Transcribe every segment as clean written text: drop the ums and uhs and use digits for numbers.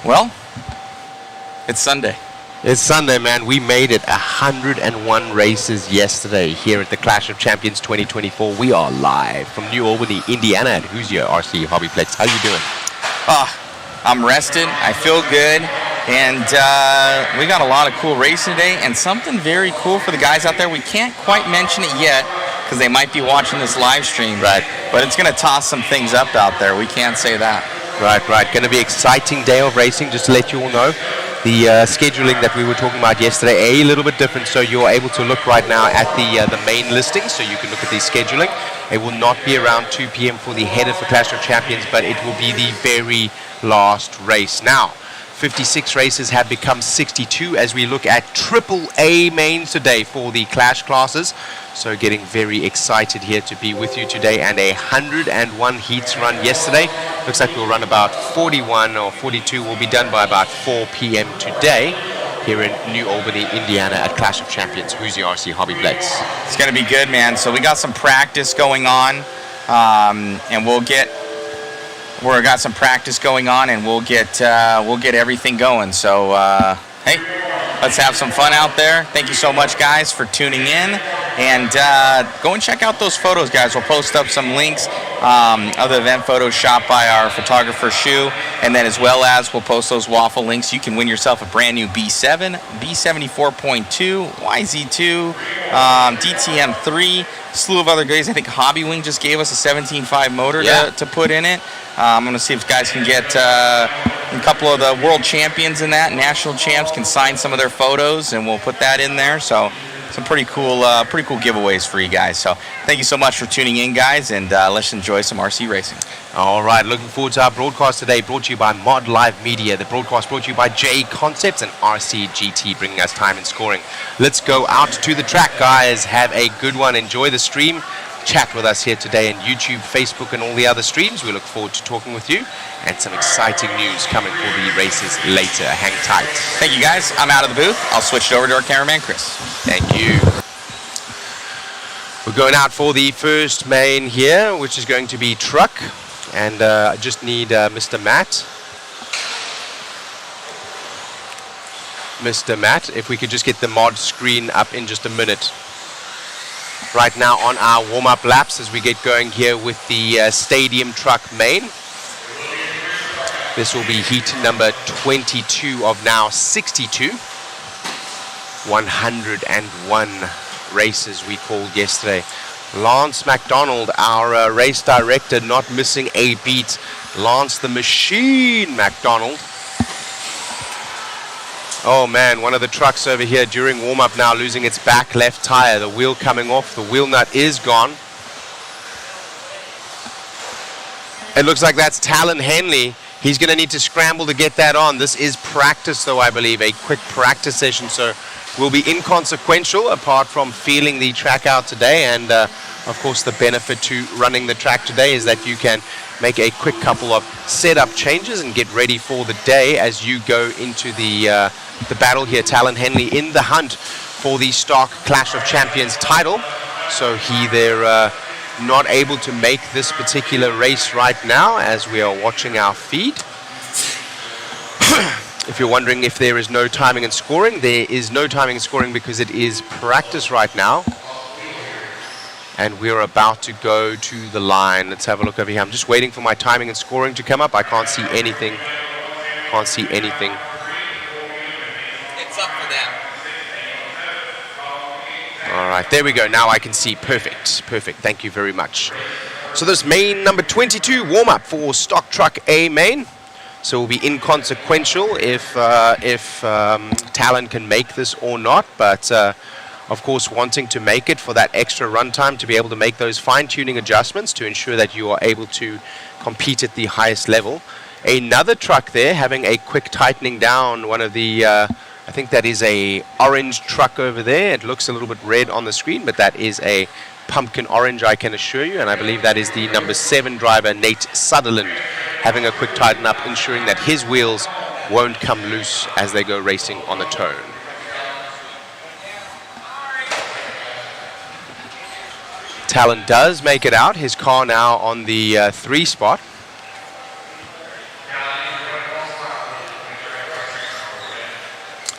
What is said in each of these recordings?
Well, it's Sunday. It's Sunday, man. We made it 101 races yesterday here at the Clash of Champions 2024. We are live from New Albany, Indiana at Hoosier RC HobbyPlex. How you doing? I'm rested. I feel good. And we got a lot of cool racing today and something very cool for the guys out there. We can't quite mention it yet because they might be watching this live stream. Right. But it's going to toss some things up out there. We can't say that. Right. Going to be an exciting day of racing, just to let you all know. The scheduling that we were talking about yesterday, a little bit different, so you're able to look right now at the main listing, so you can look at the scheduling. It will not be around 2 p.m. for the header for Clash of Champions, but it will be the very last race. Now, 56 races have become 62 as we look at AAA mains today for the Clash classes. So getting very excited here to be with you today, and 101 heats run yesterday. Looks like we'll run about 41 or 42. Will be done by about 4 p.m. today here in New Albany, Indiana at Clash of Champions, Hoosier RC HobbyPlex. It's going to be good, man. So we got some practice going on, and we've got some practice going on, and we'll get everything going. So hey, let's have some fun out there. Thank you so much, guys, for tuning in. And go and check out those photos, guys. We'll post up some links, other event photos shot by our photographer, Shu. And then as well as we'll post those waffle links. You can win yourself a brand new B7, B74.2, YZ2, DTM3, slew of other goodies. I think Hobby Wing just gave us a 17.5 motor to put in it. I'm going to see if guys can get a couple of the world champions in that, national champs can sign some of their photos, and we'll put that in there. So some pretty cool giveaways for you guys. So thank you so much for tuning in, guys, and let's enjoy some RC racing. All right, looking forward to our broadcast today, brought to you by Mod Live Media. The broadcast brought to you by JConcepts and RCGT, bringing us time and scoring. Let's go out to the track, guys. Have a good one. Enjoy the stream. Chat with us here today on YouTube, Facebook, and all the other streams. We look forward to talking with you, and some exciting news coming for the races later. Hang tight. Thank you, guys. I'm out of the booth. I'll switch it over to our cameraman, Chris. Thank you. We're going out for the first main here, which is going to be truck. And I just need Mr. Matt. Mr. Matt, if we could just get the mod screen up in just a minute. Right now on our warm-up laps as we get going here with the stadium truck main. This will be heat number 22 of now 62. 101 races we called yesterday. Lance McDonald, our race director, not missing a beat. Lance the Machine McDonald. Oh man, one of the trucks over here during warm-up now losing its back left tire. The wheel coming off, the wheel nut is gone. It looks like that's Talon Henley. He's going to need to scramble to get that on. This is practice though, I believe, a quick practice session. So will be inconsequential apart from feeling the track out today. And of course the benefit to running the track today is that you can make a quick couple of setup changes and get ready for the day as you go into the battle here. Talon Henley in the hunt for the stock Clash of Champions title. So they're not able to make this particular race right now as we are watching our feed. If you're wondering if there is no timing and scoring, there is no timing and scoring because it is practice right now. And we're about to go to the line. Let's have a look over here. I'm just waiting for my timing and scoring to come up. I can't see anything. Can't see anything. It's up for them. All right, there we go. Now I can see. Perfect. Perfect. Thank you very much. So this main number 22 warm-up for stock truck A main. So it will be inconsequential if Talon can make this or not. But of course, wanting to make it for that extra runtime to be able to make those fine-tuning adjustments to ensure that you are able to compete at the highest level. Another truck there having a quick tightening down. One of the, I think that is a orange truck over there. It looks a little bit red on the screen, but that is a pumpkin orange, I can assure you. And I believe that is the number 7 driver, Nate Sutherland, having a quick tighten up, ensuring that his wheels won't come loose as they go racing on the turn. Talon does make it out. His car now on the 3 spot.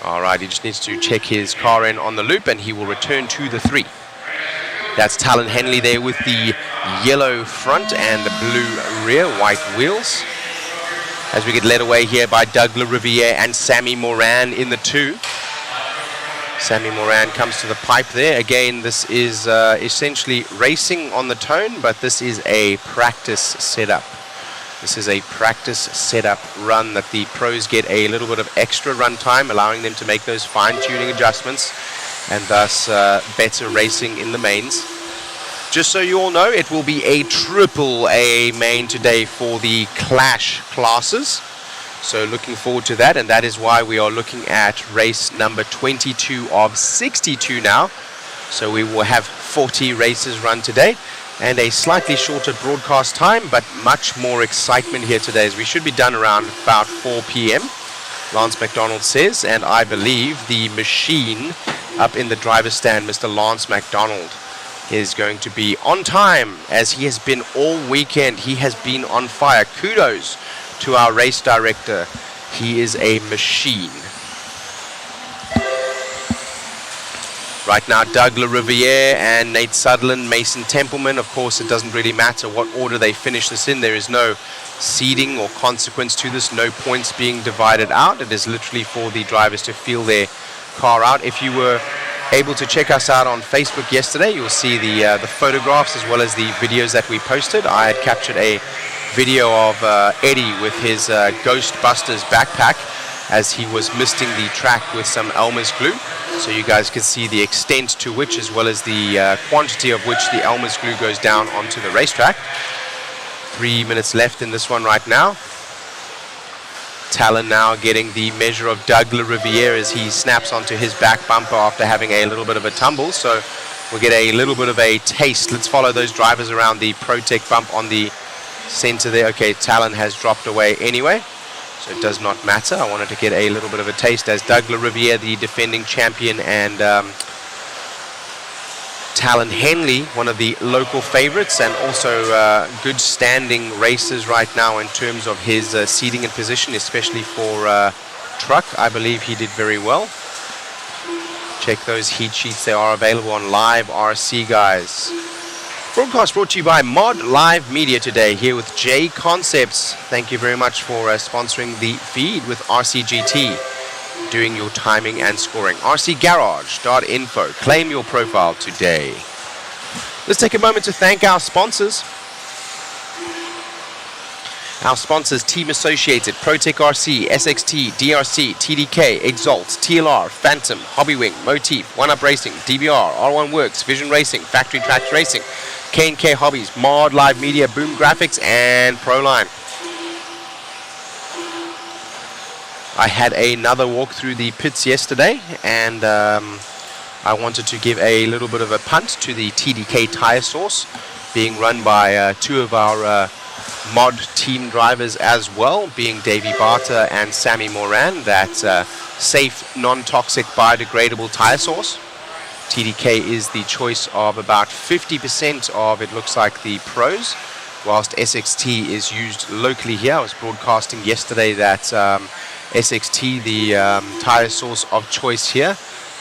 All right, he just needs to check his car in on the loop, and he will return to the 3. That's Talon Henley there with the yellow front and the blue rear, white wheels. As we get led away here by Doug LaRiviere and Sammy Moran in the 2. Sammy Moran comes to the pipe there. Again, this is essentially racing on the tone, but this is a practice setup. This is a practice setup run that the pros get a little bit of extra run time, allowing them to make those fine-tuning adjustments and thus better racing in the mains. Just so you all know, it will be a triple A main today for the Clash classes. So looking forward to that, and that is why we are looking at race number 22 of 62 now. So we will have 40 races run today and a slightly shorter broadcast time, but much more excitement here today, as we should be done around about 4 p.m. Lance McDonald says, and I believe the machine up in the driver's stand, Mr. Lance McDonald, is going to be on time, as he has been all weekend. He has been on fire. Kudos to our race director. He is a machine. Right now, Doug LaRiviere and Nate Sutherland, Mason Templeman. Of course, it doesn't really matter what order they finish this in. There is no seeding or consequence to this. No points being divided out. It is literally for the drivers to feel their car out. If you were able to check us out on Facebook yesterday, you'll see the photographs as well as the videos that we posted. I had captured a video of Eddie with his Ghostbusters backpack as he was misting the track with some Elmer's glue, so you guys can see the extent to which, as well as the quantity of which, the Elmer's glue goes down onto the racetrack. 3 minutes left in this one right now. Talon now getting the measure of Doug LaRiviere as he snaps onto his back bumper after having a little bit of a tumble. So we'll get a little bit of a taste. Let's follow those drivers around the ProTech bump on the center there. Okay, Talon has dropped away anyway, so it does not matter. I wanted to get a little bit of a taste as Doug LaRiviere, the defending champion, and Talon Henley, one of the local favorites, and also good standing races right now in terms of his seating and position, especially for truck. I believe he did very well. Check those heat sheets. They are available on Live RC, guys. Broadcast brought to you by Mod Live Media today, here with JConcepts. Thank you very much for sponsoring the feed with RCGT, doing your timing and scoring. rcgarage.info. Claim your profile today. Let's take a moment to thank our sponsors. Our sponsors: Team Associated, ProTech RC, SXT, DRC, TDK, Exalt, TLR, Phantom, Hobbywing, Motif, One Up Racing, DBR, R1 Works, Vision Racing, Factory Tracks Racing, K&K Hobbies, Mod Live Media, Boom Graphics, and Proline. I had another walk through the pits yesterday, and I wanted to give a little bit of a punt to the TDK tire source, being run by two of our mod team drivers as well, being Davey Barter and Sammy Moran. That safe, non-toxic, biodegradable tire source. TDK is the choice of about 50% of, it looks like, the pros, whilst SXT is used locally here. I was broadcasting yesterday that SXT, the tire source of choice here,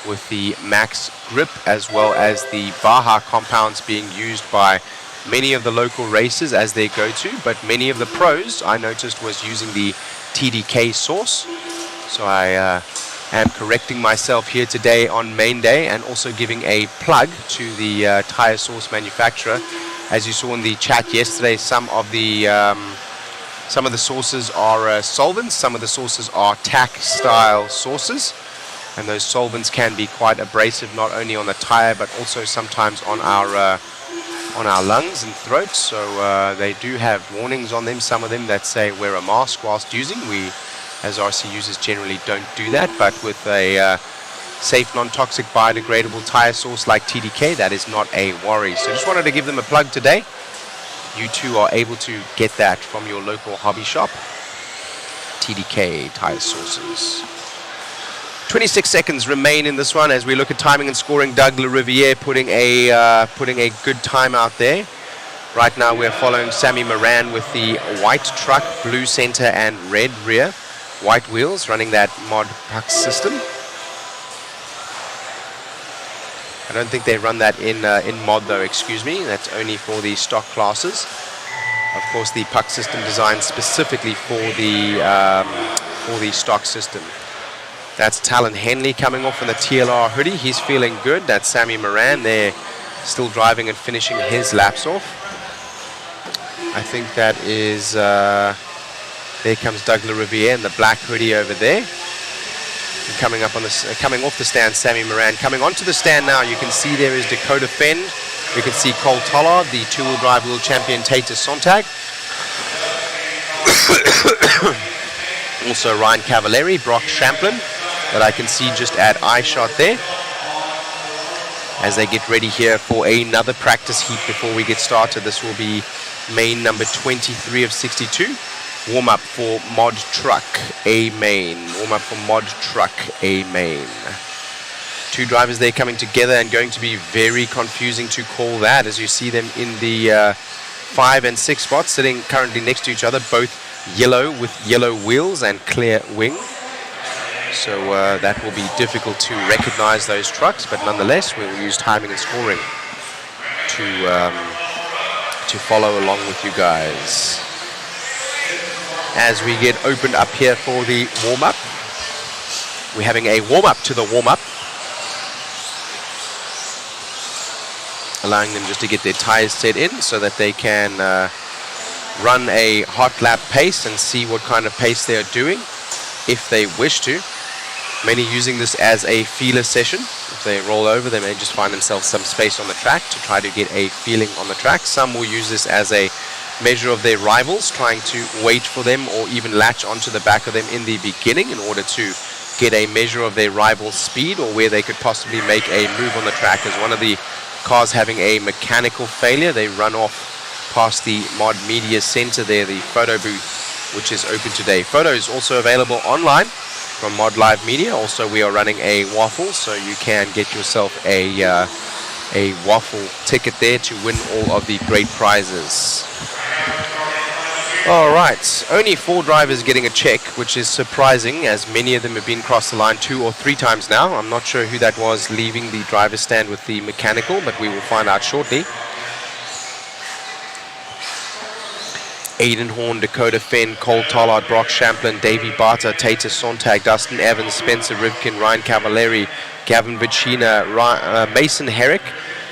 with the Max Grip as well as the Baja compounds being used by many of the local racers as their go-to, but many of the pros I noticed was using the TDK source. So I am correcting myself here today on main day, and also giving a plug to the tire source manufacturer. As you saw in the chat yesterday, some of the sources are solvents, some of the sources are tack style sources, and those solvents can be quite abrasive, not only on the tire but also sometimes on our lungs and throats. So they do have warnings on them, some of them that say wear a mask whilst using. We as RC users generally don't do that, but with a safe, non-toxic, biodegradable tire source like TDK, that is not a worry. So just wanted to give them a plug today. You too are able to get that from your local hobby shop. TDK tire sources. 26 seconds remain in this one as we look at timing and scoring. Doug LaRiviere putting a good time out there. Right now we're following Sammy Moran with the white truck, blue center and red rear. White wheels, running that Mod Puck system. I don't think they run that in mod though, excuse me. That's only for the stock classes. Of course, the puck system designed specifically for the stock system. That's Talon Henley coming off in the TLR hoodie. He's feeling good. That's Sammy Moran there, still driving and finishing his laps off. I think that is, there comes Doug LaRiviere in the black hoodie over there. And coming up on coming off the stand, Sammy Moran. Coming onto the stand now, you can see there is Dakota Fend. You can see Cole Tollard, the two-wheel drive world champion Tater Sontag. Also Ryan Cavallari, Brock Champlin, that I can see just at eye shot there. As they get ready here for another practice heat before we get started. This will be main number 23 of 62. Warm up for Mod Truck A main. Warm up for Mod Truck A main. Two drivers there coming together and going to be very confusing to call that, as you see them in the 5 and 6 spots sitting currently next to each other, both yellow with yellow wheels and clear wing. So that will be difficult to recognize those trucks, but nonetheless we will use timing and scoring to follow along with you guys. As we get opened up here for the warm-up, we're having a warm-up to the warm-up, allowing them just to get their tires set in so that they can run a hot lap pace and see what kind of pace they are doing if they wish to. Many using this as a feeler session. If they roll over, they may just find themselves some space on the track to try to get a feeling on the track. Some will use this as a measure of their rivals, trying to wait for them or even latch onto the back of them in the beginning in order to get a measure of their rival's speed or where they could possibly make a move on the track. As one of the cars having a mechanical failure, they run off past the Mod Media Center there, the photo booth, which is open today. Photos also available online from Mod Live Media. Also, we are running a waffle, so you can get yourself a waffle ticket there to win all of the great prizes. All right, only 4 drivers getting a check, which is surprising, as many of them have been across the line 2 or 3 times now. I'm not sure who that was leaving the driver's stand with the mechanical, but we will find out shortly. Aiden Horn, Dakota Fenn, Cole Tollard, Brock Champlin, Davey Barter, Tater Sontag, Dustin Evans, Spencer Rivkin, Ryan Cavallari, Gavin Vicina, Mason Herrick,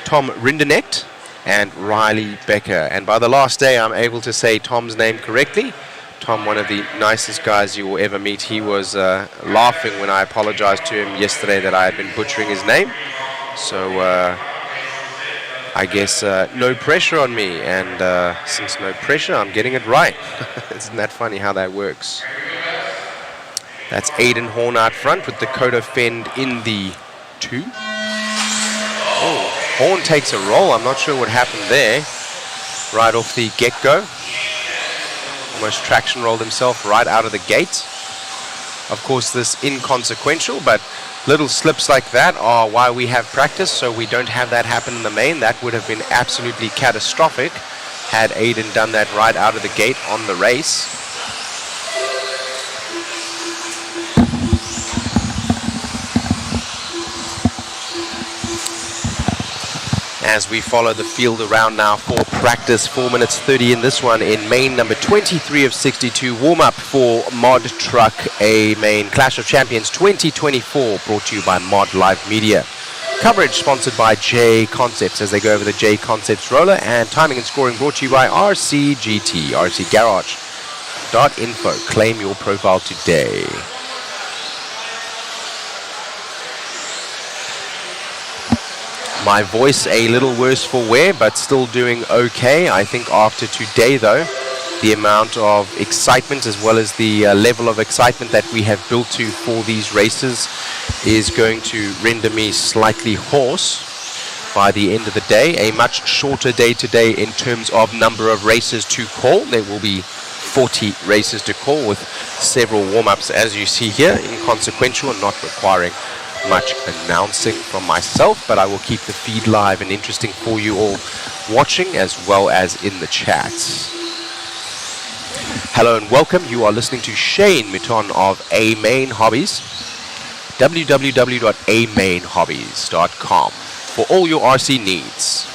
Tom Rindernecht, and Riley Becker. And by the last day, I'm able to say Tom's name correctly. Tom, one of the nicest guys you will ever meet. He was laughing when I apologized to him yesterday that I had been butchering his name. So I guess no pressure on me, and since no pressure, I'm getting it right. Isn't that funny how that works? That's Aiden Horn out front with Dakota Fend in the 2. Oh, Horn takes a roll. I'm not sure what happened there. Right off the get-go. Almost traction rolled himself right out of the gate. Of course, this inconsequential, but little slips like that are why we have practice, so we don't have that happen in the main. That would have been absolutely catastrophic had Aiden done that right out of the gate on the race. As we follow the field around now for practice, 4 minutes 30 in this one in main number 23 of 62, warm-up for Mod Truck A main Clash of Champions 2024, brought to you by Mod Live Media. Coverage sponsored by JConcepts as they go over the JConcepts roller, and timing and scoring brought to you by RCGT, rcgarage.info. Claim your profile today. My voice a little worse for wear, but still doing okay. I think after today, though, the amount of excitement as well as the level of excitement that we have built to for these races is going to render me slightly hoarse by the end of the day. A much shorter day today in terms of number of races to call. There will be 40 races to call with several warm-ups, as you see here, inconsequential and not requiring much announcing from myself, but I will keep the feed live and interesting for you all watching as well as in the chat. Hello and welcome. You are listening to Shane Mouton of A-Main Hobbies. www.amainhobbies.com. for all your RC needs.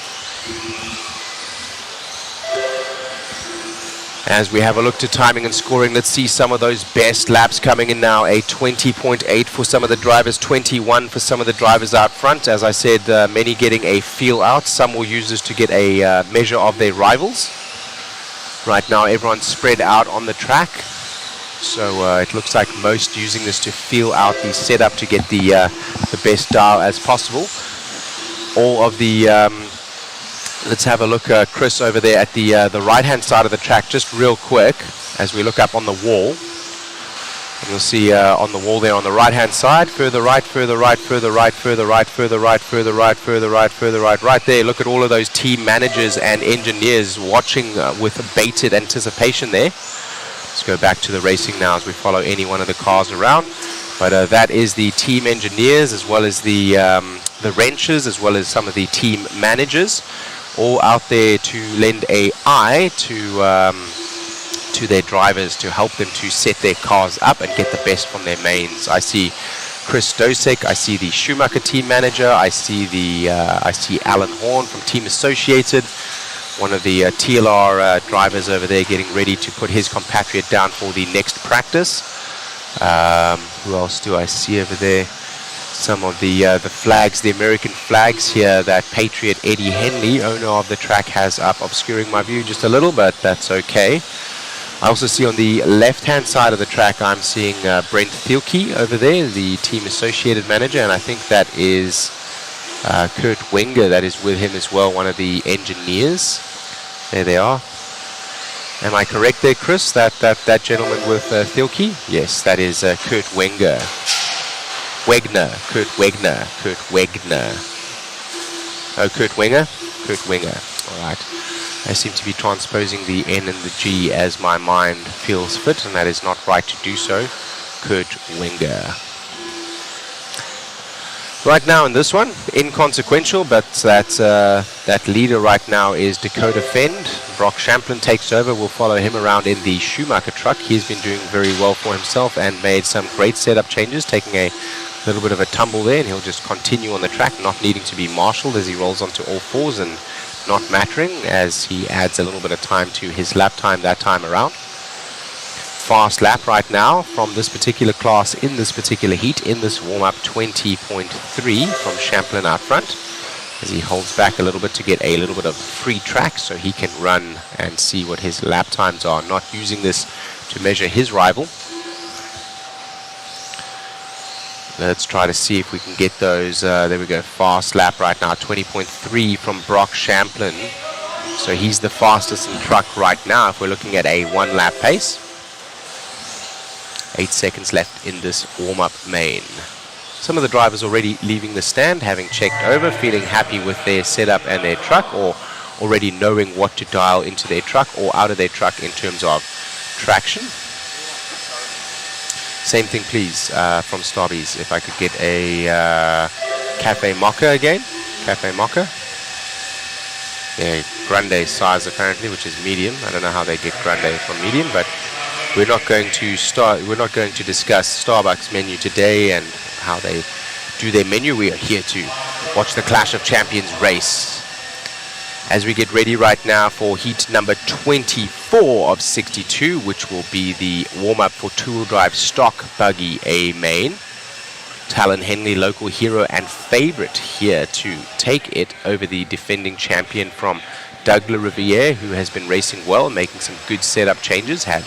As we have a look to timing and scoring, let's see some of those best laps coming in now. A 20.8 for some of the drivers, 21 for some of the drivers out front. As I said, many getting a feel out. Some will use this to get a measure of their rivals. Right now, everyone's spread out on the track. So it looks like most using this to feel out the setup to get the best dial as possible. All of the... let's have a look, Chris, over there at the right-hand side of the track, just real quick, as we look up on the wall. And you'll see on the wall there on the right-hand side, further right, further right, further right, further right, further right, further right, further right, further right. Right there, look at all of those team managers and engineers watching with bated anticipation there. Let's go back to the racing now as we follow any one of the cars around. But that is the team engineers, as well as the wrenches, as well as some of the team managers, all out there to lend a eye to their drivers, to help them to set their cars up and get the best from their mains. I see Chris Dosek, I see the Schumacher team manager, I see Alan Horn from Team Associated, one of the TLR drivers over there getting ready to put his compatriot down for the next practice. Who else do I see over there? Some of the flags, the American flags here that Patriot Eddie Henley, owner of the track, has up, obscuring my view just a little, but that's okay. I also see on the left-hand side of the track, I'm seeing Brent Thielke over there, the Team Associated manager, and I think that is Kurt Wenger that is with him as well, one of the engineers. There they are. Am I correct there, Chris? That gentleman with Thielke? Yes, that is Kurt Wenger. Kurt Wegner. Oh, Kurt Wenger? Kurt Wenger. All right. I seem to be transposing the N and the G as my mind feels fit, and that is not right to do so. Kurt Wenger. Right now in this one, inconsequential, but that leader right now is Dakota Fend. Brock Champlin takes over. We'll follow him around in the Schumacher truck. He's been doing very well for himself and made some great setup changes, taking a little bit of a tumble there, and he'll just continue on the track, not needing to be marshaled as he rolls onto all fours, and not mattering as he adds a little bit of time to his lap time that time around. Fast lap right now from this particular class in this particular heat, in this warm-up, 20.3 from Champlin out front, as he holds back a little bit to get a little bit of free track so he can run and see what his lap times are, not using this to measure his rival. Let's try to see if we can get those. There we go, fast lap right now, 20.3 from Brock Champlin. So he's the fastest in truck right now if we're looking at a one-lap pace. 8 seconds left in this warm-up main. Some of the drivers already leaving the stand, having checked over, feeling happy with their setup and their truck, or already knowing what to dial into their truck or out of their truck in terms of traction. Same thing, please, from Starbies. If I could get a Cafe Mocha again. Cafe Mocha. They're grande size apparently, which is medium. I don't know how they get grande from medium, but we're not going to discuss Starbucks menu today and how they do their menu. We are here to watch the Clash of Champions race as we get ready right now for heat number 24 of 62, which will be the warm-up for two-wheel drive stock buggy A main. Talon Henley, local hero and favorite here to take it over the defending champion from Doug Riviere, who has been racing well, making some good setup changes, had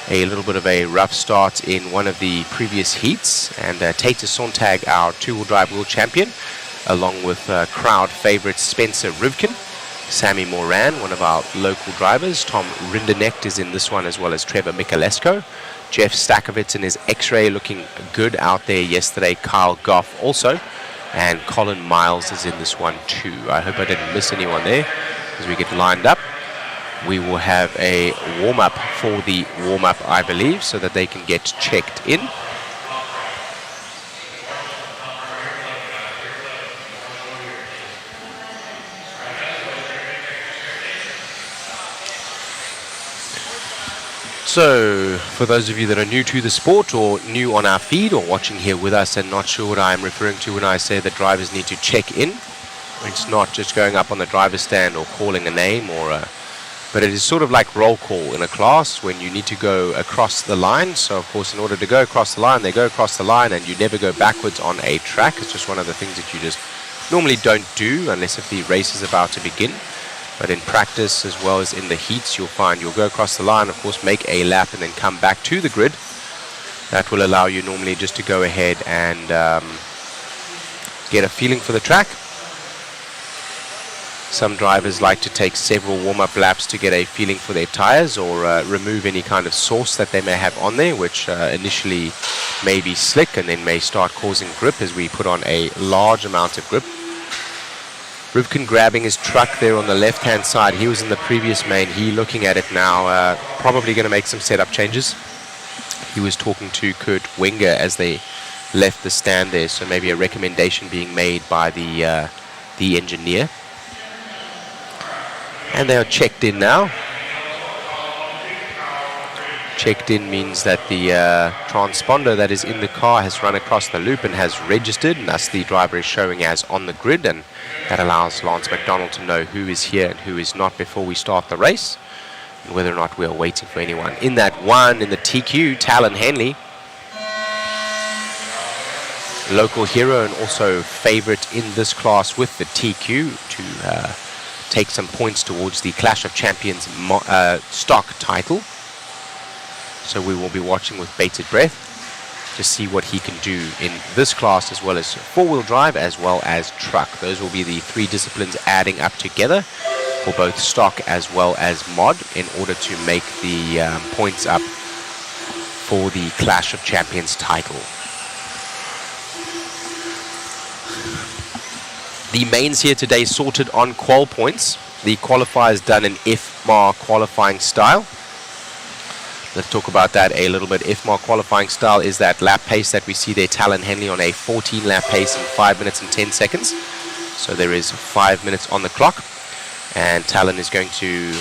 a little bit of a rough start in one of the previous heats, and Tate Sontag, our two-wheel drive world champion, along with crowd favorite Spencer Rivkin. Sammy Moran, one of our local drivers. Tom Rindernecht is in this one, as well as Trevor Michalesco. Jeff Stakovitz in his X-Ray looking good out there yesterday. Kyle Goff also. And Colin Miles is in this one too. I hope I didn't miss anyone there as we get lined up. We will have a warm-up for the warm-up, I believe, so that they can get checked in. So, for those of you that are new to the sport or new on our feed or watching here with us and not sure what I'm referring to when I say that drivers need to check in, It's not just going up on the driver's stand or calling a name but it is sort of like roll call in a class when you need to go across the line. So of course, in order to go across the line, they go across the line, and you never go backwards on a track. It's just one of the things that you just normally don't do unless if the race is about to begin. But in practice, as well as in the heats, you'll find you'll go across the line, of course, make a lap, and then come back to the grid. That will allow you normally just to go ahead and get a feeling for the track. Some drivers like to take several warm-up laps to get a feeling for their tires, or remove any kind of sauce that they may have on there, which initially may be slick and then may start causing grip as we put on a large amount of grip. Rivkin grabbing his truck there on the left-hand side. He was in the previous main. He looking at it now, probably going to make some setup changes. He was talking to Kurt Wenger as they left the stand there, so maybe a recommendation being made by the engineer. And they are checked in now. Checked in means that the transponder that is in the car has run across the loop and has registered, and thus the driver is showing as on the grid, and that allows Lance McDonald to know who is here and who is not before we start the race, and whether or not we are waiting for anyone. In that one, in the TQ, Talon Henley, local hero and also favorite in this class with the TQ to take some points towards the Clash of Champions stock title. So we will be watching with bated breath to see what he can do in this class, as well as four-wheel drive as well as truck. Those will be the three disciplines adding up together for both stock as well as mod in order to make the points up for the Clash of Champions title. The mains here today sorted on qual points. The qualifiers done in IFMAR qualifying style. Let's talk about that a little bit. IFMAR qualifying style is that lap pace that we see there. Talon Henley on a 14 lap pace in 5 minutes and 10 seconds. So there is 5 minutes on the clock. And Talon is going to,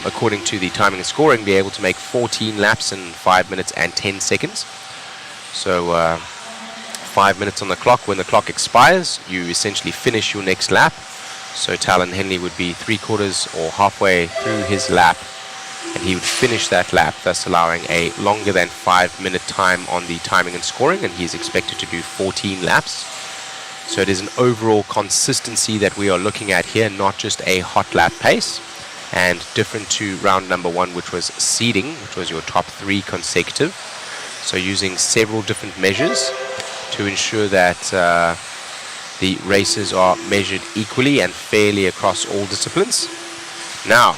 according to the timing and scoring, be able to make 14 laps in 5 minutes and 10 seconds. So 5 minutes on the clock. When the clock expires, you essentially finish your next lap. So Talon Henley would be 3/4 or halfway through his lap, and he would finish that lap, thus allowing a longer than 5 minute time on the timing and scoring, and he's expected to do 14 laps. So it is an overall consistency that we are looking at here, not just a hot lap pace, and different to round number 1, which was seeding, which was your top 3 consecutive. So using several different measures to ensure that the races are measured equally and fairly across all disciplines. Now,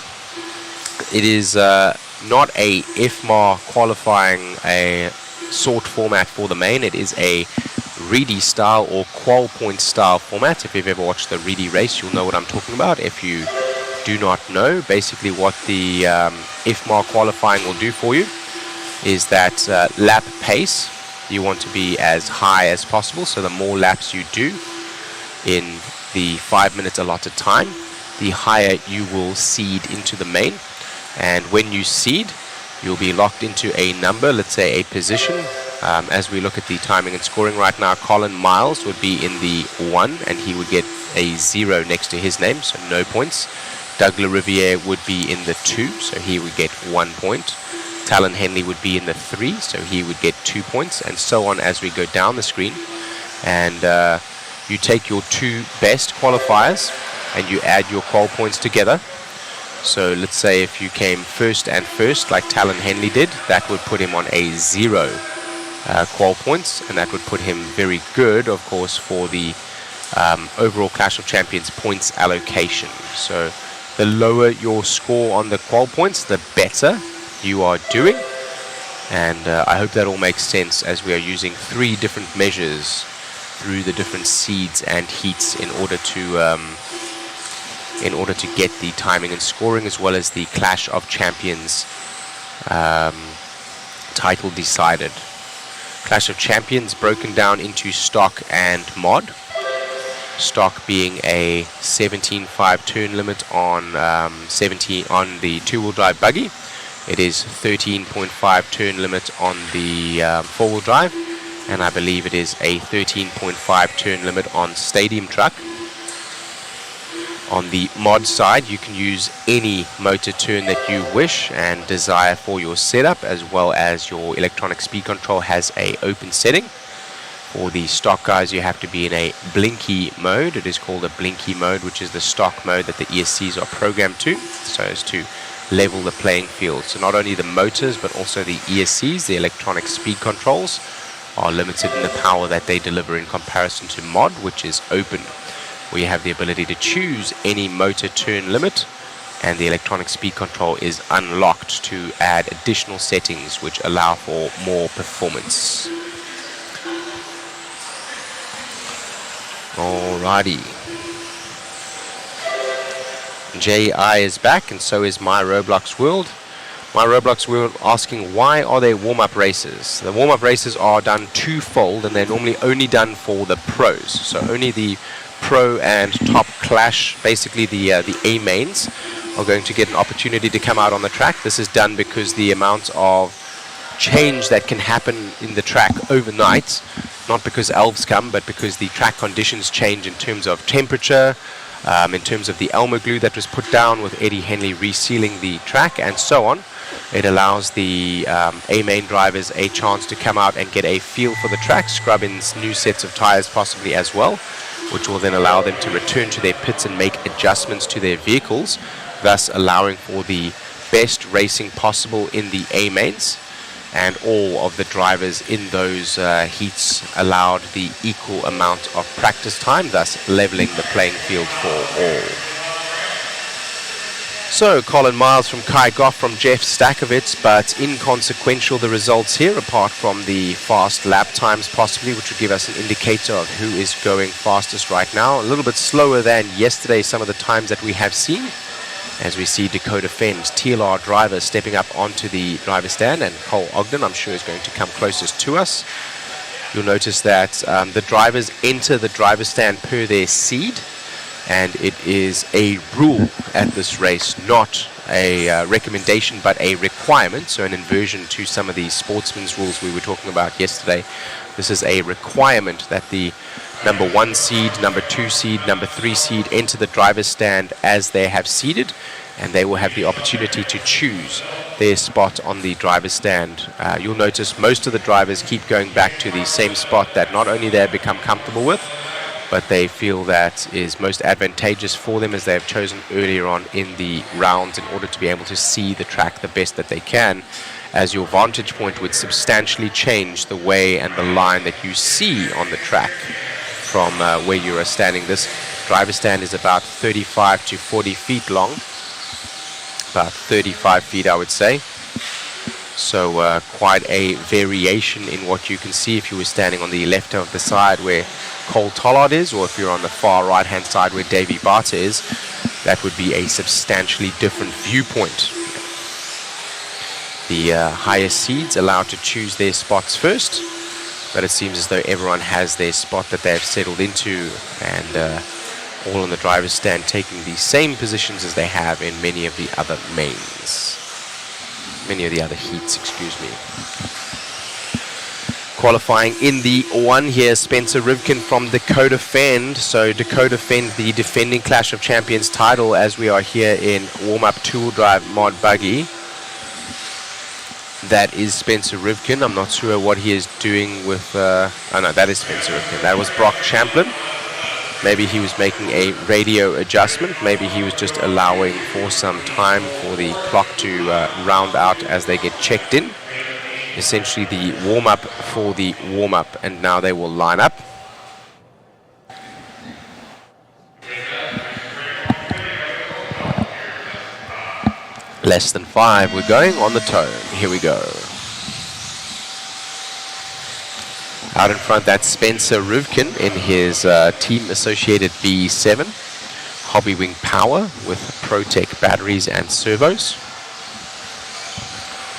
it is not a IFMAR qualifying a sort format for the main. It is a Reedy style or qual point style format. If you've ever watched the Reedy race, you'll know what I'm talking about. If you do not know, basically what the IFMAR qualifying will do for you is that lap pace, you want to be as high as possible. So the more laps you do in the 5 minutes allotted time, the higher you will seed into the main. And when you seed, you'll be locked into a number, let's say a position. As we look at the timing and scoring right now, Colin Miles would be in the 1, and he would get a 0 next to his name, so no points. Doug LaRiviere would be in the 2, so he would get 1 point. Talon Henley would be in the 3, so he would get 2 points, and so on as we go down the screen. And you take your 2 best qualifiers and you add your qual points together. So let's say if you came first and first like Talon Henley did, that would put him on a 0 qual points, and that would put him very good, of course, for the overall Clash of Champions points allocation. So the lower your score on the qual points, the better you are doing. And I hope that all makes sense, as we are using 3 different measures through the different seeds and heats in order to get the timing and scoring, as well as the Clash of Champions title decided. Clash of Champions broken down into stock and mod. Stock being a 17.5 turn limit on 17 on the 2-wheel drive buggy. It is 13.5 turn limit on the 4-wheel drive, and I believe it is a 13.5 turn limit on stadium truck. On the mod side, you can use any motor turn that you wish and desire for your setup, as well as your electronic speed control has a open setting. For the stock guys, you have to be in a blinky mode. It is called a blinky mode, which is the stock mode that the ESCs are programmed to, so as to level the playing field. So not only the motors, but also the ESCs, the electronic speed controls, are limited in the power that they deliver in comparison to mod, which is open. We have the ability to choose any motor turn limit, and the electronic speed control is unlocked to add additional settings which allow for more performance. Alrighty. JI is back, and so is My Roblox World. My Roblox World asking, why are there warm-up races? The warm-up races are done twofold, and they're normally only done for the pros. So only the pro and top clash, basically the A mains, are going to get an opportunity to come out on the track. This is done because the amount of change that can happen in the track overnight, not because elves come, but because the track conditions change in terms of temperature, in terms of the Elmer glue that was put down with Eddie Henley resealing the track, and so on. It allows the A main drivers a chance to come out and get a feel for the track, scrub in new sets of tires possibly as well, which will then allow them to return to their pits and make adjustments to their vehicles, thus allowing for the best racing possible in the A mains. And all of the drivers in those heats allowed the equal amount of practice time, thus leveling the playing field for all. So Colin Miles from Kai Goff from Jeff Stakovitz, but inconsequential the results here, apart from the fast lap times possibly, which would give us an indicator of who is going fastest right now. A little bit slower than yesterday, some of the times that we have seen, as we see Dakota Fenn's TLR driver stepping up onto the driver stand, and Cole Ogden, I'm sure, is going to come closest to us. You'll notice that the drivers enter the driver stand per their seed, and it is a rule at this race, not a recommendation, but a requirement. So an inversion to some of the sportsman's rules we were talking about yesterday. This is a requirement that the number 1 seed, number 2 seed, number 3 seed enter the driver's stand as they have seeded, and they will have the opportunity to choose their spot on the driver's stand. You'll notice most of the drivers keep going back to the same spot that not only they have become comfortable with, but they feel that is most advantageous for them, as they have chosen earlier on in the rounds, in order to be able to see the track the best that they can, as your vantage point would substantially change the way and the line that you see on the track from where you are standing. This driver stand is about 35 to 40 feet long, about 35 feet I would say. So quite a variation in what you can see if you were standing on the left of the side where Cole Tollard is, or if you're on the far right hand side where Davey Barter is. That would be a substantially different viewpoint. The higher seeds allowed to choose their spots first, but it seems as though everyone has their spot that they have settled into, and all on the driver's stand taking the same positions as they have in many of the other mains. Many of the other heats, excuse me. Qualifying in the 1 here, Spencer Rivkin from Dakota Fend. So Dakota Fend, the defending Clash of Champions title, as we are here in warm-up two-wheel drive mod buggy. That is Spencer Rivkin. I'm not sure what he is doing with... oh no, that is Spencer Rivkin. That was Brock Champlin. Maybe he was making a radio adjustment. Maybe he was just allowing for some time for the clock to round out as they get checked in. Essentially the warm-up for the warm-up, and now they will line up. Less than 5, we're going on the tone. Here we go. Out in front, that's Spencer Rivkin in his team-associated B7 Hobby Wing Power with ProTech batteries and servos.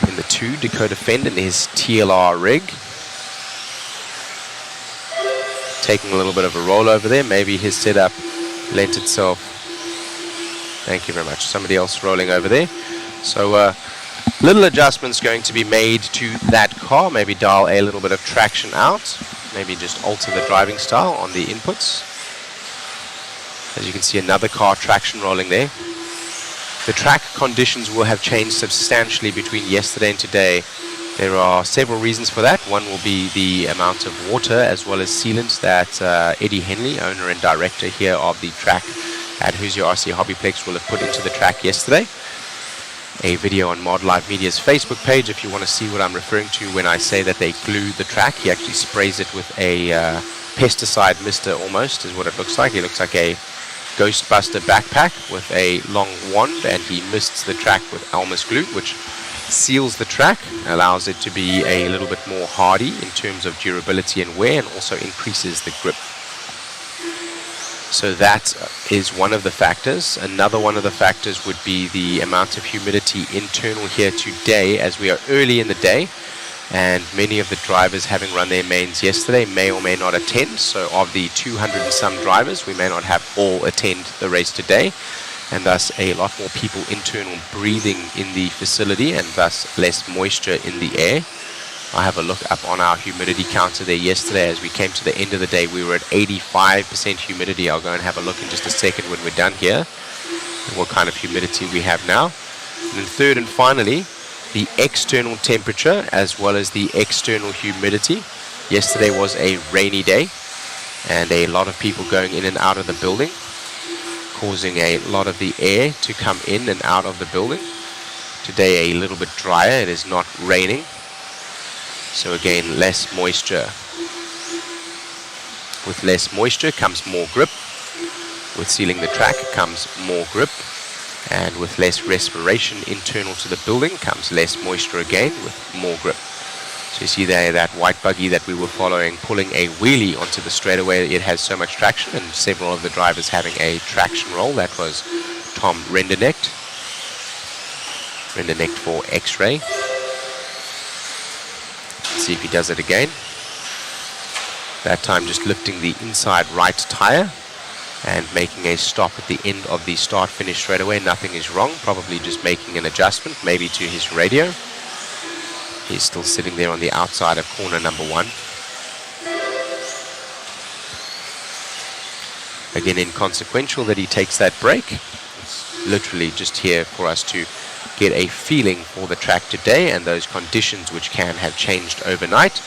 In the 2, Dakota Fend in his TLR rig. Taking a little bit of a roll over there. Maybe his setup lent itself. Thank you very much. Somebody else rolling over there. So little adjustments going to be made to that car. Maybe dial a little bit of traction out. Maybe just alter the driving style on the inputs. As you can see, another car traction rolling there. The track conditions will have changed substantially between yesterday and today. There are several reasons for that. One will be the amount of water as well as sealant that Eddie Henley, owner and director here of the track at Hoosier RC HobbyPlex, will have put into the track yesterday. A video on Mod Live Media's Facebook page if you want to see what I'm referring to when I say that they glue the track. He actually sprays it with a pesticide mister almost, is what it looks like. It looks like a Ghostbuster backpack with a long wand, and he mists the track with Elmer's glue, which seals the track, allows it to be a little bit more hardy in terms of durability and wear, and also increases the grip. So that is one of the factors. Another one of the factors would be the amount of humidity internal here today, as we are early in the day, and many of the drivers, having run their mains yesterday, may or may not attend. So of the 200 and some drivers, we may not have all attend the race today, and thus a lot more people internal breathing in the facility, and thus less moisture in the air. I have a look up on our humidity counter there yesterday. As we came to the end of the day, we were at 85% humidity. I'll go and have a look in just a second when we're done here, and what kind of humidity we have now. And then third and finally, the external temperature as well as the external humidity. Yesterday was a rainy day, and a lot of people going in and out of the building, causing a lot of the air to come in and out of the building. Today a little bit drier, it is not raining, so again less moisture. With less moisture comes more grip. With sealing the track comes more grip, and with less respiration internal to the building comes less moisture again with more grip. So you see there that white buggy that we were following pulling a wheelie onto the straightaway. It has so much traction, and several of the drivers having a traction roll. That was Tom Rendernecht for X-Ray. Let's see if he does it again. That time just lifting the inside right tire and making a stop at the end of the start-finish straightaway. Nothing is wrong, probably just making an adjustment, maybe to his radio. He's still sitting there on the outside of corner number 1. Again, inconsequential that he takes that break. It's literally just here for us to get a feeling for the track today and those conditions which can have changed overnight,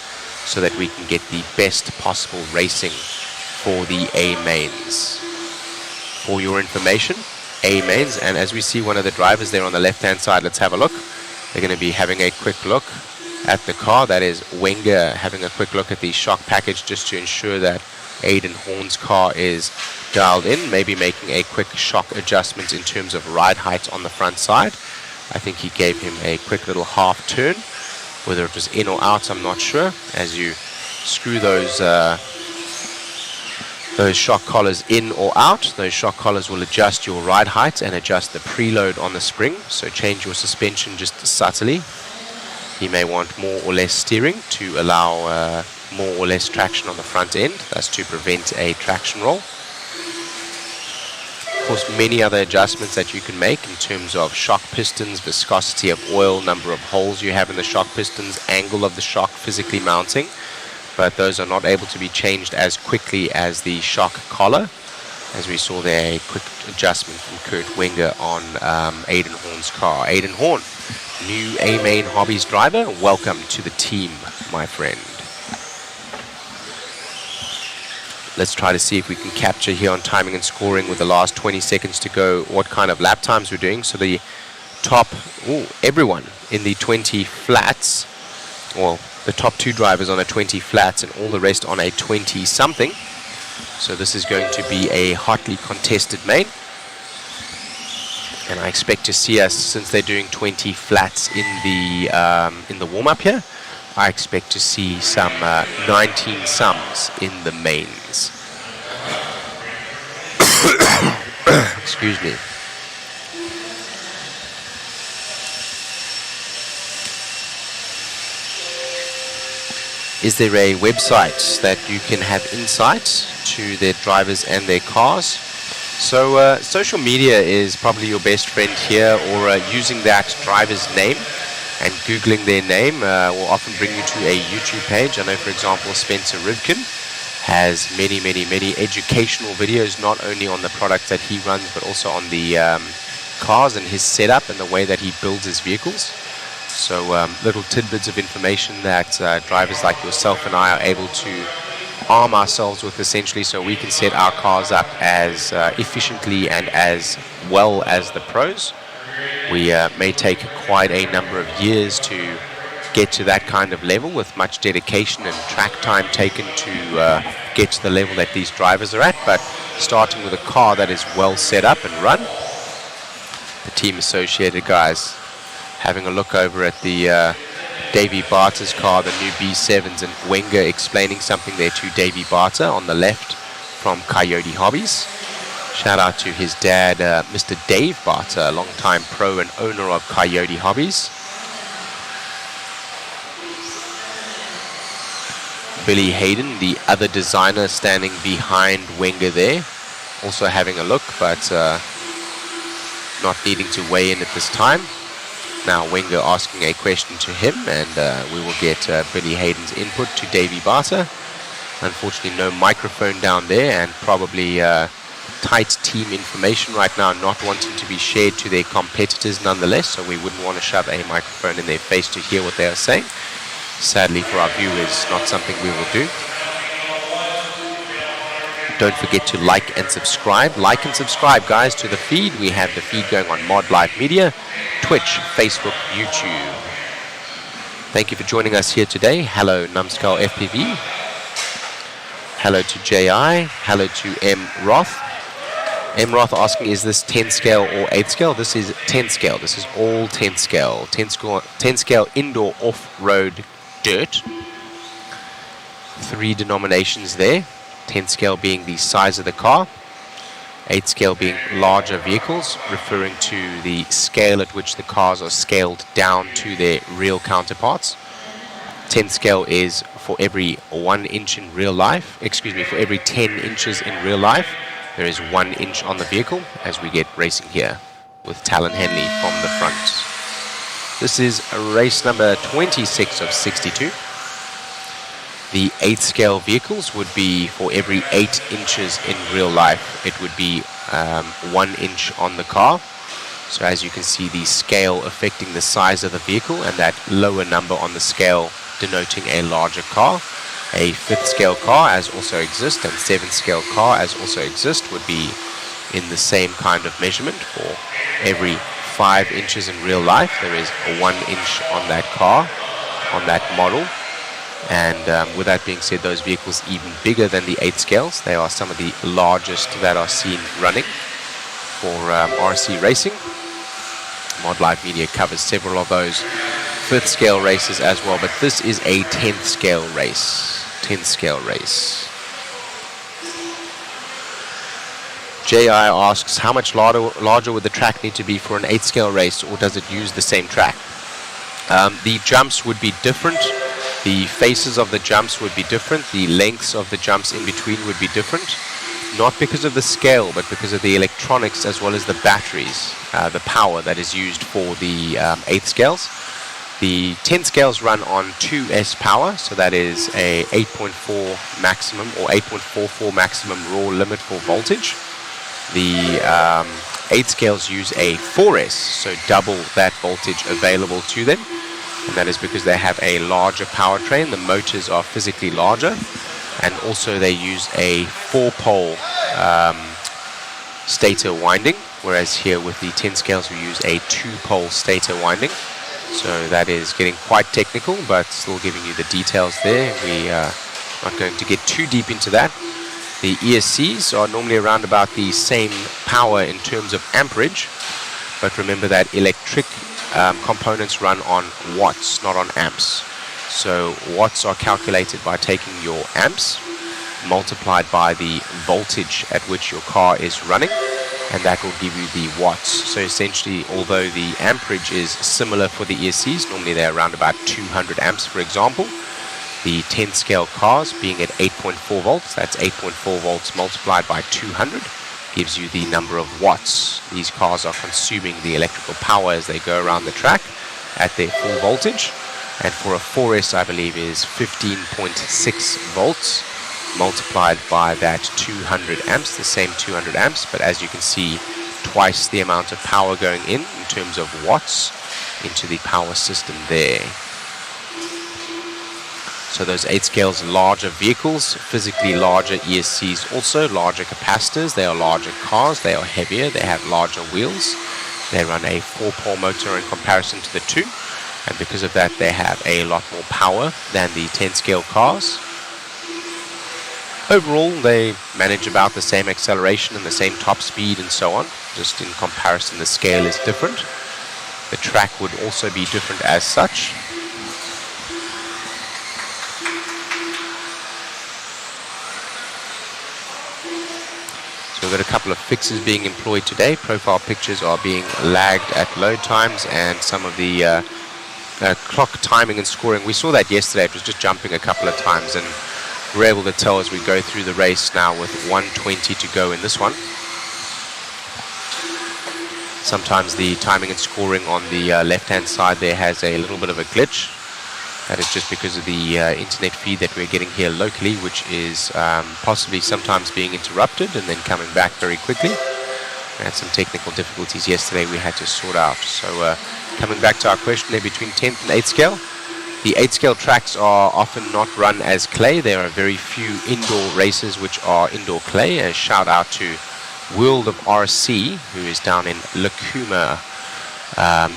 so that we can get the best possible racing for the A mains. For your information, A mains, and as we see one of the drivers there on the left-hand side, let's have a look. They're going to be having a quick look at the car. That is Wenger having a quick look at the shock package just to ensure that Aidan Horn's car is dialed in, maybe making a quick shock adjustment in terms of ride height on the front side. I think he gave him a quick little half turn. Whether it was in or out, I'm not sure. As you screw those shock collars in or out, those shock collars will adjust your ride height and adjust the preload on the spring. So change your suspension just subtly. You may want more or less steering to allow more or less traction on the front end. That's to prevent a traction roll. Of course, many other adjustments that you can make in terms of shock pistons, viscosity of oil, number of holes you have in the shock pistons, angle of the shock physically mounting, but those are not able to be changed as quickly as the shock collar. As we saw there, a quick adjustment from Kurt Wenger on Aidan Horn's car. Aidan Horn, new A-Main Hobbies driver. Welcome to the team, my friend. Let's try to see if we can capture here on timing and scoring with the last 20 seconds to go what kind of lap times we're doing. So the top, everyone in the 20 flats, well, the top 2 drivers on a 20 flats and all the rest on a 20 something. So this is going to be a hotly contested main. And I expect to see us, since they're doing 20 flats in the warm-up here, I expect to see some 19 sums in the mains. Excuse me. Is there a website that you can have insight to their drivers and their cars? So social media is probably your best friend here, or using that driver's name and Googling their name will often bring you to a YouTube page. I know, for example, Spencer Rivkin has many educational videos, not only on the products that he runs, but also on the cars and his setup and the way that he builds his vehicles. So little tidbits of information that drivers like yourself and I are able to arm ourselves with, essentially, so we can set our cars up as efficiently and as well as the pros. We may take quite a number of years to get to that kind of level, with much dedication and track time taken to get to the level that these drivers are at, but starting with a car that is well set up and run. The Team Associated guys having a look over at the Davey Barter's car, the new B7s, and Wenger explaining something there to Davey Barter on the left from Coyote Hobbies. Shout out to his dad, Mr. Dave Barter, a long-time pro and owner of Coyote Hobbies. Billy Hayden, the other designer, standing behind Wenger there, also having a look, but not needing to weigh in at this time. Now Wenger asking a question to him, and we will get Billy Hayden's input to Davey Barter. Unfortunately, no microphone down there, and probably tight team information right now, not wanting to be shared to their competitors nonetheless, so we wouldn't want to shove a microphone in their face to hear what they are saying. Sadly for our viewers, not something we will do. Don't forget to like and subscribe. Like and subscribe, guys, to the feed. We have the feed going on Mod Live Media, Twitch, Facebook, YouTube. Thank you for joining us here today. Hello, Numskull FPV. Hello to JI. Hello to M. Roth. M. Roth asking, is this 10 scale or 8 scale? This is 10 scale. This is all 10 scale. 10 scale indoor off-road dirt. 3 denominations there. 10 scale being the size of the car. 8 scale being larger vehicles, referring to the scale at which the cars are scaled down to their real counterparts. 10 scale is for every 1 inch in real life. Excuse me, for every 10 inches in real life, there is 1 inch on the vehicle, as we get racing here with Talon Henley from the front. This is race number 26 of 62. The 8 scale vehicles would be for every 8 inches in real life. It would be 1 inch on the car. So as you can see, the scale affecting the size of the vehicle, and that lower number on the scale denoting a larger car. A 5th scale car, as also exists, and 7th scale car, as also exist, would be in the same kind of measurement. For every 5 inches in real life, there is 1 inch on that car, on that model. And with that being said, those vehicles even bigger than the 8 scales. They are some of the largest that are seen running for RC racing. Mod Live Media covers several of those 5th scale races as well, but this is a 10th scale race. 10th scale race. JI asks, how much larger would the track need to be for an 8th scale race, or does it use the same track? The jumps would be different. The faces of the jumps would be different. The lengths of the jumps in between would be different. Not because of the scale, but because of the electronics as well as the batteries, the power that is used for the 8th scales. The 10 scales run on 2S power, so that is a 8.4 maximum or 8.44 maximum raw limit for voltage. The 8 scales use a 4S, so double that voltage available to them. And that is because they have a larger powertrain. The motors are physically larger, and also they use a 4-pole stator winding, whereas here with the 10 scales we use a 2-pole stator winding. So that is getting quite technical, but still giving you the details there. We are not going to get too deep into that. The ESCs are normally around about the same power in terms of amperage, but remember that electric components run on watts, not on amps. So watts are calculated by taking your amps multiplied by the voltage at which your car is running, and that will give you the watts. So essentially, although the amperage is similar for the ESCs, normally they're around about 200 amps, for example, the 10 scale cars being at 8.4 volts, that's 8.4 volts multiplied by 200, gives you the number of watts these cars are consuming the electrical power as they go around the track at their full voltage. And for a 4S, I believe, is 15.6 volts multiplied by that 200 amps, the same 200 amps, but as you can see, twice the amount of power going in terms of watts into the power system there. So those 8 scales, larger vehicles, physically larger ESCs, also larger capacitors. They are larger cars, they are heavier, they have larger wheels. They run a 4-pole motor in comparison to the 2, and because of that they have a lot more power than the 10 scale cars. Overall they manage about the same acceleration and the same top speed and so on. Just in comparison the scale is different. The track would also be different as such. So we've got a couple of fixes being employed today. Profile pictures are being lagged at load times, and some of the clock timing and scoring. We saw that yesterday. It was just jumping a couple of times, and we're able to tell as we go through the race now with 1:20 to go in this one. Sometimes the timing and scoring on the left-hand side there has a little bit of a glitch. That is just because of the internet feed that we're getting here locally, which is possibly sometimes being interrupted and then coming back very quickly. We had some technical difficulties yesterday we had to sort out. So coming back to our question there, between 10th and 8th scale, the 8th scale tracks are often not run as clay. There are very few indoor races which are indoor clay. A shout out to World of RC, who is down in Lacuma,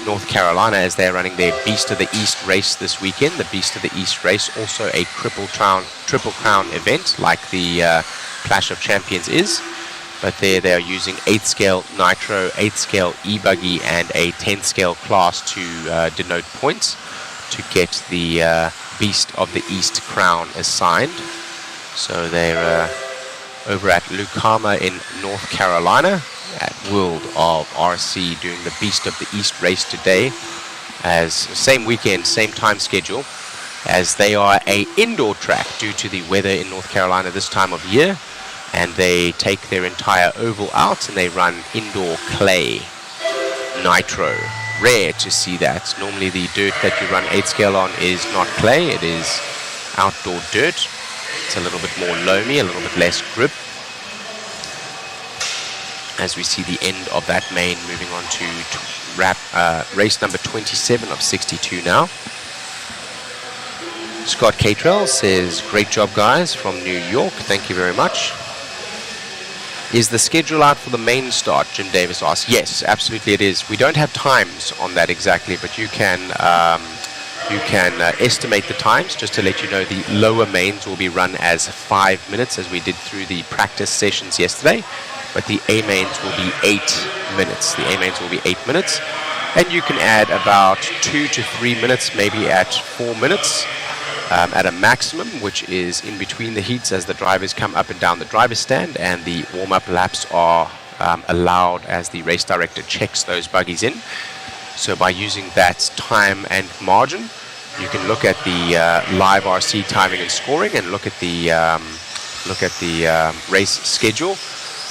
North Carolina, as they're running their Beast of the East race this weekend. The Beast of the East race, also a Triple Crown event like the Clash of Champions is, but there they are using 8th scale Nitro, 8th scale e-buggy and a 10th scale class to denote points to get the Beast of the East crown assigned. So they're over at Lucama in North Carolina at World of RC doing the Beast of the East race today, as same weekend, same time schedule, as they are a indoor track due to the weather in North Carolina this time of year, and they take their entire oval out and they run indoor clay nitro. Rare to see that. Normally the dirt that you run 8 scale on is not clay, it is outdoor dirt. It's a little bit more loamy, a little bit less grip. As we see the end of that main, moving on to race number 27 of 62 now. Scott Catrell says, great job guys from New York, thank you very much. Is the schedule out for the main start? Jim Davis asks. Yes, absolutely it is. We don't have times on that exactly, but you can estimate the times. Just to let you know, the lower mains will be run as 5 minutes, as we did through the practice sessions yesterday, but the A mains will be 8 minutes. The A mains will be 8 minutes, and you can add about 2 to 3 minutes, maybe at 4 minutes at a maximum, which is in between the heats as the drivers come up and down the driver's stand, and the warm-up laps are allowed as the race director checks those buggies in. So by using that time and margin, you can look at the live RC timing and scoring, and look at the race schedule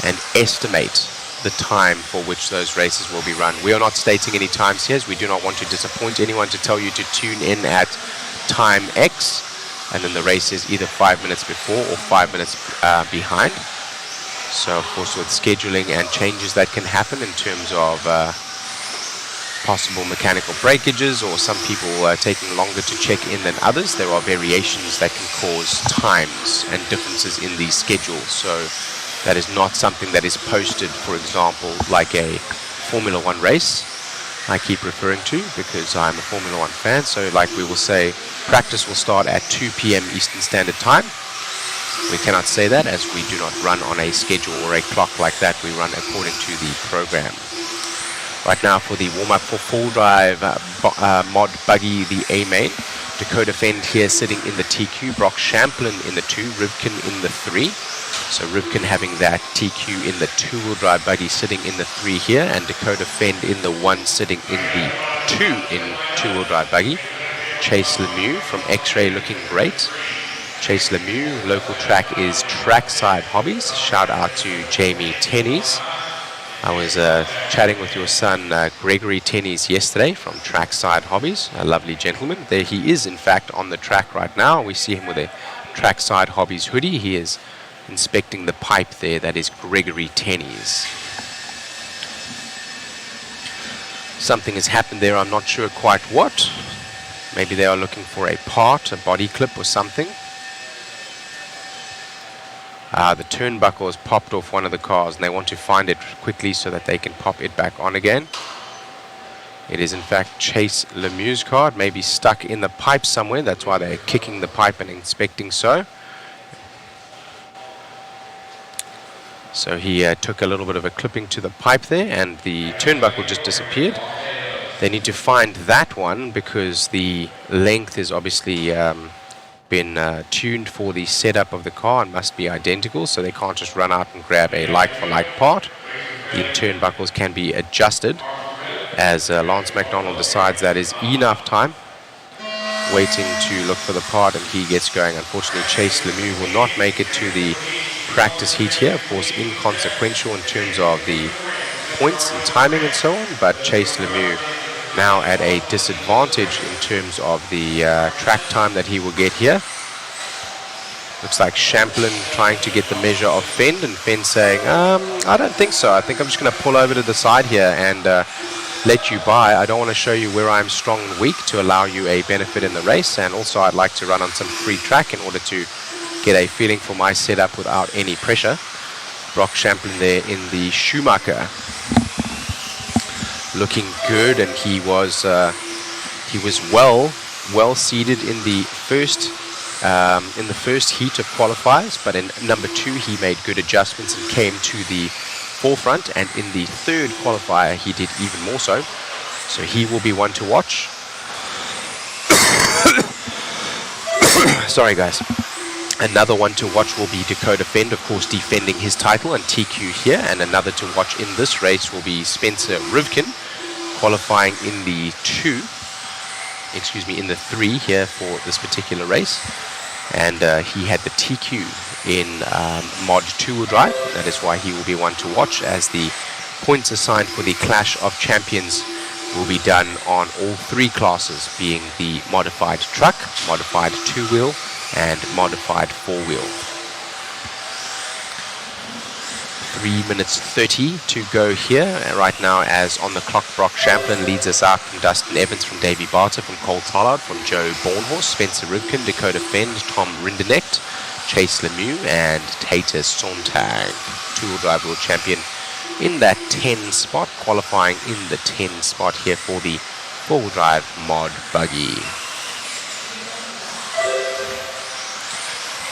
and estimate the time for which those races will be run. We are not stating any times here, as we do not want to disappoint anyone to tell you to tune in at time X, and then the race is either 5 minutes before or 5 minutes behind. So of course with scheduling and changes that can happen in terms of possible mechanical breakages, or some people taking longer to check in than others, there are variations that can cause times and differences in these schedules. So that is not something that is posted, for example, like a Formula 1 race I keep referring to, because I'm a Formula 1 fan. So like we will say, practice will start at 2 p.m. Eastern Standard Time. We cannot say that, as we do not run on a schedule or a clock like that. We run according to the program. Right now for the warm-up for full drive mod buggy, the A main, Dakota Fend here sitting in the TQ, Brock Champlin in the 2, Rivkin in the 3. So Rivkin having that TQ in the 2-wheel drive buggy sitting in the 3 here, and Dakota Fend in the 1 sitting in the 2 in 2-wheel drive buggy. Chase Lemieux from X-Ray looking great. Chase Lemieux, local track is Trackside Hobbies. Shout out to Jamie Tennies. I was chatting with your son Gregory Tennies yesterday from Trackside Hobbies, a lovely gentleman. There he is in fact on the track right now. We see him with a Trackside Hobbies hoodie. He is inspecting the pipe there. That is Gregory Tenney's. Something has happened there, I'm not sure quite what. Maybe they are looking for a part, a body clip or something. The turnbuckle has popped off one of the cars and they want to find it quickly so that they can pop it back on again. It is in fact Chase Lemieux's car. It may be stuck in the pipe somewhere. That's why they're kicking the pipe and inspecting so. So he took a little bit of a clipping to the pipe there and the turnbuckle just disappeared. They need to find that one because the length is obviously been tuned for the setup of the car and must be identical, so they can't just run out and grab a like-for-like part. The turnbuckles can be adjusted as Lance McDonald decides that is enough time. Waiting to look for the part and he gets going. Unfortunately, Chase Lemieux will not make it to the practice heat here. Of course, inconsequential in terms of the points and timing and so on, but Chase Lemieux now at a disadvantage in terms of the track time that he will get here. Looks like Champlin trying to get the measure of Fenn, and Fenn saying, I don't think so. I think I'm just going to pull over to the side here and let you by. I don't want to show you where I'm strong and weak to allow you a benefit in the race, and also I'd like to run on some free track in order to get a feeling for my setup without any pressure. Brock Champlin there in the Schumacher, looking good, and he was well seeded in the first heat of qualifiers, but in number 2 he made good adjustments and came to the forefront, and in the third qualifier he did even more so. So he will be one to watch. Sorry guys. Another one to watch will be Dakota Fend, of course, defending his title and TQ here. And another to watch in this race will be Spencer Rivkin, qualifying in the 3 here for this particular race. And he had the TQ in Mod 2-wheel drive. That is why he will be one to watch, as the points assigned for the Clash of Champions will be done on all 3 classes, being the modified truck, modified 2-wheel, and modified 4-wheel. 3 minutes 30 to go here right now, as on the clock Brock Champlin leads us out from Dustin Evans, from Davey Barter, from Cole Tollard, from Joe Bornhorst, Spencer Rivkin, Dakota Fend, Tom Rinderknecht, Chase Lemieux, and Tater Sontag, 2-wheel drive world champion in that 10 spot, qualifying in the 10 spot here for the 4-wheel drive mod buggy.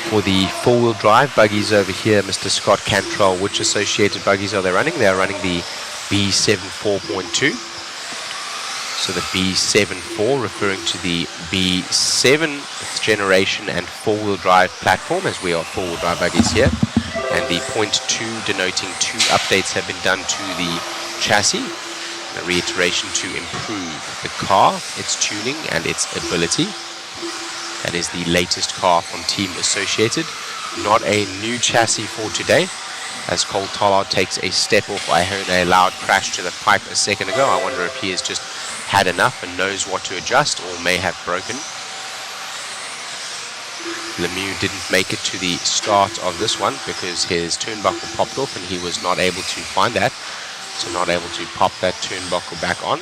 For the 4-wheel drive buggies over here, Mr. Scott Cantrell, which associated buggies are they running? They are running the B7 4.2. So the B7-4 referring to the B7th generation and 4-wheel drive platform, as we are 4-wheel drive buggies here. And the .2 denoting 2 updates have been done to the chassis. A reiteration to improve the car, its tuning and its ability. That is the latest car from Team Associated. Not a new chassis for today, as Cole Tollard takes a step off. I heard a loud crash to the pipe a second ago. I wonder if he has just had enough and knows what to adjust, or may have broken. Lemieux didn't make it to the start of this one because his turnbuckle popped off and he was not able to find that. So not able to pop that turnbuckle back on.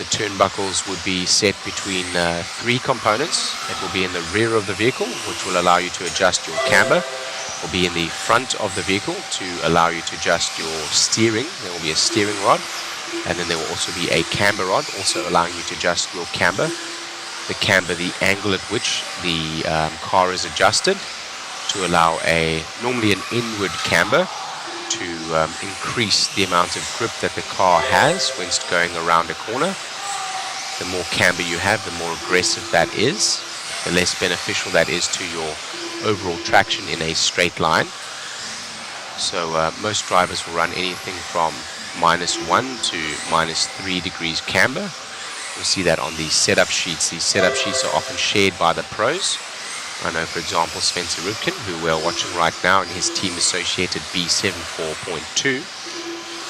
The turnbuckles would be set between 3 components. It will be in the rear of the vehicle, which will allow you to adjust your camber. It will be in the front of the vehicle to allow you to adjust your steering. There will be a steering rod. And then there will also be a camber rod, also allowing you to adjust your camber. The camber, the angle at which the car is adjusted to allow normally an inward camber to increase the amount of grip that the car has when it's going around a corner. The more camber you have, the more aggressive that is, the less beneficial that is to your overall traction in a straight line. So most drivers will run anything from -1 to -3 degrees camber. You'll see that on the setup sheets. These setup sheets are often shared by the pros. I know, for example, Spencer Rivkin, who we're watching right now in his team associated B7 4.2,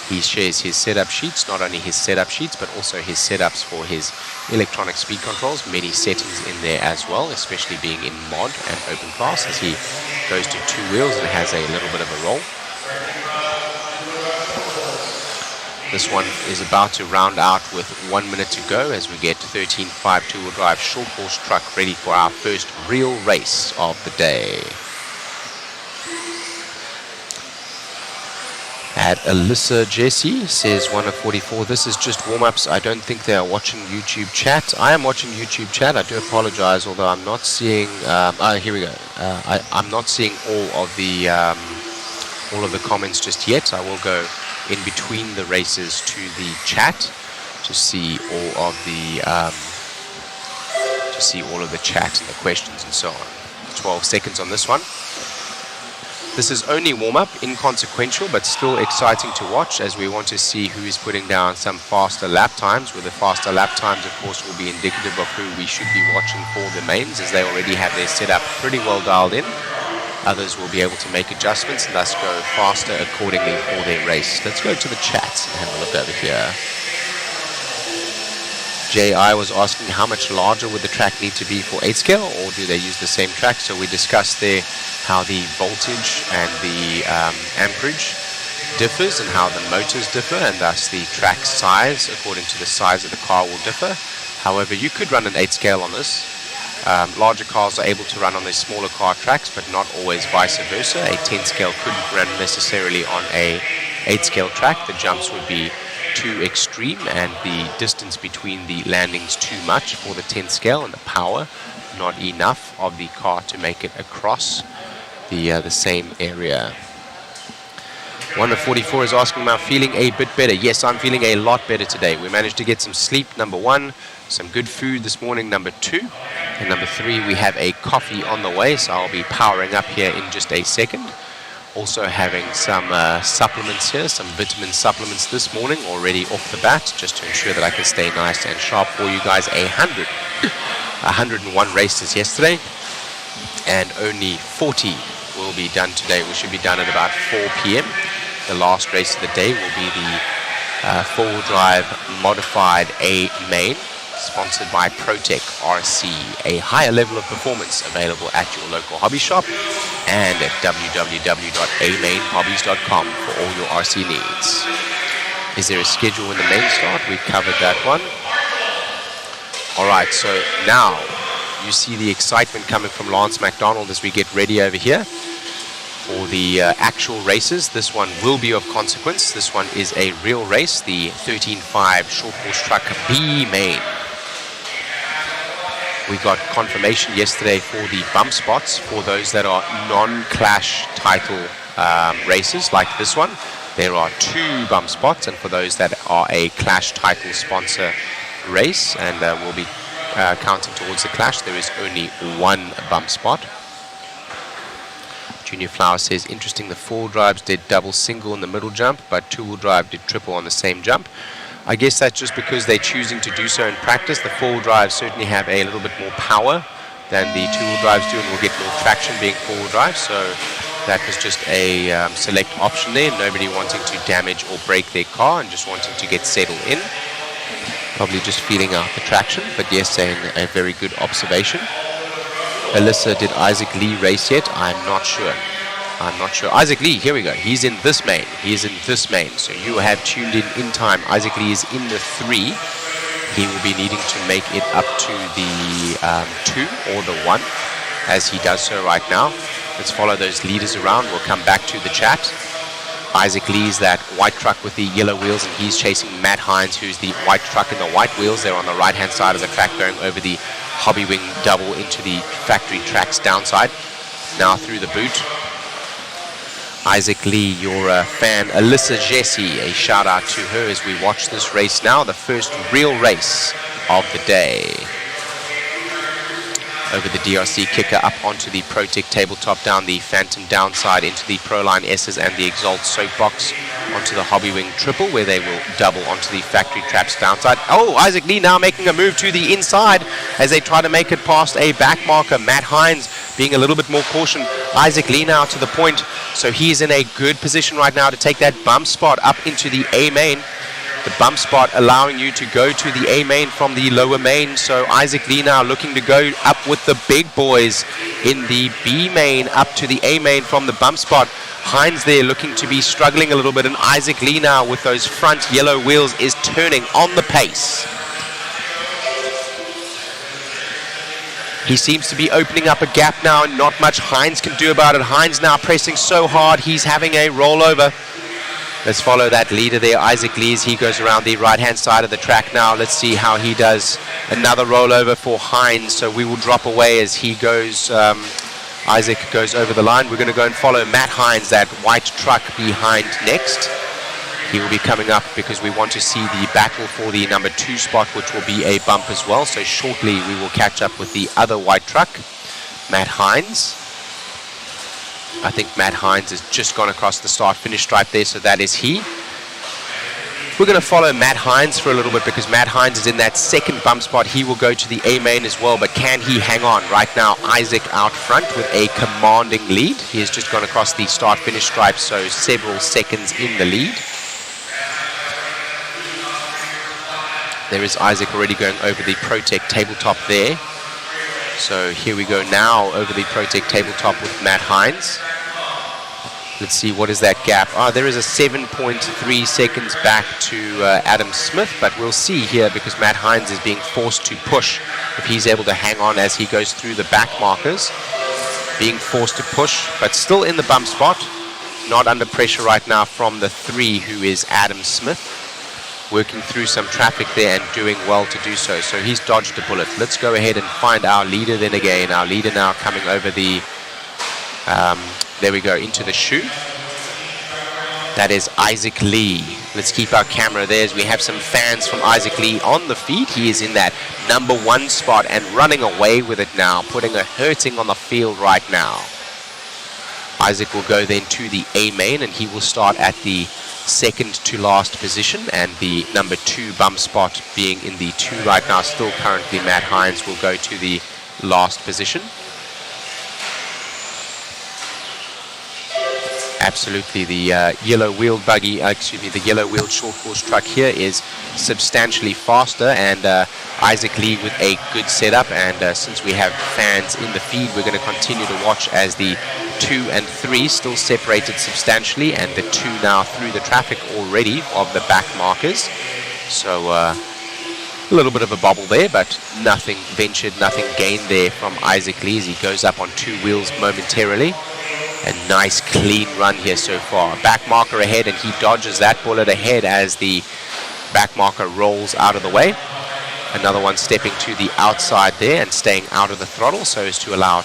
He shares his setup sheets, not only his setup sheets, but also his setups for his electronic speed controls. Many settings in there as well, especially being in mod and open class, as he goes to 2 wheels and has a little bit of a roll. This one is about to round out with 1 minute to go as we get 13.5 two-wheel drive short horse truck ready for our first real race of the day. At Alyssa Jesse says 1 of 44. This is just warm-ups. I don't think they are watching YouTube chat. I am watching YouTube chat. I do apologize, although I'm not seeing. Here we go. I'm not seeing all of the comments just yet. I will go in between the races to the chat to see all of the chat and the questions and so on. 12 seconds on this one. This is only warm-up, inconsequential, but still exciting to watch as we want to see who is putting down some faster lap times. With the faster lap times, of course, will be indicative of who we should be watching for the mains, as they already have their setup pretty well dialed in. Others will be able to make adjustments and thus go faster accordingly for their race. Let's go to the chat and have a look over here. J.I. was asking how much larger would the track need to be for 8 scale, or do they use the same track? So we discussed there how the voltage and the amperage differs and how the motors differ, and thus the track size according to the size of the car will differ. However, you could run an 8 scale on this. Larger cars are able to run on the smaller car tracks, but not always vice versa. A 10 scale couldn't run necessarily on a 8 scale track. The jumps would be too extreme and the distance between the landings too much for the 10 scale, and the power not enough of the car to make it across the same area. 1 of 44 is asking, am I feeling a bit better? Yes, I'm feeling a lot better today. We managed to get some sleep, number 1, some good food this morning, number 2, and number 3, we have a coffee on the way, so I'll be powering up here in just a second. Also having some supplements here, some vitamin supplements this morning already off the bat, just to ensure that I can stay nice and sharp for you guys. 101 races yesterday, and only 40 will be done today. We should be done at about 4 p.m. The last race of the day will be the four-wheel drive modified A main, sponsored by ProTech RC, a higher level of performance available at your local hobby shop and at www.amainhobbies.com for all your RC needs. Is there a schedule when the main start? We've covered that one. All right, so now you see the excitement coming from Lance McDonald as we get ready over here for the actual races. This one will be of consequence. This one is a real race, the 13.5 short horse truck B main. We got confirmation yesterday for the bump spots for those that are non-clash title races like this one. There are 2 bump spots, and for those that are a clash title sponsor race and will be counting towards the clash, there is only 1 bump spot. Junior Flower says, interesting, the 4-wheel drives did double single in the middle jump, but 2-wheel drive did triple on the same jump. I guess that's just because they're choosing to do so in practice. The 4-wheel drives certainly have a little bit more power than the 2-wheel drives do, and will get more traction being 4-wheel drive. So that was just a select option there. Nobody wanting to damage or break their car and just wanting to get settled in. Probably just feeling out the traction, but yes, saying a very good observation. Alyssa, did Isaac Lee race yet? I'm not sure. Isaac Lee, here we go. He's in this main. So you have tuned in time. Isaac Lee is in the 3. He will be needing to make it up to the 2 or the 1 as he does so right now. Let's follow those leaders around. We'll come back to the chat. Isaac Lee is that white truck with the yellow wheels, and he's chasing Matt Hines, who's the white truck in the white wheels. They're on the right-hand side of the track, going over the Hobby Wing double into the factory tracks downside. Now through the boot. Isaac Lee, you're a fan. Alyssa Jesse, a shout out to her as we watch this race now, the first real race of the day. Over the DRC kicker up onto the ProTech tabletop, down the Phantom downside into the Proline S's and the Exalt soapbox onto the Hobby Wing triple, where they will double onto the factory traps downside. Oh, Isaac Lee now making a move to the inside as they try to make it past a back marker. Matt Hines being a little bit more caution. Isaac Lee now to the point, so he's in a good position right now to take that bump spot up into the A main. The bump spot allowing you to go to the A main from the lower main. So Isaac Lee now looking to go up with the big boys in the B main up to the A main from the bump spot. Hines there looking to be struggling a little bit, and Isaac Lee now with those front yellow wheels is turning on the pace. He seems to be opening up a gap now, and not much Hines can do about it. Hines now pressing so hard, he's having a rollover. Let's follow that leader there, Isaac Lee, as he goes around the right-hand side of the track now. Let's see how he does. Another rollover for Hines, so we will drop away as he goes. Isaac goes over the line. We're going to go and follow Matt Hines, that white truck behind next. He will be coming up because we want to see the battle for the number 2 spot, which will be a bump as well. So shortly we will catch up with the other white truck, Matt Hines. I think Matt Hines has just gone across the start-finish stripe there, so that is he. We're going to follow Matt Hines for a little bit because Matt Hines is in that second bump spot. He will go to the A main as well, but can he hang on? Right now, Isaac out front with a commanding lead. He has just gone across the start-finish stripe, so several seconds in the lead. There is Isaac already going over the Protect tabletop there. So here we go now over the Protect tabletop with Matt Hines. Let's see, what is that gap? There is a 7.3 seconds back to Adam Smith, but we'll see here because Matt Hines is being forced to push if he's able to hang on as he goes through the back markers. Being forced to push, but still in the bump spot. Not under pressure right now from the 3, who is Adam Smith. Working through some traffic there and doing well to do so. So he's dodged a bullet. Let's go ahead and find our leader then again. Our leader now coming over the... there we go, into the shoe. That is Isaac Lee. Let's keep our camera there as we have some fans from Isaac Lee on the feed. He is in that number 1 spot and running away with it now, putting a hurting on the field right now. Isaac will go then to the A main and he will start at the second to last position, and the number 2 bump spot being in the 2 right now. Still currently Matt Hines will go to the last position. Absolutely, the yellow wheeled buggy, the yellow wheeled short course truck here is substantially faster, and Isaac Lee with a good setup. And since we have fans in the feed, we're going to continue to watch as the 2 and 3 still separated substantially, and the 2 now through the traffic already of the back markers. So a little bit of a bobble there, but nothing ventured, nothing gained there from Isaac Lee as he goes up on 2 wheels momentarily. A nice clean run here so far. Back marker ahead, and he dodges that bullet ahead as the back marker rolls out of the way. Another one stepping to the outside there and staying out of the throttle so as to allow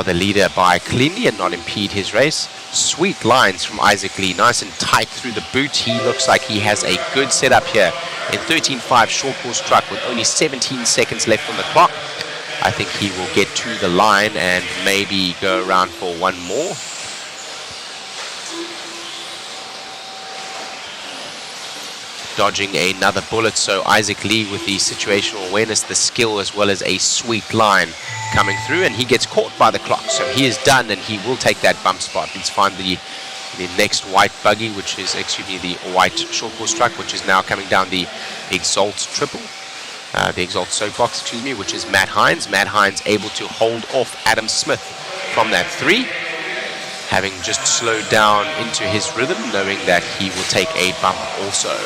the leader by cleanly and not impede his race. Sweet lines from Isaac Lee, nice and tight through the boot. He looks like he has a good setup here in 13.5 short course truck with only 17 seconds left on the clock. I think he will get to the line and maybe go around for one more. Dodging another bullet, so Isaac Lee with the situational awareness, the skill, as well as a sweet line coming through, and he gets caught by the clock, so he is done and he will take that bump spot. Let's find the next white buggy, which is, the white short course truck, which is now coming down the Exalt triple. The Exalt soapbox, which is Matt Hines. Matt Hines able to hold off Adam Smith from that 3, having just slowed down into his rhythm, knowing that he will take a bump also.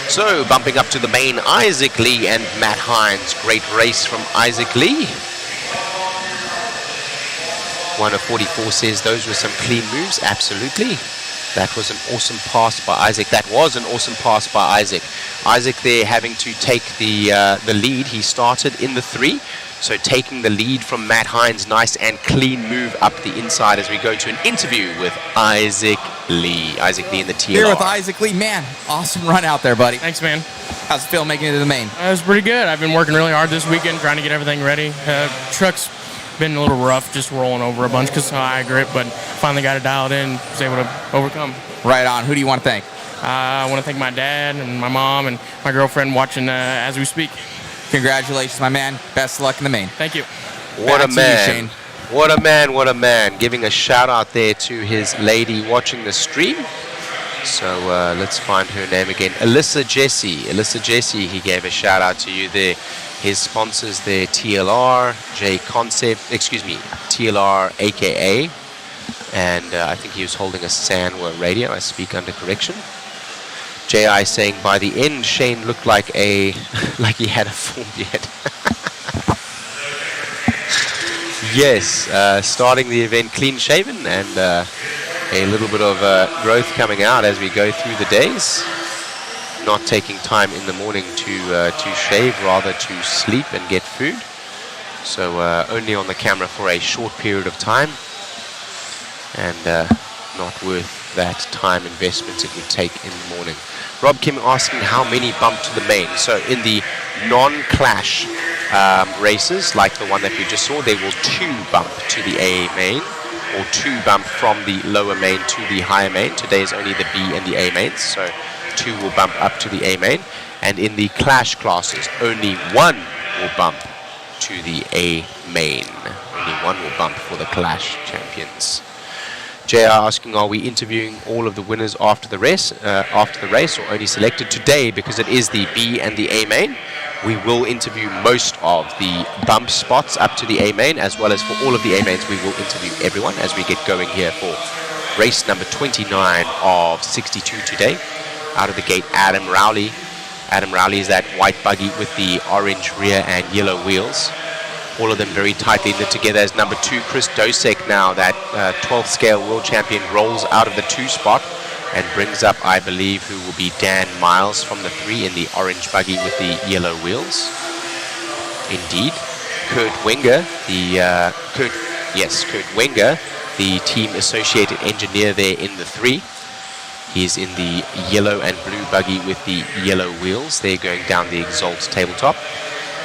So, bumping up to the main, Isaac Lee and Matt Hines. Great race from Isaac Lee. 1 of 44 says those were some clean moves. Absolutely. That was an awesome pass by Isaac. That was an awesome pass by Isaac. Isaac there having to take the lead. He started in the 3. So taking the lead from Matt Hines. Nice and clean move up the inside as we go to an interview with Isaac Lee. Isaac Lee in the TLR. Here with Isaac Lee. Man, awesome run out there, buddy. Thanks, man. How's it feel making it to the main? It was pretty good. I've been working really hard this weekend trying to get everything ready. Truck's been a little rough, just rolling over a bunch because of high grip, but finally got it dialed in, was able to overcome. Right on. Who do you want to thank? I want to thank my dad and my mom and my girlfriend watching as we speak. Congratulations, my man. Best of luck in the main. Thank you. What Back a to you, man. Shane. What a man, what a man. Giving a shout out there to his lady watching the stream. So let's find her name again. Alyssa Jesse. Alyssa Jesse, he gave a shout out to you there. His sponsors there, TLR, JConcepts, excuse me, TLR AKA. And I think he was holding a Sanwa radio. I speak under correction. JI saying by the end, Shane looked like like he had a full beard. Yes, starting the event clean shaven and a little bit of growth coming out as we go through the days. Not taking time in the morning to shave, rather to sleep and get food. So only on the camera for a short period of time, and not worth that time investment it would take in the morning. Rob Kim asking how many bump to the main. So in the non-clash races, like the one that we just saw, they will 2 bump to the A main, or 2 bump from the lower main to the higher main. Today is only the B and the A mains, so 2 will bump up to the A main. And in the clash classes, only 1 will bump to the A main. Only 1 will bump for the clash champions. JR asking, are we interviewing all of the winners after the race, or only selected today because it is the B and the A main? We will interview most of the bump spots up to the A main, as well as for all of the A mains. We will interview everyone as we get going here for race number 29 of 62 today. Out of the gate, Adam Rowley. Adam Rowley is that white buggy with the orange rear and yellow wheels. All of them very tightly knit together as number 2, Chris Dosek, now that 12th scale world champion, rolls out of the 2 spot and brings up, I believe, who will be Dan Miles from the 3 in the orange buggy with the yellow wheels. Indeed. Kurt Wenger, Kurt Wenger, the team associated engineer there in the 3. He's in the yellow and blue buggy with the yellow wheels. They're going down the Exalt tabletop.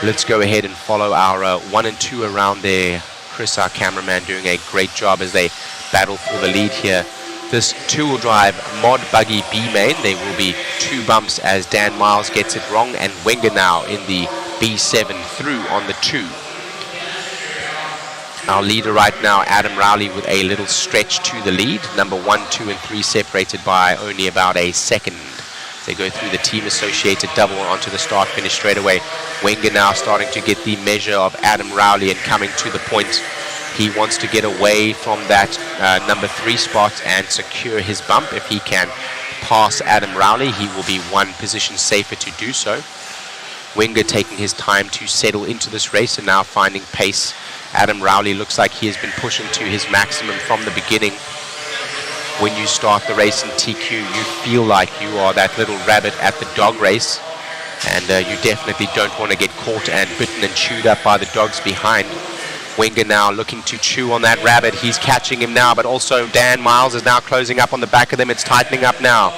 Let's go ahead and follow our 1 and 2 around there. Chris, our cameraman, doing a great job as they battle for the lead here. This 2-wheel drive mod buggy B main, there will be 2 bumps as Dan Miles gets it wrong, and Wenger now in the B7 through on the 2. Our leader right now, Adam Rowley, with a little stretch to the lead. Number 1, 2, and 3 separated by only about a second. They go through the team-associated double onto the start-finish straight away. Wenger now starting to get the measure of Adam Rowley and coming to the point. He wants to get away from that number 3 spot and secure his bump. If he can pass Adam Rowley, he will be 1 position safer to do so. Wenger taking his time to settle into this race and now finding pace. Adam Rowley looks like he has been pushing to his maximum from the beginning. When you start the race in TQ, you feel like you are that little rabbit at the dog race, and you definitely don't want to get caught and bitten and chewed up by the dogs behind. Wenger now looking to chew on that rabbit. He's catching him now, but also Dan Miles is now closing up on the back of them. It's tightening up now.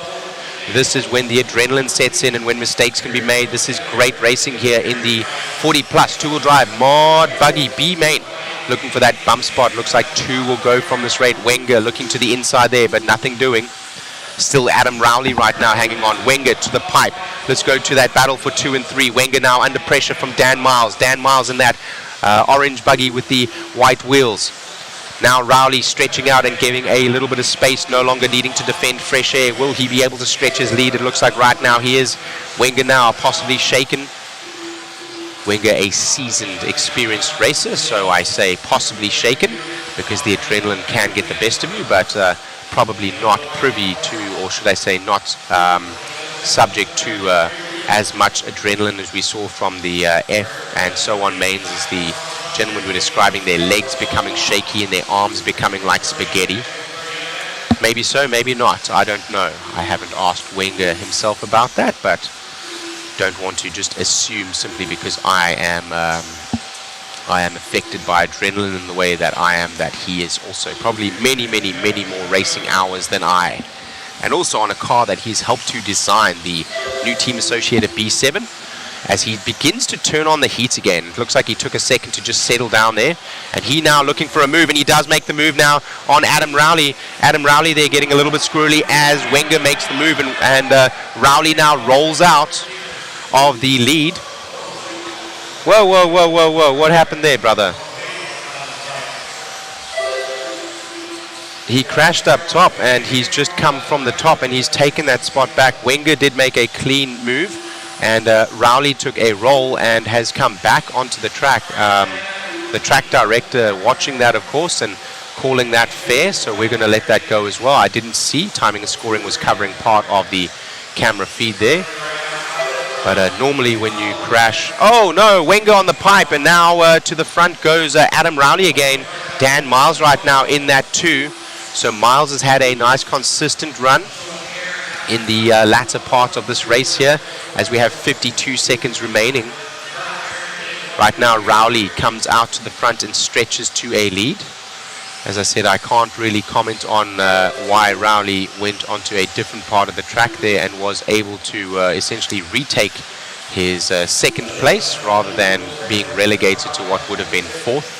This is when the adrenaline sets in and when mistakes can be made. This is great racing here in the 40 plus 2-wheel drive mod buggy B main. Looking for that bump spot. Looks like 2 will go from this rate. Wenger looking to the inside there, but nothing doing. Still Adam Rowley right now hanging on. Wenger to the pipe. Let's go to that battle for 2 and 3. Wenger now under pressure from Dan Miles. Dan Miles in that orange buggy with the white wheels. Now Rowley stretching out and giving a little bit of space, no longer needing to defend fresh air. Will he be able to stretch his lead? It looks like right now he is. Wenger now possibly shaken. Wenger, a seasoned, experienced racer, so I say possibly shaken because the adrenaline can get the best of you, but probably not privy to, or should I say not subject to as much adrenaline as we saw from the F and so on mains, as the gentlemen were describing their legs becoming shaky and their arms becoming like spaghetti. Maybe so, maybe not. I don't know. I haven't asked Wenger himself about that, but don't want to just assume simply because I am affected by adrenaline in the way that I am, that he is also. Probably many more racing hours than I. And also on a car that he's helped to design, the new team associated B7. As he begins to turn on the heat again. It looks like he took a second to just settle down there. And he now looking for a move, and he does make the move now on Adam Rowley. Adam Rowley there getting a little bit squirrely as Wenger makes the move, and Rowley now rolls out of the lead. Whoa, whoa, whoa, whoa, whoa. What happened there, brother? He crashed up top, and he's just come from the top, and he's taken that spot back. Wenger did make a clean move, and Rowley took a roll and has come back onto the track. The track director watching that, of course, and calling that fair, so we're going to let that go as well. I didn't see. Timing and scoring was covering part of the camera feed there. But normally when you crash... Oh, no, Wenger on the pipe, and now to the front goes Adam Rowley again. Dan Miles right now in that too. So Miles has had a nice consistent run in the latter part of this race here, as we have 52 seconds remaining. Right now, Rowley comes out to the front and stretches to a lead. As I said, I can't really comment on why Rowley went onto a different part of the track there and was able to essentially retake his second place rather than being relegated to what would have been fourth.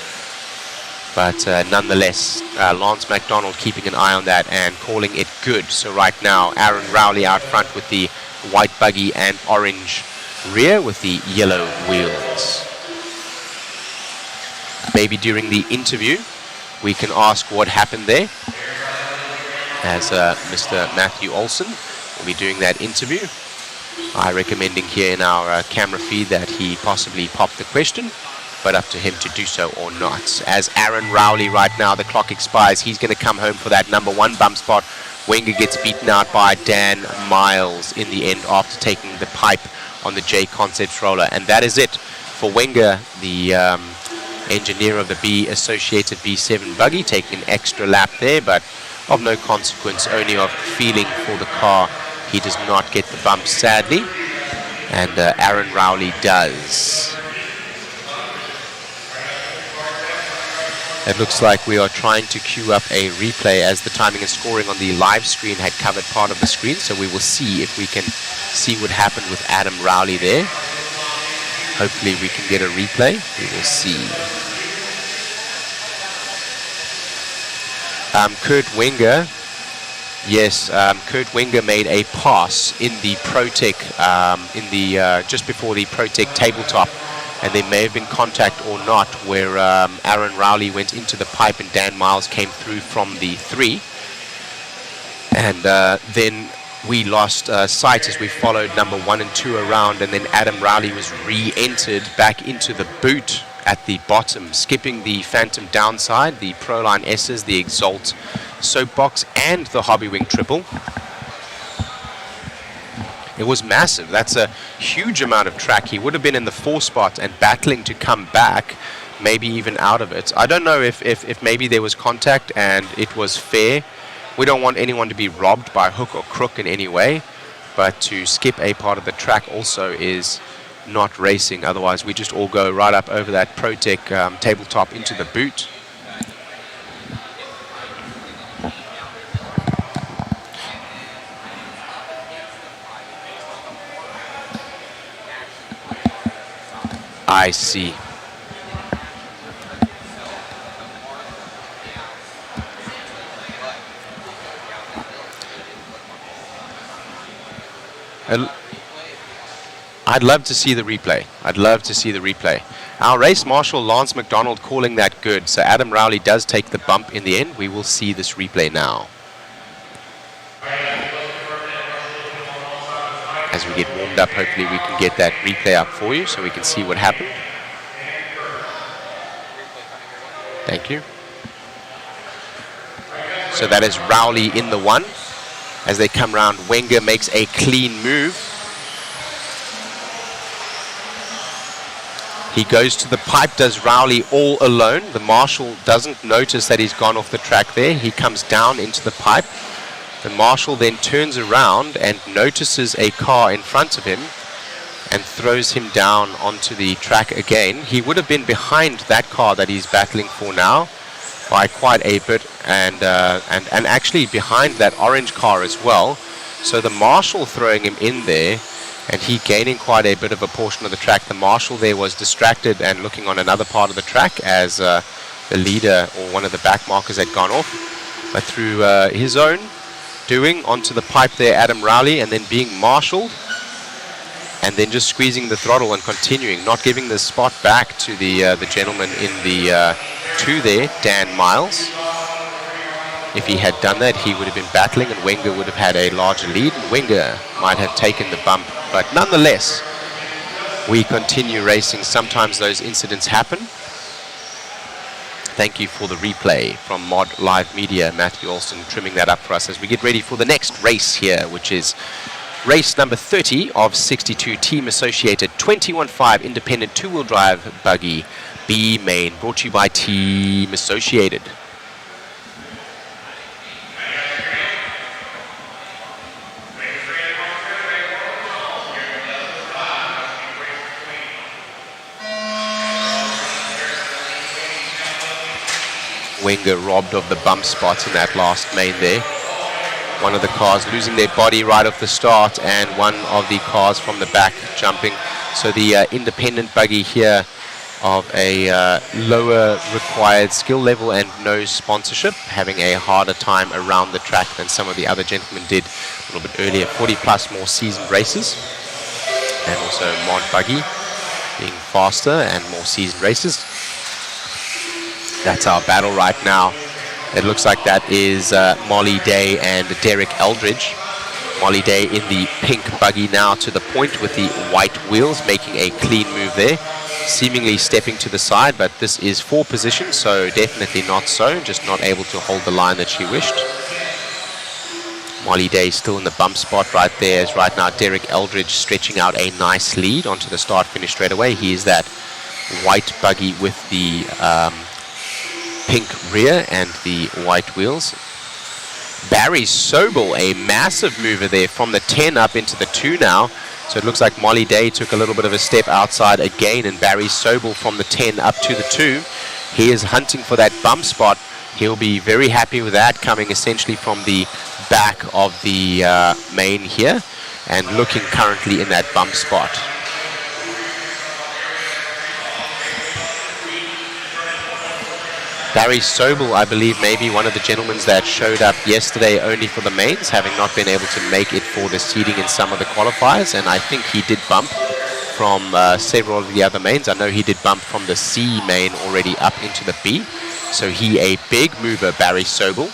But nonetheless, Lance McDonald keeping an eye on that and calling it good. So right now, Aaron Rowley out front with the white buggy and orange rear with the yellow wheels. Maybe during the interview, we can ask what happened there, as Mr. Matthew Olson will be doing that interview. I'm recommending here in our camera feed that he possibly pop the question, but up to him to do so or not. As Aaron Rowley right now, the clock expires. He's going to come home for that number 1 bump spot. Wenger gets beaten out by Dan Miles in the end after taking the pipe on the JConcepts roller. And that is it for Wenger, the engineer of the B-associated B7 buggy, taking an extra lap there, but of no consequence, only of feeling for the car. He does not get the bump, sadly, and Aaron Rowley does. It looks like we are trying to queue up a replay, as the timing and scoring on the live screen had covered part of the screen, so we will see if we can see what happened with Adam Rowley there. Hopefully we can get a replay. We will see. Kurt Wenger, yes, Kurt Wenger made a pass in the ProTech, just before the ProTech tabletop, and there may have been contact or not, where Aaron Rowley went into the pipe and Dan Miles came through from the 3, and then we lost sight as we followed number 1 and 2 around, and then Adam Rowley was re-entered back into the boot at the bottom, skipping the Phantom downside, the Proline S's, the Exalt Soapbox, and the Hobbywing Triple. It was massive. That's a huge amount of track. He would have been in the 4 spot and battling to come back, maybe even out of it. I don't know if maybe there was contact and it was fair. We don't want anyone to be robbed by hook or crook in any way, but to skip a part of the track also is not racing. Otherwise, we just all go right up over that ProTech tabletop into the boot. I see. I'd love to see the replay. I'd love to see the replay. Our race marshal, Lance McDonald, calling that good. So Adam Rowley does take the bump in the end. We will see this replay now. As we get warmed up, hopefully we can get that replay up for you so we can see what happened. Thank you. So that is Rowley in the 1. As they come round, Wenger makes a clean move. He goes to the pipe, does Rowley all alone. The marshal doesn't notice that he's gone off the track there. He comes down into the pipe. The marshal then turns around and notices a car in front of him and throws him down onto the track again. He would have been behind that car that he's battling for now by quite a bit, and actually behind that orange car as well. So the marshal throwing him in there, and he gaining quite a bit of a portion of the track. The marshal there was distracted and looking on another part of the track as the leader or one of the back markers had gone off. But through his own doing onto the pipe there, Adam Rowley, and then being marshaled, and then just squeezing the throttle and continuing, not giving the spot back to the gentleman in the 2 there, Dan Miles. If he had done that, he would have been battling, and Wenger would have had a larger lead, and Wenger might have taken the bump. But nonetheless, we continue racing. Sometimes those incidents happen. Thank you for the replay from Mod Live Media, Matthew Olson, trimming that up for us as we get ready for the next race here, which is race number 30 of 62 Team Associated 21.5 Independent Two-Wheel Drive Buggy B Main, brought to you by Team Associated. Wenger robbed of the bump spots in that last main there. One of the cars losing their body right off the start, and one of the cars from the back jumping. So the independent buggy here of a lower required skill level and no sponsorship, having a harder time around the track than some of the other gentlemen did a little bit earlier. 40 plus more seasoned races, and also mod buggy being faster and more seasoned races. That's our battle right now. It looks like that is Molly Day and Derek Eldridge. Molly Day in the pink buggy now to the point with the white wheels, making a clean move there. Seemingly stepping to the side, but this is 4 position, so definitely not so. Just not able to hold the line that she wished. Molly Day still in the bump spot right there, as right now Derek Eldridge stretching out a nice lead onto the start finish straight away. He is that white buggy with the pink rear and the white wheels. Barry Sobel, a massive mover there from the 10 up into the 2 now. So it looks like Molly Day took a little bit of a step outside again, and Barry Sobel from the 10 up to the 2. He is hunting for that bump spot. He'll be very happy with that, coming essentially from the back of the main here and looking currently in that bump spot. Barry Sobel, I believe, maybe one of the gentlemen that showed up yesterday only for the mains, having not been able to make it for the seeding in some of the qualifiers, and I think he did bump from several of the other mains. I know he did bump from the C main already up into the B, so he a big mover, Barry Sobel.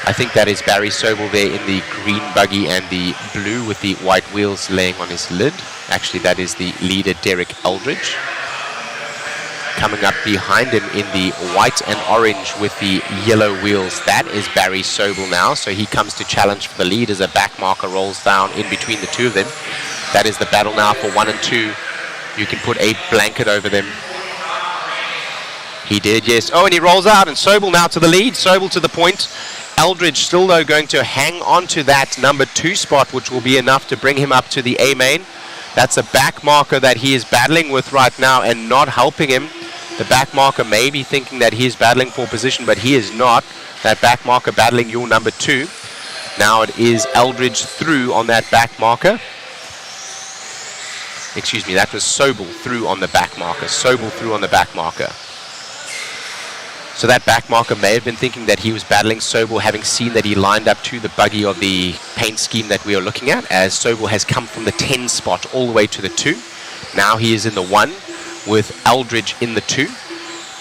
I think that is Barry Sobel there in the green buggy and the blue with the white wheels laying on his lid. Actually, that is the leader, Derek Eldridge. Coming up behind him in the white and orange with the yellow wheels, that is Barry Sobel now. So he comes to challenge for the lead as a back marker rolls down in between the 2 of them. That is the battle now for 1 and 2. You can put a blanket over them. He did, yes. Oh, and he rolls out, and Sobel now to the lead. Sobel to the point. Eldridge still, though, going to hang on to that number 2 spot, which will be enough to bring him up to the A main. That's a back marker that he is battling with right now and not helping him. The back marker may be thinking that he is battling for position, but he is not. That back marker battling your number 2. Now it is Eldridge through on that back marker. Excuse me, that was Sobel through on the back marker. Sobel through on the back marker. So that back marker may have been thinking that he was battling Sobel, having seen that he lined up to the buggy of the paint scheme that we are looking at, as Sobel has come from the 10 spot all the way to the 2. Now he is in the 1. With Eldridge in the 2.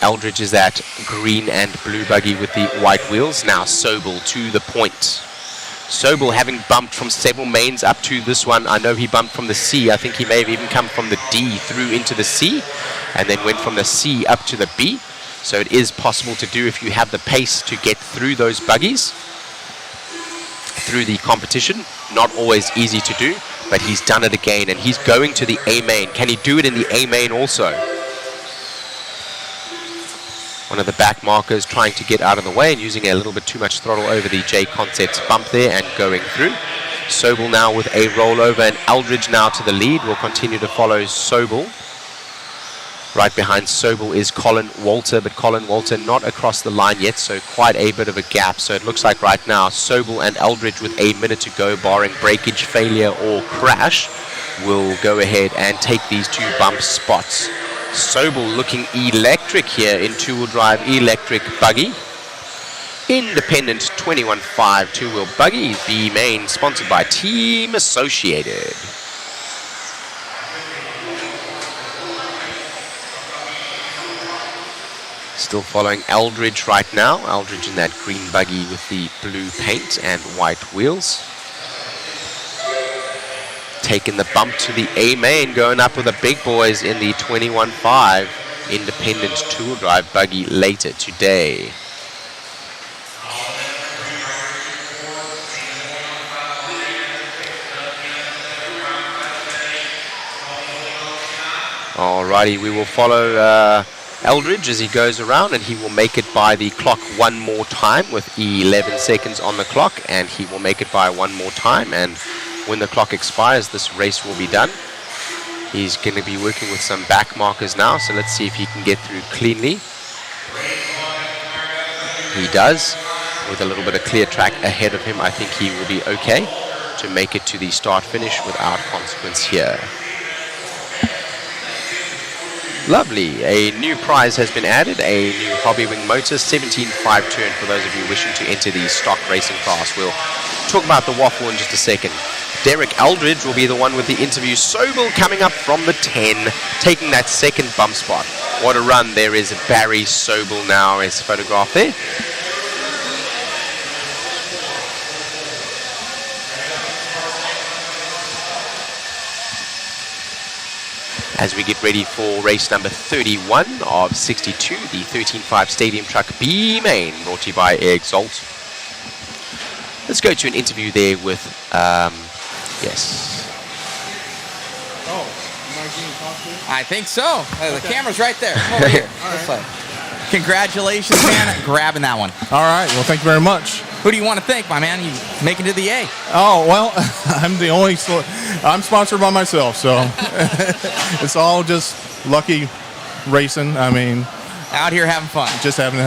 Eldridge is that green and blue buggy with the white wheels. Now Sobel to the point. Sobel having bumped from several mains up to this one. I know he bumped from the C. I think he may have even come from the D through into the C, and then went from the C up to the B. So it is possible to do if you have the pace to get through those buggies, through the competition. Not always easy to do, but he's done it again, and he's going to the A main. Can he do it in the A main also? One of the back markers trying to get out of the way and using a little bit too much throttle over the JConcepts bump there and going through. Sobel now with a rollover, and Eldridge now to the lead. Will continue to follow Sobel. Right behind Sobel is Colin Walter, but Colin Walter not across the line yet, so quite a bit of a gap. So it looks like right now Sobel and Eldridge with a minute to go, barring breakage, failure or crash, will go ahead and take these 2 bump spots. Sobel looking electric here in 2-wheel drive electric buggy. Independent 21.5 2-wheel buggy, B main, sponsored by Team Associated. Still following Eldridge right now. Eldridge in that green buggy with the blue paint and white wheels. Taking the bump to the A main, going up with the big boys in the 21.5 independent tool drive buggy later today. Alrighty, we will follow Eldridge as he goes around, and he will make it by the clock one more time with 11 seconds on the clock, and he will make it by one more time, and when the clock expires, this race will be done. He's going to be working with some back markers now, so let's see if he can get through cleanly. He does. With a little bit of clear track ahead of him, I think he will be okay to make it to the start-finish without consequence here. Lovely. A new prize has been added, a new Hobby Wing motor, 17.5 turn for those of you wishing to enter the stock racing class. We'll talk about the waffle in just a second. Derek Eldridge will be the one with the interview. Sobel coming up from the 10, taking that second bump spot. What a run. There is Barry Sobel now as photographed there. As we get ready for race number 31 of 62, the 13.5 Stadium Truck B main, brought to you by Exalt. Let's go to an interview there with, yes. Oh, am I getting talked to? I think so. The camera's right there. Come over here. This way. Congratulations, man, grabbing that one. All right. Well, thank you very much. Who do you want to thank, my man? You making it to the A. Oh, well, I'm the only... I'm sponsored by myself, so it's all just lucky racing. I mean... Out here having fun. Just having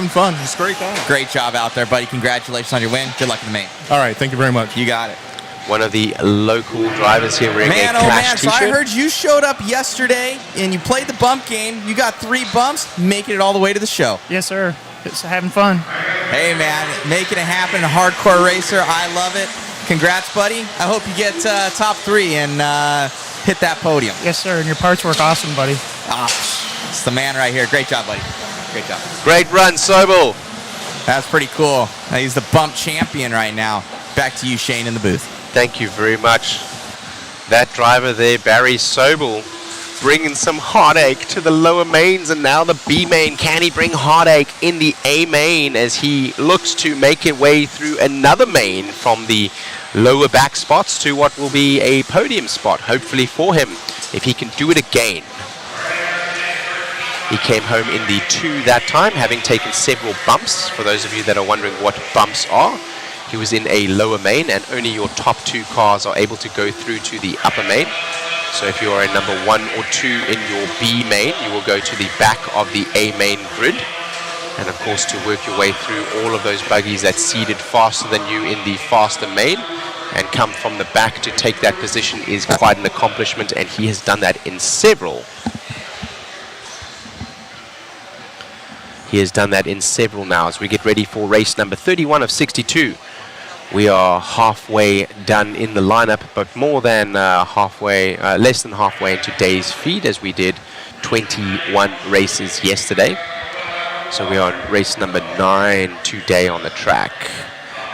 fun. It's a great time. Great job out there, buddy. Congratulations on your win. Good luck in the main. All right. Thank you very much. You got it. One of the local drivers here wearing Man, a oh Clash man, so t-shirt. I heard you showed up yesterday and you played the bump game. You got 3 bumps, making it all the way to the show. Yes, sir. It's having fun. Hey, man, making it happen. A hardcore racer. I love it. Congrats, buddy. I hope you get top 3 and hit that podium. Yes, sir. And your parts work awesome, buddy. It's the man right here. Great job, buddy. Great job. Great run, Sobel. That's pretty cool. He's the bump champion right now. Back to you, Shane, in the booth. Thank you very much. That driver there, Barry Sobel, bringing some heartache to the lower mains, and now the B main. Can he bring heartache in the A main as he looks to make his way through another main from the lower back spots to what will be a podium spot, hopefully for him, if he can do it again. He came home in the 2 that time, having taken several bumps. For those of you that are wondering what bumps are, he was in a lower main, and only your top 2 cars are able to go through to the upper main. So if you are a number 1 or 2 in your B main, you will go to the back of the A main grid. And of course, to work your way through all of those buggies that seeded faster than you in the faster main and come from the back to take that position is quite an accomplishment, and he has done that in several. He has done that in several now as we get ready for race number 31 of 62. We are halfway done in the lineup, but more than less than halfway into today's feed, as we did 21 races yesterday. So we are on race number 9 today on the track.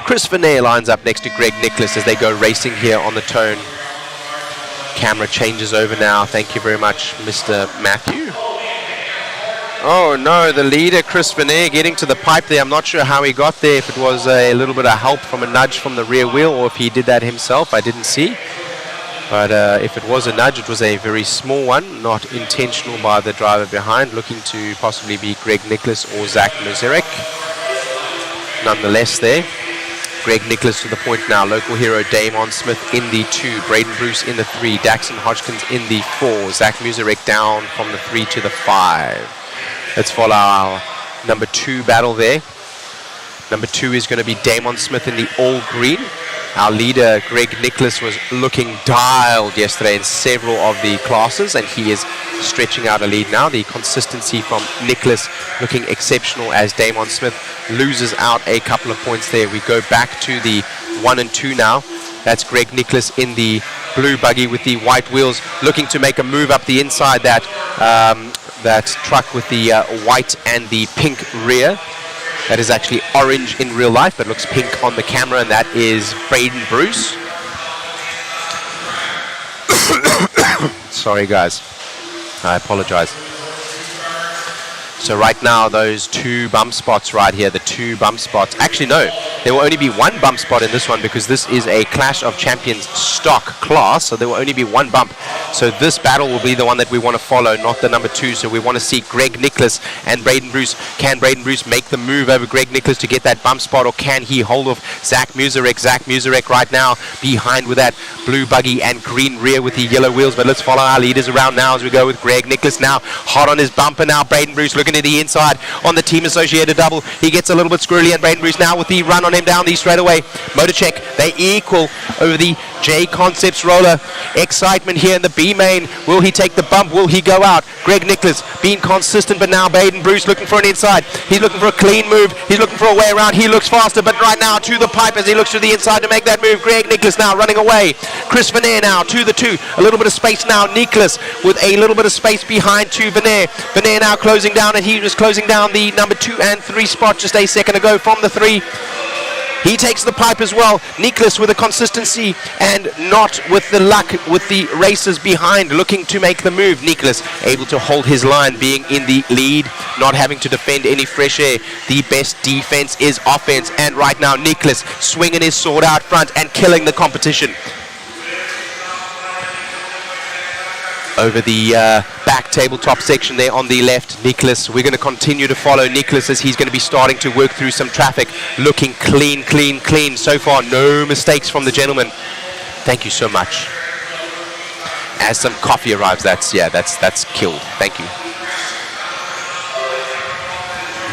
Chris Venet lines up next to Greg Nicholas as they go racing here on the Tone. Camera changes over now. Thank you very much, Mr. Matthew. Oh no, the leader, Chris Venet, getting to the pipe there. I'm not sure how he got there, if it was a little bit of help from a nudge from the rear wheel or if he did that himself. I didn't see. But if it was a nudge, it was a very small one, not intentional by the driver behind, looking to possibly be Greg Nicholas or Zach Muzerek. Nonetheless there, Greg Nicholas to the point now. Local hero Damon Smith in the 2, Braden Bruce in the 3, Daxon Hodgkins in the 4, Zach Muzerek down from the 3 to the 5. Let's follow our number 2 battle there. Number 2 is going to be Damon Smith in the all green. Our leader, Greg Nicholas, was looking dialed yesterday in several of the classes, and he is stretching out a lead now. The consistency from Nicholas looking exceptional as Damon Smith loses out a couple of points there. We go back to the 1 and 2 now. That's Greg Nicholas in the blue buggy with the white wheels, looking to make a move up the inside that that truck with the white and the pink rear. That is actually orange in real life, but looks pink on the camera, and that is Braden Bruce. Sorry, guys. I apologize. So right now, those two bump spots right here, the two bump spots. Actually, no. There will only be one bump spot in this one because this is a Clash of Champions stock class, so there will only be one bump. So this battle will be the one that we want to follow, not the number 2. So we want to see Greg Nicholas and Braden Bruce. Can Braden Bruce make the move over Greg Nicholas to get that bump spot, or can he hold off Zach Muserek? Zach Muserek right now behind with that blue buggy and green rear with the yellow wheels. But let's follow our leaders around now as we go with Greg Nicholas now. Hot on his bumper now. Braden Bruce looking to the inside on the team associated double. He gets a little bit squirrely, and Braden Bruce now with the run on him down the straightaway. Motor check. They equal over the JConcepts roller. Excitement here in the B main. Will he take the bump? Will he go out? Greg Nicholas being consistent, but now Braden Bruce looking for an inside. He's looking for a clean move. He's looking for a way around. He looks faster, but right now to the pipe as he looks to the inside to make that move. Greg Nicholas now running away. Chris Veneer now to the 2. A little bit of space now. Nicholas with a little bit of space behind to Veneer. Veneer now closing down, and he was closing down the number 2 and 3 spot just a second ago from the 3. He takes the pipe as well. Nicholas with the consistency and not with the luck with the racers behind looking to make the move. Nicholas able to hold his line, being in the lead, not having to defend any fresh air. The best defense is offense, and right now Nicholas swinging his sword out front and killing the competition. Over the back tabletop section there on the left, Nicholas. We're going to continue to follow Nicholas as he's going to be starting to work through some traffic. Looking clean, clean, clean. So far, no mistakes from the gentleman. Thank you so much. As some coffee arrives, that's killed. Thank you.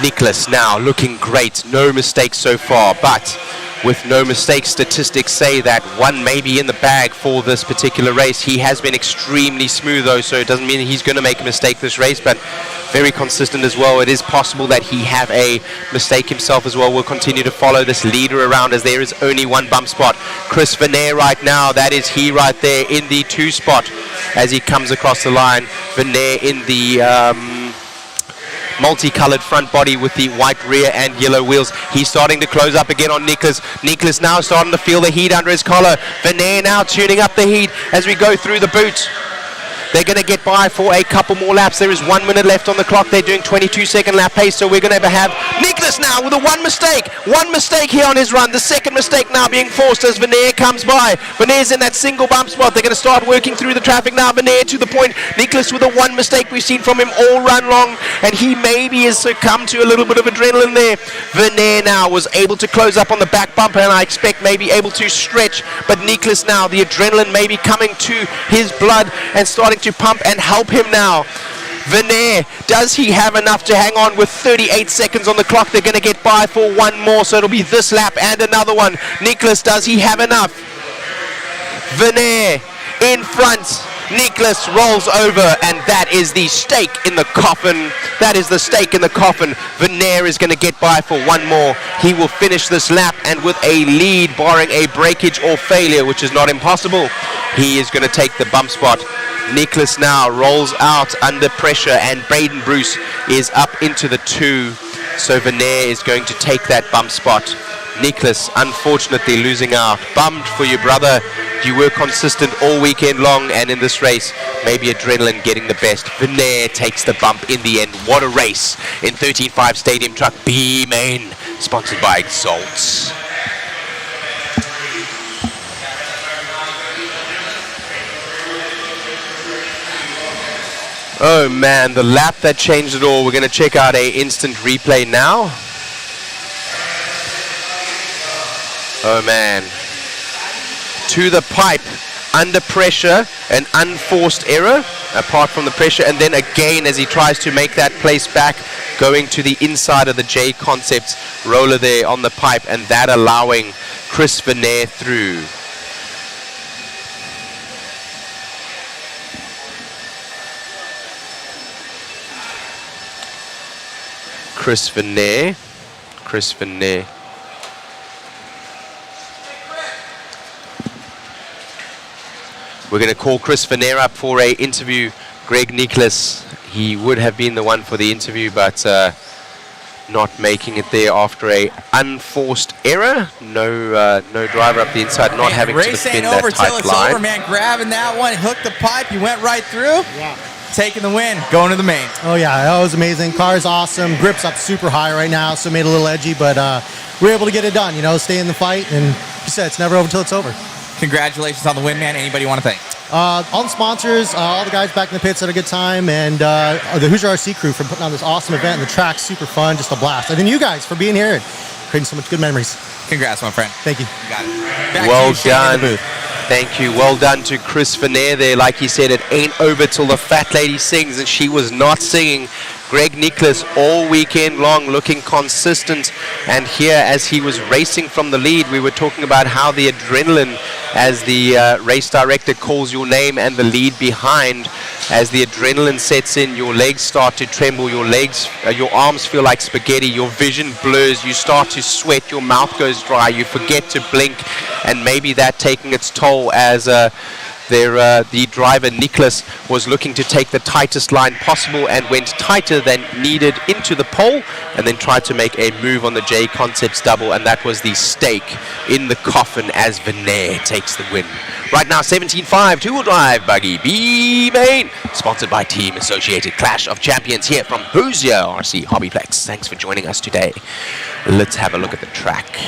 Nicholas now looking great. No mistakes so far, but with no mistakes, statistics say that one may be in the bag for this particular race. He has been extremely smooth though, so it doesn't mean he's going to make a mistake this race, but very consistent as well. It is possible that he have a mistake himself as well. We'll continue to follow this leader around as there is only one bump spot. Chris Veneer right now, that is he right there in the 2 spot as he comes across the line. Veneer in the multicolored front body with the white rear and yellow wheels. He's starting to close up again on Nicholas. Nicholas now starting to feel the heat under his collar. Veneer now tuning up the heat as we go through the boot. They're going to get by for a couple more laps. There is 1 minute left on the clock. They're doing 22-second lap pace, so we're going to have Nicholas now with a one mistake here on his run. The second mistake now being forced as Veneer comes by. Veneer's in that single bump spot. They're going to start working through the traffic now. Veneer to the point. Nicholas with a one mistake we've seen from him all run long, and he maybe has succumbed to a little bit of adrenaline there. Veneer now was able to close up on the back bumper, and I expect maybe able to stretch, but Nicholas now, the adrenaline may be coming to his blood and starting to pump and help him now. Veneer, does he have enough to hang on with 38 seconds on the clock? They're going to get by for one more, so it'll be this lap and another one. Nicholas, does he have enough? Veneer in front. Nicholas rolls over, and that is the stake in the coffin. That is the stake in the coffin. Veneer is going to get by for one more. He will finish this lap, and with a lead, barring a breakage or failure, which is not impossible, he is going to take the bump spot. Nicholas now rolls out under pressure, and Braden Bruce is up into the 2. So Veneer is going to take that bump spot. Nicholas, unfortunately, losing out. Bummed for you, brother. You were consistent all weekend long, and in this race, maybe adrenaline getting the best. Veneer takes the bump in the end. What a race in 13.5 Stadium Truck B Main, sponsored by Exalts. Oh man, the lap that changed it all. We're going to check out a instant replay now. Oh man. To the pipe, under pressure, an unforced error, apart from the pressure, and then again as he tries to make that place back, going to the inside of the JConcepts roller there on the pipe, and that allowing Chris Veneer through. Chris Veneer. We're going to call Chris Veneer up for a interview Greg Nicholas, he would have been the one for the interview, but not making it there after a unforced error. No driver up the inside, not having to race ain't defend that over till tight it's line. over, man. Grabbing that one, hooked the pipe, you went right through. Yeah. Taking the win, going to the main. Oh yeah, that was amazing. Car's awesome. Grip's up super high right now, so made it a little edgy, but we were able to get it done. You know, stay in the fight, and like you said, it's never over till it's over. Congratulations on the win, man. Anybody you want to thank? All the sponsors, all the guys back in the pits had a good time, and the Hoosier RC crew for putting on this awesome event. And the track's super fun, just a blast. And then you guys for being here and creating so much good memories. Congrats, my friend. Thank you. You got it. Back Well to you, Shane, in the done. booth. Thank you. Well done to Chris Veneer there. Like he said, it ain't over till the fat lady sings, and she was not singing. Greg Nicholas all weekend long looking consistent, and here as he was racing from the lead, we were talking about how the adrenaline, as the race director calls your name and the lead behind, as the adrenaline sets in, your legs start to tremble, your arms feel like spaghetti, your vision blurs, you start to sweat, your mouth goes dry, you forget to blink, and maybe that taking its toll as the driver Nicholas was looking to take the tightest line possible and went tighter than needed into the pole, and then tried to make a move on the JConcepts double, and that was the stake in the coffin as Veneer takes the win. Right now 17.5 two-wheel drive buggy B main, sponsored by Team Associated Clash of Champions here from Hoosier RC HobbyPlex. Thanks for joining us today. Let's have a look at the track.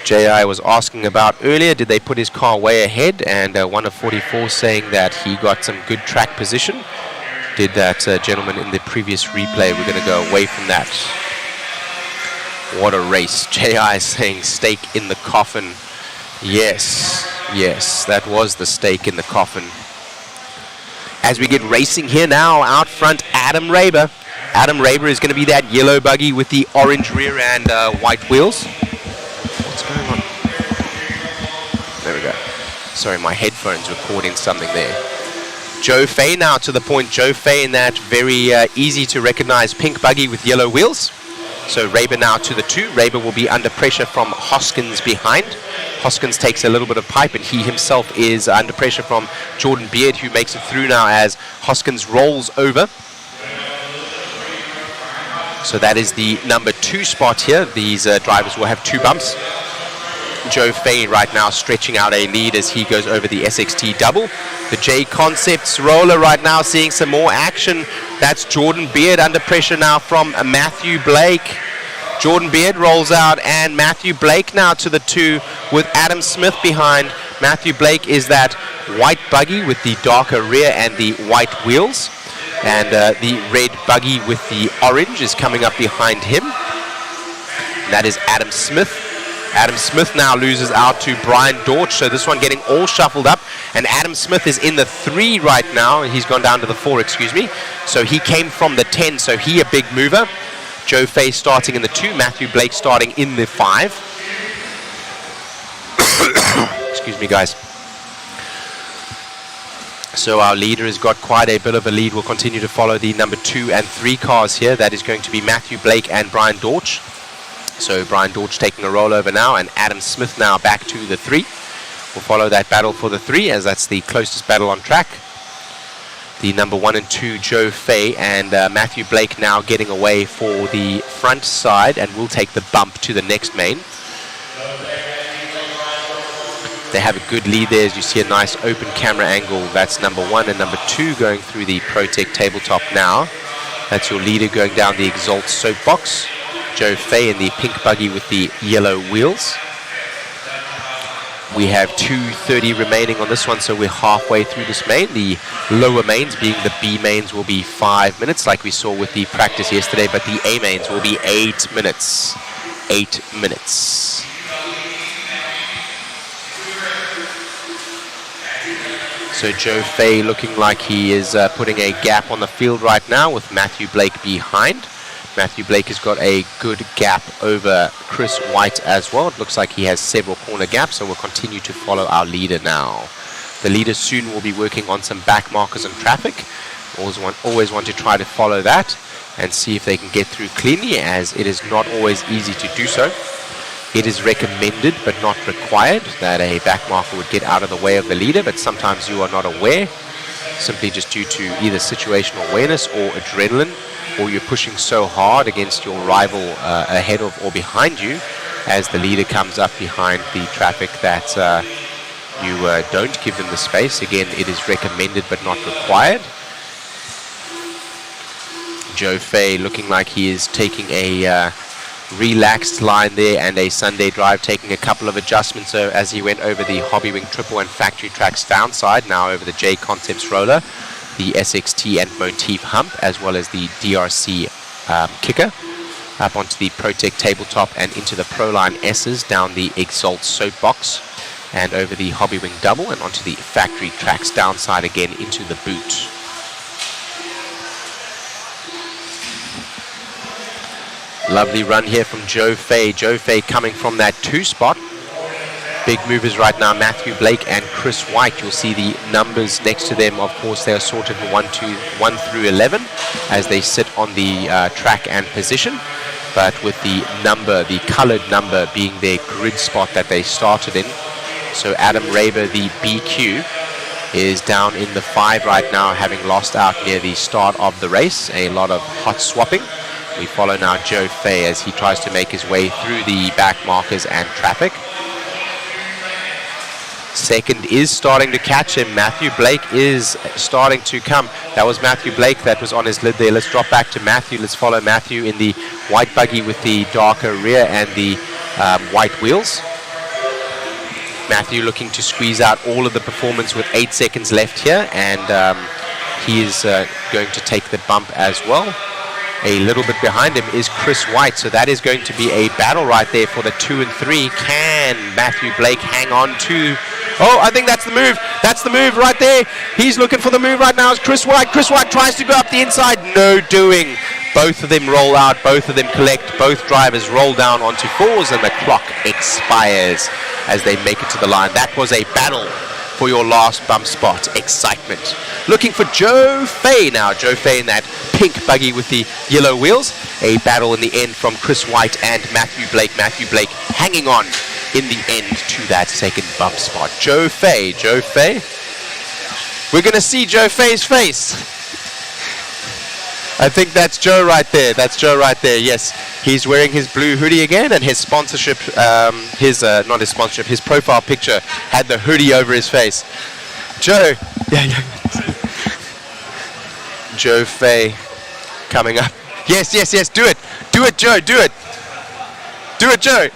J.I. was asking about earlier, did they put his car way ahead? And one of 44 saying that he got some good track position. Did that gentleman in the previous replay. We're going to go away from that. What a race. J.I. saying stake in the coffin. Yes, that was the stake in the coffin. As we get racing here now, out front, Adam Raber. Adam Raber is going to be that yellow buggy with the orange rear and white wheels. What's going on? There we go. Sorry, my headphones recording something there. Joe Fay now to the point. Joe Fay in that very easy to recognize pink buggy with yellow wheels. So Raber now to the 2. Raber will be under pressure from Hoskins behind. Hoskins takes a little bit of pipe, and he himself is under pressure from Jordan Beard, who makes it through now as Hoskins rolls over. So that is the number 2 spot here. These drivers will have 2 bumps. Joe Fay right now stretching out a lead as he goes over the SXT double. The JConcepts roller right now seeing some more action. That's Jordan Beard under pressure now from Matthew Blake. Jordan Beard rolls out, and Matthew Blake now to the 2 with Adam Smith behind. Matthew Blake is that white buggy with the darker rear and the white wheels. And the red buggy with the orange is coming up behind him. And that is Adam Smith. Adam Smith now loses out to Brian Dortch, so this one getting all shuffled up. And Adam Smith is in the 3 right now. He's gone down to the 4, excuse me. So he came from the 10, so he a big mover. Joe Fay starting in the 2, Matthew Blake starting in the 5. Excuse me, guys. So our leader has got quite a bit of a lead. We'll continue to follow the number 2 and 3 cars here. That is going to be Matthew Blake and Brian Dortch. So Brian Dortch taking a rollover now, and Adam Smith now back to the 3. We'll follow that battle for the 3, as that's the closest battle on track. The number 1 and 2, Joe Fay, and Matthew Blake now getting away for the front side, and will take the bump to the next main. They have a good lead there, as you see a nice open camera angle. That's number 1 and number 2 going through the ProTech tabletop now. That's your leader going down the Exalt soapbox. Joe Fay in the pink buggy with the yellow wheels. We have 2:30 remaining on this one, so we're halfway through this main. The lower mains, being the B mains, will be 5 minutes, like we saw with the practice yesterday, but the A mains will be 8 minutes. 8 minutes. So Joe Fay looking like he is putting a gap on the field right now with Matthew Blake behind. Matthew Blake has got a good gap over Chris White as well. It looks like he has several corner gaps, so we'll continue to follow our leader now. The leader soon will be working on some back markers and traffic. Always want to try to follow that and see if they can get through cleanly, as it is not always easy to do so. It is recommended but not required that a back marker would get out of the way of the leader, but sometimes you are not aware. simply just due to either situational awareness or adrenaline, or you're pushing so hard against your rival ahead of or behind you as the leader comes up behind the traffic that you don't give them the space. Again, it is recommended but not required. Joe Fay looking like he is taking a relaxed line there, and a Sunday drive, taking a couple of adjustments as he went over the Hobby Wing Triple and Factory Tracks downside, now over the JConcepts roller, the SXT and Motif hump, as well as the DRC kicker, up onto the ProTech tabletop and into the Proline S's, down the Exalt soapbox, and over the Hobby Wing Double and onto the Factory Tracks downside again into the boot. Lovely run here from Joe Fay. Joe Fay coming from that 2 spot. Big movers right now, Matthew Blake and Chris White. You'll see the numbers next to them. Of course, they are sorted in 1 through 11 as they sit on the track and position. But with the number, the colored number, being their grid spot that they started in. So Adam Raber, the BQ, is down in the 5 right now, having lost out near the start of the race. A lot of hot swapping. We follow now Joe Fay as he tries to make his way through the back markers and traffic. Second is starting to catch him. Matthew Blake is starting to come. That was Matthew Blake that was on his lid there. Let's drop back to Matthew. Let's follow Matthew in the white buggy with the darker rear and the white wheels. Matthew looking to squeeze out all of the performance with 8 seconds left here, and he is going to take the bump as well. A little bit behind him is Chris White, so that is going to be a battle right there for the 2 and 3. Can Matthew Blake hang on to... Oh, I think that's the move. That's the move right there. He's looking for the move right now. Is Chris White. Chris White tries to go up the inside. No doing. Both of them roll out. Both of them collect. Both drivers roll down onto 4s, and the clock expires as they make it to the line. That was a battle for your last bump spot. Excitement. Looking for Joe Fay now. Joe Fay in that pink buggy with the yellow wheels. A battle in the end from Chris White and Matthew Blake. Matthew Blake hanging on in the end to that second bump spot. Joe Fay. Joe Fay. We're going to see Joe Fay's face. I think that's Joe right there. That's Joe right there. Yes, he's wearing his blue hoodie again, and his sponsorship, not his sponsorship, his profile picture had the hoodie over his face. Joe. Yeah. Joe Fay coming up. Yes. Do it. Do it, Joe. Do it. Do it, Joe.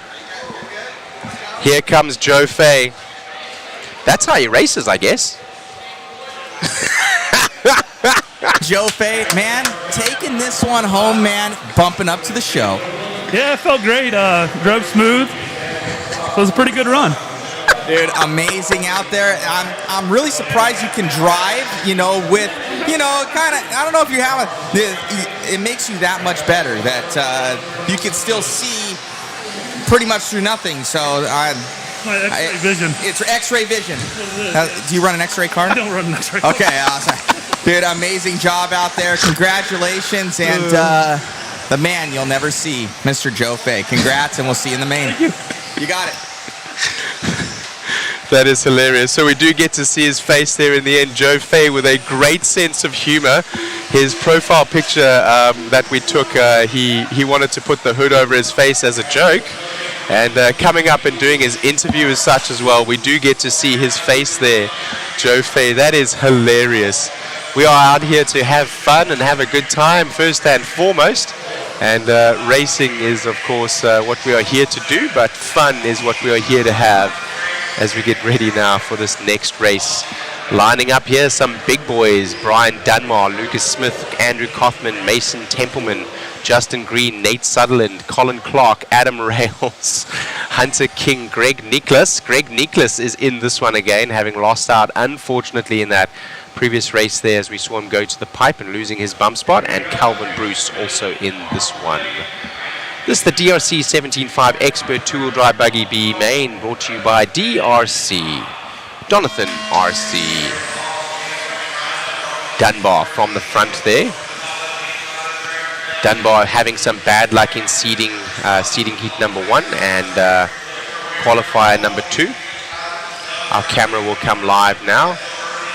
Here comes Joe Fay. That's how he races, I guess. Joe Fay, man, taking this one home, man, bumping up to the show. Yeah, it felt great. Drove smooth. It was a pretty good run. Dude, amazing out there. I'm really surprised you can drive, with, kind of, I don't know if you have it makes you that much better that you can still see pretty much through nothing. So My X-ray vision. It's X-ray vision. Do you run an X-ray car? I don't run an X-ray car. Okay, awesome. Dude, amazing job out there. Congratulations. And the man you'll never see, Mr. Joe Fay. Congrats, and we'll see you in the main. You got it. That is hilarious. So we do get to see his face there in the end. Joe Fay with a great sense of humor. His profile picture that we took, he wanted to put the hood over his face as a joke. And coming up and doing his interview as such as well, we do get to see his face there. Joe Fay, that is hilarious. We are out here to have fun and have a good time, first and foremost. And racing is, of course, what we are here to do, but fun is what we are here to have as we get ready now for this next race. Lining up here, some big boys: Brian Dunmar, Lucas Smith, Andrew Kaufman, Mason Templeman, Justin Green, Nate Sutherland, Colin Clark, Adam Rails, Hunter King, Greg Nicholas. Greg Nicholas is in this one again, having lost out, unfortunately, in that previous race there as we saw him go to the pipe and losing his bump spot, and Calvin Bruce also in this one. This is the DRC 17.5 Expert Two-Wheel Drive Buggy B main, brought to you by DRC. Jonathan RC. Dunbar from the front there. Dunbar having some bad luck in seeding heat number 1 and qualifier number 2. Our camera will come live now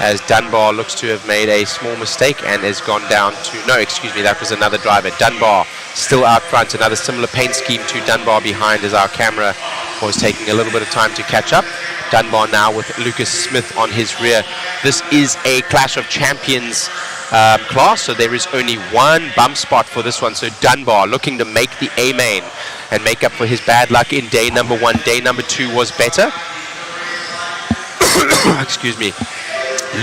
as Dunbar looks to have made a small mistake and has gone down to, no, excuse me, that was another driver. Dunbar still out front, another similar paint scheme to Dunbar behind, as our camera was taking a little bit of time to catch up. Dunbar now with Lucas Smith on his rear. This is a Clash of Champions class, so there is only one bump spot for this one. So Dunbar looking to make the A main and make up for his bad luck in day number 1. Day number 2 was better. Excuse me.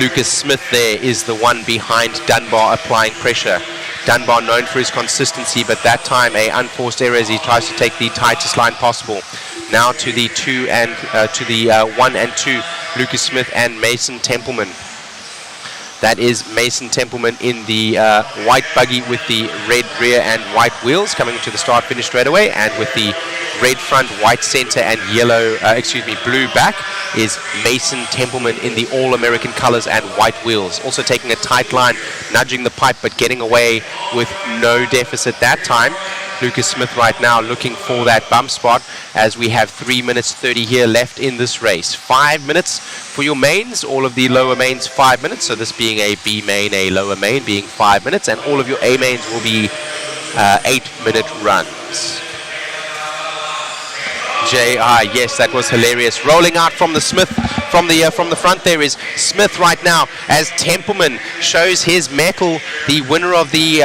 Lucas Smith there is the one behind Dunbar applying pressure. Dunbar known for his consistency, but that time a unforced error as he tries to take the tightest line possible. Now to the 1 and 2, Lucas Smith and Mason Templeman. That is Mason Templeman in the white buggy with the red rear and white wheels coming to the start finish straight away, and with the red front, white center and blue back is Mason Templeman in the all-American colors and white wheels. Also taking a tight line, nudging the pipe but getting away with no deficit that time. Lucas Smith right now looking for that bump spot as we have 3 minutes 30 here left in this race. 5 minutes for your mains, all of the lower mains 5 minutes, so this being a B main, a lower main being 5 minutes, and all of your A mains will be 8-minute runs. Yes, that was hilarious. Rolling out from the Smith, from the front there is Smith right now as Templeman shows his mettle, the winner of the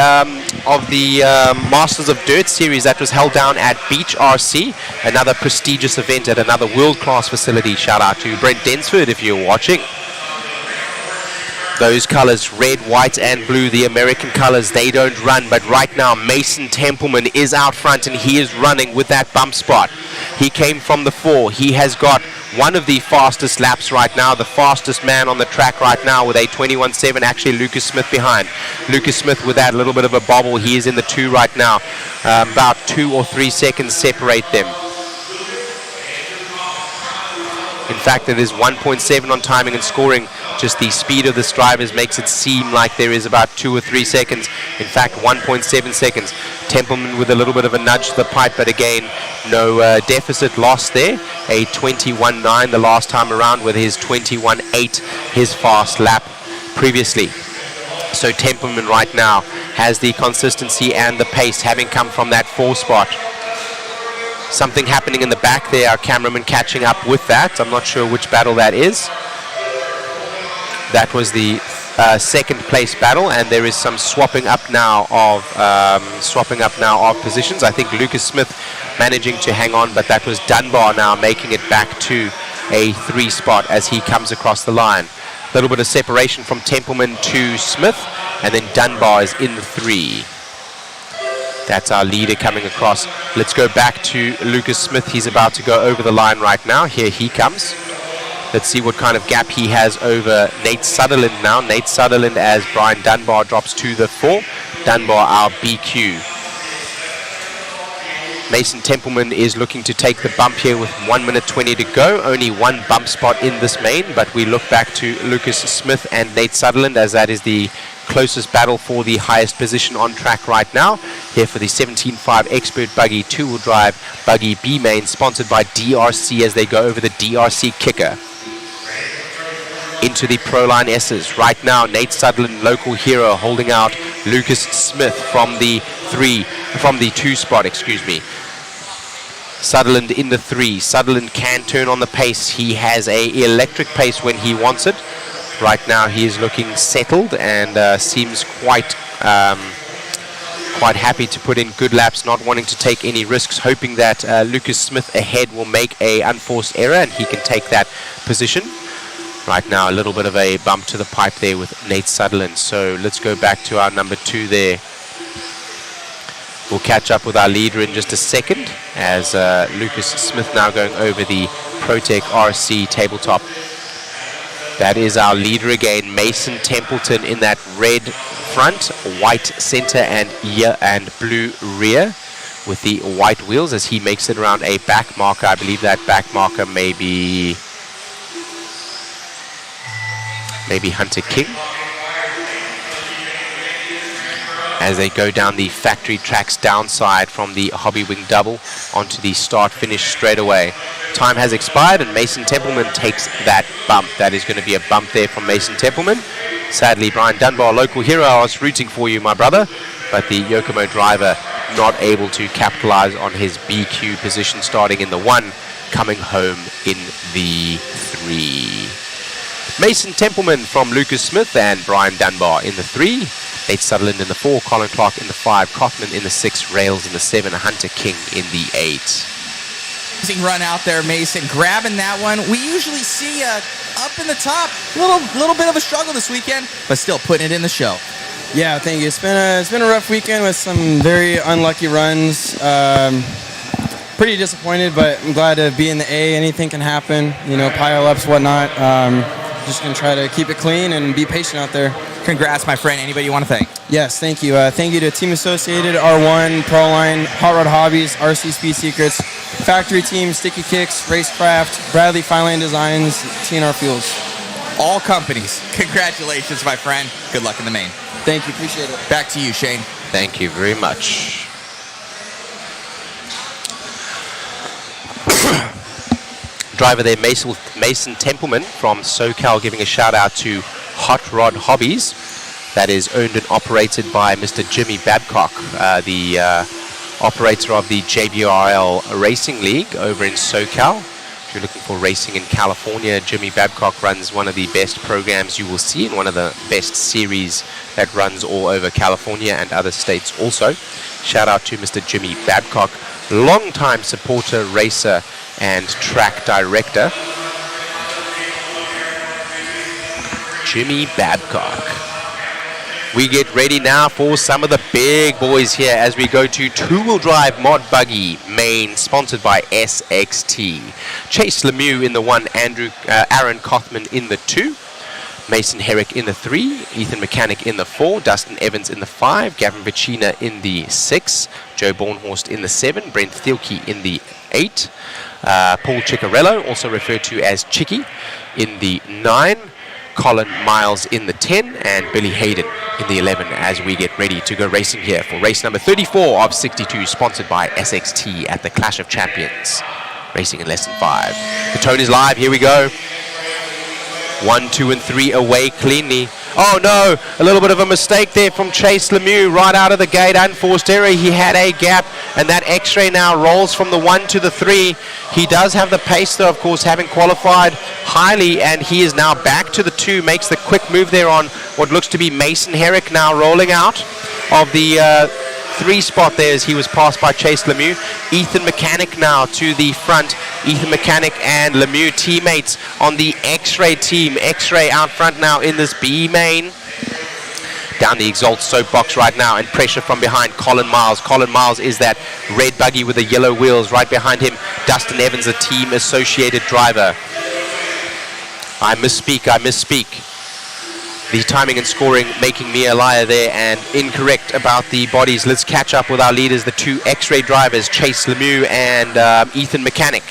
Masters of Dirt series that was held down at Beach RC, another prestigious event at another world-class facility. Shout out to Brent Densford if you're watching. Those colors, red, white and blue, the American colors, they don't run, but right now Mason Templeman is out front and he is running with that bump spot. He came from the 4. He has got one of the fastest laps right now, the fastest man on the track right now with a 21.7, actually Lucas Smith behind. Lucas Smith with that little bit of a bobble, he is in the 2 right now. About 2 or 3 seconds separate them. In fact, it is 1.7 on timing and scoring. Just the speed of this drivers makes it seem like there is about 2 or 3 seconds. In fact, 1.7 seconds. Templeman with a little bit of a nudge to the pipe, but again, no deficit loss there. A 21.9 the last time around with his 21.8, his fast lap previously. So Templeman right now has the consistency and the pace, having come from that 4 spot. Something happening in the back there, our cameraman catching up with that. I'm not sure which battle that is. That was the second place battle, and there is some swapping up now of positions. I think Lucas Smith managing to hang on, but that was Dunbar now making it back to a 3 spot as he comes across the line. A little bit of separation from Templeman to Smith, and then Dunbar is in the 3. That's our leader coming across. Let's go back to Lucas Smith. He's about to go over the line right now. Here he comes. Let's see what kind of gap he has over Nate Sutherland now. Nate Sutherland as Brian Dunbar drops to the 4. Dunbar, our BQ. Mason Templeman is looking to take the bump here with 1 minute 20 to go. Only one bump spot in this main, but we look back to Lucas Smith and Nate Sutherland as that is the closest battle for the highest position on track right now. Here for the 17.5 Expert Buggy 2-wheel drive Buggy B main, sponsored by DRC as they go over the DRC kicker. Into the Proline S's. Right now, Nate Sutherland, local hero, holding out Lucas Smith from the 2 spot, excuse me. Sutherland in the 3. Sutherland can turn on the pace. He has a electric pace when he wants it. Right now, he is looking settled and seems quite happy to put in good laps, not wanting to take any risks, hoping that Lucas Smith ahead will make a unforced error and he can take that position. Right now, a little bit of a bump to the pipe there with Nate Sutherland. So let's go back to our number 2 there. We'll catch up with our leader in just a second as Lucas Smith now going over the ProTech RC tabletop. That is our leader again, Mason Templeton in that red front, white center and blue rear with the white wheels as he makes it around a back marker. I believe that back marker may be Hunter King. as they go down the factory tracks downside from the Hobby Wing double onto the start-finish straightaway. Time has expired, and Mason Templeman takes that bump. That is going to be a bump there from Mason Templeman. Sadly, Brian Dunbar, local hero, I was rooting for you, my brother, but the Yokomo driver not able to capitalize on his BQ position starting in the 1, coming home in the 3. Mason Templeman from Lucas Smith and Brian Dunbar in the 3. Nate Sutherland in the 4, Colin Clark in the 5, Kaufman in the 6, Rails in the 7, Hunter King in the 8. Amazing run out there, Mason, grabbing that one. We usually see up in the top, little bit of a struggle this weekend, but still putting it in the show. Yeah, thank you. It's been a rough weekend with some very unlucky runs. Pretty disappointed, but I'm glad to be in the A. Anything can happen, pile-ups, whatnot. Just going to try to keep it clean and be patient out there. Congrats, my friend. Anybody you want to thank? Yes, thank you. Thank you to Team Associated, R1, Proline, Hot Rod Hobbies, RC Speed Secrets, Factory Team, Sticky Kicks, Racecraft, Bradley Fineline Designs, TNR Fuels. All companies. Congratulations, my friend. Good luck in the main. Thank you. Appreciate it. Back to you, Shane. Thank you very much. Driver there, Mason Templeman from SoCal, giving a shout out to Hot Rod Hobbies. That is owned and operated by Mr. Jimmy Babcock, the operator of the JBRL Racing League over in SoCal. If you're looking for racing in California, Jimmy Babcock runs one of the best programs you will see in one of the best series that runs all over California and other states also. Shout out to Mr. Jimmy Babcock, longtime supporter, racer, and track director. Jimmy Babcock. We get ready now for some of the big boys here as we go to two-wheel drive mod buggy main, sponsored by SXT. Chase Lemieux in the 1, Aaron Kothman in the 2, Mason Herrick in the 3, Ethan Mechanic in the 4, Dustin Evans in the 5, Gavin Vecina in the 6, Joe Bornhorst in the 7, Brent Thielke in the 8, Paul Ciccarello, also referred to as Chicky, in the 9, Colin Miles in the 10, and Billy Hayden in the 11 as we get ready to go racing here for race number 34 of 62, sponsored by SXT at the Clash of Champions. Racing in less than 5. The tone is live. Here we go. 1, 2, and 3 away cleanly. Oh no, a little bit of a mistake there from Chase Lemieux right out of the gate. Unforced error. He had a gap, and that X-ray now rolls from the 1 to the 3. He does have the pace though, of course, having qualified highly, and he is now back to the 2. Makes the quick move there on what looks to be Mason Herrick, now rolling out of the 3 spot there as he was passed by Chase Lemieux. Ethan Mechanic now to the front. Ethan Mechanic and Lemieux teammates on the X-Ray team. X-Ray out front now in this B main. Down the Exalt soapbox right now, and pressure from behind Colin Miles. Colin Miles is that red buggy with the yellow wheels. Right behind him, Dustin Evans, a team associated driver. I misspeak. The timing and scoring making me a liar there and incorrect about the bodies. Let's catch up with our leaders, the 2 X-Ray drivers, Chase Lemieux and Ethan Mechanic.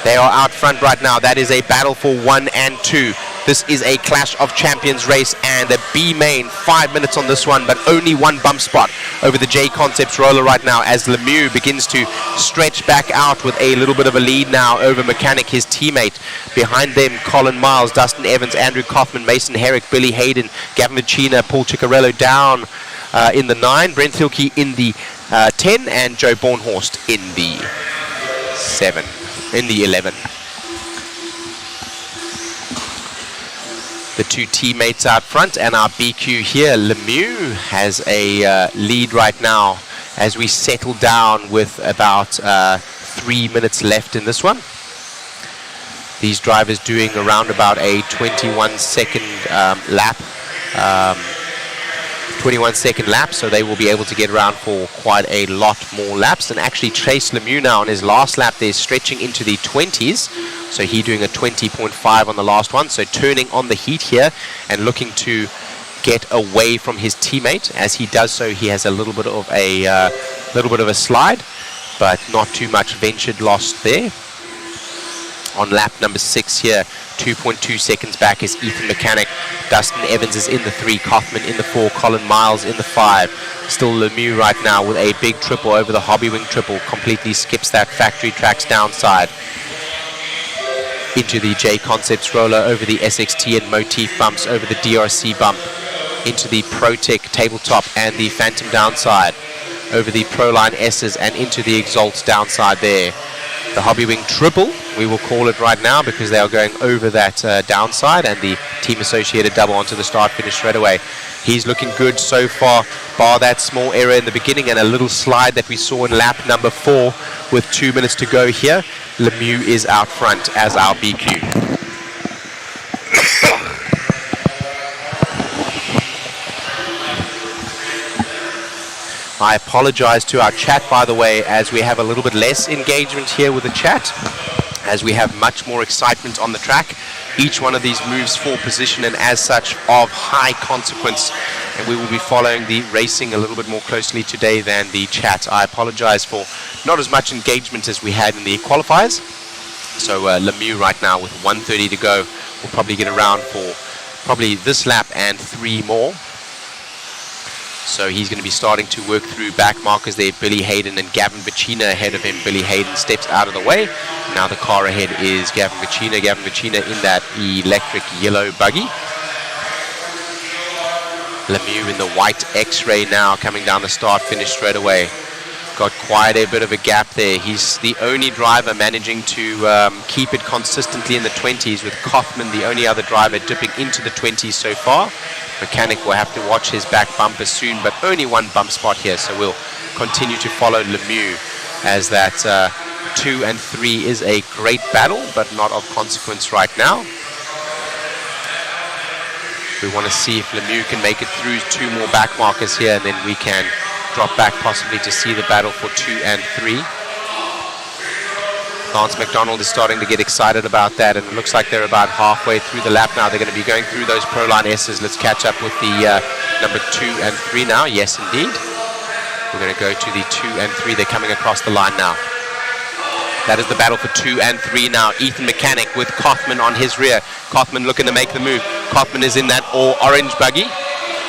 They are out front right now. That is a battle for 1 and 2. This is a Clash of Champions race, and the B main, 5 minutes on this one, but only 1 bump spot over the JConcepts roller right now as Lemieux begins to stretch back out with a little bit of a lead now over Mechanic, his teammate. Behind them, Colin Miles, Dustin Evans, Andrew Kaufman, Mason Herrick, Billy Hayden, Gavin Vecina, Paul Ciccarello down in the 9, Brent Thielke in the 10, and Joe Bornhorst in the 11. The 2 teammates out front, and our BQ here, Lemieux, has a lead right now as we settle down with about 3 minutes left in this one. These drivers doing around about a 21-second lap. 21-second lap, so they will be able to get around for quite a lot more laps. And actually Chase Lemieux now on his last lap there, stretching into the 20s, so he doing a 20.5 on the last one, so turning on the heat here and looking to get away from his teammate. As he does so, he has a little bit of a slide, but not too much ventured lost there. On lap number 6 here, 2.2 seconds back is Ethan Mechanic. Dustin Evans is in the 3, Kaufman in the 4, Colin Miles in the 5. Still Lemieux right now with a big triple over the Hobbywing triple. Completely skips that factory tracks downside. Into the JConcepts roller, over the SXT and Motif bumps, over the DRC bump. Into the ProTech tabletop and the Phantom downside. Over the Proline S's and into the Exalt downside there. The Hobbywing triple, we will call it right now because they are going over that downside, and the team associated double onto the start finish straight away. He's looking good so far, bar that small error in the beginning and a little slide that we saw in lap number 4 with 2 minutes to go here. Lemieux is out front as our BQ. I apologize to our chat, by the way, as we have a little bit less engagement here with the chat, as we have much more excitement on the track. Each one of these moves for position and as such of high consequence, and we will be following the racing a little bit more closely today than the chat. I apologize for not as much engagement as we had in the qualifiers. So Lemieux right now with 1:30 to go will probably get around for probably this lap and 3 more. So he's going to be starting to work through back markers there. Billy Hayden and Gavin Vecina ahead of him. Billy Hayden steps out of the way. Now the car ahead is Gavin Vecina. Gavin Vecina in that electric yellow buggy. Lemieux in the white X-Ray now coming down the start finish straight away. Got quite a bit of a gap there. He's the only driver managing to keep it consistently in the 20s, with Kaufman the only other driver dipping into the 20s so far. Mechanic will have to watch his back bumper soon, but only one bump spot here, so we'll continue to follow Lemieux as that 2 and 3 is a great battle, but not of consequence right now. We want to see if Lemieux can make it through 2 more back markers here, and then we can drop back possibly to see the battle for 2 and 3. Lance McDonald is starting to get excited about that, and it looks like they're about halfway through the lap now. They're going to be going through those Proline S's. Let's catch up with the number 2 and 3 now. Yes, indeed. We're going to go to the 2 and 3. They're coming across the line now. That is the battle for 2 and 3 now. Ethan Mechanic with Kaufman on his rear. Kaufman looking to make the move. Kaufman is in that all-orange buggy.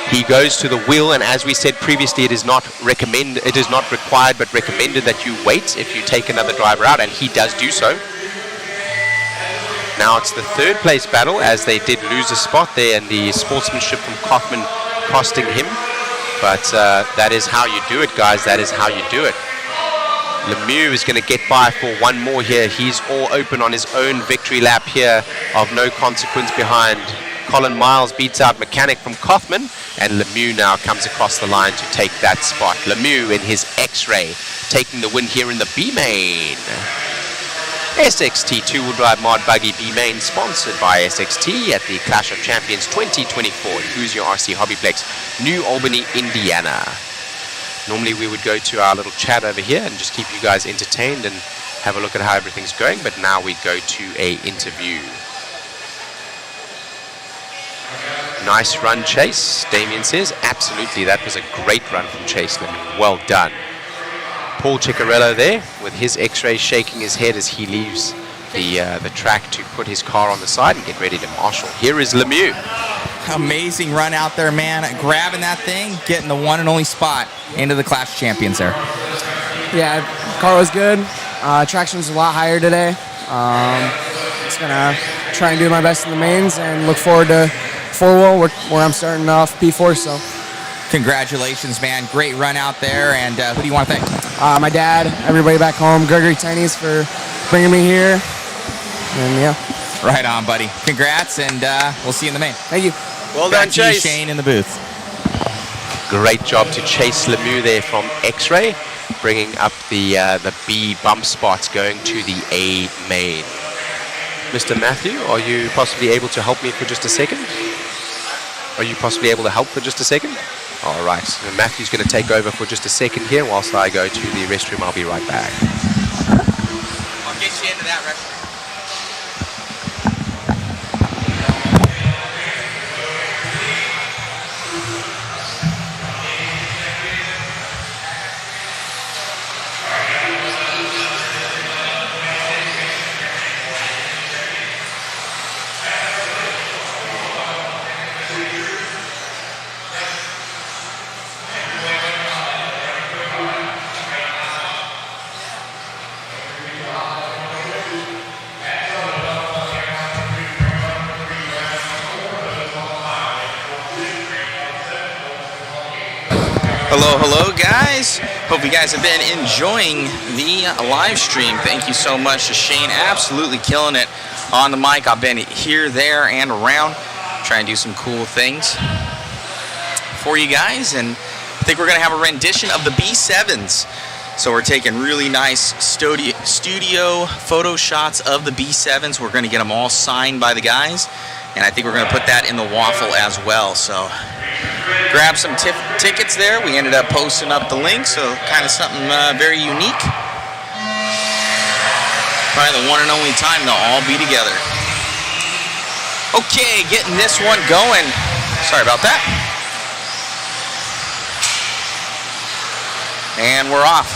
He goes to the wheel, and as we said previously, it is not required but recommended that you wait if you take another driver out, and he does do so. Now it's the 3rd place battle, as they did lose a spot there, and the sportsmanship from Kaufman costing him. But that is how you do it, guys. That is how you do it. Lemieux is going to get by for 1 more here. He's all open on his own victory lap here of no consequence behind. Colin Miles beats out Mechanic from Kaufman, and Lemieux now comes across the line to take that spot. Lemieux in his X-Ray, taking the win here in the B-Main. SXT 2-wheel drive mod buggy B-Main, sponsored by SXT at the Clash of Champions 2024 in Hoosier RC HobbyPlex, New Albany, Indiana. Normally we would go to our little chat over here and just keep you guys entertained and have a look at how everything's going, but now we go to a interview. Nice run, Chase, Damien says. Absolutely, that was a great run from Chase. Well done. Paul Ciccarello there with his X-ray shaking his head as he leaves the track to put his car on the side and get ready to marshal. Here is Lemieux. Amazing run out there, man. Grabbing that thing, getting the one and only spot into the Clash of Champions there. Yeah, car was good. Traction was a lot higher today. Just going to try and do my best in the mains and look forward to 4-wheel where I'm starting off P4. So, congratulations, man. Great run out there. And who do you want to thank? My dad, everybody back home, Gregory Tinies for bringing me here. And yeah. Right on, buddy. Congrats, and we'll see you in the main. Thank you. Well Back done, to you, Chase. Shane in the booth. Great job to Chase Lemieux there from X-Ray, bringing up the B bump spots, going to the A main. Mr. Matthew, are you possibly able to help me for just a second? Are you possibly able to help for just a second? All right. So Matthew's going to take over for just a second here whilst I go to the restroom. I'll be right back. I'll get you into that restroom. Hello, guys. Hope you guys have been enjoying the live stream. Thank you so much to Shane. Absolutely killing it on the mic. I've been here, there, and around trying to do some cool things for you guys. And I think we're going to have a rendition of the B7s. So we're taking really nice studio photo shots of the B7s. We're going to get them all signed by the guys. And I think we're going to put that in the waffle as well. So grab some tickets there. We ended up posting up the link, so kind of something very unique. Probably the one and only time they'll all be together. Okay, getting this one going. Sorry about that. And we're off.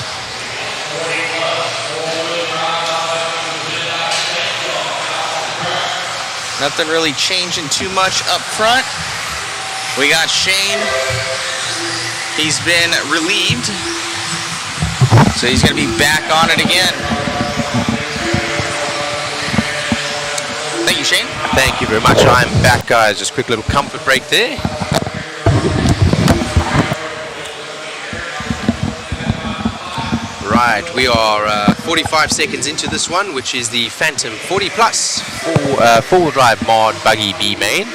Nothing really changing too much up front. We got Shane. He's been relieved. So he's going to be back on it again. Thank you, Shane. Thank you very much. I'm back, guys. Just a quick little comfort break there. Right, we are 45 seconds into this one, which is the Phantom 40 Plus four-wheel drive mod buggy B main.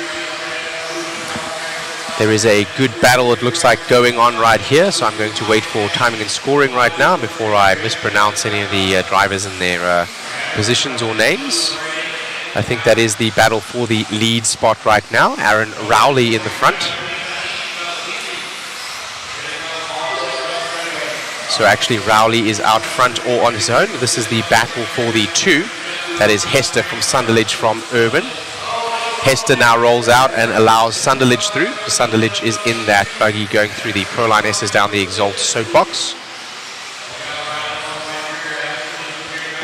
There is a good battle, it looks like, going on right here, so I'm going to wait for timing and scoring right now before I mispronounce any of the drivers and their positions or names. I think that is the battle for the lead spot right now. Aaron Rowley in the front. So actually Rowley is out front or on his own. This is the battle for the 2. That is Hester from Sunderledge from Urban. Hester now rolls out and allows Sunderledge through. Sunderledge is in that buggy going through the Proline S's down the Exalt soapbox.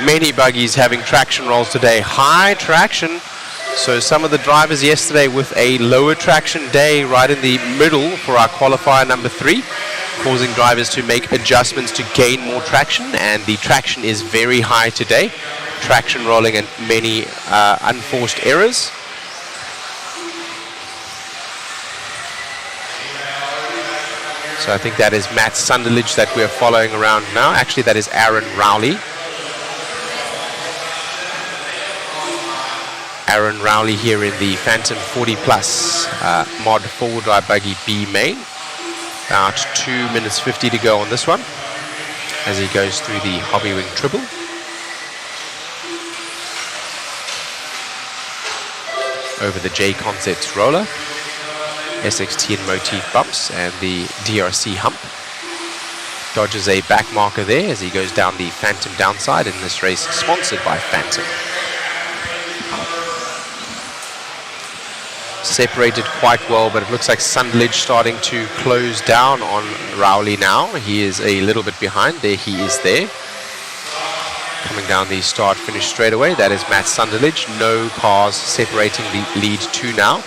Many buggies having traction rolls today. High traction. So some of the drivers yesterday with a lower traction day right in the middle for our qualifier number 3, causing drivers to make adjustments to gain more traction, and the traction is very high today. Traction rolling and many unforced errors. So I think that is Matt Sunderledge that we're following around now. Actually, that is Aaron Rowley. Aaron Rowley here in the Phantom 40 Plus mod four-wheel drive buggy B main. About 2 minutes 50 to go on this one as he goes through the Hobby Wing Triple. Over the JConcepts roller, SXT and motif bumps, and the DRC hump. Dodges a back marker there as he goes down the Phantom downside in this race sponsored by Phantom. Separated quite well, but it looks like Sunderledge starting to close down on Rowley now. He is a little bit behind. There he is there. Coming down the start-finish straightaway. That is Matt Sunderledge. No cars separating the lead 2 now.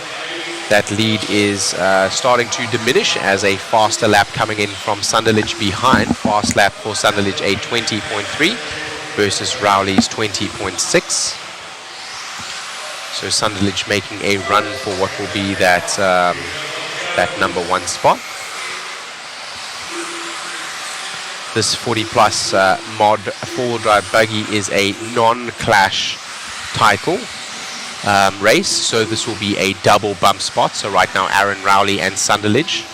That lead is starting to diminish as a faster lap coming in from Sunderledge behind. Fast lap for Sunderledge, a 20.3 versus Rowley's 20.6. So Sunderledge making a run for what will be that that number 1 spot. This 40 Plus mod four-wheel drive buggy is a non-clash title race, so this will be a double bump spot. So right now Aaron Rowley and Sunderledge.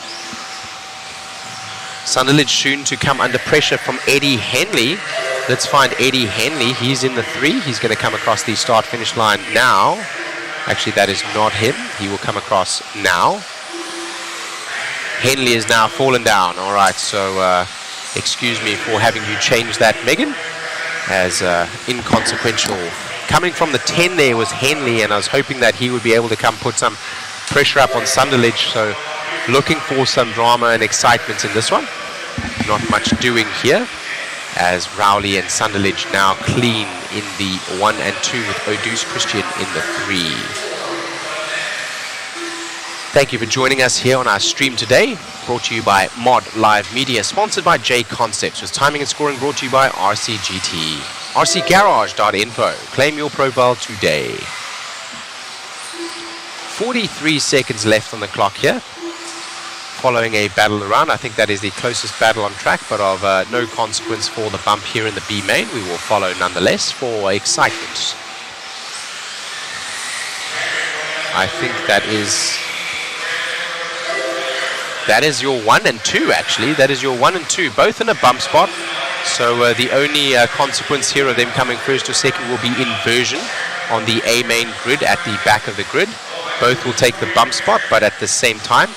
Sunderledge soon to come under pressure from Eddie Henley. Let's find Eddie Henley. He's in the 3. He's going to come across the start-finish line now. Actually, that is not him. He will come across now. Henley is now fallen down. All right, so excuse me for having you change that, Megan, as inconsequential. Coming from the 10 there was Henley, and I was hoping that he would be able to come put some pressure up on Sunderledge. So looking for some drama and excitement in this one. Not much doing here, as Rowley and Sunderledge now clean in the 1 and 2 with Odus Christian in the 3. Thank you for joining us here on our stream today, brought to you by Mod Live Media, sponsored by JConcepts, with timing and scoring brought to you by RCGT. RCGarage.info. Claim your profile today. 43 seconds left on the clock here. following a battle around. I think that is the closest battle on track, but of no consequence for the bump here in the B main. We will follow nonetheless for excitement. I think that is your 1 and 2, actually. That is your 1 and 2, both in a bump spot. So the only consequence here of them coming first or second will be inversion on the A main grid at the back of the grid. Both will take the bump spot, but at the same time,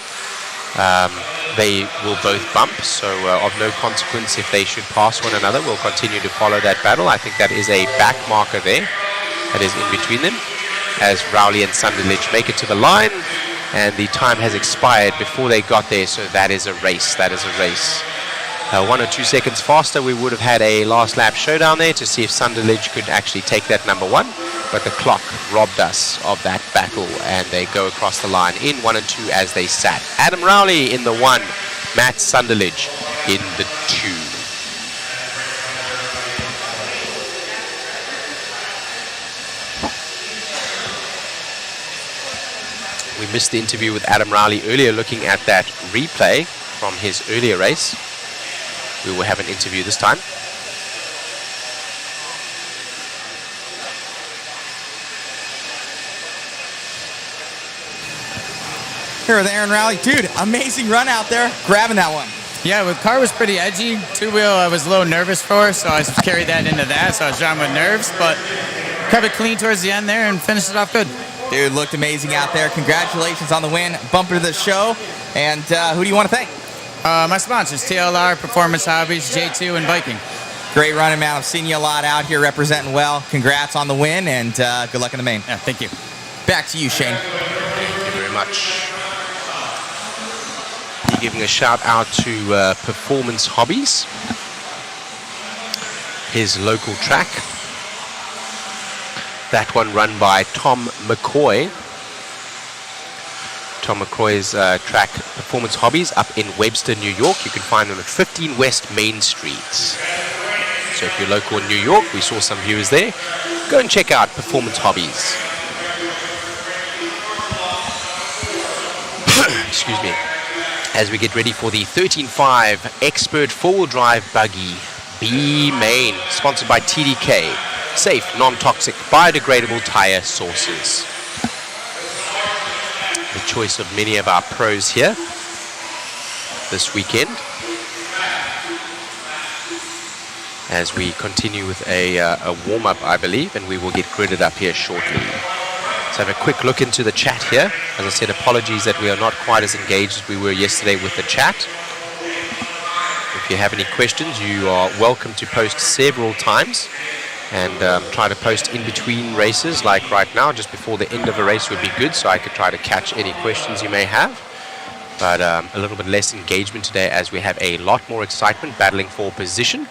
they will both bump. So of no consequence if they should pass one another. We'll continue to follow that battle. I think that is a back marker there that is in between them as Rowley and Sunderledge make it to the line. And the time has expired before they got there, so that is a race. That is a race. 1 or 2 seconds faster, we would have had a last lap showdown there to see if Sunderledge could actually take that number 1. But the clock robbed us of that battle, and they go across the line in 1 and 2 as they sat. Adam Rowley in the 1, Matt Sunderledge in the 2. We missed the interview with Adam Rowley earlier, looking at that replay from his earlier race. We will have an interview this time. Here with Aaron Rowley. Dude, amazing run out there, grabbing that one. Yeah, the car was pretty edgy. Two-wheel I was a little nervous for, so I carried that into that, so I was driving with nerves, but kept it clean towards the end there and finished it off good. Dude, looked amazing out there. Congratulations on the win. Bumper to the show. And who do you want to thank? My sponsors, TLR, Performance Hobbies, J2, and Viking. Great running, man. I've seen you a lot out here representing well. Congrats on the win, and good luck in the main. Yeah, thank you. Back to you, Shane. Thank you very much. Giving a shout out to Performance Hobbies, his local track. That one run by Tom McCoy. Tom McCoy's track, Performance Hobbies, up in Webster, New York. You can find them at 15 West Main Street. So if you're local in New York, we saw some viewers there. Go and check out Performance Hobbies. Excuse me. As we get ready for the 13.5 Expert 4-wheel drive buggy B main, sponsored by TDK. Safe, non-toxic, biodegradable tire sources. The choice of many of our pros here this weekend. As we continue with a warm-up, I believe, and we will get gridded up here shortly. Let's have a quick look into the chat here. As I said, apologies that we are not quite as engaged as we were yesterday with the chat. If you have any questions, you are welcome to post several times. And try to post in between races, like right now, just before the end of a race would be good, so I could try to catch any questions you may have. But a little bit less engagement today as we have a lot more excitement battling for position.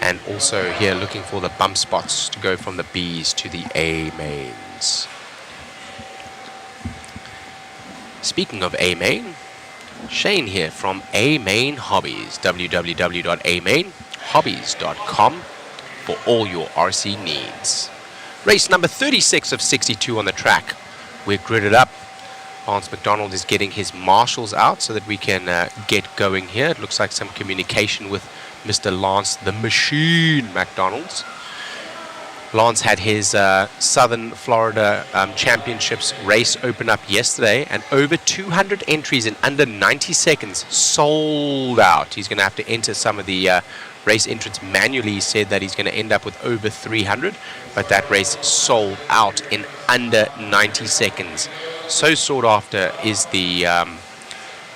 And also here looking for the bump spots to go from the Bs to the A mains. Speaking of A main, Shane here from A Main Hobbies, www.amainhobbies.com. for all your RC needs. Race number 36 of 62 on the track. We're gridded up. Lance McDonald is getting his marshals out so that we can get going here. It looks like some communication with Mr. Lance the Machine McDonald's. Lance had his Southern Florida Championships race open up yesterday, and over 200 entries in under 90 seconds, sold out. He's going to have to enter some of the race entrants manually. He said that he's going to end up with over 300, but that race sold out in under 90 seconds. So sought after is the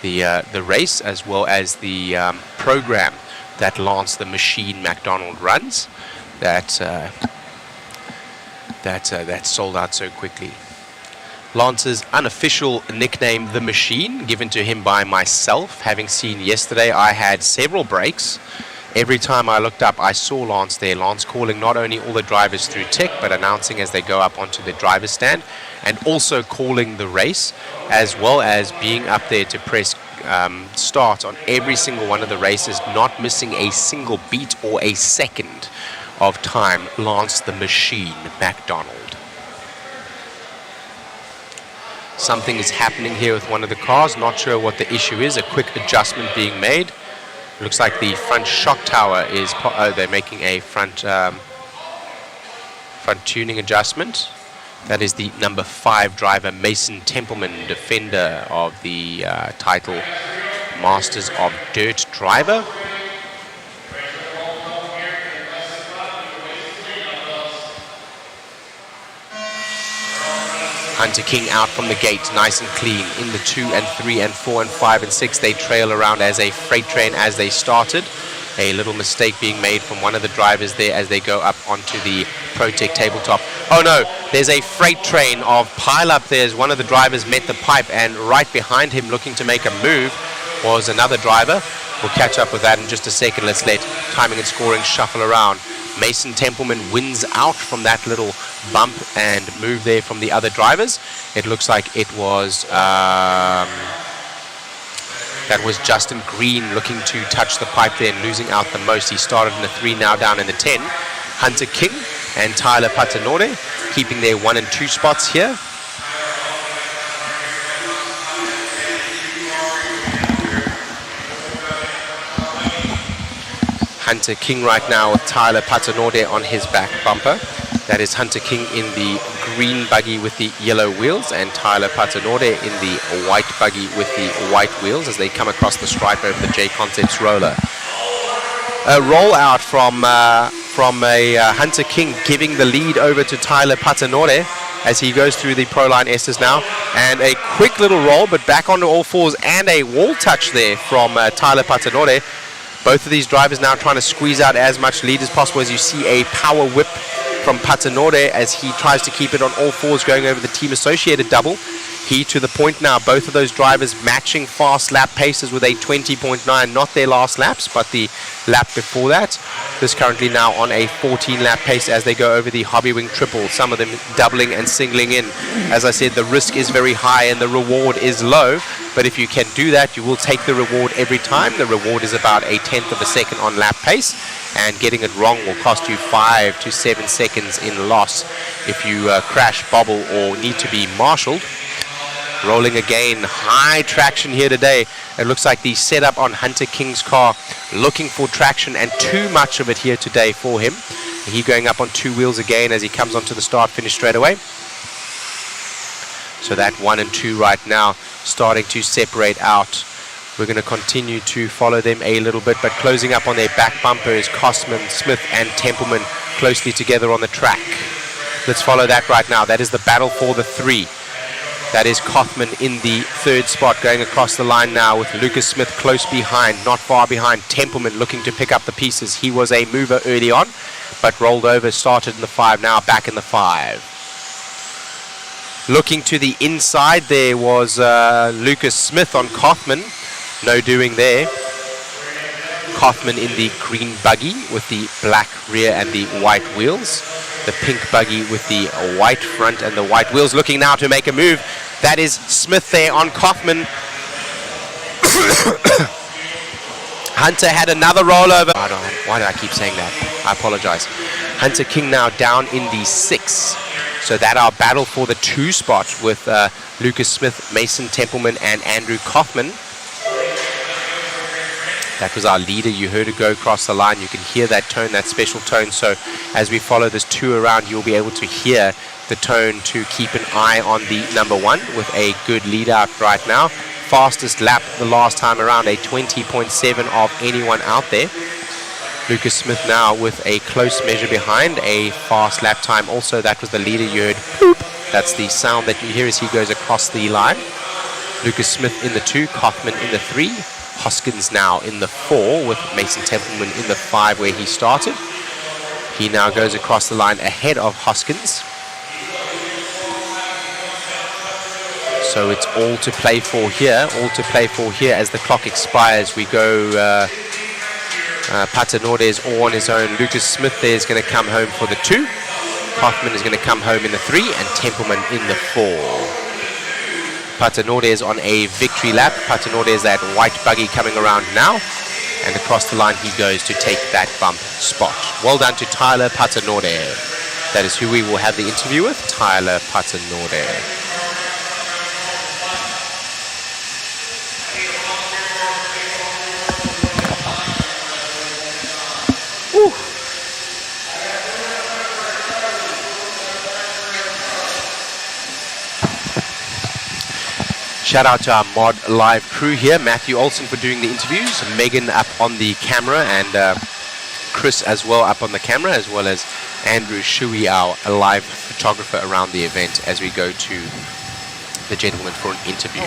race, as well as the program that Lance the Machine McDonald runs. That sold out so quickly. Lance's unofficial nickname, The Machine, given to him by myself. Having seen yesterday, I had several breaks. Every time I looked up, I saw Lance there. Lance calling not only all the drivers through tech, but announcing as they go up onto the driver's stand, and also calling the race, as well as being up there to press start on every single one of the races, not missing a single beat or a second of time. Lance the Machine McDonald. Something is happening here with one of the cars. Not sure what the issue is. A quick adjustment being made. Looks like the front shock tower is... they're making a front tuning adjustment. That is the number 5 driver, Mason Templeman, defender of the title Masters of Dirt driver. Hunter King out from the gate, nice and clean. In the 2 and 3 and 4 and 5 and 6, they trail around as a freight train as they started. A little mistake being made from one of the drivers there as they go up onto the Protec tabletop. Oh no, there's a freight train of pile up there as one of the drivers met the pipe, and right behind him looking to make a move was another driver. We'll catch up with that in just a second. Let's let timing and scoring shuffle around. Mason Templeman wins out from that little bump and move there from the other drivers. It looks like it was that was Justin Green looking to touch the pipe there and losing out the most. He started in the 3, now down in the 10. Hunter King and Tyler Patanore keeping their 1 and 2 spots here. Hunter King right now with Tyler Patanore on his back bumper. That is Hunter King in the green buggy with the yellow wheels, and Tyler Patanore in the white buggy with the white wheels as they come across the stripe over the JConcepts roller. A rollout from a Hunter King giving the lead over to Tyler Patanore as he goes through the Pro Line S's now, and a quick little roll but back onto all fours and a wall touch there from Tyler Patanore. Both of these drivers now trying to squeeze out as much lead as possible as you see a power whip from Patanore as he tries to keep it on all fours going over the team associated double. He to the point now, both of those drivers matching fast lap paces with a 20.9, not their last laps, but the lap before that. This currently now on a 14 lap pace as they go over the Hobby Wing triple, some of them doubling and singling in. As I said, the risk is very high and the reward is low, but if you can do that, you will take the reward every time. The reward is about a 1/10 of a second on lap pace, and getting it wrong will cost you 5 to 7 seconds in loss if you crash, bobble, or need to be marshaled. Rolling again, high traction here today. It looks like the setup on Hunter King's car looking for traction, and too much of it here today for him. He going up on 2 wheels again as he comes onto the start finish straight away. So that 1 and 2 right now starting to separate out. We're going to continue to follow them a little bit, but closing up on their back bumper is Kosman, Smith and Templeman closely together on the track. Let's follow that right now. That is the battle for the 3. That is Kothman in the 3rd spot going across the line now with Lucas Smith close behind, not far behind. Templeman looking to pick up the pieces. He was a mover early on, but rolled over, started in the 5, now back in the 5. Looking to the inside there was Lucas Smith on Kothman. No doing there. Kothman in the green buggy with the black rear and the white wheels. The pink buggy with the white front and the white wheels, looking now to make a move. That is Smith there on Kothman. Hunter had another rollover. Why do I keep saying that? I apologize. Hunter King now down in the 6. So that our battle for the 2 spot with Lucas Smith, Mason Templeman and Andrew Kothman. That was our leader. You heard it go across the line. You can hear that tone, that special tone. So as we follow this 2 around, you'll be able to hear the tone to keep an eye on the number 1 with a good lead out right now. Fastest lap the last time around, a 20.7 of anyone out there. Lucas Smith now with a close measure behind, a fast lap time. Also, that was the leader you heard. Boop. That's the sound that you hear as he goes across the line. Lucas Smith in the 2, Kothman in the 3. Hoskins now in the 4 with Mason Templeman in the 5 where he started. He now goes across the line ahead of Hoskins. So it's all to play for here, as the clock expires. We go, Patanore is all on his own. Lucas Smith there is going to come home for the 2. Kothman is going to come home in the 3 and Templeman in the 4. Patanore is on a victory lap. Patanore is that white buggy coming around now. And across the line he goes to take that bump spot. Well done to Tyler Patanore. That is who we will have the interview with, Tyler Patanore. Shout out to our Mod Live crew here. Matthew Olson for doing the interviews. Megan up on the camera, and Chris as well up on the camera, as well as Andrew Shui, our live photographer around the event as we go to the gentleman for an interview.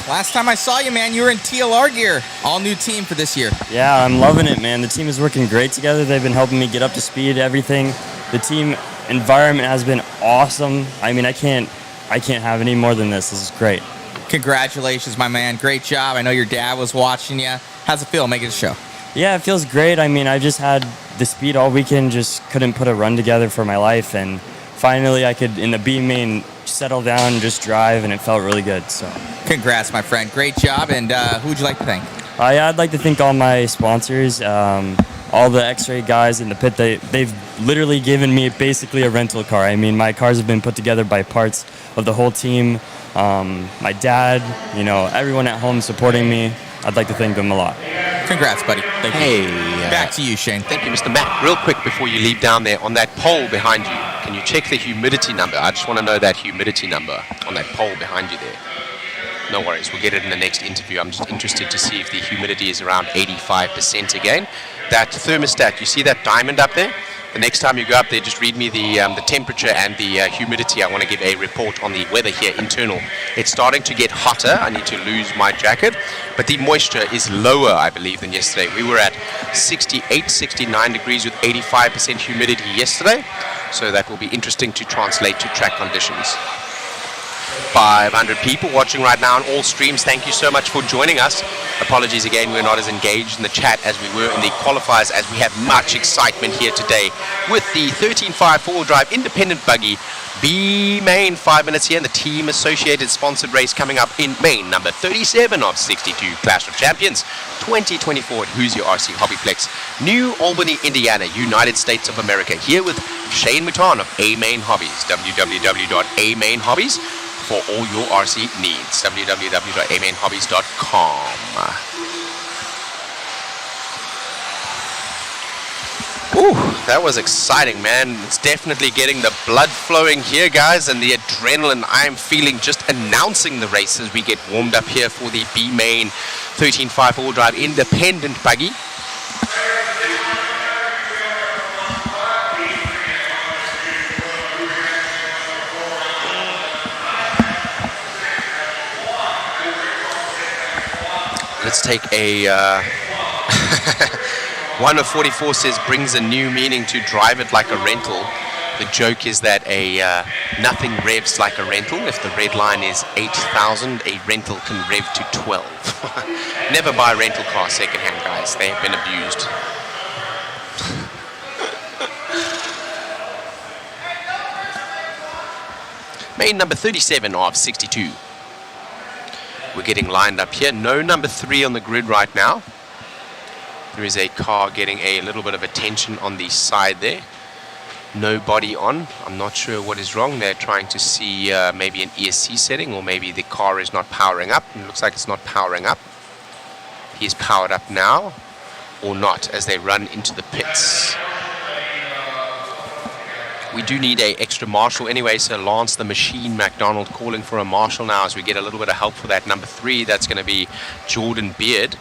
Last time I saw you, man, you were in TLR gear. All new team for this year. Yeah, I'm loving it, man. The team is working great together. They've been helping me get up to speed, everything. The team environment has been awesome. I mean, I can't have any more than this. This is great. Congratulations, my man. Great job. I know your dad was watching you. How's it feel making a show? Yeah, it feels great. I mean, I just had the speed all weekend, just couldn't put a run together for my life. And finally, I could, in the B main, settle down and just drive, and it felt really good. So, congrats, my friend. Great job. And who would you like to thank? Yeah, I'd like to thank all my sponsors, all the X-Ray guys in the pit. They've literally given me basically a rental car. I mean, my cars have been put together by parts of the whole team. My dad, everyone at home supporting me. I'd like to thank them a lot. Congrats, buddy. Thank you. Back to you, Shane. Thank you, Mr. Matt. Real quick before you leave down there, on that pole behind you, can you check the humidity number? I just want to know that humidity number on that pole behind you there. No worries, we'll get it in the next interview. I'm just interested to see if the humidity is around 85% again. That thermostat, you see that diamond up there? The next time you go up there, just read me the temperature and the humidity. I want to give a report on the weather here internal. It's starting to get hotter. I need to lose my jacket. But the moisture is lower, I believe, than yesterday. We were at 68, 69 degrees with 85% humidity yesterday. So that will be interesting to translate to track conditions. 500 people watching right now on all streams. Thank you so much for joining us. Apologies again, we're not as engaged in the chat as we were in the qualifiers, as we have much excitement here today with the 13.5 4-wheel drive independent buggy B main. 5 minutes here, and the team associated sponsored race coming up in main number 37 of 62 Clash of Champions 2024 at Hoosier RC HobbyPlex, New Albany, Indiana, United States of America. Here with Shane Mouton of A Main Hobbies. www.amainhobbies for all your RC needs. www.amainhobbies.com. Ooh, that was exciting, man. It's definitely getting the blood flowing here, guys, and the adrenaline I'm feeling just announcing the race as we get warmed up here for the B main 13.5 all drive independent buggy. Let's take a 1 of 44 says brings a new meaning to drive it like a rental. The joke is that nothing revs like a rental. If the red line is 8,000, a rental can rev to 12. Never buy a rental car secondhand, guys. They have been abused. Main number 37 of 62. We're getting lined up here. No number 3 on the grid right now. There is a car getting a little bit of attention on the side there. No body on. I'm not sure what is wrong. They're trying to see maybe an ESC setting, or maybe the car is not powering up. It looks like it's not powering up. He's powered up now, or not, as they run into the pits. We do need a extra marshal anyway, so Lance the Machine McDonald calling for a marshal now as we get a little bit of help for that number 3. That's going to be Jordan Beard.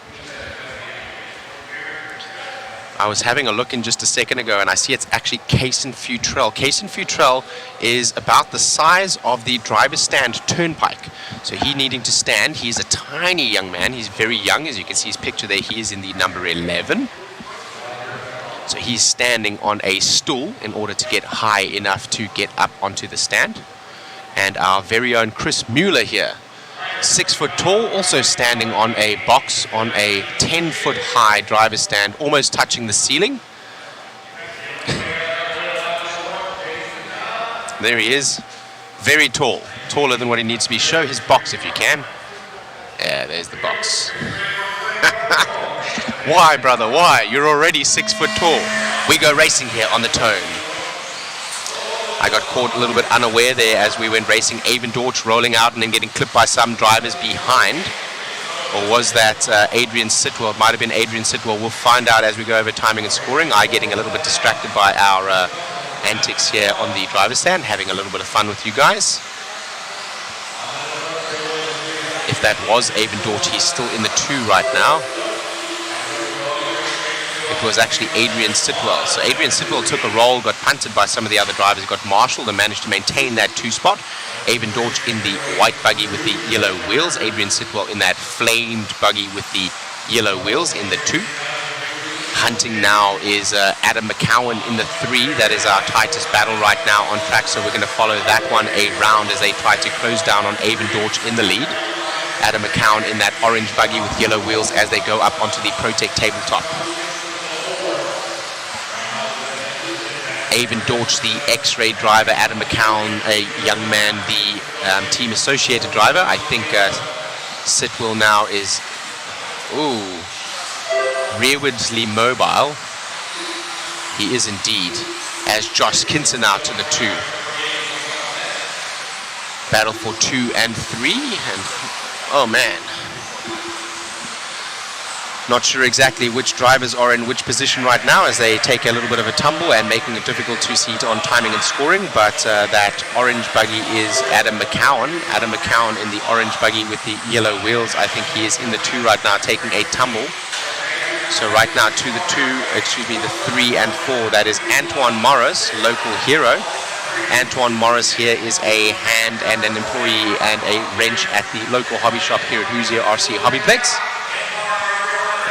I was having a look in just a second ago, and I see it's actually Kaysen Futrell. Kaysen Futrell is about the size of the driver's stand turnpike. So he needing to stand. He's a tiny young man. He's very young. As you can see his picture there, he is in the number 11. So he's standing on a stool in order to get high enough to get up onto the stand. And our very own Chris Mueller here, 6 foot tall, also standing on a box on a 10 foot high driver's stand, almost touching the ceiling. There he is, very tall, taller than what he needs to be. Show his box if you can. Yeah, there's the box. Why, brother, why? You're already 6 foot tall. We go racing here on the Tone. I got caught a little bit unaware there as we went racing. Avon Dortch rolling out and then getting clipped by some drivers behind. Or was that Adrian Sitwell? It might have been Adrian Sitwell. We'll find out as we go over timing and scoring. I getting a little bit distracted by our antics here on the driver's stand, having a little bit of fun with you guys. That was Avon Dorch. He's still in the 2 right now. It was actually Adrian Sitwell. So Adrian Sitwell took a roll, got punted by some of the other drivers, got marshaled and managed to maintain that 2 spot. Avon Dorch in the white buggy with the yellow wheels. Adrian Sitwell in that flamed buggy with the yellow wheels in the 2. Hunting now is Adam McCowan in the 3. That is our tightest battle right now on track, so we're going to follow that one around as they try to close down on Avon Dorch in the lead. Adam McCowan in that orange buggy with yellow wheels as they go up onto the Protect tabletop. Avon Dorch, the X-ray driver. Adam McCowan, a young man, the team associated driver. I think Sitwell now is rearwardly mobile. He is indeed, as Josh Kinser now to the 2. Battle for 2 and 3, and oh man. Not sure exactly which drivers are in which position right now as they take a little bit of a tumble and making it difficult to see on timing and scoring, but that orange buggy is Adam McCowan. Adam McCowan in the orange buggy with the yellow wheels. I think he is in the 2 right now taking a tumble. So right now to the 3 and 4, that is Antoine Morris, local hero. Antoine Morris here is a hand and an employee and a wrench at the local hobby shop here at Hoosier RC HobbyPlex.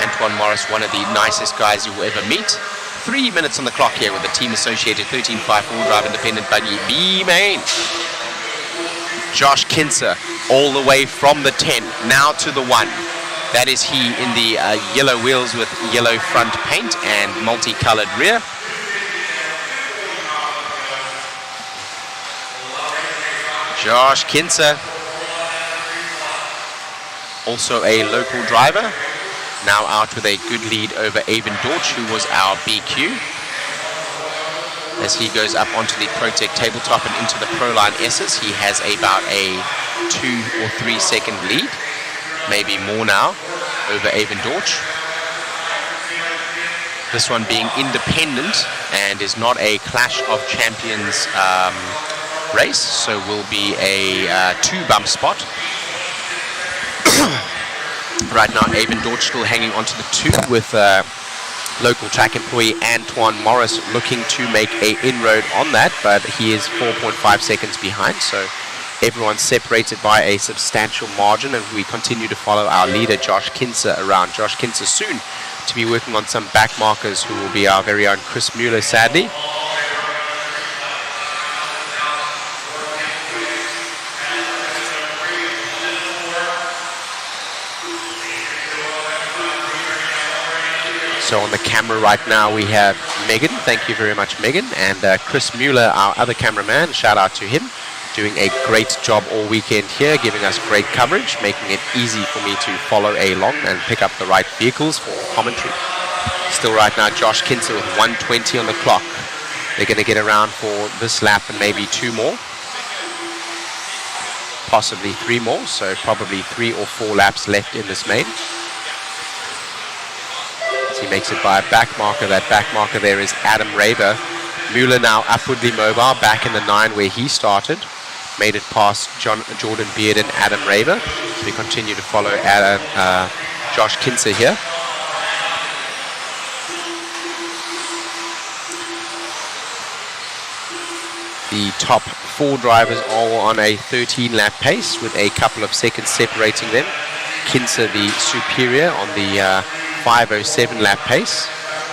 Antoine Morris, one of the nicest guys you will ever meet. 3 minutes on the clock here with the team associated 13.5 4-drive independent buggy B main. Josh Kinser all the way from the 10 now to the 1. That is he in the yellow wheels with yellow front paint and multicolored rear. Josh Kinser, also a local driver, now out with a good lead over Avon Dorch, who was our BQ. As he goes up onto the Protect tabletop and into the Proline S's, he has about a 2 or 3 second lead. Maybe more now over Avon Dorch. This one being independent and is not a Clash of Champions race, so will be a 2 bump spot. Right now Avon Dorch still hanging onto the 2 with local track employee Antoine Morris looking to make a inroad on that, but he is 4.5 seconds behind, so everyone's separated by a substantial margin, and we continue to follow our leader Josh Kinser around. Josh Kinser soon to be working on some back markers, who will be our very own Chris Mueller, sadly. So on the camera right now we have Megan, thank you very much Megan, and Chris Mueller, our other cameraman, shout out to him, doing a great job all weekend here, giving us great coverage, making it easy for me to follow along and pick up the right vehicles for commentary. Still right now Josh Kinser with 1:20 on the clock. They're going to get around for this lap and maybe 2 more, possibly 3 more, so probably 3 or 4 laps left in this main. He makes it by a back marker. That back marker there is Adam Raber. Mueller now upwardly mobile, back in the 9 where he started. Made it past Jordan Beard and Adam Raber. So we continue to follow Josh Kinser here. The top 4 drivers all on a 13-lap pace with a couple of seconds separating them. Kinser the superior on the 5:07 lap pace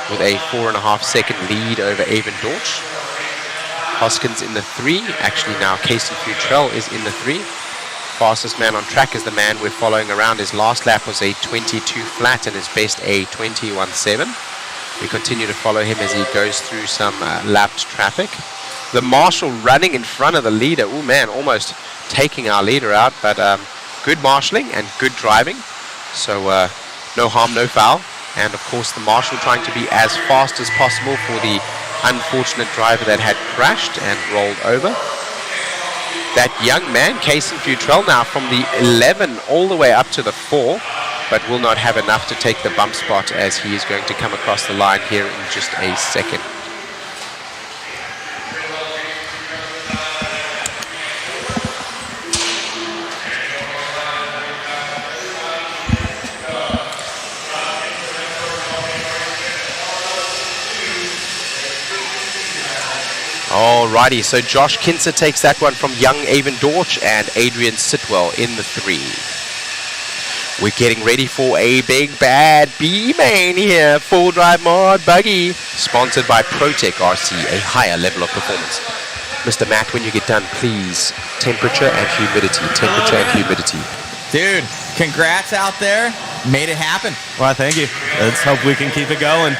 with a 4.5 second lead over Avon Dorch. Hoskins in the 3. Actually now Casey Futrell is in the 3. Fastest man on track is the man we're following around. His last lap was a 22 flat and his best a 21.7. We continue to follow him as he goes through some lapped traffic. The marshal running in front of the leader. Oh man, almost taking our leader out, but good marshalling and good driving. So no harm, no foul. And of course the marshal trying to be as fast as possible for the unfortunate driver that had crashed and rolled over. That young man, Casey Futrell, now from the 11 all the way up to the 4, but will not have enough to take the bump spot as he is going to come across the line here in just a second. Alrighty, so Josh Kinser takes that one from young Avon Dorch and Adrian Sitwell in the 3. We're getting ready for a big bad B-main here. Full drive mod buggy. Sponsored by ProTech RC, a higher level of performance. Mr. Matt, when you get done, please, temperature and humidity. Temperature and humidity. Dude, congrats out there. Made it happen. Well, thank you. Let's hope we can keep it going.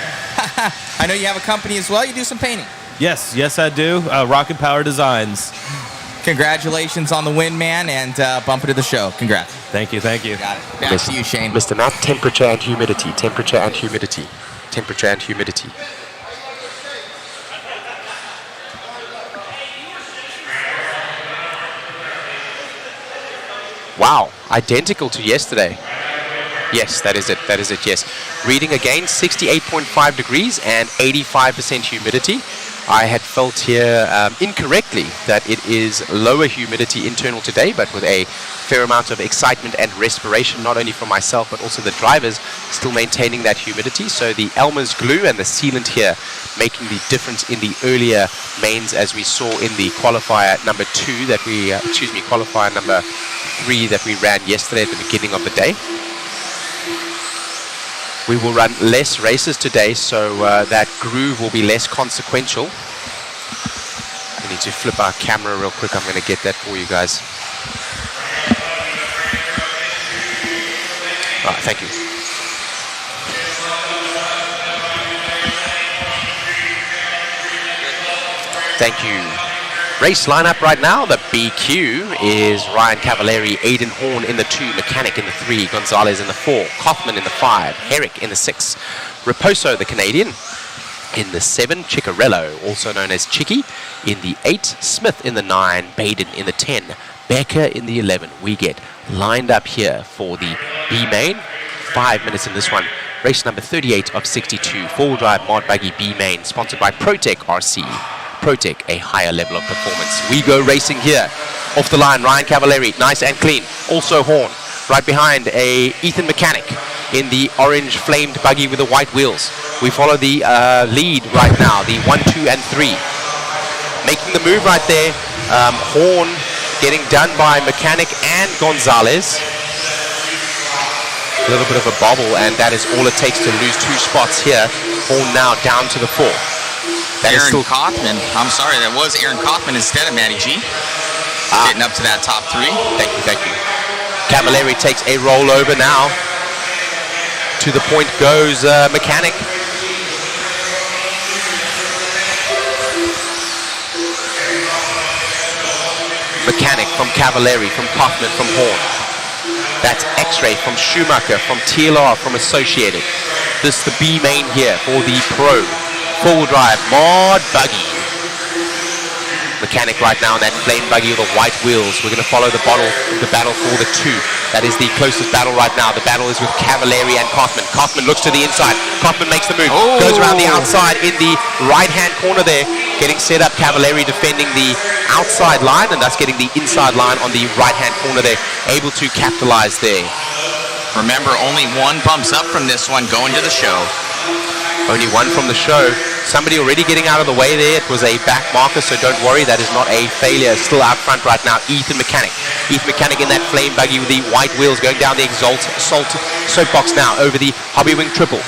I know you have a company as well. You do some painting. Yes, I do. Rocket Power Designs. Congratulations on the win, man, and bump it to the show. Congrats. Thank you. Got it. Back to you, Shane. Mr. Matt, temperature and humidity. Temperature and humidity. Temperature and humidity. Wow, identical to yesterday. Yes, that is it, yes. Reading again, 68.5 degrees and 85% humidity. I had felt here incorrectly that it is lower humidity internal today, but with a fair amount of excitement and respiration, not only from myself, but also the drivers still maintaining that humidity. So the Elmer's glue and the sealant here making the difference in the earlier mains, as we saw in the qualifier number 2 that we, qualifier number 3 that we ran yesterday at the beginning of the day. We will run less races today, so that groove will be less consequential. We need to flip our camera real quick. I'm going to get that for you guys. All right, thank you. Thank you. Race lineup right now. The BQ is Ryan Cavallari, Aiden Horn in the 2, Mechanic in the 3, Gonzalez in the 4, Kaufman in the 5, Herrick in the 6, Raposo the Canadian in the 7, Ciccarello, also known as Chicky, in the 8, Smith in the 9, Baden in the 10, Becker in the 11. We get lined up here for the B main. 5 minutes in this one. Race number 38 of 62, 4-wheel drive mod buggy B main, sponsored by ProTech RC. ProTech, a higher level of performance. We go racing here. Off the line, Ryan Cavallari, nice and clean. Also Horn, right behind a Ethan Mechanic in the orange flamed buggy with the white wheels. We follow the lead right now, the 1, 2, and 3. Making the move right there. Horn getting done by Mechanic and Gonzalez. A little bit of a bobble, and that is all it takes to lose 2 spots here. Horn now down to the 4. That Aaron Kaufman. I'm sorry, that was Aaron Kaufman instead of Matty G. Getting up to that top 3. Thank you. Cavallari takes a rollover now. To the point goes Mechanic. Mechanic from Cavallari, from Kaufman, from Horn. That's X-Ray from Schumacher, from TLR, from Associated. This is the B main here for the Pro. 4-wheel drive mod buggy. Mechanic right now in that flame buggy with the white wheels. We're going to follow the battle for the 2. That is the closest battle right now. The battle is with Cavallari and Kaufman. Kaufman looks to the inside. Kaufman makes the move. Goes around the outside in the right-hand corner there. Getting set up. Cavallari defending the outside line and thus getting the inside line on the right-hand corner there. Able to capitalize there. Remember, only one bumps up from this one going to the show. Only one from the show. Somebody already getting out of the way there. It was a back marker, so don't worry. That is not a failure. Still out front right now, Ethan Mechanic. Ethan Mechanic in that flame buggy with the white wheels going down the Exalt soapbox now over the Hobby Wing Triple.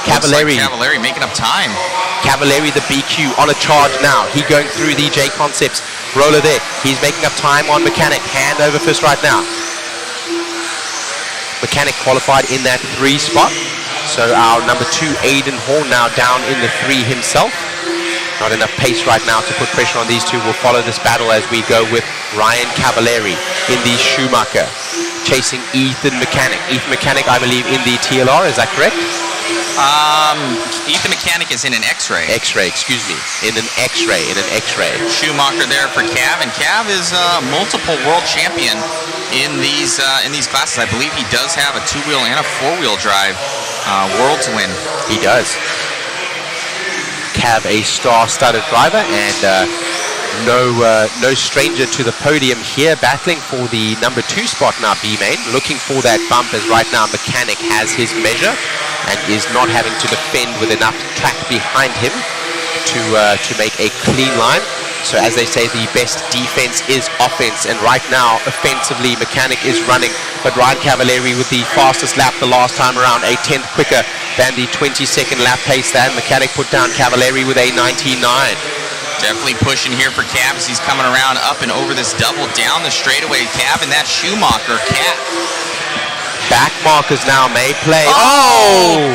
Cavallari making up time. Cavallari the BQ on a charge now. He going through the JConcepts roller there. He's making up time on Mechanic. Hand over fist right now. Mechanic qualified in that 3 spot. So our number 2, Aiden Horn, now down in the 3 himself. Not enough pace right now to put pressure on these 2. We'll follow this battle as we go with Ryan Cavallari in the Schumacher, chasing Ethan Mechanic. Ethan Mechanic, I believe, in the TLR. Is that correct? Ethan Mechanic is in an X-Ray. X-Ray, excuse me. In an X-Ray. Schumacher there for Cav, and Cav is multiple world champion in these classes. I believe he does have a 2-wheel and a 4-wheel drive world to win. He does. Cav, a star-studded driver, and no stranger to the podium here, battling for the number 2 spot now, B-main, looking for that bump as right now Mechanic has his measure and is not having to defend with enough track behind him. to make a clean line. So as they say, the best defense is offense, and right now, offensively, Mechanic is running, but Ryan Cavalieri with the fastest lap the last time around, a 10th quicker than the 22nd lap pace that Mechanic put down Cavalieri with a 99. Definitely pushing here for Cav as he's coming around up and over this double down the straightaway. Cav and that Schumacher cat. Back markers now may play. Oh!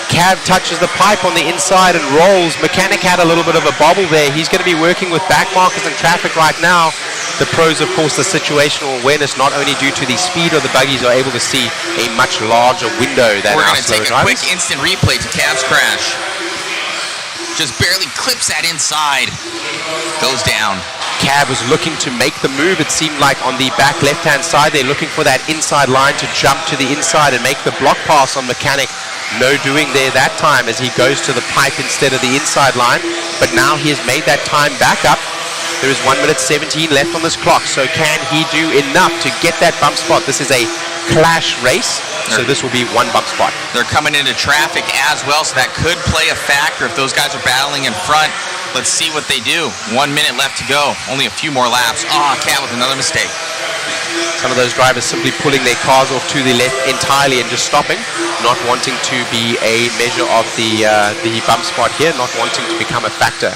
Cav touches the pipe on the inside and rolls. Mechanic had a little bit of a bobble there. He's going to be working with back markers and traffic right now. The pros, of course, the situational awareness, not only due to the speed of the buggies, are able to see a much larger window than We're our going to slow take a drivers. quick instant replay to Cav's crash. Just barely clips that inside. Goes down. Cav was looking to make the move, it seemed like, on the back left-hand side. They're looking for that inside line to jump to the inside and make the block pass on Mechanic. No doing there that time as he goes to the pipe instead of the inside line. But now he has made that time back up. There is 1 minute 17 left on this clock. So can he do enough to get that bump spot? This is a clash race, so this will be one bump spot. They're coming into traffic as well, so that could play a factor if those guys are battling in front. Let's see what they do. 1 minute left to go. Only a few more laps. Oh, Cat with another mistake. Some of those drivers simply pulling their cars off to the left entirely and just stopping, not wanting to be a measure of the bump spot here, not wanting to become a factor.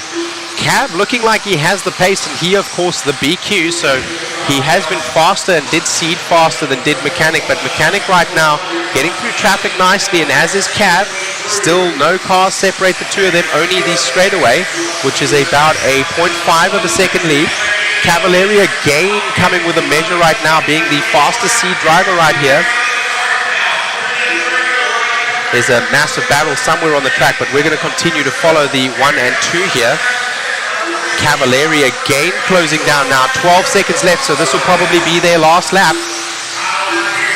Cav looking like he has the pace, and he, of course, the BQ, so he has been faster and did seed faster than did Mechanic, but Mechanic right now getting through traffic nicely, and as is Cav. Still no cars separate the two of them, only the straightaway, which is about a 0.5 of a second lead. Cavalieri again coming with a measure right now, being the fastest seed driver right here. There's a massive battle somewhere on the track, but we're going to continue to follow the 1 and 2 here. Cavalieri again closing down now. 12 seconds left, so this will probably be their last lap.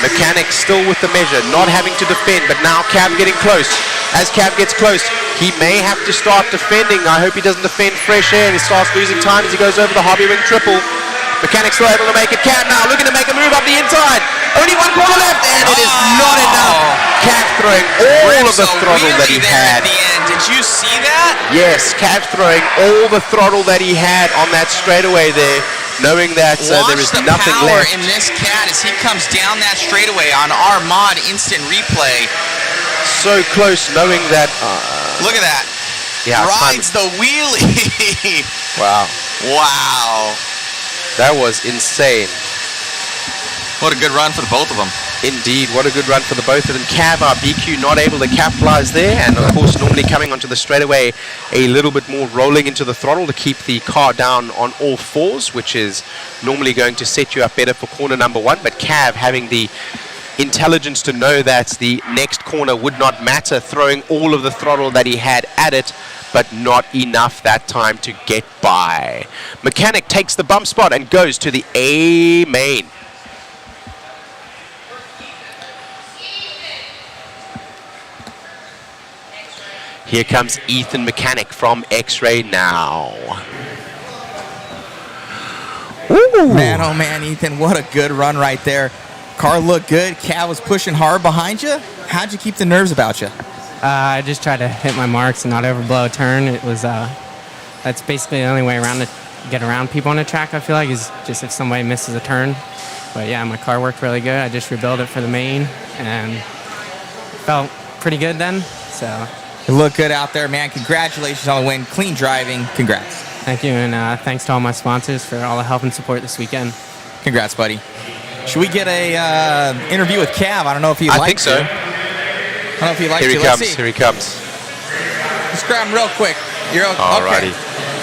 Mechanic still with the measure, not having to defend, but now Cav getting close. As Cav gets close, he may have to start defending. I hope he doesn't defend fresh air and he starts losing time as he goes over the Hobby Wing triple. Mechanic still able to make it. Cav now looking to make a move up the inside. Only one corner left, and it is not enough. Cav throwing all of the throttle that he had. At the end. Did you see that? Yes, Cav throwing all the throttle that he had on that straightaway there, knowing that there is nothing power left. In this Cat as he comes down that straightaway on our mod instant replay. So close, knowing that. Look at that. Yeah, rides the wheelie. Wow. Wow. That was insane. What a good run for the both of them. Indeed, what a good run for the both of them. Cav, our BQ, not able to capitalize there, and of course normally coming onto the straightaway a little bit more rolling into the throttle to keep the car down on all fours, which is normally going to set you up better for corner number 1, but Cav having the intelligence to know that the next corner would not matter, throwing all of the throttle that he had at it, but not enough that time to get by. Mechanic takes the bump spot and goes to the A main. Here comes Ethan Mechanic from X-Ray now. Ooh. Man, oh man, Ethan, what a good run right there. Car looked good. Cav was pushing hard behind you. How'd you keep the nerves about you? I just tried to hit my marks and not overblow a turn. It was that's basically the only way around to get around people on the track, I feel like, is just if somebody misses a turn. But yeah, my car worked really good. I just rebuilt it for the main and felt pretty good then. So you look good out there, man. Congratulations on the win. Clean driving. Congrats. Thank you, and thanks to all my sponsors for all the help and support this weekend. Congrats, buddy. Should we get a interview with Cav? I don't know if he'd like to. I think so. I don't know if he'd like to. Here he comes. Here he comes. Just grab him real quick. You're okay. Alrighty.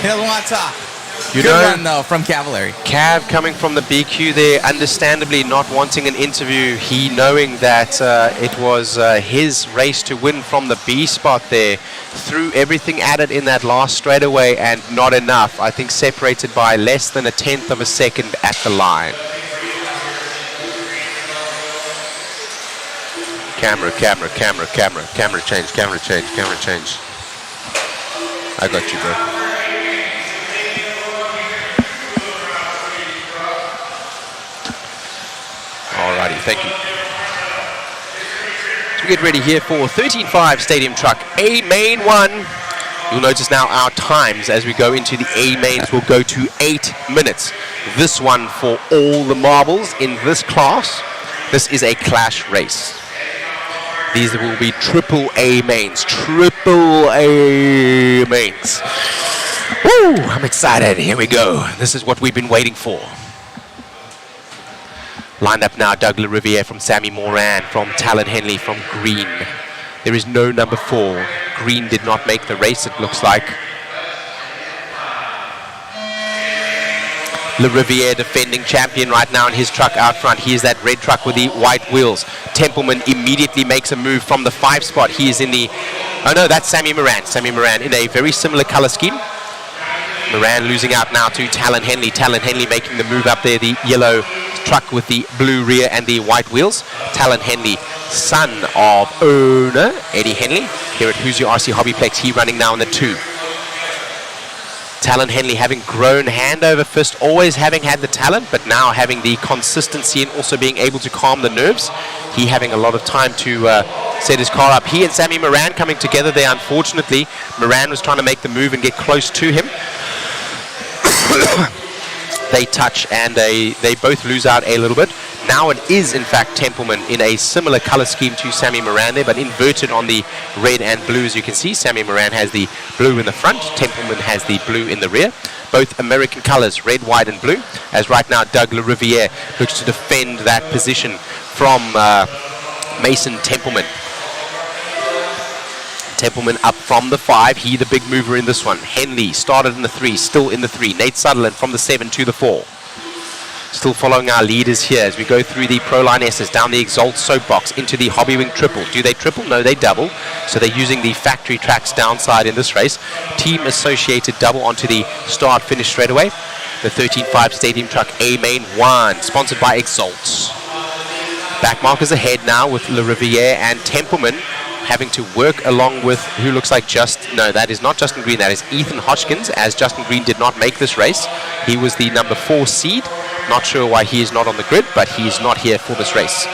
He doesn't want to talk. You Good know, run, though, from Cavalieri. Cav coming from the BQ there, understandably not wanting an interview. He knowing that it was his race to win from the B spot there. Threw everything at it in that last straightaway and not enough. I think separated by less than a 1/10 of a second at the line. Camera change. I got you, bro. Alrighty, thank you. So we get ready here for 13.5 Stadium Truck A Main 1. You'll notice now our times as we go into the A mains will go to 8 minutes. This one for all the marbles in this class. This is a clash race. These will be triple A mains. Triple A mains. Woo! I'm excited. Here we go. This is what we've been waiting for. Lined up now, Doug LaRiviere from Sammy Moran, from Talon Henley, from Green. There is no number 4. Green did not make the race, it looks like. LaRiviere, defending champion right now in his truck out front. He is that red truck with the white wheels. Templeman immediately makes a move from the 5 spot. He is in the... Oh no, that's Sammy Moran. Sammy Moran in a very similar color scheme. Moran losing out now to Talon Henley. Talon Henley making the move up there, the yellow truck with the blue rear and the white wheels. Talon Henley, son of owner Eddie Henley here at Hoosier RC HobbyPlex. He running now in the 2. Talon Henley having grown hand over fist, always having had the talent, but now having the consistency and also being able to calm the nerves. He having a lot of time to set his car up. He and Sammy Moran coming together there. Unfortunately, Moran was trying to make the move and get close to him. They touch and they both lose out a little bit. Now it is in fact Templeman in a similar color scheme to Sammy Moran there, but inverted on the red and blue. As you can see, Sammy Moran has the blue in the front, Templeman has the blue in the rear. Both American colors, red, white and blue, as right now Doug LaRiviere looks to defend that position from Mason Templeman. Templeman up from the 5, he the big mover in this one. Henley started in the 3, still in the 3. Nate Sutherland from the 7 to the 4. Still following our leaders here as we go through the Proline S's, down the Exalt soapbox into the Hobbywing triple. Do they triple? No, they double. So they're using the factory tracks downside in this race. Team Associated double onto the start finish straight away. The 13.5 Stadium Truck A Main 1, sponsored by Exalt. Back markers ahead now with LaRiviere and Templeman having to work along with who looks like that is not Justin Green, that is Ethan Hodgkins, as Justin Green did not make this race. He was the number 4 seed. Not sure why he is not on the grid, but he is not here for this race.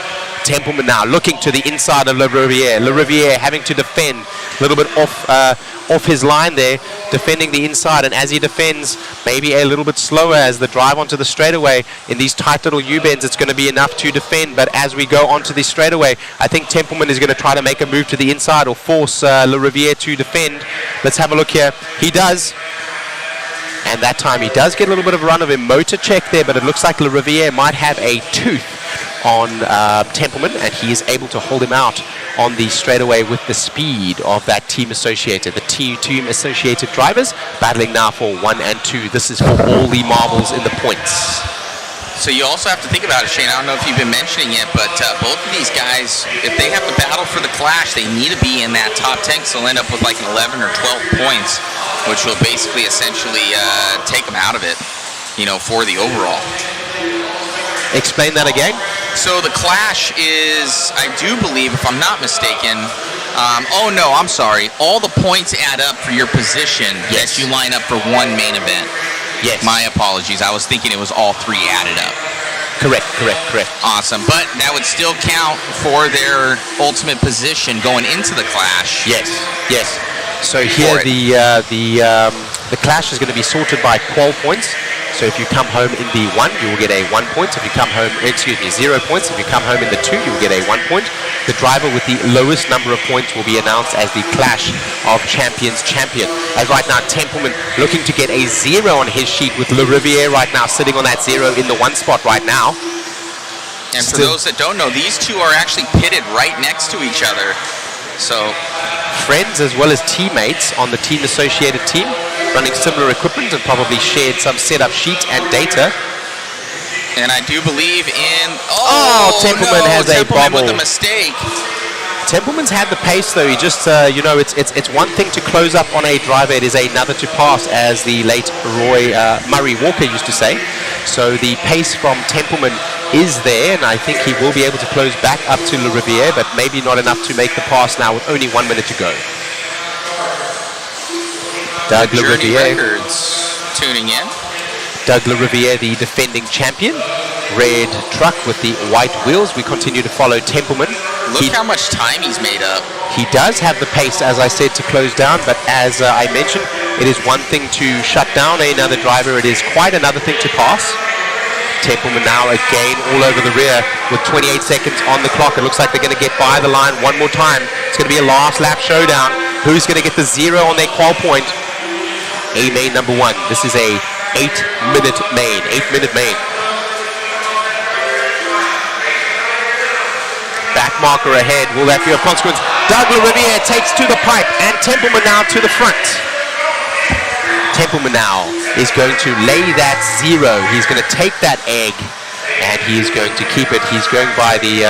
Templeman now looking to the inside of LaRiviere. LaRiviere having to defend a little bit off his line there, defending the inside, and as he defends, maybe a little bit slower as the drive onto the straightaway. In these tight little U-bends, it's going to be enough to defend, but as we go onto the straightaway, I think Templeman is going to try to make a move to the inside or force LaRiviere to defend. Let's have a look here. He does. And that time he does get a little bit of a run of a motor check there, but it looks like LaRiviere might have a tooth on Templeman, and he is able to hold him out on the straightaway with the speed of that Team Associated. The Team Associated drivers battling now for 1 and 2. This is for all the marbles in the points. So you also have to think about it, Shane. I don't know if you've been mentioning it, but both of these guys, if they have to battle for the clash, they need to be in that top 10, so they'll end up with like an 11 or 12 points, which will basically essentially take them out of it, for the overall. Explain that again. So the clash is, I do believe, if I'm not mistaken, I'm sorry. All the points add up for your position that you line up for one main event. Yes. My apologies. I was thinking it was all 3 added up. Correct. Awesome. But that would still count for their ultimate position going into the clash. Yes. So here the clash is going to be sorted by qual points. So if you come home in the 1, you will get a 1 point. If you come home, 0 points. If you come home in the 2, you will get a 1 point. The driver with the lowest number of points will be announced as the Clash of Champions champion. As right now, Templeman looking to get a 0 on his sheet, with LaRiviere right now sitting on that 0 in the 1 spot right now. And for those that don't know, these two are actually pitted right next to each other. So friends as well as teammates on the Team Associated team, running similar equipment and probably shared some setup sheet and data. And I do believe in... Templeman has a bobble. With a mistake. Templeman's had the pace though. He just, it's one thing to close up on a driver, it is another to pass, as the late Murray Walker used to say. So the pace from Templeman is there, and I think he will be able to close back up to LaRiviere, but maybe not enough to make the pass now with only 1 minute to go. Doug LaRiviere. Records tuning in. Doug LaRiviere, the defending champion. Red truck with the white wheels. We continue to follow Templeman. Look how much time he's made up. He does have the pace, as I said, to close down, but as I mentioned, it is one thing to shut down another driver. It is quite another thing to pass. Templeman now again all over the rear with 28 seconds on the clock. It looks like they're going to get by the line one more time. It's going to be a last lap showdown. Who's going to get the 0 on their qual point? A-main number 1. This is a 8-minute main. 8-minute main. Back marker ahead. Will that be of consequence? Doug LaRiviere takes to the pipe and Templeman now to the front. Templeman now is going to lay that 0. He's going to take that egg and he is going to keep it. He's going by the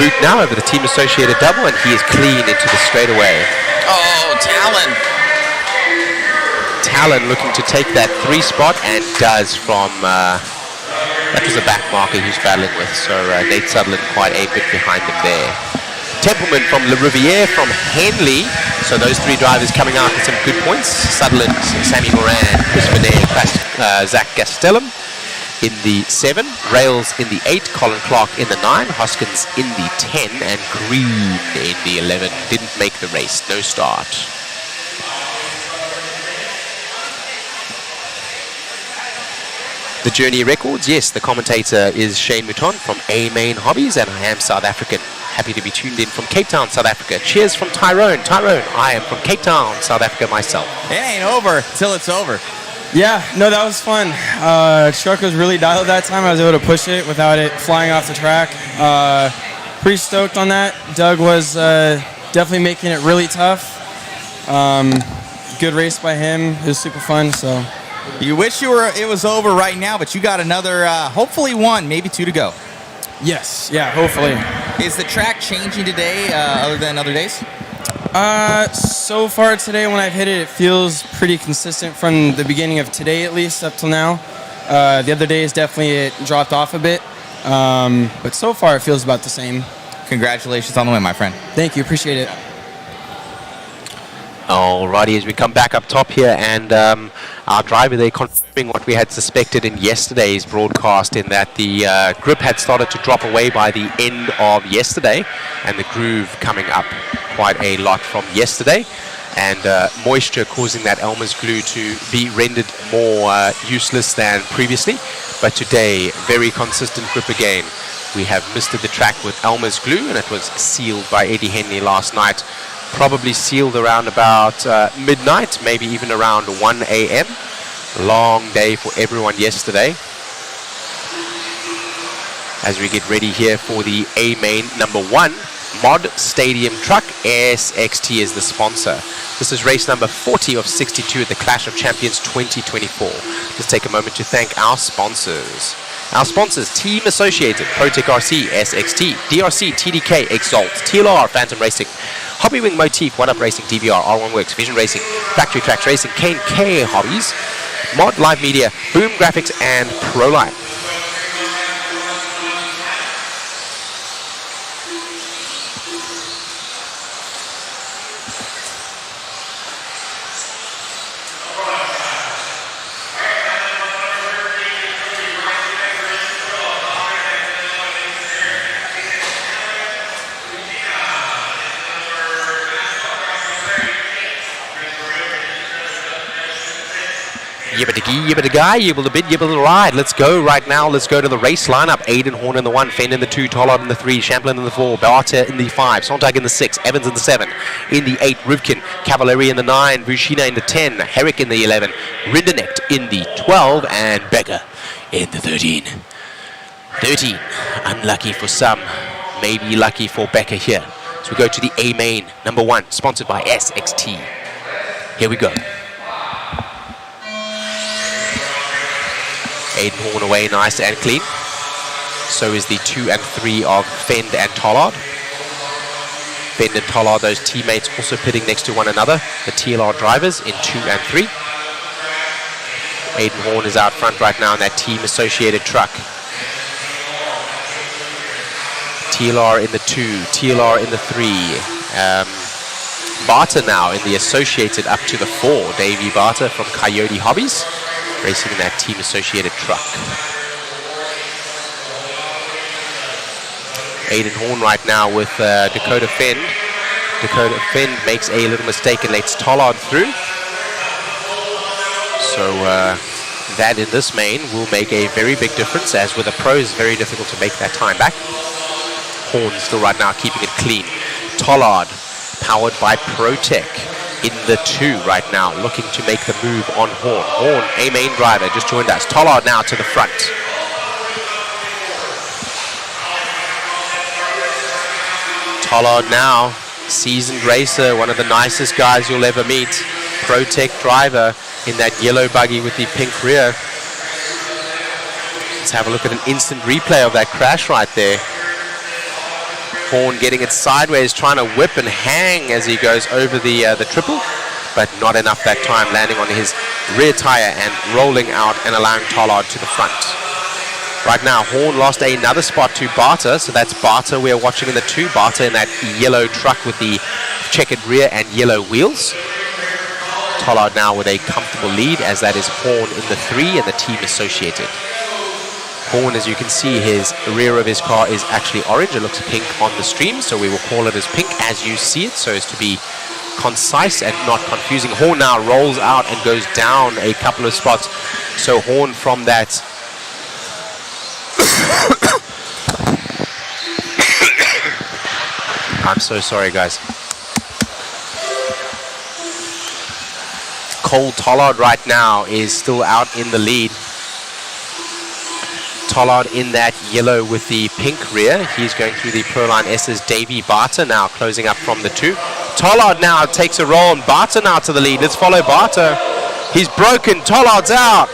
boot now over the team associated double, and he is clean into the straightaway. Oh, Talon. Talon looking to take that 3 spot and does from, that was a back marker he was battling with, so Nate Sutherland quite a bit behind him there. Templeman from Le Riviere, from Henley. So those 3 drivers coming out with some good points. Sutherland, Sammy Moran, Chris Benet, Zach Gastelum in the 7. Rails in the 8. Colin Clark in the 9. Hoskins in the 10. And Green in the 11. Didn't make the race. No start. The Journey Records, yes, the commentator is Shane Mouton from A-Main Hobbies, and I am South African. Happy to be tuned in from Cape Town, South Africa. Cheers from Tyrone. Tyrone, I am from Cape Town, South Africa myself. It ain't over till it's over. Yeah, no, that was fun. Truck was really dialed that time. I was able to push it without it flying off the track. Pretty stoked on that. Doug was definitely making it really tough. Good race by him. It was super fun, so. You wish it was over right now, but you got another, hopefully 1, maybe 2 to go. Yes, yeah, hopefully. Is the track changing today other than other days? So far today, when I've hit it, it feels pretty consistent from the beginning of today, at least, up till now. The other days, definitely it dropped off a bit. But so far, it feels about the same. Congratulations on the win, my friend. Thank you, appreciate it. Alrighty, as we come back up top here, and our driver there confirming what we had suspected in yesterday's broadcast, in that the grip had started to drop away by the end of yesterday, and the groove coming up quite a lot from yesterday, and moisture causing that Elmer's glue to be rendered more useless than previously. But today, very consistent grip again. We have misted the track with Elmer's glue, and it was sealed by Eddie Henley last night. Probably sealed around about midnight, maybe even around 1 a.m. Long day for everyone yesterday. As we get ready here for the A-Main number 1, Mod Stadium Truck. SXT is the sponsor. This is race number 40 of 62 at the Clash of Champions 2024. Let's take a moment to thank our sponsors. Our sponsors: Team Associated, Protec RC, SXT, DRC, TDK, Exalt, TLR, Phantom Racing, Hobbywing Motif, One Up Racing, DVR, R1 Works, Vision Racing, Factory Tracks Racing, K&K Hobbies, Mod Live Media, Boom Graphics, and ProLife. Yibbity-gee, yibbity-guy, yibble-a-bit, yibble-a-ride. Let's go right now. Let's go to the race lineup. Aiden Horn in the 1, Fenn in the 2, Tollard in the 3, Champlin in the 4, Barter in the 5, Sontag in the 6, Evans in the 7, in the 8, Rivkin, Cavalieri in the 9, Vushina in the 10, Herrick in the 11, Rindenecht in the 12, and Becker in the 13. 13, unlucky for some, maybe lucky for Becker here. So we go to the A-Main, number 1, sponsored by SXT. Here we go. Aiden Horn away nice and clean. So is the 2 and 3 of Fend and Tollard. Fend and Tollard, those teammates, also pitting next to one another. The TLR drivers in 2 and 3. Aiden Horn is out front right now in that team associated truck. TLR in the 2, TLR in the 3. Barter now in the associated up to the 4. Davey Barter from Coyote Hobbies, racing in that team associated truck. Aiden Horn right now with Dakota Fend. Dakota Fend makes a little mistake and lets Tollard through. So that in this main will make a very big difference, as with the pros, very difficult to make that time back. Horn still right now keeping it clean. Tollard, powered by ProTech, in the 2 right now, looking to make the move on Horn. Horn, a main driver, just joined us. Tollard now to the front. Tollard now, seasoned racer, one of the nicest guys you'll ever meet. ProTech driver in that yellow buggy with the pink rear. Let's have a look at an instant replay of that crash right there. Horn getting it sideways, trying to whip and hang as he goes over the triple, but not enough that time, landing on his rear tire and rolling out and allowing Tollard to the front. Right now, Horn lost another spot to Barter, so that's Barter we are watching in the 2. Barter in that yellow truck with the checkered rear and yellow wheels. Tollard now with a comfortable lead, as that is Horn in the 3 and the team associated. Horn, as you can see, his rear of his car is actually orange. It looks pink on the stream, so we will call it as pink as you see it, so as to be concise and not confusing. Horn now rolls out and goes down a couple of spots. So Horn from that I'm so sorry, guys. Cole Tollard right now is still out in the lead. Tollard in that yellow with the pink rear. He's going through the Proline S's. Davey Barter now closing up from the 2. Tollard now takes a roll, and Barter now to the lead. Let's follow Barter. He's broken. Tollard's out.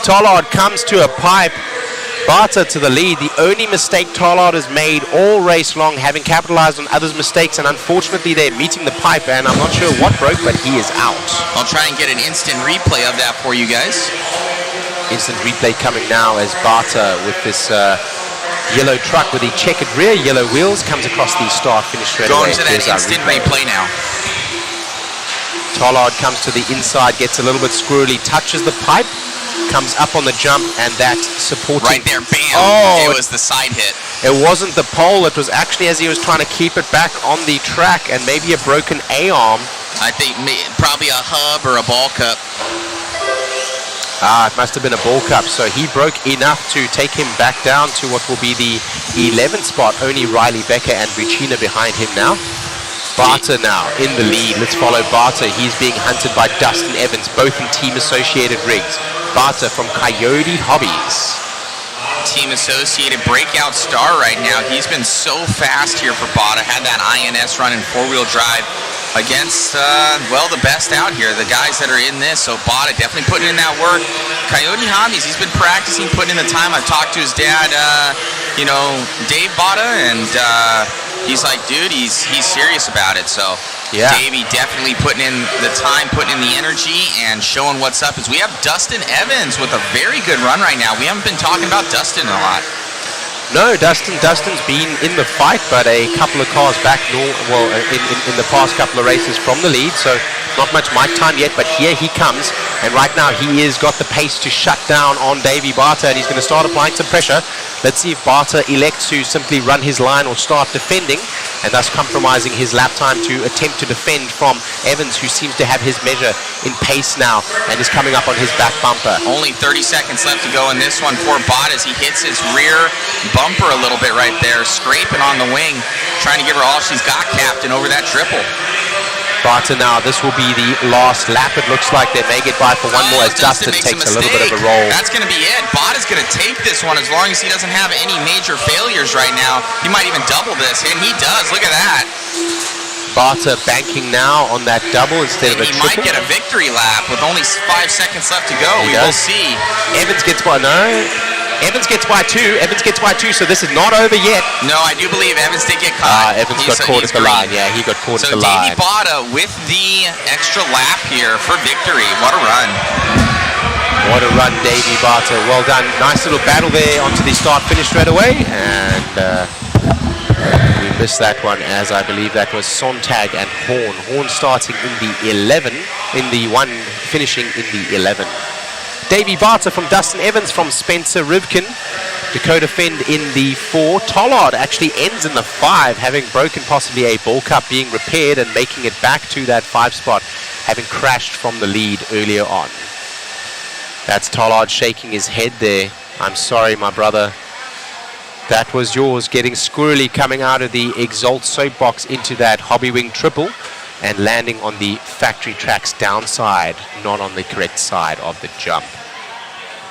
Tollard comes to a pipe. Barter to the lead. The only mistake Tollard has made all race long, having capitalized on others' mistakes, and unfortunately they're meeting the pipe, and I'm not sure what broke, but he is out. I'll try and get an instant replay of that for you guys. Instant replay coming now as Barter with this yellow truck with the checkered rear, yellow wheels, comes across the start-finish straight away. Going to that instant replay now. Tollard comes to the inside, gets a little bit squirrely, touches the pipe, comes up on the jump, and that supporting... Right there, bam! Oh, it was the side hit. It wasn't the pole, it was actually as he was trying to keep it back on the track, and maybe a broken A-arm. I think probably a hub or a ball cup. It must have been a ball cup, so he broke enough to take him back down to what will be the 11th spot. Only Riley Becker and Regina behind him now. Barter now in the lead. Let's follow Barter. He's being hunted by Dustin Evans, both in team-associated rigs. Barter from Coyote Hobbies. Team-associated breakout star right now. He's been so fast here for Barter. Had that INS run in 4-wheel drive against, well, the best out here, the guys that are in this. So Barter definitely putting in that work. Coyote Hobbies, he's been practicing, putting in the time. I've talked to his dad, Dave Barter, and he's like, dude, he's serious about it. So yeah, Davey definitely putting in the time, putting in the energy, and showing what's up. As we have Dustin Evans with a very good run right now. We haven't been talking about Dustin a lot. No, Dustin's been in the fight, but a couple of cars back, in the past couple of races from the lead, so not much mic time yet, but here he comes, and right now he has got the pace to shut down on Davey Barter, and he's going to start applying some pressure. Let's see if Barter elects to simply run his line or start defending, and thus compromising his lap time to attempt to defend from Evans, who seems to have his measure in pace now, and is coming up on his back bumper. Only 30 seconds left to go in this one for Bot as he hits his rear bumper a little bit right there, scraping on the wing, trying to give her all she's got, Captain, over that triple. Barter now, this will be the last lap. It looks like they may get by for one more as Dustin takes a little bit of a roll. That's going to be it. Bot is going to take this one as long as he doesn't have any major failures right now. He might even double this, and he does. Look at that. Barter banking now on that double instead of a triple. He might get a victory lap with only 5 seconds left to go. We will see. Evans gets by, Evans gets by 2. Evans gets by 2, so this is not over yet. No, I do believe Evans did get caught. Evans got caught at the line. Yeah, he got caught at the line. So Davey Bada with the extra lap here for victory. What a run. What a run, Davey Barter. Well done. Nice little battle there onto the start-finish straight away. And we missed that one, as I believe that was Sontag and Horn. Horn starting in the 11, in the 1 finishing in the 11. Davey Barter from Dustin Evans from Spencer Rivkin. Dakota Fend in the 4. Tollard actually ends in the 5, having broken possibly a ball cup, being repaired and making it back to that 5 spot, having crashed from the lead earlier on. That's Tollard shaking his head there. I'm sorry, my brother. That was yours, getting squirrely coming out of the Exalt soapbox into that Hobby Wing triple and landing on the factory track's downside, not on the correct side of the jump.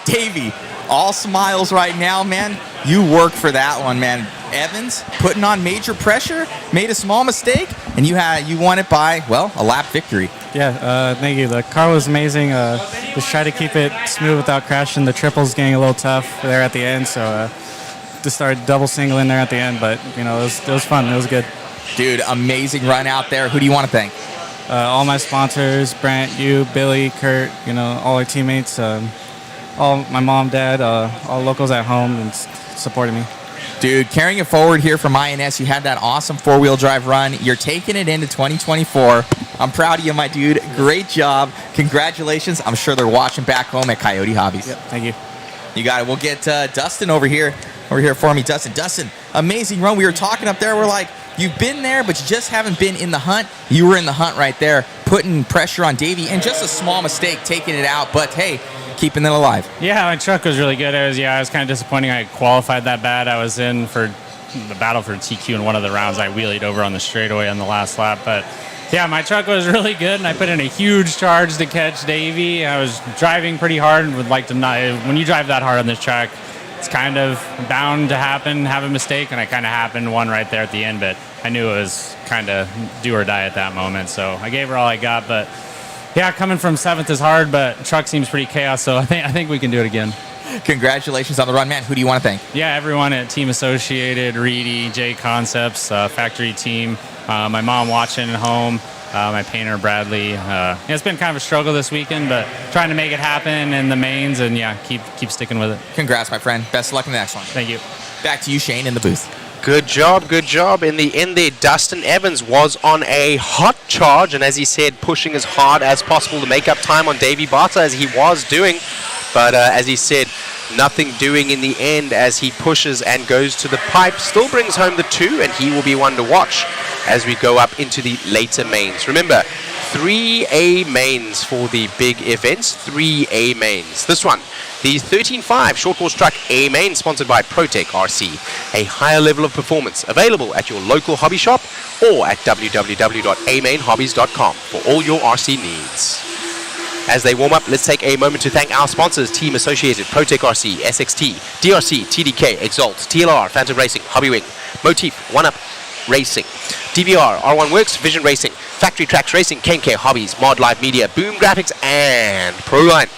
Davey, all smiles right now, man. You work for that one, man. Evans putting on major pressure, made a small mistake, and you won it by, well, a lap victory. Yeah, thank you. The car was amazing. Just try to keep it smooth without crashing. The triple's getting a little tough there at the end, so just started double single in there at the end, but it was fun. It was good. Dude, amazing run out there. Who do you want to thank? All my sponsors, Brant, you, Billy, Kurt, all our teammates, all my mom, dad, all locals at home and supporting me. Dude, carrying it forward here from INS, you had that awesome four-wheel drive run. You're taking it into 2024. I'm proud of you, my dude. Great job. Congratulations. I'm sure they're watching back home at Coyote Hobbies. Yep, thank you. You got it. We'll get Dustin over here for me. Dustin, amazing run. We were talking up there. We're like, you've been there, but you just haven't been in the hunt. You were in the hunt right there, putting pressure on Davey, and just a small mistake, taking it out. But, hey, keeping it alive. Yeah, my truck was really good. I was kind of disappointing. I qualified that bad. I was in for the battle for TQ in one of the rounds. I wheelied over on the straightaway on the last lap. But, yeah, my truck was really good, and I put in a huge charge to catch Davey. I was driving pretty hard and would like to not. When you drive that hard on this track, it's kind of bound to happen, have a mistake, and I kind of happened one right there at the end, but I knew it was kind of do or die at that moment, so I gave her all I got. But yeah, coming from 7th is hard, but truck seems pretty chaos, so I think we can do it again. Congratulations on the run, man. Who do you want to thank? Yeah, everyone at Team Associated, Reedy, JConcepts, factory team, my mom watching at home, my painter Bradley. It's been kind of a struggle this weekend, but trying to make it happen in the mains, and yeah, keep sticking with it. Congrats, my friend. Best of luck in the next one. Thank you. Back to you, Shane, in the booth. Good job. In the end there, Dustin Evans was on a hot charge, and as he said, pushing as hard as possible to make up time on Davey Barta, as he was doing. But as he said, nothing doing in the end as he pushes and goes to the pipe. Still brings home the 2, and he will be one to watch as we go up into the later mains. Remember, 3 A mains for the big events, 3 A mains. This one, the 13.5 short horse truck A main, sponsored by ProTech RC. A higher level of performance available at your local hobby shop or at www.amainhobbies.com for all your RC needs. As they warm up, let's take a moment to thank our sponsors: Team Associated, ProTech RC, SXT, DRC, TDK, Exalt, TLR, Phantom Racing, Hobby Wing, Motif, 1UP Racing, DVR, R1 Works, Vision Racing, Factory Tracks Racing, K&K Hobbies, Mod Live Media, Boom Graphics, and Proline.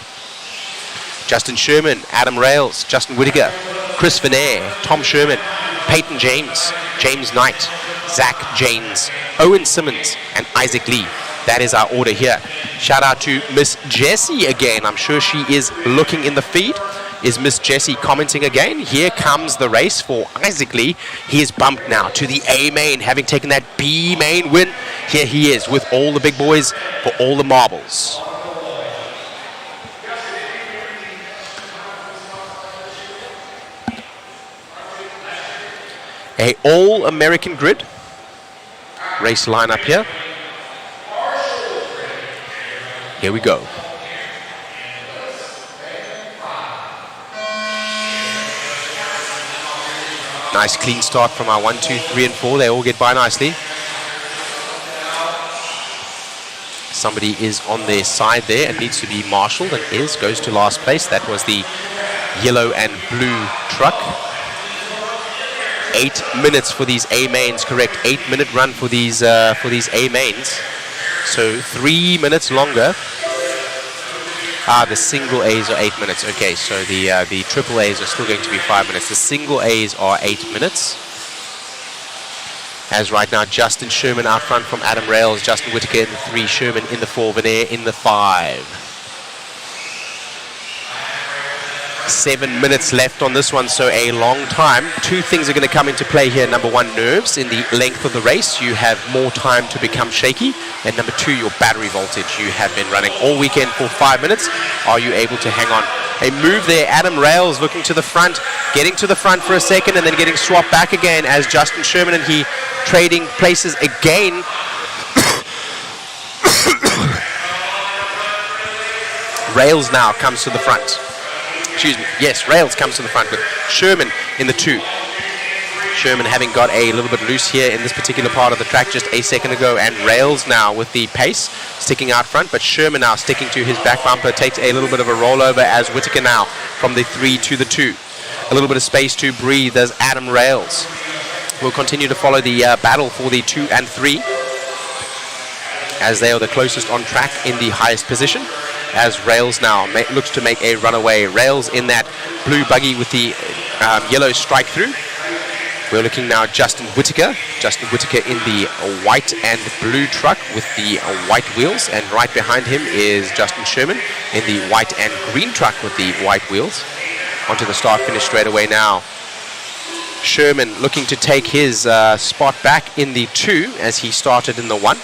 Justin Sherman, Adam Rails, Justin Whittaker, Chris Venair, Tom Sherman, Peyton James, James Knight, Zach James, Owen Simmons, and Isaac Lee. That is our order here. Shout out to Miss Jessie again. I'm sure she is looking in the feed. Is Miss Jessie commenting again? Here comes the race for Isaac Lee. He is bumped now to the A main, having taken that B main win. Here he is with all the big boys for all the marbles. A all-American grid race lineup here. Here we go. Nice clean start from our 1, 2, 3, and 4. They all get by nicely. Somebody is on their side there and needs to be marshaled, and goes to last place. That was the yellow and blue truck. 8 minutes for these A mains, correct? 8-minute run for these A mains. So 3 minutes longer. The single A's are 8 minutes. Okay, so the triple A's are still going to be 5 minutes. The single A's are 8 minutes. As right now, Justin Sherman out front from Adam Rails, Justin Whittaker in the 3, Sherman in the 4, Venair in the 5. 7 minutes left on this one, so a long time. 2 things are going to come into play here. Number 1, nerves. In the length of the race, you have more time to become shaky. And number 2, your battery voltage. You have been running all weekend for 5 minutes. Are you able to hang on a move there. Adam Rails looking to the front, getting to the front for a second and then getting swapped back again as Justin Sherman and he trading places again. Rails now comes to the front. Excuse me. Yes, Rails comes to the front with Sherman in the 2. Sherman having got a little bit loose here in this particular part of the track just a second ago, and Rails now with the pace sticking out front, but Sherman now sticking to his back bumper, takes a little bit of a rollover as Whittaker now from the 3 to the 2. A little bit of space to breathe as Adam Rails. We'll continue to follow the battle for the 2 and 3 as they are the closest on track in the highest position, as Rails now looks to make a runaway. Rails in that blue buggy with the yellow strike through. We're looking now at Justin Whittaker. Justin Whittaker in the white and blue truck with the white wheels, and right behind him is Justin Sherman in the white and green truck with the white wheels. Onto the start-finish straight away now. Sherman looking to take his spot back in the 2 as he started in the 1.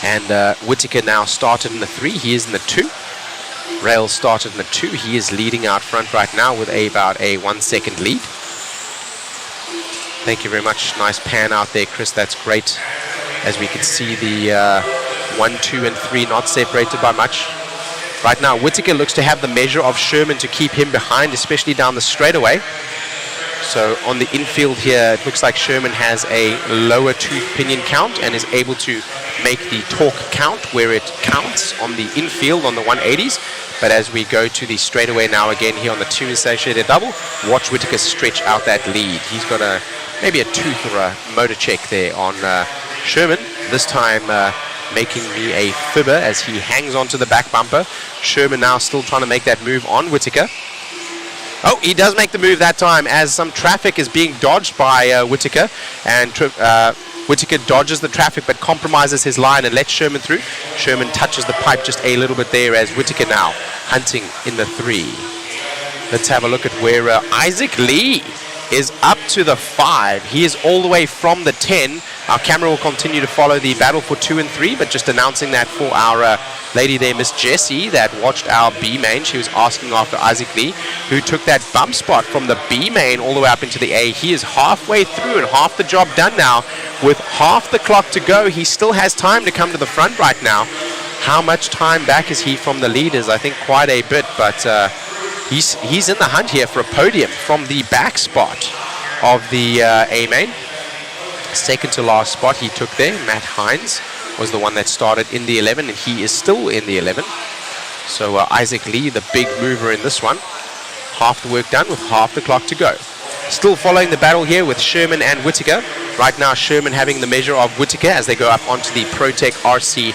And Whittaker now started in the 3. He is in the 2. Rails started in the 2. He is leading out front right now with about a 1 second lead. Thank you very much. Nice pan out there, Chris. That's great. As we can see the 1, 2, and 3 not separated by much. Right now, Whittaker looks to have the measure of Sherman to keep him behind, especially down the straightaway. So on the infield here, it looks like Sherman has a lower tooth pinion count and is able to make the torque count where it counts on the infield on the 180s. But as we go to the straightaway now again here on the 2 associated double, watch Whittaker stretch out that lead. He's got maybe a tooth or a motor check there on Sherman. This time making me a fibber as he hangs onto the back bumper. Sherman now still trying to make that move on Whittaker. Oh, he does make the move that time as some traffic is being dodged by Whittaker, and Whittaker dodges the traffic but compromises his line and lets Sherman through. Sherman touches the pipe just a little bit there as Whittaker now hunting in the 3. Let's have a look at where Isaac Lee is up to the 5. He is all the way from the 10. Our camera will continue to follow the battle for 2 and 3, but just announcing that for our lady there, Miss Jessie, that watched our B main. She was asking after Isaac Lee, who took that bump spot from the B main all the way up into the A. He is halfway through and half the job done now. With half the clock to go, he still has time to come to the front right now. How much time back is he from the leaders? I think quite a bit, but he's in the hunt here for a podium from the back spot of the A main. Second to last spot he took there. Matt Hines was the one that started in the 11, and he is still in the 11. So Isaac Lee, the big mover in this one. Half the work done with half the clock to go. Still following the battle here with Sherman and Whittaker. Right now Sherman having the measure of Whittaker as they go up onto the ProTech RC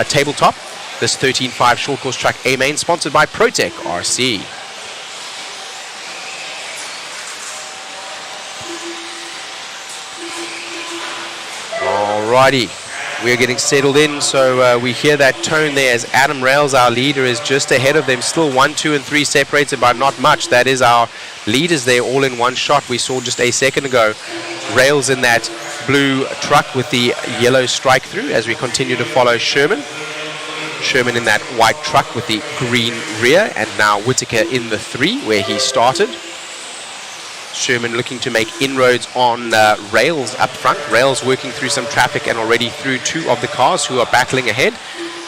tabletop. This 13.5 short course truck A main sponsored by ProTech RC. Alrighty, we're getting settled in, so we hear that tone there as Adam Rails, our leader, is just ahead of them. Still 1, 2, and 3 separated by not much. That is our leaders there all in one shot. We saw just a second ago Rails in that blue truck with the yellow strike through as we continue to follow Sherman. Sherman in that white truck with the green rear, and now Whittaker in the 3 where he started. Sherman looking to make inroads on Rails up front. Rails working through some traffic and already through 2 of the cars who are battling ahead.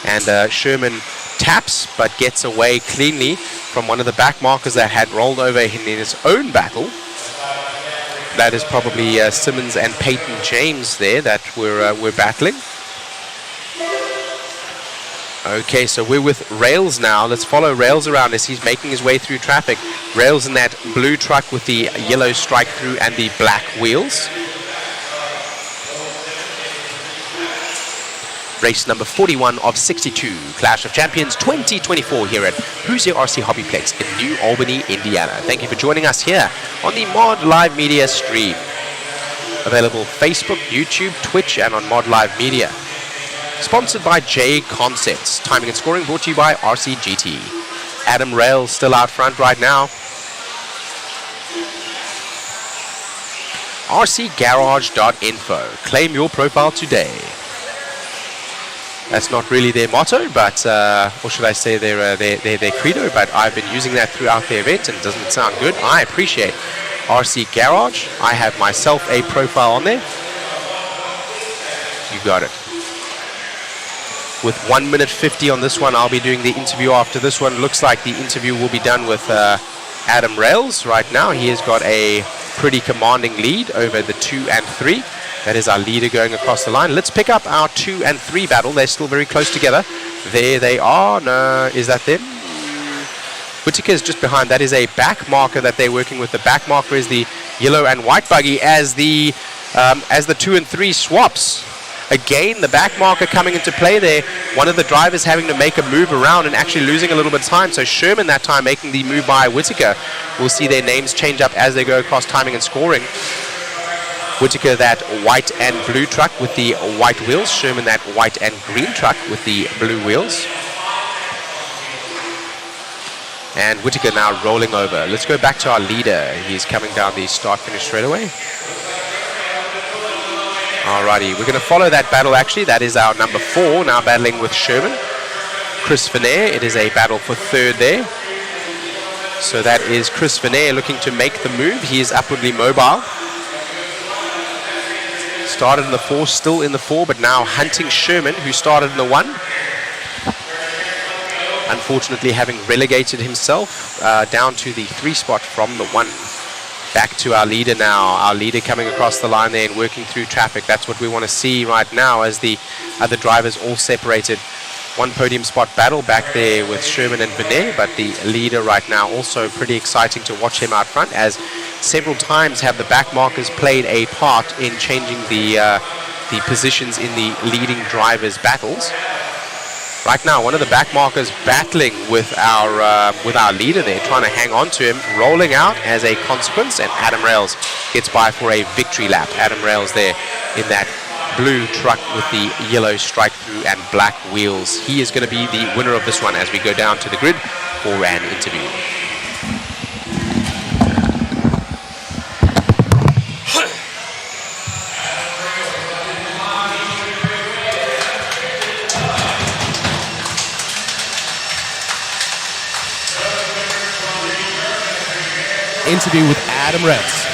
And Sherman taps but gets away cleanly from one of the back markers that had rolled over in his own battle. That is probably Simmons and Peyton James there that were battling. Okay, so we're with Rails now. Let's follow Rails around as he's making his way through traffic. Rails in that blue truck with the yellow strike through and the black wheels. Race number 41 of 62, Clash of Champions 2024 here at Hoosier RC HobbyPlex in New Albany, Indiana. Thank you for joining us here on the Mod Live Media stream. Available Facebook, YouTube, Twitch, and on Mod Live Media. Sponsored by JConcepts. Timing and scoring brought to you by RCGT. Adam Rails still out front right now. rcgarage.info. Claim your profile today. That's not really their motto, but or should I say their credo, but I've been using that throughout the event and it doesn't sound good. I appreciate RC Garage. I have myself a profile on there. You got it. With 1 minute 50 on this one, I'll be doing the interview after this one. Looks like the interview will be done with Adam Rails right now. He has got a pretty commanding lead over the 2 and 3. That is our leader going across the line. Let's pick up our 2 and 3 battle. They're still very close together. There they are. No, is that them? Whittaker is just behind. That is a back marker that they're working with. The back marker is the yellow and white buggy as the 2 and 3 swaps. Again, the back marker coming into play there. One of the drivers having to make a move around and actually losing a little bit of time. So Sherman that time making the move by Whittaker. We'll see their names change up as they go across timing and scoring. Whittaker that white and blue truck with the white wheels. Sherman that white and green truck with the blue wheels. And Whittaker now rolling over. Let's go back to our leader. He's coming down the start-finish straightaway. Alrighty, we're going to follow that battle actually. That is our number 4 now battling with Sherman. Chris Venair, it is a battle for 3rd there. So that is Chris Venair looking to make the move. He is upwardly mobile. Started in the 4, still in the 4, but now hunting Sherman, who started in the 1. Unfortunately, having relegated himself down to the 3 spot from the 1. Back to our leader now. Our leader coming across the line there and working through traffic. That's what we want to see right now as the other drivers all separated. 1 podium spot battle back there with Sherman and Venair, but the leader right now also pretty exciting to watch him out front, as several times have the back markers played a part in changing the positions in the leading drivers' battles. Right now, one of the back markers battling with our leader there, trying to hang on to him, rolling out as a consequence, and Adam Rails gets by for a victory lap. Adam Rails there in that blue truck with the yellow strike through and black wheels. He is going to be the winner of this one as we go down to the grid for an interview. Interview with Adam Rails.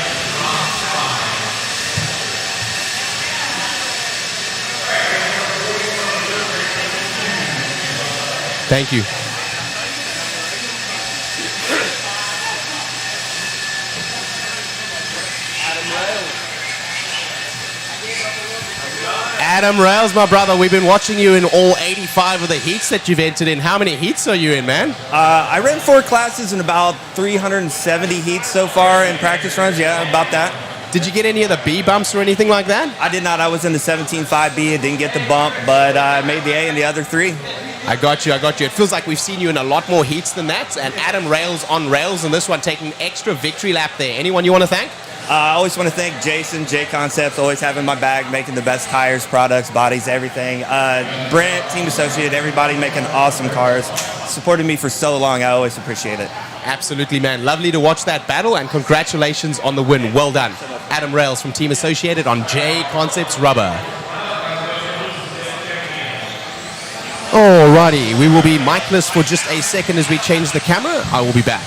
Thank you. Adam Rails, my brother, we've been watching you in all 85 of the heats that you've entered in. How many heats are you in, man? I ran 4 classes in about 370 heats so far in practice runs. Yeah, about that. Did you get any of the B bumps or anything like that? I did not. I was in the 17.5B. I didn't get the bump, but I made the A in the other 3. I got you. It feels like we've seen you in a lot more heats than that. And Adam Rails on rails in this one, taking extra victory lap there. Anyone you want to thank? I always want to thank Jason, JConcepts, always having my bag, making the best tires, products, bodies, everything. Brent, Team Associated, everybody making awesome cars. Supported me for so long. I always appreciate it. Absolutely, man. Lovely to watch that battle, and congratulations on the win. Well done. Adam Rails from Team Associated on JConcepts Rubber. Alrighty, we will be micless for just a second as we change the camera. I will be back.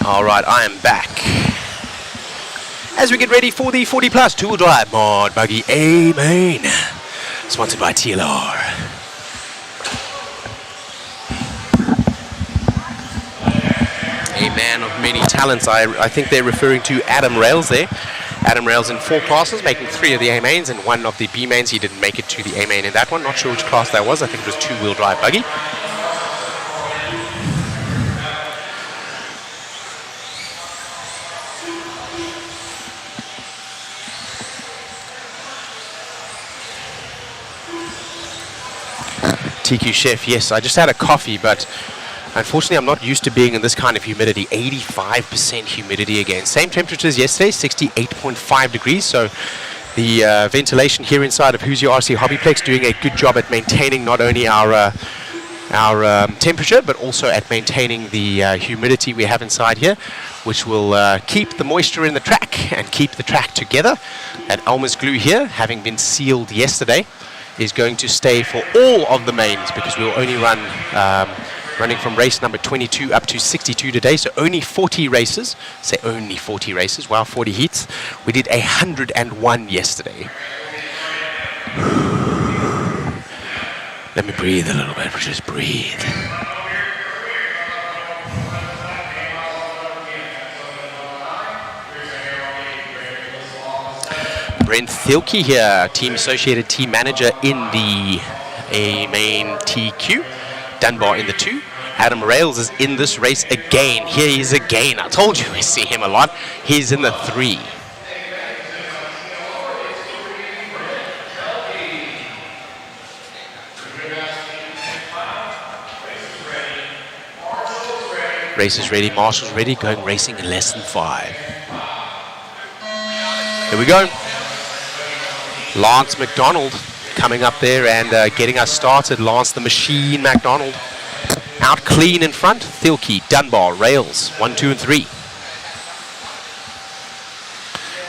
Alright, I am back. As we get ready for the 40 Plus two-wheel drive mod buggy A main, sponsored by TLR. A man of many talents. I think they're referring to Adam Rails there. Adam Rails in 4 classes, making 3 of the A mains and 1 of the B mains. He didn't make it to the A main in that one. Not sure which class that was. I think it was two-wheel drive buggy. TQ Chef, yes, I just had a coffee, but unfortunately I'm not used to being in this kind of humidity. 85% humidity again. Same temperatures yesterday, 68.5 degrees. So the ventilation here inside of Hoosier RC HobbyPlex doing a good job at maintaining not only our temperature, but also at maintaining the humidity we have inside here, which will keep the moisture in the track and keep the track together. That Elmer's glue here, having been sealed yesterday, is going to stay for all of the mains, because we'll only run running from race number 22 up to 62 today, so only 40 races. Say only 40 races, wow, 40 heats. We did 101 yesterday. Let me breathe a little bit, just breathe. Brent Thielke here, team associated team manager in the A main TQ. Dunbar in the 2. Adam Rails is in this race again. Here he is again. I told you we see him a lot. He's in the 3. Racers ready, marshals ready, going racing in less than 5. Here we go. Lance McDonald coming up there and getting us started. Lance the Machine McDonald. Out clean in front. Thielke, Dunbar, Rails, 1, 2, and 3.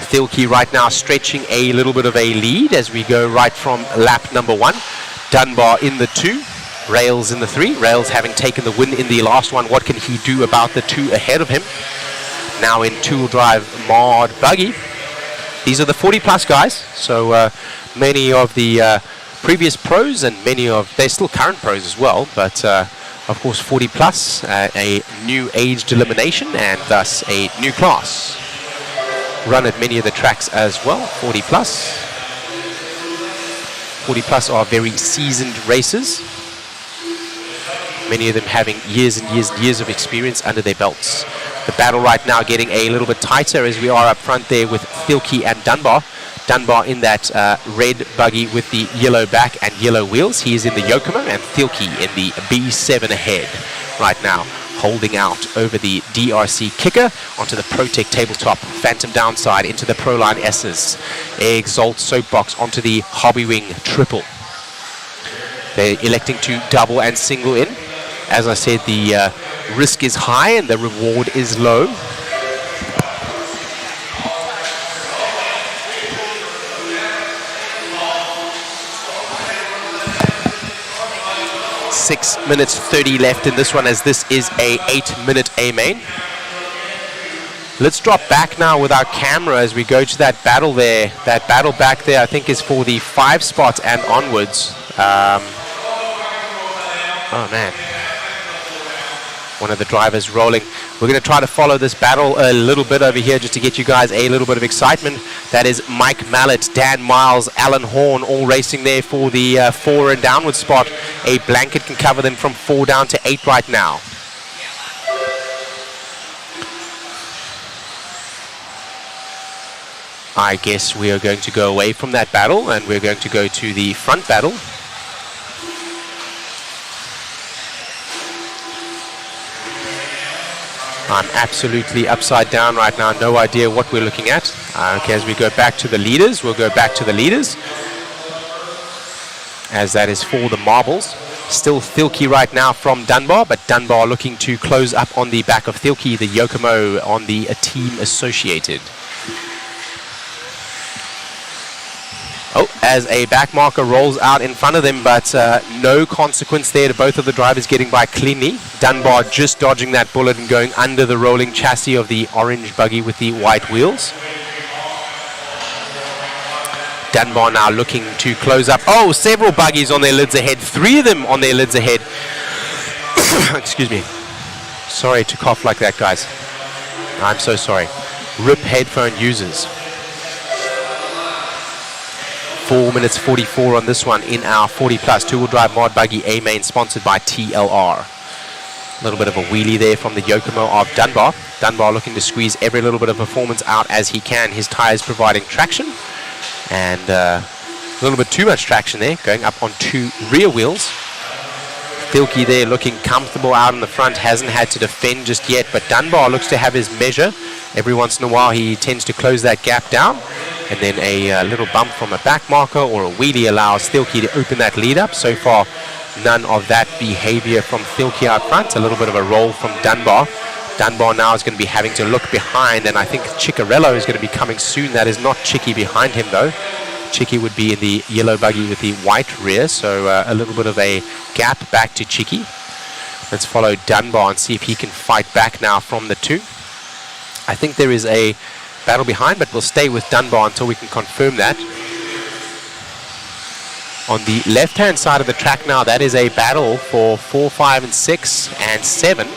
Thielke right now stretching a little bit of a lead as we go right from lap number 1. Dunbar in the 2. Rails in the 3. Rails having taken the win in the last one. What can he do about the 2 ahead of him? Now in two-wheel drive mod buggy. These are the 40-plus guys, so many of the previous pros and many of, they're still current pros as well, but of course 40-plus, a new aged elimination and thus a new class. Run at many of the tracks as well, 40-plus. 40-plus are very seasoned racers. Many of them having years and years and years of experience under their belts. The battle right now getting a little bit tighter as we are up front there with Thielke and Dunbar. Dunbar in that red buggy with the yellow back and yellow wheels. He is in the Yokomo, and Thielke in the B7 ahead right now, holding out over the DRC kicker onto the ProTech tabletop. Phantom downside into the Proline S's. Exalt Soapbox onto the Hobbywing triple. They're electing to double and single in. As I said, the risk is high and the reward is low. Six minutes 30 left in this one, as this is a 8-minute A main. Let's drop back now with our camera as we go to that battle there. That battle back there, I think, is for the 5 spot and onwards. Oh man. One of the drivers rolling. We're going to try to follow this battle a little bit over here just to get you guys a little bit of excitement. That is Mike Mallet, Dan Miles, Alan Horn, all racing there for the 4 and downward spot. A blanket can cover them from 4 down to 8 right now. I guess we are going to go away from that battle and we're going to go to the front battle. I'm absolutely upside down right now, no idea what we're looking at. Okay, as we go back to the leaders, we'll go back to the leaders, as that is for the marbles. Still Thielke right now from Dunbar, but Dunbar looking to close up on the back of Thielke, the Yokomo on the team associated. Oh, as a back marker rolls out in front of them, but no consequence there to both of the drivers getting by cleanly. Dunbar just dodging that bullet and going under the rolling chassis of the orange buggy with the white wheels. Dunbar now looking to close up. Oh, several buggies on their lids ahead. 3 of them on their lids ahead. Excuse me. Sorry to cough like that, guys. I'm so sorry. RIP headphone users. 4 minutes 44 on this one in our 40-plus two-wheel drive mod buggy A main, sponsored by TLR. A little bit of a wheelie there from the Yokomo of Dunbar. Dunbar looking to squeeze every little bit of performance out as he can. His tires providing traction, and a little bit too much traction there, going up on 2 rear wheels. Thielke there looking comfortable out in the front, hasn't had to defend just yet, but Dunbar looks to have his measure. Every once in a while he tends to close that gap down, and then a little bump from a back marker or a wheelie allows Thielke to open that lead up. So far, none of that behavior from Thielke out front. A little bit of a roll from Dunbar. Dunbar now is going to be having to look behind, and I think Ciccarello is going to be coming soon. That is not Chicky behind him, though. Chicky would be in the yellow buggy with the white rear, so a little bit of a gap back to Chicky. Let's follow Dunbar and see if he can fight back now from the two. I think there is a battle behind, but we'll stay with Dunbar until we can confirm that. On the left-hand side of the track now, that is a battle for 4, 5, and 6, and 7.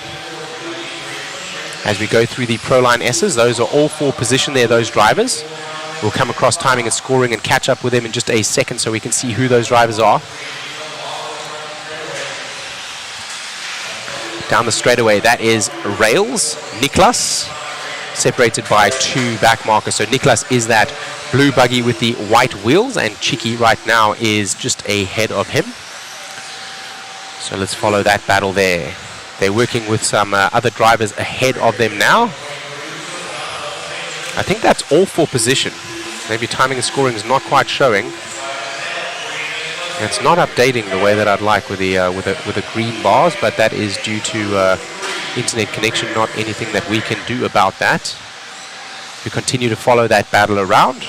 As we go through the Pro Line S's, those are all 4 position there, those drivers. We'll come across timing and scoring and catch up with them in just a second so we can see who those drivers are. Down the straightaway, that is Rails, Niklas, separated by 2 back markers. So Niklas is that blue buggy with the white wheels, and Chicky right now is just ahead of him. So let's follow that battle there. They're working with some other drivers ahead of them now. I think that's all for position. Maybe timing and scoring is not quite showing. It's not updating the way that I'd like with the green bars, but that is due to internet connection, not anything that we can do about that. We continue to follow that battle around.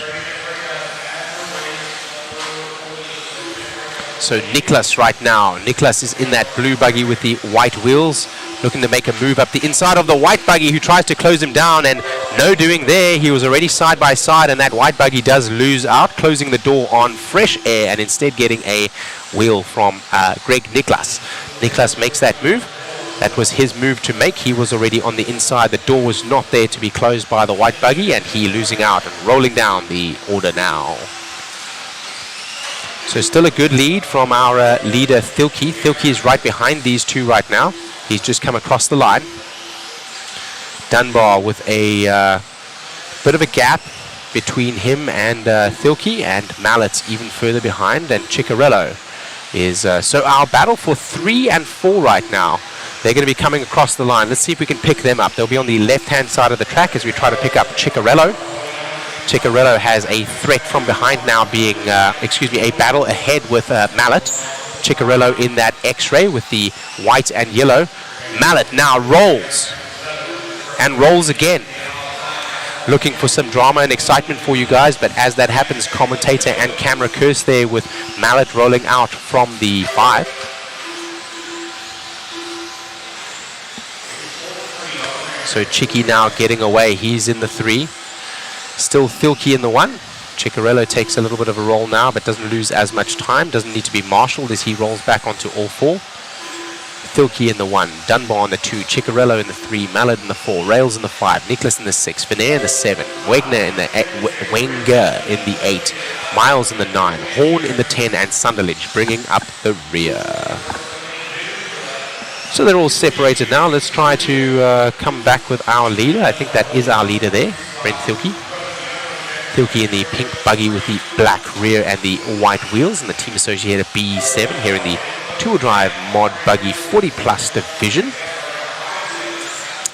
So Niklas right now. Niklas is in that blue buggy with the white wheels, looking to make a move up the inside of the white buggy, who tries to close him down, and no doing there. He was already side by side, and that white buggy does lose out, closing the door on fresh air and instead getting a wheel from Greg Niklas. Niklas makes that move. That was his move to make. He was already on the inside. The door was not there to be closed by the white buggy, and he losing out and rolling down the order now. So still a good lead from our leader, Thielke. Thielke is right behind these two right now. He's just come across the line. Dunbar with a bit of a gap between him and Thielke, and Mallett's even further behind, and Ciccarello is... so our battle for 3 and 4 right now. They're going to be coming across the line. Let's see if we can pick them up. They'll be on the left-hand side of the track as we try to pick up Ciccarello. Ciccarello has a threat from behind now, being, a battle ahead with Mallet. Ciccarello in that X-ray with the white and yellow. Mallet now rolls and rolls again. Looking for some drama and excitement for you guys, but as that happens, commentator and camera curse there with Mallet rolling out from the 5. So Chicky now getting away. He's in the 3. Still Thielke in the 1. Ciccarello takes a little bit of a roll now, but doesn't lose as much time. Doesn't need to be marshaled as he rolls back onto all 4. Thielke in the 1. Dunbar in the 2. Ciccarello in the 3. Mallet in the 4. Rails in the 5. Niklas in the 6. Venair in the 7. Wenger in the 8. Miles in the 9. Horn in the 10. And Sunderledge bringing up the rear. So they're all separated now. Let's try to come back with our leader. I think that is our leader there, Brent Thielke. Thielke in the pink buggy with the black rear and the white wheels, and the team associated B7 here in the two-wheel drive mod buggy 40 plus division.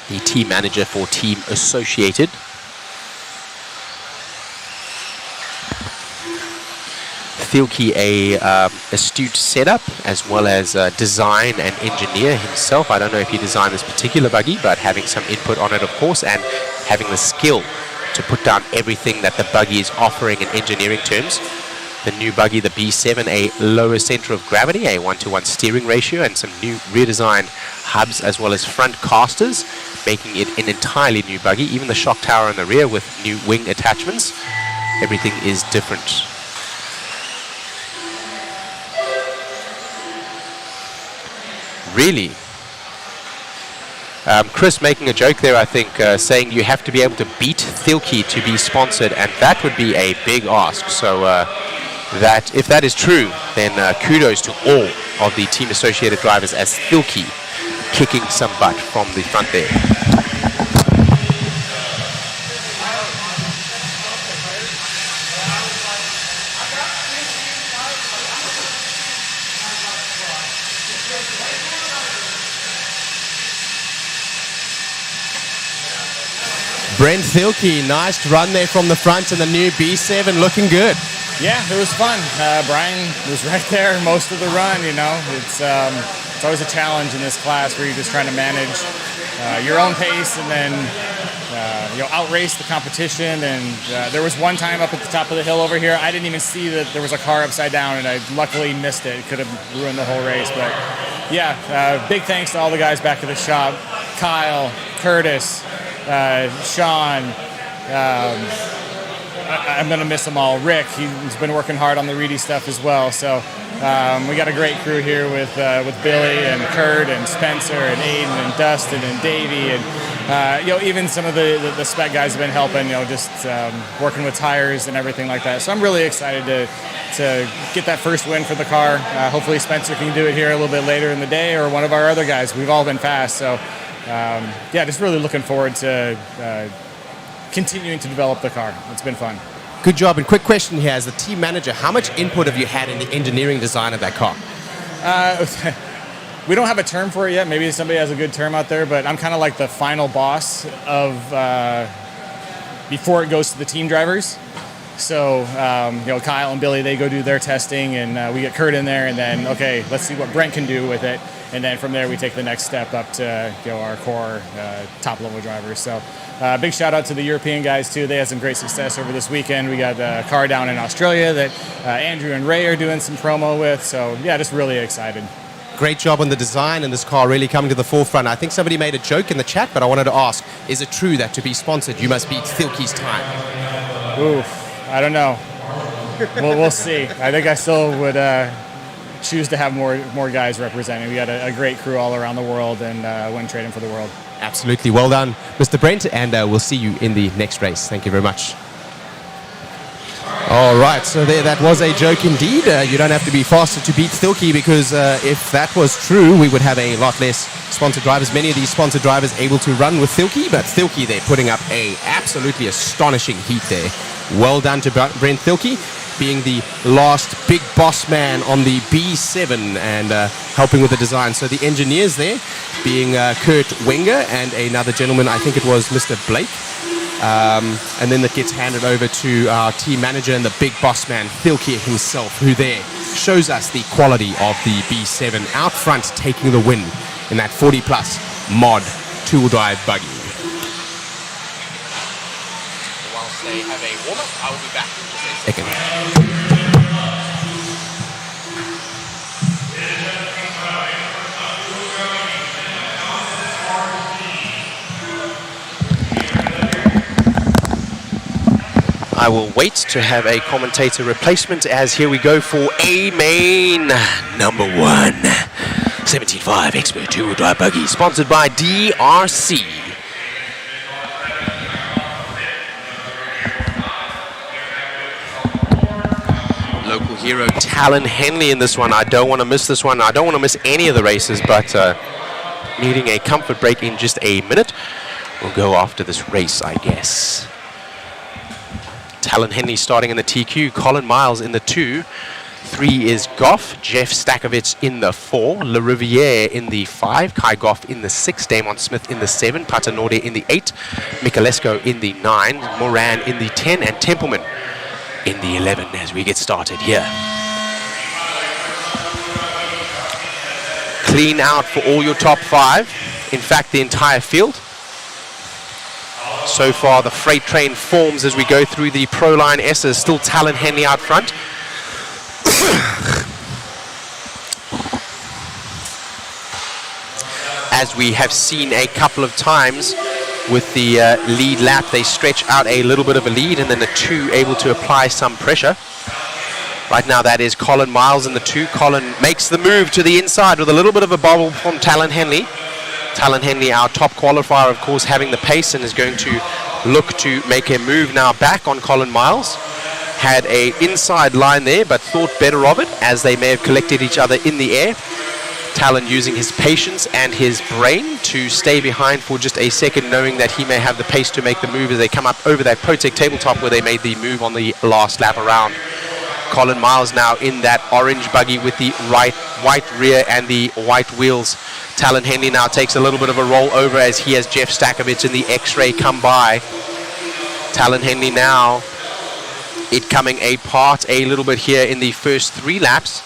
The team manager for Team Associated. Thielke, a astute setup as well as design and engineer himself. I don't know if he designed this particular buggy, but having some input on it, of course, and having the skill to put down everything that the buggy is offering in engineering terms. The new buggy, the B7, a lower center of gravity, a 1-to-1 steering ratio, and some new rear design hubs as well as front casters, making it an entirely new buggy. Even the shock tower in the rear with new wing attachments. Everything is different. Really? Chris making a joke there, I think, saying you have to be able to beat Thielke to be sponsored, and that would be a big ask. So that if that is true, then kudos to all of the team associated drivers, as Thielke kicking some butt from the front there. Brent Thielke, nice run there from the front, and the new B7 looking good. Yeah, it was fun. Brian was right there most of the run. It's always a challenge in this class where you're just trying to manage your own pace and then outrace the competition. And there was one time up at the top of the hill over here, I didn't even see that there was a car upside down, and I luckily missed it. It could have ruined the whole race. But yeah, big thanks to all the guys back at the shop: Kyle, Curtis, Sean. I'm going to miss them all. Rick, he's been working hard on the Reedy stuff as well. So we got a great crew here with Billy and Kurt and Spencer and Aiden and Dustin and Davey and even some of the spec guys have been helping. Just working with tires and everything like that. So I'm really excited to get that first win for the car. Hopefully Spencer can do it here a little bit later in the day, or one of our other guys. We've all been fast. So just really looking forward to continuing to develop the car. It's been fun. Good job. And quick question here, as the team manager, how much input have you had in the engineering design of that car? We don't have a term for it yet. Maybe somebody has a good term out there, but I'm kind of like the final boss of before it goes to the team drivers. So, Kyle and Billy, they go do their testing, and we get Kurt in there, and then, okay, let's see what Brent can do with it. And then from there, we take the next step up to our core top-level drivers. So big shout-out to the European guys, too. They had some great success over this weekend. We got a car down in Australia that Andrew and Ray are doing some promo with. So, yeah, just really excited. Great job on the design, and this car really coming to the forefront. I think somebody made a joke in the chat, but I wanted to ask, is it true that to be sponsored, you must beat Thielke's time? Oof, I don't know. We'll see. I think I still would choose to have more guys representing. We got a great crew all around the world, and win trading for the world. Absolutely. Well done, Mr. Brent, and we'll see you in the next race. Thank you very much. All right, so that was a joke indeed. You don't have to be faster to beat Thielke, because if that was true, we would have a lot less sponsored drivers. Many of these sponsored drivers able to run with Thielke, but Thielke, they're putting up a absolutely astonishing heat there. Well done to Brent Thielke, being the last big boss man on the B7 and helping with the design. So the engineers there being Kurt Wenger and another gentleman, I think it was Mr. Blake. And then that gets handed over to our team manager and the big boss man, Thielke himself, who there shows us the quality of the B7 out front, taking the win in that 40-plus mod two-wheel drive buggy. Whilst they have a warm-up, I will be back in just a second. I will wait to have a commentator replacement, as here we go for A main number 1 17.5 Expert two-wheel drive buggy, sponsored by DRC. Local hero Talon Henley in this one. I don't want to miss this one. I don't want to miss any of the races, but needing a comfort break in just a minute. We'll go after this race, I guess. Talon Henley starting in the TQ, Colin Miles in the 2, 3 is Goff, Jeff Stakovich in the 4, Le Riviere in the 5, Kai Goff in the 6, Damon Smith in the 7, Patanorde in the 8, Michalesco in the 9, Moran in the 10, and Templeman in the 11 as we get started here. Clean out for all your top 5, in fact the entire field. So far, the freight train forms as we go through the Pro Line S's. Still Talon Henley out front. As we have seen a couple of times with the lead lap, they stretch out a little bit of a lead, and then the 2 able to apply some pressure. Right now, that is Colin Miles in the 2. Colin makes the move to the inside with a little bit of a bobble from Talon Henley. Talon Henley, our top qualifier, of course, having the pace, and is going to look to make a move now back on Colin Miles. Had a inside line there, but thought better of it, as they may have collected each other in the air. Talon using his patience and his brain to stay behind for just a second, knowing that he may have the pace to make the move as they come up over that Protec tabletop where they made the move on the last lap around. Colin Miles now in that orange buggy with the white rear and the white wheels. Talon Henley now takes a little bit of a roll over as he has Jeff Stakovich in the X-Ray come by. Talon Henley now, it coming apart a little bit here in the first 3 laps.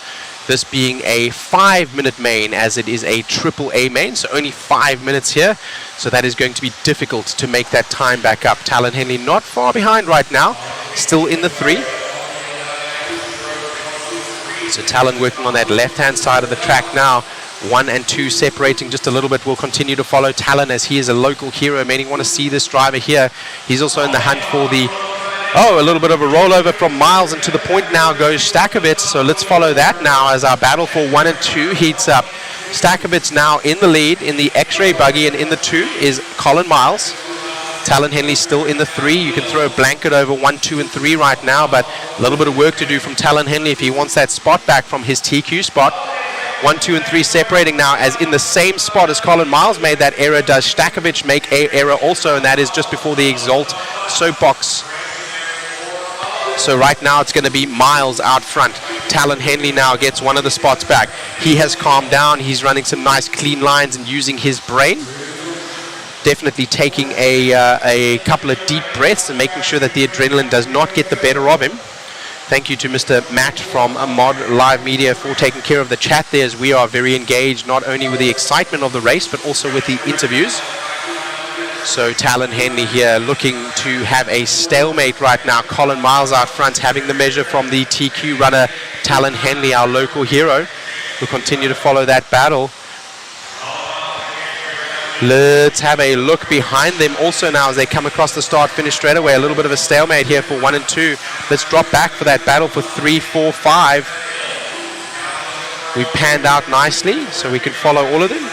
This being a 5-minute main, as it is a triple A main, so only 5 minutes here. So that is going to be difficult to make that time back up. Talon Henley not far behind right now, still in the 3. So Talon working on that left-hand side of the track now. 1 and 2 separating just a little bit. Will continue to follow Talon as he is a local hero. Many want to see this driver here. He's also in the hunt for the... Oh, a little bit of a rollover from Miles, and to the point now goes Stakovitz. So let's follow that now as our battle for 1 and 2 heats up. Stakovitz now in the lead in the X-Ray buggy, and in the 2 is Colin Miles. Talon Henley still in the 3. You can throw a blanket over 1, 2, and 3 right now, but a little bit of work to do from Talon Henley if he wants that spot back from his TQ spot. 1, 2, and 3 separating now, as in the same spot as Colin Miles made that error, does Stakovitz make a error also, and that is just before the Exalt soapbox. So right now it's going to be Miles out front. Talon Henley now gets one of the spots back. He has calmed down. He's running some nice clean lines and using his brain. Definitely taking a couple of deep breaths and making sure that the adrenaline does not get the better of him. Thank you to Mr. Matt from Mod Live Media for taking care of the chat there, as we are very engaged not only with the excitement of the race but also with the interviews. So Talon Henley here looking to have a stalemate right now. Colin Miles out front having the measure from the TQ runner Talon Henley, our local hero. We'll continue to follow that battle. Let's have a look behind them also now as they come across the start-finish straight away. A little bit of a stalemate here for 1 and 2. Let's drop back for that battle for 3, 4, 5. We panned out nicely so we can follow all of them.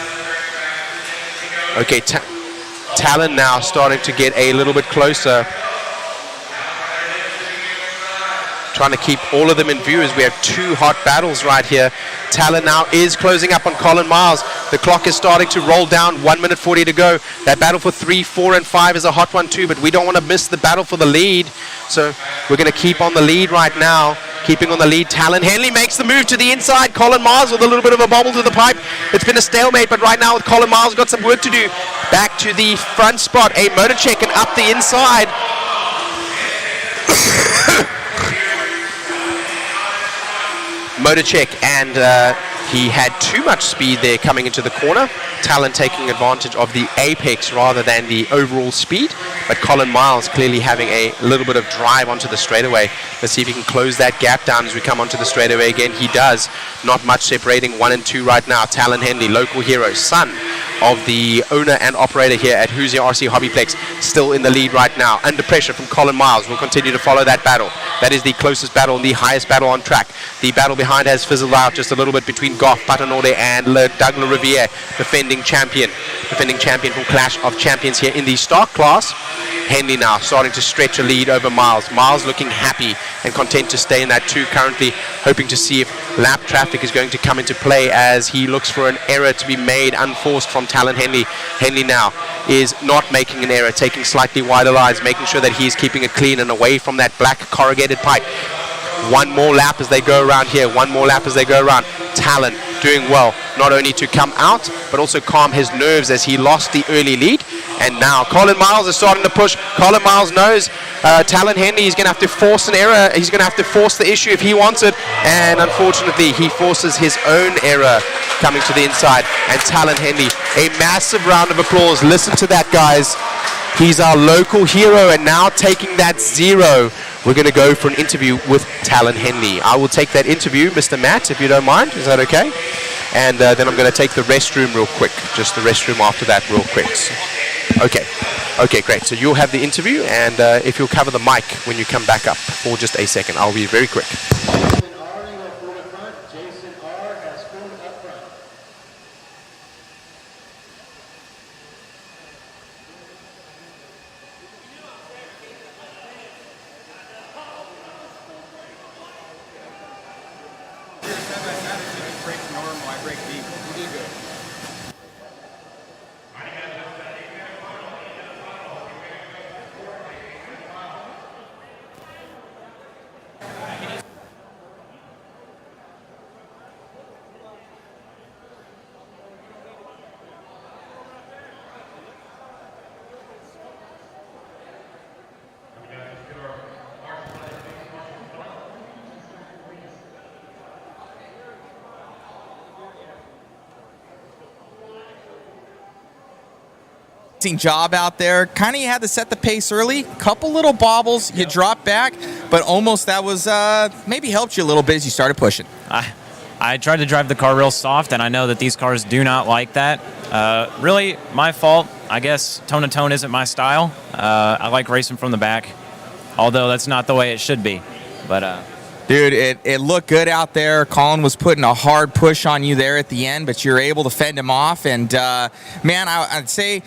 Okay, Talon now starting to get a little bit closer. Trying to keep all of them in view as we have 2 hot battles right here. Talon now is closing up on Colin Miles. The clock is starting to roll down. 1 minute 40 to go. That battle for 3, 4, and 5 is a hot one too, but we don't want to miss the battle for the lead. So we're going to keep on the lead right now. Keeping on the lead, Talon Henley makes the move to the inside. Colin Miles with a little bit of a bobble to the pipe. It's been a stalemate, but right now with Colin Miles got some work to do. Back to the front spot. A motor check and up the inside. Motor check, and he had too much speed there coming into the corner. Talon taking advantage of the apex rather than the overall speed, but Colin Miles clearly having a little bit of drive onto the straightaway. Let's see if he can close that gap down as we come onto the straightaway again. He does. Not much separating 1 and 2 right now. Talon Henley, local hero, son of the owner and operator here at Hoosier RC HobbyPlex, still in the lead right now. Under pressure from Colin Miles. We'll continue to follow that battle. That is the closest battle and the highest battle on track. The battle behind has fizzled out just a little bit between Goff, Patanode, and Douglas Riviere, defending champion from Clash of Champions here in the stock class. Henley now starting to stretch a lead over Miles. Miles looking happy and content to stay in that 2 currently, hoping to see if lap traffic is going to come into play as he looks for an error to be made unforced from Talon Henley. Henley now is not making an error, taking slightly wider lines, making sure that he's keeping it clean and away from that black corrugated pipe. 1 more lap as they go around here. 1 more lap as they go around. Talon doing well, not only to come out, but also calm his nerves as he lost the early lead. And now Colin Miles is starting to push. Colin Miles knows Talon Henley is going to have to force an error. He's going to have to force the issue if he wants it. And unfortunately, he forces his own error coming to the inside. And Talon Henley, a massive round of applause. Listen to that, guys. He's our local hero, and now taking that 0. We're going to go for an interview with Talon Henley. I will take that interview, Mr. Matt, if you don't mind. Is that okay? And then I'm going to take the restroom real quick. Just the restroom after that real quick. So, okay, great. So you'll have the interview, and if you'll cover the mic when you come back up for just a second, I'll be very quick. job out there. Kind of you had to set the pace early. Couple little bobbles, you dropped back, but almost that was maybe helped you a little bit as you started pushing. I tried to drive the car real soft, and I know that these cars do not like that. Really, my fault. I guess tone-to-tone isn't my style. I like racing from the back, although that's not the way it should be. But dude, it looked good out there. Colin was putting a hard push on you there at the end, but you're able to fend him off. And, man, I'd say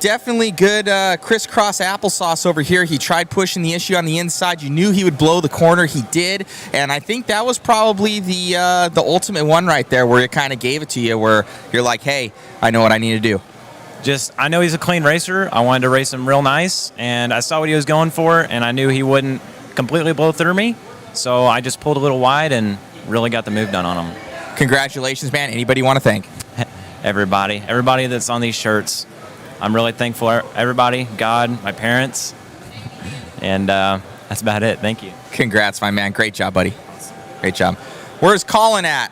definitely good crisscross applesauce over here. He tried pushing the issue on the inside. You knew he would blow the corner. He did. And I think that was probably the ultimate one right there where it kind of gave it to you, where you're like, hey, I know what I need to do. I know he's a clean racer. I wanted to race him real nice, and I saw what he was going for, and I knew he wouldn't completely blow through me. So I just pulled a little wide and really got the move done on him. Congratulations, man. Anybody you want to thank? Everybody that's on these shirts. I'm really thankful for everybody, God, my parents, and that's about it. Thank you. Congrats, my man. Great job, buddy. Great job. Where's Colin at?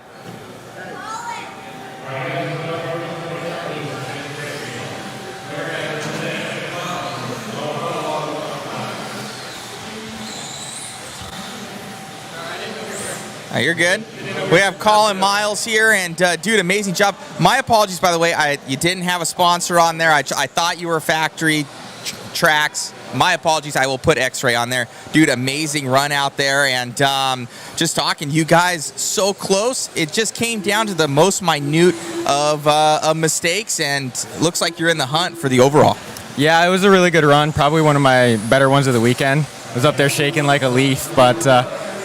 You're good. We have Colin Miles here, and dude, amazing job. My apologies, by the way. You didn't have a sponsor on there. I thought you were factory tracks. My apologies. I will put X-Ray on there. Dude, amazing run out there, and just talking, you guys so close. It just came down to the most minute of mistakes, and looks like you're in the hunt for the overall. Yeah, it was a really good run. Probably one of my better ones of the weekend. I was up there shaking like a leaf, but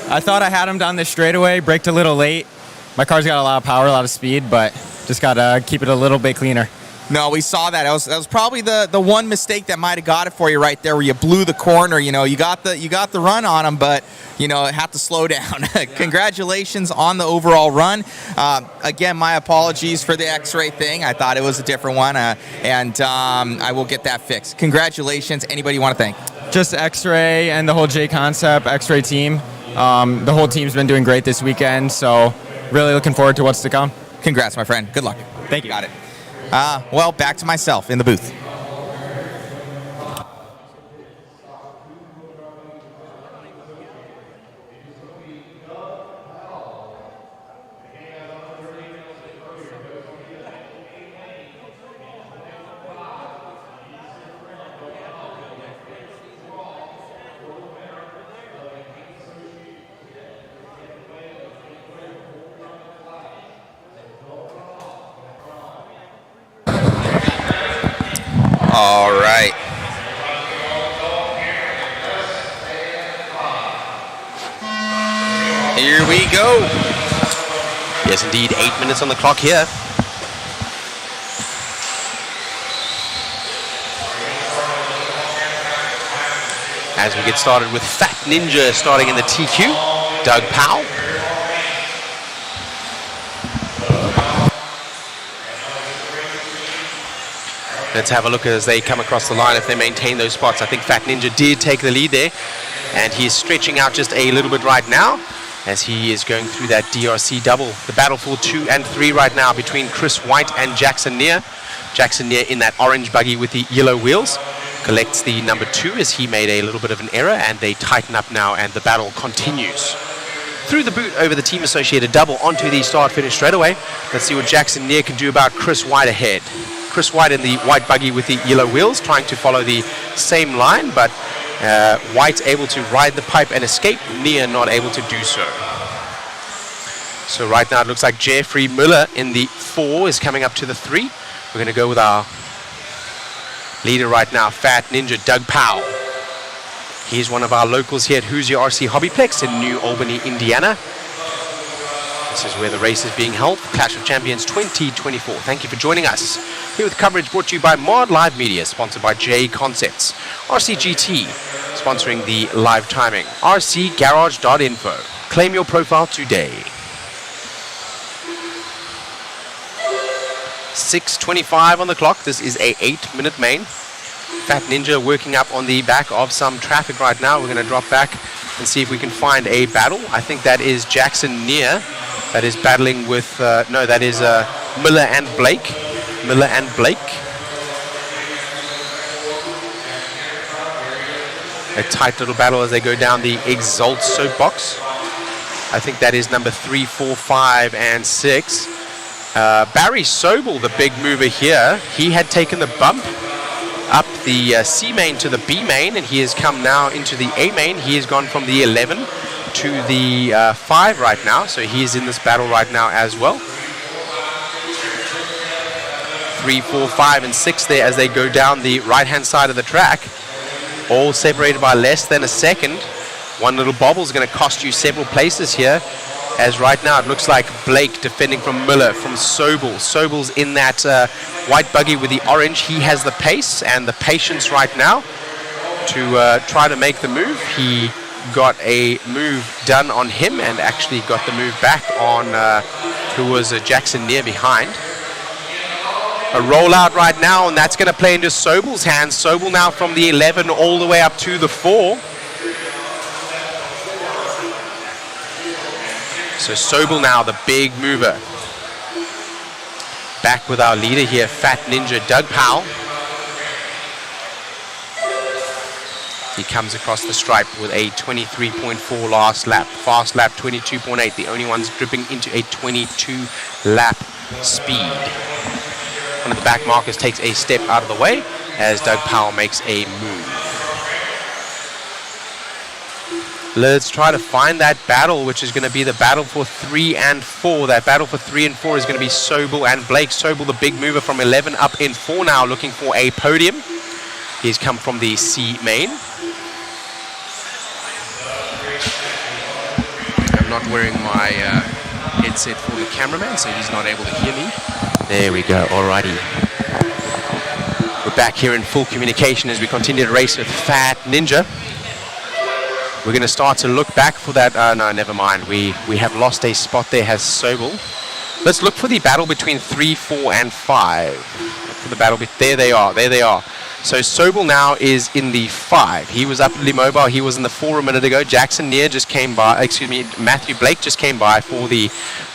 I thought I had him down this straightaway, braked a little late. My car's got a lot of power, a lot of speed, but just got to keep it a little bit cleaner. No, we saw that. That was probably the one mistake that might have got it for you right there, where you blew the corner. You know, you got the run on him, but you know, have to slow down. Congratulations on the overall run. Again, my apologies for the X-ray thing. I thought it was a different one, and I will get that fixed. Congratulations. Anybody you want to thank? Just X-ray and the whole JConcepts X-ray team. The whole team's been doing great this weekend, so really looking forward to what's to come. Congrats, my friend. Good luck. Thank you. Got it. Well, back to myself in the booth. All right. Here we go. Yes, indeed. 8 minutes on the clock here. As we get started with Fat Ninja starting in the TQ, Doug Powell. Let's have a look as they come across the line, if they maintain those spots. I think Fat Ninja did take the lead there, and he is stretching out just a little bit right now as he is going through that DRC double. The battle for 2 and 3 right now between Chris White and Jackson Neer. Jackson Neer in that orange buggy with the yellow wheels collects the number 2 as he made a little bit of an error, and they tighten up now, and the battle continues. Through the boot over the team associated double onto the start finish straightaway. Let's see what Jackson Neer can do about Chris White ahead. Chris White in the white buggy with the yellow wheels, trying to follow the same line, but White's able to ride the pipe and escape, Neer not able to do so. So right now it looks like Jeffrey Miller in the 4 is coming up to the 3. We're going to go with our leader right now, Fat Ninja Doug Powell. He's one of our locals here at Hoosier RC HobbyPlex in New Albany, Indiana. This is where the race is being held, Clash of Champions 2024. Thank you for joining us. Here with coverage brought to you by Mod Live Media, sponsored by JConcepts. RCGT, sponsoring the live timing. rcgarage.info. Claim your profile today. 6:25 on the clock. This is a 8-minute main. Fat Ninja working up on the back of some traffic right now. We're going to drop back and see if we can find a battle. I think that is Jackson Neer that is battling with, no, that is Miller and Blake. Miller and Blake. A tight little battle as they go down the Exalt soapbox. I think that is number 3, 4, 5, and 6. Barry Sobel, the big mover here, he had taken the bump up the C main to the B main, and he has come now into the A main. He has gone from the 11 to the 5 right now, so he is in this battle right now as well. 3, 4, 5, and 6 there as they go down the right-hand side of the track, all separated by less than a second. One little bobble is going to cost you several places here, as right now it looks like Blake defending from Miller, from Sobel. Sobel's in that white buggy with the orange. He has the pace and the patience right now to try to make the move. He got a move done on him and actually got the move back on who was Jackson near behind. A rollout right now, and that's going to play into Sobel's hands. Sobel now from the 11 all the way up to the 4. So Sobel now the big mover. Back with our leader here, Fat Ninja Doug Powell. He comes across the stripe with a 23.4 last lap. Fast lap 22.8, the only ones dripping into a 22 lap speed. One of the back markers takes a step out of the way as Doug Powell makes a move. Let's try to find that battle, which is going to be the battle for 3 and 4. That battle for 3 and 4 is going to be Sobel and Blake. Sobel, the big mover from 11 up in 4 now, looking for a podium. He's come from the C main. I'm not wearing my headset for the cameraman, so he's not able to hear me. There we go, alrighty. We're back here in full communication as we continue to race with Fat Ninja. We're going to start to look back for that. No, never mind. We have lost a spot there, has Sobel. Let's look for the battle between 3, 4, and 5. Look for the battle. There they are. There they are. So Sobel now is in the 5. He was up at Limobile. He was in the 4 a minute ago. Jackson Neer just came by. Excuse me, Matthew Blake just came by for the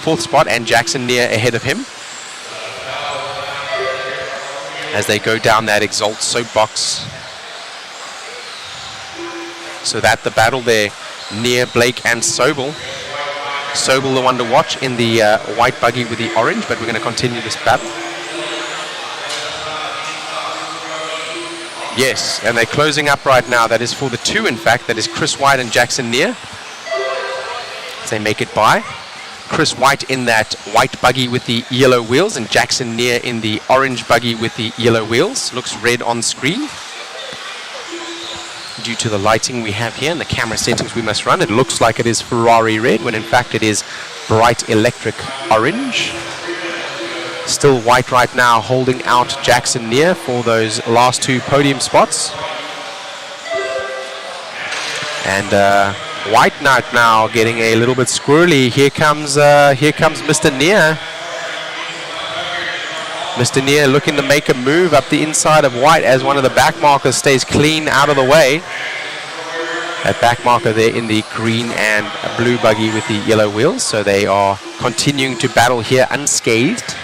4th spot, and Jackson Neer ahead of him as they go down that Exalt soapbox. So that the battle there, near Blake and Sobel. Sobel the one to watch in the white buggy with the orange, but we're going to continue this battle. Yes, and they're closing up right now. That is for the 2, in fact. That is Chris White and Jackson Neer. As they make it by. Chris White in that white buggy with the yellow wheels, and Jackson Neer in the orange buggy with the yellow wheels. Looks red on screen. Due to the lighting we have here and the camera settings we must run, it looks like it is Ferrari red, when in fact it is bright electric orange. Still White right now holding out Jackson Neer for those last 2 podium spots. And White Knight now getting a little bit squirrely. Here comes Mr. Neer. Mr. Neer looking to make a move up the inside of White as one of the back markers stays clean out of the way. That back marker there in the green and blue buggy with the yellow wheels. So they are continuing to battle here unscathed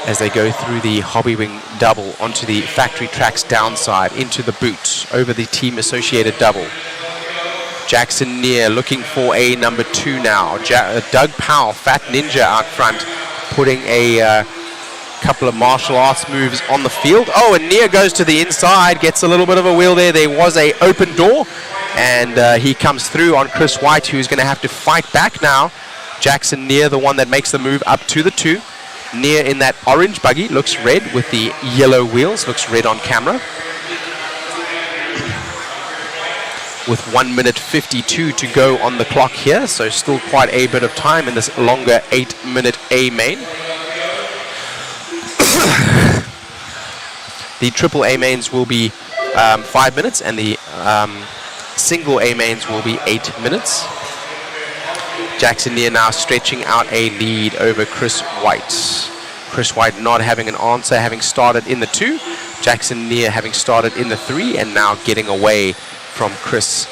as they go through the Hobby Wing double onto the factory tracks downside, into the boot, over the team associated double. Jackson Neer looking for a number 2 now. Doug Powell, Fat Ninja out front, putting a couple of martial arts moves on the field. Oh, and Neer goes to the inside, gets a little bit of a wheel there. There was a open door, and he comes through on Chris White, who's going to have to fight back now. Jackson Neer, the one that makes the move up to the 2. Neer in that orange buggy, looks red with the yellow wheels, looks red on camera. With 1 minute 52 to go on the clock here, so still quite a bit of time in this longer 8-minute A main. The triple A mains will be 5 minutes, and the single A mains will be 8 minutes. Jackson Neer now stretching out a lead over Chris White. Chris White not having an answer, having started in the 2. Jackson Neer having started in the 3, and now getting away from Chris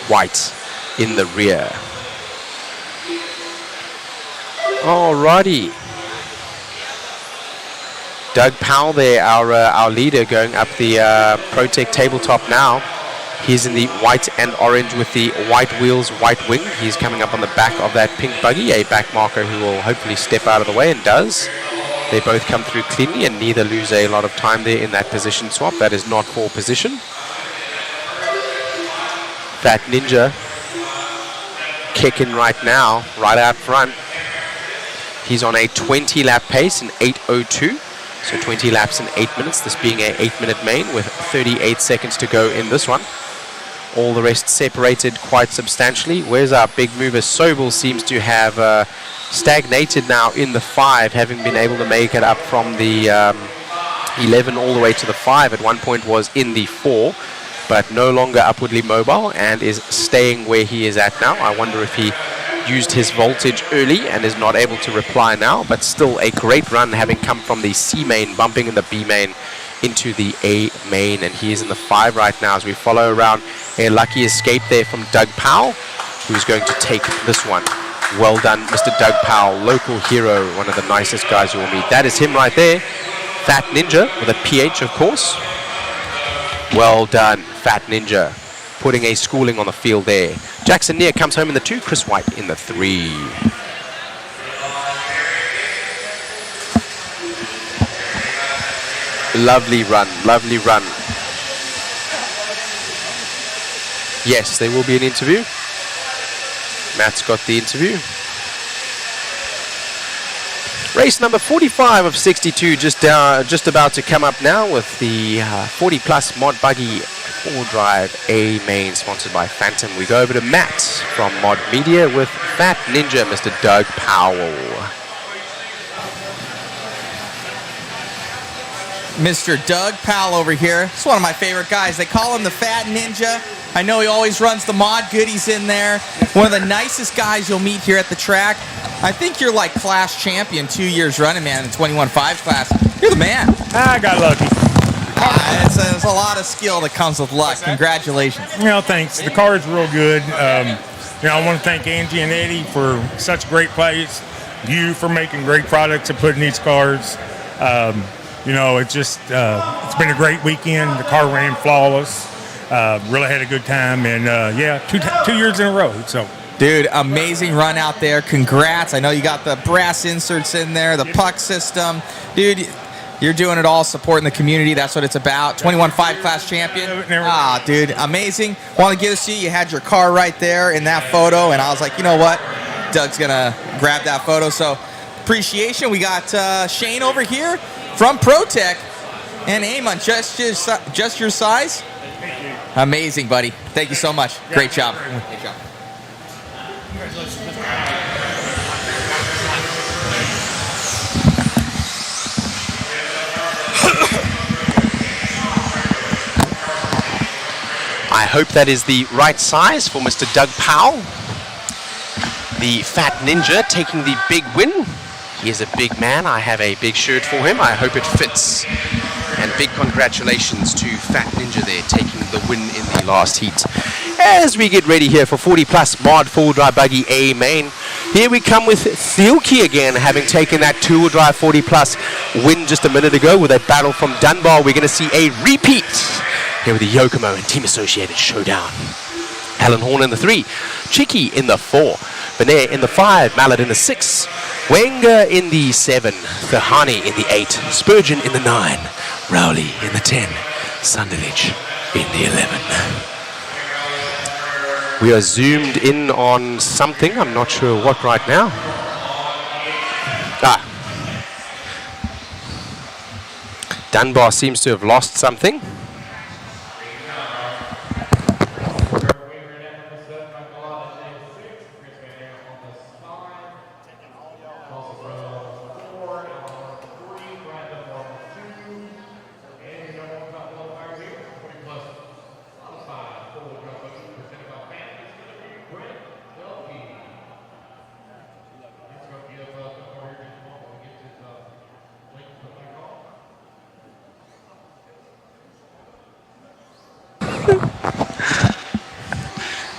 White in the rear. Alrighty. Doug Powell there, our leader, going up the ProTech tabletop now. He's in the white and orange with the white wheels, white wing. He's coming up on the back of that pink buggy, a back marker who will hopefully step out of the way and does. They both come through cleanly and neither lose a lot of time there in that position swap. That is not for position. Fat Ninja kicking right now, right out front. He's on a 20 lap pace in 8:02. So 20 laps in 8 minutes, this being a 8-minute main with 38 seconds to go in this one. All the rest separated quite substantially. Where's our big mover? Sobel seems to have stagnated now in the 5, having been able to make it up from the 11 all the way to the 5. At one point was in the 4, but no longer upwardly mobile and is staying where he is at now. I wonder if he used his voltage early and is not able to reply now, but still a great run, having come from the C main, bumping in the B main into the A main, and he is in the 5 right now as we follow around. A lucky escape there from Doug Powell, who's going to take this one. Well done, Mr. Doug Powell, local hero, one of the nicest guys you will meet. That is him right there, Fat Ninja, with a PH, of course. Well done, Fat Ninja, putting a schooling on the field there. Jackson Neer comes home in the 2, Chris White in the 3. Lovely run, lovely run. Yes, there will be an interview. Matt's got the interview. Race number 45 of 62 just about to come up now with the 40 plus mod buggy 4-drive A main sponsored by Phantom. We go over to Matt from Mod Media with Fat Ninja, Mr. Doug Powell. Mr. Doug Powell over here. He's one of my favorite guys. They call him the Fat Ninja. I know he always runs the mod goodies in there. One of the nicest guys you'll meet here at the track. I think you're like class champion 2 years running, man, in the 21.5 class. You're the man. I got lucky. It's a lot of skill that comes with luck. Congratulations. Thanks. The car is real good. I want to thank Angie and Eddie for such great plays. You for making great products and putting these cars. It's been a great weekend. The car ran flawless. Really had a good time, and 2 years in a row. So, dude, amazing run out there. Congrats. I know you got the brass inserts in there, the puck system. Dude, you're doing it all, supporting the community. That's what it's about. 21.5 class champion. Dude, amazing. Want to give this to you. You had your car right there in that photo, and I was like, you know what? Doug's going to grab that photo. So, appreciation. We got Shane over here from ProTech, and Amon, just your size. Amazing, buddy. Thank you so much. Great job. Great job. I hope that is the right size for Mr. Doug Powell. The Fat Ninja taking the big win. He is a big man. I have a big shirt for him. I hope it fits. And big congratulations to Fat Ninja there, taking the win in the last heat. As we get ready here for 40 plus mod 4-drive buggy A main, here we come with Thielke again, having taken that 2-wheel drive 40 plus win just a minute ago with a battle from Dunbar. We're going to see a repeat here with the Yokomo and Team Associated showdown. Alan Horn in the 3, Chicky in the 4, Benair in the 5, Mallet in the 6, Wenger in the 7, Thahani in the 8, Spurgeon in the 9, Rowley in the 10, Sunderlich in the 11. We are zoomed in on something. I'm not sure what right now. Dunbar seems to have lost something.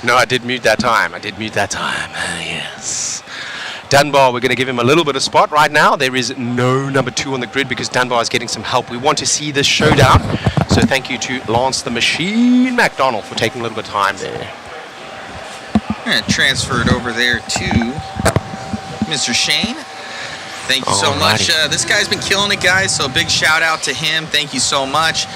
No, I did mute that time. Yes. Dunbar, we're going to give him a little bit of spot right now. There is no number 2 on the grid because Dunbar is getting some help. We want to see this showdown. So thank you to Lance the Machine McDonald for taking a little bit of time there. I'm going to transfer it over there to Mr. Shane. Thank you so much. This guy's been killing it, guys, so big shout out to him. Thank you so much.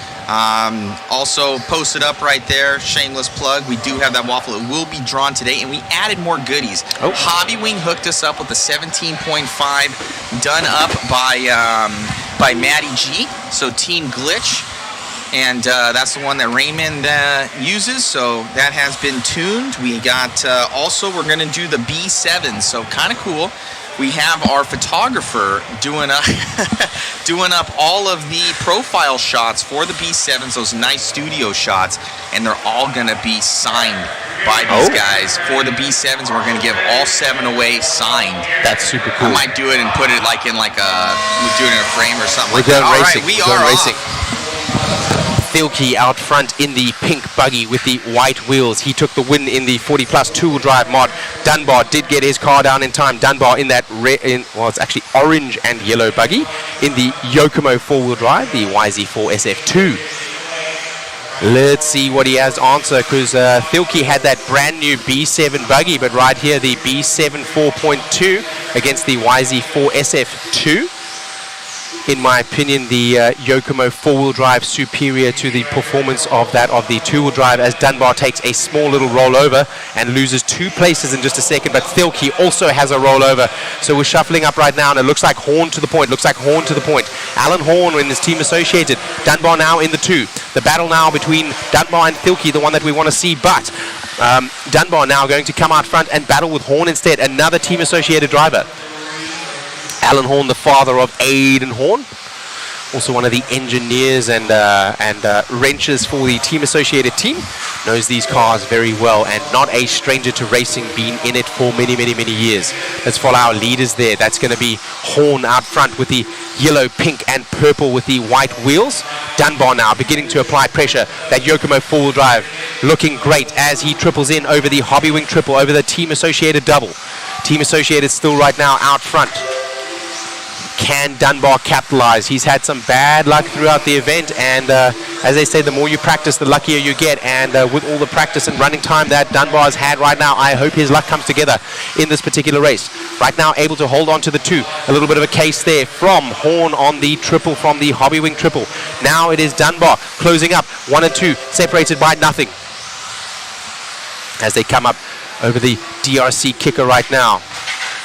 Also posted up right there, shameless plug, we do have that waffle. It will be drawn today, and we added more goodies. Hobby Wing hooked us up with the 17.5 done up by Matty G, so Team Glitch, and that's the one that Raymond uses, so that has been tuned. We got also, we're going to do the B7, so kind of cool. We have our photographer doing up all of the profile shots for the B7s, those nice studio shots, and they're all going to be signed by these guys for the B7s. We're going to give all 7 away signed. That's super cool. I might do it and put it like in like a, we'll do it in a frame or something like We're that. going All racing. right, we We're are going off. racing. Thilke out front in the pink buggy with the white wheels. He took the win in the 40 plus two-wheel drive mod. Dunbar did get his car down in time. Dunbar in that well, it's actually orange and yellow buggy in the Yokomo four-wheel drive, the YZ4 SF2. Let's see what he has to answer, because Thilke had that brand new B7 buggy, but right here the B7 4.2 against the YZ4 SF2. In my opinion, the Yokomo four-wheel drive superior to the performance of that of the two-wheel drive, as Dunbar takes a small little rollover and loses 2 places in just a second, but Thilke also has a rollover. So we're shuffling up right now, and it looks like Horn to the point, Alan Horn in his team associated. Dunbar now in the 2. The battle now between Dunbar and Thilke, the one that we want to see, but Dunbar now going to come out front and battle with Horn instead, another team associated driver. Alan Horn, the father of Aidan Horn, also one of the engineers and wrenches for the team associated team, knows these cars very well and not a stranger to racing, been in it for many years. Let's follow our leaders there. That's going to be Horn out front with the yellow, pink and purple with the white wheels. Dunbar now beginning to apply pressure. That Yokomo four-wheel drive looking great as he triples in over the Hobby Wing triple, over the team associated double. Team associated still right now out front. Can Dunbar capitalize? He's had some bad luck throughout the event, and as they say, the more you practice, the luckier you get, and with all the practice and running time that Dunbar's had right now, I hope his luck comes together in this particular race. Right now, able to hold on to the 2. A little bit of a case there from Horn on the triple, from the Hobby Wing triple. Now it is Dunbar closing up 1 and 2, separated by nothing, as they come up over the DRC kicker right now.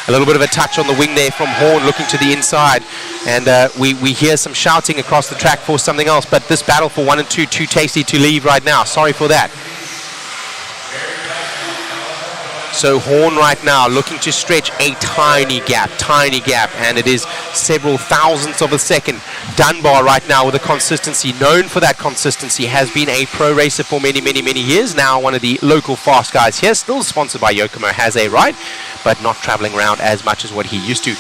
A little bit of a touch on the wing there from Horn, looking to the inside, and we hear some shouting across the track for something else, but this battle for 1 and 2, too tasty to leave right now. Sorry for that. So Horn right now looking to stretch a tiny gap, and it is several thousandths of a second. Dunbar right now with a consistency, known for that consistency, has been a pro racer for many years now, one of the local fast guys here, still sponsored by Yokomo, has a ride, but not traveling around as much as what he used to.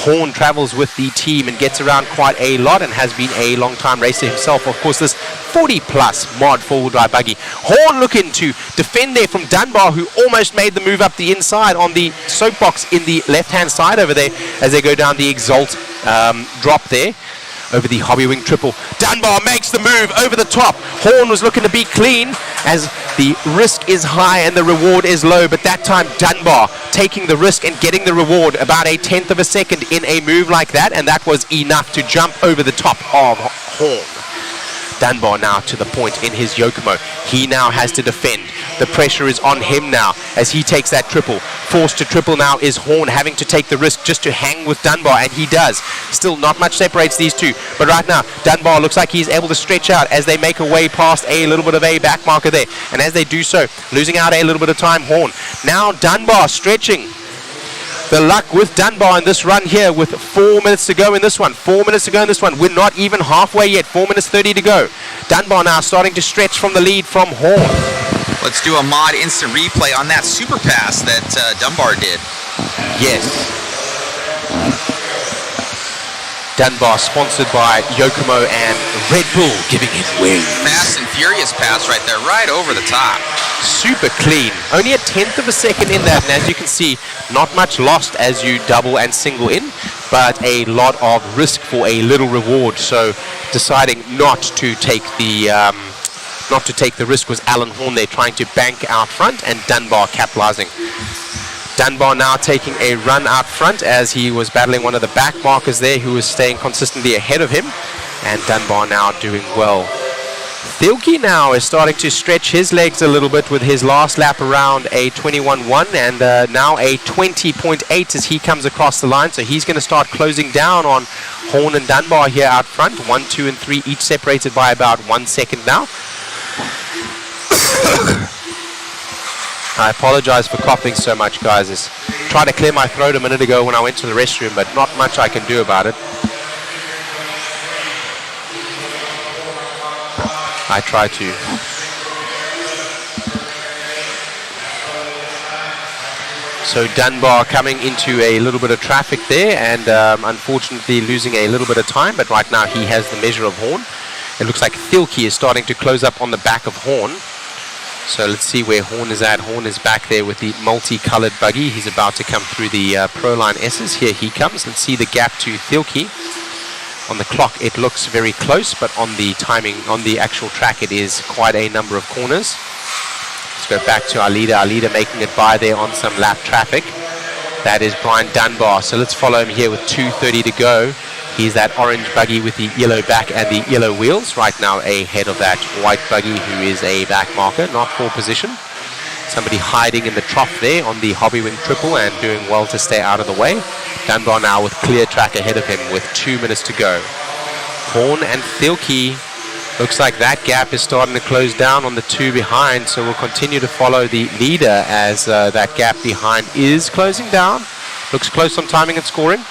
Horn travels with the team and gets around quite a lot and has been a long time racer himself. Of course, this 40 plus mod four-wheel drive buggy. Horn looking to defend there from Dunbar, who almost made the move up the inside on the soapbox in the left-hand side over there as they go down the Exalt drop there over the Hobby Wing triple. Dunbar makes the move over the top. Horn was looking to be clean as the risk is high and the reward is low, but that time Dunbar taking the risk and getting the reward, about a 1/10 of a second in a move like that, and that was enough to jump over the top of Horn. Dunbar now to the point in his Yokomo. He now has to defend. The pressure is on him now as he takes that triple. Forced to triple now is Horn, having to take the risk just to hang with Dunbar, and he does. Still not much separates these two, but right now Dunbar looks like he's able to stretch out as they make a way past a little bit of a back marker there, and as they do so, losing out a little bit of time, Horn. Now Dunbar stretching. The luck with Dunbar in this run here with 4 minutes to go in this one. 4 minutes to go in this one. We're not even halfway yet. 4 minutes 30 to go. Dunbar now starting to stretch from the lead from Horn. Let's do a mod instant replay on that super pass that Dunbar did. Yes. Dunbar, sponsored by Yokomo and Red Bull, giving him wings. Fast and furious pass right there, right over the top. Super clean. Only a 1/10 of a second in that, and as you can see, not much lost as you double and single in, but a lot of risk for a little reward. So deciding not to take the risk was Alan Horn there, trying to bank out front, and Dunbar capitalizing. Dunbar now taking a run out front as he was battling one of the back markers there who was staying consistently ahead of him, and Dunbar now doing well. Thielke now is starting to stretch his legs a little bit with his last lap around a 21.1 and now a 20.8 as he comes across the line, so he's going to start closing down on Horn and Dunbar here out front. 1, 2 and 3 each separated by about 1 second now. I apologize for coughing so much, guys. I tried to clear my throat a minute ago when I went to the restroom, but not much I can do about it. I try to. So Dunbar coming into a little bit of traffic there and unfortunately losing a little bit of time, but right now he has the measure of Horn. It looks like Thielke is starting to close up on the back of Horn. So let's see where Horn is at. Horn is back there with the multicolored buggy. He's about to come through the Proline S's. Here he comes. Let's see the gap to Thielke. On the clock it looks very close, but on the timing, on the actual track, it is quite a number of corners. Let's go back to our leader. Our leader making it by there on some lap traffic. That is Brian Dunbar. So let's follow him here with 2:30 to go. He's that orange buggy with the yellow back and the yellow wheels. Right now ahead of that white buggy who is a back marker, not for position. Somebody hiding in the trough there on the Hobby Wing triple and doing well to stay out of the way. Dunbar now with clear track ahead of him with 2 minutes to go. Horn and Thielke, looks like that gap is starting to close down on the two behind, so we'll continue to follow the leader as that gap behind is closing down. Looks close on timing and scoring.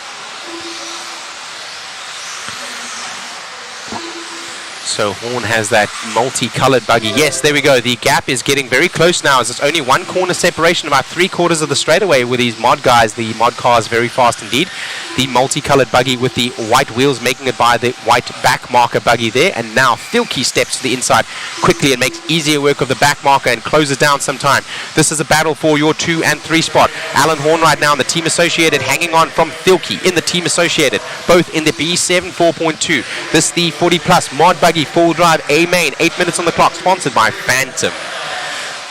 So Horn has that multicolored buggy. Yes, there we go. The gap is getting very close now as it's only 1 corner separation, about 3/4 of the straightaway with these mod guys. The mod car is very fast indeed. The multicolored buggy with the white wheels making it by the white back marker buggy there. And now Thielke steps to the inside quickly and makes easier work of the back marker and closes down some time. This is a battle for your 2 and 3 spot. Alan Horn right now in the Team Associated hanging on from Thielke in the Team Associated, both in the B7 4.2. This the 40 plus mod buggy, 4-wheel drive A main, 8 minutes on the clock, sponsored by Phantom.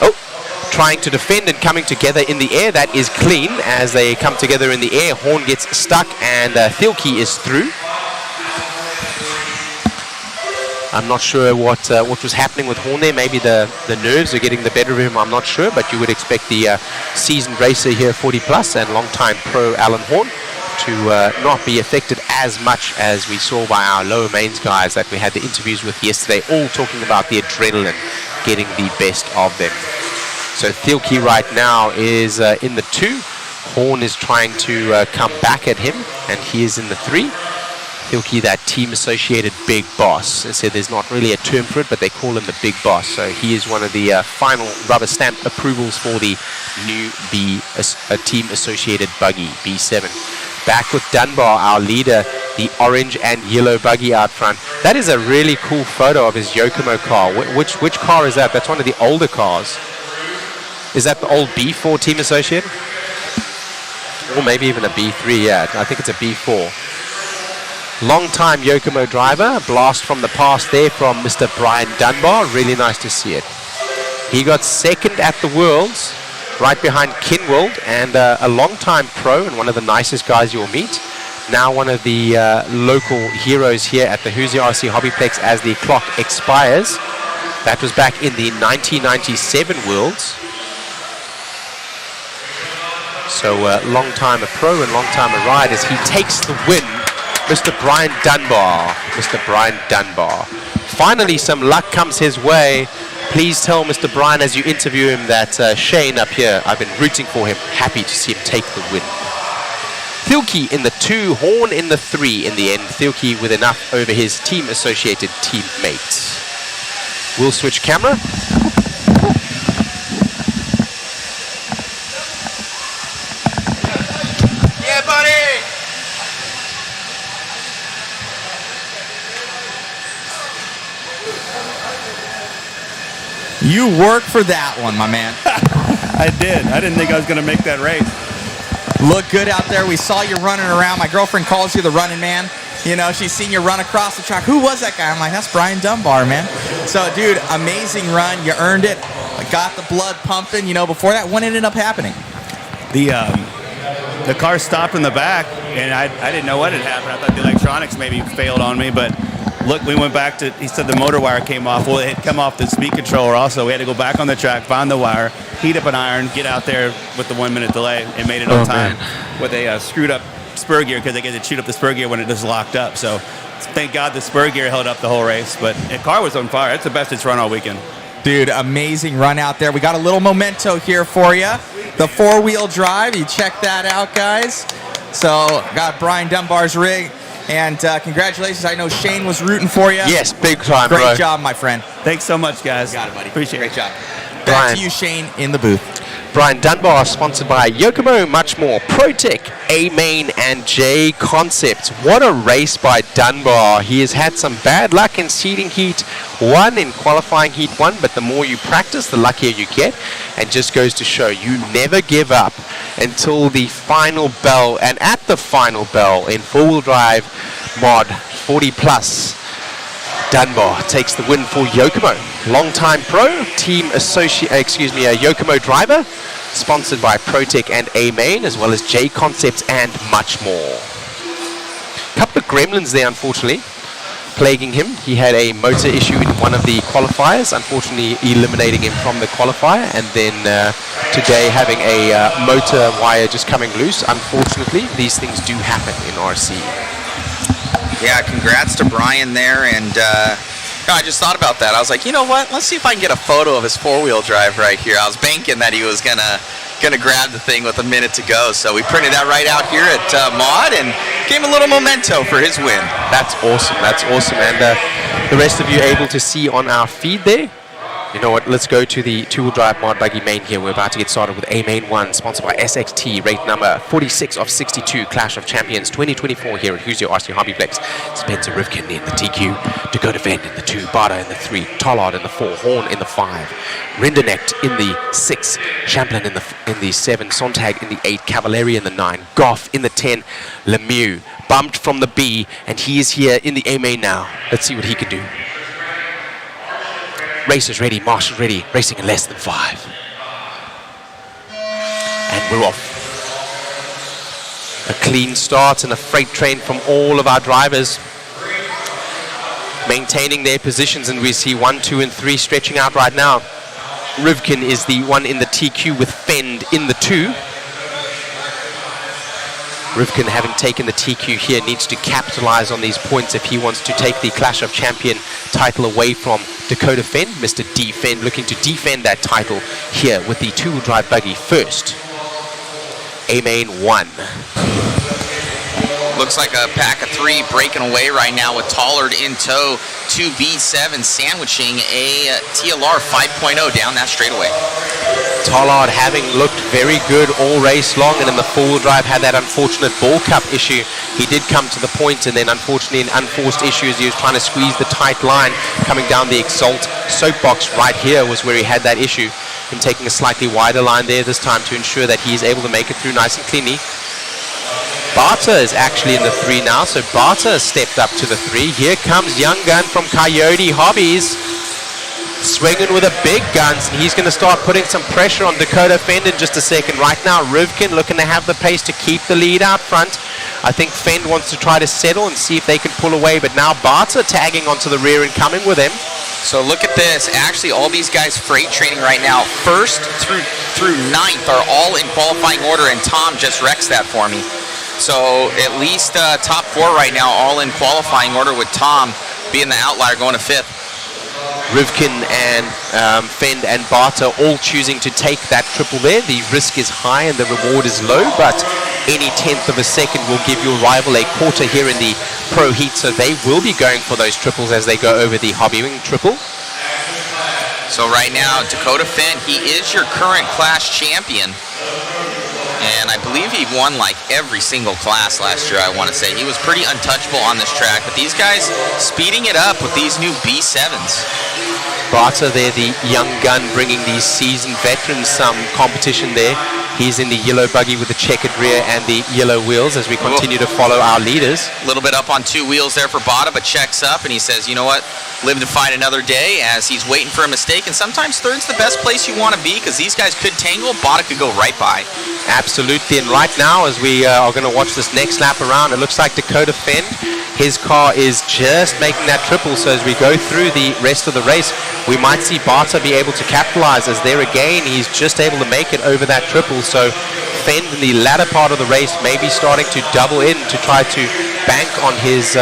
Oh, trying to defend and coming together in the air. That is clean as they come together in the air. Horn gets stuck and Thielke is through. I'm not sure what was happening with Horn there. Maybe the nerves are getting the better of him. I'm not sure, but you would expect the seasoned racer here, 40 plus and long-time pro Alan Horn, to not be affected as much as we saw by our lower mains guys that we had the interviews with yesterday, all talking about the adrenaline getting the best of them. So Thielke right now is in the 2. Horn is trying to come back at him, and he is in the 3. Thielke, that Team Associated big boss. They said there's not really a term for it, but they call him the big boss. So he is one of the final rubber stamp approvals for the new Team Associated buggy, B7. Back with Dunbar, our leader, the orange and yellow buggy out front. That is a really cool photo of his Yokomo car. Which car is that? That's one of the older cars. Is that the old B4 Team Associated? Or maybe even a B3, yeah. I think it's a B4. Long-time Yokomo driver. Blast from the past there from Mr. Brian Dunbar. Really nice to see it. He got second at the Worlds, right behind Kinwald, and a long-time pro and one of the nicest guys you'll meet. Now one of the local heroes here at the Hoosier RC HobbyPlex as the clock expires. That was back in the 1997 Worlds. So long-time a pro and long-time a ride as he takes the win. Mr. Brian Dunbar. Mr. Brian Dunbar. Finally some luck comes his way. Please tell Mr. Brian as you interview him that Shane up here, I've been rooting for him. Happy to see him take the win. Thielke in the 2, Horn in the 3 in the end. Thielke with enough over his Team Associated teammate. We'll switch camera. Yeah, buddy! You worked for that one, my man. I did. I didn't think I was going to make that race. Look good out there. We saw you running around. My girlfriend calls you the running man. You know, she's seen you run across the track. Who was that guy? I'm like, that's Brian Dunbar, man. So, dude, amazing run. You earned it. Got the blood pumping. You know, before that, what ended up happening? The car stopped in the back, and I didn't know what had happened. I thought the electronics maybe failed on me, but look, we went back to, he said the motor wire came off. Well, it had come off the speed controller also. We had to go back on the track, find the wire, heat up an iron, get out there with the 1 minute delay, and made it on time with a screwed up spur gear, because they get to shoot up the spur gear when it just locked up. So thank God the spur gear held up the whole race, but the car was on fire. It's the best it's run all weekend. Dude, amazing run out there. We got a little memento here for you. The 4-wheel drive. You check that out, guys. So, got Brian Dunbar's rig. And congratulations. I know Shane was rooting for you. Yes, big time, Great bro. job, my friend. Thanks so much, guys. You got it, buddy. Appreciate Great it. job. Back Brian. to you, Shane, in the booth. Brian Dunbar, sponsored by Yokomo, much more, ProTech, A-Main, and JConcepts. What a race by Dunbar. He has had some bad luck in seeding heat 1, in qualifying heat 1, but the more you practice, the luckier you get. And just goes to show you never give up until the final bell. And at the final bell in four-wheel drive mod 40 plus, Dunbar takes the win for Yokomo. Long-time pro, team associate, Yokomo driver, sponsored by ProTech and A-Main, as well as JConcepts and much more. Couple of gremlins there, unfortunately, plaguing him. He had a motor issue in one of the qualifiers, unfortunately eliminating him from the qualifier, and then today having a motor wire just coming loose. Unfortunately, these things do happen in RC. Yeah, congrats to Brian there, and I just thought about that. I was like, you know what? Let's see if I can get a photo of his 4-wheel drive right here. I was banking that he was gonna grab the thing with a minute to go, so we printed that right out here at Mod and gave him a little memento for his win. That's awesome. That's awesome, and the rest of you able to see on our feed there. You know what, let's go to the two-wheel drive mod buggy main here. We're about to get started with A-Main 1, sponsored by SXT, rate number 46 of 62, Clash of Champions 2024 here at Hoosier RC HobbyPlex. Spencer Rivkin in the TQ, Dakota Venn in the 2, Bada in the 3, Tollard in the 4, Horn in the 5, Rindernecht in the 6, Champlin in the 7, Sontag in the 8, Cavalieri in the 9, Goff in the 10, Lemieux bumped from the B, and he is here in the A-Main now. Let's see what he can do. Racers ready, marshals ready, racing in less than 5. And we're off. A clean start and a freight train from all of our drivers, maintaining their positions, and we see 1, 2, and 3 stretching out right now. Rivkin is the one in the TQ with Fend in the 2. Rivkin, having taken the TQ here, needs to capitalize on these points if he wants to take the Clash of Champion title away from Dakota Fenn. Mr. D Fenn looking to defend that title here with the two-wheel drive buggy first. A-Main 1. Looks like a pack of 3 breaking away right now with Tollard in tow. 2B7 sandwiching a TLR 5.0 down that straightaway. Tollard having looked very good all race long, and in the four-wheel drive had that unfortunate ball cup issue. He did come to the point, and then unfortunately an unforced issue as he was trying to squeeze the tight line coming down the Exalt soapbox right here was where he had that issue. Him taking a slightly wider line there this time to ensure that he is able to make it through nice and cleanly. Barta is actually in the 3 now, so Barta has stepped up to the 3. Here comes Young Gun from Coyote Hobbies, swinging with a big guns, and he's going to start putting some pressure on Dakota Fend in just a second. Right now, Rivkin looking to have the pace to keep the lead out front. I think Fend wants to try to settle and see if they can pull away, but now Barta tagging onto the rear and coming with him. So look at this. Actually, all these guys freight training right now, 1st through 9th, are all in qualifying order, and Tom just wrecks that for me. So at least top 4 right now, all in qualifying order, with Tom being the outlier going to 5th. Rivkin and Fend and Barta all choosing to take that triple there. The risk is high and the reward is low, but any 10th of a second will give your rival a quarter here in the pro heat, so they will be going for those triples as they go over the Hobbywing triple. So right now, Dakota Fend, he is your current class champion. And I believe he won like every single class last year, I want to say. He was pretty untouchable on this track, but these guys speeding it up with these new B7s. Barter there, the young gun, bringing these seasoned veterans some competition there. He's in the yellow buggy with the checkered rear and the yellow wheels as we continue to follow our leaders. A little bit up on 2 wheels there for Bada, but checks up and he says, you know what, live to fight another day, as he's waiting for a mistake. And sometimes third's the best place you want to be, because these guys could tangle, Bada could go right by. Absolutely, and right now as we are going to watch this next lap around, it looks like Dakota Fenn, his car is just making that triple, so as we go through the rest of the race, we might see Barter be able to capitalize, as there again, he's just able to make it over that triple. So Fenn in the latter part of the race may be starting to double in to try to bank on his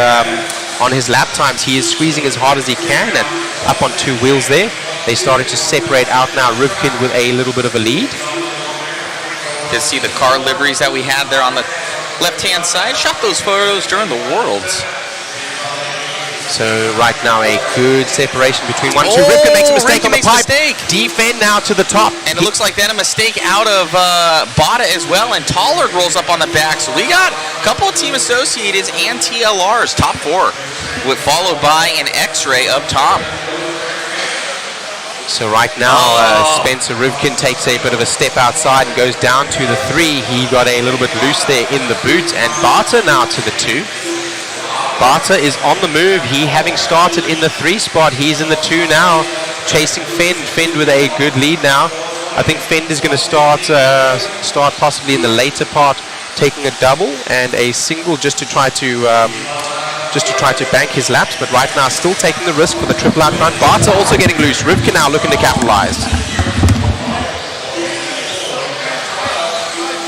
lap times. He is squeezing as hard as he can, and up on 2 wheels there. They started to separate out now, Rivkin with a little bit of a lead. You can see the car liveries that we had there on the left-hand side. Shot those photos during the Worlds. So right now a good separation between 1 and 2. Rivkin makes a mistake on the pipe. Defend now to the top. And it looks like then a mistake out of Bada as well, and Tollard rolls up on the back. So we got a couple of Team Associateds and TLRs, top 4, with followed by an X-Ray up top. So right now, Spencer Rivkin takes a bit of a step outside and goes down to the 3. He got a little bit loose there in the boot, and Barter now to the 2. Barter is on the move. He, having started in the 3 spot, he's in the 2 now, chasing Fenn. Fenn with a good lead now. I think Fenn is going to start possibly in the later part, taking a double and a single just to try to bank his laps, but right now still taking the risk for the triple out front. Barter also getting loose. Rivkin now looking to capitalize.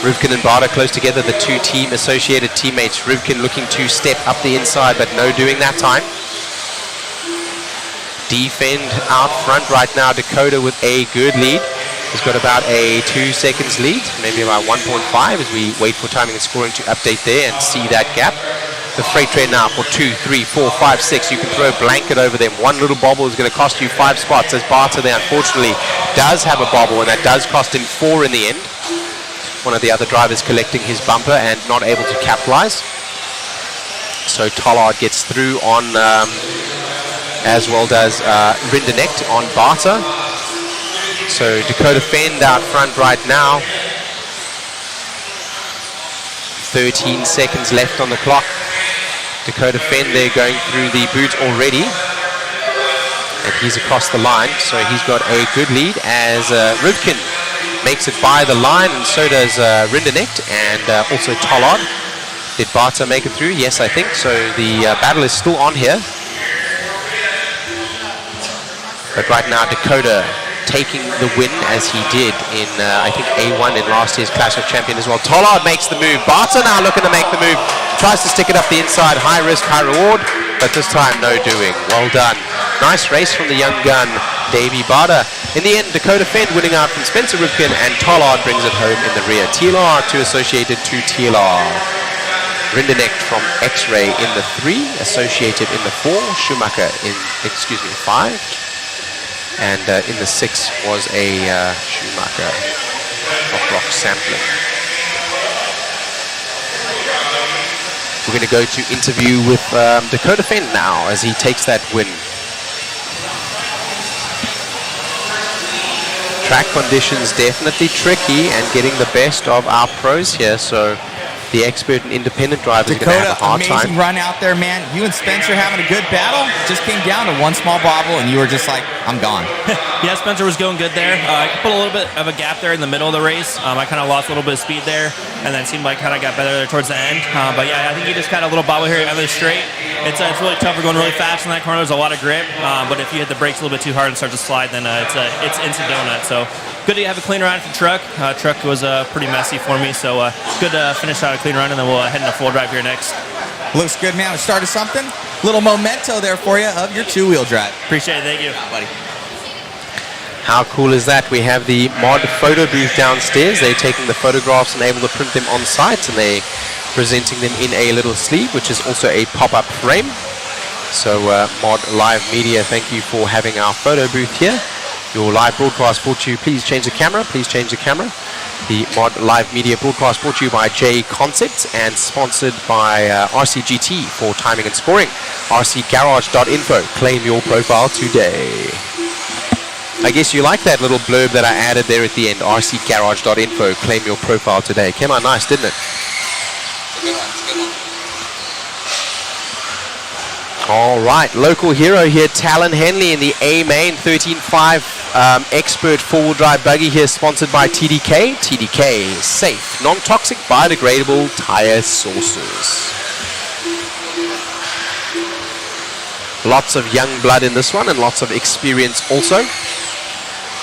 Rivkin and Barter close together, the 2 Team Associated teammates. Rivkin looking to step up the inside, but no doing that time. Defend out front right now. Dakota with a good lead. He's got about a 2 seconds lead, maybe about 1.5 as we wait for timing and scoring to update there and see that gap. The freight train now for 2, 3, 4, 5, 6. You can throw a blanket over them. One little bobble is going to cost you 5 spots, as Barter there unfortunately does have a bobble, and that does cost him 4 in the end. One of the other drivers collecting his bumper and not able to capitalize. So Tollard gets through on, as well does Rindernecht on Barter. So Dakota Fenn out front right now. 13 seconds left on the clock. Dakota Fenn there going through the boot already. And he's across the line, so he's got a good lead as Rivkin makes it by the line, and so does Rindernecht and also Tollard. Did Barter make it through? Yes, I think so. The battle is still on here. But right now, Dakota taking the win as he did in, I think, A1 in last year's Clash of Champions as well. Tollard makes the move. Barter now looking to make the move. Tries to stick it up the inside. High risk, high reward. But this time, no doing. Well done. Nice race from the young gun, Davey Barter. In the end, Dakota Fenn winning out from Spencer Rivkin, and Tollard brings it home in the rear. TLR to Associated to TLR. Rindernecht from X-Ray in the 3, Associated in the 4, Schumacher in, 5. And in the 6 was a Schumacher off-rock sampling. We're going to go to interview with Dakota Fenn now as he takes that win. Track conditions definitely tricky and getting the best of our pros here, so the expert and independent drivers are going to have a hard time. Amazing run out there, man. You and Spencer having a good battle. Just came down to one small bobble, and you were just like, I'm gone. Yeah, Spencer was going good there. I put a little bit of a gap there in the middle of the race. I kind of lost a little bit of speed there, and then it seemed like kind of got better there towards the end. But yeah, I think you just got a little bobble here out of the straight. It's really tough. We're going really fast in that corner. There's a lot of grip, but if you hit the brakes a little bit too hard and start to slide, then it's instant donut. So good to have a clean run for truck. Truck was pretty messy for me, so good to finish out a clean run, and then we'll head into full drive here next. Looks good, man. We started something. Little memento there for you of your 2-wheel drive. Appreciate it. Thank you. Yeah, buddy. How cool is that? We have the mod photo booth downstairs. They're taking the photographs and able to print them on site, and they're presenting them in a little sleeve, which is also a pop-up frame. So Mod Live Media, thank you for having our photo booth here. Your live broadcast brought to you. Please change the camera. Please change the camera. The Mod Live Media broadcast brought to you by JConcepts and sponsored by RCGT for timing and scoring. rcgarage.info. Claim your profile today. I guess you like that little blurb that I added there at the end. rcgarage.info. Claim your profile today. Came out nice, didn't it? All right, local hero here, Talon Henley in the A main 13.5 expert four-wheel drive buggy here, sponsored by TDK. TDK, safe, non-toxic, biodegradable tire sources. Lots of young blood in this one and lots of experience also.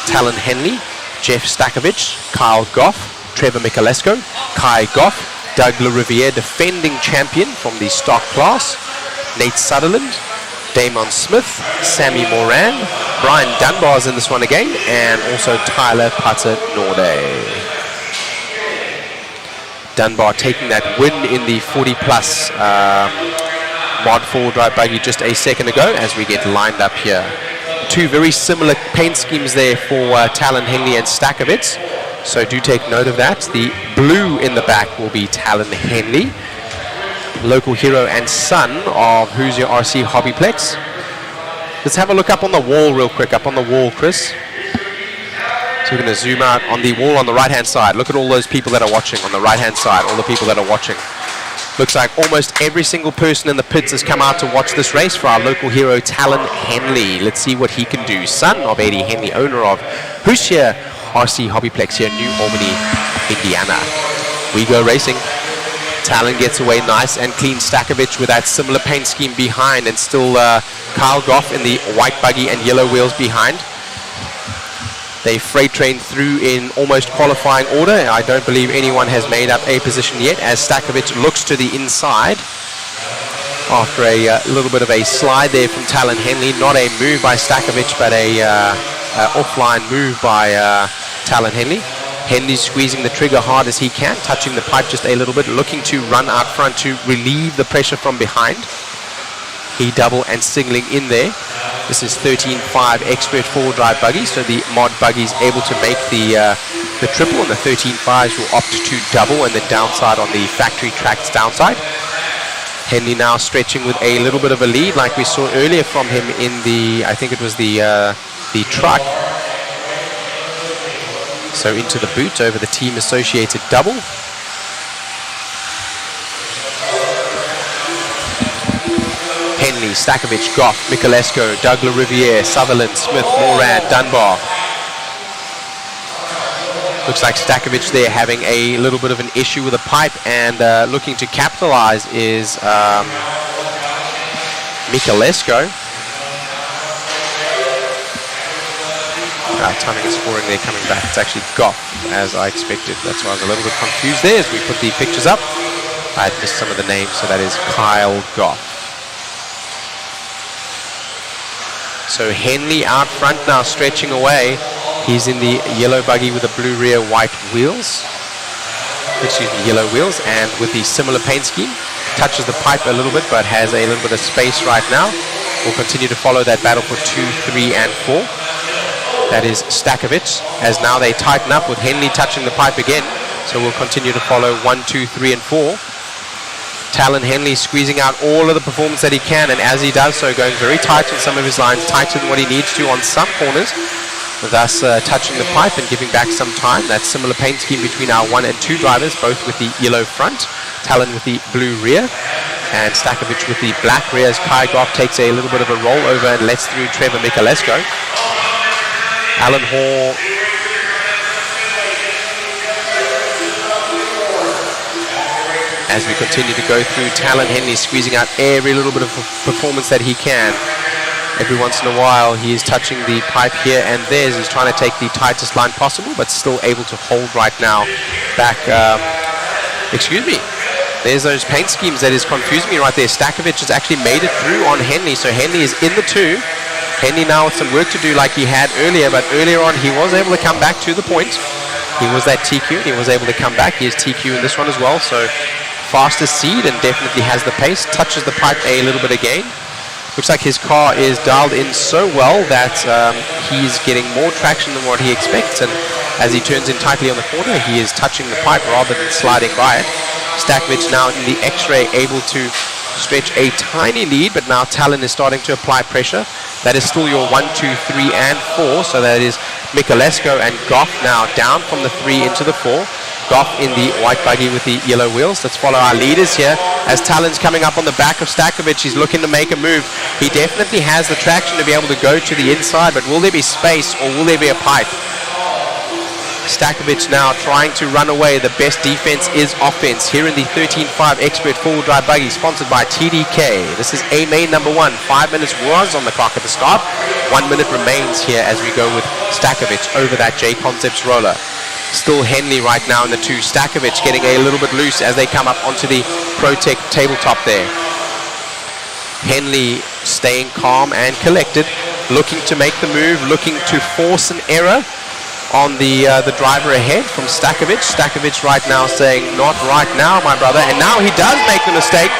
Talon Henley, Jeff Stakovich, Kyle Goff, Trevor Michalesco, Kai Goff, Doug LaRiviere, defending champion from the stock class, Nate Sutherland, Damon Smith, Sammy Moran, Brian Dunbar's in this one again, and also Tyler Pater-Norde. Dunbar taking that win in the 40-plus mod four-wheel drive buggy just a second ago as we get lined up here. Two very similar paint schemes there for Talon Henley and Stakovitz, so do take note of that. The blue in the back will be Talon Henley, local hero and son of Hoosier RC HobbyPlex. Let's have a look up on the wall real quick, up on the wall, Chris. So we're going to zoom out on the wall on the right-hand side. Look at all those people that are watching on the right-hand side, all the people that are watching. Looks like almost every single person in the pits has come out to watch this race for our local hero, Talon Henley. Let's see what he can do. Son of Eddie Henley, owner of Hoosier RC HobbyPlex here in New Albany, Indiana. We go racing. Talon gets away nice and clean. Stakovich with that similar paint scheme behind, and still Kyle Goff in the white buggy and yellow wheels behind. They freight train through in almost qualifying order. I don't believe anyone has made up a position yet as Stakovich looks to the inside after a little bit of a slide there from Talon Henley. Not a move by Stakovich, but a offline move by Talon Henley. Henley squeezing the trigger hard as he can, touching the pipe just a little bit, looking to run out front to relieve the pressure from behind. He double and singling in there. This is 13.5 expert four-wheel drive buggy, so the mod buggy is able to make the triple, and the 13.5s will opt to double and then downside on the factory track's downside. Henley now stretching with a little bit of a lead like we saw earlier from him in the, I think it was the truck. So into the boot over the team associated double. Henley, Stakovich, Goff, Michalesco, Doug LaRiviere, Sutherland, Smith, Moran, Dunbar. Looks like Stakovich there having a little bit of an issue with a pipe, and looking to capitalize is Michalesco. Timing and scoring there coming back. It's actually Goff, as I expected. That's why I was a little bit confused there as we put the pictures up. I had missed some of the names, so that is Kyle Goff. So Henley out front now, stretching away. He's in the yellow buggy with the blue rear, white wheels. Excuse me, yellow wheels, and with the similar paint scheme. Touches the pipe a little bit, but has a little bit of space right now. We'll continue to follow that battle for 2, 3, and 4. That is Stakovich, as now they tighten up with Henley touching the pipe again. So we'll continue to follow 1, 2, 3, and 4. Talon Henley squeezing out all of the performance that he can, and as he does so, going very tight in some of his lines, tighter than what he needs to on some corners, thus touching the pipe and giving back some time. That similar paint scheme between our 1 and 2 drivers, both with the yellow front, Talon with the blue rear, and Stakovich with the black rear, as Kai Goff takes a little bit of a rollover and lets through Trevor Michalesco. Alan Hall as we continue to go through. Talon Henley squeezing out every little bit of performance that he can. Every once in a while he is touching the pipe here and there as he's trying to take the tightest line possible, but still able to hold right now back. Excuse me. There's those paint schemes that is confusing me right there. Stakovich has actually made it through on Henley, so Henley is in the 2. Henley now with some work to do like he had earlier, but earlier on he was able to come back to the point. He was that TQ, and he was able to come back. He is TQ in this one as well, so fastest seed and definitely has the pace. Touches the pipe a little bit again. Looks like his car is dialed in so well that he's getting more traction than what he expects, and as he turns in tightly on the corner, he is touching the pipe rather than sliding by it. Stakovich now in the X-ray, able to stretch a tiny lead, but now Talon is starting to apply pressure. That is still your 1, 2, 3, and 4. So that is Michalesco and Goff now down from the 3 into the 4. Goff in the white buggy with the yellow wheels. Let's follow our leaders here as Talon's coming up on the back of Stakovic. He's looking to make a move. He definitely has the traction to be able to go to the inside, but will there be space or will there be a pipe? Stakovic now trying to run away. The best defense is offense here in the 13.5 Expert four-wheel drive buggy sponsored by TDK. This is A main number 1. 5 minutes was on the clock at the start. 1 minute remains here as we go with Stakovic over that JConcepts roller. Still Henley right now in the 2. Stakovic getting a little bit loose as they come up onto the ProTech tabletop there. Henley staying calm and collected, looking to make the move, looking to force an error on the driver ahead from Stakovic. Stakovic right now saying, not right now, my brother. And now he does make the mistake.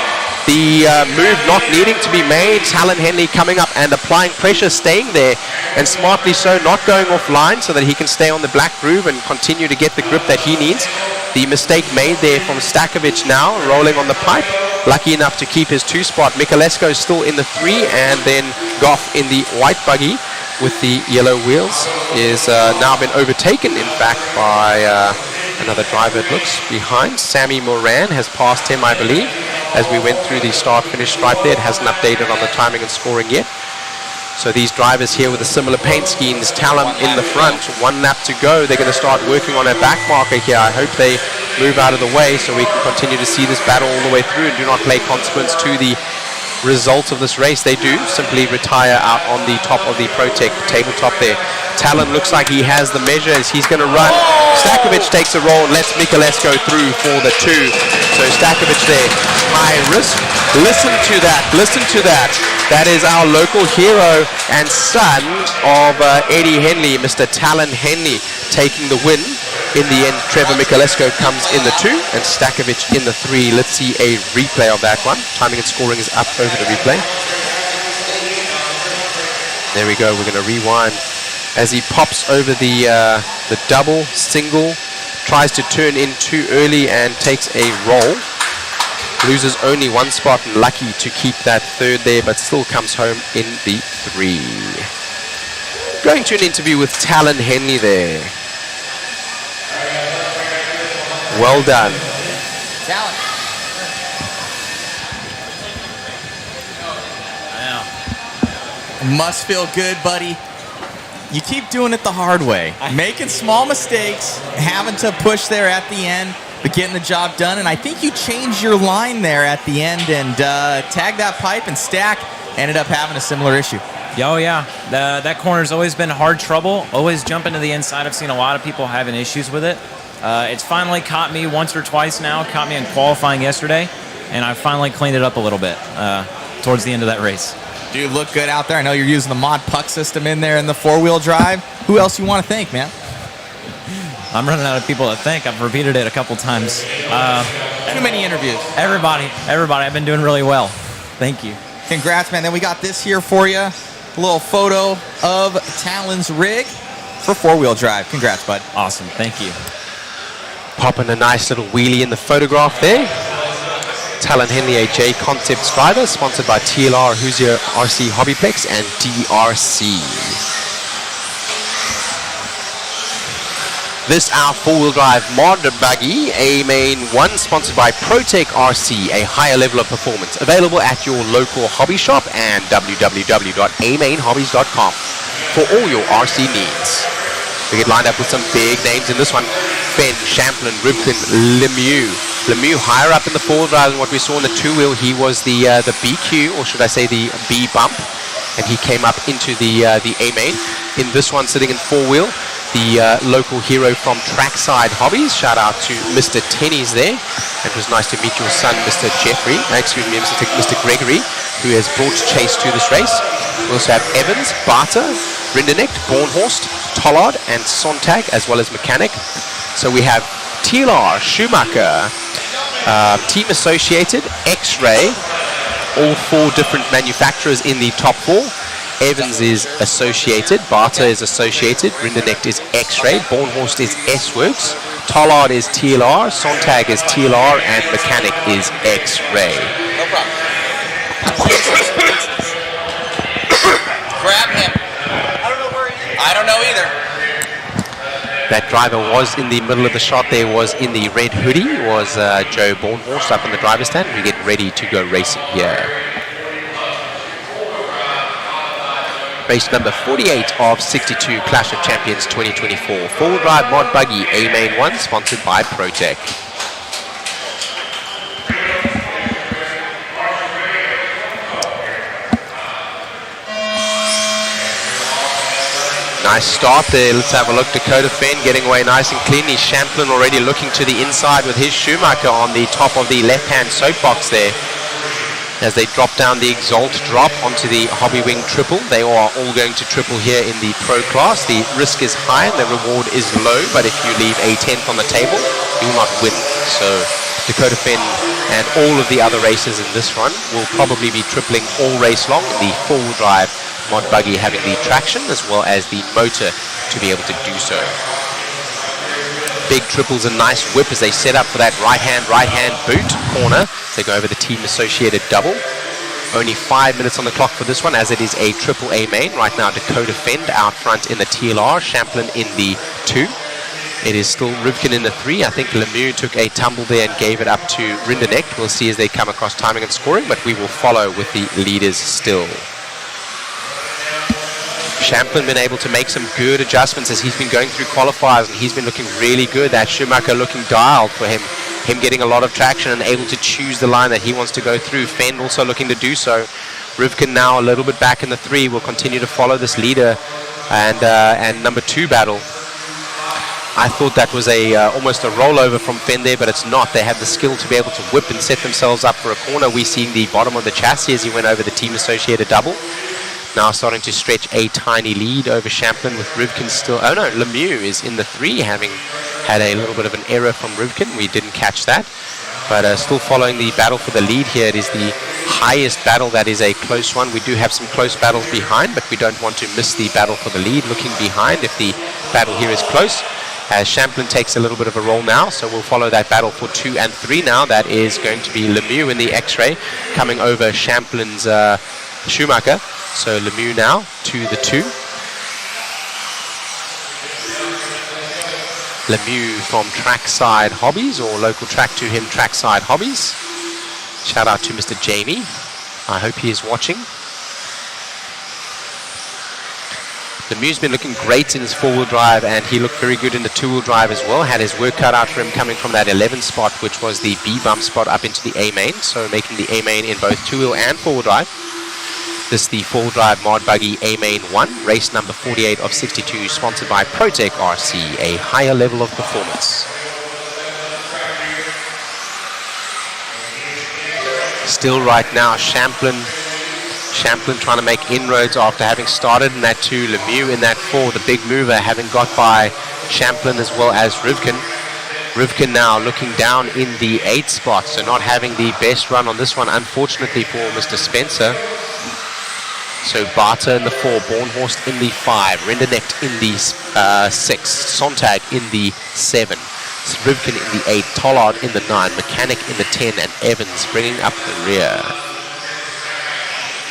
The move not needing to be made. Talon Henley coming up and applying pressure, staying there, and smartly so, not going offline so that he can stay on the black groove and continue to get the grip that he needs. The mistake made there from Stakovic now, rolling on the pipe. Lucky enough to keep his 2 spot. Michalesco still in the 3, and then Goff in the white buggy with the yellow wheels is now been overtaken, in fact, by another driver, it looks, behind. Sammy Moran has passed him, I believe, as we went through the start-finish stripe there. It hasn't updated on the timing and scoring yet. So these drivers here with the similar paint schemes, Talon in the front, 1 lap to go. They're going to start working on a back marker here. I hope they move out of the way so we can continue to see this battle all the way through and do not play consequence to the result of this race. They do simply retire out on the top of the ProTech tabletop there. Talon looks like he has the measures. He's going to run. Stakovic takes a roll and lets Michalesco through for the 2. So Stakovic there, high risk. Listen to that. Listen to that. That is our local hero and son of Eddie Henley, Mr. Talon Henley, taking the win. In the end, Trevor Michalesco comes in the 2 and Stakovic in the 3. Let's see a replay of that one. Timing and scoring is up over the replay. There we go. We're going to rewind as he pops over the double, single, tries to turn in too early and takes a roll. Loses only 1 spot and lucky to keep that 3rd there, but still comes home in the 3. Going to an interview with Talon Henley there. Well done. Talon. Must feel good, buddy. You keep doing it the hard way. Making small mistakes, having to push there at the end, but getting the job done. And I think you changed your line there at the end and tagged that pipe, and Stack ended up having a similar issue. Oh, yeah. That corner's always been hard trouble. Always jumping to the inside. I've seen a lot of people having issues with it. It's finally caught me once or twice now. Caught me in qualifying yesterday, and I finally cleaned it up a little bit towards the end of that race. Dude, look good out there. I know you're using the mod puck system in there in the 4-wheel drive. Who else you want to thank, man? I'm running out of people to thank. I've repeated it a couple times. Too many interviews. Everybody. I've been doing really well. Thank you. Congrats, man. Then we got this here for you. A little photo of Talon's rig for 4-wheel drive. Congrats, bud. Awesome. Thank you. Popping a nice little wheelie in the photograph there. Talon Henley, a JConcepts driver, sponsored by TLR, Hoosier, RC, HobbyPlex, and DRC. This our 4-wheel drive mod buggy, A main 1, sponsored by ProTech RC, a higher level of performance. Available at your local hobby shop and www.amainhobbies.com for all your RC needs. We get lined up with some big names in this one. Fenn, Champlin, Rivkin, Lemieux. Lemieux higher up in the 4-wheel drive than what we saw in the 2-wheel. He was the BQ, or should I say the B bump, and he came up into the A main. In this one, sitting in 4-wheel, the local hero from Trackside Hobbies. Shout out to Mr. Tennies there. It was nice to meet your son, Mr. Jeffrey. Excuse me, Mr. Gregory, who has brought Chase to this race. We also have Evans, Barter, Rindernecht, Bornhorst, Tollard, and Sontag, as well as Mechanic. So we have TLR, Schumacher, Team Associated, X-Ray, all 4 different manufacturers in the top 4. Evans is Associated, Barter is Associated, Rindernecht is X-Ray, Bornhorst is S-Works, Tollard is TLR, Sontag is TLR, and Mechanic is X-Ray. No problem. That driver was in the middle of the shot there, was in the red hoodie, was Joe Bornhorst up in the driver's stand. We get ready to go racing here. Race number 48 of 62 Clash of Champions 2024. Four-wheel drive mod buggy A-Main 1, sponsored by ProTech. Nice start there. Let's have a look. Dakota Fenn getting away nice and cleanly. Champlin already looking to the inside with his Schumacher on the top of the left-hand soapbox there. As they drop down the Exalt drop onto the Hobby Wing triple. They are all going to triple here in the Pro class. The risk is high and the reward is low, but if you leave a 10th on the table, you will not win. So Dakota Fenn and all of the other racers in this run will probably be tripling all race long. The four-wheel drive mod buggy having the traction as well as the motor to be able to do so. Big triples, a nice whip as they set up for that right hand boot corner. They go over the team associated double. Only 5 minutes on the clock for this one, as it is a triple A main. Right now Dakota Fend out front in the TLR, Champlin in the 2. It is still Rivkin in the 3. I think Lemieux took a tumble there and gave it up to Rinderknecht. We'll see as they come across timing and scoring, but we will follow with the leaders still. Champlin been able to make some good adjustments as he's been going through qualifiers, and he's been looking really good. That Schumacher looking dialed for him. Him getting a lot of traction and able to choose the line that he wants to go through. Fend also looking to do so. Rivkin now a little bit back in the 3. Will continue to follow this leader and number 2 battle. I thought that was almost a rollover from Fend there, but it's not. They have the skill to be able to whip and set themselves up for a corner. We seeing the bottom of the chassis as he went over the team associated double. Now starting to stretch a tiny lead over Champlin with Rivkin still. Oh no, Lemieux is in the 3, having had a little bit of an error from Rivkin. We didn't catch that, but still following the battle for the lead here. It is the highest battle. That is a close one. We do have some close battles behind, but we don't want to miss the battle for the lead. Looking behind if the battle here is close, as Champlin takes a little bit of a roll now, so we'll follow that battle for 2 and 3 now. That is going to be Lemieux in the X-Ray coming over Champlin's Schumacher. So Lemieux now to the 2. Lemieux from Trackside Hobbies, or local track to him, Trackside Hobbies. Shout out to Mr. Jamie. I hope he is watching. Lemieux's been looking great in his 4-wheel drive, and he looked very good in the 2-wheel drive as well. Had his work cut out for him coming from that 11 spot, which was the B bump spot up into the A main. So making the A main in both 2-wheel and 4-wheel drive. This the 4-wheel drive mod buggy A-Main 1, race number 48 of 62, sponsored by ProTech RC, a higher level of performance. Still right now, Champlin trying to make inroads after having started in that 2, Lemieux in that 4, the big mover having got by Champlin as well as Rivkin. Rivkin now looking down in the 8 spot, so not having the best run on this one, unfortunately for Mr. Spencer. So Barter in the 4, Bornhorst in the 5, Rinderknecht in the 6, Sontag in the 7, Rivkin in the 8, Tollard in the 9, Mechanic in the 10, and Evans bringing up the rear.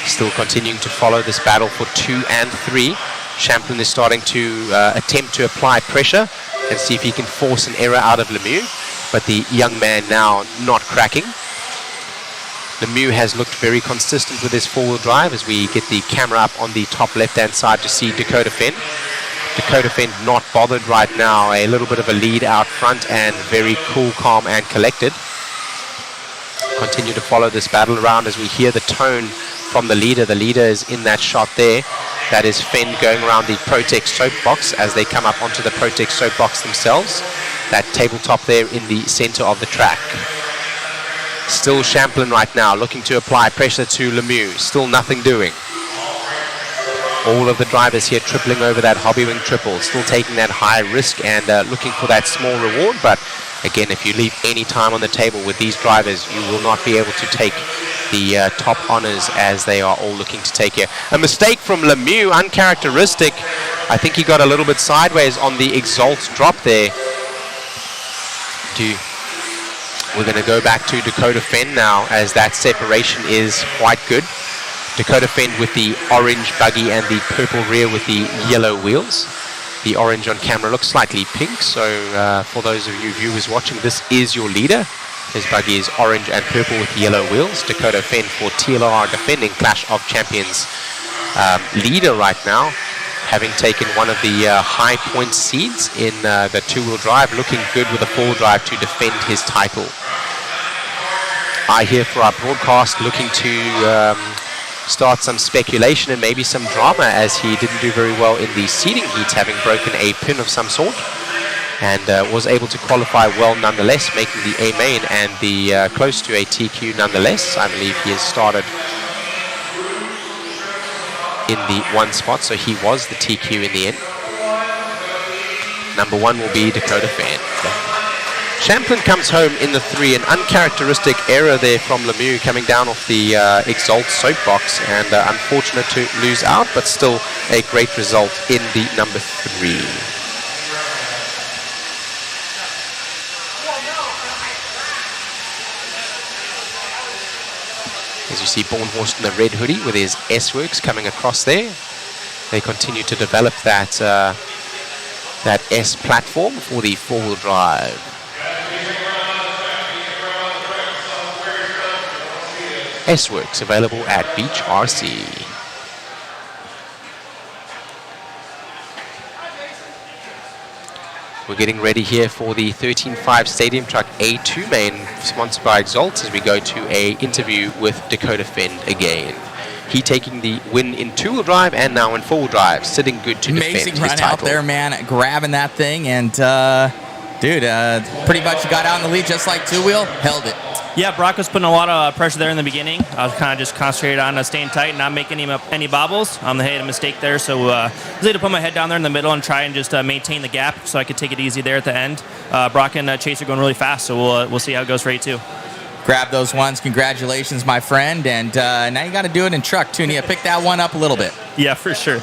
Still continuing to follow this battle for 2 and 3. Champlin is starting to attempt to apply pressure and see if he can force an error out of Lemieux, but the young man now not cracking. Lemieux has looked very consistent with his 4-wheel drive as we get the camera up on the top left-hand side to see Dakota Fenn. Dakota Fenn not bothered right now, a little bit of a lead out front and very cool, calm and collected. Continue to follow this battle around as we hear the tone from the leader. The leader is in that shot there. That is Fenn going around the ProTech soapbox as they come up onto the ProTech soapbox themselves. That tabletop there in the center of the track. Still Champlin right now looking to apply pressure to Lemieux. Still nothing doing. All of the drivers here tripling over that Hobby Wing triple. Still taking that high risk and looking for that small reward. But again, if you leave any time on the table with these drivers, you will not be able to take the top honors as they are all looking to take here. A mistake from Lemieux, uncharacteristic. I think he got a little bit sideways on the Exalt drop there. We're going to go back to Dakota Fenn now as that separation is quite good. Dakota Fenn with the orange buggy and the purple rear with the yellow wheels. The orange on camera looks slightly pink, so for those of you viewers watching, this is your leader. His buggy is orange and purple with yellow wheels. Dakota Fenn for TLR, defending Clash of Champions leader right now, having taken one of the high point seeds in the two-wheel drive, looking good with a four-wheel drive to defend his title. I here for our broadcast looking to start some speculation and maybe some drama, as he didn't do very well in the seeding heats, having broken a pin of some sort, and was able to qualify well nonetheless, making the A main and the close to a TQ nonetheless. I believe he has started in the one spot, so he was the TQ in the end. Number 1 will be Dakota Fenn. Champlin comes home in the 3, an uncharacteristic error there from Lemieux coming down off the Exalt soapbox, and unfortunate to lose out, but still a great result in the number 3. As you see, Bornhorst in the red hoodie with his S-Works coming across there. They continue to develop that that S platform for the four-wheel drive. S-Works available at Beach RC. We're getting ready here for the 13.5 Stadium Truck A2 main, sponsored by Exalt, as we go to a interview with Dakota Fenn again. He taking the win in two-wheel drive and now in four-wheel drive, sitting good to defend his title. Amazing run out there, man, grabbing that thing, and dude, pretty much got out in the lead just like two-wheel, held it. Yeah, Brock was putting a lot of pressure there in the beginning. I was kind of just concentrated on staying tight and not making any bobbles. They had a mistake there, so I was able to put my head down there in the middle and try and just maintain the gap so I could take it easy there at the end. Brock and Chase are going really fast, so we'll see how it goes for A2. Grab those ones. Congratulations, my friend. And now you got to do it in truck, too. You pick that one up a little bit. Yeah, for sure.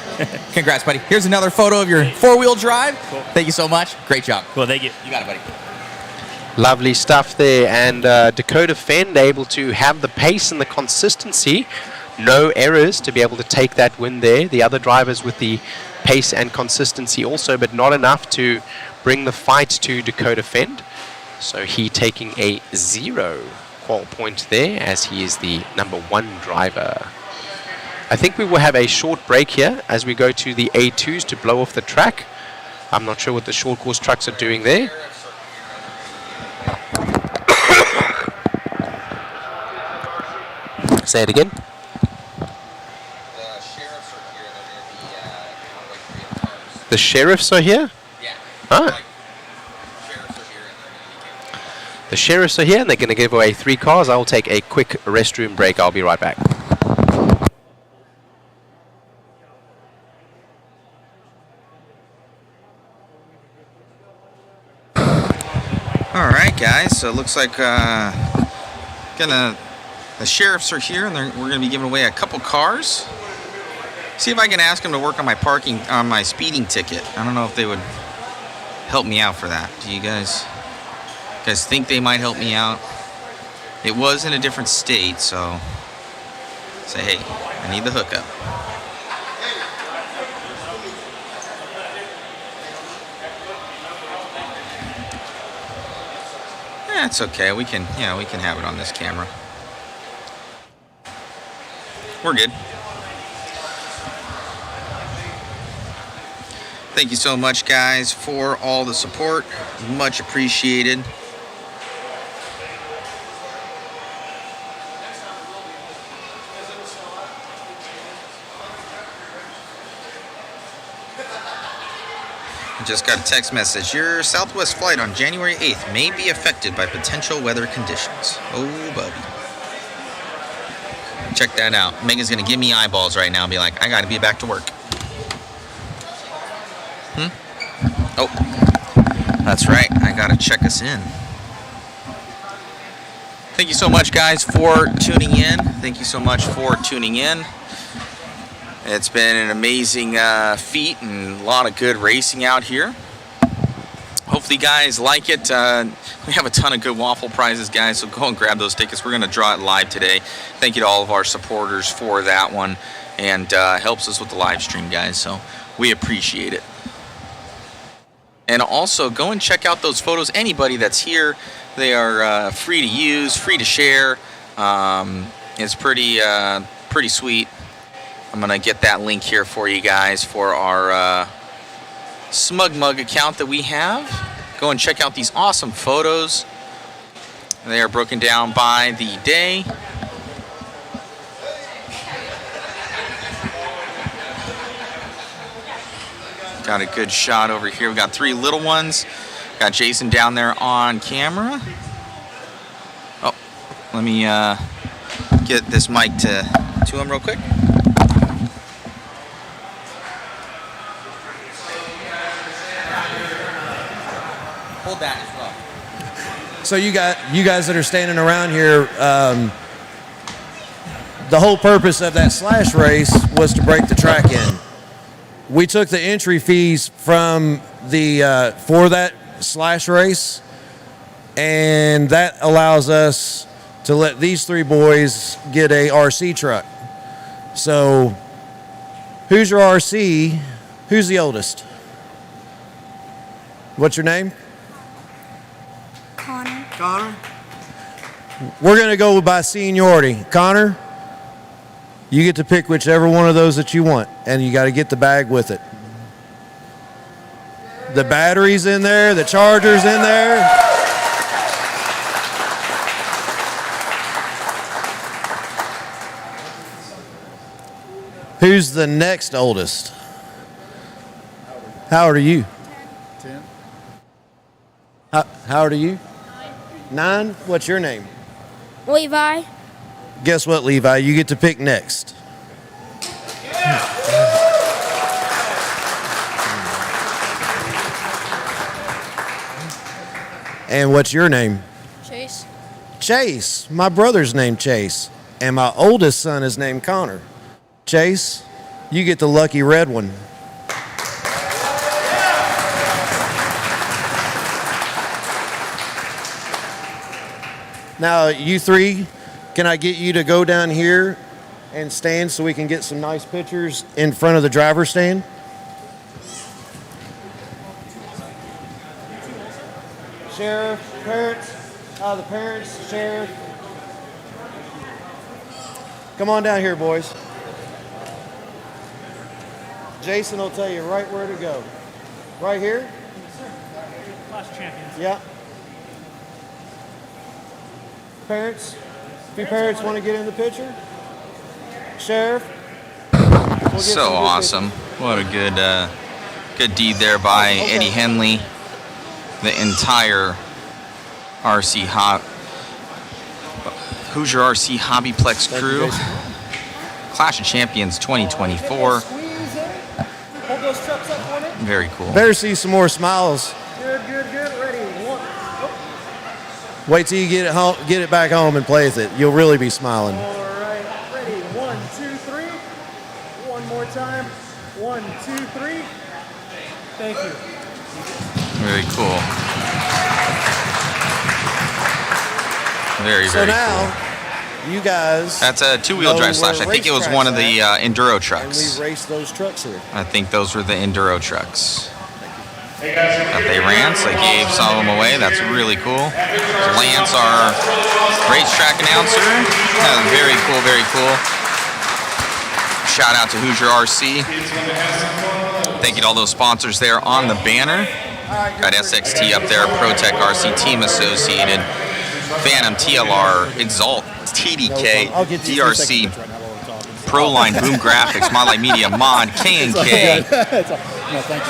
Congrats, buddy. Here's another photo of your four-wheel drive. Cool. Thank you so much. Great job. Cool, thank you. You got it, buddy. Lovely stuff there, and Dakota Fenn able to have the pace and the consistency. No errors to be able to take that win there. The other drivers with the pace and consistency also, but not enough to bring the fight to Dakota Fenn. So he taking a 0 qual point there, as he is the number 1 driver. I think we will have a short break here as we go to the A2s to blow off the track. I'm not sure what the short course trucks are doing there. Say it again. The sheriffs are here? Yeah. Ah. The sheriffs are here and they're going to give away 3 cars. I will take a quick restroom break. I'll be right back. All right, guys. So it looks like the sheriffs are here, and we're going to be giving away a couple cars. See if I can ask them to work on my speeding ticket. I don't know if they would help me out for that. Do you guys think they might help me out? It was in a different state, so say, hey, I need the hookup. It's okay. We can have it on this camera. We're good. Thank you so much, guys, for all the support. Much appreciated. I just got a text message. Your Southwest flight on January 8th may be affected by potential weather conditions. Oh, buddy. Check that out. Megan's going to give me eyeballs right now and be like, I got to be back to work. Oh, that's right. I got to check us in. Thank you so much, guys, for tuning in. Thank you so much for tuning in. It's been an amazing feat and a lot of good racing out here. Hopefully you guys like it. We have a ton of good waffle prizes, guys, so go and grab those tickets. We're going to draw it live today. Thank you to all of our supporters for that one, and helps us with the live stream, guys, so we appreciate it. And also go and check out those photos. Anybody that's here, they are free to use, free to share. It's pretty sweet. I'm gonna get that link here for you guys for our Smug Mug account that we have. Go and check out these awesome photos. They are broken down by the day. Got a good shot over here. We got 3 little ones. Got Jason down there on camera. Oh, let me get this mic to him real quick. Hold that as well. So you guys that are standing around here, the whole purpose of that slash race was to break the track in. We took the entry fees from the for that slash race, and that allows us to let these 3 boys get a RC truck. So, Hoosier RC, who's the oldest? What's your name? Connor. Connor? We're going to go by seniority. Connor, you get to pick whichever one of those that you want, and you got to get the bag with it. The battery's in there, the charger's in there. Who's the next oldest? How old are you? 10. How old are you? 9. What's your name? Levi. Guess what, Levi? You get to pick next. And what's your name? Chase. Chase. My brother's named Chase. And my oldest son is named Connor. Chase, you get the lucky red one. Now, you 3, can I get you to go down here and stand so we can get some nice pictures in front of the driver's stand? Sheriff, parents, the parents, sheriff. Come on down here, boys. Jason will tell you right where to go. Right here? Class champions. Yeah. Parents? If your parents want to get in the picture? Sheriff? So awesome. What a good deed there by Eddie Henley. The entire Hoosier RC HobbyPlex crew. Clash of Champions 2024. Very cool. Better see some more smiles. Good. Ready. 1. Wait till you get it home, get it back home and play with it. You'll really be smiling. All right. Ready. 1, 2, 3. One more time. 1, 2, 3. Thank you. Very cool. Very So cool. now, you guys. That's a 2-wheel drive slash. I think it was one of the enduro And trucks. we raced those trucks here. I think those were the enduro trucks that they ran, so they gave some of them away. That's really cool. Lance, our racetrack announcer. Very cool, very cool. Shout out to Hoosier RC. Thank you to all those sponsors there on the banner. Got SXT up there, ProTech RC Team Associated, Phantom, TLR, Exalt, TDK, DRC, Proline, Boom Graphics, Modlight Media, Mod, K&K,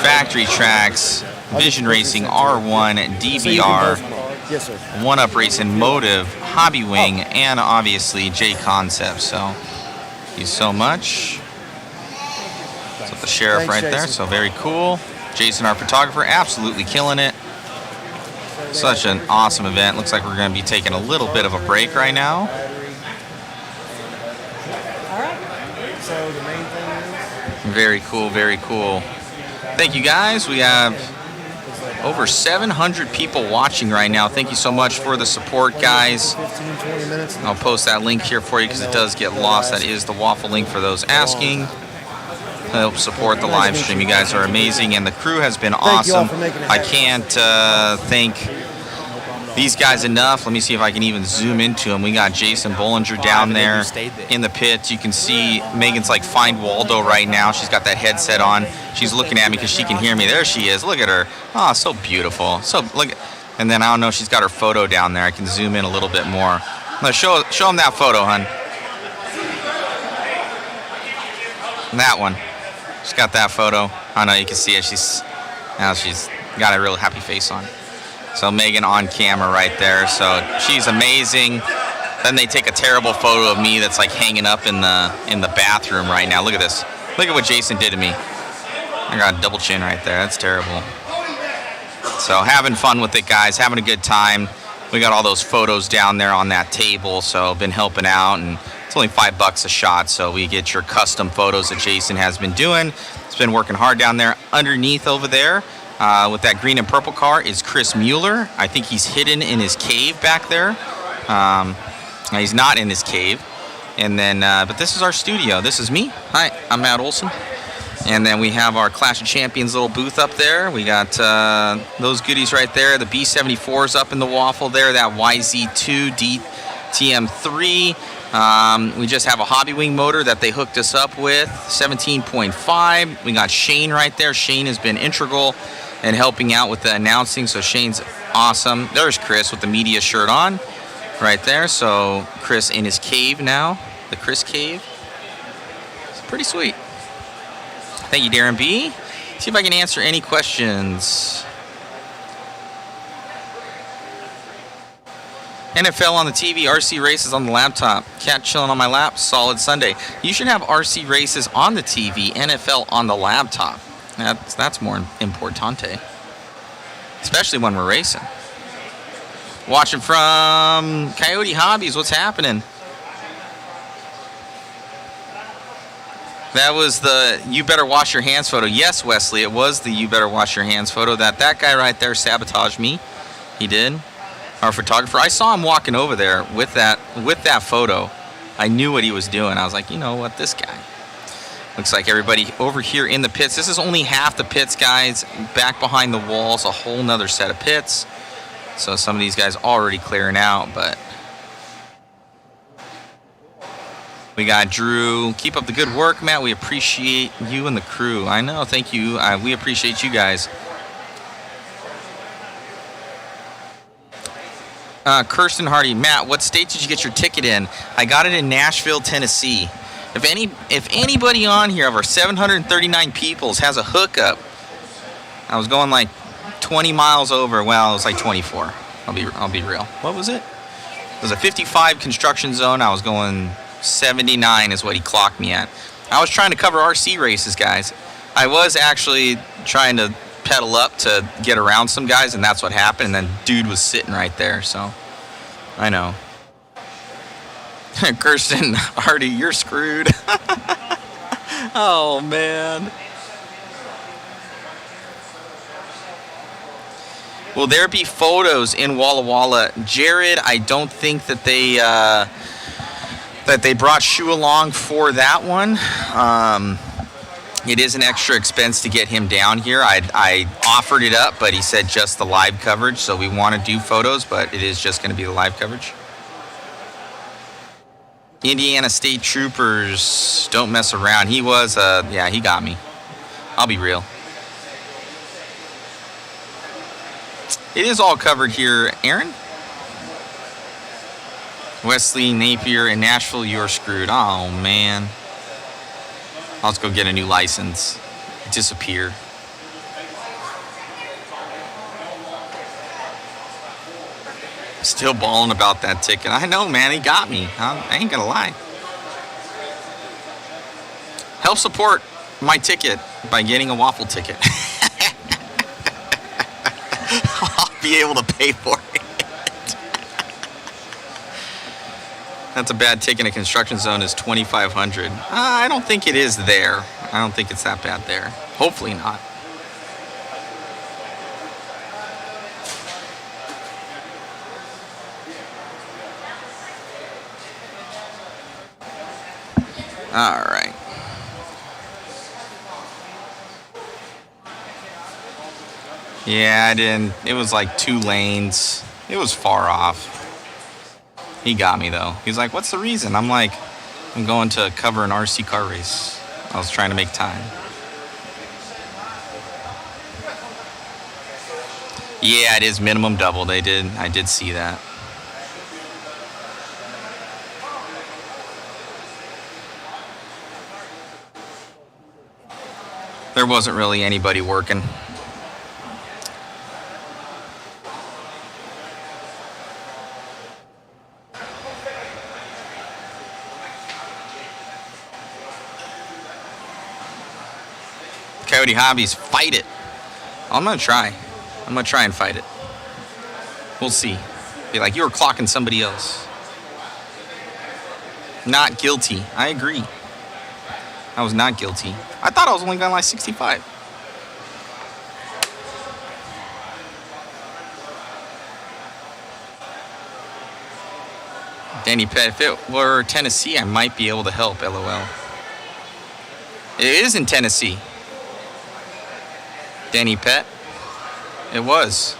Factory Tracks, Vision Racing, R1, DBR, Yes, sir. One Up Racing, Motive, Hobby Wing, and obviously JConcepts. So, thank you so much. So the sheriff Thanks, right there. Jason. So very cool. Jason, our photographer, absolutely killing it. Such an awesome event. Looks like we're going to be taking a little bit of a break right now. So the main thing is. Very cool, very cool. Thank you guys. We have over 700 people watching right now. Thank you so much for the support, guys. 15, 20 minutes. I'll post that link here for you because it does get lost. That is the waffle link for those asking. help support the live stream. You guys are amazing, and the crew has been Thank you all awesome. for making it I happen. can't thank these guys enough. Let me see if I can even zoom into them. We got Jason Bollinger down there in the pits. You can see Megan's like Find Waldo right now. She's got that headset on. She's looking at me because she can hear me. There she is. Look at her. Oh, so beautiful. So look. And then I don't know. She's got her photo down there. I can zoom in a little bit more. No, show them that photo, hun. That one. She's got that photo. I know you can see it. She's got a real happy face on. So Megan on camera right there. So she's amazing. Then they take a terrible photo of me that's like hanging up in the bathroom right now. Look at this. Look at what Jason did to me. I got a double chin right there. That's terrible. So having fun with it, guys. Having a good time. We got all those photos down there on that table. So been helping out, and it's only $5 a shot. So we get your custom photos that Jason has been doing. He's been working hard down there. Underneath over there, with that green and purple car, is Chris Mueller. I think he's hidden in his cave back there. He's not in his cave. And then, but this is our studio. This is me. Hi, I'm Matt Olson. And then we have our Clash of Champions little booth up there. We got those goodies right there. The B74's up in the waffle there. That YZ2 DTM3. We just have a Hobby Wing motor that they hooked us up with, 17.5. We got Shane right there. Shane has been integral in helping out with the announcing, so Shane's awesome. There's Chris with the media shirt on right there. So Chris in his cave now, the Chris cave. It's pretty sweet. Thank you, Darren B. See if I can answer any questions. NFL on the TV, RC races on the laptop. Cat chilling on my lap, solid Sunday. You should have RC races on the TV, NFL on the laptop. That's more importante. Especially when we're racing. Watching from Coyote Hobbies, what's happening? That was the "You Better Wash Your Hands" photo. Yes, Wesley, it was the "You Better Wash Your Hands" photo. That guy right there sabotaged me. He did. Our photographer. I saw him walking over there with that photo. I knew what he was doing. I was like, you know what, this guy. Looks like everybody over here in the pits. This is only half the pits, guys. Back behind the walls, a whole nother set of pits. So some of these guys already clearing out, but we got Drew. Keep up the good work, Matt. We appreciate you and the crew. I know, thank you. We appreciate you guys. Kirsten Hardy, Matt, what state did you get your ticket in? I got it in Nashville, Tennessee. If anybody on here of our 739 peoples has a hookup, I was going like 20 miles over. Well, it was like 24. I'll be real. What was it? It was a 55 construction zone. I was going 79 is what he clocked me at. I was trying to cover RC races, guys. I was actually trying to pedal up to get around some guys, and that's what happened. And then dude was sitting right there, so I know. Kirsten Hardy, you're screwed. Oh man. Will there be photos in Walla Walla? Jared, I don't think that they brought Shu along for that one. It is an extra expense to get him down here. I offered it up, but he said just the live coverage. So we want to do photos, but it is just going to be the live coverage. Indiana State Troopers, don't mess around. He was, yeah, he got me. I'll be real. It is all covered here, Aaron. Wesley, Napier, and Nashville, you're screwed. Oh, man. I'll just go get a new license. Disappear. Still balling about that ticket. I know, man. He got me. I ain't gonna lie. Help support my ticket by getting a waffle ticket. I'll be able to pay for it. That's a bad ticket. A construction zone is 2,500. I don't think it is there. I don't think it's that bad there. Hopefully not. All right. Yeah, I didn't. It was like 2 lanes. It was far off. He got me though. He's like, "What's the reason?" I'm like, "I'm going to cover an RC car race." I was trying to make time. Yeah, it is minimum double. I did see that. There wasn't really anybody working. Coyote Hobbies, fight it. I'm gonna try. I'm gonna try and fight it. We'll see. Be like, you were clocking somebody else. Not guilty. I agree. I was not guilty. I thought I was only going like 65. Danny Pett, if it were Tennessee, I might be able to help, LOL. It is in Tennessee. Danny Pett. It was.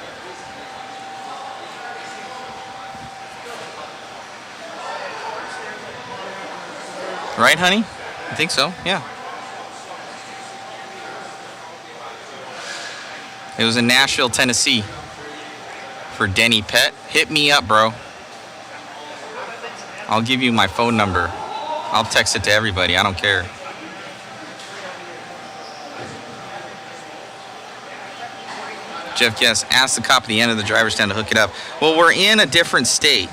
Right, honey? I think so, yeah. It was in Nashville, Tennessee for Denny Pett. Hit me up, bro. I'll give you my phone number. I'll text it to everybody. I don't care. Jeff Guess, ask the cop at the end of the driver's stand to hook it up. Well, we're in a different state.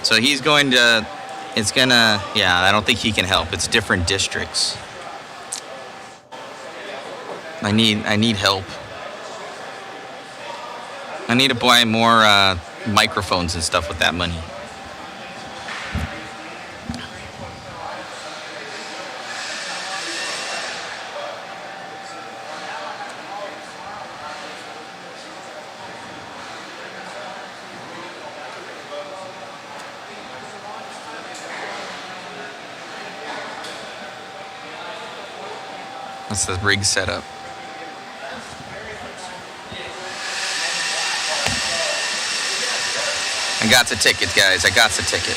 So he's going to, yeah, I don't think he can help. It's different districts. I need help. I need to buy more microphones and stuff with that money. That's the rig setup. I got the ticket, guys. I got the ticket.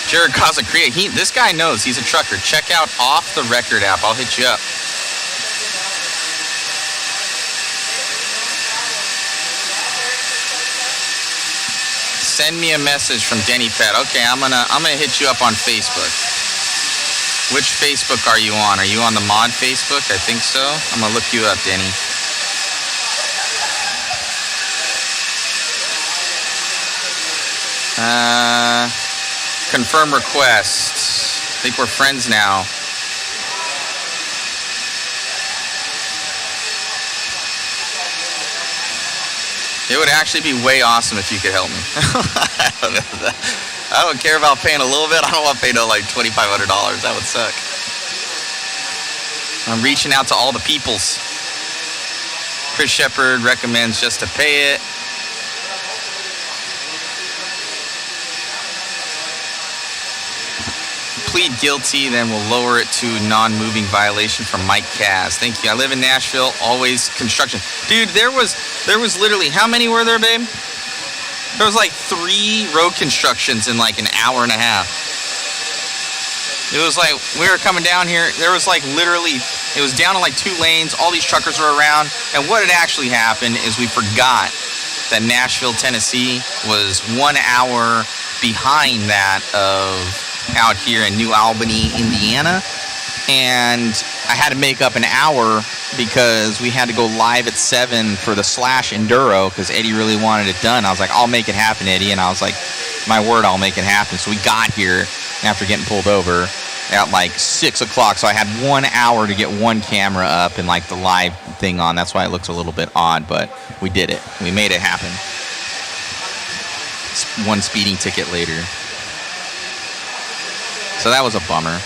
Jared Kazakria, this guy knows. He's a trucker. Check out Off the Record app. I'll hit you up. Send me a message from Denny Pett. Okay, I'm gonna hit you up on Facebook. Which Facebook are you on? Are you on the mod Facebook? I think so. I'm gonna look you up, Denny. Confirm request. I think we're friends now. It would actually be way awesome if you could help me. I don't care about paying a little bit. I don't want to pay no like $2,500. That would suck. I'm reaching out to all the peoples. Chris Shepard recommends just to pay it. Plead guilty, then we'll lower it to non-moving violation from Mike Kaz. Thank you. I live in Nashville, always construction. Dude, there was literally, how many were there, babe? There was like 3 road constructions in like an hour and a half. It was like, we were coming down here, there was like literally, it was down to like 2 lanes, all these truckers were around, and what had actually happened is we forgot that Nashville, Tennessee was 1 hour behind that of out here in New Albany, Indiana, and I had to make up an hour because we had to go live at 7 for the Slash Enduro because Eddie really wanted it done. I was like, I'll make it happen, Eddie, and I was like, my word, I'll make it happen. So we got here after getting pulled over at like 6 o'clock, so I had 1 hour to get one camera up and like the live thing on. That's why it looks a little bit odd, but we did it. We made it happen. It's 1 speeding ticket later. So that was a bummer.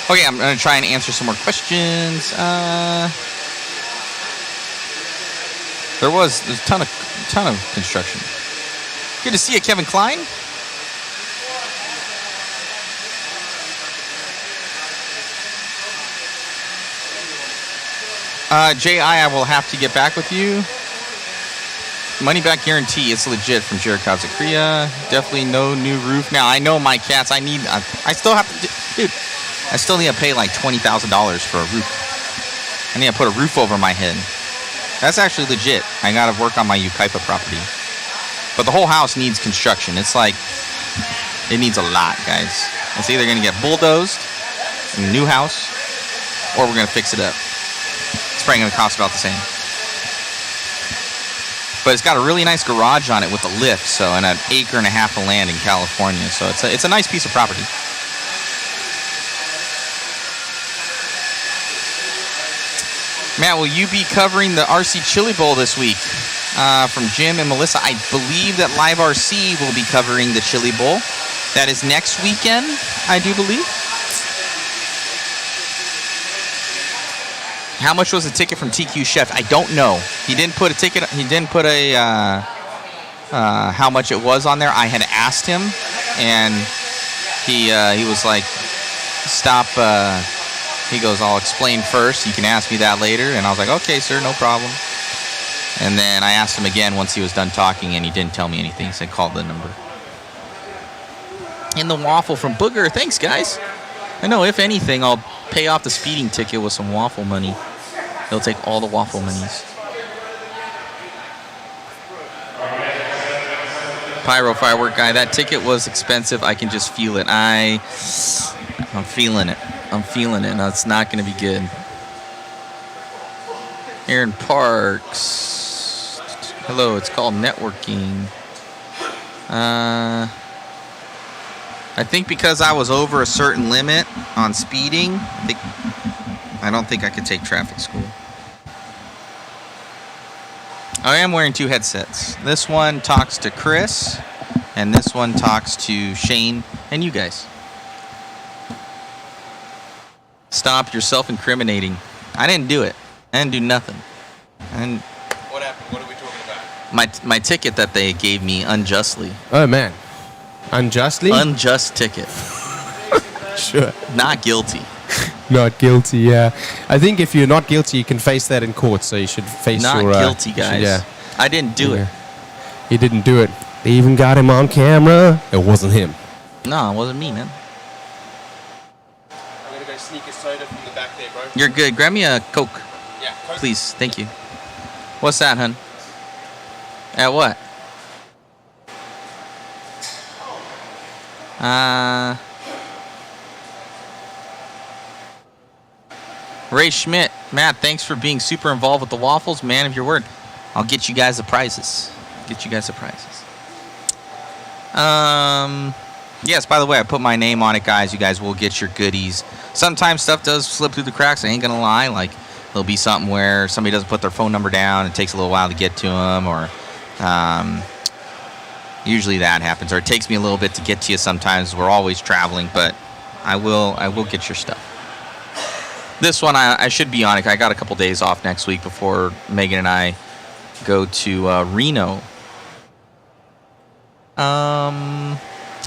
Okay, I'm going to try and answer some more questions. There's a ton of construction. Good to see you, Kevin Klein. I will have to get back with you. Money back guarantee. It's legit from Jared Kazakria. Definitely no new roof. Now, I know my cats. I still have to, dude, I still need to pay like $20,000 for a roof. I need to put a roof over my head. That's actually legit. I got to work on my Ukaipa property. But the whole house needs construction. It's like, it needs a lot, guys. It's either going to get bulldozed, a new house, or we're going to fix it up. It's probably going to cost about the same. But it's got a really nice garage on it with a lift, so, and an acre and a half of land in California. So it's a nice piece of property. Matt, will you be covering the RC Chili Bowl this week? From Jim and Melissa, I believe that Live RC will be covering the Chili Bowl. That is next weekend, I do believe. How much was the ticket from TQ Chef? I don't know. He didn't put a ticket. He didn't put a how much it was on there. I had asked him, and he was like, "Stop." He goes, "I'll explain first. You can ask me that later." And I was like, "Okay, sir, no problem." And then I asked him again once he was done talking, and he didn't tell me anything. He said, "Call the number." And the waffle from Booger. Thanks, guys. I know, if anything, I'll pay off the speeding ticket with some waffle money. He'll take all the waffle monies. Pyro Firework Guy, that ticket was expensive. I can just feel it. I'm feeling it. I'm feeling it. No, it's not going to be good. Aaron Parks. Hello, it's called networking. I think because I was over a certain limit on speeding, I don't think I could take traffic school. I am wearing two headsets. This one talks to Chris, and this one talks to Shane and you guys. Stop, you're self-incriminating. I didn't do it. I didn't do nothing. And what happened? What are we talking about? my ticket that they gave me unjustly. Oh, man. Unjustly? Unjust ticket. Sure. Not guilty. Not guilty, yeah. I think if you're not guilty, you can face that in court, so you should face not your... Not guilty, guys. Yeah. I didn't do it. He didn't do it. They even got him on camera. It wasn't him. No, it wasn't me, man. I'm going to go sneak a soda from the back there, bro. You're good. Grab me a Coke. Yeah, Coke. Please. Thank you. What's that, hun? At what? Ray Schmidt, Matt, thanks for being super involved with the waffles. Man of your word. I'll get you guys the prizes. Yes, by the way, I put my name on it, guys. You guys will get your goodies. Sometimes stuff does slip through the cracks. I ain't gonna lie. Like, there'll be something where somebody doesn't put their phone number down. It takes a little while to get to them, or usually that happens, or it takes me a little bit to get to you sometimes. We're always traveling, but I will get your stuff. This one, I should be on it. I got a couple days off next week before Megan and I go to Reno.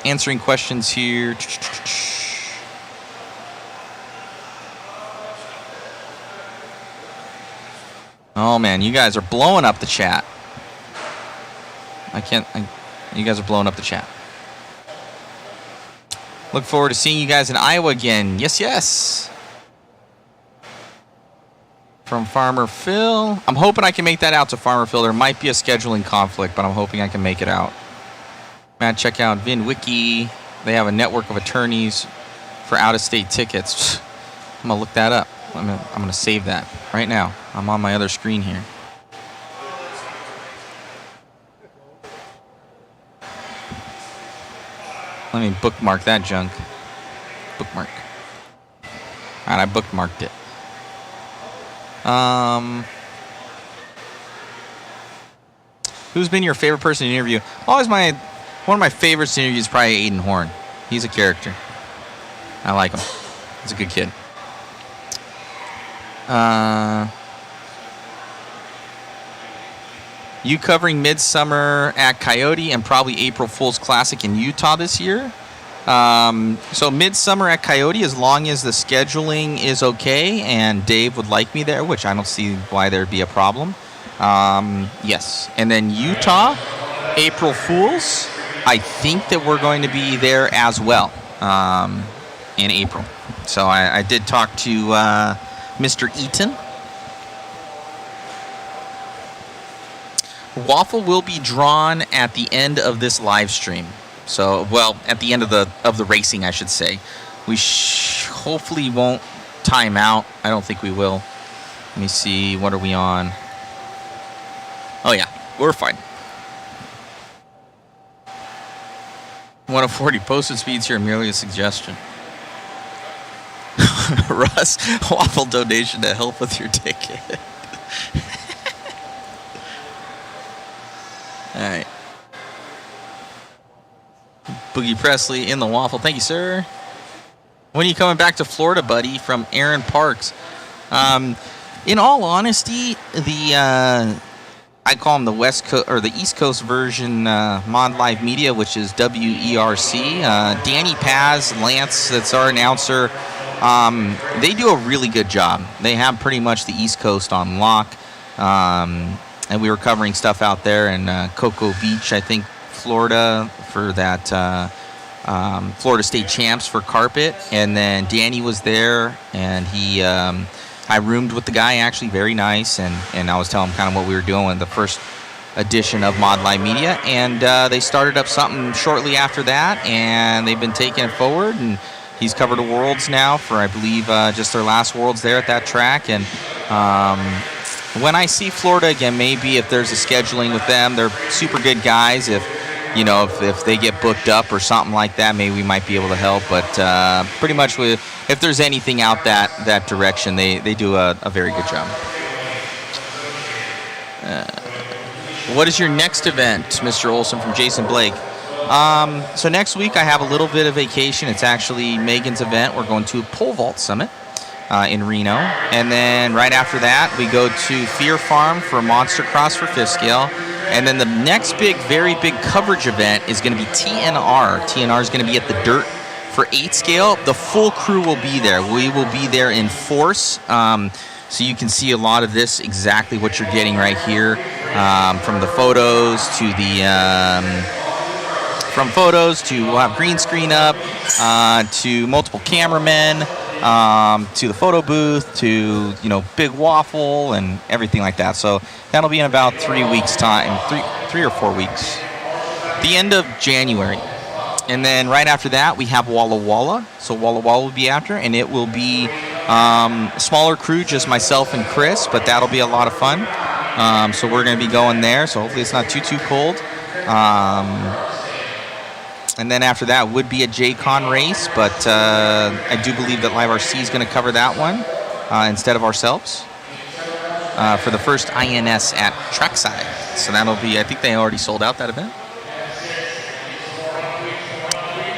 Answering questions here. Oh, man, you guys are blowing up the chat. You guys are blowing up the chat. Look forward to seeing you guys in Iowa again. Yes, yes. From Farmer Phil. I'm hoping I can make that out to Farmer Phil. There might be a scheduling conflict, but I'm hoping I can make it out. Matt, check out VinWiki. They have a network of attorneys for out-of-state tickets. I'm going to look that up. I'm going to save that right now. I'm on my other screen here. Let me bookmark that junk. Bookmark. All right, I bookmarked it. Who's been your favorite person to interview? One of my favorites to interview is probably Aiden Horn. He's a character. I like him. He's a good kid. You covering Midsummer at Coyote and probably April Fool's Classic in Utah this year? So midsummer at Coyote, as long as the scheduling is okay and Dave would like me there, which I don't see why there'd be a problem. Yes. And then Utah, April Fools. I think that we're going to be there as well in April. So I did talk to Mr. Eaton. Waffle will be drawn at the end of this live stream. So, well, at the end of the racing, I should say. We hopefully won't time out. I don't think we will. Let me see. What are we on? Oh, yeah. We're fine. 140 posted speeds here, merely a suggestion. Russ, waffle donation to help with your ticket. All right. Boogie Presley in the waffle. Thank you, sir. When are you coming back to Florida, buddy? From Aaron Parks. In all honesty, I call them the West Coast or the East Coast version Mod Live Media, which is WERC. Danny Paz, Lance, that's our announcer. They do a really good job. They have pretty much the East Coast on lock. And we were covering stuff out there in Cocoa Beach, I think, Florida, for that Florida State Champs for carpet. And then Danny was there, and I roomed with the guy, actually, very nice. And I was telling him kind of what we were doing with the first edition of Mod Live Media. And they started up something shortly after that, and they've been taking it forward. And he's covered the Worlds now for, I believe, just their last Worlds there at that track. And when I see Florida again, maybe if there's a scheduling with them, they're super good guys. If they get booked up or something like that, maybe we might be able to help. But pretty much if there's anything out that direction, they do a very good job. What is your next event, Mr. Olson from Jason Blake? So next week I have a little bit of vacation. It's actually Megan's event. We're going to a pole vault summit in Reno. And then right after that, we go to Fear Farm for Monster Cross for 5th scale. And then the next very big coverage event is going to be TNR. TNR is going to be at the Dirt for 8th scale. The full crew will be there. We will be there in force. So you can see a lot of this, exactly what you're getting right here. From the photos to we'll have green screen up, to multiple cameramen, to the photo booth, to big waffle and everything like that. So that'll be in about 3 weeks time, three or 4 weeks, the end of January. And then right after that we have Walla Walla. So Walla Walla will be after, and it will be a smaller crew, just myself and Chris, but that'll be a lot of fun. So we're going to be going there, so hopefully it's not too cold. And then after that would be a JCon race, but I do believe that Live RC is going to cover that one instead of ourselves for the first INS at Trackside. So that'll be, I think they already sold out that event.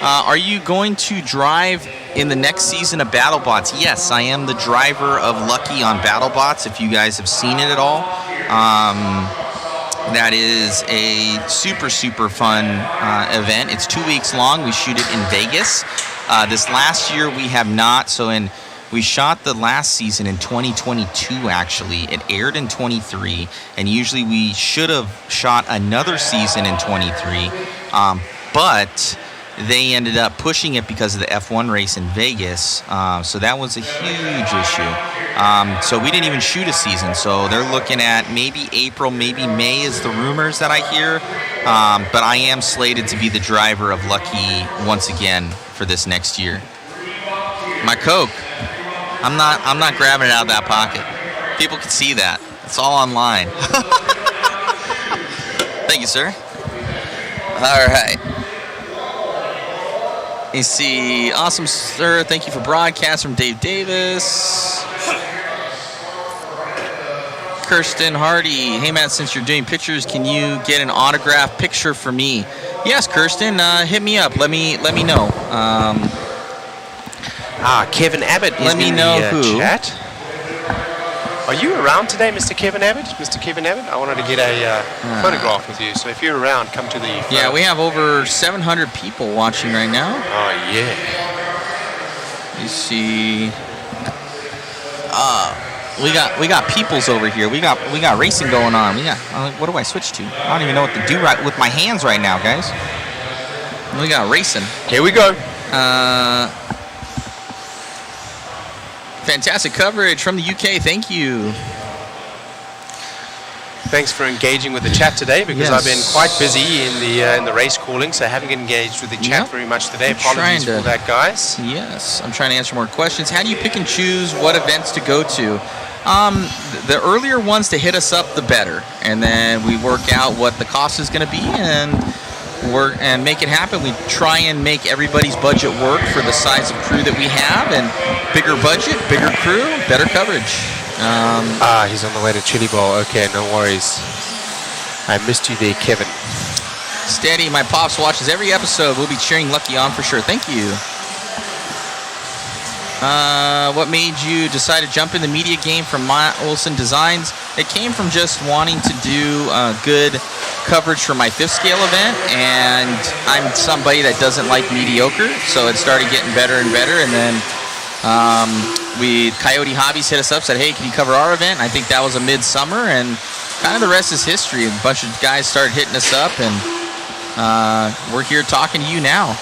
Are you going to drive in the next season of BattleBots? Yes, I am the driver of Lucky on BattleBots, if you guys have seen it at all. That is a super fun event. It's 2 weeks long. We shoot it in Vegas. This last year we have not. We shot the last season in 2022, actually. It aired in 23, and usually we should have shot another season in 23, but they ended up pushing it because of the F1 race in Vegas. So that was a huge issue. So we didn't even shoot a season. So they're looking at maybe April, maybe May is the rumors that I hear. But I am slated to be the driver of Lucky once again for this next year. My Coke. I'm not grabbing it out of that pocket. People can see that. It's all online. Thank you, sir. All right. You see, awesome, sir. Thank you for broadcast from Dave Davis. Kirsten Hardy. Hey, Matt, since you're doing pictures, can you get an autograph picture for me? Yes, Kirsten, hit me up. Let me know. Kevin Abbott is let me know in the who. chat. Are you around today, Mr. Kevin Abbott? Mr. Kevin Abbott, I wanted to get a photograph with you. So if you're around, come to the front. Yeah, we have over 700 people watching right now. Oh, yeah. You see, we got peoples over here. We got racing going on. We got what do I switch to? I don't even know what to do right with my hands right now, guys. We got racing. Here we go. Fantastic coverage from the UK. Thank you. Thanks for engaging with the chat today, because I've been quite busy in the race calling, so I haven't engaged with the chat very much today. Apologies for that, guys. Yes, I'm trying to answer more questions. How do you pick and choose what events to go to? The earlier ones to hit us up, the better, and then we work out what the cost is going to be and make it happen. We try and make everybody's budget work for the size of crew that we have, and bigger budget, bigger crew, better coverage. He's on the way to Chili Bowl. Okay, no worries. I missed you there, Kevin. Steady, my pops watches every episode. We'll be cheering Lucky on for sure. Thank you. What made you decide to jump in the media game from Matt Olson Designs? It came from just wanting to do good coverage for my 5th scale event, and I'm somebody that doesn't like mediocre, so it started getting better and better, and then Coyote Hobbies hit us up, said, hey, can you cover our event? And I think that was a midsummer, and kind of the rest is history. A bunch of guys started hitting us up, and we're here talking to you now.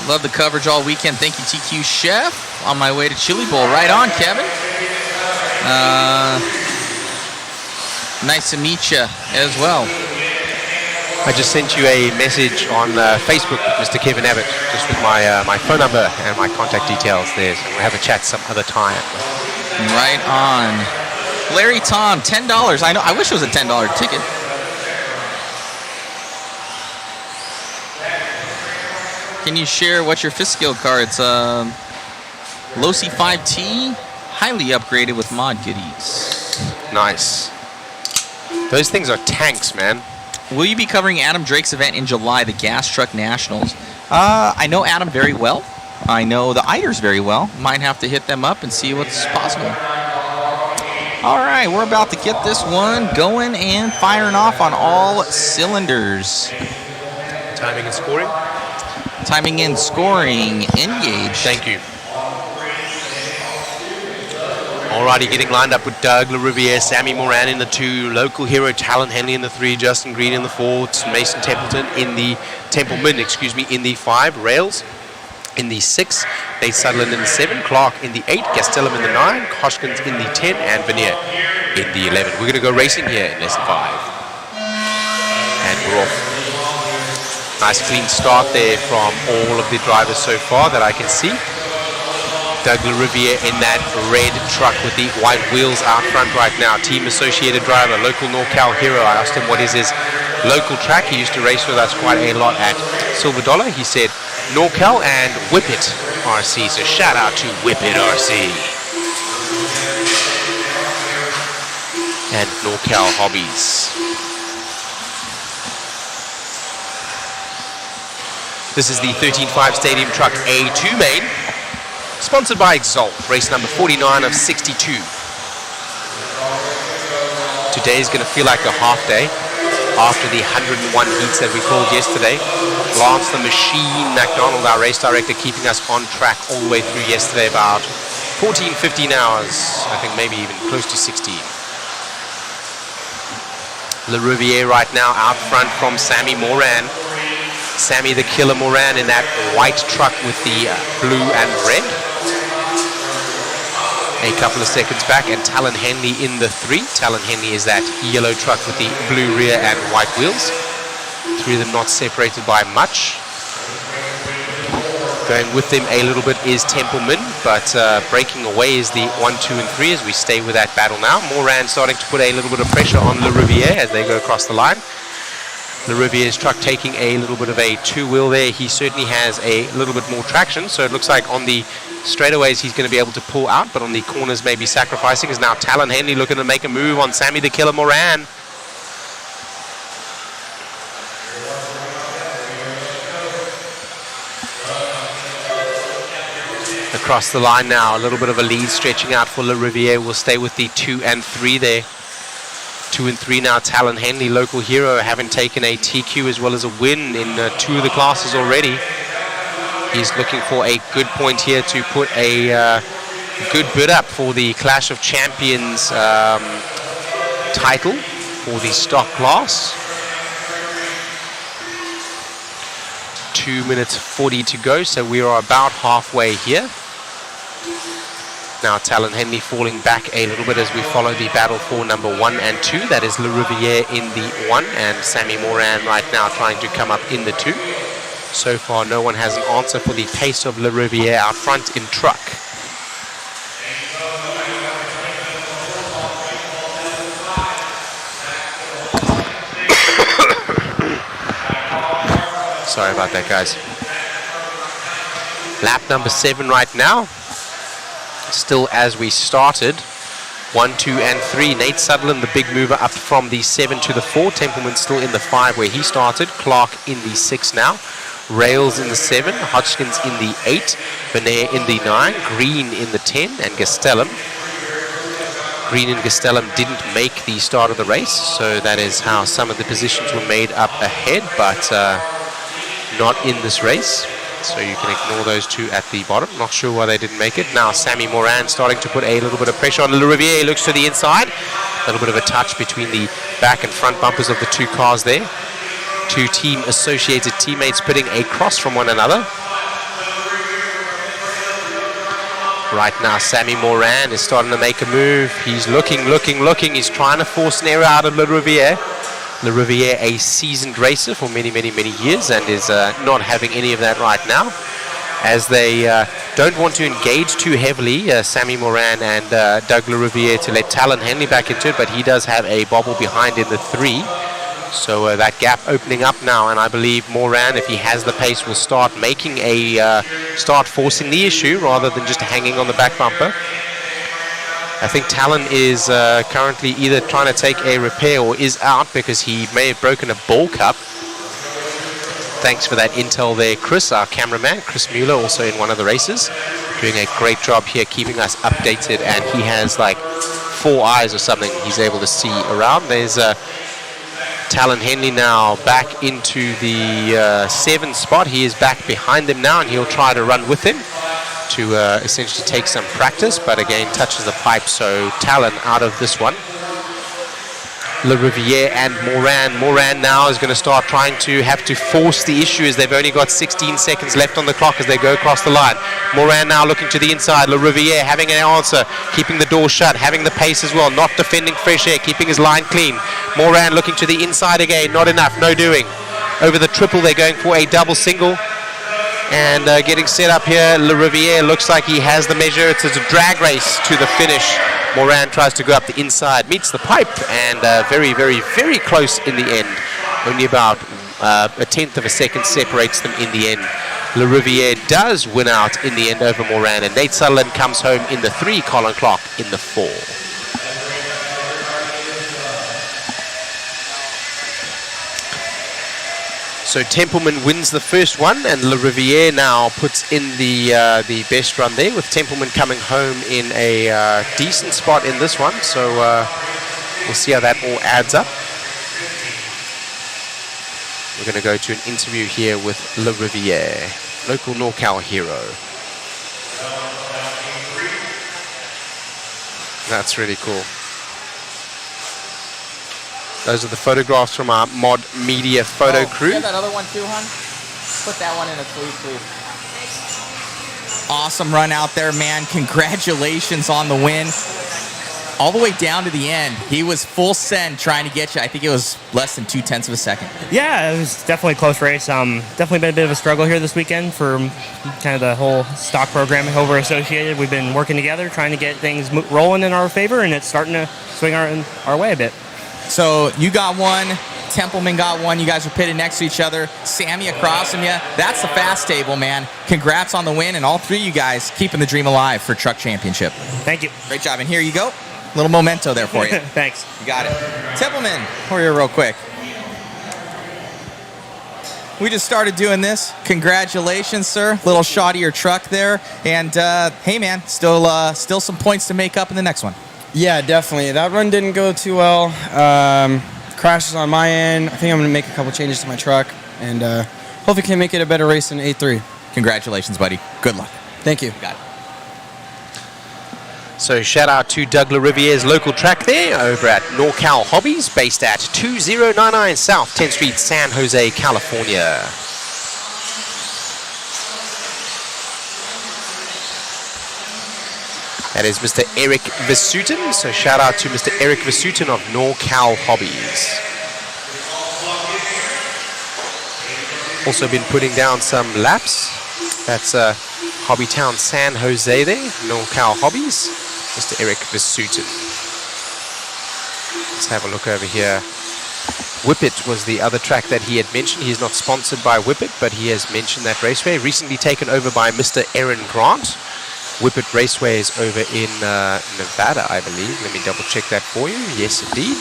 Love the coverage all weekend. Thank you, TQ Chef. On my way to Chili Bowl. Right on, Kevin. Nice to meet you as well. I just sent you a message on Facebook, Mr. Kevin Abbott, just with my phone number and my contact details there. So we'll have a chat some other time. Right on. Larry Tom, $10. I know. I wish it was a $10 ticket. Can you share what's your 5th skill car? It's Losi 5T, highly upgraded with mod goodies. Nice. Those things are tanks, man. Will you be covering Adam Drake's event in July, the Gas Truck Nationals? I know Adam very well. I know the Eiders very well. Might have to hit them up and see what's possible. All right, we're about to get this one going and firing off on all cylinders. Timing and scoring? Timing and scoring, engaged. Thank you. Alrighty, getting lined up with Doug LaRiviere, Sammy Moran in the 2, local hero Talon Henley in the 3, Justin Green in the 4, Mason Templeman in the 5, Rails in the 6, Nate Sutherland in the 7, Clark in the 8, Gastelum in the 9, Hoskins in the 10, and Veneer in the 11. We're going to go racing here in lesson 5. And we're off. Nice clean start there from all of the drivers so far that I can see. Doug LaRiviere in that red truck with the white wheels out front right now. Team associated driver, local NorCal hero. I asked him what is his local track. He used to race with us quite a lot at Silver Dollar. He said NorCal and Whip It RC. So shout out to Whip It RC. And NorCal Hobbies. This is the 13.5 Stadium Truck A2 main. Sponsored by Exalt, race number 49 of 62. Today is going to feel like a half day after the 101 heats that we called yesterday. Lance the Machine McDonald, our race director, keeping us on track all the way through yesterday, about 14, 15 hours, I think maybe even close to 16. LaRiviere right now out front from Sammy Moran. Sammy the Killer Moran in that white truck with the blue and red. A couple of seconds back, and Talon Henley in the 3. Talon Henley is that yellow truck with the blue rear and white wheels. 3 of them not separated by much. Going with them a little bit is Templeman, but breaking away is the 1, 2, and 3 as we stay with that battle now. Moran starting to put a little bit of pressure on LaRiviere as they go across the line. LaRiviere's truck taking a little bit of a 2-wheel there. He certainly has a little bit more traction, so it looks like on the straightaways he's going to be able to pull out, but on the corners maybe sacrificing. Is now Talon Henley looking to make a move on Sammy the Killer Moran. across the line now. A little bit of a lead stretching out for Le Riviere. Will stay with the 2 and 3 there. 2 and 3 now. Talon Henley, local hero, having taken a TQ as well as a win in 2 of the classes already. He's looking for a good point here to put a good bid up for the Clash of Champions title for the stock class. 2 minutes 40 to go, so we are about halfway here. Now Talon Henley falling back a little bit as we follow the battle for number 1 and 2. That is Le Riviere in the 1 and Sammy Moran right now trying to come up in the 2. So far no one has an answer for the pace of Le Riviere out front in truck. Sorry about that, guys. Lap number 7 right now. Still as we started. 1, 2, and 3. Nate Sutherland, the big mover, up from the 7 to the 4. Templeman still in the 5 where he started. Clark in the 6 now. Rails in the 7. Hodgkins in the 8. Benair in the 9. Green in the 10. And Gastelum. Green and Gastelum didn't make the start of the race. So that is how some of the positions were made up ahead. But not in this race. So you can ignore those 2 at the bottom. Not sure why they didn't make it. Now Sammy Moran starting to put a little bit of pressure on Le Riviere. Looks to the inside. A little bit of a touch between the back and front bumpers of the 2 cars there. 2 team associated teammates pitting across from one another. Right now Sammy Moran is starting to make a move. He's looking. He's trying to force an error out of Le Riviere. Le Riviere, a seasoned racer for many years, and is not having any of that right now, as they don't want to engage too heavily, Sammy Moran and Doug Le Riviere, to let Talon Henley back into it, but he does have a bobble behind in the 3. So that gap opening up now, and I believe Moran, if he has the pace, will start making start forcing the issue rather than just hanging on the back bumper. I think Talon is currently either trying to take a repair or is out because he may have broken a ball cup. Thanks for that intel there, Chris, our cameraman. Chris Mueller, also in one of the races, doing a great job here keeping us updated, and he has like 4 eyes or something he's able to see around. There's Talon Henley now back into the 7 spot. He is back behind them now, and he'll try to run with him to essentially take some practice, but again touches the pipe, so Talon out of this one. Le Riviere and Moran now is going to start trying to have to force the issue, as they've only got 16 seconds left on the clock as they go across the line. Moran now looking to the inside. Le Riviere having an answer, keeping the door shut, having the pace as well, not defending fresh air, keeping his line clean. Moran looking to the inside again, not enough, no doing. Over the triple, they're going for a double single. And getting set up here, Le Riviere looks like he has the measure. It's a drag race to the finish. Moran tries to go up the inside, meets the pipe, and very close in the end. Only about a tenth of a second separates them in the end. Le Riviere does win out in the end over Moran, and Nate Sutherland comes home in the 3, Colin Clark in the 4. So Templeman wins the first one, and Le Riviere now puts in the best run there, with Templeman coming home in a decent spot in this one. So we'll see how that all adds up. We're going to go to an interview here with Le Riviere, local NorCal hero. That's really cool. Those are the photographs from our Mod Media photo crew. You have that other one too, hon? Put that one in a sleeve, please. Awesome run out there, man. Congratulations on the win. All the way down to the end. He was full send trying to get you. I think it was less than 0.2 of a second. Yeah, it was definitely a close race. Definitely been a bit of a struggle here this weekend for kind of the whole stock program Hover Associated. We've been working together, trying to get things rolling in our favor, and it's starting to swing our way a bit. So you got one, Templeman got one. You guys are pitted next to each other. Sammy across from you. That's the fast table, man. Congrats on the win, and all 3 of you guys keeping the dream alive for Truck Championship. Thank you. Great job. And here you go. Little memento there for you. Thanks. You got it. Templeman, over here real quick. we just started doing this. Congratulations, sir. Little shot of your truck there. And hey, man, still some points to make up in the next one. Yeah, definitely. That run didn't go too well. Crashes on my end. I think I'm going to make a couple changes to my truck, and hopefully can make it a better race than 8-3. Congratulations, buddy. Good luck. Thank you. Got it. So shout out to Doug LaRiviere's local track there over at NorCal Hobbies, based at 2099 South 10th Street, San Jose, California. That is Mr. Eric Vasutin. So shout out to Mr. Eric Vasutin of NorCal Hobbies. Also been putting down some laps. That's Hobbytown San Jose there, NorCal Hobbies. Mr. Eric Vasutin. Let's have a look over here. Whippet was the other track that he had mentioned. He's not sponsored by Whippet, but he has mentioned that raceway. Recently taken over by Mr. Aaron Grant. Whippet Raceway is over in Nevada, I believe. Let me double check that for you. Yes, indeed.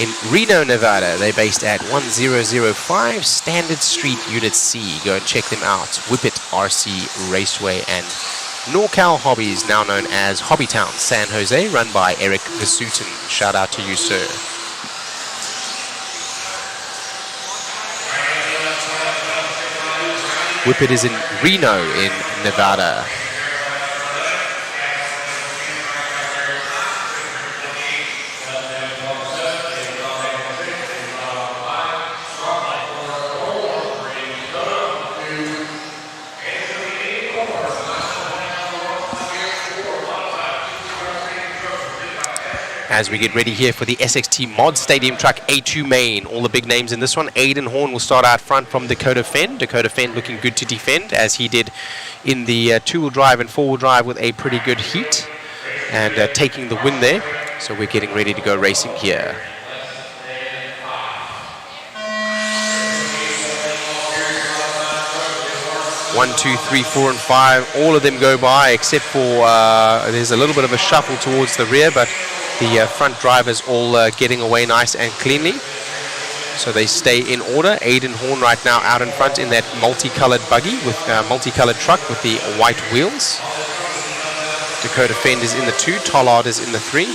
In Reno, Nevada. They're based at 1005 Standard Street, Unit C. Go and check them out. Whippet RC Raceway and NorCal Hobbies, now known as Hobbytown San Jose, run by Eric Vasutin. Shout out to you, sir. Whippet is in Reno in Nevada. As we get ready here for the SXT Mod Stadium Truck A2 main. All the big names in this one. Aiden Horn will start out front from Dakota Fenn. Dakota Fenn looking good to defend, as he did in the two-wheel drive and four-wheel drive with a pretty good heat. And taking the win there. So we're getting ready to go racing here. One, two, three, 4, and 5. All of them go by, except for there's a little bit of a shuffle towards the rear, but the front drivers all getting away nice and cleanly. So they stay in order. Aiden Horn right now out in front in that multicolored buggy with multicolored truck with the white wheels. Dakota Fenn is in the 2. Tollard is in the 3.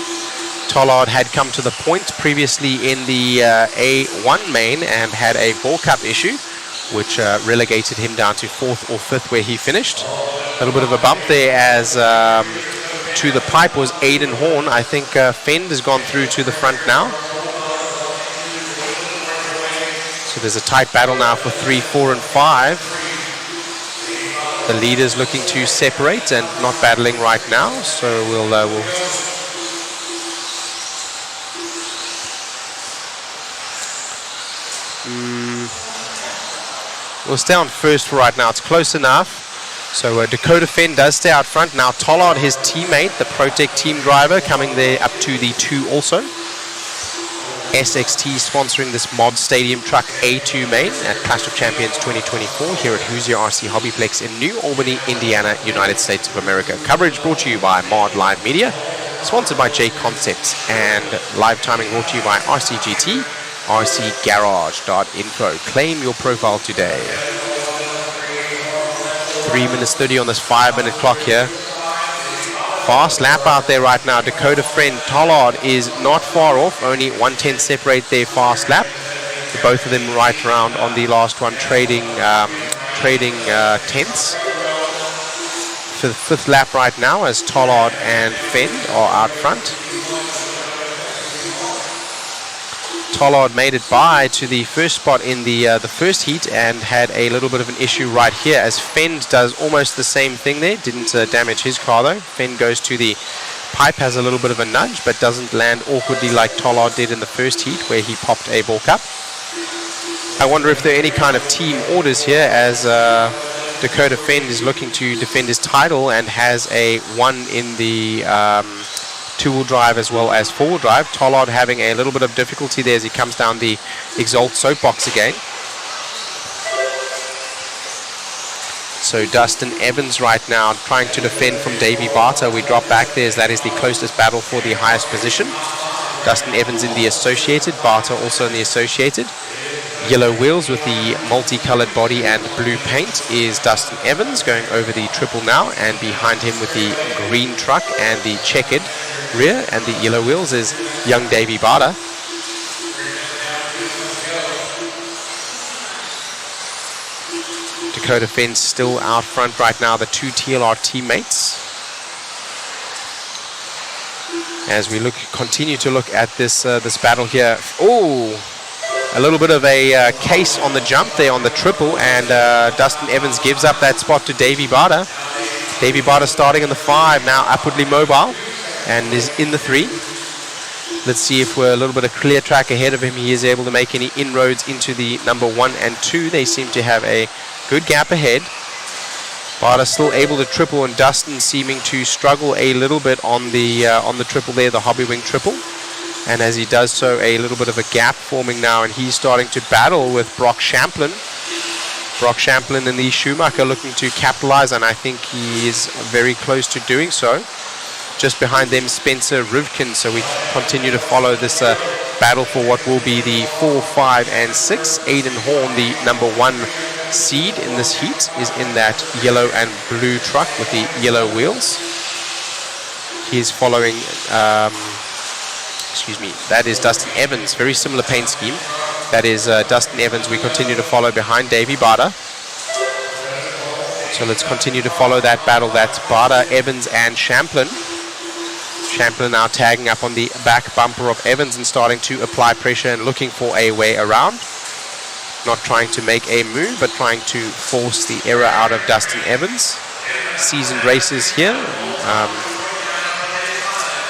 Tollard had come to the point previously in the A1 main and had a ball cup issue, which relegated him down to 4th or 5th where he finished. A little bit of a bump there as to the pipe was Aiden Horn. I think Fenn has gone through to the front now. So there's a tight battle now for 3, 4, and 5. The leaders looking to separate and not battling right now. So we'll stay on first for right now. It's close enough. So Dakota Fenn does stay out front. Now Tollard, his teammate, the Protec team driver, coming there up to the 2 also. SXT sponsoring this Mod Stadium Truck A2 main at Clash of Champions 2024 here at Hoosier RC HobbyPlex in New Albany, Indiana, United States of America. Coverage brought to you by Mod Live Media, sponsored by JConcepts, and live timing brought to you by RCGT, rcgarage.info. Claim your profile today. 3 minutes 30 on this 5-minute clock here. Fast lap out there right now. Dakota Fenn, Tollard is not far off. Only 1/10 separate their fast lap. Both of them right around on the last one, trading tenths. For the 5th lap right now as Tollard and Fenn are out front. Tollard made it by to the first spot in the first heat and had a little bit of an issue right here as Fenn does almost the same thing there. Didn't damage his car though. Fenn goes to the pipe, has a little bit of a nudge, but doesn't land awkwardly like Tollard did in the first heat where he popped a ball cup. I wonder if there are any kind of team orders here as Dakota Fenn is looking to defend his title and has a 1 in the two-wheel drive as well as four-wheel drive. Tollard having a little bit of difficulty there as he comes down the Exalt soapbox again. So Dustin Evans right now trying to defend from Davey Barter. We drop back there as that is the closest battle for the highest position. Dustin Evans in the Associated, Barter also in the Associated. yellow wheels with the multicolored body and blue paint is Dustin Evans going over the triple now, and behind him with the green truck and the checkered rear and the yellow wheels is young Davey Barter. Dakota Fence still out front right now, the two TLR teammates. As we continue to look at this this battle here. Oh, a little bit of a case on the jump there on the triple, and Dustin Evans gives up that spot to Davey Barter. Davey Barter starting in the 5, now upwardly mobile, and is in the 3. Let's see if we're a little bit of clear track ahead of him. He is able to make any inroads into the number 1 and 2. They seem to have a good gap ahead. Barter still able to triple, and Dustin seeming to struggle a little bit on the triple there, the Hobby Wing triple. And as he does so, a little bit of a gap forming now, and he's starting to battle with Brock Champlin. Brock Champlin and the Schumacher looking to capitalize, and I think he is very close to doing so. Just behind them, Spencer Rivkin. So we continue to follow this battle for what will be the 4, 5, and 6. Aiden Horn, the number 1 seed in this heat, is in that yellow and blue truck with the yellow wheels. He's following, that is Dustin Evans. Very similar paint scheme. That is Dustin Evans. We continue to follow behind Davey Barter. So let's continue to follow that battle. That's Barter, Evans, and Champlin. Champlin now tagging up on the back bumper of Evans and starting to apply pressure and looking for a way around. Not trying to make a move, but trying to force the error out of Dustin Evans. Seasoned racers here.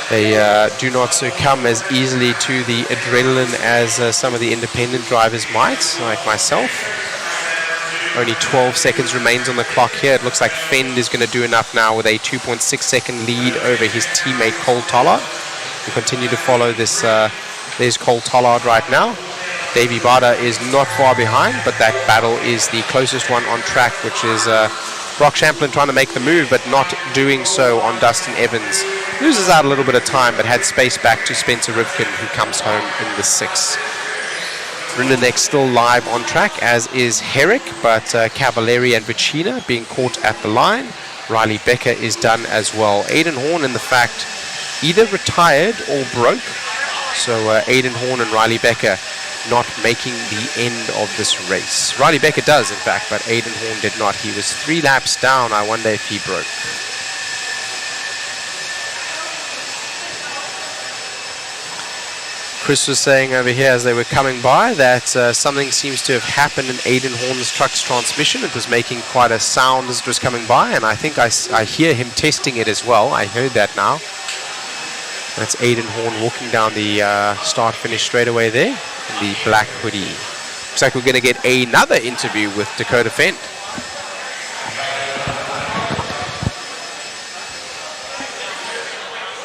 They do not succumb as easily to the adrenaline as some of the independent drivers might, like myself. Only 12 seconds remains on the clock here. It looks like Fend is going to do enough now with a 2.6 second lead over his teammate Cole Tollard. We continue to follow this. There's Cole Tollard right now. Davey Barter is not far behind, but that battle is the closest one on track, which is Brock Champlin trying to make the move, but not doing so on Dustin Evans. Loses out a little bit of time, but had space back to Spencer Rivkin, who comes home in the 6. Rinderneck still live on track, as is Herrick, but Cavalieri and Vicina being caught at the line. Riley Becker is done as well. Aiden Horn, in the fact, either retired or broke. So Aiden Horn and Riley Becker not making the end of this race. Riley Becker does, in fact, but Aiden Horn did not. He was 3 laps down. I wonder if he broke. Chris was saying over here as they were coming by that something seems to have happened in Aiden Horn's truck's transmission. It was making quite a sound as it was coming by, and I think I hear him testing it as well. I heard that now. That's Aiden Horn walking down the start-finish straightaway there in the black hoodie. Looks like we're going to get another interview with Dakota Fent.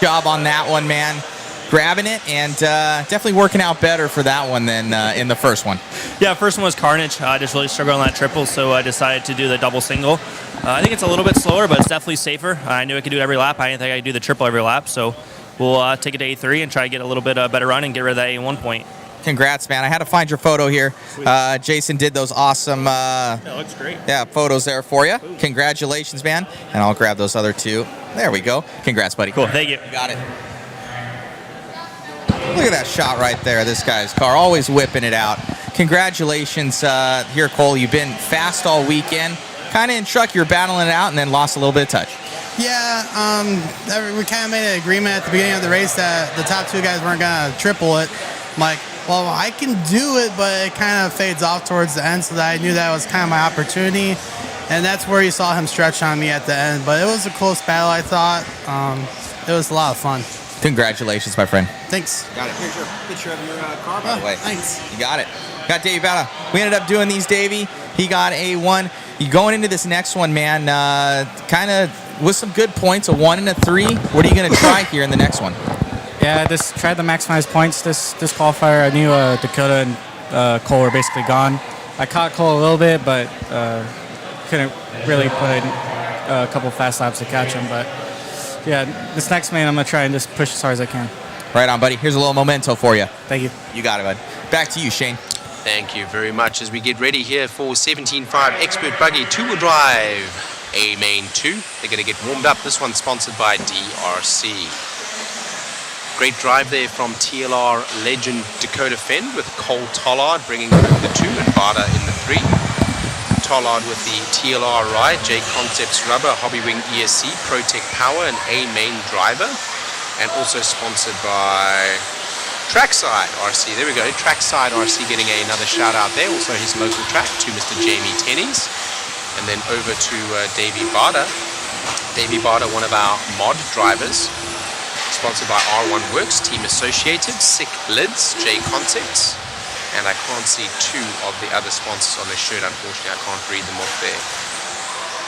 Job on that one, man. Grabbing it and definitely working out better for that one than in the first one. Yeah, first one was carnage. I just really struggled on that triple, so I decided to do the double single. I think it's a little bit slower, but it's definitely safer. I knew I could do it every lap. I didn't think I could do the triple every lap, so we'll take it to A3 and try to get a little bit better run and get rid of that A1 point. Congrats, man. I had to find your photo here. Jason did those awesome that looks great. photos there for you. Congratulations, man. And I'll grab those other 2. There we go. Congrats, buddy. Cool. Thank you. You got it. Look at that shot right there. This guy's car always whipping it out. Congratulations here, Cole. You've been fast all weekend. Kind of in truck, you're battling it out and then lost a little bit of touch. Yeah, we kind of made an agreement at the beginning of the race that the top 2 guys weren't going to triple it. I'm like, well, I can do it, but it kind of fades off towards the end, so that I knew that was kind of my opportunity. And that's where you saw him stretch on me at the end. But it was a close battle, I thought. It was a lot of fun. Congratulations, my friend. Thanks. Got it. Here's your picture of your car, by the way. Thanks. You got it. Got Davey Bata. We ended up doing these, Davey. He got A1. You going into this next one, man, kind of with some good points, a 1 and a 3. What are you going to try here in the next one? Yeah, I just tried to maximize points this qualifier. I knew Dakota and Cole were basically gone. I caught Cole a little bit, but couldn't really put in a couple fast laps to catch him. But yeah, this next main, I'm going to try and just push as hard as I can. Right on, buddy. Here's a little memento for you. Thank you. You got it, bud. Back to you, Shane. Thank you very much. As we get ready here for 17.5 Expert Buggy 2-wheel drive A Main 2. They're going to get warmed up. This one's sponsored by DRC. Great drive there from TLR legend Dakota Fend with Cole Tollard bringing the 2 and Bada in the 3. Tollard with the TLR ride, JConcepts rubber, Hobbywing ESC, ProTech power, and A Main driver. And also sponsored by Trackside RC. There we go. Trackside RC getting another shout out there. Also his local track to Mr. Jamie Tennies. And then over to Davey Bada. Davey Bada, one of our mod drivers. Sponsored by R1 Works, Team Associated, Sick Lids, JConcepts. And I can't see 2 of the other sponsors on this shirt. Unfortunately, I can't read them off there.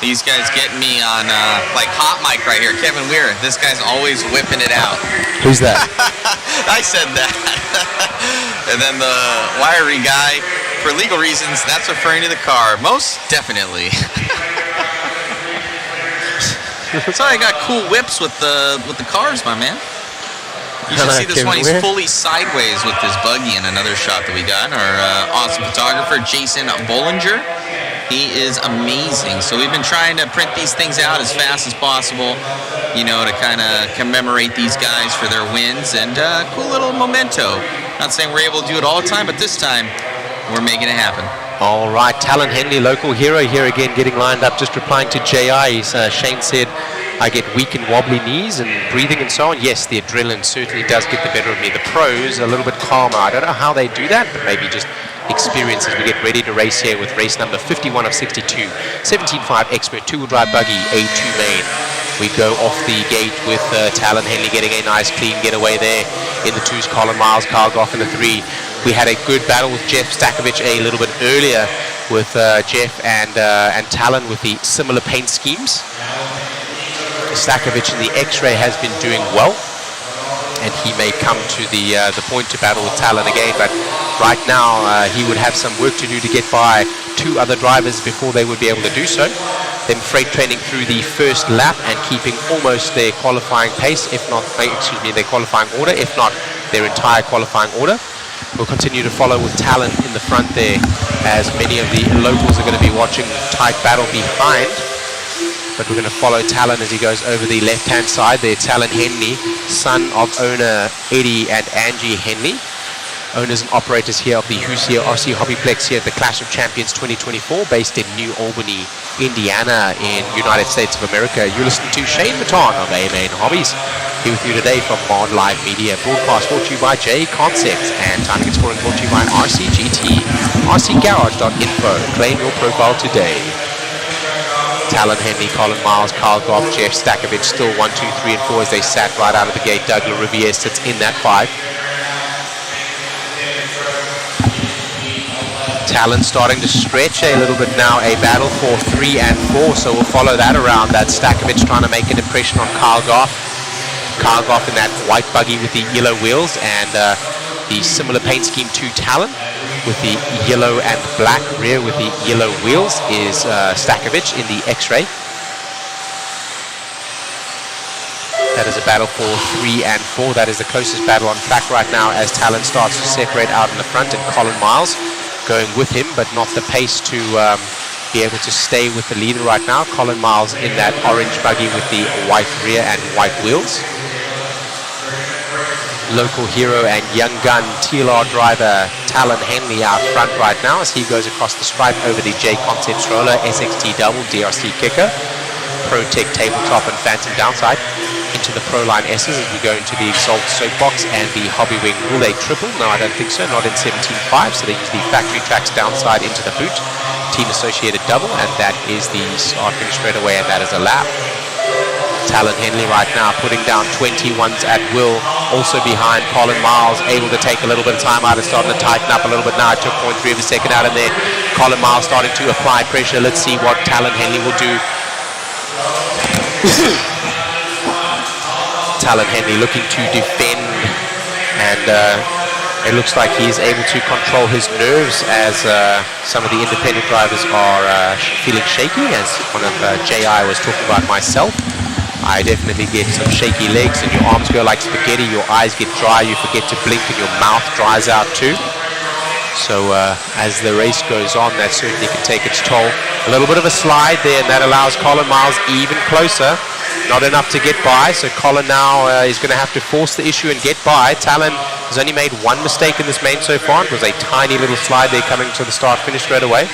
These guys get me on like hot mic right here. Kevin Weir, this guy's always whipping it out. Who's that? I said that. And then the wiry guy, for legal reasons, that's referring to the car. Most definitely. So I got cool whips with the cars, my man. You should see this one. He's fully sideways with this buggy in another shot that we got. Our awesome photographer, Jason Bollinger. He is amazing. So we've been trying to print these things out as fast as possible, you know, to kind of commemorate these guys for their wins. And cool little memento. Not saying we're able to do it all the time, but this time we're making it happen. All right, Talon Henley, local hero here again, getting lined up, just replying to JI. Shane said, I get weak and wobbly knees and breathing and so on. Yes, the adrenaline certainly does get the better of me. The pros a little bit calmer. I don't know how they do that, but maybe just experience as we get ready to race here with race number 51 of 62. 17.5 Expert 2-wheel drive buggy, A2 main. We go off the gate with Talon Henley getting a nice clean getaway there. In the 2s, Colin Miles, Carl Goff in the 3. We had a good battle with Jeff Stakovich a little bit earlier with Jeff and Talon with the similar paint schemes. Stakovich in the X-Ray has been doing well, and he may come to the point to battle with Talon again, but right now he would have some work to do to get by 2 other drivers before they would be able to do so. Them freight training through the first lap and keeping almost their qualifying pace, if not, their qualifying order, if not their entire qualifying order. We'll continue to follow with Talon in the front there, as many of the locals are going to be watching tight battle behind. But we're going to follow Talon as he goes over the left-hand side there. Talon Henley, son of owner Eddie and Angie Henley. Owners and operators here of the Hoosier RC HobbyPlex here at the Clash of Champions 2024, based in New Albany, Indiana, in United States of America. You're listening to Shane Baton of A-Main Hobbies, here with you today from Mod Live Media. Broadcast brought to you by JConcepts and Timing and Scoring brought to you by RCGT. RCGarage.info. Claim your profile today. Talon Henley, Colin Miles, Carl Goff, Jeff Stakovich, still 1, 2, 3, and 4 as they sat right out of the gate. Doug LaRiviere sits in that 5. Talon starting to stretch a little bit now, a battle for 3 and 4, so we'll follow that around. That Stakovich trying to make an impression on Carl Goff. Carl Goff in that white buggy with the yellow wheels, and the similar paint scheme to Talon with the yellow and black rear with the yellow wheels is Stakovich in the X-Ray. That is a battle for 3 and 4. That is the closest battle on track right now as Talon starts to separate out in the front, and Colin Miles going with him, but not the pace to be able to stay with the leader right now. Colin Miles in that orange buggy with the white rear and white wheels. Local hero and young gun TLR driver Talon Henley out front right now as he goes across the stripe over the JConcepts roller, SXT double, DRC kicker, ProTech tabletop and Phantom downside. Into the Proline S's as we go into the Exalt Soapbox and the Hobbywing Rule 8 triple. No, I don't think so, not in 17.5, so they use the factory tracks downside into the boot. Team associated double, and that is the start finish straight away, and that is a lap. Talon Henley right now putting down 21s at will, also behind Colin Miles, able to take a little bit of time out and starting to tighten up a little bit now. It took 0.3 of a second out of there. Colin Miles starting to apply pressure. Let's see what Talon Henley will do. Talon Henley looking to defend, and it looks like he's able to control his nerves as some of the independent drivers are feeling shaky, as one of JI was talking about myself. I definitely get some shaky legs and your arms go like spaghetti, your eyes get dry, you forget to blink and your mouth dries out too. So as the race goes on, that certainly can take its toll. A little bit of a slide there, and that allows Colin Miles even closer. Not enough to get by, so Colin now is going to have to force the issue and get by. Talon has only made one mistake in this main so far. It was a tiny little slide there coming to the start-finish straight away.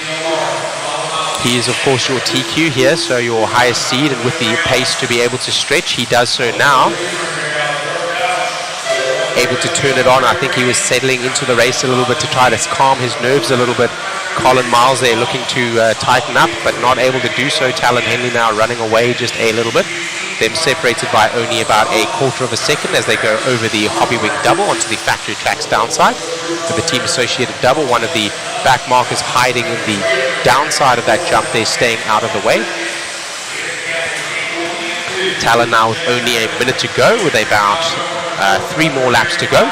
He is, of course, your TQ here, so your highest seed, and with the pace to be able to stretch, he does so now. Able to turn it on. I think he was settling into the race a little bit to try to calm his nerves a little bit. Colin Miles there looking to tighten up, but not able to do so. Talon Henley now running away just a little bit. Them separated by only about a quarter of a second as they go over the Hobby Wing double onto the factory tracks downside. For the team associated double, one of the back markers hiding in the downside of that jump there, staying out of the way. Talon now with only a minute to go, with about 3 more laps to go.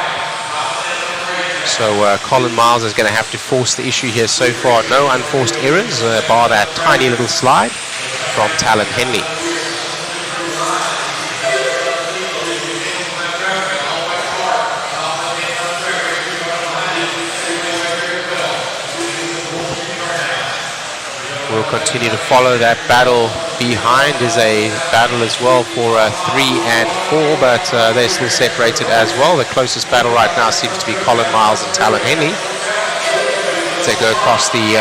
So Colin Miles is going to have to force the issue here. So far, no unforced errors, bar that tiny little slide from Talon Henley. We'll continue to follow that battle. Behind is a battle as well for 3 and 4, but they're still separated as well. The closest battle right now seems to be Colin Miles and Talon Henley. As they go across the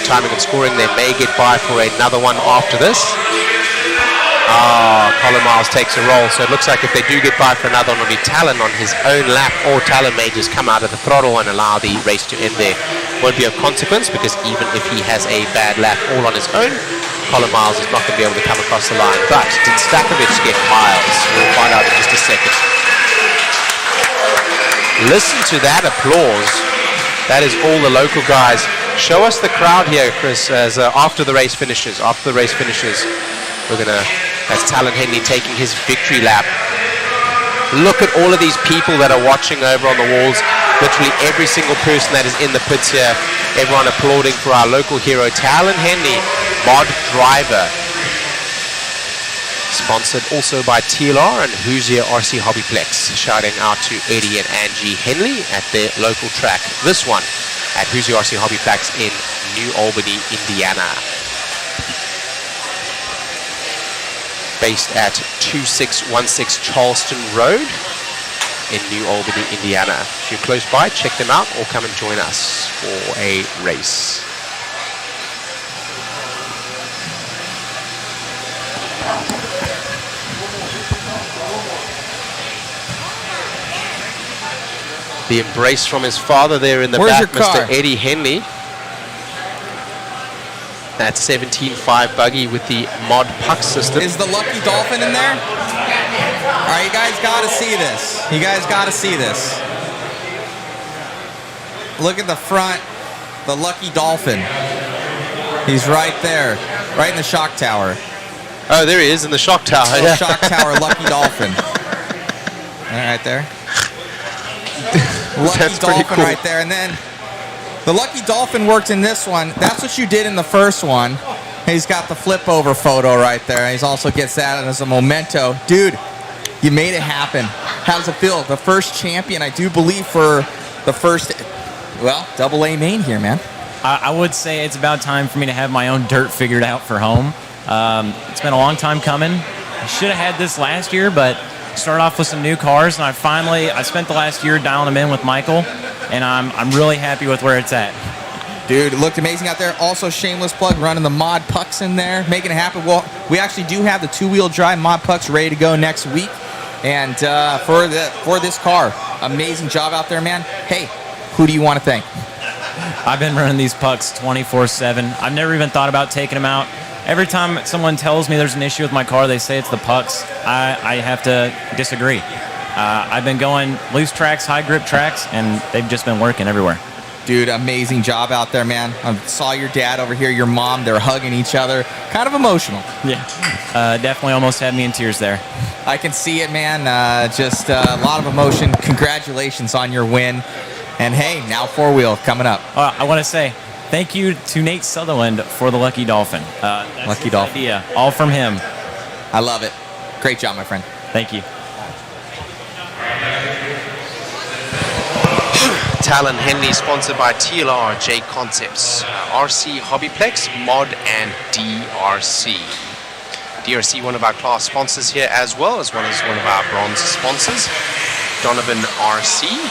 timing and scoring, they may get by for another one after this. Colin Miles takes a roll, so it looks like if they do get by for another one, it'll be Talon on his own lap, or Talon may just come out of the throttle and allow the race to end there. Won't be of consequence, because even if he has a bad lap all on his own, Colin Miles is not going to be able to come across the line. But did Stakovich get Miles? We'll find out in just a second. Listen to that applause. That is all the local guys. Show us the crowd here, Chris, as after the race finishes. After the race finishes, we're going to... That's Talon Henley taking his victory lap. Look at all of these people that are watching over on the walls. Literally every single person that is in the pits here. Everyone applauding for our local hero, Talon Henley, mod driver. Sponsored also by TLR and Hoosier RC HobbyPlex. Shouting out to Eddie and Angie Henley at their local track. This one at Hoosier RC HobbyPlex in New Albany, Indiana. Based at 2616 Charlestown Road in New Albany, Indiana. If you're close by, check them out or come and join us for a race. The embrace from his father there in the back, Mr. Eddie Henley. That 17.5 buggy with the mod puck system. Is the Lucky Dolphin in there? All right, you guys got to see this. You guys got to see this. Look at the front, the Lucky Dolphin. He's right there, right in the shock tower. Oh, there he is in the shock tower. Yeah. Shock tower, Lucky Dolphin. Right there. Lucky That's Dolphin pretty cool. right there, and then the Lucky Dolphin worked in this one. That's what you did in the first one. He's got the flip over photo right there. He also gets that as a memento. Dude, you made it happen. How does it feel? The first champion, I do believe, for the first, well, AA main here, man. I would say it's about time for me to have my own dirt figured out for home. It's been a long time coming. I should have had this last year, but started off with some new cars, and I spent the last year dialing them in with Michael, and I'm really happy with where it's at. Dude, it looked amazing out there. Also, shameless plug, running the mod pucks in there, making it happen. Well, we actually do have the two-wheel drive mod pucks ready to go next week, and for this car, amazing job out there, man. Hey, who do you want to thank? I've been running these pucks 24/7. I've never even thought about taking them out. Every time someone tells me there's an issue with my car, they say it's the pucks. I have to disagree. I've been going loose tracks, high grip tracks, and they've just been working everywhere. Dude, amazing job out there, man. I saw your dad over here, your mom, they're hugging each other. Kind of emotional. Yeah, definitely almost had me in tears there. I can see it, man. Just a lot of emotion. Congratulations on your win. And hey, now four-wheel coming up. I want to say thank you to Nate Sutherland for the Lucky Dolphin. Lucky Dolphin. Idea, all from him. I love it. Great job, my friend. Thank you. Talon Henley, sponsored by TLR, JConcepts, RC HobbyPlex, Mod, and DRC. DRC, one of our class sponsors here, as well as one of our bronze sponsors, Donovan RC. You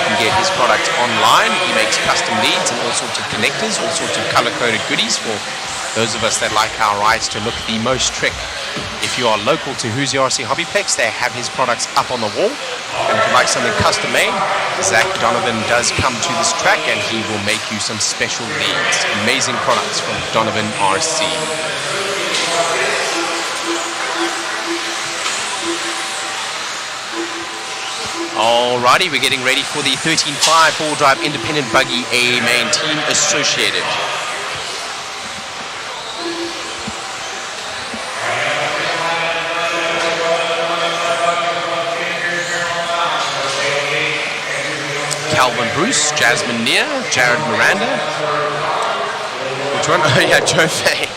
can get his product online. He makes custom leads and all sorts of connectors, all sorts of color-coded goodies for those of us that like our rides to look the most trick. If you are local to Hoosier RC HobbyPlex, they have his products up on the wall. And if you like something custom made, Zach Donovan does come to this track and he will make you some special leads. Amazing products from Donovan RC. Alrighty, we're getting ready for the 13.5 four-wheel drive independent buggy A main team associated. Calvin Bruce, Jasmine Neer, Jared Miranda. Which one? Oh yeah, Joe Fay,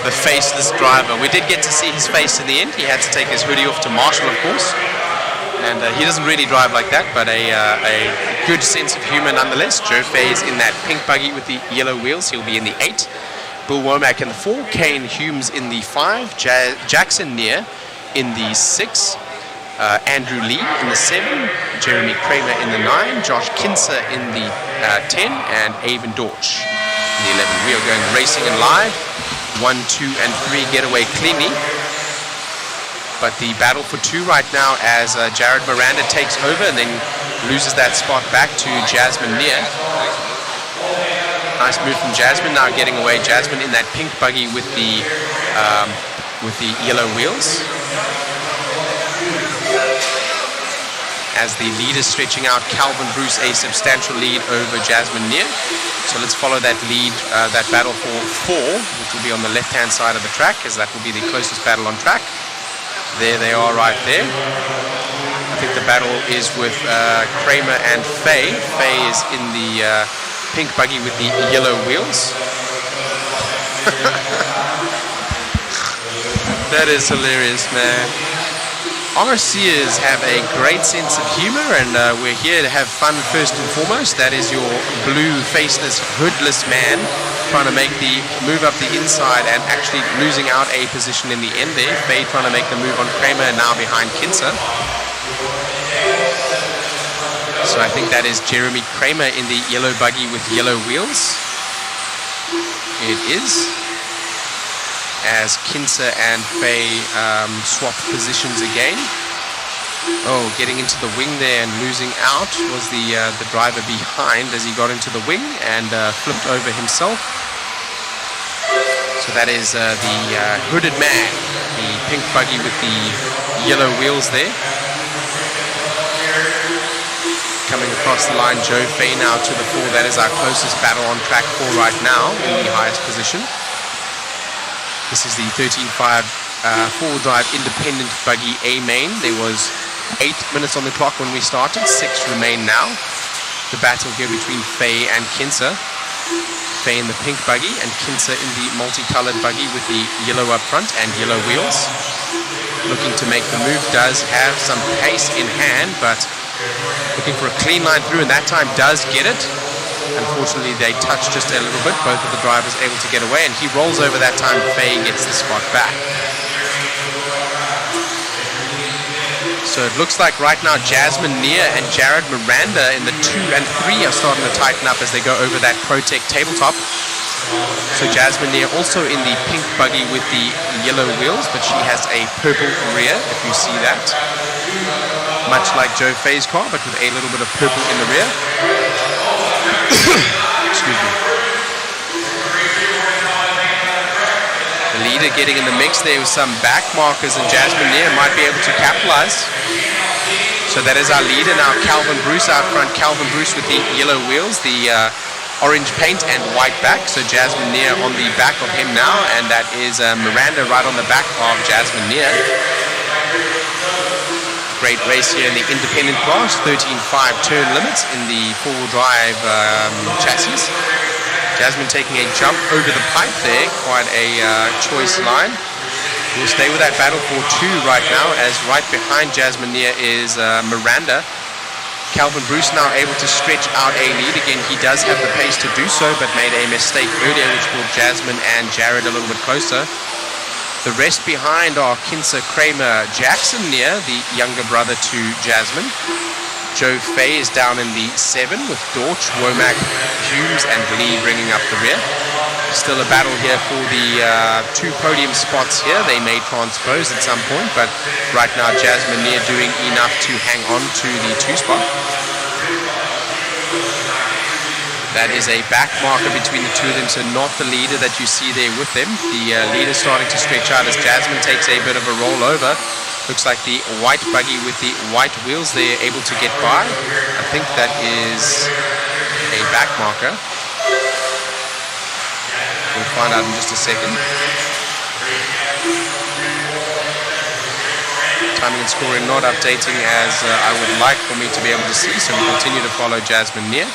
the faceless driver. We did get to see his face in the end. He had to take his hoodie off to Marshall, of course. And he doesn't really drive like that, but a good sense of humor nonetheless. Joe Fay is in that pink buggy with the yellow wheels. He'll be in the 8. Bill Womack in the 4. Kane Humes in the 5. Jackson Neer in the 6. Andrew Lee in the 7. Jeremy Kramer in the 9. Josh Kinser in the 10. And Avon Dorch in the 11. We are going racing and live. 1, 2, and 3 get away cleanly. But the battle for 2 right now as Jared Miranda takes over and then loses that spot back to Jasmine Neer. Nice move from Jasmine, now getting away. Jasmine in that pink buggy with the yellow wheels. As the lead is stretching out, Calvin Bruce a substantial lead over Jasmine Neer. So let's follow that lead, that battle for 4, which will be on the left-hand side of the track, as that will be the closest battle on track. There they are right there. I think the battle is with Kramer and Faye. Faye is in the pink buggy with the yellow wheels. That is hilarious, man. RCers have a great sense of humor, and we're here to have fun first and foremost. That is your blue, faceless, hoodless man trying to make the move up the inside and actually losing out a position in the end there. Faye trying to make the move on Kramer, now behind Kinser. So I think that is Jeremy Kramer in the yellow buggy with yellow wheels. It is. As Kinser and Faye swap positions again. Oh, getting into the wing there and losing out was the driver behind as he got into the wing and flipped over himself. So that is the hooded man, the pink buggy with the yellow wheels there. Coming across the line, Joe Fay now to the 4. That is our closest battle on track 4 right now in the highest position. This is the 13.5 four-wheel drive independent buggy A main. There was 8 minutes on the clock when we started. 6 remain now. The battle here between Faye and Kinser. Faye in the pink buggy and Kinser in the multicolored buggy with the yellow up front and yellow wheels. Looking to make the move, does have some pace in hand, but looking for a clean line through, and that time does get it. Unfortunately, they touch just a little bit. Both of the drivers able to get away, and he rolls over that time. Faye gets the spot back. So it looks like right now Jasmine Neer and Jared Miranda in the 2 and 3 are starting to tighten up as they go over that Protec tabletop. So Jasmine Neer also in the pink buggy with the yellow wheels, but she has a purple rear, if you see that. Much like Joe Fay's car, but with a little bit of purple in the rear. Excuse me. The leader getting in the mix there with some back markers, and Jasmine Neer might be able to capitalize. So that is our leader now, Calvin Bruce out front. Calvin Bruce with the yellow wheels, the orange paint and white back. So Jasmine Neer on the back of him now, and that is Miranda right on the back of Jasmine Neer. Great race here in the independent class, 13.5 turn limits in the four-wheel drive chassis. Jasmine taking a jump over the pipe there, quite a choice line. We'll stay with that battle for 2 right now, as right behind Jasmine Neer is Miranda. Calvin Bruce now able to stretch out a lead. Again, he does have the pace to do so, but made a mistake earlier, which brought Jasmine and Jared a little bit closer. The rest behind are Kinser, Kramer, Jackson near, the younger brother to Jasmine. Joe Fay is down in the 7 with Dorch, Womack, Humes, and Lee bringing up the rear. Still a battle here for the 2 podium spots here. They may transpose at some point, but right now Jasmine near doing enough to hang on to the 2 spot. That is a back marker between the two of them, so not the leader that you see there with them. The leader starting to stretch out as Jasmine takes a bit of a roll over. Looks like the white buggy with the white wheels there able to get by. I think that is a back marker. We'll find out in just a second. Timing and scoring not updating as I would like for me to be able to see, so we continue to follow Jasmine near.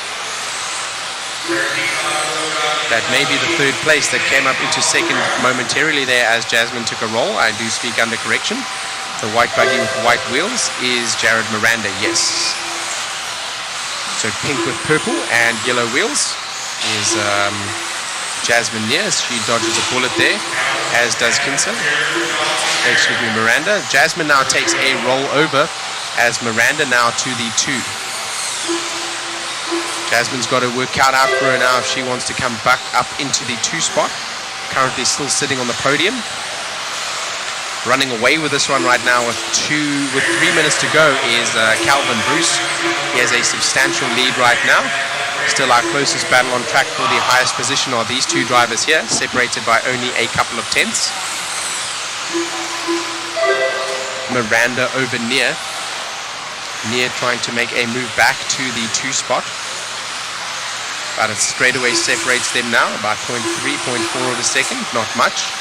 That may be the 3rd place that came up into 2nd momentarily there as Jasmine took a roll. I do speak under correction. The white buggy with white wheels is Jared Miranda, yes. So pink with purple and yellow wheels is Jasmine near. She dodges a bullet there, as does Kinser. Excuse me, Miranda. Jasmine now takes a roll over as Miranda now to the 2. Jasmine's got to work out for her now if she wants to come back up into the 2 spot. Currently still sitting on the podium. Running away with this one right now with 3 minutes to go is Calvin Bruce. He has a substantial lead right now. Still our closest battle on track for the highest position are these 2 drivers here, separated by only a couple of tenths. Miranda over Near. Near trying to make a move back to the 2 spot. But it straightaway separates them now, about 0.3, 0.4 of a second, not much.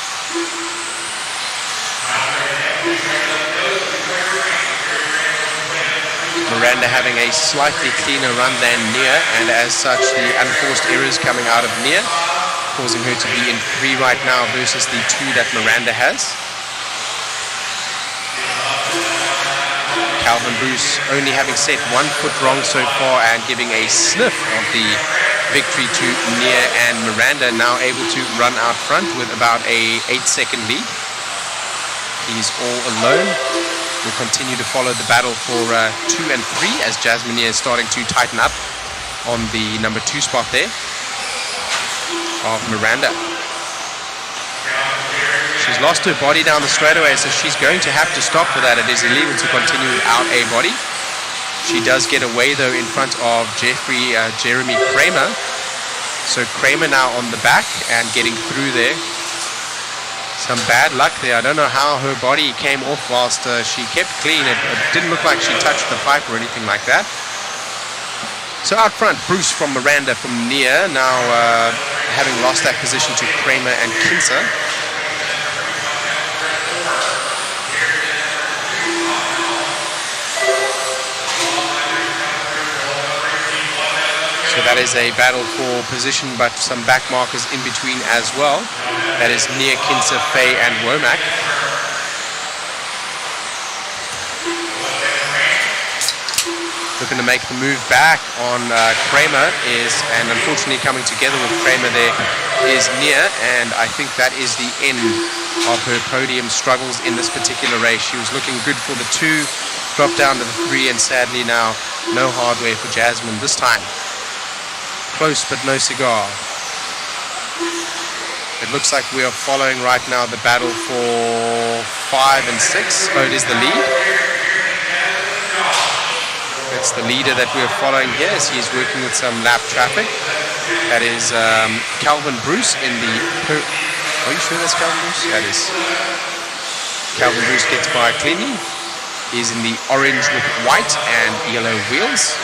Miranda having a slightly cleaner run than Near, and as such the unforced errors coming out of Near, causing her to be in 3 right now versus the 2 that Miranda has. Calvin Bruce only having set 1 foot wrong so far and giving a sniff of the victory to Near, and Miranda now able to run out front with about a 8-second lead. He's all alone. We'll continue to follow the battle for 2 and 3 as Jasmine Near is starting to tighten up on the number 2 spot there of Miranda. She's lost her body down the straightaway, so she's going to have to stop for that. It is illegal to continue without a body. She does get away though in front of Jeremy Kramer. So Kramer now on the back and getting through there. Some bad luck there. I don't know how her body came off whilst she kept clean. It didn't look like she touched the pipe or anything like that. So out front, Bruce from Miranda from Near, now having lost that position to Kramer and Kinser. So that is a battle for position, but some back markers in between as well. That is Near, Kinser, Fay, and Womack. Looking to make the move back on Kramer is, and unfortunately coming together with Kramer there, is Near, and I think that is the end of her podium struggles in this particular race. She was looking good for the 2, dropped down to the 3, and sadly now no hardware for Jasmine this time. Close but no cigar. It looks like we are following right now the battle for 5 and 6. Oh, it is the lead. It's the leader that we are following here as he is working with some lap traffic. That is Calvin Bruce in the... Are you sure that's Calvin Bruce? That is. Calvin Bruce gets by cleanly. He's in the orange with white and yellow wheels.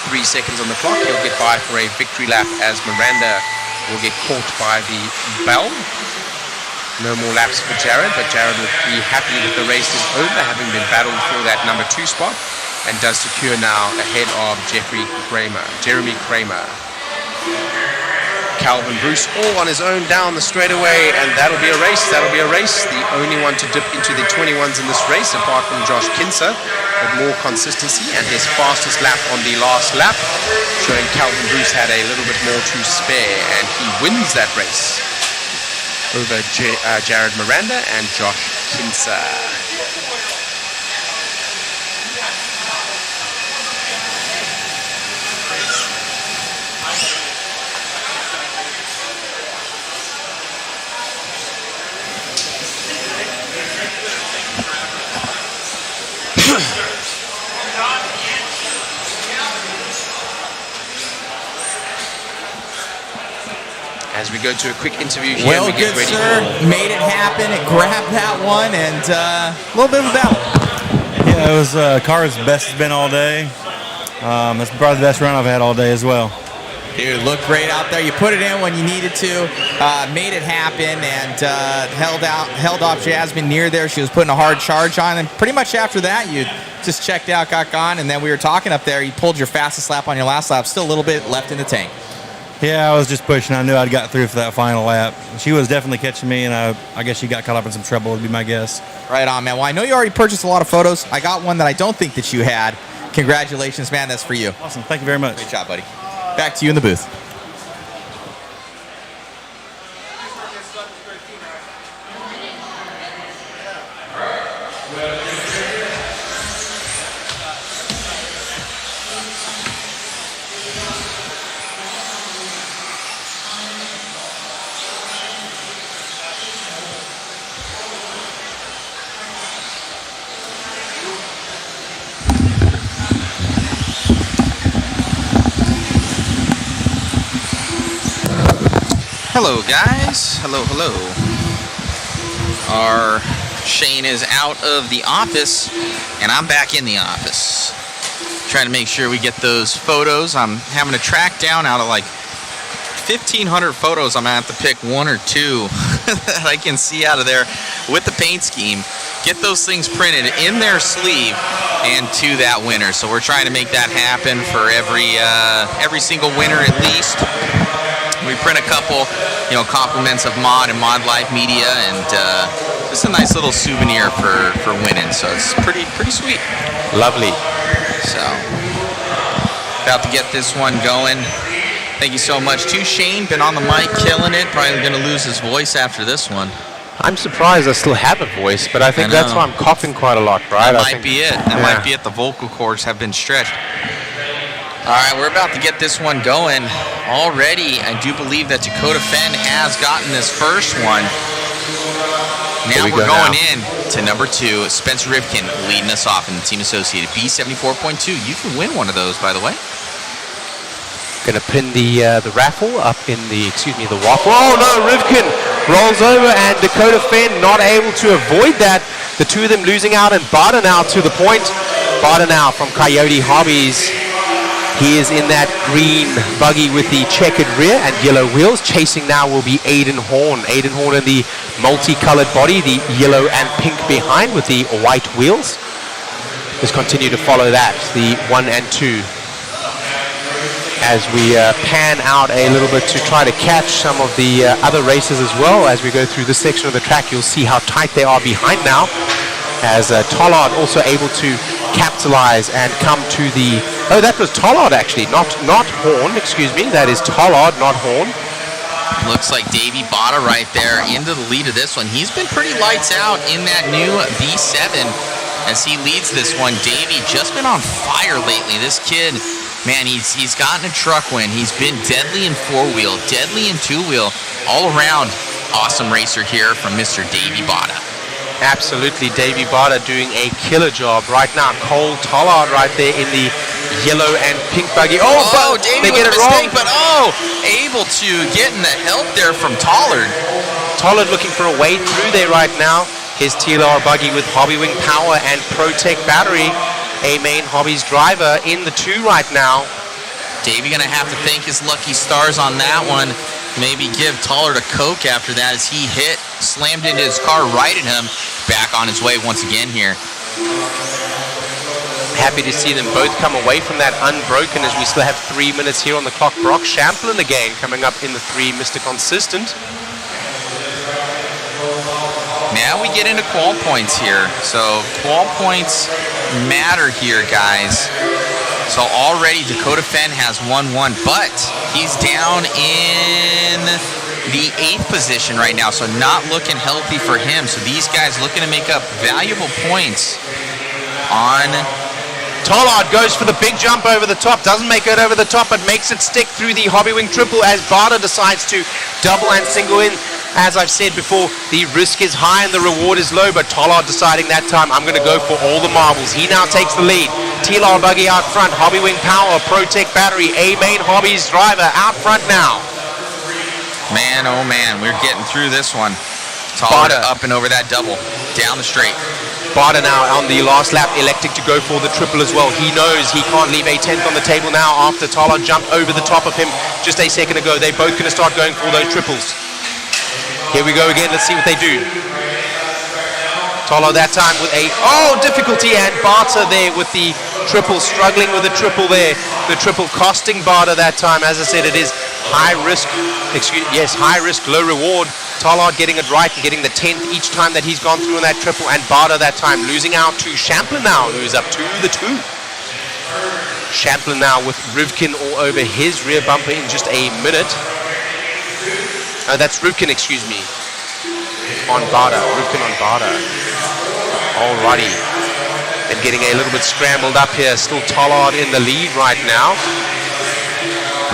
3 seconds on the clock. He'll get by for a victory lap as Miranda will get caught by the bell. No more laps for Jared, but Jared will be happy that the race is over, having been battled for that number 2 spot, and does secure now ahead of Jeremy Kramer. Calvin Bruce all on his own down the straightaway, and that'll be a race. The only one to dip into the 21s in this race, apart from Josh Kinser, but more consistency, and his fastest lap on the last lap, showing Calvin Bruce had a little bit more to spare, and he wins that race over Jared Miranda and Josh Kinser. As we go to a quick interview here, Well, we get good ready sir, made it happen. It grabbed that one, and a little bit of a battle. Yeah, it was car's best it's been all day. That's probably the best run I've had all day as well. Dude, looked great out there. You put it in when you needed to, made it happen, and held off Jasmine near there. She was putting a hard charge on, and pretty much after that, you just checked out, got gone, and then we were talking up there. You pulled your fastest lap on your last lap. Still a little bit left in the tank. Yeah, I was just pushing. I knew I'd got through for that final lap. She was definitely catching me, and I guess she got caught up in some trouble, would be my guess. Right on, man. Well, I know you already purchased a lot of photos. I got one that I don't think that you had. Congratulations, man. That's for you. Awesome. Thank you very much. Great job, buddy. Back to you in the booth. Hello guys, hello. Our Shane is out of the office and I'm back in the office. Trying to make sure we get those photos. I'm having to track down out of like 1,500 photos. I'm gonna have to pick one or two that I can see out of there with the paint scheme. Get those things printed in their sleeve and to that winner. So we're trying to make that happen for every single winner at least. We print a couple, compliments of Mod and Mod Life Media, and just a nice little souvenir for winning. So it's pretty sweet. Lovely. So about to get this one going. Thank you so much to Shane. Been on the mic, killing it. Probably going to lose his voice after this one. I'm surprised I still have a voice, but I think that's why I'm coughing quite a lot, right? That might be it. That might be it. The vocal cords have been stretched. All right, we're about to get this one going already. I do believe that Dakota Fenn has gotten this first one. Now we're going in to number 2. Spencer Rivkin leading us off in the Team Associated B74.2. You can win one of those, by the way. Gonna pin the raffle up in the waffle. Oh no, Rivkin rolls over and Dakota Fenn not able to avoid that. The two of them losing out, and Bardenau to the point. Bardenau from Coyote Hobbies. He is in that green buggy with the checkered rear and yellow wheels. Chasing now will be Aiden Horn. Aiden Horn in the multicolored body, the yellow and pink behind with the white wheels. Just continue to follow that, the 1 and 2. As we pan out a little bit to try to catch some of the other races as well. As we go through this section of the track, you'll see how tight they are behind now. As Tollard also able to capitalize and come to the... Oh, that was Tollard actually, not Horn, excuse me. That is Tollard, not Horn. Looks like Davey Botta right there into the lead of this one. He's been pretty lights out in that new B7 as he leads this one. Davey just been on fire lately. This kid, man, he's gotten a truck win. He's been deadly in 4-wheel, deadly in 2-wheel, all around awesome racer here from Mr. Davey Botta. Absolutely, Davey Botta doing a killer job right now. Cole Tollard right there in the yellow and pink buggy. Oh, Davey they get it mistake, wrong. but able to get in the help there from Tollard. Tollard looking for a way through there right now. His TLR buggy with Hobby Wing power and ProTech battery. A main Hobbies driver in the 2 right now. Davey gonna have to thank his lucky stars on that one. Maybe give Tollard a Coke after that as he slammed into his car right at him. Back on his way once again here. Happy to see them both come away from that unbroken as we still have 3 minutes here on the clock. Brock Champlin again coming up in the 3, Mr. Consistent. Now we get into qual points here. So qual points matter here, guys. So already Dakota Fenn has 1-1, but he's down in the 8th position right now, so not looking healthy for him. So these guys looking to make up valuable points on... Tollard goes for the big jump over the top, doesn't make it over the top, but makes it stick through the Hobby Wing triple as Barter decides to double and single in. As I've said before, the risk is high and the reward is low, but Tollard deciding that time, I'm going to go for all the marbles. He now takes the lead. T-Lar buggy out front, Hobby Wing Power, Protec battery, A-Main Hobbies driver out front now. Man, oh man, we're getting through this one. Tollard up and over that double, down the straight. Barter now on the last lap, electing to go for the triple as well. He knows he can't leave a 10th on the table now after Tollard jumped over the top of him just a second ago. They're both going to start going for those triples. Here we go again, let's see what they do. Tollard that time with a, difficulty, and Barter there with the triple, struggling with the triple there. The triple costing Barter that time. As I said, it is high risk, high risk, low reward. Tollard getting it right and getting the 10th each time that he's gone through on that triple, and Barter that time losing out to Champlin now, who's up to the 2. Champlin now with Rivkin all over his rear bumper in just a minute. That's Rivkin, excuse me, on Barter. Rivkin on Barter. Alrighty. And getting a little bit scrambled up here. Still Tollard in the lead right now.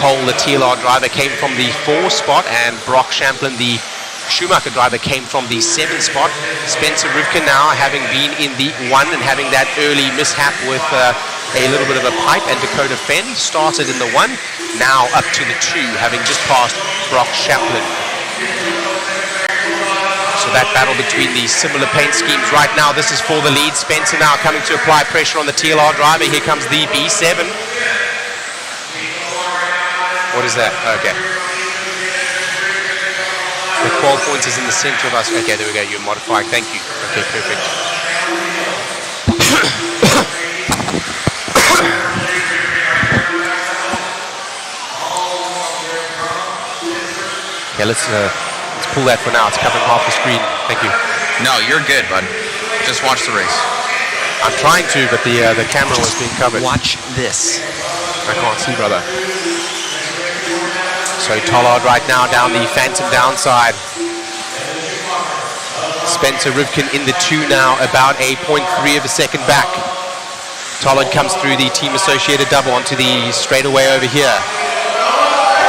Cole, the T-Lar driver, came from the 4 spot, and Brock Champlin, the Schumacher driver, came from the 7 spot. Spencer Rivkin now having been in the 1 and having that early mishap with a little bit of a pipe, and Dakota Fenn started in the 1, now up to the 2, having just passed Brock Champlin. So that battle between the similar paint schemes right now. This is for the lead. Spencer now coming to apply pressure on the T-Lar driver. Here comes the B7. What is that? Okay. The 12 points is in the center of us. Okay, there we go. You're modifying. Thank you. Okay, perfect. Okay, let's pull that for now. It's covering half the screen. Thank you. No, you're good, bud. Just watch the race. I'm trying to, but the camera was being covered. Watch this. I can't see, brother. So Tollard right now down the phantom downside. Spencer Rivkin in the 2 now, about a 0.3 of a second back. Tollard comes through the team associated double onto the straightaway over here.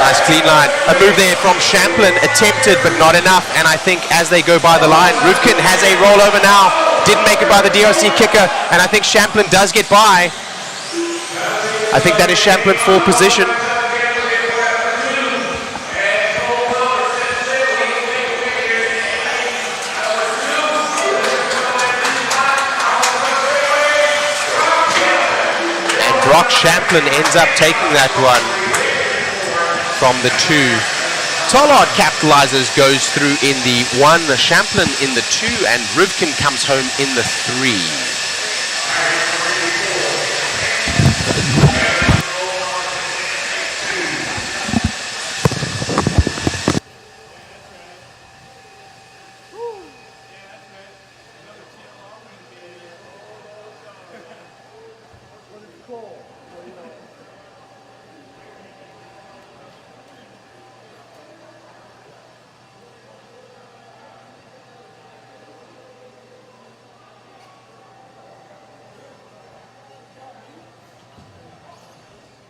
Nice clean line. A move there from Champlin, attempted but not enough. And I think as they go by the line, Rivkin has a rollover now. Didn't make it by the DRC kicker, and I think Champlin does get by. I think that is Champlin for position. Brock Champlin ends up taking that one from the 2. Tollard capitalizes, goes through in the 1, Champlin in the 2, and Rivkin comes home in the 3.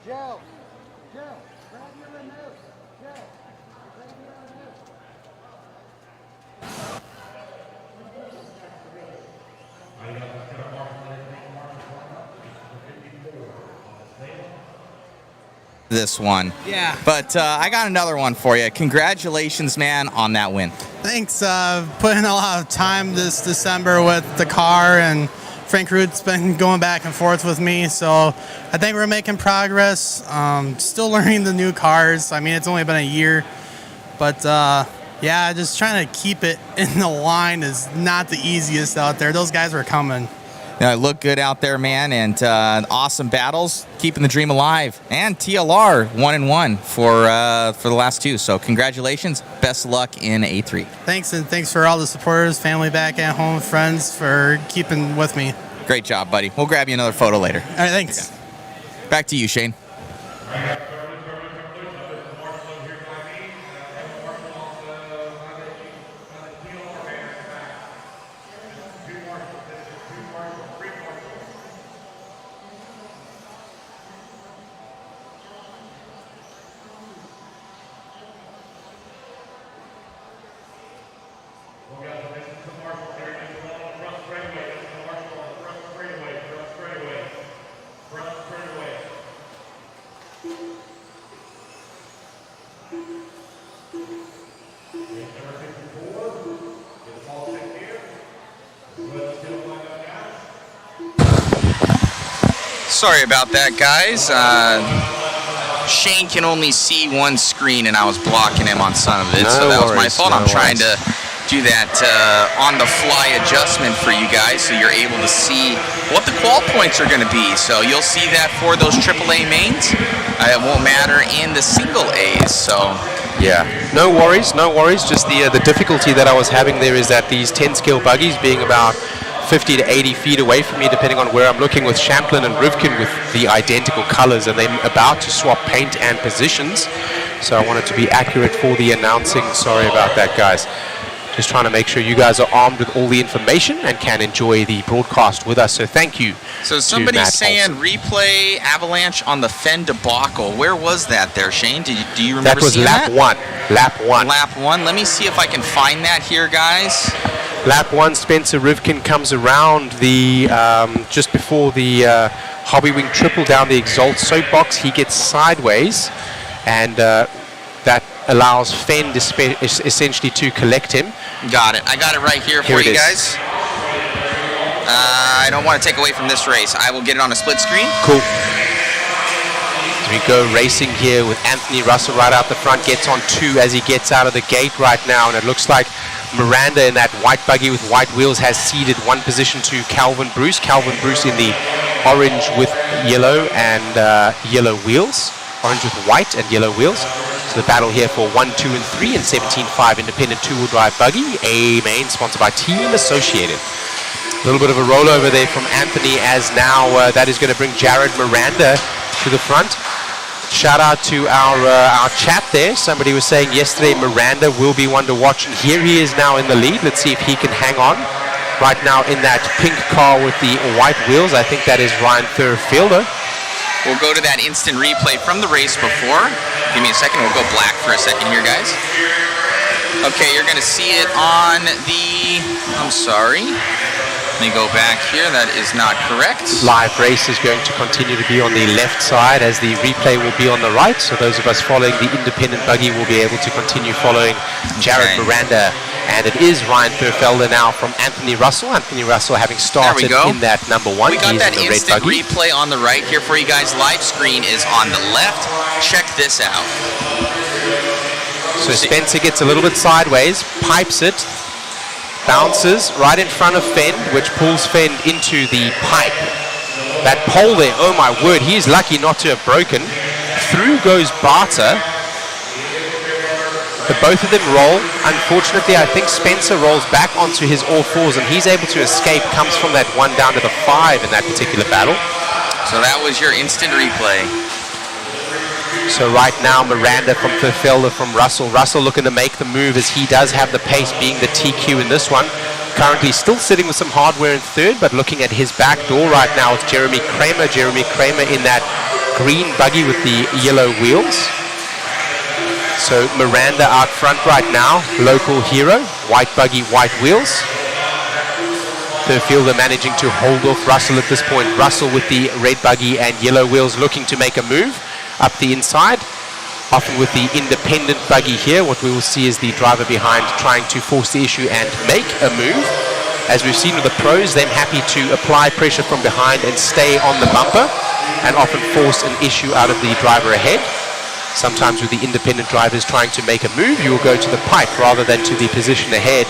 Joe, grab your remote. Joe, grab your remote. This one. Yeah. But I got another one for you. Congratulations, man, on that win. Thanks. Put in a lot of time this December with the car, and Frank Root's been going back and forth with me, so I think we're making progress. Still learning the new cars. I mean, it's only been a year, but yeah, just trying to keep it in the line is not the easiest out there. Those guys were coming. Look good out there, man, and awesome battles, keeping the dream alive. And TLR 1-1 for the last 2. So congratulations, best of luck in A3. Thanks, and thanks for all the supporters, family back at home, friends for keeping with me. Great job, buddy. We'll grab you another photo later. All right, thanks. Okay. Back to you, Shane. Sorry about that, guys. Shane can only see one screen, and I was blocking him on some of it, so that was my fault. I'm trying to do that on-the-fly adjustment for you guys, so you're able to see what the qual points are going to be. So you'll see that for those AAA mains. It won't matter in the single A's. So yeah, no worries, no worries. Just the difficulty that I was having there is that these 10-scale buggies being about 50 to 80 feet away from me, depending on where I'm looking, with Champlin and Rivkin with the identical colors, and they're about to swap paint and positions. So I wanted to be accurate for the announcing. Sorry about that, guys. Just trying to make sure you guys are armed with all the information and can enjoy the broadcast with us. So thank you. So somebody's saying replay Avalanche on the Fen debacle. Where was that there, Shane? Do you remember seeing that? That was lap 1. Lap 1. Lap 1. Let me see if I can find that here, guys. Lap 1, Spencer Rivkin comes around the just before the Hobby Wing triple down the Exalt soapbox. He gets sideways, and that allows Fen essentially to collect him. Got it. I got it right here for you guys. I don't want to take away from this race. I will get it on a split screen. Cool. As we go racing here with Anthony Russell right out the front, gets on 2 as he gets out of the gate right now, and it looks like Miranda in that white buggy with white wheels has ceded 1 position to Calvin Bruce. Calvin Bruce in the orange with yellow and yellow wheels. Orange with white and yellow wheels. So the battle here for 1, 2, and 3 in 17.5 independent 2-wheel drive buggy. A main sponsored by Team Associated. A little bit of a rollover there from Anthony, as now that is going to bring Jared Miranda to the front. Shout out to our chat there. Somebody was saying yesterday Miranda will be one to watch, and here he is now in the lead. Let's see if he can hang on. Right now in that pink car with the white wheels, I think that is Ryan Thurfielder. We'll go to that instant replay from the race before. Give me a second. We'll go black for a second here, guys. Okay, you're going to see it on the... I'm sorry. Let me go back here. That is not correct. Live race is going to continue to be on the left side, as the replay will be on the right. So those of us following the independent buggy will be able to continue following Jared Miranda. And it is Ryan Thurfelder now from Anthony Russell. Anthony Russell having started in that number 1. We got that instant replay on the right here for you guys. Live screen is on the left. Check this out. So Spencer gets a little bit sideways, pipes it, bounces right in front of Fen, which pulls Fen into the pipe. That pole there, oh my word, he's lucky not to have broken. Through goes Barter. But both of them roll. Unfortunately, I think Spencer rolls back onto his all fours, and he's able to escape, comes from that 1 down to the 5 in that particular battle. So that was your instant replay. So right now, Miranda from Thurfelder from Russell. Russell looking to make the move, as he does have the pace, being the TQ in this one. Currently still sitting with some hardware in third, but looking at his back door right now with Jeremy Kramer. Jeremy Kramer in that green buggy with the yellow wheels. So Miranda out front right now, local hero, white buggy, white wheels. Thurfelder managing to hold off Russell at this point. Russell with the red buggy and yellow wheels looking to make a move up the inside. Often with the independent buggy here, what we will see is the driver behind trying to force the issue and make a move. As we've seen with the pros, them happy to apply pressure from behind and stay on the bumper, and often force an issue out of the driver ahead. Sometimes with the independent drivers trying to make a move, you will go to the pipe rather than to the position ahead,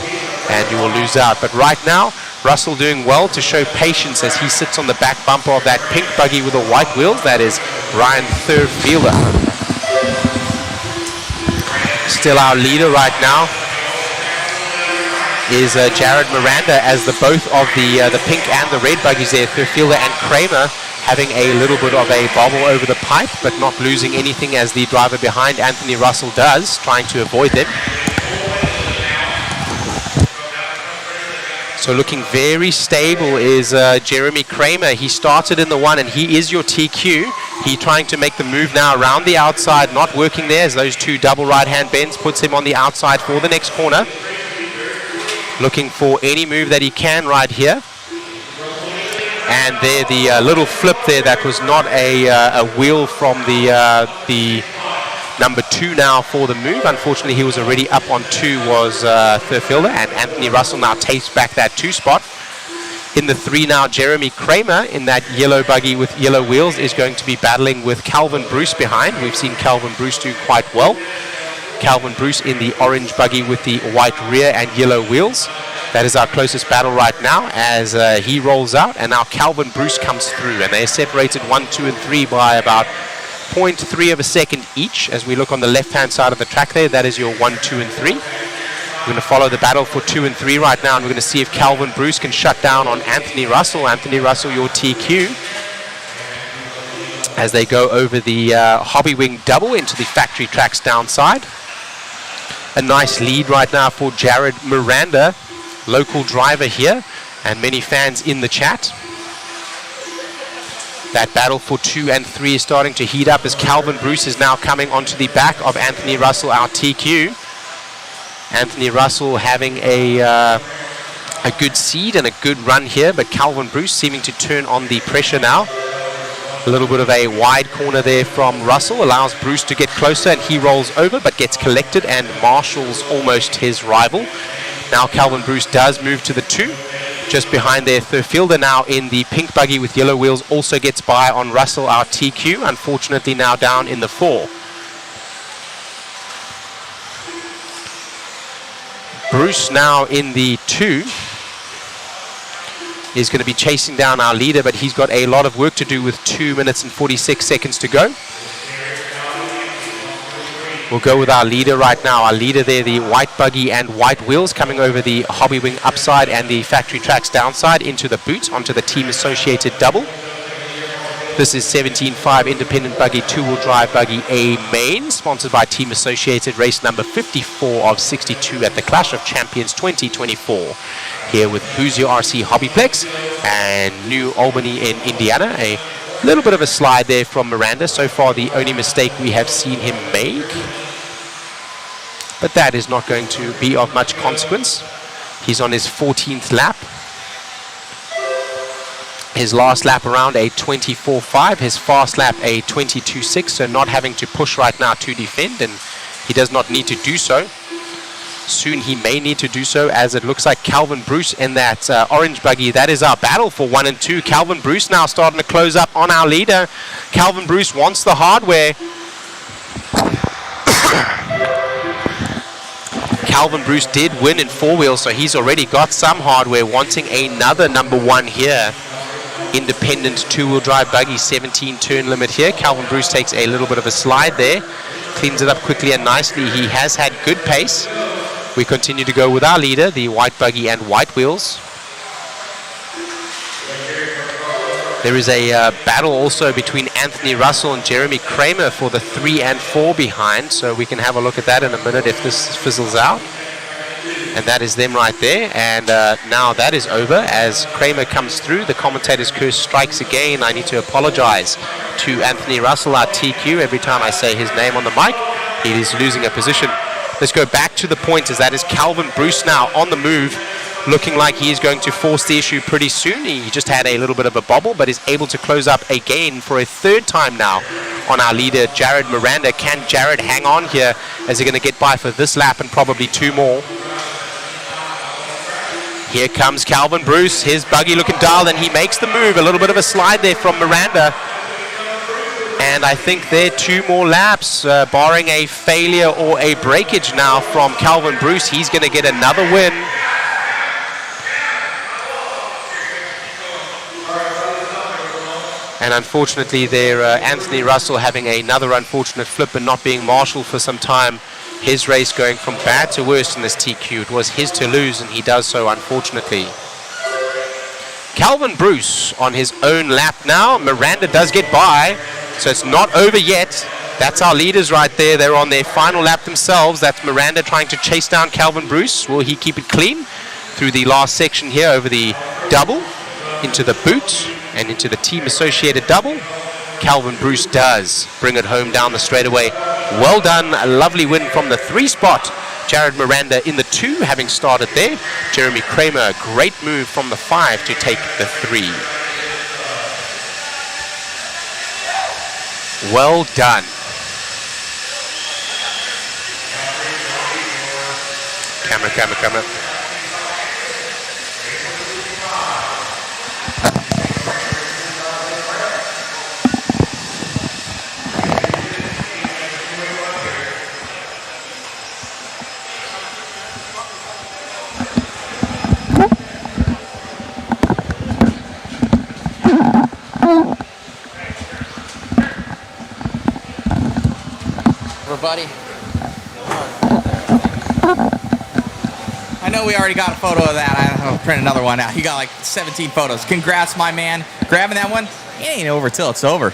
and you will lose out. But right now, Russell doing well to show patience as he sits on the back bumper of that pink buggy with the white wheels. That is Ryan Thurfielder. Still our leader right now is Jared Miranda, as both of the pink and the red buggies there, Thurfielder and Kramer, having a little bit of a bobble over the pipe, but not losing anything as the driver behind, Anthony Russell, does, trying to avoid them. So looking very stable is Jeremy Kramer. He started in the 1 and he is your TQ. He trying to make the move now around the outside, not working there as those 2 double right-hand bends puts him on the outside for the next corner. Looking for any move that he can right here. And there the little flip there, that was not a wheel from the number 2 now for the move. Unfortunately, he was already up on 2, was Thurfielder, and Anthony Russell now takes back that 2 spot. In the 3 now, Jeremy Kramer in that yellow buggy with yellow wheels is going to be battling with Calvin Bruce behind. We've seen Calvin Bruce do quite well. Calvin Bruce in the orange buggy with the white rear and yellow wheels. That is our closest battle right now as he rolls out, and now Calvin Bruce comes through, and they're separated 1, 2, and 3 by about 0.3 of a second each. As we look on the left-hand side of the track there, that is your 1, 2, and 3. We're going to follow the battle for 2 and 3 right now, and we're going to see if Calvin Bruce can shut down on Anthony Russell. Anthony Russell, your TQ, as they go over the Hobby Wing double into the factory tracks downside. A nice lead right now for Jared Miranda, local driver here, and many fans in the chat. That battle for 2 and 3 is starting to heat up as Calvin Bruce is now coming onto the back of Anthony Russell, our TQ. Anthony Russell having a good seed and a good run here, but Calvin Bruce seeming to turn on the pressure now. A little bit of a wide corner there from Russell allows Bruce to get closer, and he rolls over but gets collected and marshals almost his rival. Now Calvin Bruce does move to the 2. Just behind there, Thurfielder now in the pink buggy with yellow wheels also gets by on Russell, our TQ. Unfortunately now down in the 4. Bruce now in the 2 is going to be chasing down our leader, but he's got a lot of work to do with 2 minutes and 46 seconds to go. We'll go with our leader right now. Our leader there, the white buggy and white wheels, coming over the Hobby Wing upside and the factory tracks downside into the boot, onto the team associated double. This is 17.5 independent buggy, 2-wheel drive buggy A main, sponsored by Team Associated, race number 54 of 62 at the Clash of Champions 2024. Here with Hoosier RC HobbyPlex and New Albany in Indiana. A little bit of a slide there from Miranda. So far the only mistake we have seen him make. But that is not going to be of much consequence. He's on his 14th lap. His last lap around a 24.5. His fast lap a 22.6. So not having to push right now to defend, and he does not need to do so. Soon he may need to do so, as it looks like Calvin Bruce in that orange buggy. That is our battle for 1 and 2. Calvin Bruce now starting to close up on our leader. Calvin Bruce wants the hardware. Calvin Bruce did win in 4-wheel, so he's already got some hardware, wanting another number 1 here. Independent 2-wheel drive buggy, 17 turn limit here. Calvin Bruce takes a little bit of a slide there, cleans it up quickly and nicely. He has had good pace. We continue to go with our leader, the white buggy and white wheels. There is a battle also between Anthony Russell and Jeremy Kramer for the 3 and 4 behind, so we can have a look at that in a minute if this fizzles out. And that is them right there, and now that is over as Kramer comes through. The commentator's curse strikes again. I need to apologize to Anthony Russell, our TQ. Every time I say his name on the mic, he is losing a position. Let's go back to the pointers. That is Calvin Bruce now on the move, looking like he is going to force the issue pretty soon. He just had a little bit of a bobble, but is able to close up again for a 3rd time now on our leader, Jared Miranda. Can Jared hang on here as he's going to get by for this lap and probably 2 more? Here comes Calvin Bruce, his buggy looking dialed, and he makes the move. A little bit of a slide there from Miranda. And I think there 2 more laps, barring a failure or a breakage now from Calvin Bruce. He's going to get another win. And unfortunately there, Anthony Russell having another unfortunate flip and not being marshaled for some time. His race going from bad to worse in this TQ. It was his to lose, and he does so, unfortunately. Calvin Bruce on his own lap now. Miranda does get by, so it's not over yet. That's our leaders right there. They're on their final lap themselves. That's Miranda trying to chase down Calvin Bruce. Will he keep it clean through the last section here over the double, into the boot, and into the team-associated double? Calvin Bruce does bring it home down the straightaway. Well done. A lovely win from the 3 spot. Jared Miranda in the 2, having started there. Jeremy Kramer, a great move from the 5 to take the 3. Well done. Camera. Everybody. I know we already got a photo of that. I'll print another one out. You got like 17 photos. Congrats, my man. Grabbing that one. It ain't over till it's over.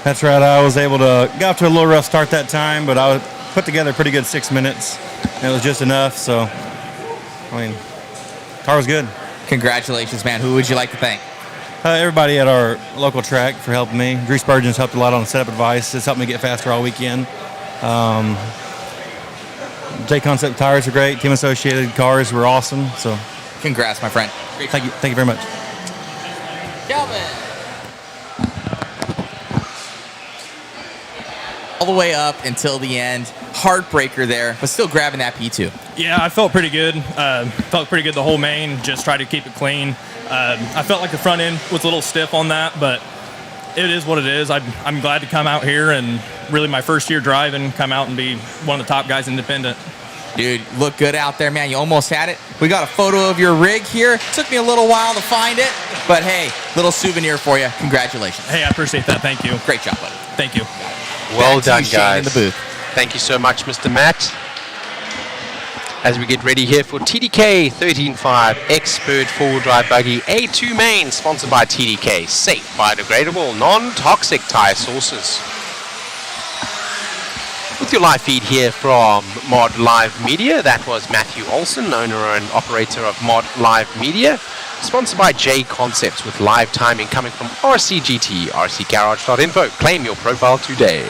That's right. I was able to get off to a little rough start that time, but I put together a pretty good 6 minutes. And it was just enough. So, I mean, car was good. Congratulations, man. Who would you like to thank? Everybody at our local track for helping me. Drew Spurgeon's helped a lot on setup advice. It's helped me get faster all weekend. JConcepts tires are great. Team Associated cars were awesome. So, congrats, my friend. Thank you very much. Calvin. All the way up until the end. Heartbreaker there, but still grabbing that P2. Yeah, I felt pretty good. Felt pretty good the whole main. Just tried to keep it clean. I felt like the front end was a little stiff on that, but it is what it is. I'm glad to come out here and really my first year driving, come out and be one of the top guys independent. Dude, look good out there, man. You almost had it. We got a photo of your rig here. Took me a little while to find it, but hey, little souvenir for you. Congratulations. Hey, I appreciate that. Thank you. Great job, buddy. Thank you. Well Back to you, done, Shane, guys. in the booth. Thank you so much, Mr. Matt. As we get ready here for TDK 13.5 Expert 4-wheel drive buggy A2 main, sponsored by TDK, safe, biodegradable, non-toxic tire sources. With your live feed here from Mod Live Media, that was Matthew Olson, owner and operator of Mod Live Media, sponsored by JConcepts with live timing coming from RCGT, rcgarage.info. Claim your profile today.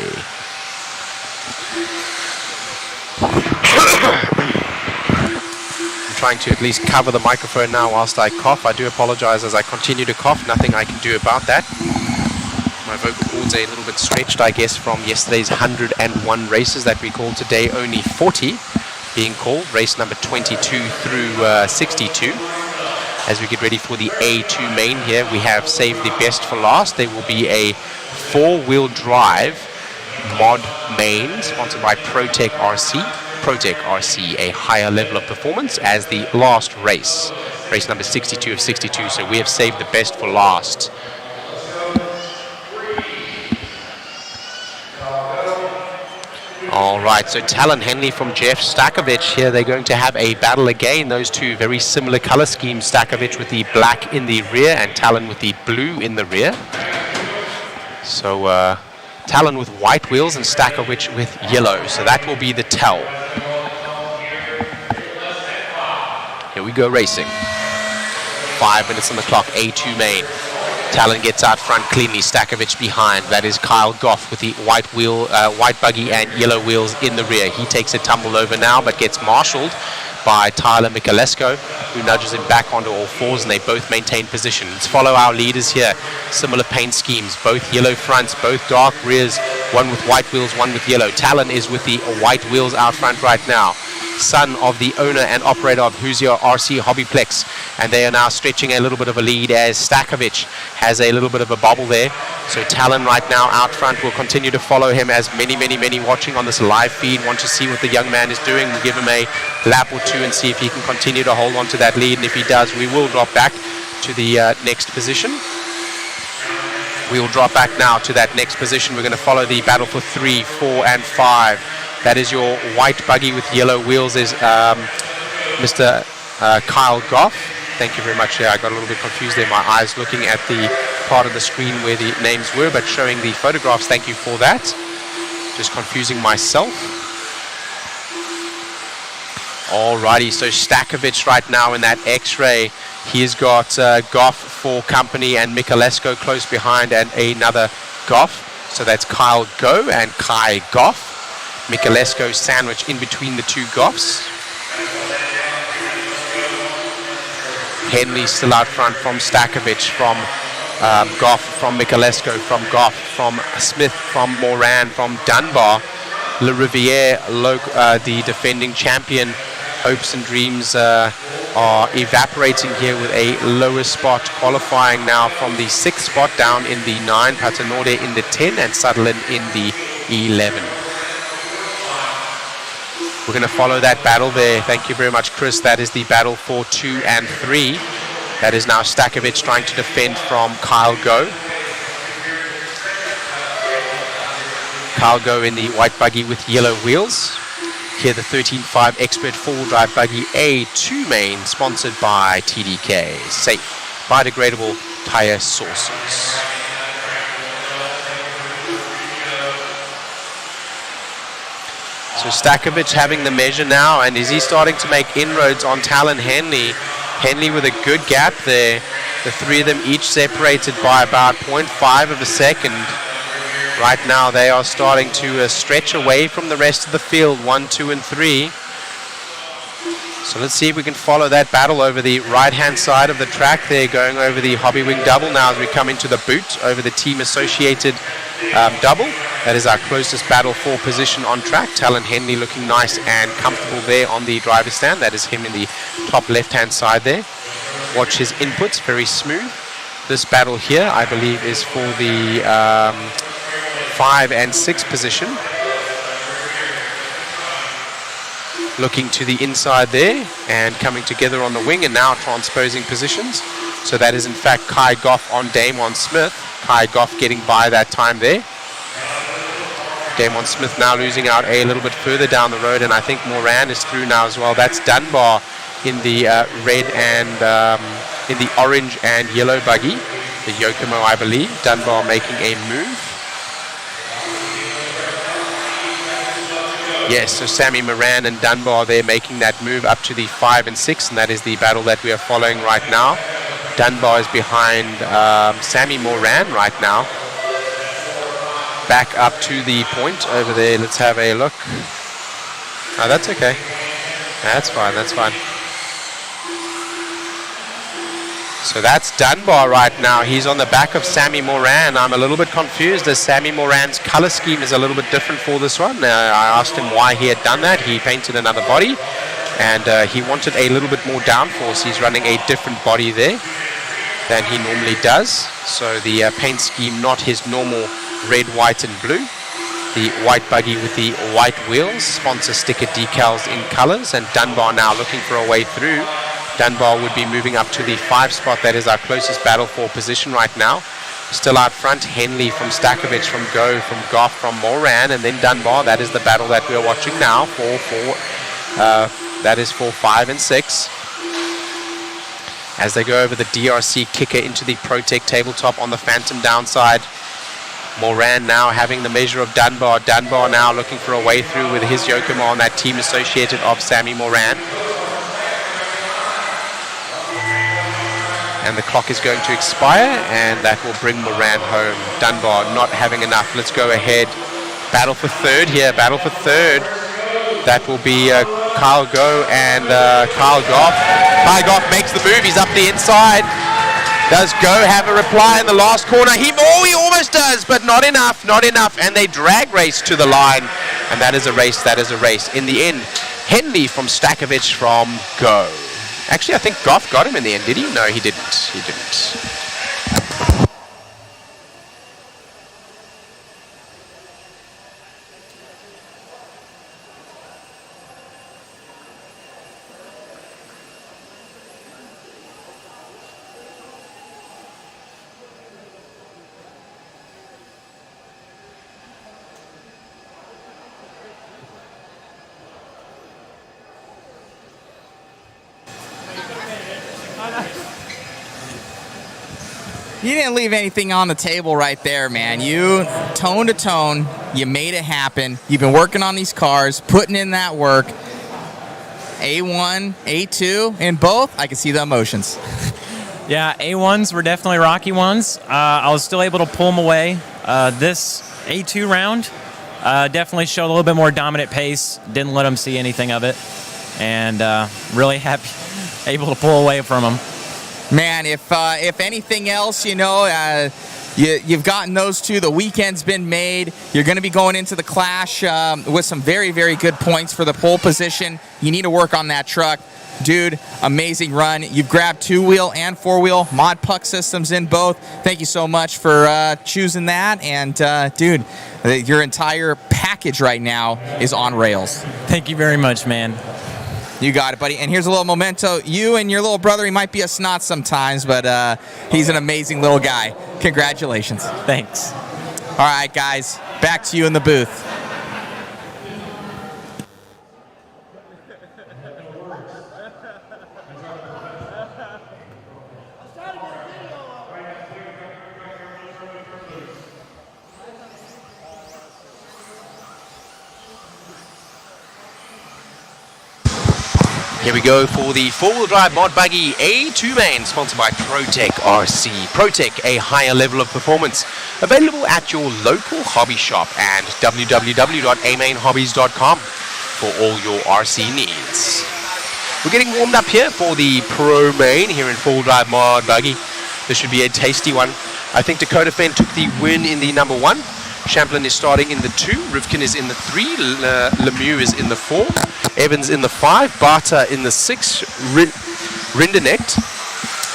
I'm trying to at least cover the microphone now whilst I cough. I do apologize as I continue to cough. Nothing I can do about that. My vocal cords are a little bit stretched, I guess, from yesterday's 101 races that we called today. Only 40 being called. Race number 22 through 62. As we get ready for the A2 main here, we have saved the best for last. There will be a 4-wheel drive mod main sponsored by ProTech RC. ProTech RC, a higher level of performance as the last race. Race number 62 of 62. So we have saved the best for last. All right, so Talon Henley from Jeff Stakovich here. They're going to have a battle again. Those two very similar color schemes. Stakovich with the black in the rear and Talon with the blue in the rear. So Talon with white wheels and Stakovich with yellow. So that will be the tell. Here we go racing. 5 minutes on the clock, A2 main. Talon gets out front cleanly, Stakovich behind. That is Kyle Goff with the white wheel, white buggy and yellow wheels in the rear. He takes a tumble over now, but gets marshaled by Tyler Michalesco, who nudges him back onto all fours, and they both maintain position. Let's follow our leaders here. Similar paint schemes, both yellow fronts, both dark rears, one with white wheels, one with yellow. Talon is with the white wheels out front right now. Son of the owner and operator of Hoosier RC HobbyPlex, and they are now stretching a little bit of a lead as Stakovich has a little bit of a bobble there. So Talon right now out front. Will continue to follow him as many watching on this live feed want to see what the young man is doing. We'll give him a lap or two and see if he can continue to hold on to that lead, and if he does, we will drop back to the next position. We will drop back now to that next position. We're going to follow the battle for 3, 4, and 5. That is your white buggy with yellow wheels is Mr. Kyle Goff. Thank you very much. Yeah, I got a little bit confused there. My eyes looking at the part of the screen where the names were, but showing the photographs. Thank you for that. Just confusing myself. Alrighty, so Stakovich right now in that X-ray. He's got Goff for company and Michalesco close behind and another Goff. So that's Kyle Go and Kai Goff. Michalesco sandwich in between the two Goffs. Henley still out front from Stakovich, from Goff, from Michalesco, from Goff, from Smith, from Moran, from Dunbar. Le Riviere, the defending champion. Hopes and dreams are evaporating here with a lower spot, qualifying now from the 6th spot down in the 9, Patanorde in the 10, and Sutherland in the 11. We're going to follow that battle there. Thank you very much, Chris. That is the battle for 2 and 3. That is now Stakovich trying to defend from Kyle Go. Kyle Go in the white buggy with yellow wheels. Here the 13.5 Expert 4-wheel-drive buggy A2 main, sponsored by TDK. Safe, biodegradable tire sources. So Stakovich having the measure now, and is he starting to make inroads on Talon Henley? Henley with a good gap there. The three of them each separated by about 0.5 of a second. Right now they are starting to stretch away from the rest of the field, 1, 2, and 3. So let's see if we can follow that battle over the right-hand side of the track there, going over the Hobby Wing double now as we come into the boot over the team associated double. That is our closest battle for position on track. Talon Henley looking nice and comfortable there on the driver's stand. That is him in the top left-hand side there. Watch his inputs, very smooth. This battle here, I believe, is for the 5 and 6 position. Looking to the inside there and coming together on the wing and now transposing positions. So that is in fact Kai Goff on Damon Smith. Kai Goff getting by that time there. Damon Smith now losing out a little bit further down the road, and I think Moran is through now as well. That's Dunbar in the red and in the orange and yellow buggy. The Yokomo, I believe. Dunbar making a move. Yes, so Sammy Moran and Dunbar there making that move up to the 5 and 6, and that is the battle that we are following right now. Dunbar is behind Sammy Moran right now. Back up to the point over there. Let's have a look. Oh, that's okay. That's fine, that's fine. So that's Dunbar right now. He's on the back of Sammy Moran. I'm a little bit confused as Sammy Moran's color scheme is a little bit different for this one. I asked him why he had done that. He painted another body and he wanted a little bit more downforce. He's running a different body there than he normally does. So the paint scheme, not his normal red, white and blue. The white buggy with the white wheels, sponsor sticker decals in colors, and Dunbar now looking for a way through. Dunbar would be moving up to the 5 spot. That is our closest battle for position right now. Still out front, Henley from Stakovich, from Go, from Goff, from Moran, and then Dunbar. That is the battle that we are watching now that is for 5 and 6. As they go over the DRC kicker into the Protec tabletop on the Phantom downside. Moran now having the measure of Dunbar. Dunbar now looking for a way through with his Yokomo on that team associated of Sammy Moran. And the clock is going to expire, and that will bring Moran home. Dunbar not having enough. Let's go ahead. Battle for third here. Battle for third. That will be Kyle Go and Kyle Goff. Kyle Goff makes the move. He's up the inside. Does Go have a reply in the last corner? He almost does, but not enough, not enough. And they drag race to the line. And that is a race, that is a race. In the end, Henley from Stakovich from Go. Actually, I think Goff got him in the end, did he? No, he didn't. He didn't. You didn't leave anything on the table right there, man. You, tone to tone, you made it happen. You've been working on these cars, putting in that work. A1, A2, in both, I can see the emotions. Yeah, A1s were definitely rocky ones. I was still able to pull them away. This A2 round definitely showed a little bit more dominant pace. Didn't let them see anything of it. And really happy, able to pull away from them. Man, if anything else, you've gotten those two. The weekend's been made. You're going to be going into the Clash with some very, very good points for the pole position. You need to work on that truck. Dude, amazing run. You've grabbed 2-wheel and 4-wheel. Mod Puck systems in both. Thank you so much for choosing that. And, dude, your entire package right now is on rails. Thank you very much, man. You got it, buddy. And here's a little memento. You and your little brother, he might be a snot sometimes, but he's an amazing little guy. Congratulations. Thanks. All right, guys. Back to you in the booth. Here we go for the four-wheel drive mod buggy A2 main, sponsored by ProTech RC. ProTech, a higher level of performance. Available at your local hobby shop and www.amainhobbies.com for all your RC needs. We're getting warmed up here for the Pro main here in four-wheel drive mod buggy. This should be a tasty one. I think Dakota Fenn took the win in the number 1. Champlin is starting in the 2, Rivkin is in the 3, Lemieux is in the 4, Evans in the 5, Barta in the 6, Rindernecht,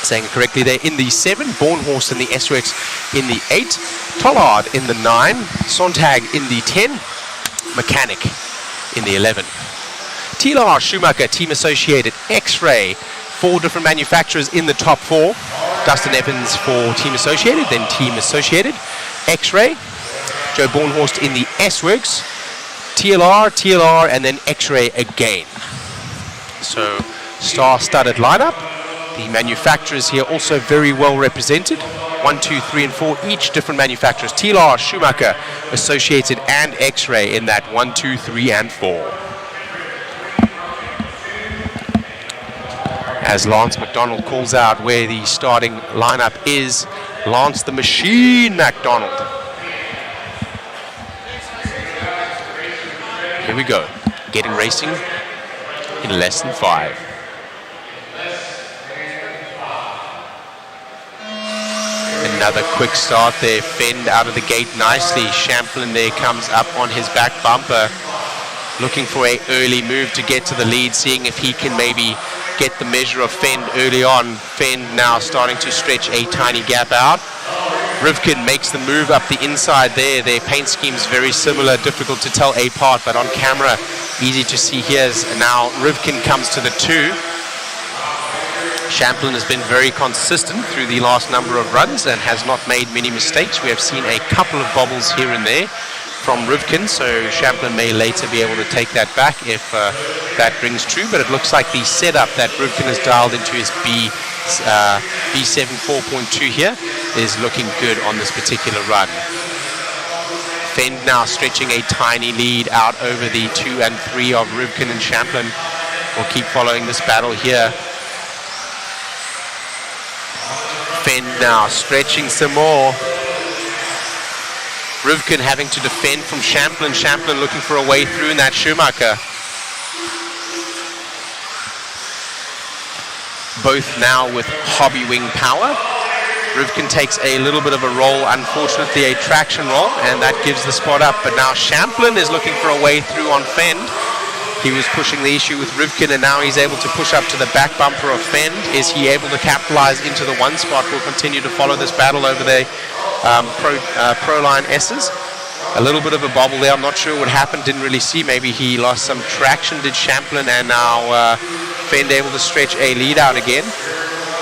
saying it correctly there, in the 7, Bornhorst in the SWX in the 8, Tollard in the 9, Sontag in the 10, Mechanic in the 11. TLR, Schumacher, Team Associated, X-Ray, 4 different manufacturers in the top 4, Dustin Evans for Team Associated, then Team Associated, X-Ray, Joe Bornhorst in the S-Works, TLR, and then X-Ray again. So, star-studded lineup. The manufacturers here also very well represented. 1, 2, 3, and 4, each different manufacturers. TLR, Schumacher, Associated, and X-Ray in that 1, 2, 3, and 4. As Lance McDonald calls out where the starting lineup is, Lance the Machine McDonald. Here we go, getting racing in less than 5. Another quick start there, Fend out of the gate nicely. Champlin there comes up on his back bumper, looking for an early move to get to the lead, seeing if he can maybe get the measure of Fend early on. Fend now starting to stretch a tiny gap out. Rivkin makes the move up the inside there. Their paint scheme's very similar, difficult to tell apart, but on camera, easy to see here. Now Rivkin comes to the 2. Champlin has been very consistent through the last number of runs and has not made many mistakes. We have seen a couple of bobbles here and there from Rivkin, so Champlin may later be able to take that back if that rings true, but it looks like the setup that Rivkin has dialed into his B7 4.2 here is looking good on this particular run. Fend now stretching a tiny lead out over the 2 and 3 of Rivkin and Champlin. We'll keep following this battle here. Fend now stretching some more. Rivkin having to defend from Champlin. Champlin looking for a way through in that Schumacher. Both now with hobby wing power. Rivkin takes a little bit of a roll, unfortunately a traction roll, and that gives the spot up. But now Champlin is looking for a way through on Fend. He was pushing the issue with Rivkin, and now he's able to push up to the back bumper of Fend. Is he able to capitalize into the 1 spot? We'll continue to follow this battle over the Proline S's. A little bit of a bobble there. I'm not sure what happened. Didn't really see. Maybe he lost some traction, did Champlin, and now Fend able to stretch a lead out again.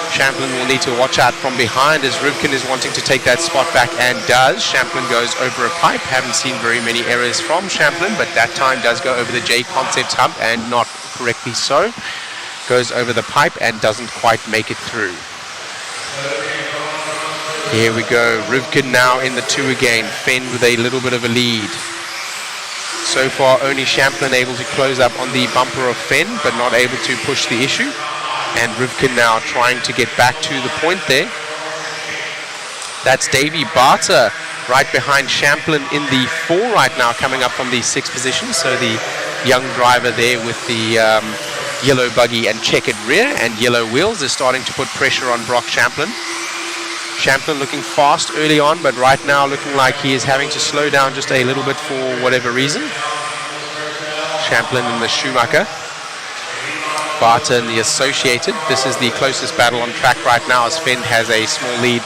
Champlin will need to watch out from behind as Rivkin is wanting to take that spot back and does. Champlin goes over a pipe. Haven't seen very many errors from Champlin, but that time does go over the JConcepts hump and not correctly so. goes over the pipe and doesn't quite make it through. Here we go. Rivkin now in the 2 again. Fenn with a little bit of a lead. So far, only Champlin able to close up on the bumper of Fenn, but not able to push the issue. And Rivkin now trying to get back to the point there. That's Davey Barter right behind Champlin in the 4 right now, coming up from the 6th position. So the young driver there with the yellow buggy and checkered rear and yellow wheels is starting to put pressure on Brock Champlin. Champlin looking fast early on, but right now looking like he is having to slow down just a little bit for whatever reason. Champlin in the Schumacher. Barter in the Associated. This is the closest battle on track right now, as Fenn has a small lead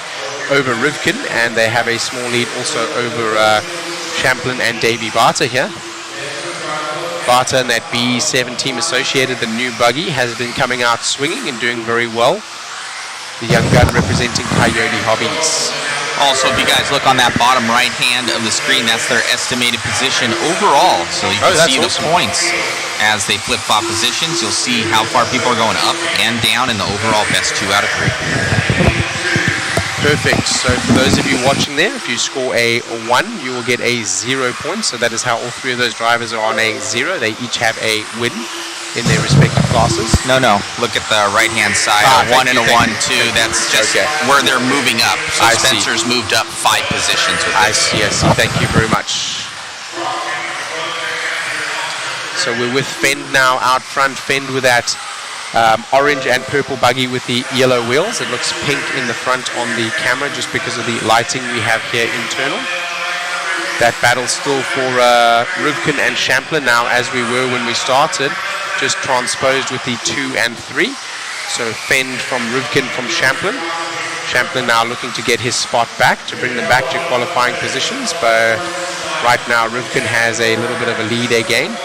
over Rivkin, and they have a small lead also over Champlin and Davey Barter here. Barter in that B7 Team Associated, the new buggy, has been coming out swinging and doing very well. The young gun representing Coyote Hobbies. Also, if you guys look on that bottom right hand of the screen, that's their estimated position overall. So you can see the points as they flip-flop positions. You'll see how far people are going up and down in the overall best 2 out of 3. Perfect. So for those of you watching there, if you score a 1, you will get a 0 point. So that is how all 3 of those drivers are on a 0. They each have a win in their respective classes. No. Look at the right-hand side. A 1 and a 1, 2. That's just where they're moving up. So Spencer's moved up 5 positions. I see. Thank you very much. So we're with Fend now out front. Fend with that orange and purple buggy with the yellow wheels. It looks pink in the front on the camera just because of the lighting we have here internal. That battle still for Rivkin and Champlin now, as we were when we started, just transposed with the 2 and 3. So Fend from Rivkin from Champlin. Champlin now looking to get his spot back, to bring them back to qualifying positions, but right now Rivkin has a little bit of a lead again.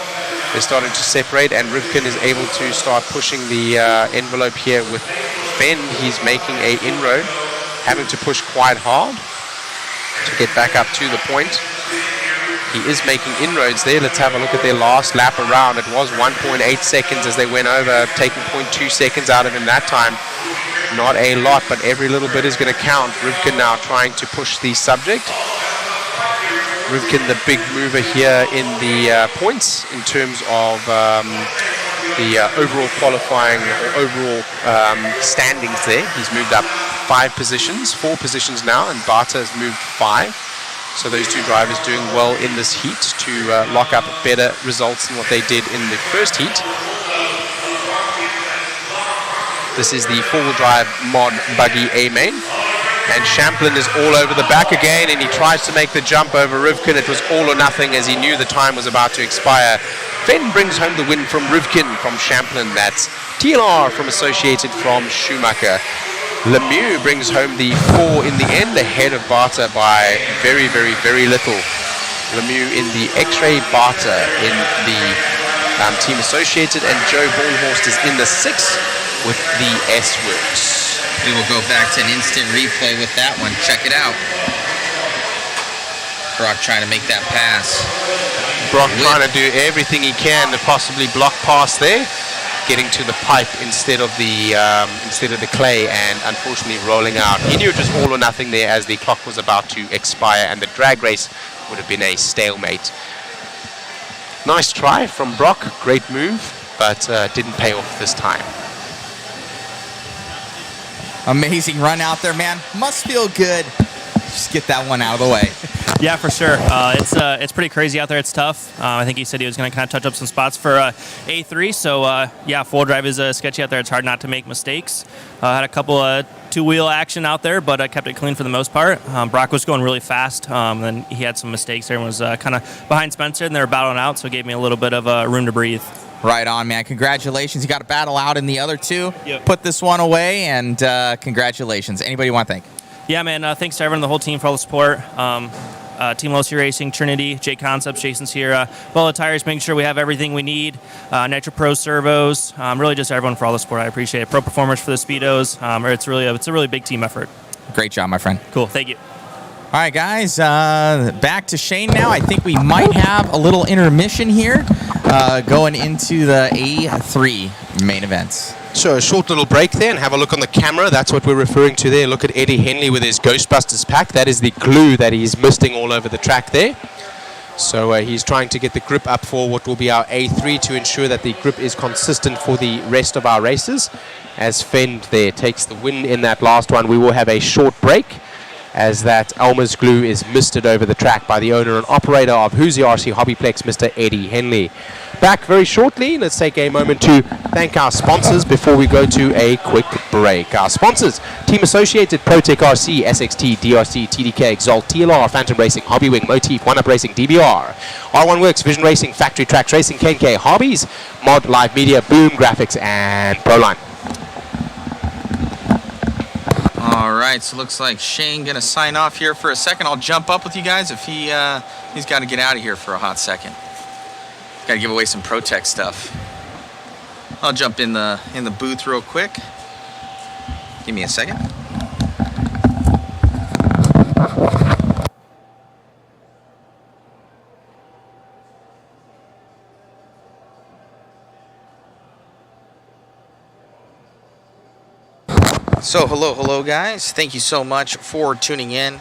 They're starting to separate, and Rivkin is able to start pushing the envelope here with Fend. He's making a inroad, having to push quite hard to get back up to the point. He is making inroads there. Let's have a look at their last lap around. It was 1.8 seconds as they went over, taking 0.2 seconds out of him that time. Not a lot, but every little bit is going to count. Rivkin now trying to push the subject. Rivkin, the big mover here in the points in terms of the overall qualifying, overall standings there. He's moved up 4 positions now, and Barter has moved 5. So those 2 drivers doing well in this heat to lock up better results than what they did in the first heat. This is the 4-wheel drive mod buggy A-main. And Champlin is all over the back again, and he tries to make the jump over Rivkin. It was all or nothing as he knew the time was about to expire. Fenn brings home the win from Rivkin from Champlin. That's TLR from Associated from Schumacher. Lemieux brings home the 4 in the end, ahead of Barter by very, very, very little. Lemieux in the X-Ray, Barter in the Team Associated, and Joe Bornhorst is in the 6 with the S-Works. We will go back to an instant replay with that one. Check it out. Brock trying to make that pass. Brock trying to do everything he can to possibly block past there, getting to the pipe instead of the clay, and unfortunately rolling out. He knew it was all or nothing there as the clock was about to expire, and the drag race would have been a stalemate. Nice try from Brock, great move, but didn't pay off this time. Amazing run out there, man. Must feel good. Just get that one out of the way. Yeah, for sure. It's pretty crazy out there. It's tough. I think he said he was going to kind of touch up some spots for A3. So, yeah, 4-wheel drive is sketchy out there. It's hard not to make mistakes. Had a couple 2-wheel action out there, but I kept it clean for the most part. Brock was going really fast. Then he had some mistakes there and was kind of behind Spencer, and they were battling out, so it gave me a little bit of room to breathe. Right on, man. Congratulations. You got to battle out in the other 2. Yep. Put this one away, and congratulations. Anybody you want to thank? Yeah, man. Thanks to everyone, the whole team, for all the support. Team Losi Racing, Trinity, JConcepts, Jason's here. Bella Tires, making sure we have everything we need. Nitro Pro servos. Really just everyone for all the support. I appreciate it. Pro Performers for the Speedos. It's a really big team effort. Great job, my friend. Cool. Thank you. All right, guys, back to Shane now. I think we might have a little intermission here going into the A3 main events. So a short little break there and have a look on the camera. That's what we're referring to there. Look at Eddie Henley with his Ghostbusters pack. That is the glue that he's misting all over the track there. So he's trying to get the grip up for what will be our A3 to ensure that the grip is consistent for the rest of our races. As Fend there takes the win in that last one, we will have a short break as that Elmer's glue is misted over the track by the owner and operator of Hoosier RC HobbyPlex, Mr. Eddie Henley. Back very shortly. Let's take a moment to thank our sponsors before we go to a quick break. Our sponsors: Team Associated, ProTech RC, SXT, DRC, TDK, Exalt, TLR, Phantom Racing, Hobbywing, Motif, One Up Racing, DBR, R1 Works, Vision Racing, Factory Tracks Racing, KNK, Hobbies, Mod Live Media, Boom Graphics, and Proline. All right, so looks like Shane gonna sign off here for a second. I'll jump up with you guys if he's got to get out of here for a hot second. Got to give away some ProTech stuff. I'll jump in the booth real quick. Give me a second. So hello guys. Thank you so much for tuning in.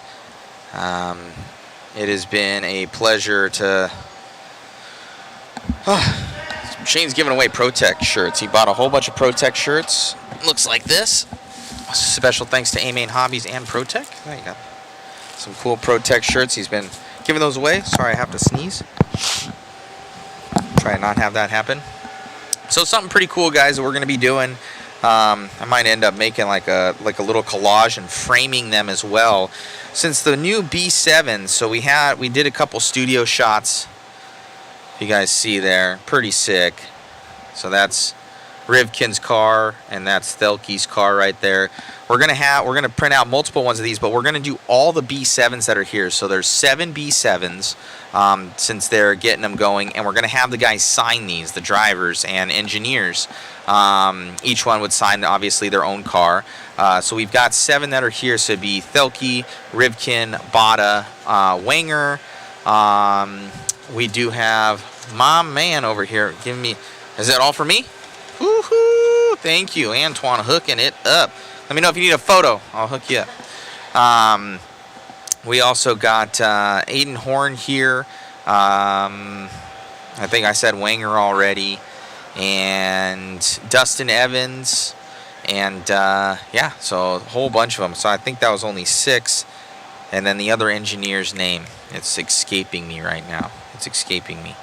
It has been a pleasure to... Shane's giving away ProTech shirts. He bought a whole bunch of ProTech shirts. Looks like this. Special thanks to A-Main Hobbies and ProTech. There you go. Some cool ProTech shirts. He's been giving those away. Sorry, I have to sneeze. Try and not have that happen. So something pretty cool, guys, that we're going to be doing. I might end up making like a little collage and framing them as well. Since the new B7, so we did a couple studio shots. You guys see there, pretty sick. So that's Rivkin's car and that's Thelke's car right there. We're gonna print out multiple ones of these, but we're gonna do all the B7s that are here. So there's 7 B7s since they're getting them going, and we're gonna have the guys sign these, the drivers and engineers. Each one would sign obviously their own car. So we've got 7 that are here. So it'd be Thelke, Rivkin, Bada, Wenger. We do have my man over here giving me. Is that all for me? Woohoo! Thank you, Antoine, hooking it up. Let me know if you need a photo. I'll hook you up. We also got Aiden Horn here. I think I said Wenger already. And Dustin Evans. And yeah, so a whole bunch of them. So I think that was only 6. And then the other engineer's name. It's escaping me right now. It's escaping me.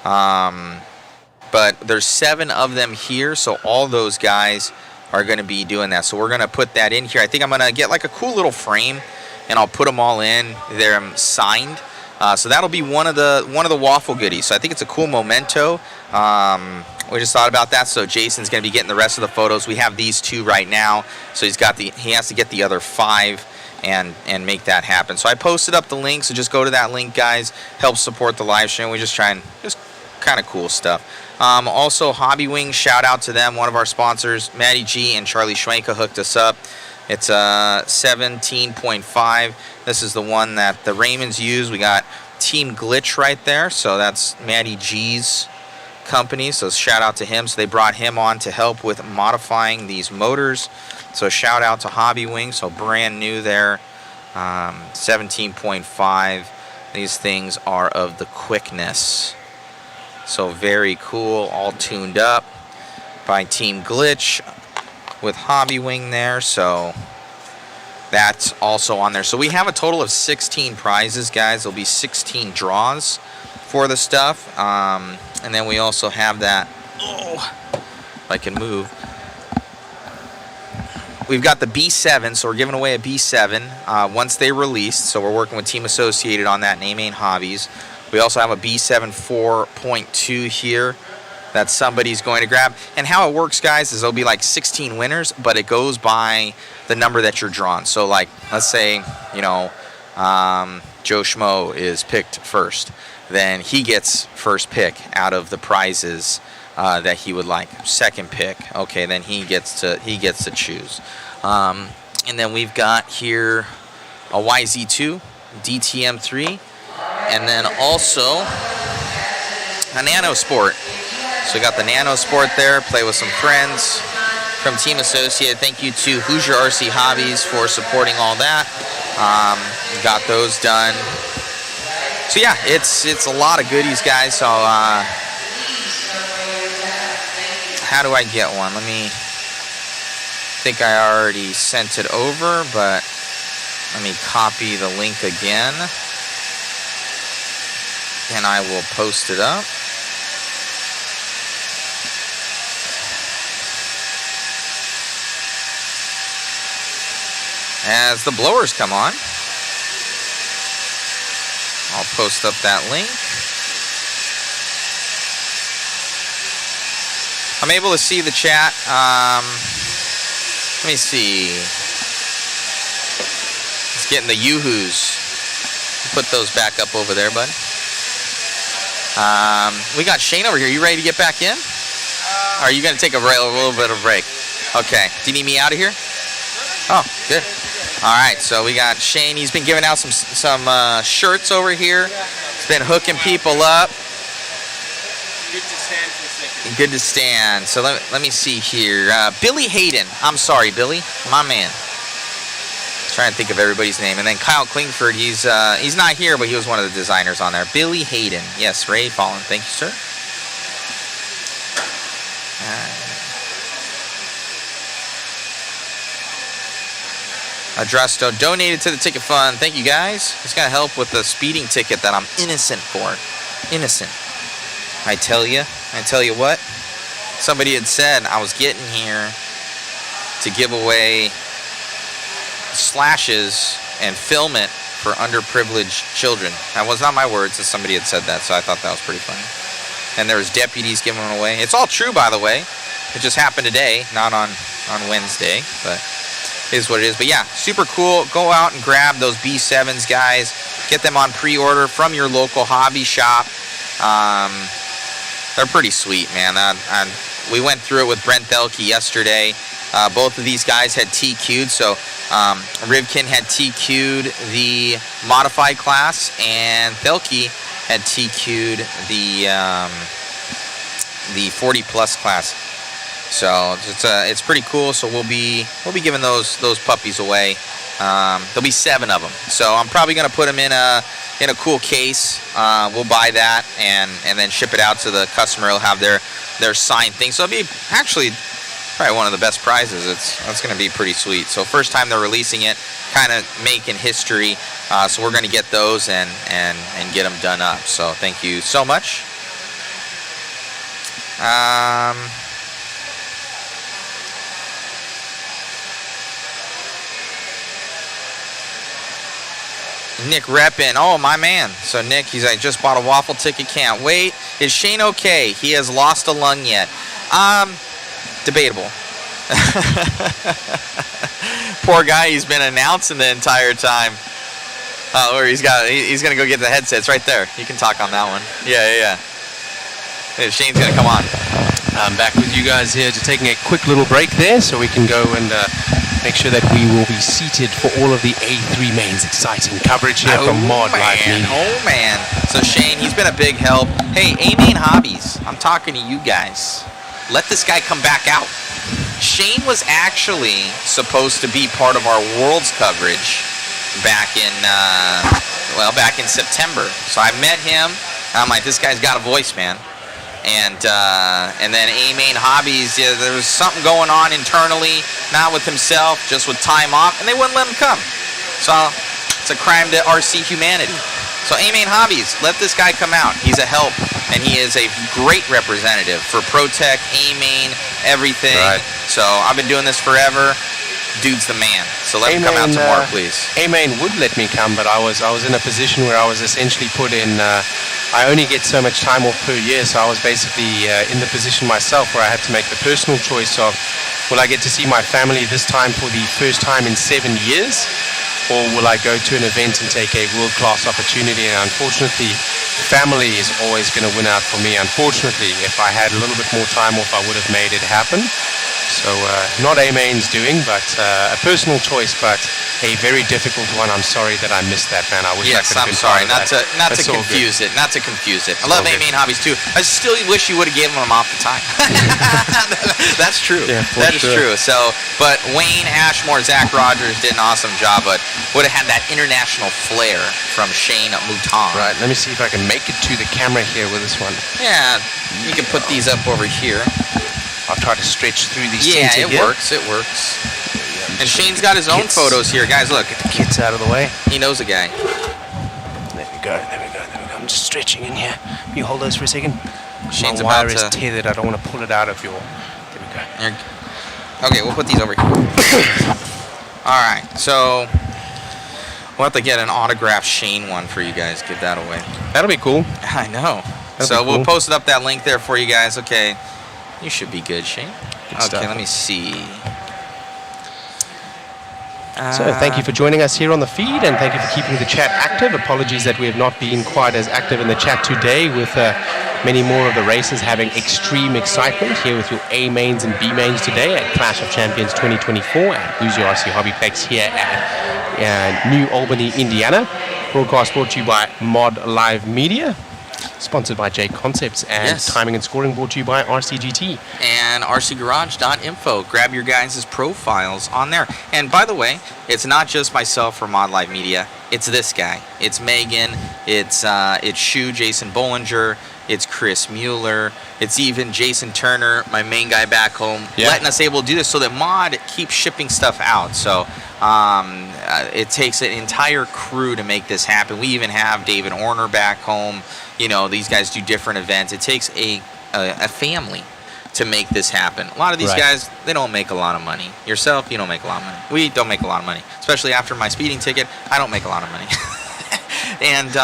But there's 7 of them here, so all those guys are going to be doing that. So we're going to put that in here. I think I'm going to get like a cool little frame, and I'll put them all in. They're signed. So that'll be one of the waffle goodies. So I think it's a cool memento. We just thought about that. So Jason's going to be getting the rest of the photos. We have these 2 right now. So he has to get the other 5. And make that happen. So I posted up the link, so just go to that link, guys. Help support the live stream. We just kind of cool stuff. Also, Hobbywing, shout out to them, one of our sponsors. Maddie G and Charlie Schwenka hooked us up. It's 17.5. This is the one that the Raymonds use. We got Team Glitch right there, so that's Maddie G's company. So shout out to him. So they brought him on to help with modifying these motors. So shout out to Hobbywing. So brand new there, 17.5. These things are of the quickness. So very cool, all tuned up by Team Glitch with Hobbywing there. So that's also on there. So we have a total of 16 prizes, guys. There'll be 16 draws for the stuff. And then we also have that, if I can move. We've got the B7, so we're giving away a B7 once they released. So we're working with Team Associated on that, A-Main Hobbies. We also have a B7 4.2 here that somebody's going to grab. And how it works, guys, is there'll be like 16 winners, but it goes by the number that you're drawn. So like, let's say, Joe Schmo is picked first. Then he gets first pick out of the prizes that he would like. Second pick, okay, then he gets to choose. And then we've got here a YZ2, DTM3, and then also a Nano Sport. So we got the Nano Sport there, play with some friends. from Team Associate. Thank you to Hoosier RC Hobbies for supporting all that. Got those done. So yeah, it's a lot of goodies, guys. So how do I get one? Let me. Think I already sent it over, but let me copy the link again, and I will post it up. As the blowers come on, I'll post up that link. I'm able to see the chat. Let me see. It's getting the yoo-hoos. Put those back up over there, bud. We got Shane over here. You ready to get back in? Or are you going to take a little bit of a break? Okay. Do you need me out of here? Oh, good. All right. So we got Shane. He's been giving out some shirts over here. He's been hooking people up. Good to stand. So let me see here. Billy Hayden. I'm sorry, Billy. My man. Trying to think of everybody's name. And then Kyle Klingford. He's not here, but he was one of the designers on there. Billy Hayden. Yes, Ray Fallon. Thank you, sir. Adrasto donated to the ticket fund. Thank you, guys. It's going to help with the speeding ticket that I'm innocent for. Innocent. I tell you what, somebody had said I was getting here to give away slashes and film it for underprivileged children. That was not my words, as somebody had said that, so I thought that was pretty funny. And there was deputies giving them away. It's all true, by the way. It just happened today, not on Wednesday, but it is what it is. But yeah, super cool. Go out and grab those B7s, guys. Get them on pre-order from your local hobby shop. They're pretty sweet, man. We went through it with Brent Thelke yesterday. Both of these guys had TQ'd. So Rivkin had TQ'd the modified class, and Thelke had TQ'd the 40 plus class. So it's pretty cool. So we'll be giving those puppies away. There'll be 7 of them. So I'm probably gonna put them in a cool case. We'll buy that and then ship it out to the customer. He'll have their signed thing. So it'll be actually probably one of the best prizes. That's going to be pretty sweet. So first time they're releasing it, kind of making history. So we're going to get those and get them done up. So thank you so much. Nick Reppin. Oh, my man. So Nick, he's like, just bought a waffle ticket. Can't wait. Is Shane okay? He has lost a lung yet. Debatable. Poor guy. He's been announcing the entire time. Oh, or he's gonna go get the headsets right there. You can talk on that one. Yeah. Shane's gonna come on. I'm back with you guys here, just taking a quick little break there, so we can go and make sure that we will be seated for all of the A3 Main's exciting coverage here from Mod Live Media. Oh man! So Shane, he's been a big help. Hey, A-Main Hobbies, I'm talking to you guys. Let this guy come back out. Shane was actually supposed to be part of our Worlds coverage back in September. So I met him. And I'm like, this guy's got a voice, man. And then A-Main Hobbies, yeah, there was something going on internally, not with himself, just with time off, and they wouldn't let him come. So it's a crime to RC humanity. So A-Main Hobbies, let this guy come out. He's a help, and he is a great representative for ProTech, A-Main, everything. Right. So I've been doing this forever. Dude's the man. So let him come out tomorrow, please. A-Main would let me come, but I was in a position where I was essentially put in. I only get so much time off per year, so I was basically in the position myself where I had to make the personal choice of, will I get to see my family this time for the first time in 7 years, or will I go to an event and take a world-class opportunity? And unfortunately, family is always going to win out for me. Unfortunately, if I had a little bit more time off, I would have made it happen. So not A-Main's doing, but a personal choice. But a very difficult one. I'm sorry that I missed that, man. I wish I Yes, could have I'm been sorry. part of Not that. to That's all confuse good. it. Not to confuse it. I It's love all A good. Main Hobbies too. I still wish you would have given them off the time. That's true. Yeah, for That is sure. true. So, but Wayne Ashmore, Zach Rogers did an awesome job, but would have had that international flair from Shane Mouton. Right. Let me see if I can make it to the camera here with this one. Yeah, you can put these up over here. I'll try to stretch through these Yeah, things it here. works. It works. And Shane's got his own Kids. photos here, guys. Look, Get the kids out of the way. he knows a guy. There we go. There we go. There we go. I'm just stretching in here. Can you hold those for a second? Shane's My wire about is to- tethered. I don't want to pull it out of your. There we go. Okay, we'll put these over here. All right, so we'll have to get an autographed Shane one for you guys. Give that away. That'll be cool. I know. That'll So be we'll cool. post up that link there for you guys. Okay, you should be good, Shane. Good Okay, stuff. let me see. So thank you for joining us here on the feed, and thank you for keeping the chat active. Apologies that we have not been quite as active in the chat today, with many more of the races having extreme excitement here with your A mains and B mains today at Clash of Champions 2024 at Hoosier RC HobbyPlex here at New Albany, Indiana. Broadcast brought to you by Mod Live Media, sponsored by JConcepts, and Yes. timing and scoring brought to you by RCGT. And rcgarage.info. Grab your guys' profiles on there. And by the way, it's not just myself for Mod Live Media. It's this guy. It's Megan. It's Shu, Jason Bollinger. It's Chris Mueller. It's even Jason Turner, my main guy back home, letting us able to do this so that Mod keeps shipping stuff out. So it takes an entire crew to make this happen. We even have David Orner back home. You know, these guys do different events. It takes a family to make this happen. A lot of these Right. guys, they don't make a lot of money. Yourself, you don't make a lot of money. We don't make a lot of money. Especially after my speeding ticket, I don't make a lot of money. And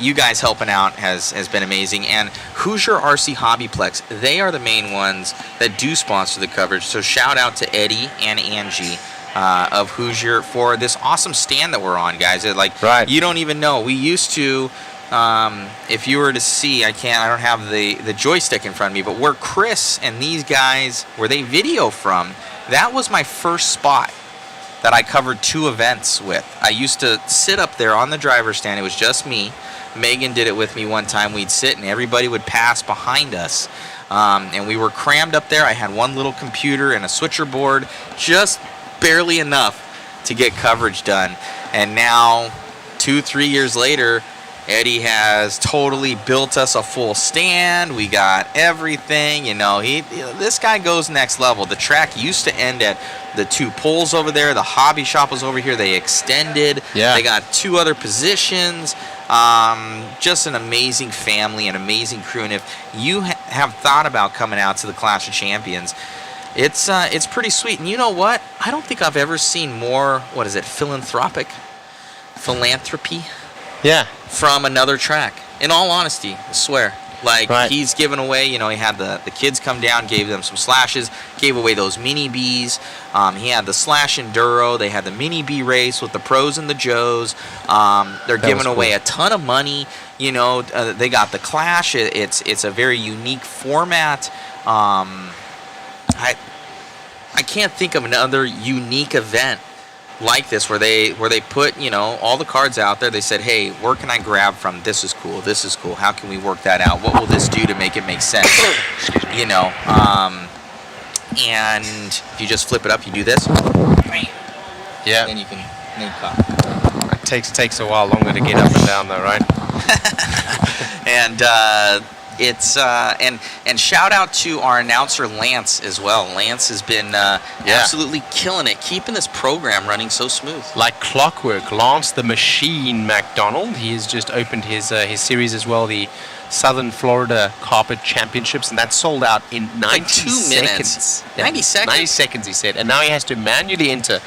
you guys helping out has been amazing. And Hoosier RC HobbyPlex, they are the main ones that do sponsor the coverage. So shout out to Eddie and Angie of Hoosier for this awesome stand that we're on, guys. You don't even know. We used to, if you were to see, I don't have the joystick in front of me, but where Chris and these guys, where they video from, that was my first spot that I covered 2 events with. I used to sit up there on the driver's stand. It was just me. Megan did it with me one time. We'd sit and everybody would pass behind us. And we were crammed up there. I had one little computer and a switcher board, just barely enough to get coverage done. And now, 2-3 years later, Eddie has totally built us a full stand. We got everything. You know, this guy goes next level. The track used to end at the 2 poles over there. The hobby shop was over here. They extended. Yeah. They got 2 other positions. Just an amazing family, an amazing crew. And if you have thought about coming out to the Clash of Champions, it's pretty sweet. And you know what? I don't think I've ever seen more, philanthropy from another track. In all honesty, I swear. He's given away, he had the kids come down, gave them some slashes, gave away those mini Bs. He had the Slash Enduro. They had the mini B race with the pros and the Joes. They're giving away a ton of money. They got the Clash. It's a very unique format. I can't think of another unique event like this where they put all the cards out there. They said, hey, where can I grab from? This is cool, how can we work that out? What will this do to make it make sense? And if you just flip it up, you do this, Yeah. then you can make It takes a while longer to get up and down though, right? And it's and shout out to our announcer Lance as well. Lance has been absolutely killing it, keeping this program running so smooth. Like clockwork. Lance the Machine McDonald, he has just opened his series as well, the Southern Florida Carpet Championships, and that's sold out in 90 2 minutes. seconds. 90 seconds? 90 seconds, he said. And now he has to manually enter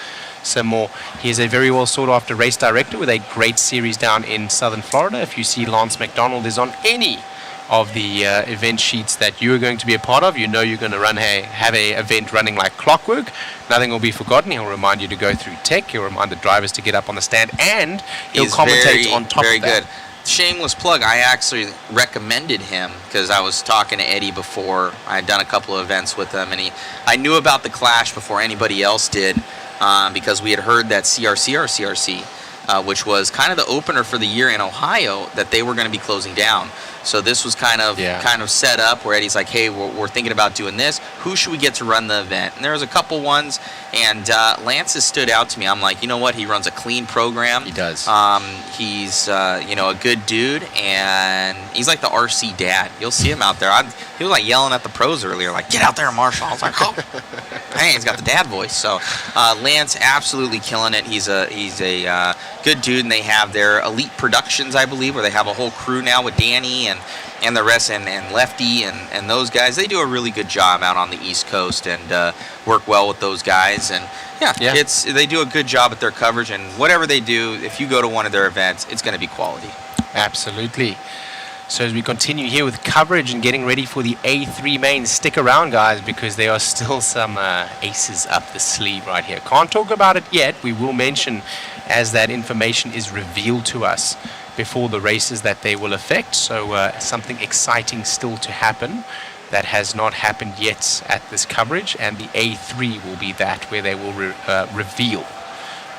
some more. He is a very well sought after race director with a great series down in Southern Florida. If you see Lance McDonald is on any of the event sheets that you are going to be a part of, you're going to have a event running like clockwork. Nothing will be forgotten. He'll remind you to go through tech. He'll remind the drivers to get up on the stand, and he'll commentate on top very of that. good. Shameless plug, I actually recommended him because I was talking to Eddie before. I had done a couple of events with him, and I knew about the Clash before anybody else did. because we had heard that CRC, which was kind of the opener for the year in Ohio, that they were going to be closing down. So this was kind of set up where Eddie's like, hey, we're thinking about doing this. Who should we get to run the event? And there was a couple ones, and Lance has stood out to me. I'm like, you know what? He runs a clean program. He does. He's a good dude, and he's like the RC dad. You'll see him out there. He was like yelling at the pros earlier, like, get out there, Marshall. I was like, oh, dang, he's got the dad voice. So Lance absolutely killing it. He's a good dude, and they have their Elite Productions, I believe, where they have a whole crew now with Danny and the rest, and Lefty and those guys. They do a really good job out on the East Coast and work well with those guys. And they do a good job at their coverage, and whatever they do, if you go to one of their events, it's going to be quality. Absolutely. So as we continue here with coverage and getting ready for the A3 main, stick around, guys, because there are still some aces up the sleeve right here. Can't talk about it yet. We will mention as that information is revealed to us before the races that they will affect. So something exciting still to happen that has not happened yet at this coverage, and the A3 will be that where they will reveal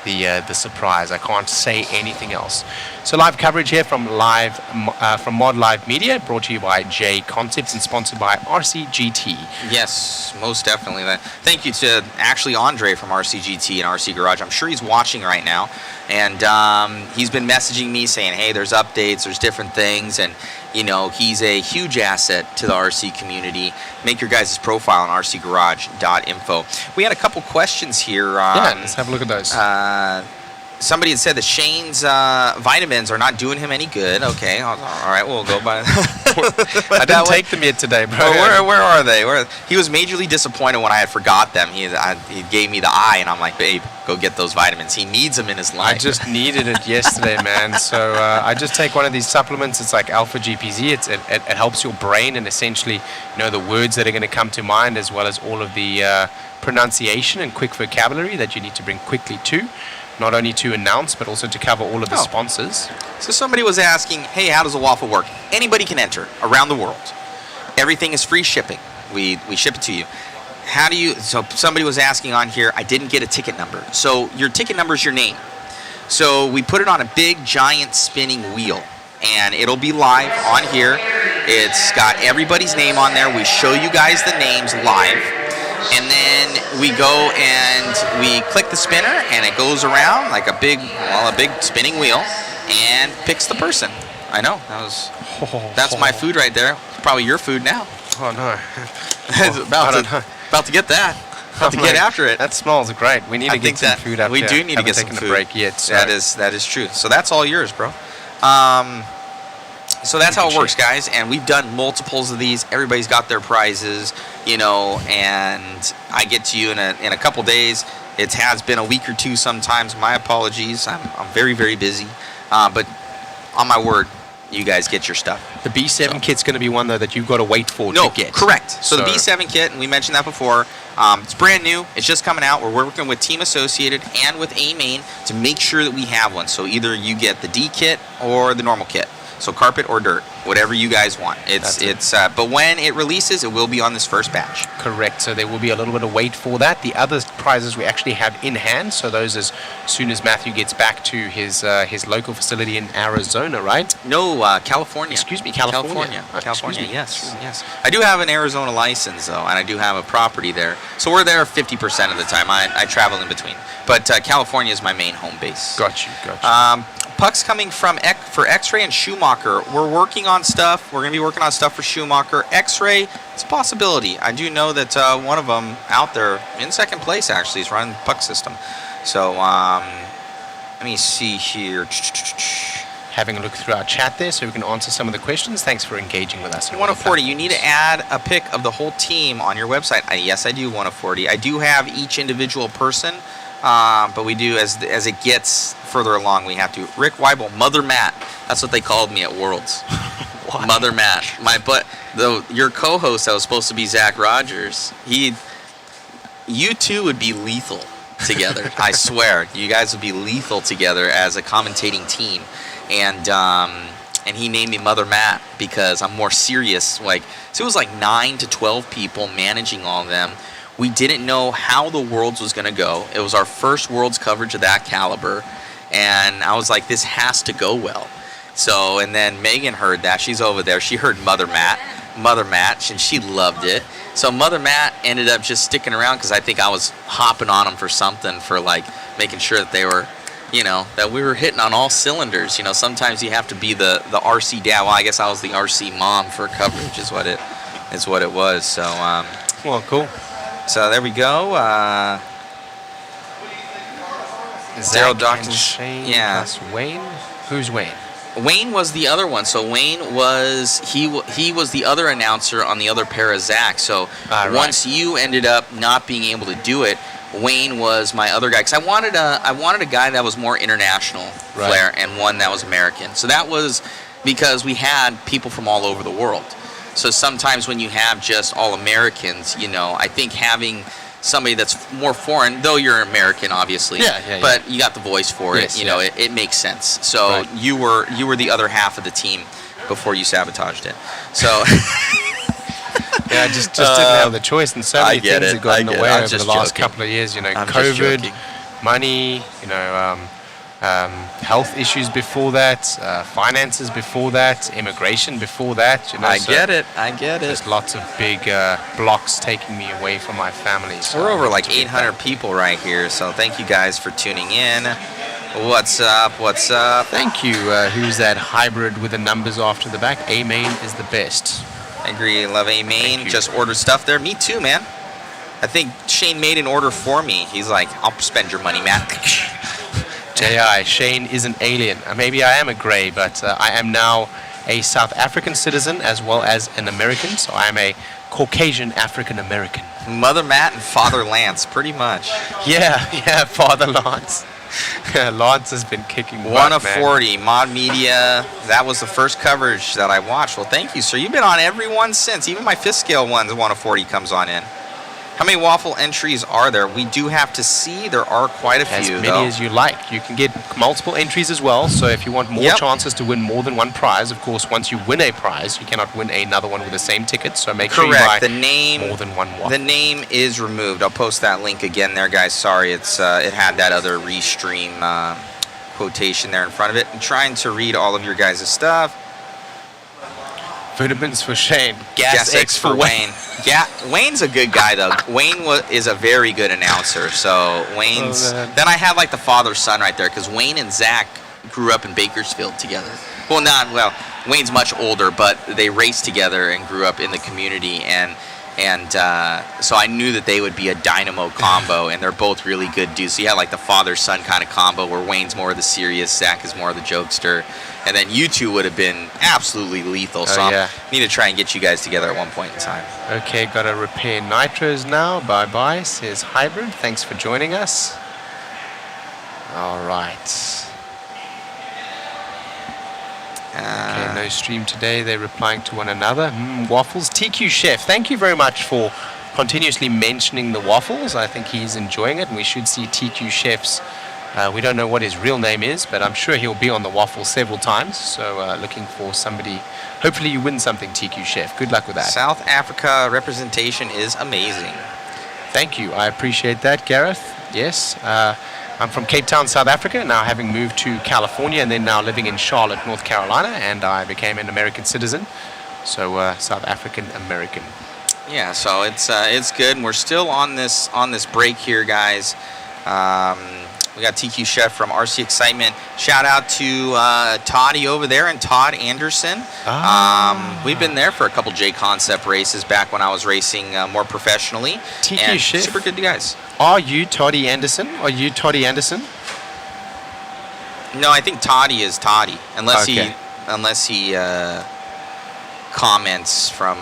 the surprise. I can't say anything else. So live coverage here from Mod Live Media, brought to you by JConcepts and sponsored by RCGT. Yes, most definitely. Thank you to actually Andre from RCGT and RC Garage. I'm sure he's watching right now, and he's been messaging me saying, hey, there's updates, there's different things, and he's a huge asset to the RC community. Make your guys' profile on rcgarage.info. We had a couple questions here. Let's have a look at those. Somebody had said that Shane's vitamins are not doing him any good. Okay, all right, we'll go by that. I didn't take them yet today, bro. Oh, where are they? He was majorly disappointed when I had forgot them. He gave me the eye, and I'm like, babe, go get those vitamins. He needs them in his life. I just needed it yesterday, man. So I just take one of these supplements. It's like Alpha GPZ. It helps your brain and essentially the words that are going to come to mind, as well as all of the pronunciation and quick vocabulary that you need to bring quickly to. Not only to announce, but also to cover all of the sponsors. So somebody was asking, hey, how does a waffle work? Anybody can enter around the world. Everything is free shipping. We ship it to you. So somebody was asking on here, I didn't get a ticket number. So your ticket number is your name. So we put it on a big, giant spinning wheel, and it'll be live on here. It's got everybody's name on there. We show you guys the names live. And then we go and we click the spinner, and it goes around like a big spinning wheel and picks the person. I know. That's my food right there. Probably your food now. Oh, no. About to get that. About to get after it. That smells great. We need to get some food up We here. do need to get some food. Haven't taken a break yet. So. That is true. So that's all yours, bro. So that's how it works, guys, and we've done multiples of these. Everybody's got their prizes, and I get to you in a couple days. It has been a week or two sometimes. My apologies. I'm very, very busy, but on my word, you guys get your stuff. The B7 kit's going to be one, though, that you've got to wait for to get. Correct. So the B7 kit, and we mentioned that before, it's brand new. It's just coming out. We're working with Team Associated and with A-Main to make sure that we have one. So either you get the D kit or the normal kit. So carpet or dirt, whatever you guys want. But when it releases, it will be on this first batch. Correct. So there will be a little bit of wait for that. The other prizes we actually have in hand. So those as soon as Matthew gets back to his local facility in Arizona, right? No, California. Excuse me, California. California. Yes. I do have an Arizona license though, and I do have a property there. So we're there 50% of the time. I travel in between, but California is my main home base. Got you. Pucks coming for X-Ray and Schumacher. We're working on stuff. We're going to be working on stuff for Schumacher. X-Ray, it's a possibility. I do know that one of them out there in second place actually is running the puck system. So let me see here. Having a look through our chat there so we can answer some of the questions. Thanks for engaging with us. 140, you need to add a pic of the whole team on your website. Yes, I do, 140. I do have each individual person. But we do, as it gets further along, we have to. Rick Weibel, Mother Matt. That's what they called me at Worlds. Mother Matt. Your co-host that was supposed to be Zach Rogers, you two would be lethal together. I swear. You guys would be lethal together as a commentating team. And he named me Mother Matt because I'm more serious. So it was like 9 to 12 people managing all of them. We didn't know how the Worlds was going to go. It was our first Worlds coverage of that caliber, and I was like, this has to go well. So, and then Megan heard that. She's over there. She heard Mother Match, and she loved it. So Mother Matt ended up just sticking around because I think I was hopping on them for something, for like making sure that they were, that we were hitting on all cylinders. Sometimes you have to be the RC dad. Well, I guess I was the RC mom for coverage is what it was. So, well, cool. So there we go. Zach and Shane plus Wayne. Who's Wayne? Wayne was the other one. So Wayne was he was the other announcer on the other pair of Zach. So once you ended up not being able to do it, Wayne was my other guy, because I wanted a guy that was more international flair and one that was American. So that was because we had people from all over the world. So sometimes when you have just all Americans, I think having somebody that's more foreign, though you're American, obviously, but you got the voice for it. It makes sense. So you were the other half of the team before you sabotaged it. So I just didn't have the choice, and so many things have gotten in the way over the last couple of years. COVID, money, health issues before that, finances before that, immigration before that. I get it. There's lots of big blocks taking me away from my family. So we're over like 800 people right here, so thank you guys for tuning in. What's up? Thank you. Who's that hybrid with the numbers off to the back? A-Main is the best. I agree. Love A-Main. Just ordered stuff there. Me too, man. I think Shane made an order for me. He's like, I'll spend your money, man. J.I. Shane is an alien. Maybe I am a grey, but I am now a South African citizen as well as an American, so I am a Caucasian African American. Mother Matt and Father Lance, pretty much. Yeah, Father Lance. Lance has been kicking butt, 1 of 40, Mod Media. That was the first coverage that I watched. Well, thank you, sir. You've been on every one since. Even my fifth scale ones, 1 of 40 comes on in. How many waffle entries are there? We do have to see. There are quite a few, as many as you like. You can get multiple entries as well. So if you want more chances to win more than one prize, of course, once you win a prize, you cannot win another one with the same ticket. So make sure you buy more than one waffle. The name is removed. I'll post that link again there, guys. Sorry, it had that other restream quotation there in front of it. I'm trying to read all of your guys' stuff. Vitamins for Shane. Gas X for Wayne. Wayne's a good guy, though. Wayne is a very good announcer. So Wayne's... then I have like the father-son right there, because Wayne and Zach grew up in Bakersfield together. Well, Wayne's much older, but they raced together and grew up in the community. And so I knew that they would be a dynamo combo, and they're both really good dudes. So you had like the father-son kind of combo, where Wayne's more of the serious, Zach is more of the jokester. And then you two would have been absolutely lethal. So I need to try and get you guys together at one point in time. Okay, got to repair nitros now. Bye-bye, says Hybrid. Thanks for joining us. All right. Okay, no stream today. They're replying to one another. Waffles. TQ Chef, thank you very much for continuously mentioning the waffles. I think he's enjoying it, and we should see TQ Chef's... we don't know what his real name is, but I'm sure he'll be on the waffle several times. So looking for somebody. Hopefully you win something, TQ Chef. Good luck with that. South Africa representation is amazing. Thank you. I appreciate that, Gareth. Yes. I'm from Cape Town, South Africa, now having moved to California and then now living in Charlotte, North Carolina, and I became an American citizen. So South African American. Yeah, so it's good, and we're still on this break here, guys. We got TQ Chef from RC Excitement. Shout out to Toddy over there and Todd Anderson. We've been there for a couple JConcepts races back when I was racing more professionally. TQ Chef. Super good guys. Are you Toddy Anderson? No, I think Toddy is Toddy, unless he comments from.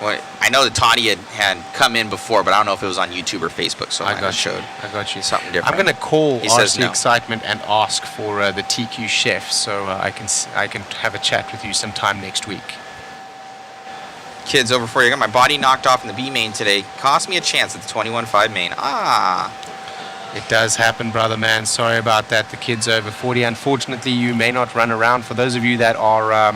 Well, I know that Toddy had come in before, but I don't know if it was on YouTube or Facebook, so I got you something different. I'm going to call RC no. Excitement and ask for the TQ Chef, so I can have a chat with you sometime next week. Kids over 40, I got my body knocked off in the B main today. Cost me a chance at the 21.5 main. It does happen, brother man. Sorry about that. The kids over 40. Unfortunately, you may not run around. For those of you that are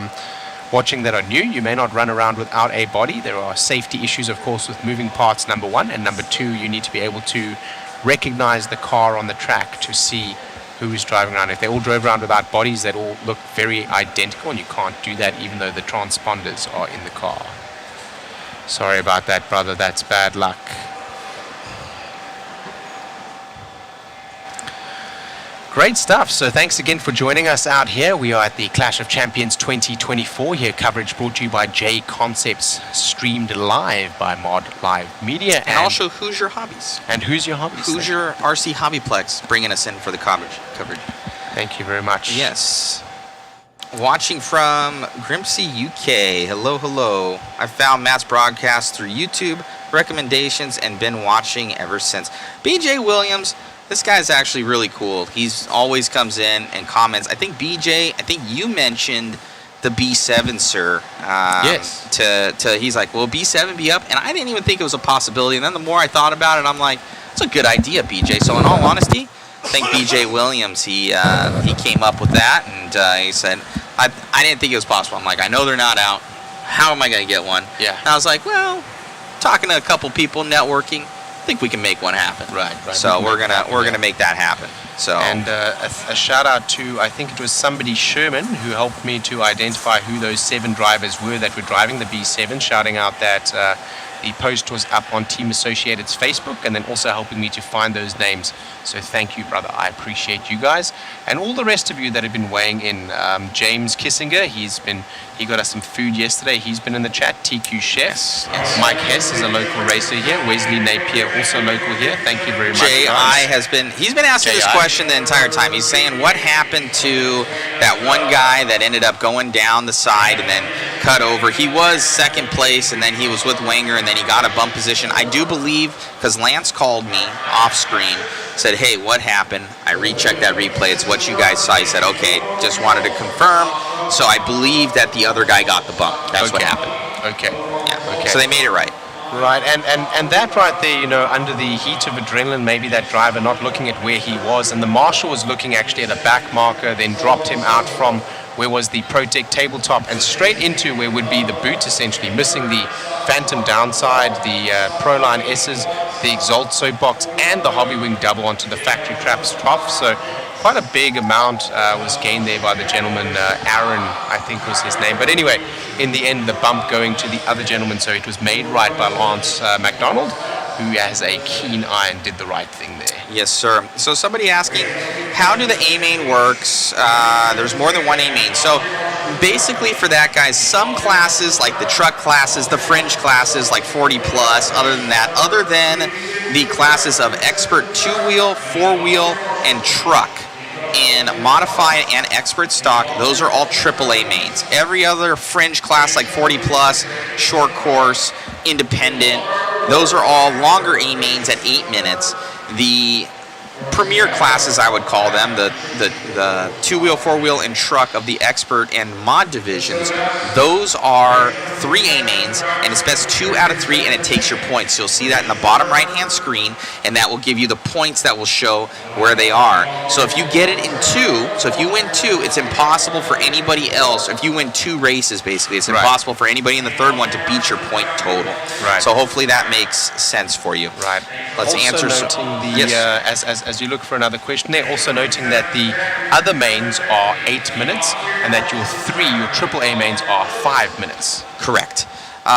watching that are new, you may not run around without a body. There are safety issues, of course, with moving parts, number one. And number two, you need to be able to recognize the car on the track to see who is driving around. If they all drove around without bodies, they'd all look very identical, and you can't do that even though the transponders are in the car. Sorry about that, brother. That's bad luck. Great stuff. So thanks again for joining us out here. We are at the Clash of Champions 2024 here. Coverage brought to you by JConcepts, streamed live by Mod Live Media. And also Hoosier Hobbies. And Hoosier Hobbies. Hoosier RC HobbyPlex bringing us in for the coverage. Thank you very much. Yes. Watching from Grimsey, UK. Hello, hello. I found Matt's broadcast through YouTube recommendations and been watching ever since. BJ Williams. This guy's actually really cool. He's always comes in and comments. I think BJ, you mentioned the B7, sir. Yes. He's like, will B7 be up? And I didn't even think it was a possibility. And then the more I thought about it, I'm like, it's a good idea, BJ. So in all honesty, I think BJ Williams, he came up with that. And he said, I didn't think it was possible. I'm like, I know they're not out. How am I going to get one? Yeah. And I was like, well, talking to a couple people, networking, I think we can make one happen. Right. So we're gonna make that happen. So and a shout out to, I think it was somebody, Sherman, who helped me to identify who those 7 drivers were that were driving the B7. Shouting out that the post was up on Team Associated's Facebook, and then also helping me to find those names. So thank you, brother. I appreciate you guys, and all the rest of you that have been weighing in. James Kissinger, he got us some food yesterday. He's been in the chat. TQ Chefs. Yes. Mike Hess is a local racer here. Wesley Napier, also local here. Thank you very much. He's been asking this question the entire time. He's saying, what happened to that one guy that ended up going down the side and then cut over? He was second place, and then he was with Wenger, and then he got a bump position. I do believe, because Lance called me off screen, said, hey, what happened? I rechecked that replay. It's what you guys saw. He said, okay, just wanted to confirm. So I believe that the other guy got the bump. That's what happened. Okay. Yeah. Okay. So they made it right. Right, and that right there, under the heat of adrenaline, maybe that driver not looking at where he was, and the marshal was looking actually at a back marker, then dropped him out from where was the Protec tabletop and straight into where would be the boot, essentially, missing the Phantom downside, the Proline S's, the Exalt soapbox, and the Hobby Wing double onto the factory traps top. So quite a big amount was gained there by the gentleman, Aaron, I think was his name. But anyway, in the end, the bump going to the other gentleman, so it was made right by Lance McDonald, who has a keen eye and did the right thing there. Yes, sir. So somebody asking, how do the A-main works? There's more than one A-main. So basically for that, guys, some classes, like the truck classes, the fringe classes, like 40 plus, other than the classes of expert 2-wheel, 4-wheel, and truck, in modified and expert stock, those are all AAA mains. Every other fringe class like 40 plus, short course, independent, those are all longer A mains at 8 minutes. The premier classes, I would call them, the 2-wheel, 4-wheel, and truck of the expert and mod divisions, those are 3 A mains, and it's best 2 out of 3, and it takes your points. You'll see that in the bottom right-hand screen, and that will give you the points that will show where they are. So if you get it in 2, so if you win 2, it's impossible for anybody else. If you win 2 races, basically, it's impossible for anybody in the third one to beat your point total. Right. So hopefully that makes sense for you. Right. Let's also answer noting the, yes. As you look for another question there, also noting that the other mains are 8 minutes and that your AAA mains are 5 minutes. Correct.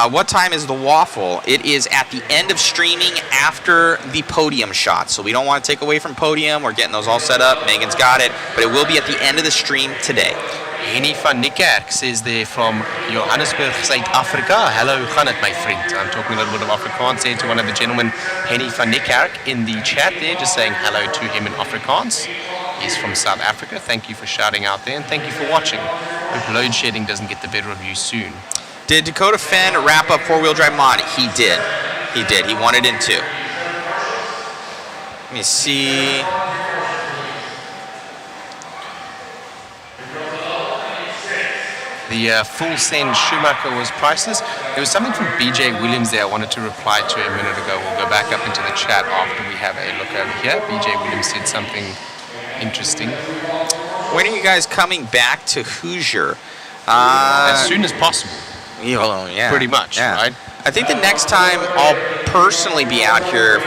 What time is the waffle? It is at the end of streaming after the podium shot. So we don't want to take away from podium. We're getting those all set up. Megan's got it. But it will be at the end of the stream today. Henny van Niekerk says there from Johannesburg, South Africa. Hello, Khanat, my friend. I'm talking a little bit of Afrikaans there to one of the gentlemen, Henny van Niekerk, in the chat there, just saying hello to him in Afrikaans. He's from South Africa. Thank you for shouting out there, and thank you for watching. Hope load shedding doesn't get the better of you soon. Did Dakota Fenn wrap up 4-wheel drive mod? He did. He did. He wanted in 2. Let me see. The full send Schumacher was priceless. There was something from BJ Williams there I wanted to reply to a minute ago. We'll go back up into the chat after we have a look over here. BJ Williams said something interesting. When are you guys coming back to Hoosier? as soon as possible. Yeah. Pretty much, yeah. right? I think the next time I'll personally be out here,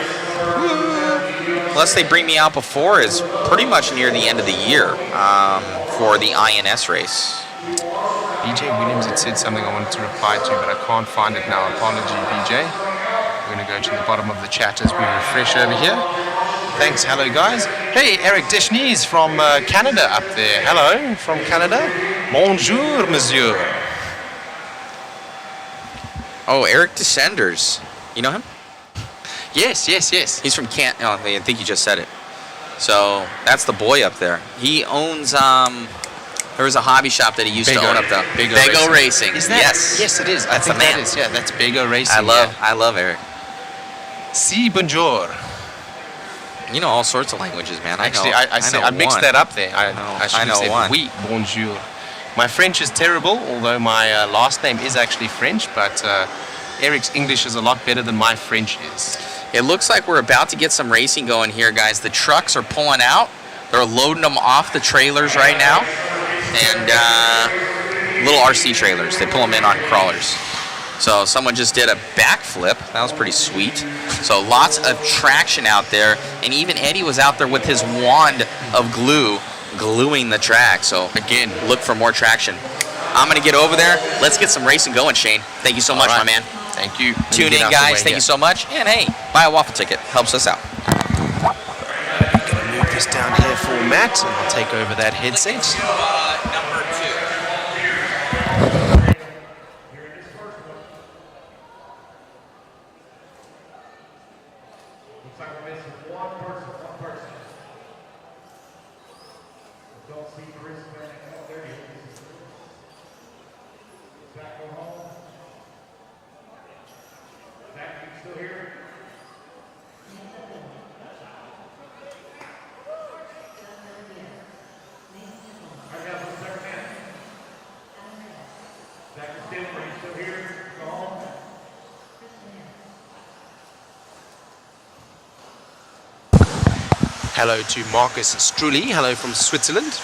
unless they bring me out before, is pretty much near the end of the year for the INS race. BJ Williams had said something I wanted to reply to, but I can't find it now. Apology, BJ. We're going to go to the bottom of the chat as we refresh over here. Thanks. Hello, guys. Hey, Eric Deschnys from Canada up there. Hello from Canada. Bonjour, monsieur. Oh, Eric Descenders. You know him? Yes. He's from Oh, I think you just said it. So that's the boy up there. He owns. There was a hobby shop that he used to own up there. Bego Racing. Is that? Yes, it is. That's I think the man. that is. Yeah, that's Bego Racing. I love Eric. Si, bonjour. You know all sorts of languages, man. Actually, I mixed that up there. I should have said oui, bonjour. My French is terrible, although my last name is actually French, but Eric's English is a lot better than my French is. It looks like we're about to get some racing going here, guys. The trucks are pulling out. They're loading them off the trailers right now. And little RC trailers. They pull them in on crawlers. So someone just did a backflip. That was pretty sweet. So lots of traction out there. And even Eddie was out there with his wand of glue, gluing the track. So again, look for more traction. I'm going to get over there. Let's get some racing going, Shane. Thank you so much, my man. Thank you. Tune in, guys. Thank you so much. And hey, buy a waffle ticket. Helps us out. I'm going to move this down here for Matt, and I'll take over that headset. Number 2. Hello to Marcus Strulli. Hello from Switzerland.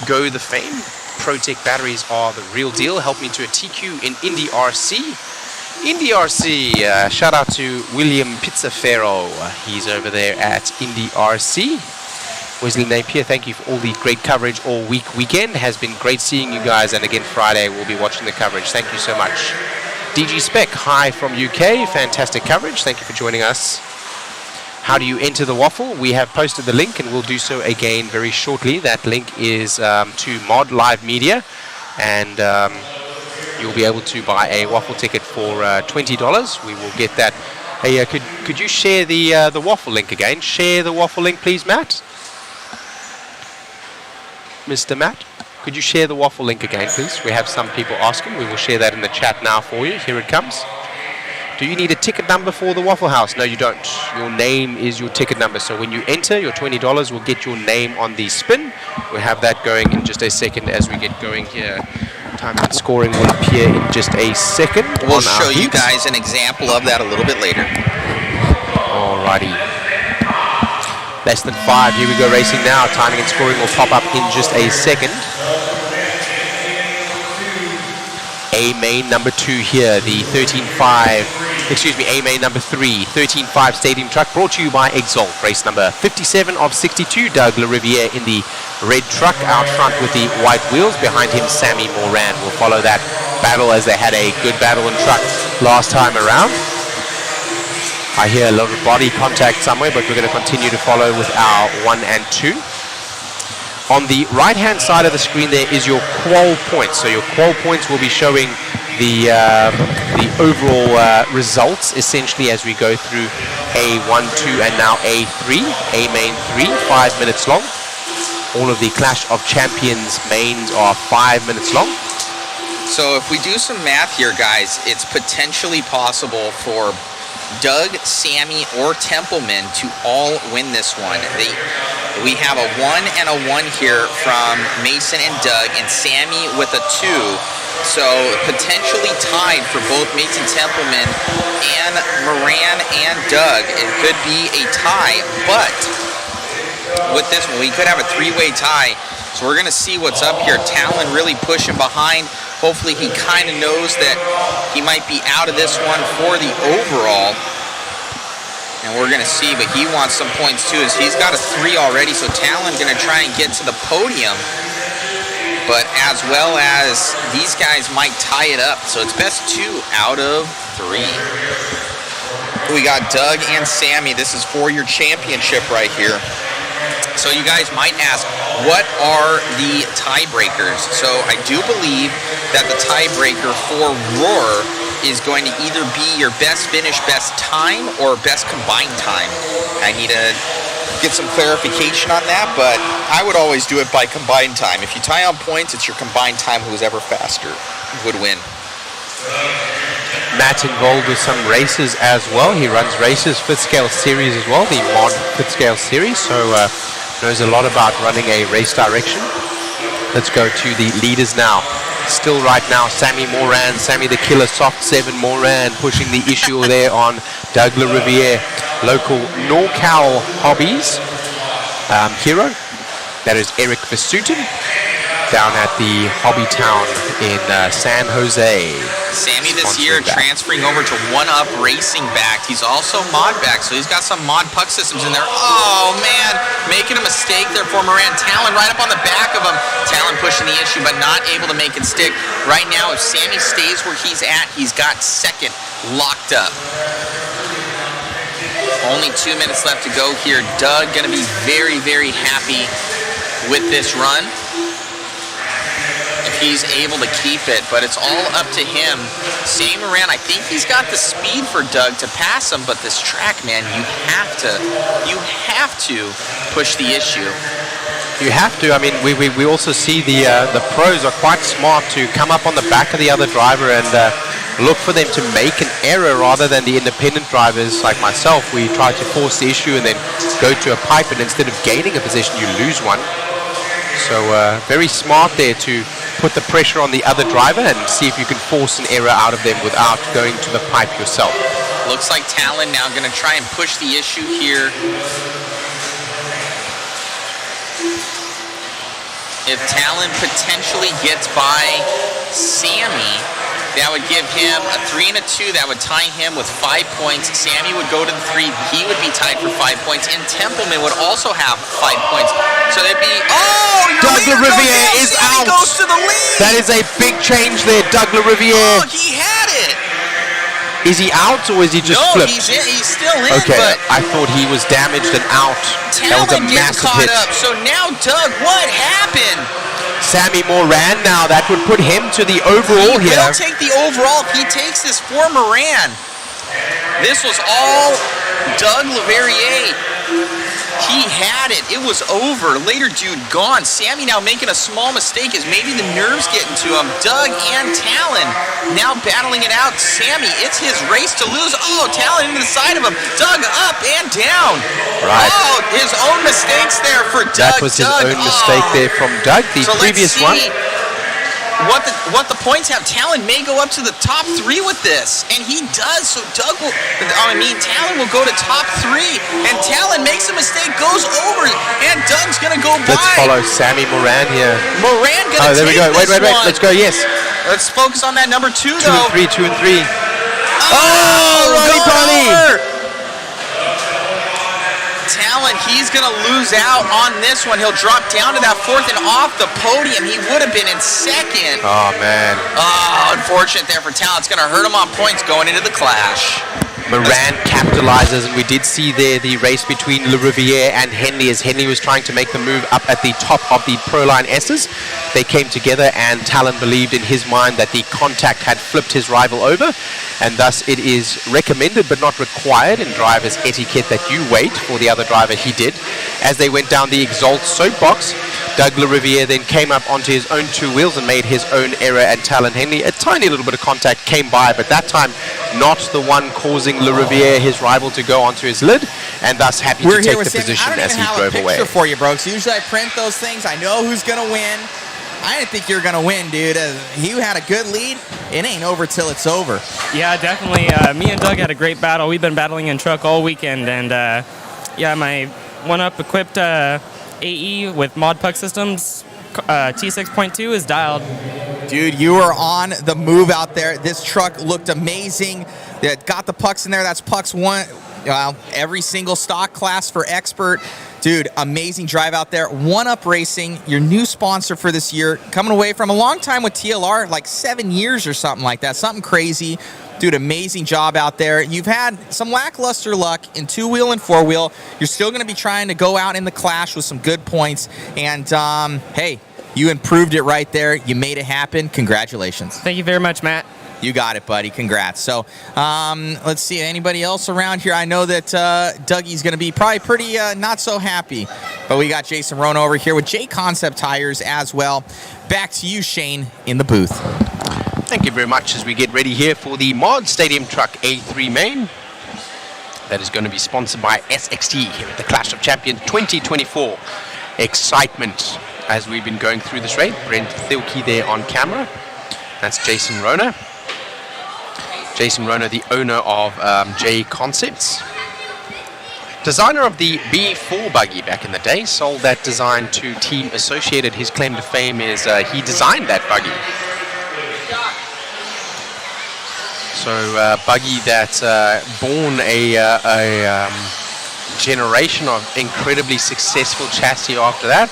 Go the fame. ProTech batteries are the real deal. Help me to a TQ in Indy RC. Indy RC. Shout out to William Pizzafero. He's over there at Indy RC. Wesley Napier, thank you for all the great coverage all weekend. Has been great seeing you guys, and again Friday we'll be watching the coverage. Thank you so much. DG Spec, hi from UK. Fantastic coverage. Thank you for joining us. How do you enter the waffle? We have posted the link, and we'll do so again very shortly. That link is to Mod Live Media, and you'll be able to buy a waffle ticket for $20. We will get that. Hey, could you share the waffle link again? Share the waffle link, please, Matt. Mr. Matt, could you share the waffle link again, please? We have some people asking. We will share that in the chat now for you. Here it comes. Do you need a ticket number for the Waffle House? No, you don't. Your name is your ticket number. So when you enter, your $20 will get your name on the spin. We'll have that going in just a second as we get going here. Time and scoring will appear in just a second. We'll show you guys an example of that a little bit later. Alrighty. Less than 5. Here we go racing now. Timing and scoring will pop up in just a second. A main number 2 here, the 13.5, A main number 3, 13.5 Stadium Truck, brought to you by Exalt. Race number 57 of 62, Doug LaRiviere in the red truck out front with the white wheels. Behind him, Sammy Moran will follow that battle, as they had a good battle in truck last time around. I hear a lot of body contact somewhere, but we're going to continue to follow with our 1 and 2. On the right-hand side of the screen there is your qual points. So your qual points will be showing the overall results, essentially, as we go through A1, 2, and now A3. A main 3, 5 minutes long. All of the Clash of Champions mains are 5 minutes long. So if we do some math here, guys, it's potentially possible for Doug, Sammy, or Templeman to all win this one. We have a 1 and a 1 here from Mason and Doug, and Sammy with a 2. So potentially tied for both Mason Templeman and Moran and Doug. It could be a tie, but with this one, we could have a 3-way tie. So we're going to see what's up here. Talon really pushing behind. Hopefully he kind of knows that he might be out of this one for the overall. And we're going to see, but he wants some points too. As he's got a 3 already, so Talon going to try and get to the podium. But as well as these guys might tie it up. So it's best 2 out of 3. We got Doug and Sammy. This is for your championship right here. So you guys might ask, what are the tiebreakers? So I do believe that the tiebreaker for Roar is going to either be your best finish, best time, or best combined time. I need to get some clarification on that, but I would always do it by combined time. If you tie on points, it's your combined time. Who's ever faster would win. Matt involved with some races as well. He runs races, 5th scale series as well, the mod 5th scale series, so knows a lot about running a race direction. Let's go to the leaders now. Still right now, Sammy Moran, Sammy the Killer, Soft 7 Moran pushing the issue there on Doug LaRiviere, local NorCal Hobbies hero. That is Eric Vesutin down at the Hobby Town in San Jose. Sammy this year transferring over to 1UP Racing backed. He's also mod backed, so he's got some mod puck systems in there. Oh man, making a mistake there for Moran. Talon right up on the back of him. Talon pushing the issue, but not able to make it stick. Right now, if Sammy stays where he's at, he's got second locked up. Only 2 minutes left to go here. Doug gonna be very, very happy with this run. He's able to keep it, but it's all up to him. Sam Moran, I think he's got the speed for Doug to pass him, but this track, man, you have to push the issue. You have to. I mean, we also see the pros are quite smart to come up on the back of the other driver and look for them to make an error rather than the independent drivers like myself. We try to force the issue and then go to a pipe, and instead of gaining a position, you lose one. So very smart there to put the pressure on the other driver and see if you can force an error out of them without going to the pipe yourself. Looks like Talon now going to try and push the issue here. If Talon potentially gets by Sammy, that would give him a 3 and a 2. That would tie him with 5 points. Sammy would go to the 3. He would be tied for 5 points. And Templeman would also have 5 points. So that'd be, Doug LaRiviere is out. Goes to the lead. That is a big change there, Doug LaRiviere. Oh, he had it. Is he out or is he just flipped? No, he's still in. Okay, but I thought he was damaged and out. That was a massive hit. Up. So now, Doug, what happened? Sammy Moran now, that would put him to the overall here. He will take the overall. He takes this for Moran. This was all Doug LaRiviere. He had it. It was over. Later dude gone. Sammy now making a small mistake as maybe the nerves getting to him. Doug and Talon now battling it out. Sammy, it's his race to lose. Oh, Talon into the side of him. Doug up and down. Right. Oh, his own mistakes there for Doug. That was his own mistake there from Doug. The previous one. What the points have. Talon may go up to the top 3 with this, and he does. So Talon will go to top 3, and Talon makes a mistake, goes over, and Doug's gonna go by. Let's follow Sammy Moran here. Moran gonna there we go. Wait. Let's go. Yes. Let's focus on that number 2 2 though. 2 and 3. Ronnie. Talon, he's going to lose out on this one. He'll drop down to that 4th and off the podium. He would have been in 2nd. Oh, man. Oh, unfortunate there for Talon. It's going to hurt him on points going into the clash. Moran capitalizes, and we did see there the race between LaRiviere and Henley as Henley was trying to make the move up at the top of the Proline S's. They came together, and Talon believed in his mind that the contact had flipped his rival over, and thus it is recommended but not required in driver's etiquette that you wait for the other driver. He did. As they went down the Exalt soapbox, Doug LaRiviere then came up onto his own 2 wheels and made his own error, and Talon Henley, a tiny little bit of contact came by, but that time not the one causing LaRiviere, his rival, to go onto his lid, and thus happy to take the position as he drove away. I don't even have a picture for you, bro. So usually I print those things. I know who's going to win. I didn't think you were going to win, dude. You had a good lead. It ain't over till it's over. Yeah, definitely. Me and Doug had a great battle. We've been battling in truck all weekend, and my 1UP equipped AE with mod puck systems T6.2 is dialed. Dude, you were on the move out there. This truck looked amazing. It got the pucks in there. That's pucks one. Well, every single stock class for expert. Dude, amazing drive out there. One Up Racing, your new sponsor for this year, coming away from a long time with TLR, like 7 years or something like that. Something crazy. Dude, amazing job out there. You've had some lackluster luck in 2-wheel and 4-wheel. You're still going to be trying to go out in the Clash with some good points. And, hey, you improved it right there. You made it happen. Congratulations. Thank you very much, Matt. You got it, buddy. Congrats. So, let's see. Anybody else around here? I know that Dougie's going to be probably pretty not so happy. But we got Jason Rona over here with JConcepts tires as well. Back to you, Shane, in the booth. Thank you very much as we get ready here for the Mod Stadium Truck A3 main. That is going to be sponsored by SXT here at the Clash of Champions 2024. Excitement as we've been going through this race. Brent Thielke there on camera. That's Jason Rona. Jason Rona, the owner of JConcepts. Designer of the B4 buggy back in the day. Sold that design to Team Associated. His claim to fame is he designed that buggy. So buggy that's born a generation of incredibly successful chassis after that.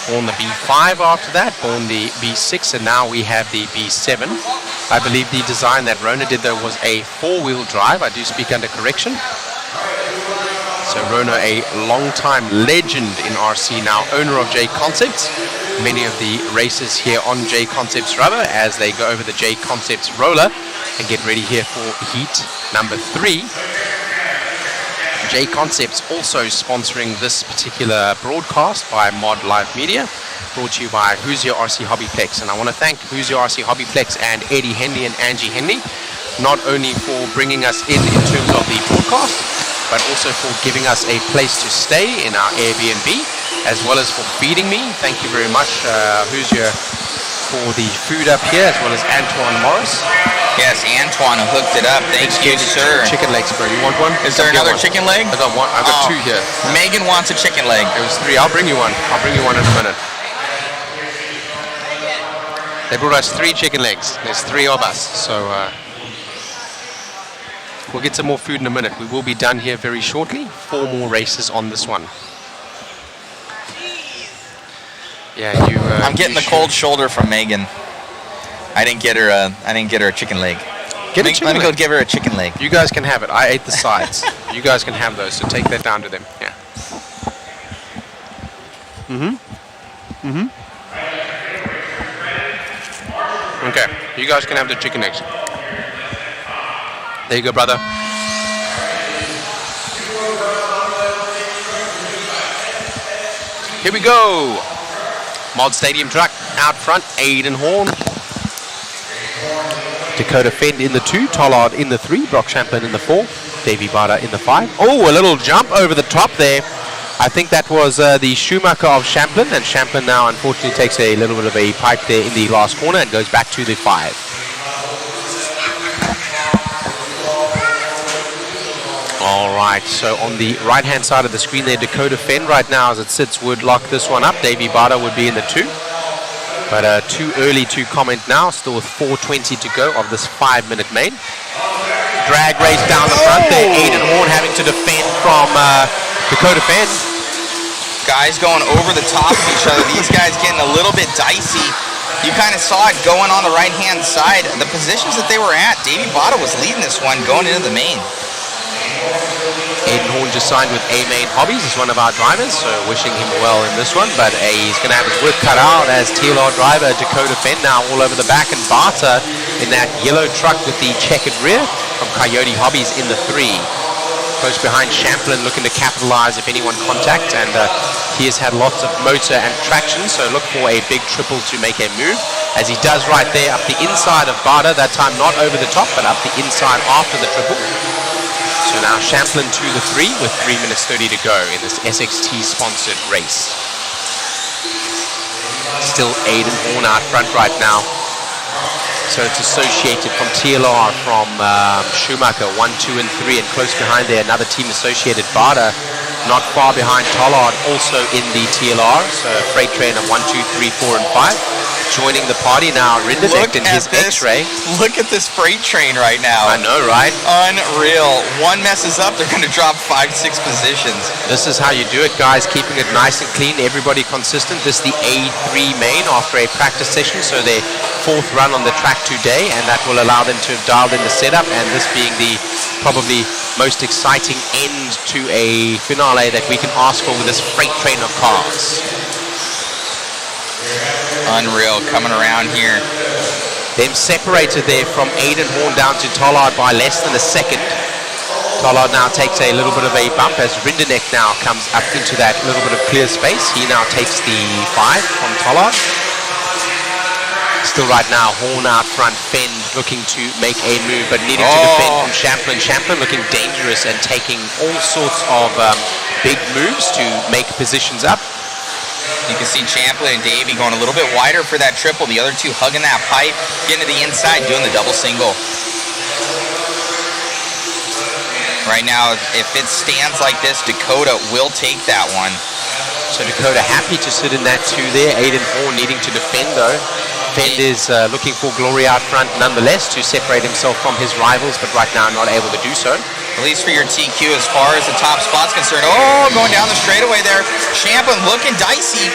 Born the B5 after that, born the B6, and now we have the B7. I believe the design that Rona did though was a 4-wheel drive. I do speak under correction. So Rona, a long-time legend in RC, now owner of JConcepts. Many of the races here on JConcepts rubber as they go over the JConcepts roller and get ready here for heat number 3. JConcepts also sponsoring this particular broadcast by Mod Live Media, brought to you by Hoosier RC HobbyPlex. And I want to thank Hoosier RC HobbyPlex and Eddie Henley and Angie Henley, not only for bringing us in terms of the broadcast, but also for giving us a place to stay in our Airbnb, as well as for feeding me. Thank you very much, Hoosier, for the food up here, as well as Antoine Morris. Yes, Antoine hooked it up. Thank you, sir. Chicken legs, bro. You want one? Is there another chicken leg? I got one. I got 2 here. Megan wants a chicken leg. It was 3. I'll bring you one. I'll bring you one in a minute. They brought us 3 chicken legs. There's 3 of us. So we'll get some more food in a minute. We will be done here very shortly. 4 more races on this one. Yeah, you. I'm getting the cold shoulder from Megan. I didn't get her a chicken leg. Let me go give her a chicken leg. You guys can have it. I ate the sides. You guys can have those. So take that down to them. Yeah. Okay. You guys can have the chicken eggs. There you go, brother. Here we go. Mod Stadium truck out front. Aiden Horn. Dakota Fend in the 2, Tollard in the 3, Brock Champlin in the 4, Davey Bada in the 5. Oh, a little jump over the top there. I think that was the Schumacher of Champlin, and Champlin now unfortunately takes a little bit of a pipe there in the last corner and goes back to the 5. All right, so on the right-hand side of the screen there, Dakota Fend right now as it sits would lock this one up. Davey Bada would be in the 2. But too early to comment now, still with 4:20 to go of this 5-minute main. Drag race down the front there, Aiden Horn having to defend from Dakota Fend. Guys going over the top of each other. These guys getting a little bit dicey. You kind of saw it going on the right-hand side. The positions that they were at, Davey Bada was leading this one going into the main. Aiden Horn just signed with A-Main Hobbies as one of our drivers, so wishing him well in this one, but he's going to have his work cut out as TLR driver Dakota Fend now all over the back, and Barta in that yellow truck with the checkered rear from Coyote Hobbies in the 3. Close behind Champlin looking to capitalize if anyone contacts, and he has had lots of motor and traction, so look for a big triple to make a move, as he does right there up the inside of Barta, that time not over the top, but up the inside after the triple. So now Champlin to the 3 with 3 minutes 30 to go in this SXT-sponsored race. Still Aiden Horn out front right now. So it's associated from TLR, from Schumacher, 1, 2, and 3, and close behind there, another team associated, Bada, not far behind Tollard, also in the TLR. So freight train of 1, 2, 3, 4, and 5. Joining the party now, Rinderdick in his X-Ray. Look at this freight train right now. I know, right? Unreal. One messes up, they're going to drop 5, 6 positions. This is how you do it, guys, keeping it nice and clean, everybody consistent. This is the A3 main after a practice session, so their 4th run on the track today, and that will allow them to have dialed in the setup, and this being the probably most exciting end to a finale that we can ask for with this freight train of cars. Unreal, coming around here. Them separated there from Aiden Horn down to Tollard by less than a second. Tollard now takes a little bit of a bump as Rinderneck now comes up into that little bit of clear space. He now takes the 5 from Tollard. Still right now, Horn out front, Fend looking to make a move, but needing to defend from Champlin. Champlin looking dangerous and taking all sorts of big moves to make positions up. You can see Champlin and Davey going a little bit wider for that triple. The other two hugging that pipe, getting to the inside, doing the double single. Right now, if it stands like this, Dakota will take that one. So Dakota happy to sit in that 2 there. Aiden Horn needing to defend though. Fend is looking for glory out front nonetheless to separate himself from his rivals, but right now not able to do so. At least for your TQ as far as the top spot's concerned. Oh, going down the straightaway there. Champlin looking dicey.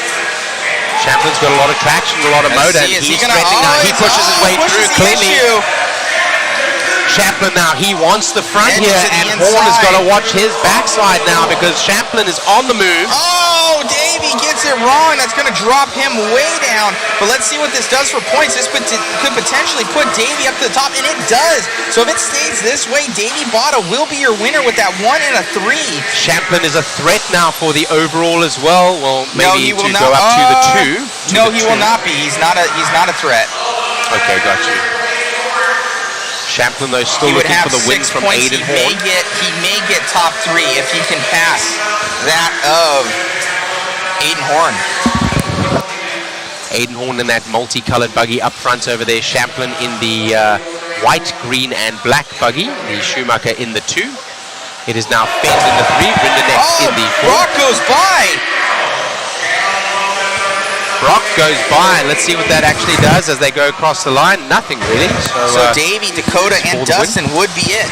Champlin's got a lot of traction, a lot of motor. And he's threatening now. He pushes his way through cleanly. Champlin now, he wants the front here, and Horn has got to watch his backside now because Champlin is on the move. Oh, Davey gets it wrong. That's going to drop him way down. But let's see what this does for points. This could potentially put Davey up to the top, and it does. So if it stays this way, Davey Botto will be your winner with that 1 and a 3. Champlin is a threat now for the overall as well. Well, maybe no, to go up to the 2. No, he will not be. He's not a threat. Okay, got you. Champlin, though, still looking for the win from Aiden Horn. He may get top 3 if he can pass that of Aiden Horn. Aiden Horn in that multicolored buggy up front over there. Champlin in the white, green, and black buggy. The Schumacher in the 2. It is now Fend in the 3. Rinderneck in the 4. Brock goes by. Brock goes by. Let's see what that actually does as they go across the line. Nothing really. So Davey, Dakota, and Dustin would be it.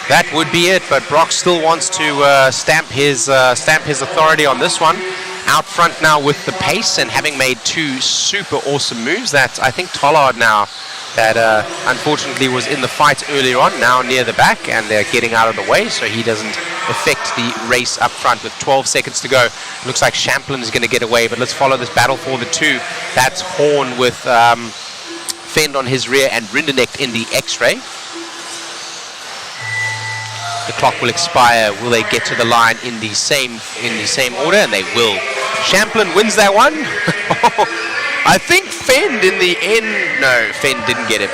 That would be it, but Brock still wants to stamp his authority on this one. Out front now with the pace and having made 2 super awesome moves. That's, I think, Tollard now that unfortunately was in the fight earlier on, now near the back, and they're getting out of the way so he doesn't affect the race up front with 12 seconds to go. Looks like Champlin is going to get away, but let's follow this battle for the 2. That's Horn with Fend on his rear and Rinderneck in the X-ray. The clock will expire. Will they get to the line in the same order? And they will. Champlin wins that one. I think Fend in the end. No, Fend didn't get it.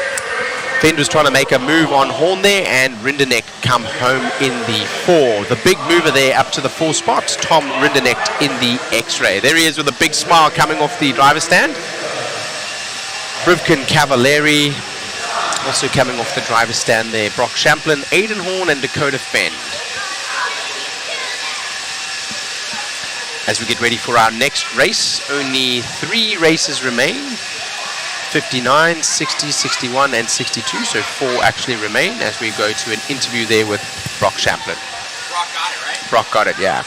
Fend was trying to make a move on Horn there, and Rinderneck come home in the 4. The big mover there up to the 4 spots, Tom Rinderneck in the X-ray. There he is with a big smile coming off the driver's stand. Rivkin Cavalieri also coming off the driver's stand there. Brock Champlin, Aiden Horn, and Dakota Fend. As we get ready for our next race, only 3 races remain. 59, 60, 61, and 62. So 4 actually remain as we go to an interview there with Brock Champlin. Brock got it, right? Brock got it, yeah.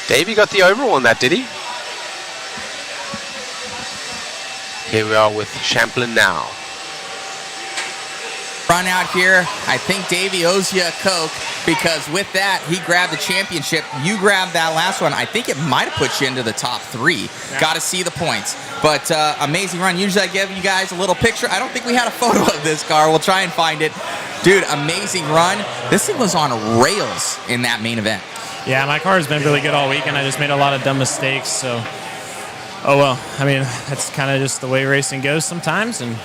Davey got the overall on that, did he? Here we are with Champlin now. Run out here. I think Davey owes you a Coke because with that, he grabbed the championship. You grabbed that last one. I think it might have put you into the top 3. Yeah. Got to see the points. But amazing run. Usually I give you guys a little picture. I don't think we had a photo of this car. We'll try and find it. Dude, amazing run. This thing was on rails in that main event. Yeah, my car has been really good all weekend. I just made a lot of dumb mistakes. So, oh well. I mean, that's kind of just the way racing goes sometimes. And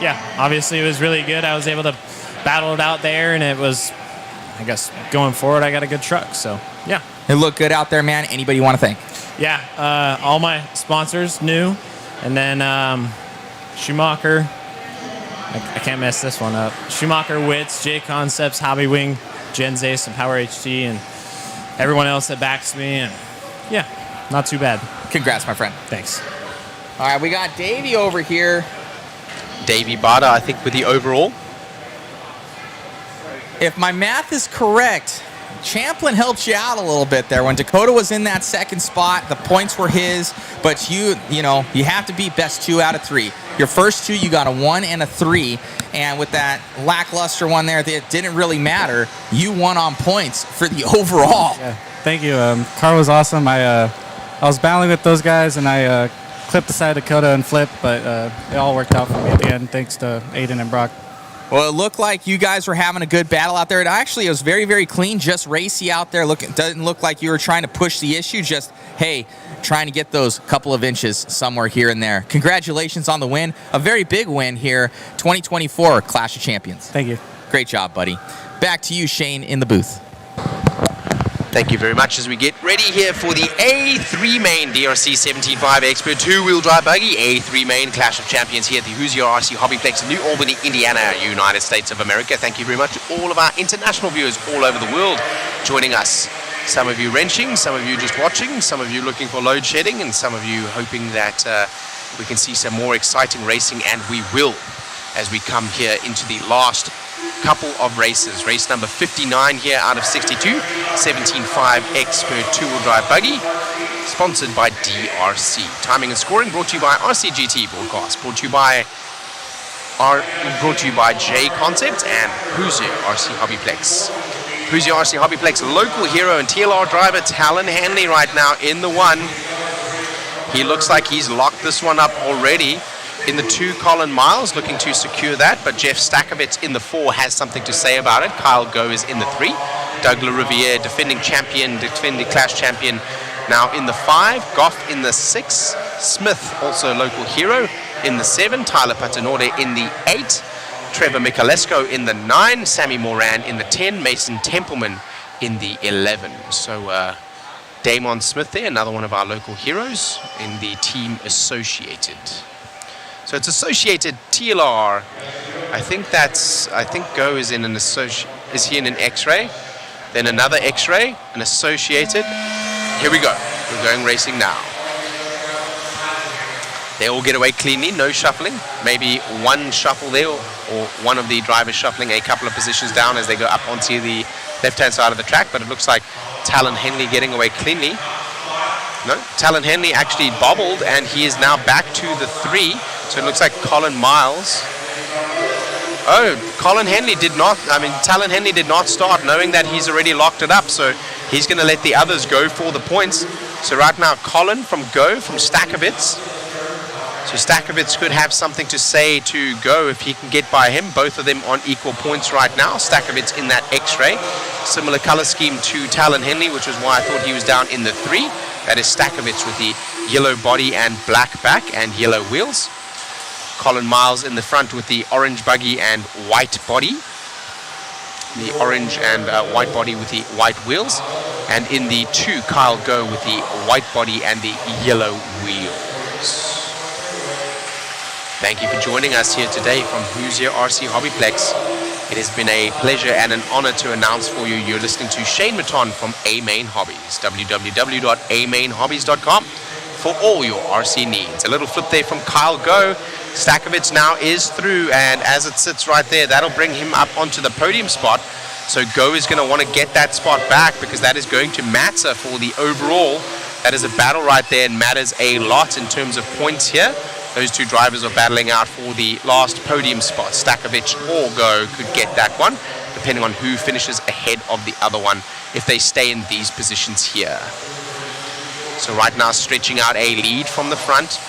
yeah, obviously it was really good. I was able to battle it out there, and it was, I guess, going forward, I got a good truck. So, yeah. It looked good out there, man. Anybody you want to thank? Yeah, all my sponsors new, and then Schumacher, I can't mess this one up. Schumacher, Wits, JConcepts, Hobby Wing, Gen Zace, and Power HT, and everyone else that backs me. And yeah, not too bad. Congrats, my friend. Thanks. All right, we got Davey over here. Davey Bada, I think, with the overall. If my math is correct, Champlin helped you out a little bit there. When Dakota was in that second spot, the points were his, but you have to beat best 2 out of 3. Your first 2, you got a 1 and a 3, and with that lackluster one there, it didn't really matter. You won on points for the overall. Yeah, thank you. Car was awesome. I was battling with those guys, and I clipped the side of Dakota and flipped, but it all worked out for me at the end, thanks to Aiden and Brock. Well, it looked like you guys were having a good battle out there. It was very, very clean, just racy out there. Doesn't look like you were trying to push the issue, just, hey, trying to get those couple of inches somewhere here and there. Congratulations on the win. A very big win here, 2024 Clash of Champions. Thank you. Great job, buddy. Back to you, Shane, in the booth. Thank you very much as we get ready here for the A3 main DRC 17.5 Expert 2-wheel drive buggy A3 main Clash of Champions here at the Hoosier RC HobbyPlex in New Albany, Indiana, United States of America. Thank you very much to all of our international viewers all over the world joining us. Some of you wrenching, some of you just watching, some of you looking for load shedding, and some of you hoping that we can see some more exciting racing, and we will as we come here into the last couple of races. Race number 59 here out of 62, 17.5 Expert 2-wheel drive buggy, sponsored by DRC. Timing and scoring brought to you by RCGT Broadcast, brought to you by JConcepts and Hoosier RC HobbyPlex. Hoosier RC HobbyPlex local hero and TLR driver Talon Hanley right now in the 1. He looks like he's locked this one up already. In the 2, Colin Miles looking to secure that, but Jeff Stakovitz in the 4 has something to say about it. Kyle Go is in the 3. Doug LaRiviere, defending Clash champion, now in the 5. Goff in the 6. Smith, also local hero, in the 7. Tyler Patanorde in the 8. Trevor Michalesco in the 9. Sammy Moran in the 10. Mason Templeman in the 11. So Damon Smith there, another one of our local heroes in the team Associated. So it's Associated TLR. I think Go is in an is he in an X-ray? Then another X-ray, an Associated. Here we go. We're going racing now. They all get away cleanly, no shuffling. Maybe one shuffle there, or one of the drivers shuffling a couple of positions down as they go up onto the left-hand side of the track. But it looks like Talon Henley getting away cleanly. No, Talon Henley actually bobbled, and he is now back to the 3. So it looks like Colin Miles. Oh, Talon Henley did not start, knowing that he's already locked it up. So he's going to let the others go for the points. So right now, Colin from Go, from Stakovitz. So Stakovitz could have something to say to Go if he can get by him. Both of them on equal points right now. Stakovitz in that X-ray. Similar color scheme to Talon Henley, which is why I thought he was down in the 3. That is Stakovitz with the yellow body and black back and yellow wheels. Colin Miles in the front with the orange buggy and white body. The orange and white body with the white wheels. And in the 2, Kyle Go with the white body and the yellow wheels. Thank you for joining us here today from Hoosier RC HobbyPlex. It has been a pleasure and an honor to announce for you. You're listening to Shane Maton from A-Main Hobbies. www.amainhobbies.com for all your RC needs. A little flip there from Kyle Go. Stakovitz now is through, and as it sits right there, that'll bring him up onto the podium spot. So Go is going to want to get that spot back, because that is going to matter for the overall. That is a battle right there and matters a lot in terms of points here. Those two drivers are battling out for the last podium spot. Stakovitz or Go could get that one, depending on who finishes ahead of the other one if they stay in these positions here. So right now stretching out a lead from the front,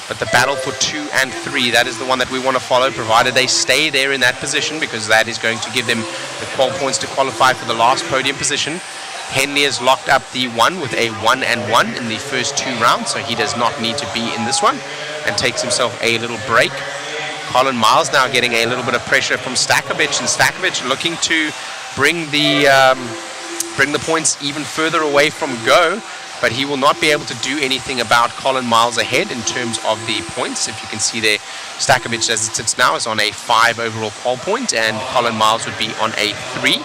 but the battle for 2 and 3, that is the one that we want to follow, provided they stay there in that position, because that is going to give them the 12 points to qualify for the last podium position. Henley has locked up the 1 with a 1 and 1 in the first 2 rounds, so he does not need to be in this one, and takes himself a little break. Colin Miles now getting a little bit of pressure from Stakovitz, and Stakovitz looking to bring the points even further away from Go. but he will not be able to do anything about Colin Miles ahead in terms of the points. If you can see there, Stakovic as it sits now is on a 5 overall pole point, and Colin Miles would be on a 3.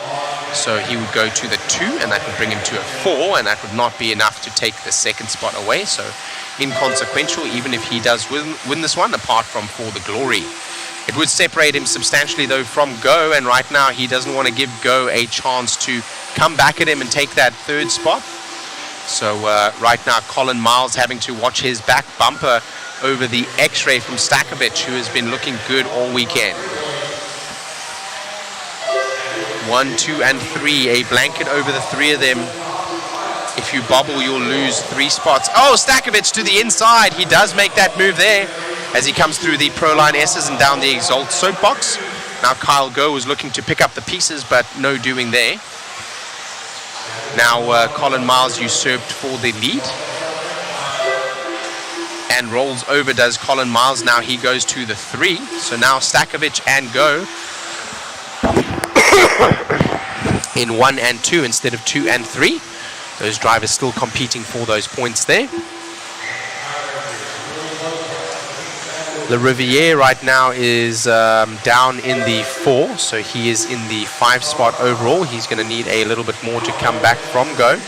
So he would go to the 2, and that would bring him to a 4, and that would not be enough to take the second spot away. So inconsequential, even if he does win this one, apart from for the glory. It would separate him substantially, though, from Go, and right now he doesn't want to give Go a chance to come back at him and take that third spot. So right now, Colin Miles having to watch his back bumper over the X-ray from Stakovic, who has been looking good all weekend. 1, 2, and 3, a blanket over the 3 of them. If you bobble, you'll lose 3 spots. Oh, Stakovic to the inside. He does make that move there as he comes through the Proline S's and down the Exalt soapbox. Now Kyle Go was looking to pick up the pieces, but no doing there. Now Colin Miles usurped for the lead. And rolls over does Colin Miles. Now he goes to the 3. So now Stakovic and Go in 1 and 2 instead of 2 and 3. Those drivers still competing for those points there. Le Riviere right now is down in the 4, so he is in the 5 spot overall. He's going to need a little bit more to come back from Go.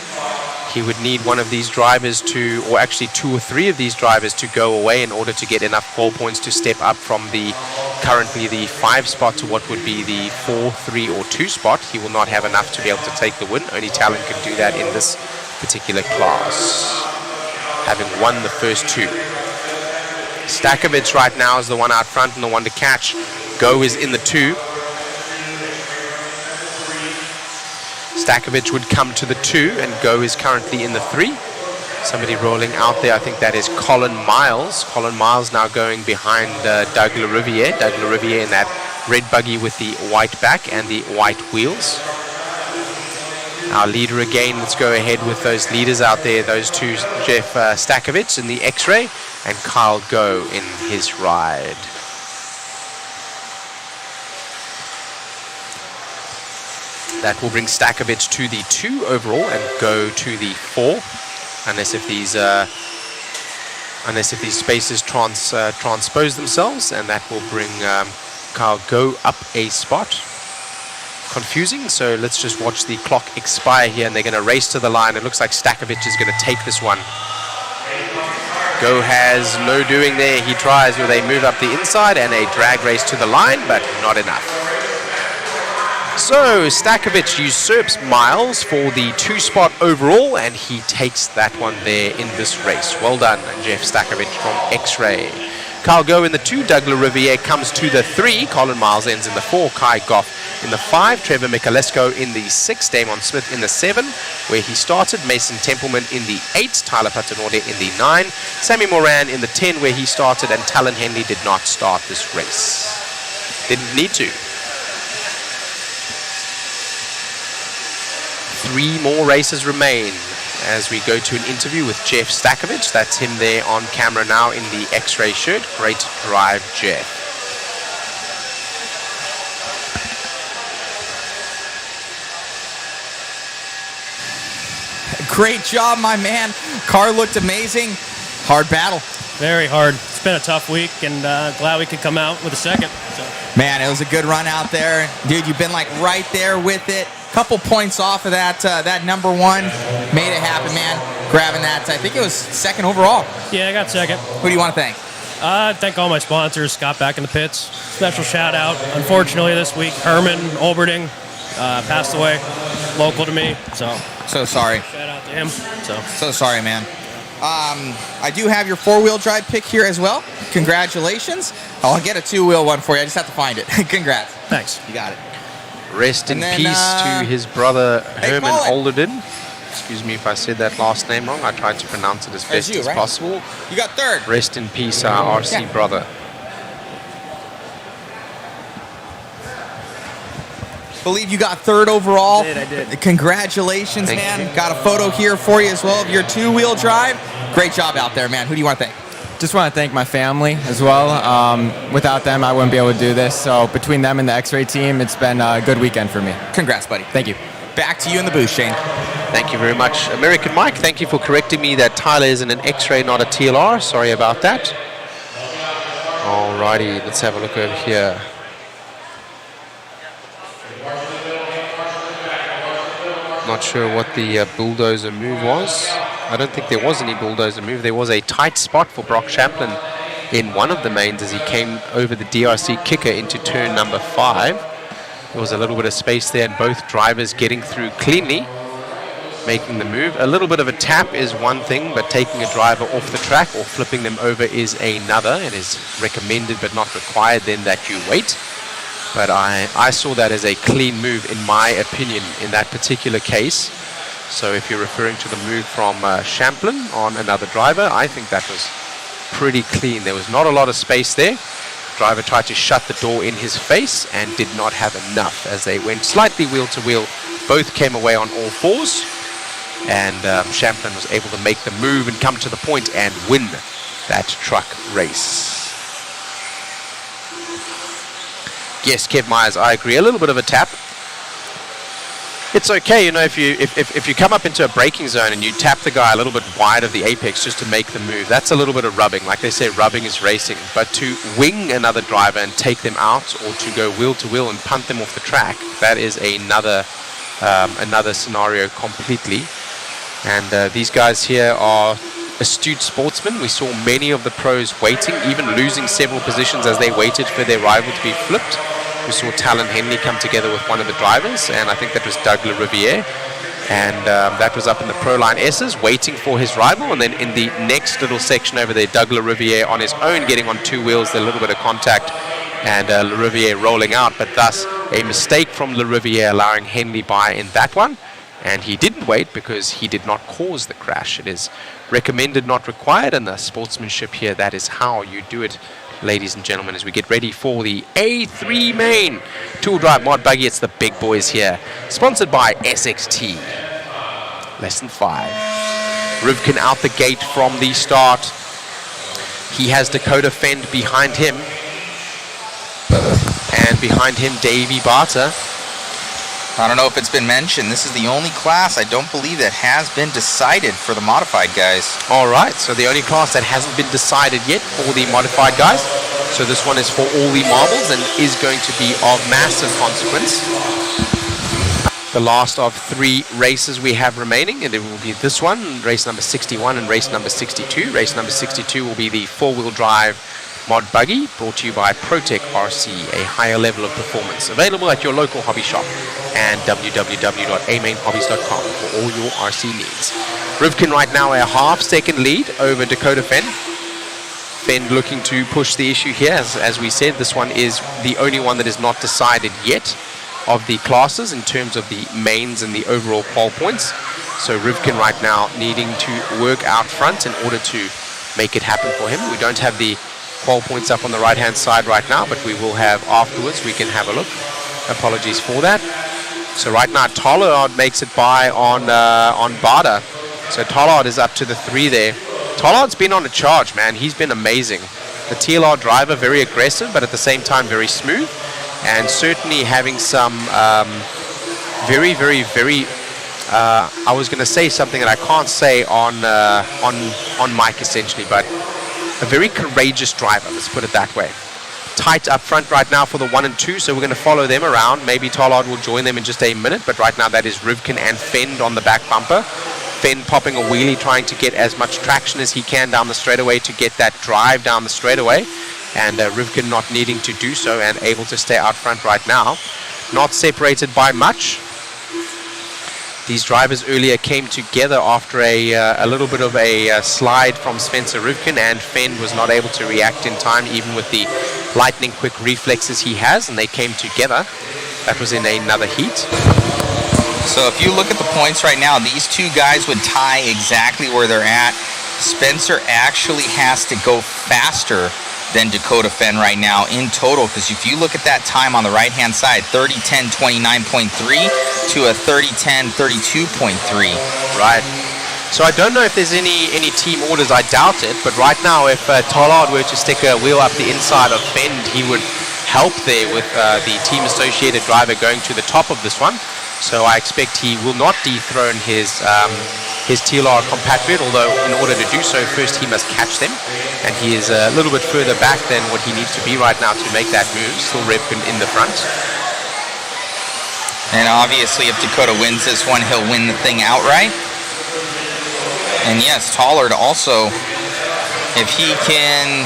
He would need one of these drivers to, or actually 2 or 3 of these drivers to go away in order to get enough pole points to step up from the currently the 5 spot to what would be the 4, 3, or 2 spot. He will not have enough to be able to take the win. Only Talon can do that in this particular class, having won the first 2. Stakovic right now is the one out front and the one to catch. Go is in the 2. Stakovic would come to the 2, and Go is currently in the 3. Somebody rolling out there, I think that is Colin Miles. Colin Miles now going behind Doug Le Riviere. Doug Le Riviere in that red buggy with the white back and the white wheels. Our leader again, let's go ahead with those leaders out there. Those 2, Jeff Stakovic in the X-Ray and Kyle Go in his ride. That will bring Stakovic to the 2 overall and Go to the 4, unless if these spaces transpose themselves, and that will bring Kyle Go up a spot. Confusing, so let's just watch the clock expire here, and they're going to race to the line. It looks like Stakovic is going to take this one. Go has no doing there. He tries with a move up the inside and a drag race to the line, but not enough. So Stakovic usurps Miles for the 2 spot overall, and he takes that one there in this race. Well done, Jeff Stakovic from X-Ray. Kyle Go in the 2, Doug Le Riviere comes to the 3, Colin Miles ends in the 4, Kai Goff in the 5, Trevor Michalesco in the 6, Damon Smith in the 7, where he started, Mason Templeman in the 8, Tyler Patanorde in the 9, Sammy Moran in the 10, where he started, and Talon Henley did not start this race. Didn't need to. 3 more races remain as we go to an interview with Jeff Stakovic. That's him there on camera now in the X-Ray shirt. Great drive, Jeff. Great job, my man. Car looked amazing. Hard battle. Very hard. It's been a tough week, and glad we could come out with a second. So. Man, it was a good run out there. Dude, you've been like right there with it. Couple points off of that number 1. Made it happen, man. Grabbing that. I think it was 2nd overall. Yeah, I got 2nd. Who do you want to thank? Thank all my sponsors. Scott back in the pits. Special shout out. Unfortunately, this week, Herman Olberding passed away. Local to me. So sorry. Shout out to him. So sorry, man. I do have your 4-wheel drive pick here as well. Congratulations. I'll get a 2-wheel one for you. I just have to find it. Congrats. Thanks. You got it. Rest in peace to his brother Herman Olderden. Excuse me if I said that last name wrong. I tried to pronounce it as best as possible. You got 3rd. Rest in peace, our RC brother. Believe you got 3rd overall. I did. Congratulations, man. Got a photo here for you as well of your 2-wheel drive. Great job out there, man. Who do you want to thank? Just want to thank my family as well. Without them, I wouldn't be able to do this. So between them and the X-Ray team, it's been a good weekend for me. Congrats, buddy. Thank you. Back to you in the booth, Shane. Thank you very much. American Mike, thank you for correcting me that Tyler is in an X-ray, not a TLR. Sorry about that. Alrighty, let's have a look over here. Not sure what the bulldozer move was. I don't think there was any bulldozer move. There was a tight spot for Brock Champlin in one of the mains as he came over the DRC kicker into turn number 5. There was a little bit of space there and both drivers getting through cleanly, making the move. A little bit of a tap is one thing, but taking a driver off the track or flipping them over is another. It is recommended but not required then that you wait. But I saw that as a clean move in my opinion in that particular case. So if you're referring to the move from Champlin on another driver, I think that was pretty clean. There was not a lot of space there. Driver tried to shut the door in his face and did not have enough as they went slightly wheel to wheel. Both came away on all fours. And Champlin was able to make the move and come to the point and win that truck race. Yes, Kev Myers, I agree. A little bit of a tap. It's okay, you know, if you come up into a braking zone and you tap the guy a little bit wide of the apex just to make the move, that's a little bit of rubbing. Like they say, rubbing is racing. But to wing another driver and take them out, or to go wheel to wheel and punt them off the track, that is another scenario completely. And these guys here are astute sportsmen. We saw many of the pros waiting, even losing several positions as they waited for their rival to be flipped. We saw Talon Henley come together with one of the drivers, and I think that was Doug LaRiviere. And that was up in the Pro Line S's, waiting for his rival. And then in the next little section over there, Doug LaRiviere on his own getting on two wheels, a little bit of contact, and LaRiviere rolling out. But thus, a mistake from LaRiviere allowing Henley by in that one. And he didn't wait because he did not cause the crash. It is recommended, not required, and the sportsmanship here, that is how you do it, ladies and gentlemen, as we get ready for the A3 main two-wheel drive mod buggy. It's the big boys here, sponsored by SXT. Lesson 5. Rivkin out the gate from the start. He has Dakota Fend behind him, and behind him Davey Barter. I don't know if it's been mentioned, this is the only class I don't believe that has been decided for the modified guys. All right, so the only class that hasn't been decided yet for the modified guys. So this one is for all the marbles and is going to be of massive consequence. The last of 3 races we have remaining, and it will be this one, race number 61 and race number 62. Race number 62 will be the 4-wheel drive mod buggy, brought to you by ProTech RC, a higher level of performance. Available at your local hobby shop and www.amainhobbies.com for all your RC needs. Rivkin right now a half-second lead over Dakota Fend. Fend looking to push the issue here. As we said, this one is the only one that is not decided yet of the classes in terms of the mains and the overall qual points. So Rivkin right now needing to work out front in order to make it happen for him. We don't have the qual points up on the right hand side right now, but we will have afterwards. We can have a look. Apologies for that. So right now Tollard makes it by on Bada. So Tollard is up to the 3 there. Tollard's been on a charge, man. He's been amazing. The TLR driver, very aggressive, but at the same time very smooth, and certainly having some very I was going to say something that I can't say on mic essentially, but a very courageous driver, let's put it that way. Tight up front right now for the 1 and 2, so we're going to follow them around. Maybe Tollard will join them in just a minute, but right now that is Rivkin and Fend on the back bumper. Fend popping a wheelie, trying to get as much traction as he can down the straightaway to get that drive down the straightaway, and Rivkin not needing to do so and able to stay out front right now. Not separated by much. These drivers earlier came together after a little bit of a slide from Spencer Rivkin, and Fend was not able to react in time, even with the lightning quick reflexes he has, and they came together. That was in another heat. So if you look at the points right now, these 2 guys would tie exactly where they're at. Spencer actually has to go faster than Dakota Fend right now in total, because if you look at that time on the right hand side, 30:10:29.3 to a 30:10:32.3. Right. So I don't know if there's any team orders. I doubt it, but right now if Tollard were to stick a wheel up the inside of Fend, he would help there with the team associated driver going to the top of this one. So I expect he will not dethrone his TLR compatriot, although in order to do so, first he must catch them. And he is a little bit further back than what he needs to be right now to make that move. Still Revkin in the front. And obviously, if Dakota wins this one, he'll win the thing outright. And yes, Tollard also, if he can,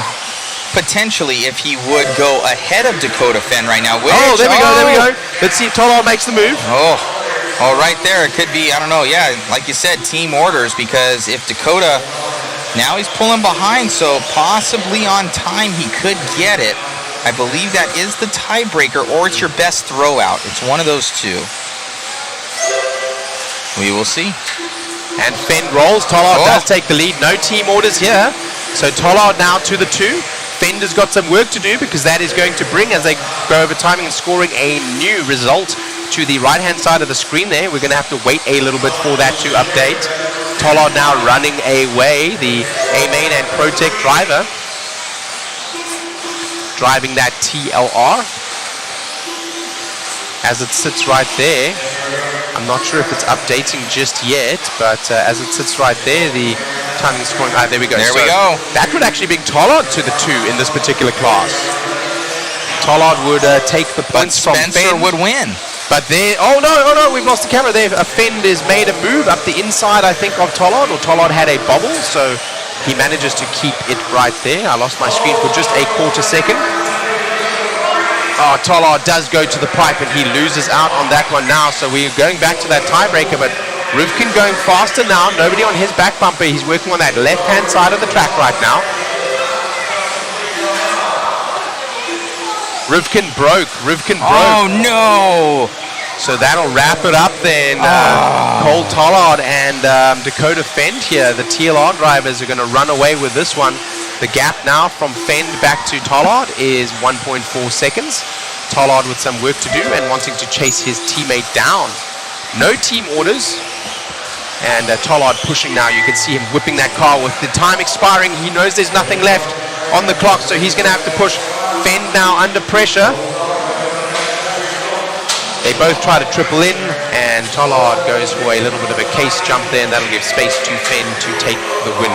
potentially, if he would go ahead of Dakota Fenn right now. There we go. Let's see if Tollard makes the move. Oh, right there. It could be, I don't know, yeah, like you said, team orders, because if Dakota, now he's pulling behind, so possibly on time he could get it. I believe that is the tiebreaker, or it's your best throw out. It's one of those two. We will see. And Fenn rolls. Tollard does take the lead. No team orders here. So Tollard now to the 2. Fender's got some work to do, because that is going to bring, as they go over timing and scoring, a new result to the right-hand side of the screen there. We're going to have to wait a little bit for that to update. Tollard now running away, the A-Main and ProTech driver, driving that TLR. As it sits right there, I'm not sure if it's updating just yet, but as it sits right there, the timing scoring, there we go. There we go. That would actually bring Tollard to the 2 in this particular class. Tollard would take the points from Fenn. Spencer would win. But there, oh no, we've lost the camera there. Fenn has made a move up the inside, I think, of Tollard, or Tollard had a bobble, so he manages to keep it right there. I lost my screen for just a quarter second. Tollard does go to the pipe, and he loses out on that one now, so we're going back to that tiebreaker, but Rivkin going faster now. Nobody on his back bumper. He's working on that left-hand side of the track right now. Rivkin broke. Oh, no. So that'll wrap it up then. Cole Tollard and Dakota Fenn here, the TLR drivers, are going to run away with this one. The gap now from Fenn back to Tollard is 1.4 seconds. Tollard with some work to do and wanting to chase his teammate down. No team orders. And Tollard pushing now. You can see him whipping that car with the time expiring. He knows there's nothing left on the clock, so he's going to have to push. Fenn now under pressure. They both try to triple in, and Tollard goes for a little bit of a case jump there, and that'll give space to Fenn to take the win.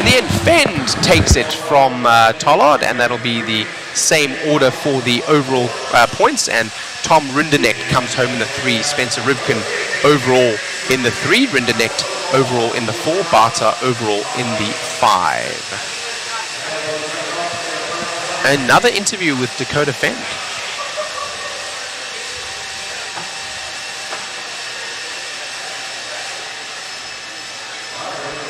In the end, Fenn takes it from Tollard, and that'll be the same order for the overall points, and Tom Rinderknecht comes home in the 3, Spencer Rivkin overall in the 3, Rinderknecht overall in the 4, Barta overall in the 5. Another interview with Dakota Fenn.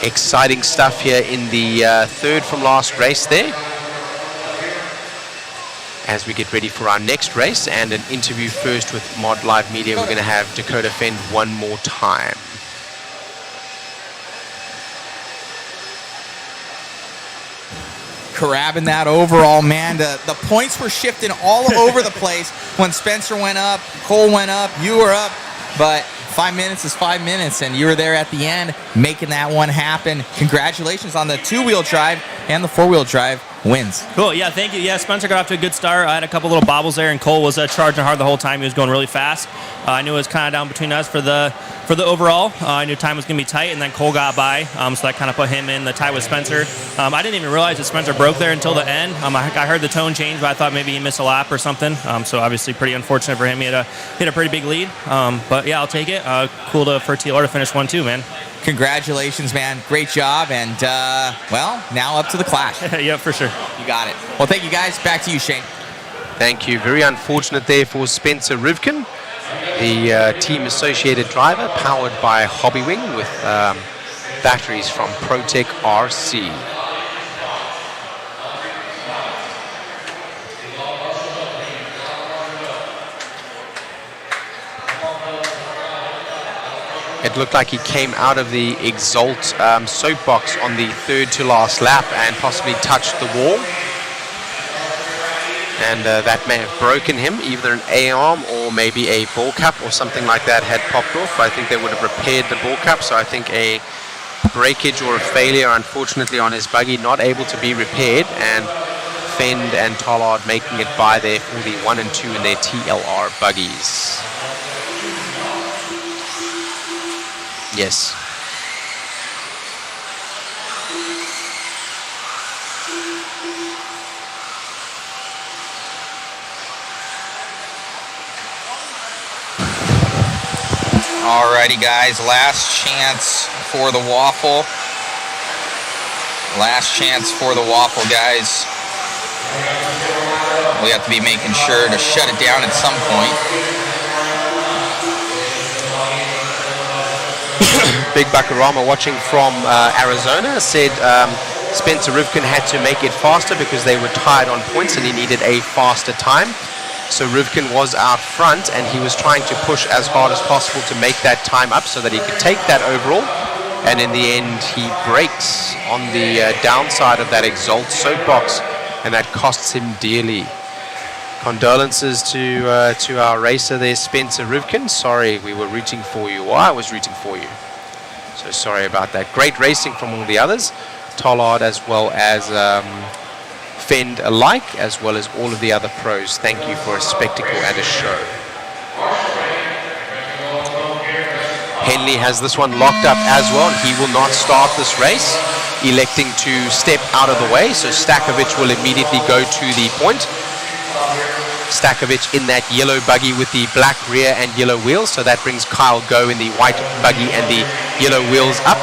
Exciting stuff here in the 3rd from last race there. As we get ready for our next race and an interview first with Mod Live Media, we're going to have Dakota Fenn one more time. Grabbing that overall, man. The points were shifting all over the place when Spencer went up, Cole went up, you were up, but 5 minutes is 5 minutes, and you were there at the end making that one happen. Congratulations on the 2-wheel drive and the 4-wheel drive wins. Cool, yeah, thank you. Yeah, Spencer got off to a good start. I had a couple little bobbles there, and Cole was charging hard the whole time. He was going really fast. I knew it was kind of down between us for the overall. I knew time was going to be tight, and then Cole got by, so that kind of put him in the tie with Spencer. I didn't even realize that Spencer broke there until the end. I heard the tone change, but I thought maybe he missed a lap or something. So obviously pretty unfortunate for him. He had a pretty big lead, but yeah, I'll take it. Cool for TLR to finish 1-2, man. Congratulations, man. Great job. And, well, now up to the clash. Yeah, for sure. You got it. Well, thank you, guys. Back to you, Shane. Thank you. Very unfortunate there for Spencer Rivkin, the team-associated driver powered by Hobbywing with batteries from ProTech RC. It looked like he came out of the Exalt soapbox on the 3rd to last lap and possibly touched the wall. And that may have broken him, either an A-arm or maybe a ball cap or something like that had popped off. I think they would have repaired the ball cap, so I think a breakage or a failure, unfortunately, on his buggy, not able to be repaired, and Fenn and Tollard making it by there for the 1 and 2 in their TLR buggies. Yes. Alrighty, guys, last chance for the waffle. Last chance for the waffle, guys. We have to be making sure to shut it down at some point. Big Buckarama watching from Arizona said Spencer Rivkin had to make it faster because they were tied on points and he needed a faster time. So Rivkin was out front and he was trying to push as hard as possible to make that time up so that he could take that overall. And in the end, he breaks on the downside of that Exalt soapbox, and that costs him dearly. Condolences to our racer there, Spencer Rivkin. Sorry, we were rooting for you. Well, I was rooting for you. So sorry about that. Great racing from all the others. Tollard as well as Fend alike, as well as all of the other pros. Thank you for a spectacle and a show. Henley has this one locked up as well, and he will not start this race, electing to step out of the way. So Stakovich will immediately go to the point. Stakovich in that yellow buggy with the black rear and yellow wheels. So that brings Kyle Go in the white buggy and the yellow wheels up.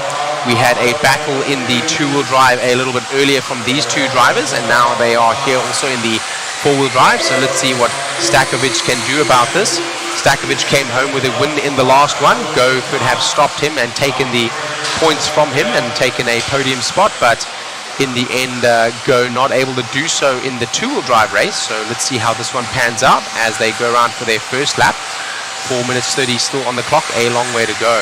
We had a battle in the two-wheel drive a little bit earlier from these two drivers, and now they are here also in the four-wheel drive. So let's see what Stakovich can do about this. Stakovich came home with a win in the last one. Go could have stopped him and taken the points from him and taken a podium spot, but in the end, Go not able to do so in the two-wheel drive race. So let's see how this one pans out as they go around for their first lap. 4 minutes 30 still on the clock, a long way to go.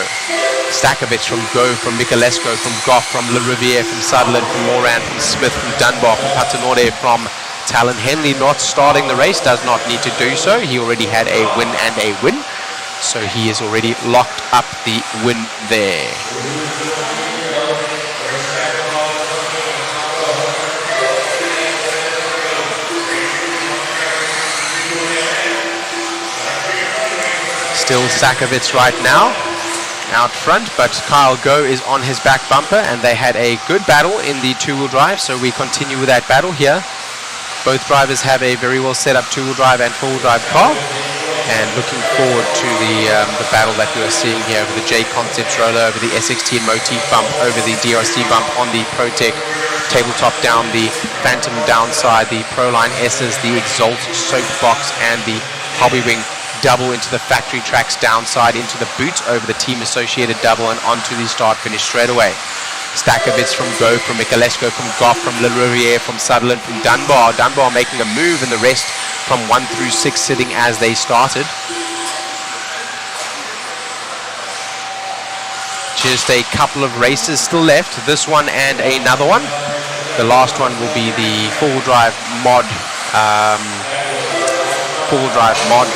Stakovich from Go, from Michalesco, from Goff, from Le Riviere, from Sutherland, from Moran, from Smith, from Dunbar, from Patanore, from Talon. Henley not starting the race, does not need to do so. He already had a win and a win. So he has already locked up the win there. Still Stakovich right now out front, but Kyle Go is on his back bumper, and they had a good battle in the two-wheel drive, so we continue with that battle here. Both drivers have a very well set up two-wheel drive and four-wheel drive car, and looking forward to the battle that we are seeing here over the JConcepts roller, over the SXT Motif bump, over the DRC bump on the ProTech tabletop down, the Phantom downside, the Proline S's, the Exalt soapbox, and the Hobbywing double into the factory tracks downside, into the boot, over the team associated double, and onto the start finish straight away. Stakovich from Go, from Michalesco, from Goff, from Le Riviere, from Sutherland, from Dunbar. Dunbar making a move, and the rest from 1 through 6 sitting as they started. Just a couple of races still left, this one and another one. The last one will be the four-wheel drive mod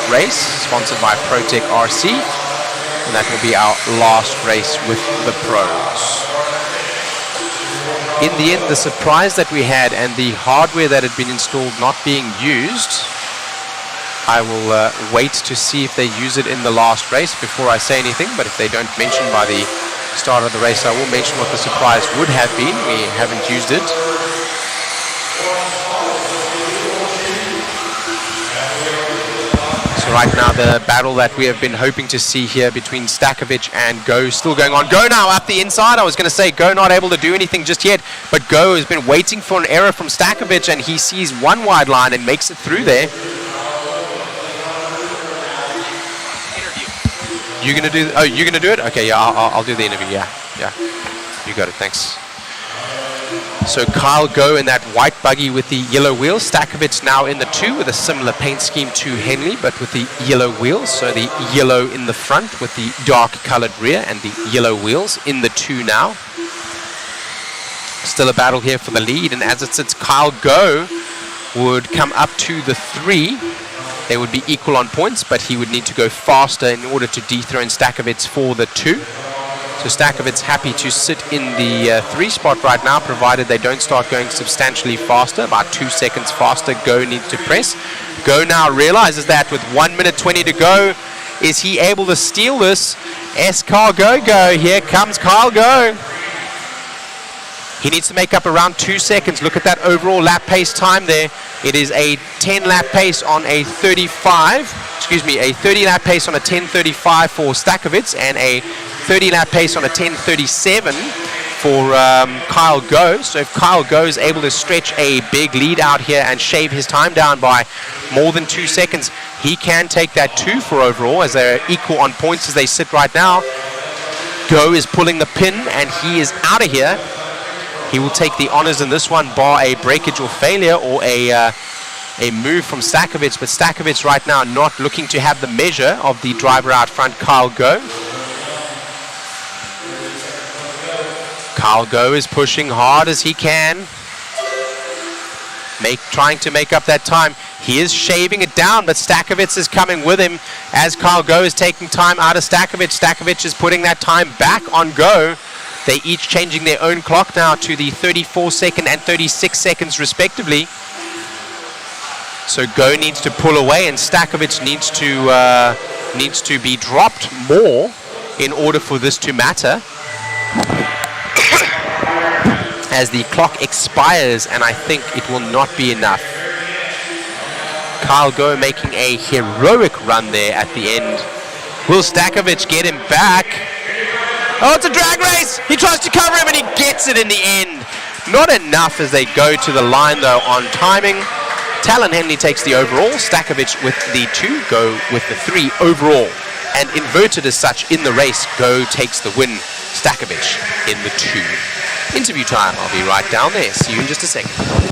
race, sponsored by ProTech RC, and that will be our last race with the pros. In the end, the surprise that we had and the hardware that had been installed not being used, I will wait to see if they use it in the last race before I say anything, but if they don't mention by the start of the race, I will mention what the surprise would have been. We haven't used it. So right now the battle that we have been hoping to see here between Stakovich and Go still going on. Go now up the inside. I was going to say Go not able to do anything just yet, but Go has been waiting for an error from Stakovich, and he sees one wide line and makes it through there. You're going to do, oh, you're going to do it? Okay, yeah, I'll do the interview. Yeah, you got it, thanks. So Kyle Go in that white buggy with the yellow wheels. Stakovich now in the 2 with a similar paint scheme to Henley, but with the yellow wheels. So the yellow in the front with the dark colored rear, and the yellow wheels in the 2 now. Still a battle here for the lead, and as it sits, Kyle Go would come up to the 3. They would be equal on points, but he would need to go faster in order to dethrone Stakovich for the 2. So Stakovich happy to sit in the 3 spot right now, provided they don't start going substantially faster, about 2 seconds faster. Go needs to press. Go now realizes that with 1 minute 20 to go, is he able to steal this Carl Go. Here comes Carl Go. He needs to make up around 2 seconds. Look at that overall lap pace time there. It is a 10 lap pace on a 30 lap pace on a 10:35 for Stakovitz and a 30 lap pace on a 10:37 for Kyle Go. So if Kyle Go is able to stretch a big lead out here and shave his time down by more than 2 seconds, he can take that 2 for overall, as they're equal on points as they sit right now. Go is pulling the pin and he is out of here. He will take the honors in this one, bar a breakage or failure or a move from Stakovitz. But Stakovitz right now not looking to have the measure of the driver out front, Kyle Go. Kyle Go is pushing hard as he can, trying to make up that time. He is shaving it down, but Stakovitz is coming with him as Kyle Go is taking time out of Stakovitz. Stakovitz is putting that time back on Go. They each changing their own clock now to the 34-second and 36 seconds respectively. So Go needs to pull away, and Stakovitz needs to be dropped more in order for this to matter. As the clock expires, and I think it will not be enough. Kyle Go making a heroic run there at the end. Will Stakovitz get him back? Oh, it's a drag race! He tries to cover him and he gets it in the end. Not enough as they go to the line though on timing. Talon Henley takes the overall, Stakovitz with the 2, Go with the 3 overall. And inverted as such in the race, Go takes the win, Stakovitz in the 2. Interview time, I'll be right down there. See you in just a second.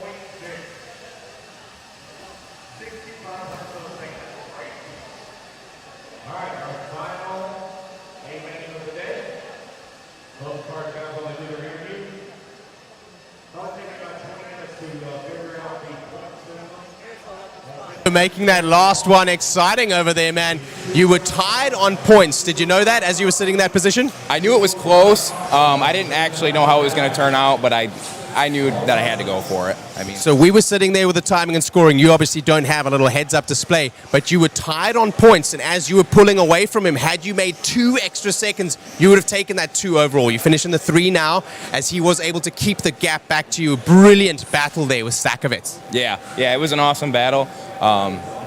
Making that last one exciting over there, man. You were tied on points. Did you know that as you were sitting in that position? I knew it was close. I didn't actually know how it was going to turn out, but I knew that I had to go for it. So we were sitting there with the timing and scoring. You obviously don't have a little heads-up display, but you were tied on points, and as you were pulling away from him, had you made 2 extra seconds, you would have taken that 2 overall. You finish in the 3 now, as he was able to keep the gap back to you. Brilliant battle there with Stakovitz. Yeah, it was an awesome battle.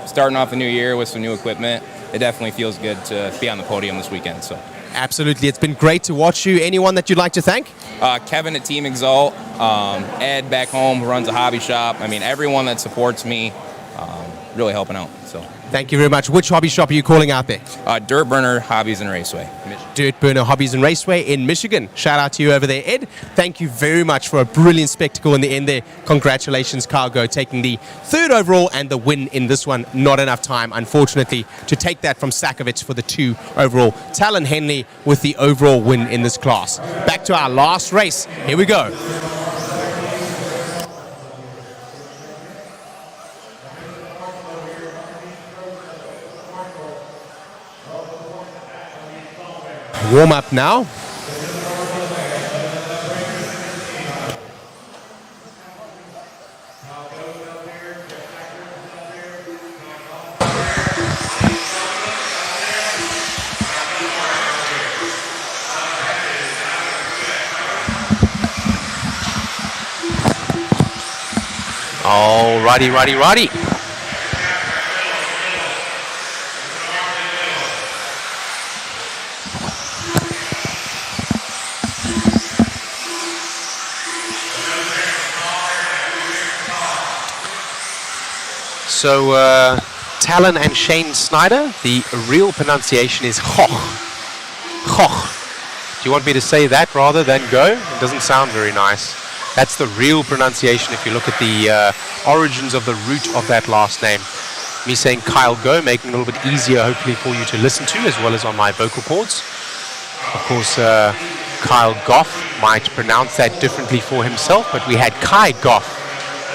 Starting off the new year with some new equipment, it definitely feels good to be on the podium this weekend. So. Absolutely. It's been great to watch you. Anyone that you'd like to thank? Kevin at Team Exalt, Ed back home who runs a hobby shop. Everyone that supports me, really helping out. So. Thank you very much. Which hobby shop are you calling out there? Dirt Burner Hobbies and Raceway. Dirt Burner Hobbies and Raceway in Michigan. Shout out to you over there, Ed. Thank you very much for a brilliant spectacle in the end there. Congratulations, Kyle Go, taking the 3rd overall and the win in this one. Not enough time, unfortunately, to take that from Stakovitz for the 2 overall. Talon Henley with the overall win in this class. Back to our last race. Here we go. Warm up now. Righty. So, Talon and Shane Snyder, the real pronunciation is Hoch. Do you want me to say that rather than Go? It doesn't sound very nice. That's the real pronunciation if you look at the origins of the root of that last name. Me saying Kyle Go, making it a little bit easier hopefully for you to listen to, as well as on my vocal cords. Of course, Kyle Goff might pronounce that differently for himself, but we had Kai Goff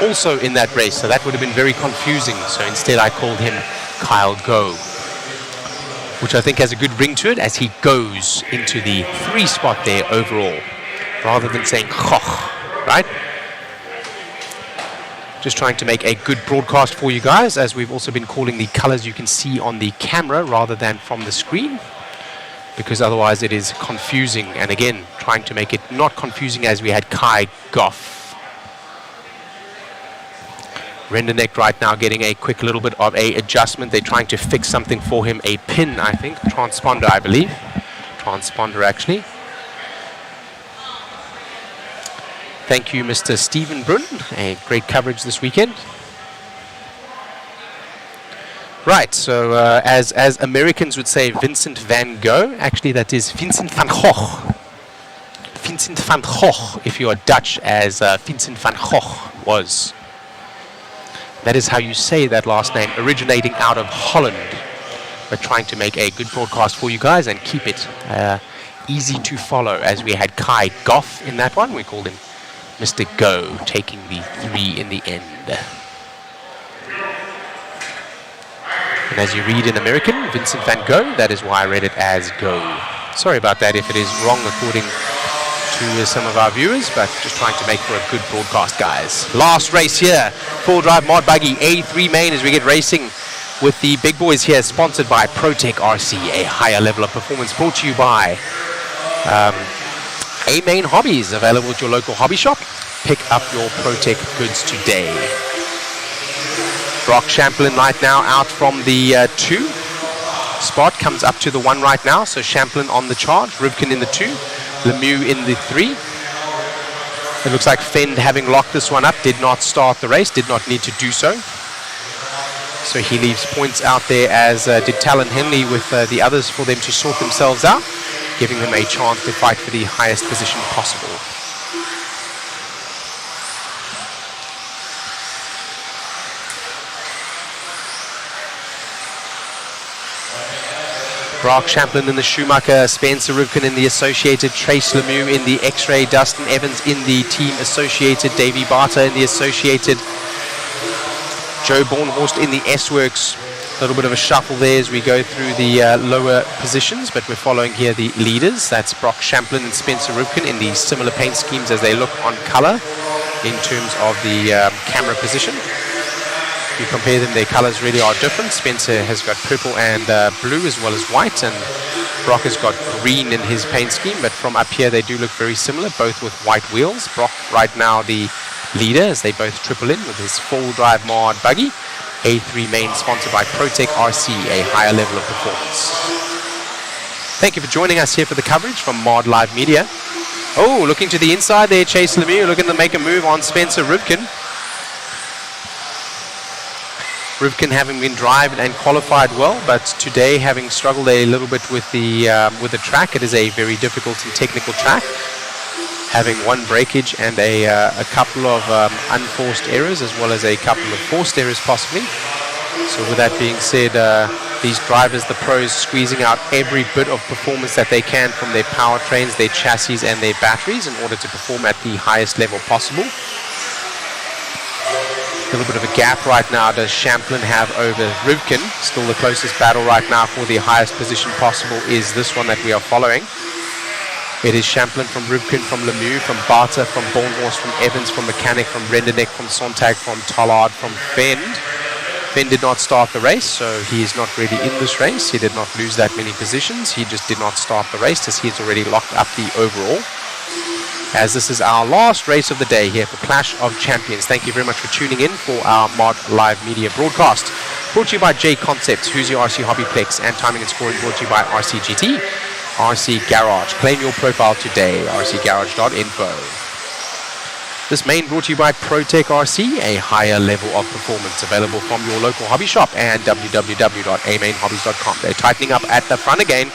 also in that race, so that would have been very confusing. So instead I called him Kyle Go, which I think has a good ring to it as he goes into the 3 spot there overall, rather than saying Koch, right? Just trying to make a good broadcast for you guys, as we've also been calling the colors you can see on the camera rather than from the screen. because otherwise it is confusing. And again, trying to make it not confusing as we had Kai Goff. Rendenek right now getting a quick little bit of a adjustment. They're trying to fix something for him. A pin, I think. Transponder, I believe. Transponder, actually. Thank you, Mr. Stephen Brun. A great coverage this weekend. Right, so as Americans would say, Vincent van Gogh. Actually, that is Vincent van Gogh. Vincent van Gogh, if you are Dutch, as Vincent van Gogh was. That is how you say that last name, originating out of Holland. We're trying to make a good broadcast for you guys and keep it easy to follow, as we had Kai Goff in that one. We called him Mr. Go, taking the 3 in the end. And as you read in American, Vincent van Gogh, that is why I read it as Go. Sorry about that if it is wrong according to some of our viewers, but just trying to make for a good broadcast, guys. Last race here, full drive mod buggy A3 main, as we get racing with the big boys here, sponsored by ProTech RC, a higher level of performance, brought to you by A Main Hobbies, available at your local hobby shop. Pick up your ProTech goods today. Brock Champlin right now out from the 2 spot, comes up to the 1 right now, so Champlin on the charge, Rivkin in the 2, Lemieux in the 3. It looks like Fend, having locked this one up, did not start the race, did not need to do so. So he leaves points out there, as did Talon Henley, with the others for them to sort themselves out, giving them a chance to fight for the highest position possible. Brock Champlin in the Schumacher, Spencer Rivkin in the Associated, Trace Lemieux in the X-Ray, Dustin Evans in the Team Associated, Davey Barter in the Associated, Joe Bornhorst in the S-Works. A little bit of a shuffle there as we go through the lower positions, but we're following here the leaders. That's Brock Champlin and Spencer Rivkin in the similar paint schemes as they look on color in terms of the camera position. You compare them, their colors really are different. Spencer has got purple and blue as well as white, and Brock has got green in his paint scheme, but from up here they do look very similar, both with white wheels. Brock right now the leader as they both triple in with his full drive mod buggy. A3 main, sponsored by ProTech RC, a higher level of performance. Thank you for joining us here for the coverage from Mod Live Media. Oh, looking to the inside there, Chase Lemieux looking to make a move on Spencer Rivkin. Rivkin having been driven and qualified well, but today having struggled a little bit with the track. It is a very difficult and technical track, having one breakage and a couple of unforced errors, as well as a couple of forced errors possibly. So with that being said, these drivers, the pros, squeezing out every bit of performance that they can from their powertrains, their chassis and their batteries in order to perform at the highest level possible. A little bit of a gap right now does Champlin have over Rivkin. Still the closest battle right now for the highest position possible is this one that we are following. It is Champlin from Rivkin, from Lemieux, from Barter, from Bornhorst, from Evans, from Mechanic, from Rendenek, from Sontag, from Tollard, from Fend. Fend did not start the race, so he is not really in this race. He did not lose that many positions. He just did not start the race, as he has already locked up the overall. As this is our last race of the day here for Clash of Champions. Thank you very much for tuning in for our Mod Live Media broadcast. Brought to you by JConcepts, Hoosier RC HobbyPlex, and timing and scoring brought to you by RCGT, RC Garage. Claim your profile today, rcgarage.info. This main brought to you by ProTech RC, a higher level of performance, available from your local hobby shop and www.amainhobbies.com. They're tightening up at the front again.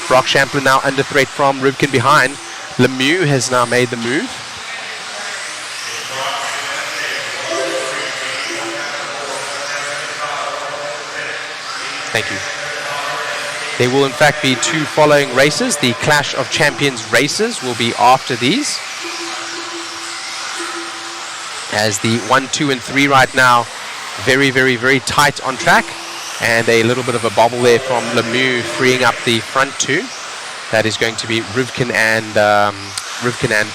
Brock Champlin now under threat from Rivkin behind. Lemieux has now made the move. Thank you. There will in fact be 2 following races. The Clash of Champions races will be after these, as the 1, 2 and 3 right now very, very, very tight on track, and a little bit of a bobble there from Lemieux, freeing up the front 2. That is going to be Rivkin and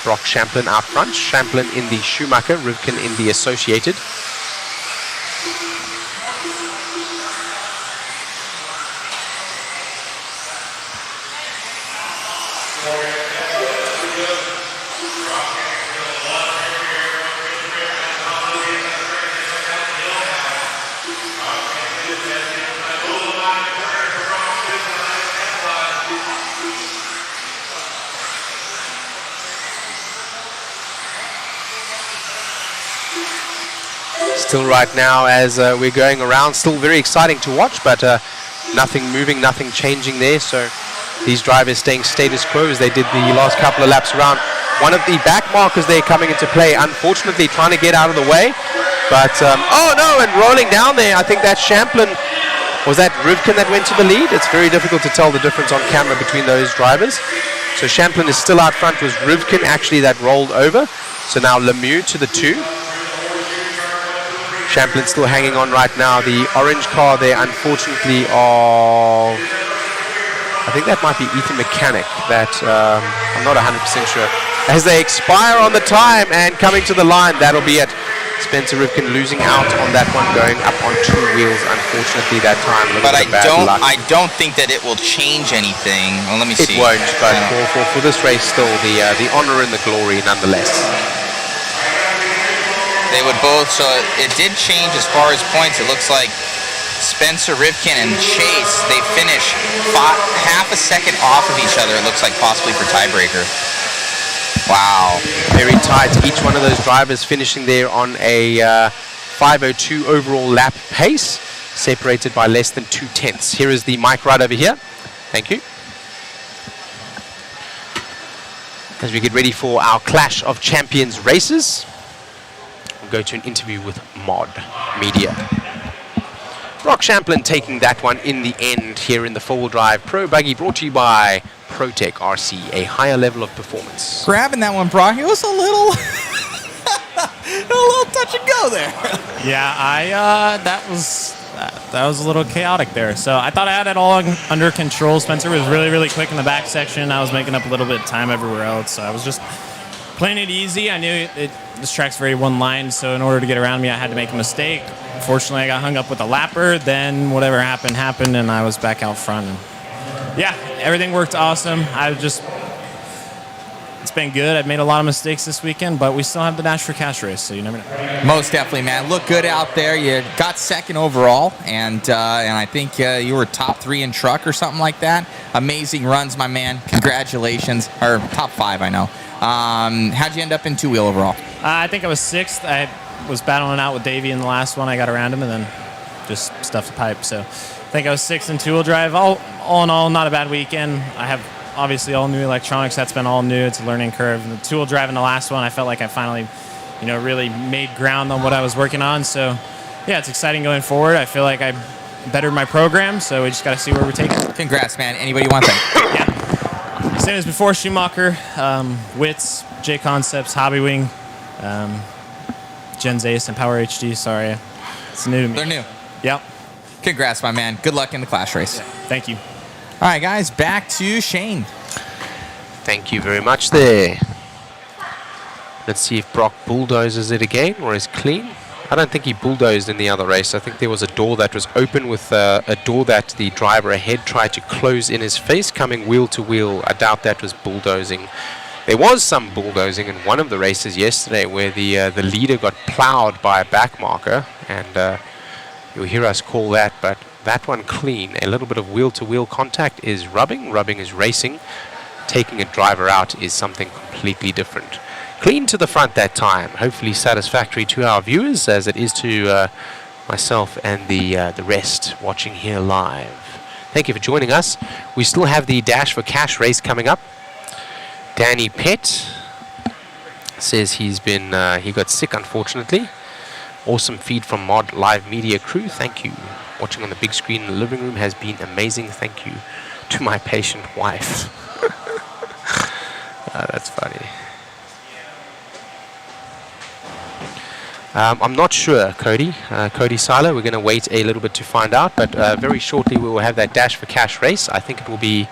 Brock Champlin out front. Champlin in the Schumacher, Rivkin in the Associated. Still right now as we're going around, still very exciting to watch, but nothing moving, nothing changing there. So these drivers staying status quo as they did the last couple of laps around. One of the back markers there coming into play, unfortunately trying to get out of the way. But, oh no, and rolling down there, I think that's Champlin. Was that Rivkin that went to the lead? It's very difficult to tell the difference on camera between those drivers. So Champlin is still out front. Was Rivkin actually that rolled over? So now Lemieux to the 2. Champlin still hanging on right now. The orange car there, unfortunately, of... I think that might be Ethan Mechanic. That I'm not 100% sure. As they expire on the time and coming to the line, that'll be it. Spencer Rivkin losing out on that one, going up on 2 wheels, unfortunately, that time. But I don't think that it will change anything. Well, let me see. It won't, but for this race, still the honor and the glory, nonetheless. They would both. So it did change as far as points. It looks like Spencer Rivkin and Chase, they finish half a second off of each other. It looks like possibly for tiebreaker. Wow, very tight. Each one of those drivers finishing there on a 5:02 overall lap pace, separated by less than 2/10. Here is the mic right over here. Thank you. As we get ready for our Clash of Champions races, we'll go to an interview with Mod Media. Brock Champlin taking that one in the end here in the 4-wheel drive Pro Buggy, brought to you by ProTech RC, a higher level of performance. Grabbing that one, Brock, it was a little touch and go there. Yeah, that was a little chaotic there. So I thought I had it all under control. Spencer was really, really quick in the back section. I was making up a little bit of time everywhere else. So I was just playing it easy. I knew this track's very one line, so in order to get around me, I had to make a mistake. Fortunately, I got hung up with a lapper. Then whatever happened, and I was back out front. And yeah, everything worked awesome. It's been good. I've made a lot of mistakes this weekend, but we still have the Dash for Cash race, so you never know. Most definitely, man. Look good out there. You got second overall, and I think you were top 3 in truck or something like that. Amazing runs, my man. Congratulations. Or top 5, I know. How'd you end up in 2-wheel overall? I think I was 6th. I was battling out with Davey in the last one. I got around him and then just stuffed the pipe. So I think I was 6th in 2-wheel drive. All in all, not a bad weekend. I have obviously all new electronics. That's been all new. It's a learning curve. And the 2-wheel drive in the last one, I felt like I finally, really made ground on what I was working on. So yeah, it's exciting going forward. I feel like I bettered my program. So we just got to see where we're taking it. Congrats, man. Anybody want that? Yeah. Same as before, Schumacher, Wits, JConcepts, Hobbywing, Gen's Ace, and Power HD. Sorry, it's new to me. They're new. Yep. Congrats, my man. Good luck in the Clash race. Yeah. Thank you. All right, guys, back to Shane. Thank you very much there. Let's see if Brock bulldozes it again or is clean. I don't think he bulldozed in the other race. I think there was a door that was open with a door that the driver ahead tried to close in his face, coming wheel to wheel. I doubt that was bulldozing. There was some bulldozing in one of the races yesterday where the leader got plowed by a back marker, and you'll hear us call that, but that one clean. A little bit of wheel-to-wheel contact is rubbing. Rubbing is racing. Taking a driver out is something completely different. Clean to the front that time. Hopefully satisfactory to our viewers, as it is to myself and the rest watching here live. Thank you for joining us. We still have the Dash for Cash race coming up. Danny Pett says he got sick, unfortunately. Awesome feed from Mod Live Media crew. Thank you. Watching on the big screen in the living room has been amazing. Thank you to my patient wife. That's funny. I'm not sure, Cody Silo. We're going to wait a little bit to find out, but very shortly we will have that Dash for Cash race. I think it will be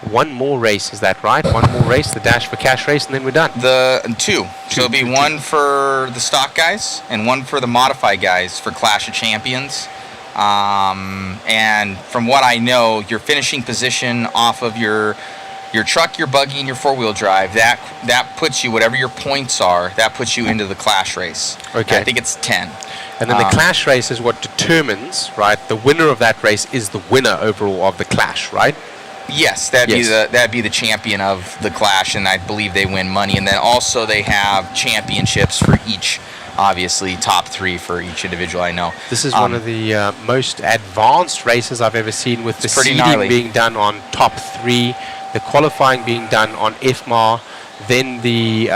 one more race, is that right? One more race, the Dash for Cash race, and then we're done. Two. So it'll be one for the stock guys and one for the modified guys for Clash of Champions. And from what I know, your finishing position off of your truck, your buggy, and your 4-wheel drive, that puts you, whatever your points are, that puts you into the Clash race. Okay. I think it's 10. And then the Clash race is what determines, right? The winner of that race is the winner overall of the Clash, right? Yes, that'd be the champion of the Clash, and I believe they win money. And then also they have championships for each, obviously top 3 for each individual. I know This is one of the most advanced races I've ever seen, with the pretty seeding gnarly. being done on top 3, the qualifying being done on FMAR, then the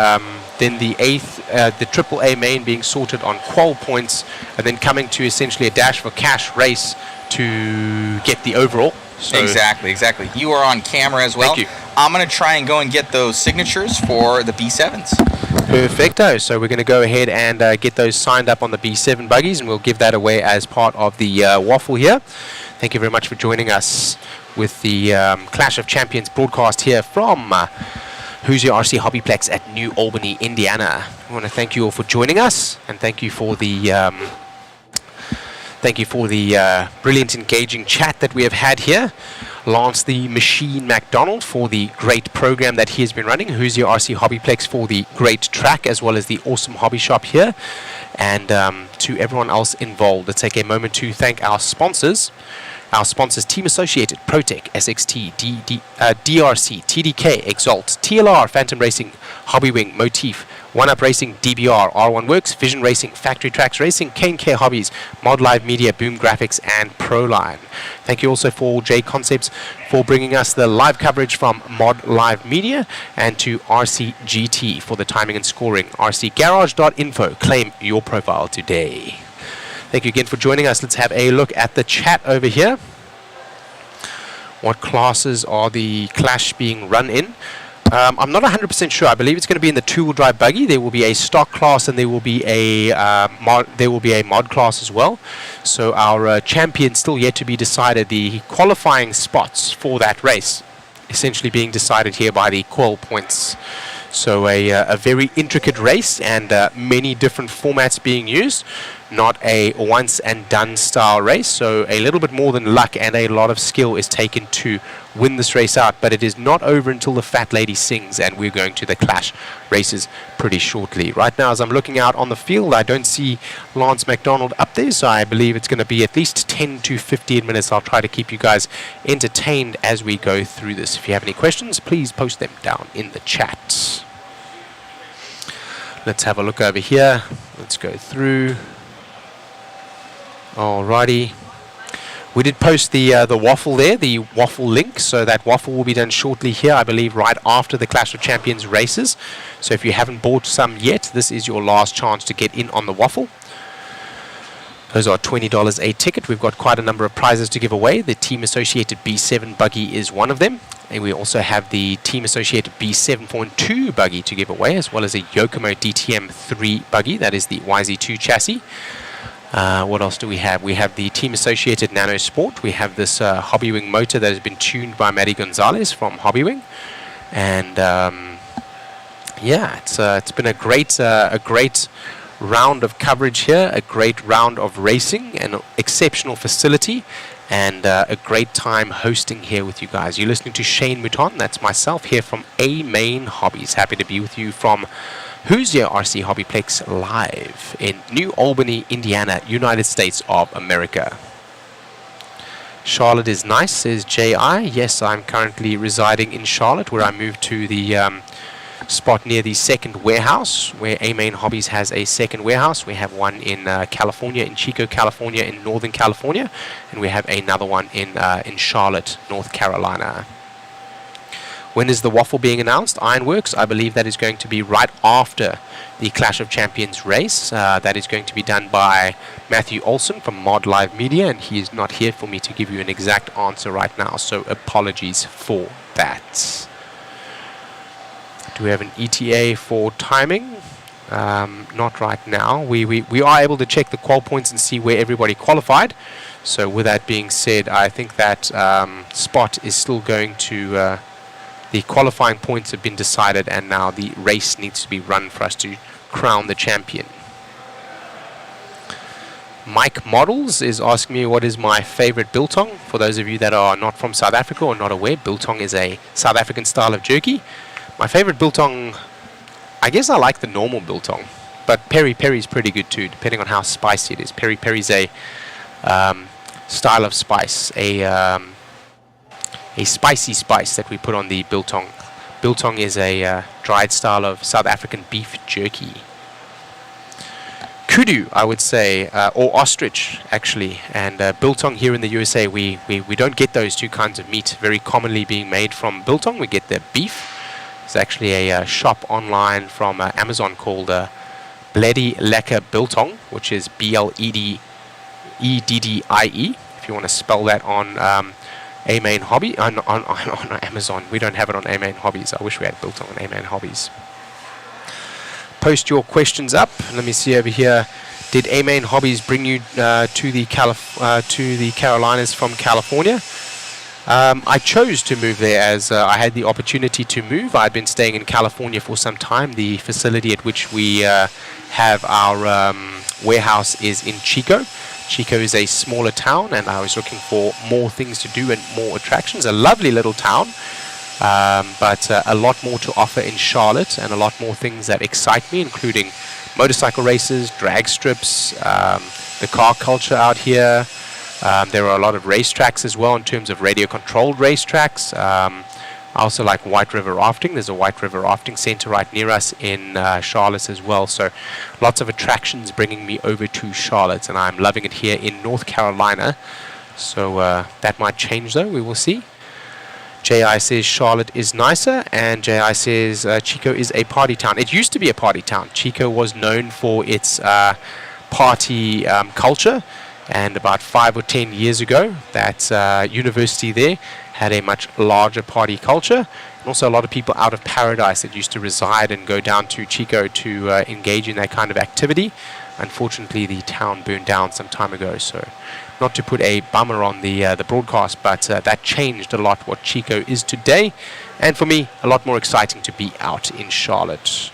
eighth, the AAA main being sorted on qual points, and then coming to essentially a dash for cash race to get the overall. So Exactly. You are on camera as well. Thank you. I'm going to try and go and get those signatures for the B7s. Perfecto. So we're going to go ahead and get those signed up on the B7 buggies, and we'll give that away as part of the waffle here. Thank you very much for joining us with the Clash of Champions broadcast here from Hoosier RC HobbyPlex at New Albany, Indiana. I want to thank you all for joining us, and thank you for the brilliant, engaging chat that we have had here. Lance the Machine McDonald for the great program that he has been running. Hoosier RC HobbyPlex for the great track, as well as the awesome hobby shop here. And to everyone else involved, let's take a moment to thank our sponsors. Our sponsors: Team Associated, Protec, SXT, DRC, TDK, Exalt, TLR, Phantom Racing, Hobbywing, Motif, One Up Racing, DBR, R1 Works, Vision Racing, Factory Tracks Racing, Kane Care Hobbies, Mod Live Media, Boom Graphics, and Proline. Thank you also for JConcepts for bringing us the live coverage from Mod Live Media, and to RCGT for the timing and scoring. RCGarage.info. Claim your profile today. Thank you again for joining us. Let's have a look at the chat over here. What classes are the Clash being run in? I'm not 100% sure. I believe it's going to be in the two-wheel drive buggy. There will be a stock class, and there will be a mod class as well. So our champion still yet to be decided. The qualifying spots for that race essentially being decided here by the qual points. So a very intricate race, and many different formats being used. Not a once and done style race, so a little bit more than luck and a lot of skill is taken to win this race out. But it is not over until the fat lady sings, and we're going to the Clash races pretty shortly. Right now, as I'm looking out on the field, I don't see Lance McDonald up there, so I believe it's going to be at least 10 to 15 minutes. I'll try to keep you guys entertained as we go through this. If you have any questions, please post them down in the chat. Let's have a look over here. Let's go through. Alrighty. We did post the waffle there, the waffle link, so that waffle will be done shortly here, I believe, right after the Clash of Champions races. So if you haven't bought some yet, this is your last chance to get in on the waffle. Those are $20 a ticket. We've got quite a number of prizes to give away. The Team Associated B7 buggy is one of them. And we also have the Team Associated B7.2 buggy to give away, as well as a Yokomo DTM 3 buggy. That is the YZ2 chassis. What else do we have? We have the Team Associated Nano Sport. We have this Hobbywing motor that has been tuned by Matty Gonzalez from Hobbywing. And yeah, it's been a great round of coverage here, a great round of racing, an exceptional facility, and a great time hosting here with you guys. You're listening to Shane Mouton. That's myself here from A Main Hobbies. Happy to be with you from Hoosier RC HobbyPlex live in New Albany, Indiana, United States of America. Charlotte is nice, says J.I. Yes, I'm currently residing in Charlotte, where I moved to the spot near the second warehouse, where A Main Hobbies has a second warehouse. We have one in California, in Chico, California, in Northern California, and we have another one in Charlotte, North Carolina. When is the waffle being announced? Ironworks, I believe that is going to be right after the Clash of Champions race. That is going to be done by Matthew Olson from Mod Live Media, and he is not here for me to give you an exact answer right now, so apologies for that. Do we have an ETA for timing? Not right now. We are able to check the qual points and see where everybody qualified. So with that being said, I think that spot is still going to... the qualifying points have been decided, and now the race needs to be run for us to crown the champion. Mike Models is asking me what is my favorite biltong. For those of you that are not from South Africa or not aware, biltong is a South African style of jerky. My favorite biltong, I guess I like the normal biltong, but peri peri is pretty good too, depending on how spicy it is. Peri peri is a style of spice, a spicy spice that we put on the biltong. Biltong is a dried style of South African beef jerky. Kudu, I would say, or ostrich, actually. And biltong here in the USA, we don't get those two kinds of meat very commonly being made from biltong. We get the beef. There's actually a shop online from Amazon called Bloody Lekker Biltong, which is BLEDDIE, if you want to spell that on A Main Hobby, on Amazon. We don't have it on A Main Hobbies. I wish we had biltong on A Main Hobbies. Post your questions up. Let me see over here. Did A Main Hobbies bring you to the Carolinas from California? I chose to move there as I had the opportunity to move. I'd been staying in California for some time. The facility at which we have our warehouse is in Chico. Chico is a smaller town, and I was looking for more things to do and more attractions. A lovely little town, but a lot more to offer in Charlotte, and a lot more things that excite me, including motorcycle races, drag strips, the car culture out here. There are a lot of racetracks as well in terms of radio-controlled racetracks. I also like White River Rafting. There's a White River Rafting Center right near us in Charlotte as well. So lots of attractions bringing me over to Charlotte, and I'm loving it here in North Carolina. So that might change though. We will see. J.I. says Charlotte is nicer, and J.I. says Chico is a party town. It used to be a party town. Chico was known for its party culture. And about 5 or 10 years ago, that university there had a much larger party culture. And also a lot of people out of Paradise that used to reside and go down to Chico to engage in that kind of activity. Unfortunately, the town burned down some time ago. So not to put a bummer on the broadcast, but that changed a lot what Chico is today. And for me, a lot more exciting to be out in Charlotte.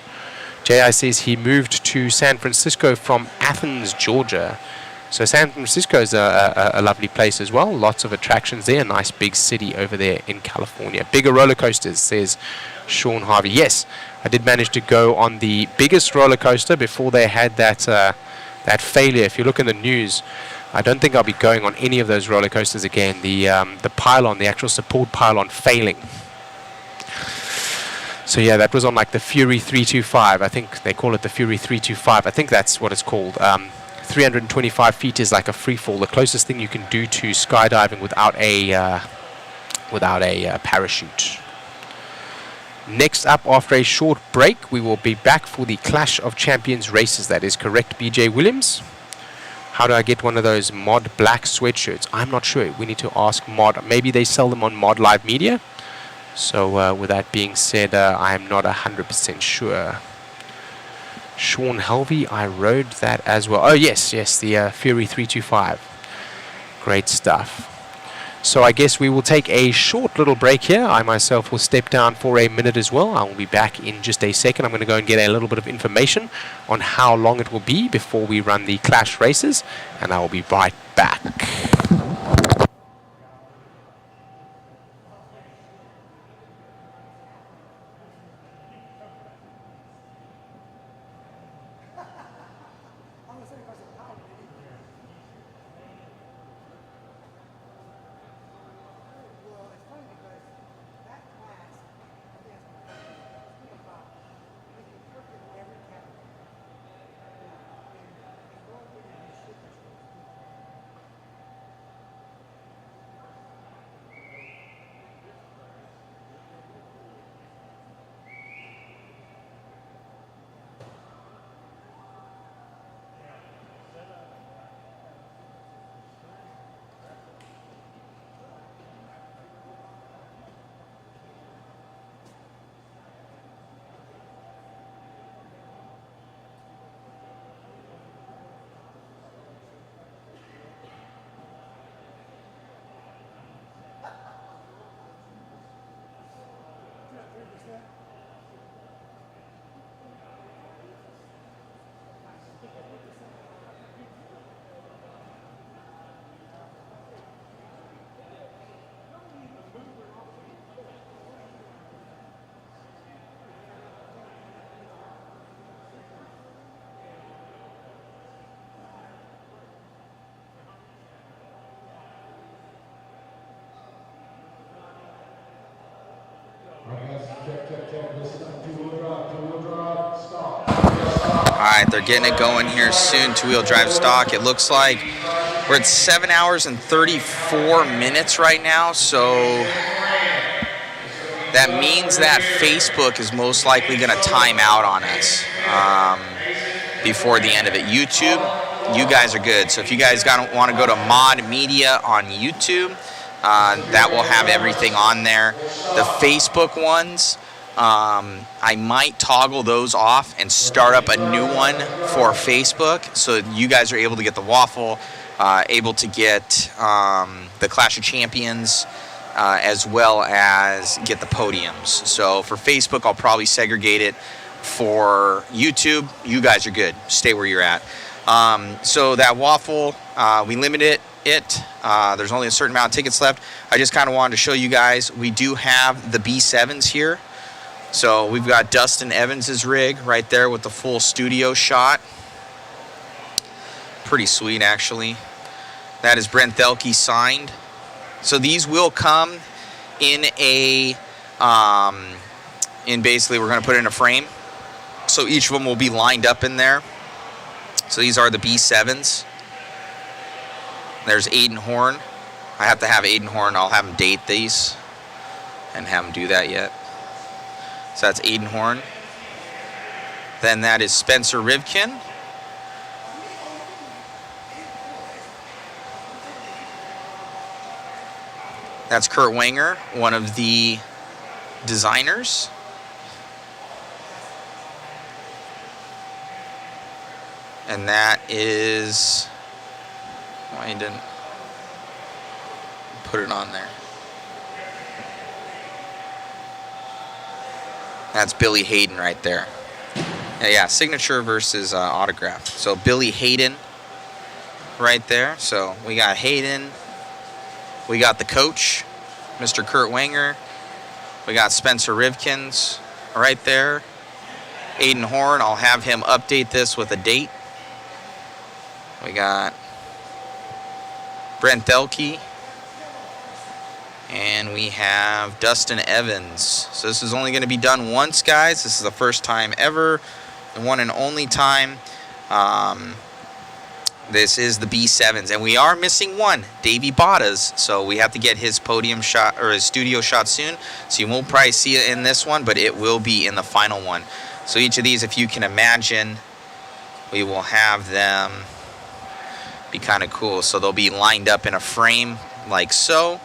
J.I. says he moved to San Francisco from Athens, Georgia. So San Francisco is a lovely place as well. Lots of attractions there. Nice big city over there in California. Bigger roller coasters, says Sean Harvey. Yes, I did manage to go on the biggest roller coaster before they had that failure. If you look in the news, I don't think I'll be going on any of those roller coasters again. The pylon, the actual support pylon failing. So yeah, that was on like the Fury 325. I think they call it the Fury 325. I think that's what it's called. 325 feet is like a free fall, the closest thing you can do to skydiving without a parachute. Next up, after a short break, we will be back for the Clash of Champions races. That is correct, BJ Williams. How do I get one of those Mod Black sweatshirts? I'm not sure. We need to ask Mod. Maybe they sell them on Mod Live Media. So with that being said, I'm not 100% sure. Sean Helvey, I rode that as well. Oh, yes, the Fury 325. Great stuff. So I guess we will take a short little break here. I myself will step down for a minute as well. I will be back in just a second. I'm going to go and get a little bit of information on how long it will be before we run the Clash races, and I will be right back. All right, they're getting it going here soon. Two-wheel drive stock. It looks like we're at 7 hours and 34 minutes right now. So that means that Facebook is most likely going to time out on us before the end of it. YouTube, you guys are good. So if you guys want to go to Mod Media on YouTube, that will have everything on there. The Facebook ones, I might toggle those off and start up a new one for Facebook, so you guys are able to get the waffle, able to get the Clash of Champions, as well as get the podiums. So for Facebook, I'll probably segregate it. For YouTube, you guys are good. Stay where you're at. So that waffle, we limited it. There's only a certain amount of tickets left. I just kind of wanted to show you guys, we do have the B7s here. So we've got Dustin Evans's rig right there with the full studio shot. Pretty sweet, actually. That is Brent Thelke signed. So these will come in a, basically we're going to put it in a frame. So each of them will be lined up in there. So these are the B7s. There's Aiden Horn. I have to have Aiden Horn. I'll have him date these and have him do that yet. So that's Aiden Horn. Then that is Spencer Rivkin. That's Kurt Wanger, one of the designers. And that is, why he didn't put it on there. That's Billy Hayden right there. Yeah, signature versus autograph. So Billy Hayden right there. So we got Hayden. We got the coach, Mr. Kurt Wanger. We got Spencer Rivkins right there. Aiden Horn, I'll have him update this with a date. We got Brent Thelke. And we have Dustin Evans. So this is only going to be done once, guys. This is the first time ever, the one and only time. This is the B7s, and we are missing one, Davey Bottas. So we have to get his podium shot or his studio shot soon. So you won't probably see it in this one, but it will be in the final one. So each of these, if you can imagine, we will have them be kind of cool. So they'll be lined up in a frame like so.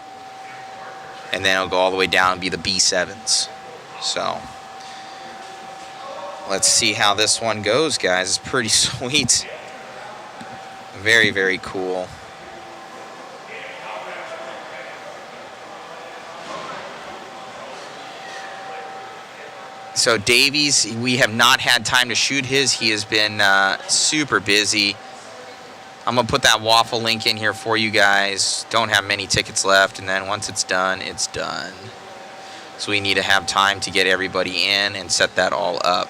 And then it'll go all the way down and be the B7s. So let's see how this one goes, guys. It's pretty sweet. Very, very cool. So Davies, we have not had time to shoot his. He has been super busy. I'm going to put that waffle link in here for you guys. Don't have many tickets left, and then once it's done, it's done. So we need to have time to get everybody in and set that all up.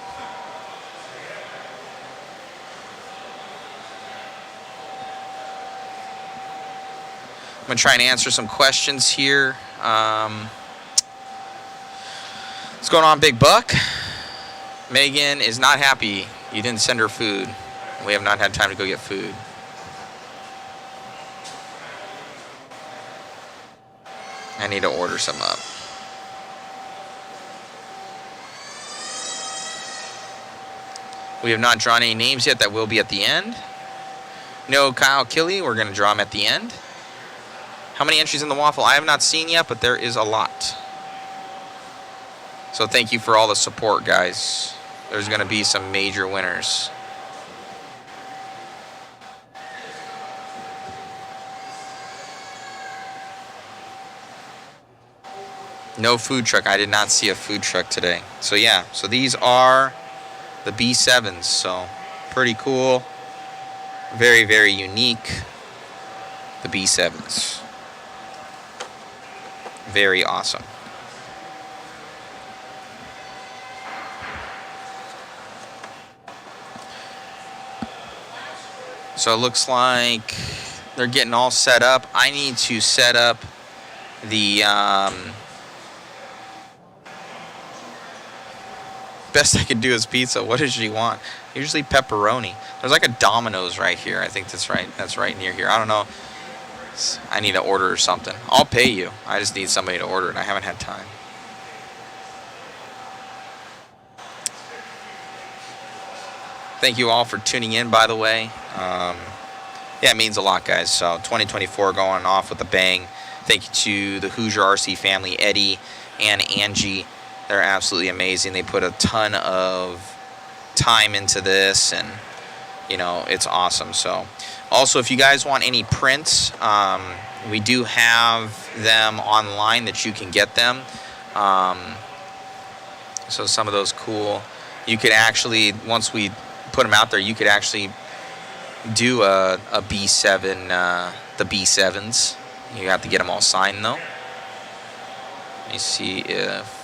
I'm going to try and answer some questions here. What's going on, Big Buck? Megan is not happy. You didn't send her food. We have not had time to go get food. I need to order some up. We have not drawn any names yet. That will be at the end. No Kyle Killy. We're going to draw them at the end. How many entries in the waffle? I have not seen yet, but there is a lot. So thank you for all the support, guys. There's going to be some major winners. No food truck. I did not see a food truck today. So yeah, so these are the B7s. So pretty cool. Very, very unique. The B7s. Very awesome. So it looks like they're getting all set up. I need to set up the Best I could do is pizza. What does she want? Usually pepperoni. There's like a Domino's right here. I think that's right. That's right near here. I don't know. I need to order or something. I'll pay you. I just need somebody to order it. I haven't had time. Thank you all for tuning in, by the way. Yeah, it means a lot, guys. So 2024 going off with a bang. Thank you to the Hoosier RC family, Eddie and Angie. They're absolutely amazing. They put a ton of time into this, and you know, it's awesome. So also, if you guys want any prints, we do have them online that you can get them. So some of those cool, you could actually, once we put them out there, you could actually do a B7, the B7s. You have to get them all signed though. Let me see if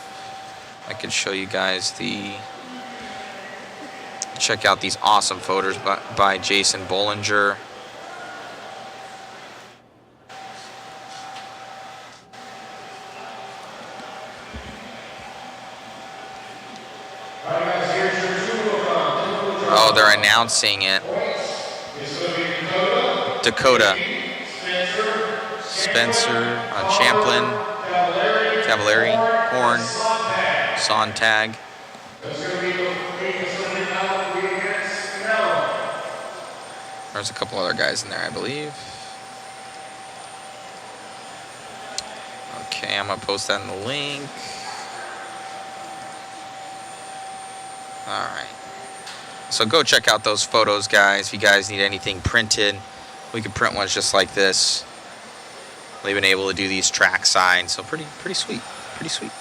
I could show you guys check out these awesome photos by Jason Bollinger. Oh, they're announcing it. Dakota. Spencer, Champlin, Cavallari, Horn, Sontag. There's a couple other guys in there, I believe. Okay, I'm going to post that in the link. All right. So go check out those photos, guys. If you guys need anything printed, we can print ones just like this. They've been able to do these track signs, so pretty sweet, pretty sweet.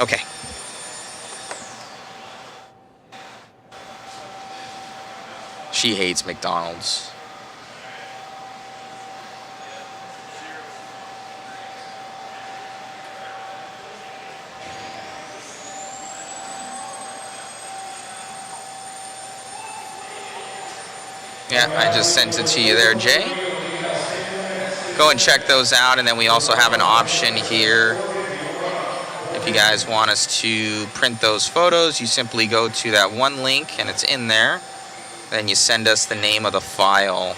Okay. She hates McDonald's. Yeah, I just sent it to you there, Jay. Go and check those out, and then we also have an option here. If you guys want us to print those photos, you simply go to that one link, and it's in there. Then you send us the name of the file.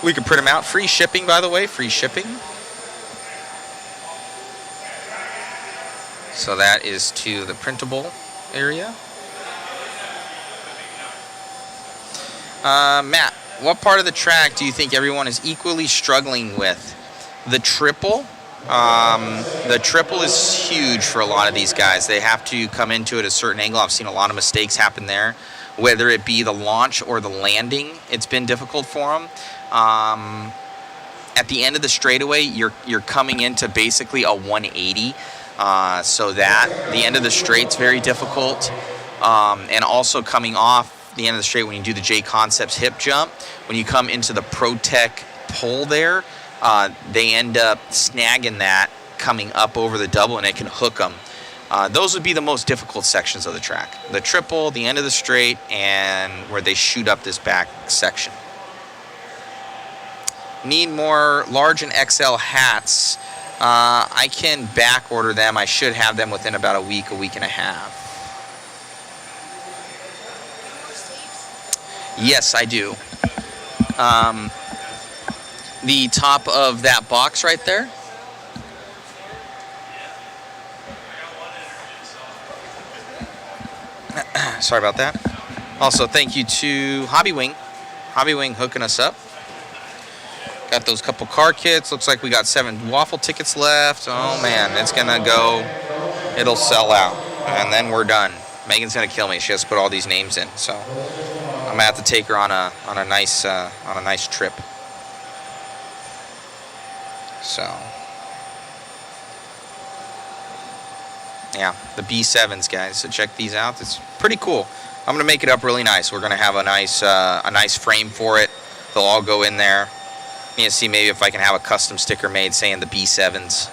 We can print them out. Free shipping, by the way, free shipping. So that is to the printable area. Matt, what part of the track do you think everyone is equally struggling with? The triple. The triple is huge for a lot of these guys. They have to come into it at a certain angle. I've seen a lot of mistakes happen there. Whether it be the launch or the landing, it's been difficult for them. At the end of the straightaway, you're coming into basically a 180. So that the end of the straight's very difficult. And also coming off the end of the straight when you do the JConcepts hip jump, when you come into the ProTech pole there, they end up snagging that coming up over the double, and it can hook them. Those would be the most difficult sections of the track. The triple, the end of the straight, and where they shoot up this back section. Need more large and XL hats. I can back order them. I should have them within about a week and a half. Yes, I do. The top of that box right there. Sorry about that. Also, thank you to Hobbywing. Hobbywing hooking us up. Got those couple car kits. Looks like we got 7 waffle tickets left. Oh man, it's gonna go. It'll sell out, and then we're done. Megan's gonna kill me. She has to put all these names in, so I'm gonna have to take her on a nice trip. So yeah, the B7s, guys. So check these out. It's pretty cool. I'm gonna make it up really nice. We're gonna have a nice frame for it. They'll all go in there. Need to see maybe if I can have a custom sticker made saying the B7s.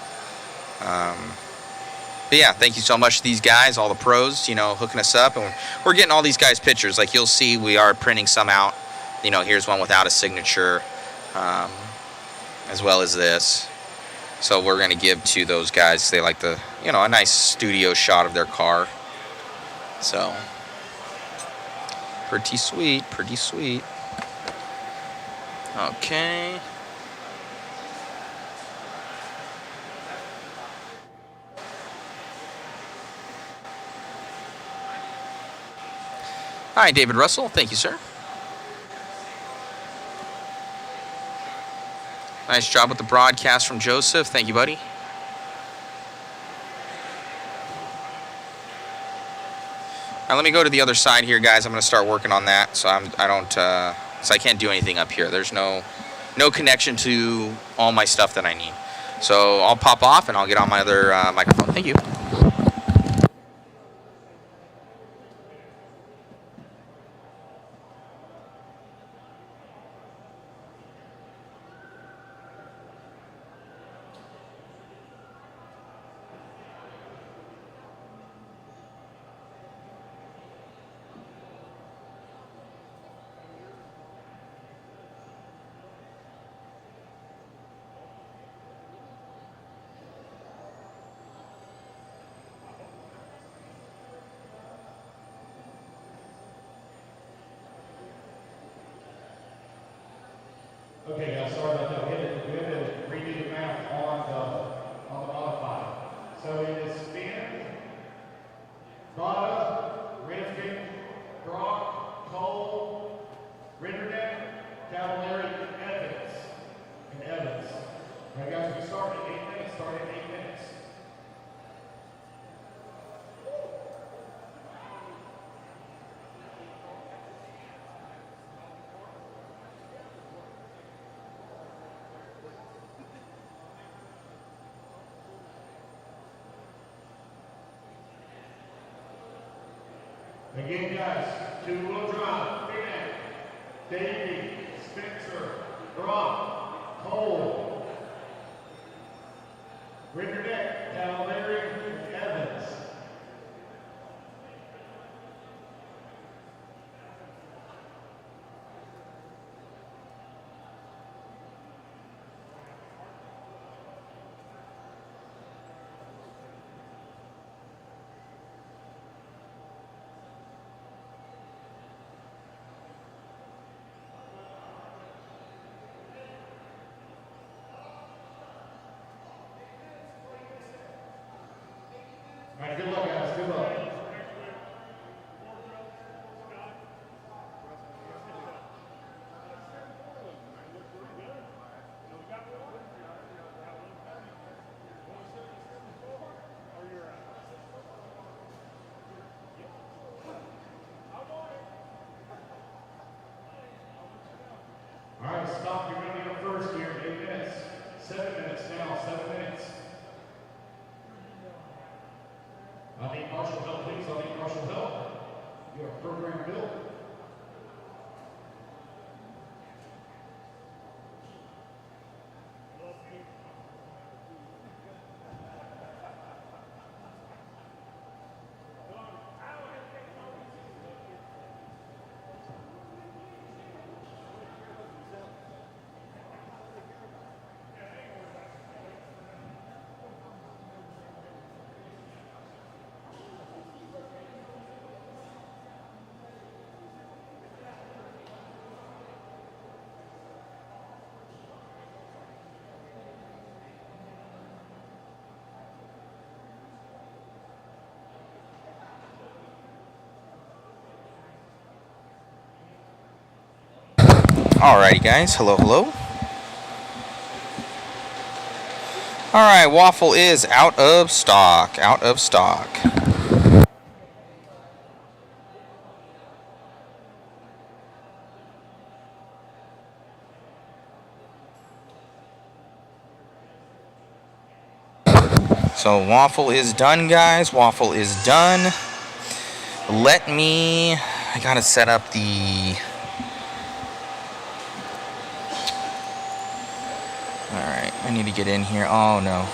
But yeah, thank you so much to these guys, all the pros, you know, hooking us up, and we're getting all these guys pictures. Like you'll see, we are printing some out. You know, here's one without a signature, as well as this. So we're going to give to those guys. They like the, you know, a nice studio shot of their car. So pretty sweet, pretty sweet. Okay. Hi, David Russell. Thank you, sir. Nice job with the broadcast from Joseph. Thank you, buddy. All right, let me go to the other side here, guys. I'm going to start working on that, so I can't do anything up here. There's no connection to all my stuff that I need. So I'll pop off and I'll get on my other microphone. Thank you. Okay, guys, sorry about that. We had to redo the math on the modified. So it is Spin, Vada, Rifkin, Brock, Cole, Rinderneck, Cavallari, Evans. All right, guys, we start at 8 minutes. Start at 8 minutes. Again, guys, two-wheel drive, Finn, Davey, Spencer, Brock, Cole, Rinderneck, Cavallari, and Evans. All right, good luck, guys. Good luck. All right, stop. You're going to be up first here in 8 minutes. 7 minutes now, 7 minutes. I need marshal help, please. I need marshal help. You have a program built. Alrighty, guys. Hello, hello. Alright, waffle is out of stock. Out of stock. So waffle is done, guys. Waffle is done. I gotta set up the... Alright, I need to get in here. Oh no.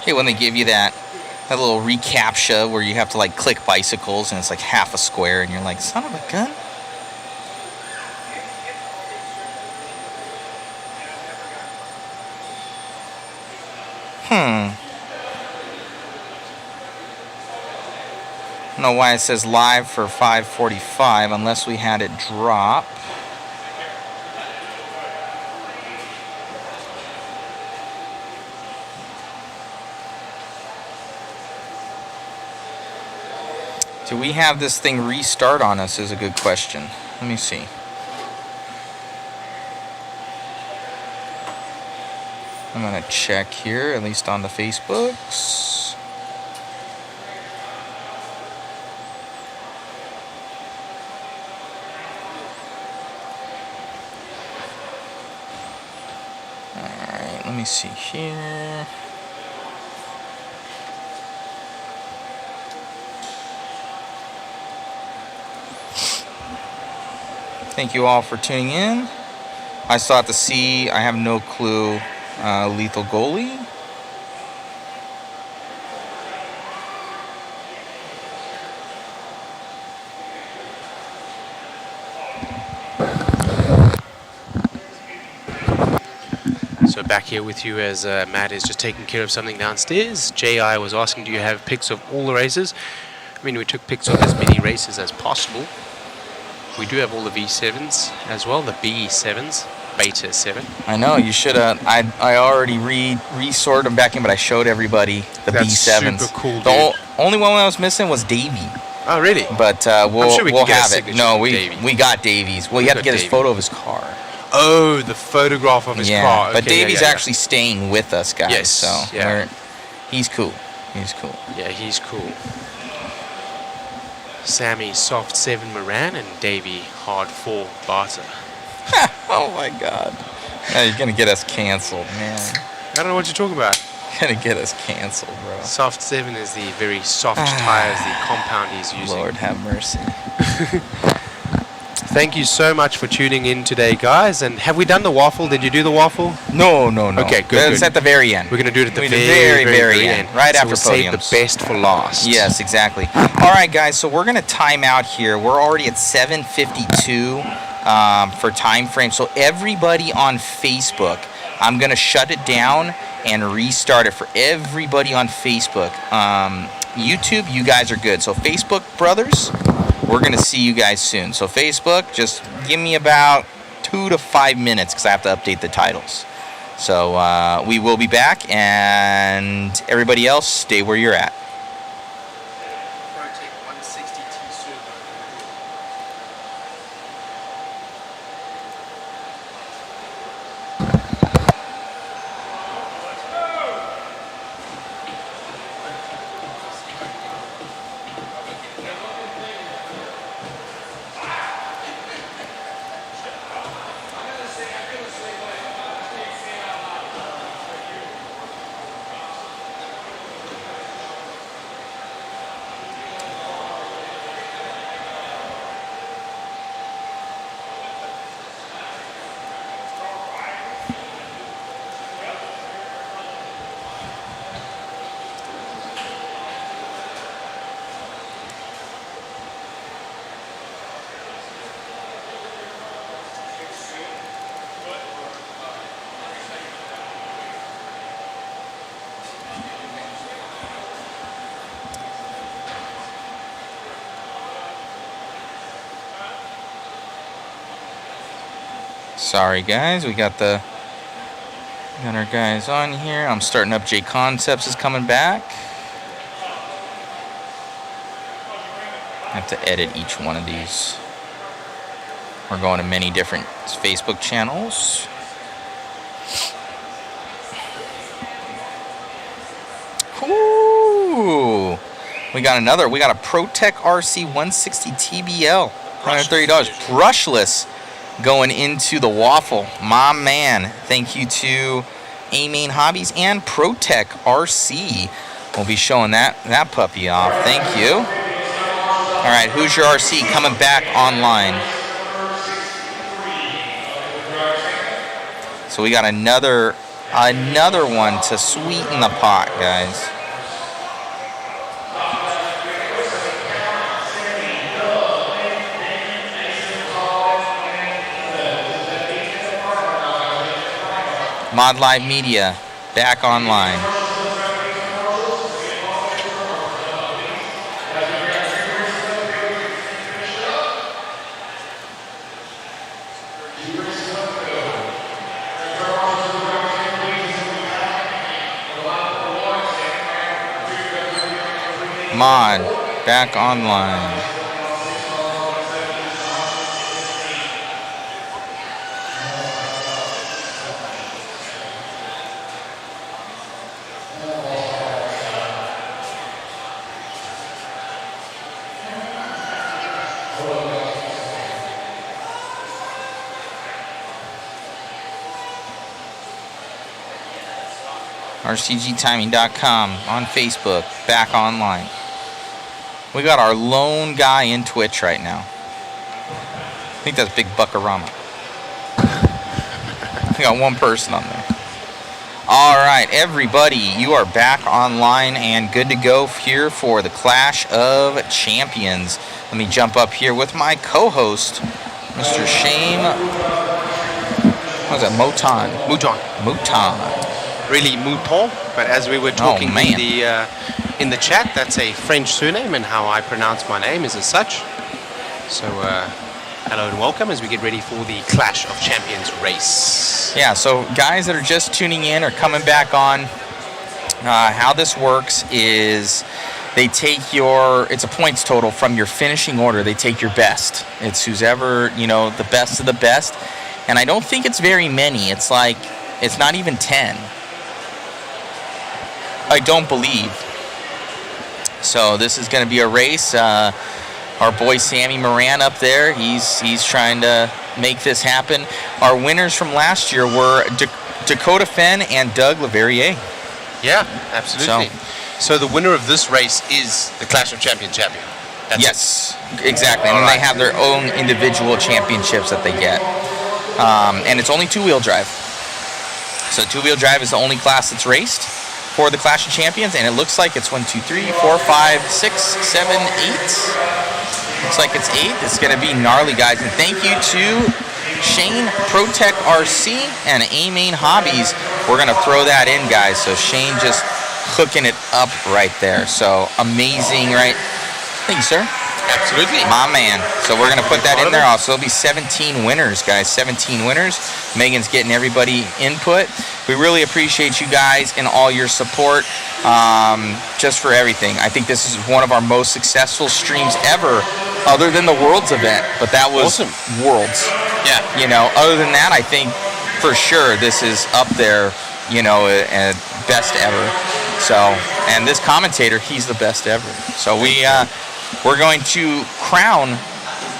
Hey, when they give you that little recaptcha where you have to like click bicycles and it's like half a square and you're like, son of a gun. I don't know why it says live for 5:45 unless we had it drop. Do we have this thing restart on us is a good question. Let me see. I'm going to check here, at least on the Facebooks. Alright, let me see here. Thank you all for tuning in. I still have to see. I have no clue. Lethal goalie. So back here with you as Matt is just taking care of something downstairs. J.I. was asking, do you have pics of all the races? I mean, we took pics of as many races as possible. We do have all the V7s as well, the B7s, Beta 7. I know, you should have. I already resorted them back in, but I showed everybody the That's B7s. super cool, dude. The only one I was missing was Davey. Oh, really? But we'll have it. No, we got Davies. Well, you had to get his photo of his car. Oh, the photograph of his car. Okay, but Davey's actually staying with us, guys. Yes, so he's cool. He's cool. Yeah, he's cool. Sammy soft 7 Moran and Davey hard 4 Barter. Oh my God! Now you're gonna get us canceled, man. I don't know what you're talking about. You're gonna get us canceled, bro. Soft 7 is the very soft tires, the compound he's using. Lord have mercy. Thank you so much for tuning in today, guys. And have we done the waffle? Did you do the waffle? No. Okay, good. It's at the very end. We're going to do it at the very end. Right so after we'll save the best for last. Yes, exactly. All right, guys. So we're going to time out here. We're already at 7:52 for time frame. So everybody on Facebook, I'm going to shut it down and restart it for everybody on Facebook. YouTube, you guys are good. So Facebook, brothers, we're going to see you guys soon. So Facebook, just give me about 2 to 5 minutes because I have to update the titles. So we will be back, and everybody else, stay where you're at. Sorry guys, we got our guys on here. I'm starting up. JConcepts is coming back. I have to edit each one of these. We're going to many different Facebook channels. Cool. We got a ProTech RC 160 TBL, $130, brushless, going into the waffle. My man. Thank you to A-Main Hobbies and ProTech RC. We'll be showing that puppy off. Thank you. All right, Hoosier RC coming back online. So we got another Another one to sweeten the pot, guys. Mod Live Media, back online. Mod, back online. RCGtiming.com on Facebook, back online. We got our lone guy in Twitch right now. I think that's Big Buckarama. We got one person on there. All right, everybody, you are back online and good to go here for the Clash of Champions. Let me jump up here with my co-host, Mr. Shane. What was that? Mouton. Really Mouton, but as we were talking in the chat, that's a French surname, and how I pronounce my name is as such. So hello and welcome as we get ready for the Clash of Champions race. Yeah, so guys that are just tuning in or coming back on, how this works is they take it's a points total from your finishing order. They take your best. It's who's ever, the best of the best. And I don't think it's very many. It's not even 10. I don't believe. So this is going to be a race. Our boy Sammy Moran up there, he's trying to make this happen. Our winners from last year were Dakota Fenn and Doug LeVerrier. Yeah, absolutely. So the winner of this race is the Clash of Champions champion. Yes, exactly. And they have their own individual championships that they get. And it's only two-wheel drive. So two-wheel drive is the only class that's raced for the Clash of Champions, and it looks like it's 1, 2, 3, 4, 5, 6, 7, 8. Looks like it's 8. It's going to be gnarly, guys. And thank you to Shane Protech RC and A-Main Hobbies. We're going to throw that in, guys. So Shane just hooking it up right there. So amazing, right? Thank you, sir. Absolutely. My man. So we're going to put that in there also. There'll be 17 winners, guys. 17 winners. Megan's getting everybody input. We really appreciate you guys and all your support just for everything. I think this is one of our most successful streams ever, other than the Worlds event. But that was awesome. Worlds. Yeah. Other than that, I think for sure this is up there, best ever. So, and this commentator, he's the best ever. So we're going to crown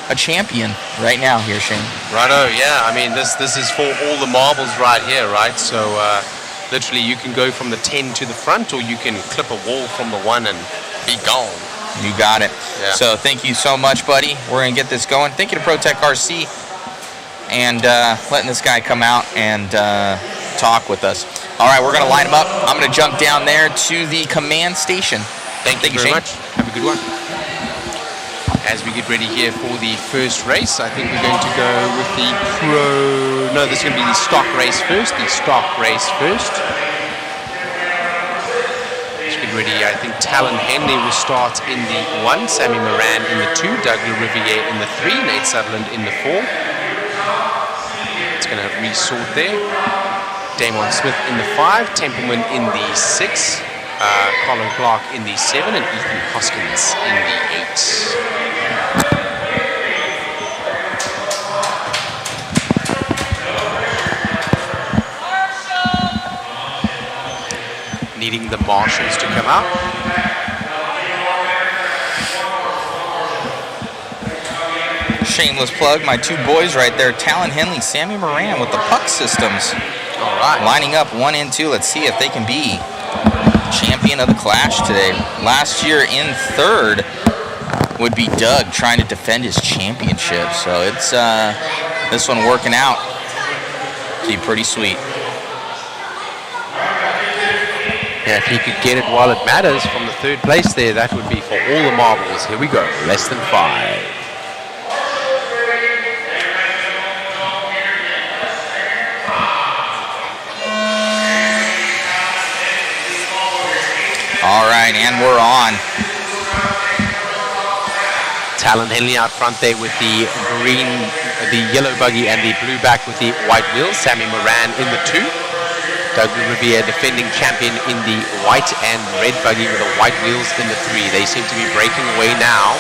a champion right now here, Shane. Righto, yeah. I mean, this is for all the marbles right here, right? So literally you can go from the 10 to the front, or you can clip a wall from the 1 and be gone. You got it. Yeah. So thank you so much, buddy. We're going to get this going. Thank you to Protech RC and letting this guy come out and talk with us. All right, we're going to line him up. I'm going to jump down there to the command station. Thank you very much. Have a good one. As we get ready here for the first race, I think we're going to go with the No, this is going to be the stock race first. Let's get ready. I think Talon Henley will start in the 1, Sammy Moran in the 2, Doug LeRiviere in the 3, Nate Sutherland in the 4. It's going to resort there. Damon Smith in the 5, Templeman in the 6, Colin Clark in the 7, and Ethan Hoskins in the 8. Needing the marshals to come out. Shameless plug, my two boys right there, Talon Henley, Sammy Moran with the puck systems. All right. Lining up 1 and 2. Let's see if they can be champion of the Clash today. Last year in 3rd would be Doug trying to defend his championship. So it's this one working out. Be pretty sweet. Yeah, if he could get it while it matters from the third place there, that would be for all the marbles. Here we go, less than 5. All right, and we're on. Talon Henley out front there with the green, the yellow buggy and the blue back with the white wheels. Sammy Moran in the 2. Doug Riviere, defending champion, in the white and red buggy with the white wheels in the 3. They seem to be breaking away now.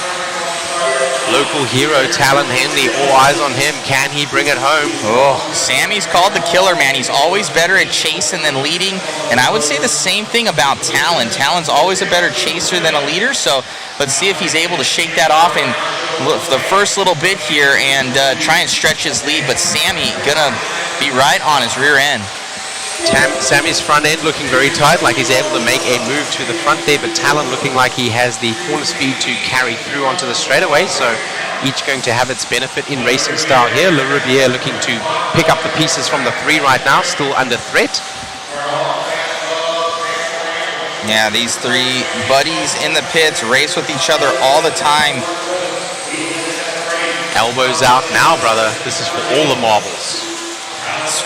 Local hero Talon Henley, all eyes on him. Can he bring it home? Oh, Sammy's called the killer, man. He's always better at chasing than leading. And I would say the same thing about Talon. Talon's always a better chaser than a leader. So let's see if he's able to shake that off in the first little bit here and try and stretch his lead. But Sammy gonna be right on his rear end. Sammy's front end looking very tight, like he's able to make a move to the front there, but Talon looking like he has the corner speed to carry through onto the straightaway, so each going to have its benefit in racing style here. Le Riviere looking to pick up the pieces from the 3 right now, still under threat. Yeah, these 3 buddies in the pits race with each other all the time. Elbows out now, brother. This is for all the marbles.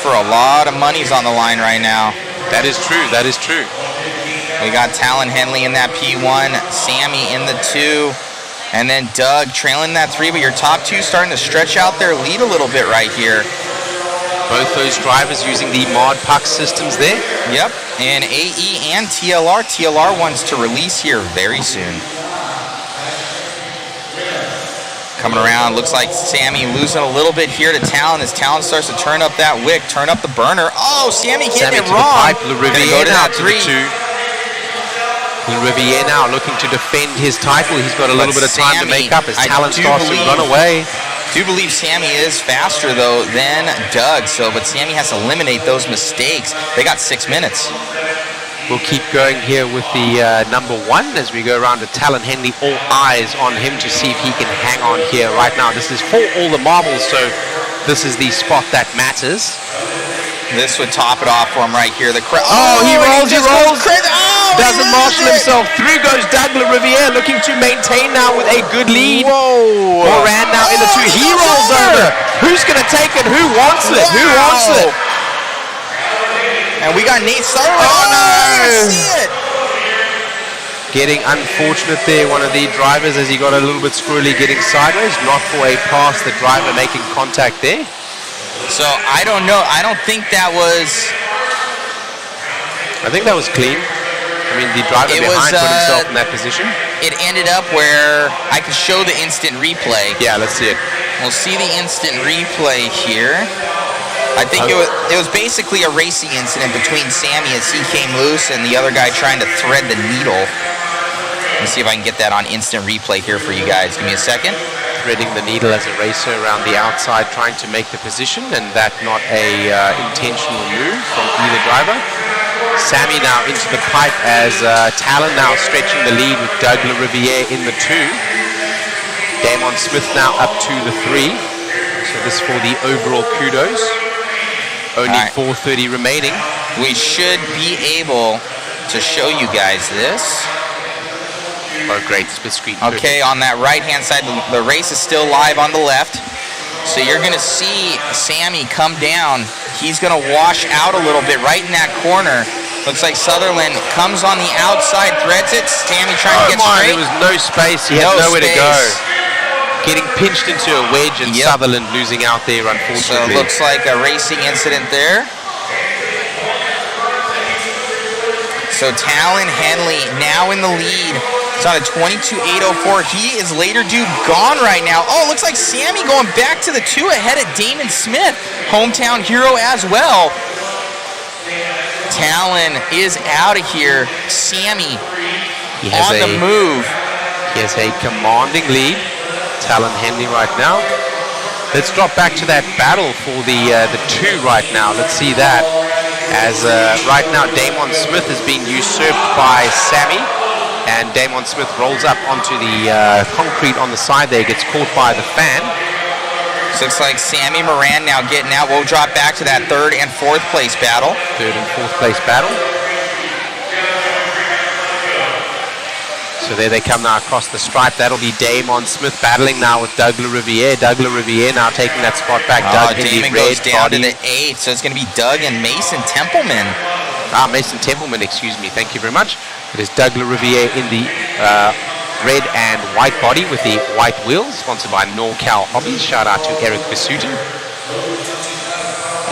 For a lot of money's on the line right now. That is true. That is true. We got Talon Henley in that P1, Sammy in the 2, and then Doug trailing that 3. But your top 2 starting to stretch out their lead a little bit right here. Both those drivers using the mod puck systems there. Yep, and AE and TLR. TLR wants to release here very soon. Coming around, looks like Sammy losing a little bit here to Talon as Talon starts to turn up that wick, turn up the burner. Oh, Sammy hitting it wrong. Le Riviere now to the 2. Le Riviere now looking to defend his title. He's got a little bit of time to make up as Talon starts to run away. I do believe Sammy is faster though than Doug, but Sammy has to eliminate those mistakes. They got 6 minutes. We'll keep going here with the number 1 as we go around to Talon Henley. All eyes on him to see if he can hang on here right now. This is for all the marbles, so this is the spot that matters. This would top it off for him right here. The he rolls. Doesn't marshal it. himself. Through goes Doug Le Riviere, looking to maintain now with a good lead. Whoa. Moran now in the 2. He rolls over. Who's going to take it? Who wants it? Who wants it? And we got Nate Sutherland. Oh, no! See it. Getting unfortunate there, one of the drivers, as he got a little bit squirrely getting sideways. Not for a pass, the driver making contact there. So, I don't know. I don't think that was... I think that was clean. I mean, the driver behind put himself in that position. It ended up where I could show the instant replay. Yeah, let's see it. We'll see the instant replay here. I think it was basically a racing incident between Sammy as he came loose and the other guy trying to thread the needle. Let's see if I can get that on instant replay here for you guys. Give me a second. Threading the needle as a racer around the outside, trying to make the position, and that not a intentional move from either driver. Sammy now into the pipe as Talon now stretching the lead with Doug Le Riviere in the 2. Damon Smith now up to the 3. So this for the overall kudos. Only 4:30 remaining. We should be able to show you guys this. Oh, great. Split screen. Okay, on that right-hand side, the race is still live on the left. So you're going to see Sammy come down. He's going to wash out a little bit right in that corner. Looks like Sutherland comes on the outside, threads it. Sammy trying to get straight. There was no space. He had nowhere to go. Getting pinched into a wedge and Sutherland losing out there, unfortunately. So it looks like a racing incident there. So Talon Henley now in the lead. It's on a 22.804. He is later due gone right now. Oh, it looks like Sammy going back to the 2 ahead of Damon Smith. Hometown hero as well. Talon is out of here. Sammy on the move. He has a commanding lead. Talon Henley right now. Let's drop back to that battle for the 2 right now. Let's see that. As right now Damon Smith has been usurped by Sammy, and Damon Smith rolls up onto the concrete on the side there, gets caught by the fan. So looks like Sammy Moran now getting out. We'll drop back to that 3rd and 4th place battle. 3rd and 4th place battle. So there they come now across the stripe. That'll be Damon Smith battling now with Doug LaRiviere. Doug LaRiviere now taking that spot back. Doug in the Damon red goes down body. to the 8, so it's going to be Doug and Mason Templeman. Mason Templeman, excuse me. Thank you very much. It is Doug LaRiviere in the red and white body with the white wheels, sponsored by NorCal Hobbies. Shout out to Eric Basuti.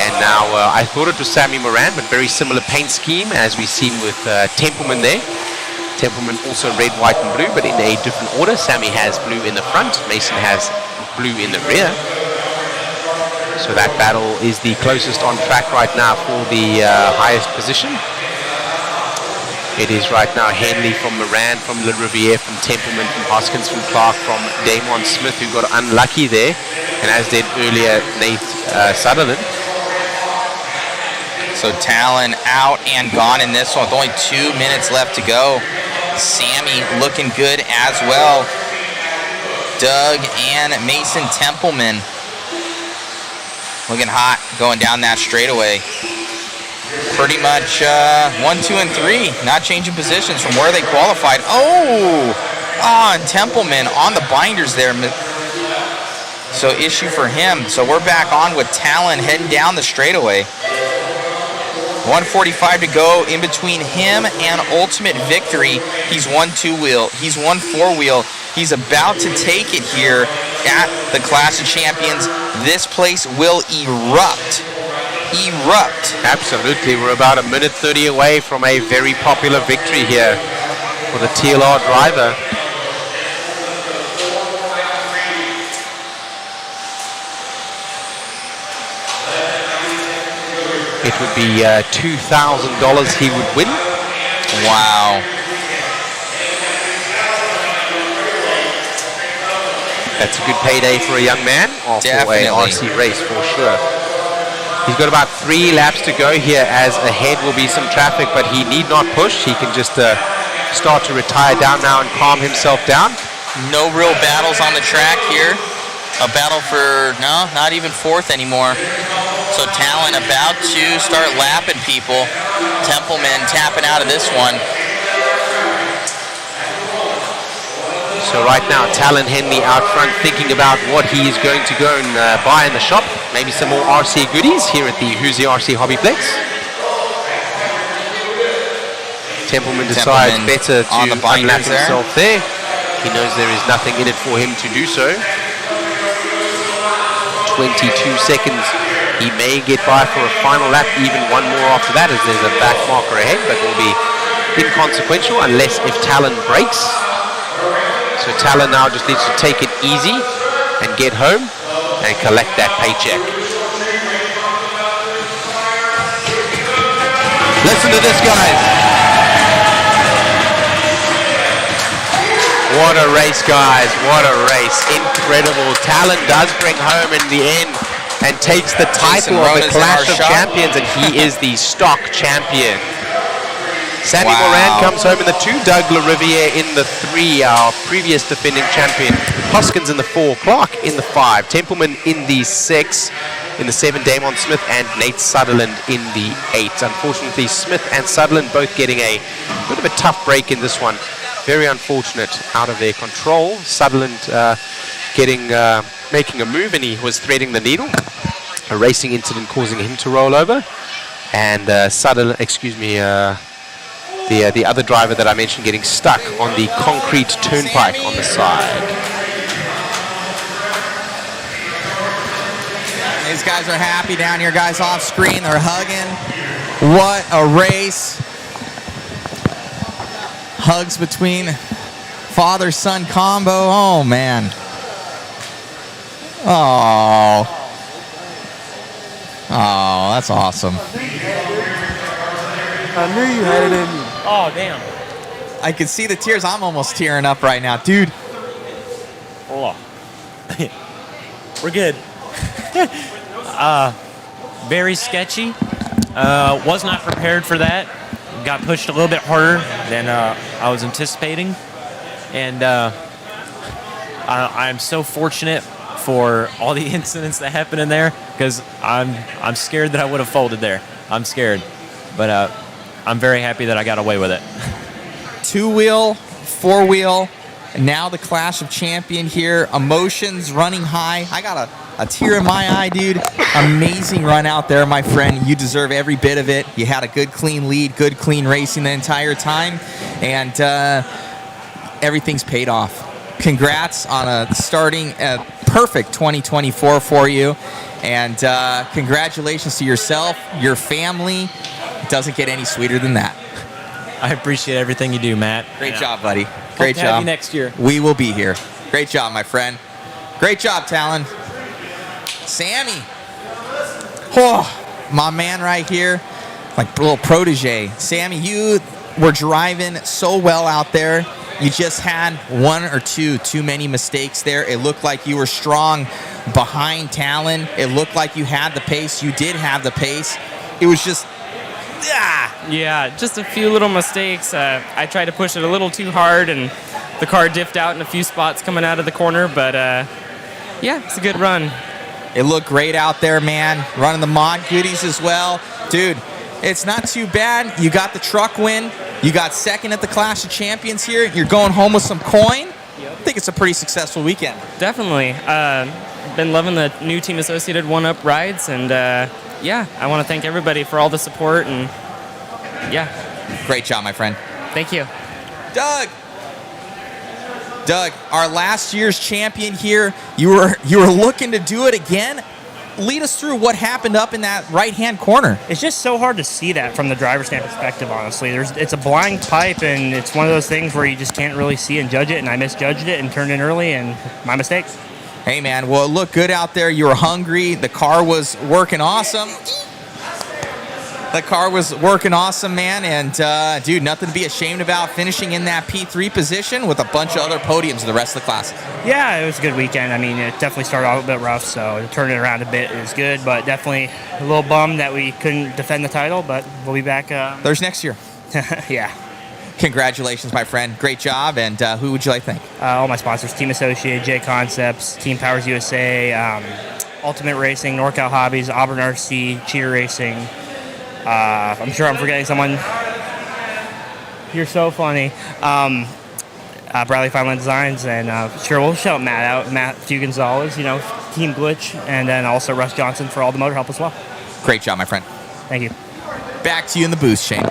And now I thought it was Sammy Moran, but very similar paint scheme as we've seen with Templeman there. Templeman also red, white, and blue, but in a different order. Sammy has blue in the front. Mason has blue in the rear. So that battle is the closest on track right now for the highest position. It is right now Henley from Moran, from LaRiviere, from Templeman, from Hoskins, from Clark, from Damon Smith, who got unlucky there, and as did earlier Nate Sutherland. So Talon out and gone in this one with only 2 minutes left to go. Sammy looking good as well. Doug and Mason Templeman looking hot going down that straightaway. Pretty much 1, 2, and 3, not changing positions from where they qualified. And Templeman on the binders there. So issue for him. So we're back on with Talon heading down the straightaway. 1:45 to go in between him and Ultimate Victory. He's won 2-wheel. He's won 4-wheel. He's about to take it here at the Clash of Champions. This place will erupt. Absolutely. We're about 1:30 away from a very popular victory here for the TLR driver. It would be $2,000 he would win. Wow. That's a good payday for a young man after Definitely. a RC race for sure. He's got about 3 laps to go here, as ahead will be some traffic, but he need not push. He can just start to retire down now and calm himself down. No real battles on the track here. A battle for, no, not even 4th anymore. So Talon about to start lapping people. Templeman tapping out of this one. So right now, Talon Henley out front thinking about what he is going to go and buy in the shop. Maybe some more RC goodies here at the Hoosier RC HobbyPlex. Templeman decides better to unlap himself there. He knows there is nothing in it for him to do so. 22 seconds. He may get by for a final lap, even one more after that, as there's a back marker ahead, but will be inconsequential unless if Talon breaks. So Talon now just needs to take it easy and get home and collect that paycheck. Listen to this, guys. What a race, guys. What a race. Incredible. Talon does bring home in the end and takes the title of the Clash of Champions, and he is the stock champion. Sammy Moran comes home in the 2, Doug LaRiviere in the 3, our previous defending champion. Hoskins in the 4, Clark in the 5, Templeman in the 6, in the 7, Damon Smith, and Nate Sutherland in the 8. Unfortunately, Smith and Sutherland both getting a bit of a tough break in this one. Very unfortunate, out of their control. Sutherland making a move, and he was threading the needle. A racing incident causing him to roll over. And Sutherland, the other driver that I mentioned getting stuck on the concrete turnpike on the side. These guys are happy down here, guys off screen. They're hugging. What a race. Hugs between father-son combo. Oh, man. Oh, that's awesome. I knew you had it in you. Oh, damn. I can see the tears. I'm almost tearing up right now. Dude. Hold on. We're good. Very sketchy. Was not prepared for that. Got pushed a little bit harder than I was anticipating. And I'm so fortunate for all the incidents that happened in there, because I'm scared that I would have folded there. I'm scared. But I'm very happy that I got away with it. 2-wheel, four-wheel. Now the Clash of Champion here. Emotions running high. I got a tear in my eye, dude. Amazing run out there, my friend. You deserve every bit of it. You had a good, clean lead, good, clean racing the entire time. And everything's paid off. Congrats on starting a perfect 2024 for you. And congratulations to yourself, your family. It doesn't get any sweeter than that. I appreciate everything you do, Matt. Great job, buddy. Great job. Have you next year. We will be here. Great job, my friend. Great job, Talon. Sammy. Oh, my man right here. Like little protege. Sammy, you were driving so well out there. You just had one or two too many mistakes there. It looked like you were strong behind Talon. It looked like you had the pace. You did have the pace. It was just... Yeah, just a few little mistakes. I tried to push it a little too hard, and the car diffed out in a few spots coming out of the corner, but yeah, it's a good run. It looked great out there, man. Running the mod goodies as well. Dude, it's not too bad. You got the truck win. You got second at the Clash of Champions here. You're going home with some coin. I think it's a pretty successful weekend. Definitely. Been loving the new Team Associated 1-Up rides, and yeah, I want to thank everybody for all the support, and yeah. Great job, my friend. Thank you. Doug, our last year's champion here, you were looking to do it again. Lead us through what happened up in that right-hand corner. It's just so hard to see that from the driver's stand perspective, honestly. It's a blind pipe, and it's one of those things where you just can't really see and judge it, and I misjudged it and turned in early, and my mistake. Hey, man, well, it looked good out there. You were hungry. The car was working awesome. The car was working awesome, man, and, dude, nothing to be ashamed about finishing in that P3 position with a bunch of other podiums in the rest of the class. Yeah, it was a good weekend. I mean, it definitely started off a bit rough, so turning it around a bit is good, but definitely a little bummed that we couldn't defend the title, but we'll be back. There's next year. Yeah. Congratulations, my friend. Great job, and who would you like to thank? All my sponsors, Team Associated, JConcepts, Team Powers USA, Ultimate Racing, NorCal Hobbies, Auburn RC, Cheater Racing. I'm sure I'm forgetting someone. You're so funny. Bradley Fineland Designs, and sure, we'll shout Matt out. Matthew Gonzalez, you know, Team Glitch, and then also Russ Johnson for all the motor help as well. Great job, my friend. Thank you. Back to you in the booth, Shane.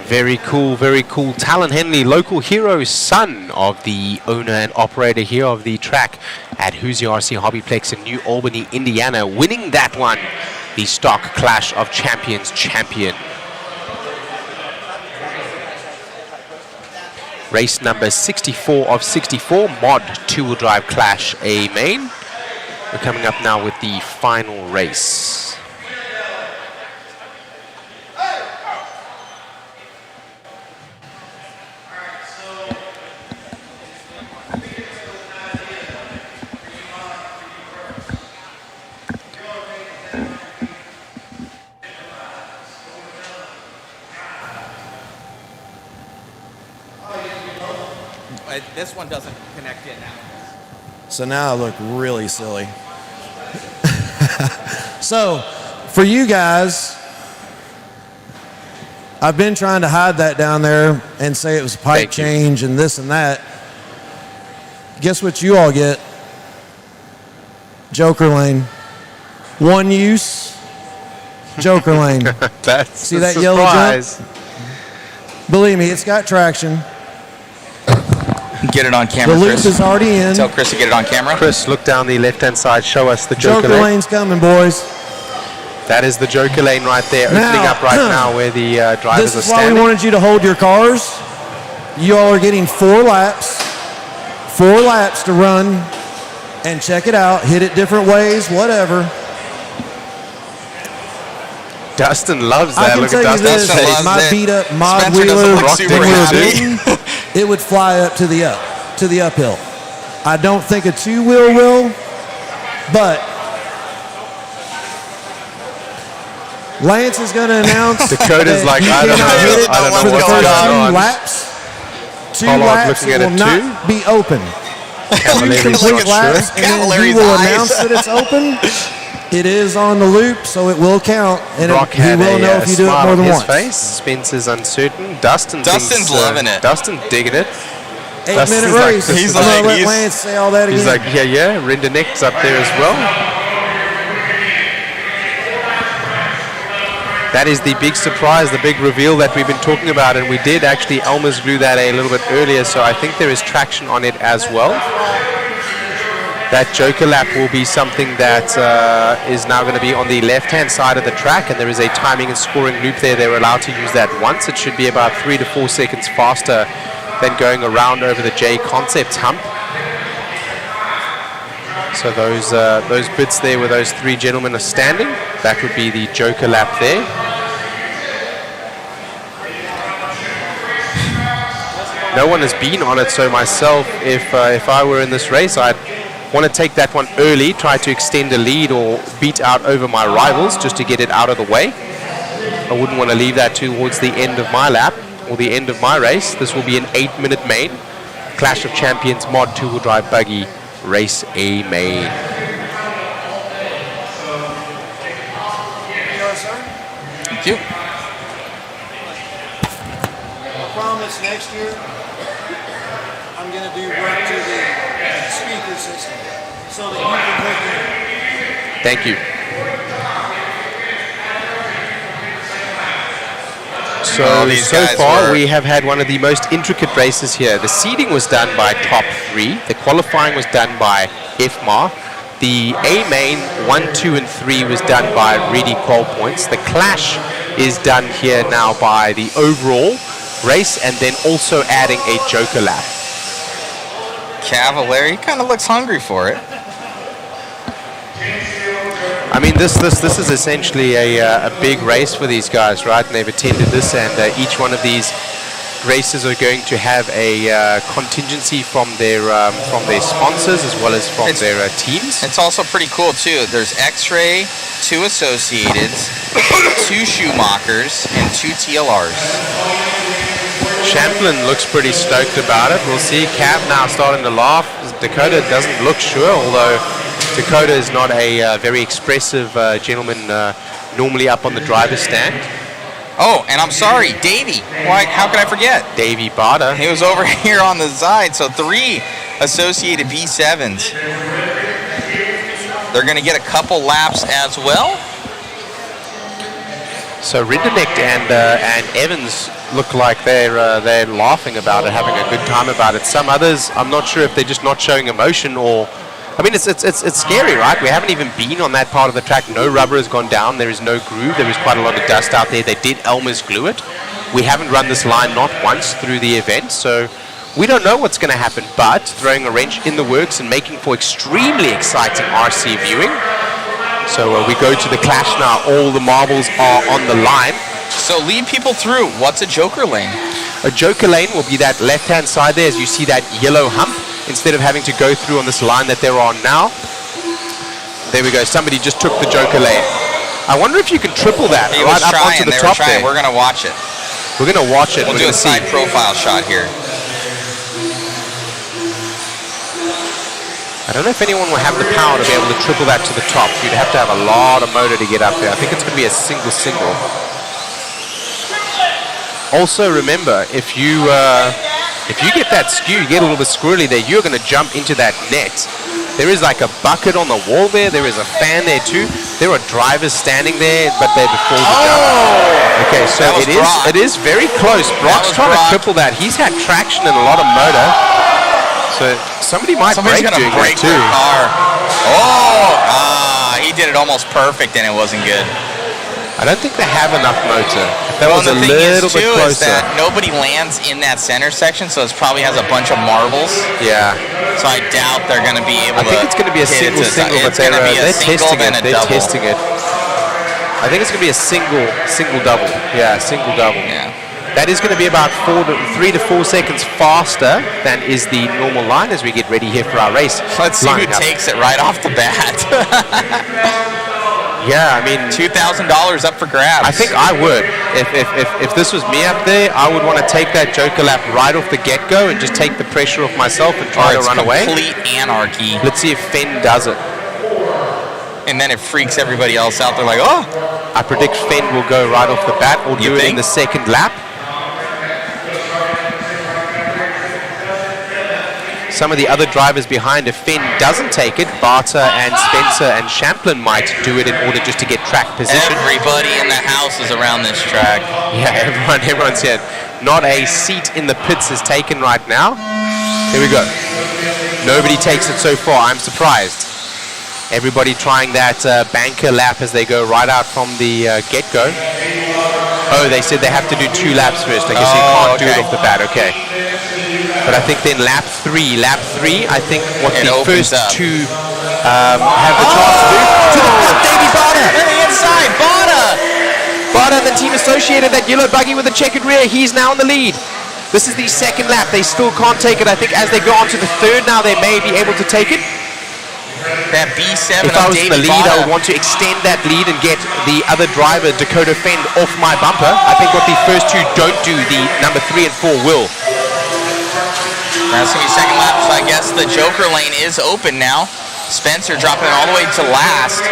Very cool, very cool. Talon Henley, local hero, son of the owner and operator here of the track at Hoosier RC HobbyPlex in New Albany, Indiana, winning that one, the stock Clash of Champions champion. Race number 64 of 64, mod two-wheel drive Clash A main. We're coming up now with the final race. This one doesn't connect in now. So now I look really silly. So, for you guys, I've been trying to hide that down there and say it was a pipe change and this and that. Guess what you all get? Joker lane. One use, Joker lane. That's See that yellow jump? Believe me, it's got traction. Get it on camera, The loop Chris. is already in. Tell Chris to get it on camera. Chris, look down the left-hand side. Show us the Joker Joker lane. lane's coming, boys. That is the Joker lane right there, opening up right now where the drivers This are is why standing. we wanted you to hold your cars. You all are getting 4 laps. 4 laps to run and check it out. Hit it different ways, whatever. Dustin loves I that. can Look tell at you Dustin's this, face. my beat up mod Spencer doesn't wheeler, look when super we were happy. beaten, it would fly up to the uphill. I don't think a 2-wheel will, but Lance is going to announce Dakota's that like, you I don't cannot know. hit it I don't know for the what's first going on. 2 laps. 2 Pollard laps looking at will it not be open. Cavalari's 2 complete not laps, sure. and then he Cavalari's will eyes. announce that it's open. It is on the loop, so it will count, and Brock he had will know a if you do it smile more on than his once. face. Spencer's uncertain. Dustin's loving it. Dustin digging it. 8-minute race. He's I'm gonna like, let Lance say all that again. He's like, yeah, Rinderknecht's up there as well. That is the big surprise, the big reveal that we've been talking about, and we did actually Elmer's glue that a little bit earlier, so I think there is traction on it as well. That Joker lap will be something that is now going to be on the left-hand side of the track, and there is a timing and scoring loop there. They're allowed to use that once. It should be about 3 to 4 seconds faster than going around over the JConcepts hump. So those bits there where those 3 gentlemen are standing, that would be the Joker lap there. No one has been on it, so myself, if I were in this race, I'd want to take that one early, try to extend a lead or beat out over my rivals just to get it out of the way. I wouldn't want to leave that towards the end of my lap or the end of my race. This will be an 8-minute main. Clash of Champions Mod 2-wheel drive buggy race A main. Thank you. I promise next year I'm going to do work to the speaker system so that you can hook in. Thank you. So far we have had one of the most intricate races here. The seeding was done by top 3. The qualifying was done by FMAR. The A main 1, 2, and 3 was done by Reedy Qual Points. The clash is done here now by the overall race, and then also adding a Joker lap. Cavalier, he kind of looks hungry for it. I mean, this is essentially a big race for these guys, right? And they've attended this, and each one of these races are going to have a contingency from their sponsors as well as from their teams. It's also pretty cool too. There's X-Ray, 2 Associateds, 2 Schumachers, and 2 TLRs. Champlin looks pretty stoked about it. We'll see. Cav now starting to laugh. Dakota doesn't look sure, although Dakota is not a very expressive gentleman normally up on the driver's stand. Oh, and I'm sorry, Davey. Why? How could I forget? Davey Bada. He was over here on the side. So 3 Associated B7s. They're going to get a couple laps as well. So Rinderknecht and Evans look like they're laughing about it, having a good time about it. Some others, I'm not sure if they're just not showing emotion or. I mean, it's scary, right? We haven't even been on that part of the track. No rubber has gone down. There is no groove. There is quite a lot of dust out there. They did Elmer's glue it. We haven't run this line not once through the event, so we don't know what's going to happen. But throwing a wrench in the works and making for extremely exciting RC viewing. So we go to the clash now. All the marbles are on the line. So lead people through. What's a Joker lane? A Joker lane will be that left-hand side there as you see that yellow hump. Instead of having to go through on this line that they're on now. There we go. Somebody just took the Joker lane. I wonder if you can triple that right up onto the top there. We're going to watch it. We're going to watch it. We'll do a side profile shot here. I don't know if anyone will have the power to be able to triple that to the top. You'd have to have a lot of motor to get up there. I think it's going to be a single. Also remember, if you get that skew, you get a little bit squirrely there, you're going to jump into that net. There is like a bucket on the wall there. There is a fan there too. There are drivers standing there, but they're before the jump. Okay, so it is very close. Brock's trying to triple that. He's had traction and a lot of motor. So somebody might break doing that too. He did it almost perfect and it wasn't good. I don't think they have enough motor. That was a little bit closer. Is that nobody lands in that center section, so it probably has a bunch of marbles. Yeah. So I doubt they're going to be able to. I think it's going to be a single, but they're testing it. I think it's going to be a single double. Yeah, single double. Yeah. That is going to be about 3 to 4 seconds faster than is the normal line as we get ready here for our race. Let's see who takes it right off the bat. Yeah, I mean, $2,000 up for grabs. I think I would. If this was me up there, I would want to take that Joker lap right off the get-go and just take the pressure off myself and try to run away. Complete anarchy. Let's see if Fenn does it. And then it freaks everybody else out. They're like, oh. I predict Fenn will go right off the bat or do it in the second lap. some of the other drivers behind, if Finn doesn't take it, Barter and Spencer and Champlin might do it in order just to get track position. Everybody in the house is around this track. Yeah, everyone's here. Not a seat in the pits is taken right now. Here we go. Nobody takes it so far. I'm surprised. Everybody trying that banker lap as they go right out from the get-go. Oh, they said they have to do 2 laps first. I guess you can't do it off the bat. Okay. But I think then lap 3, I think what the first 2 have the chance to do. To the front, Davey Barter! To the inside, Barter! Barter and the team associated, that yellow buggy with the checkered rear. He's now in the lead. This is the second lap. They still can't take it. I think as they go on to the third now, they may be able to take it. That B7 if I was in the lead, I would want to extend that lead and get the other driver, Dakota Fend, off my bumper. I think what the first 2 don't do, the number 3 and 4 will. That's going to be second lap, so I guess the Joker lane is open now. Spencer dropping it all the way to last.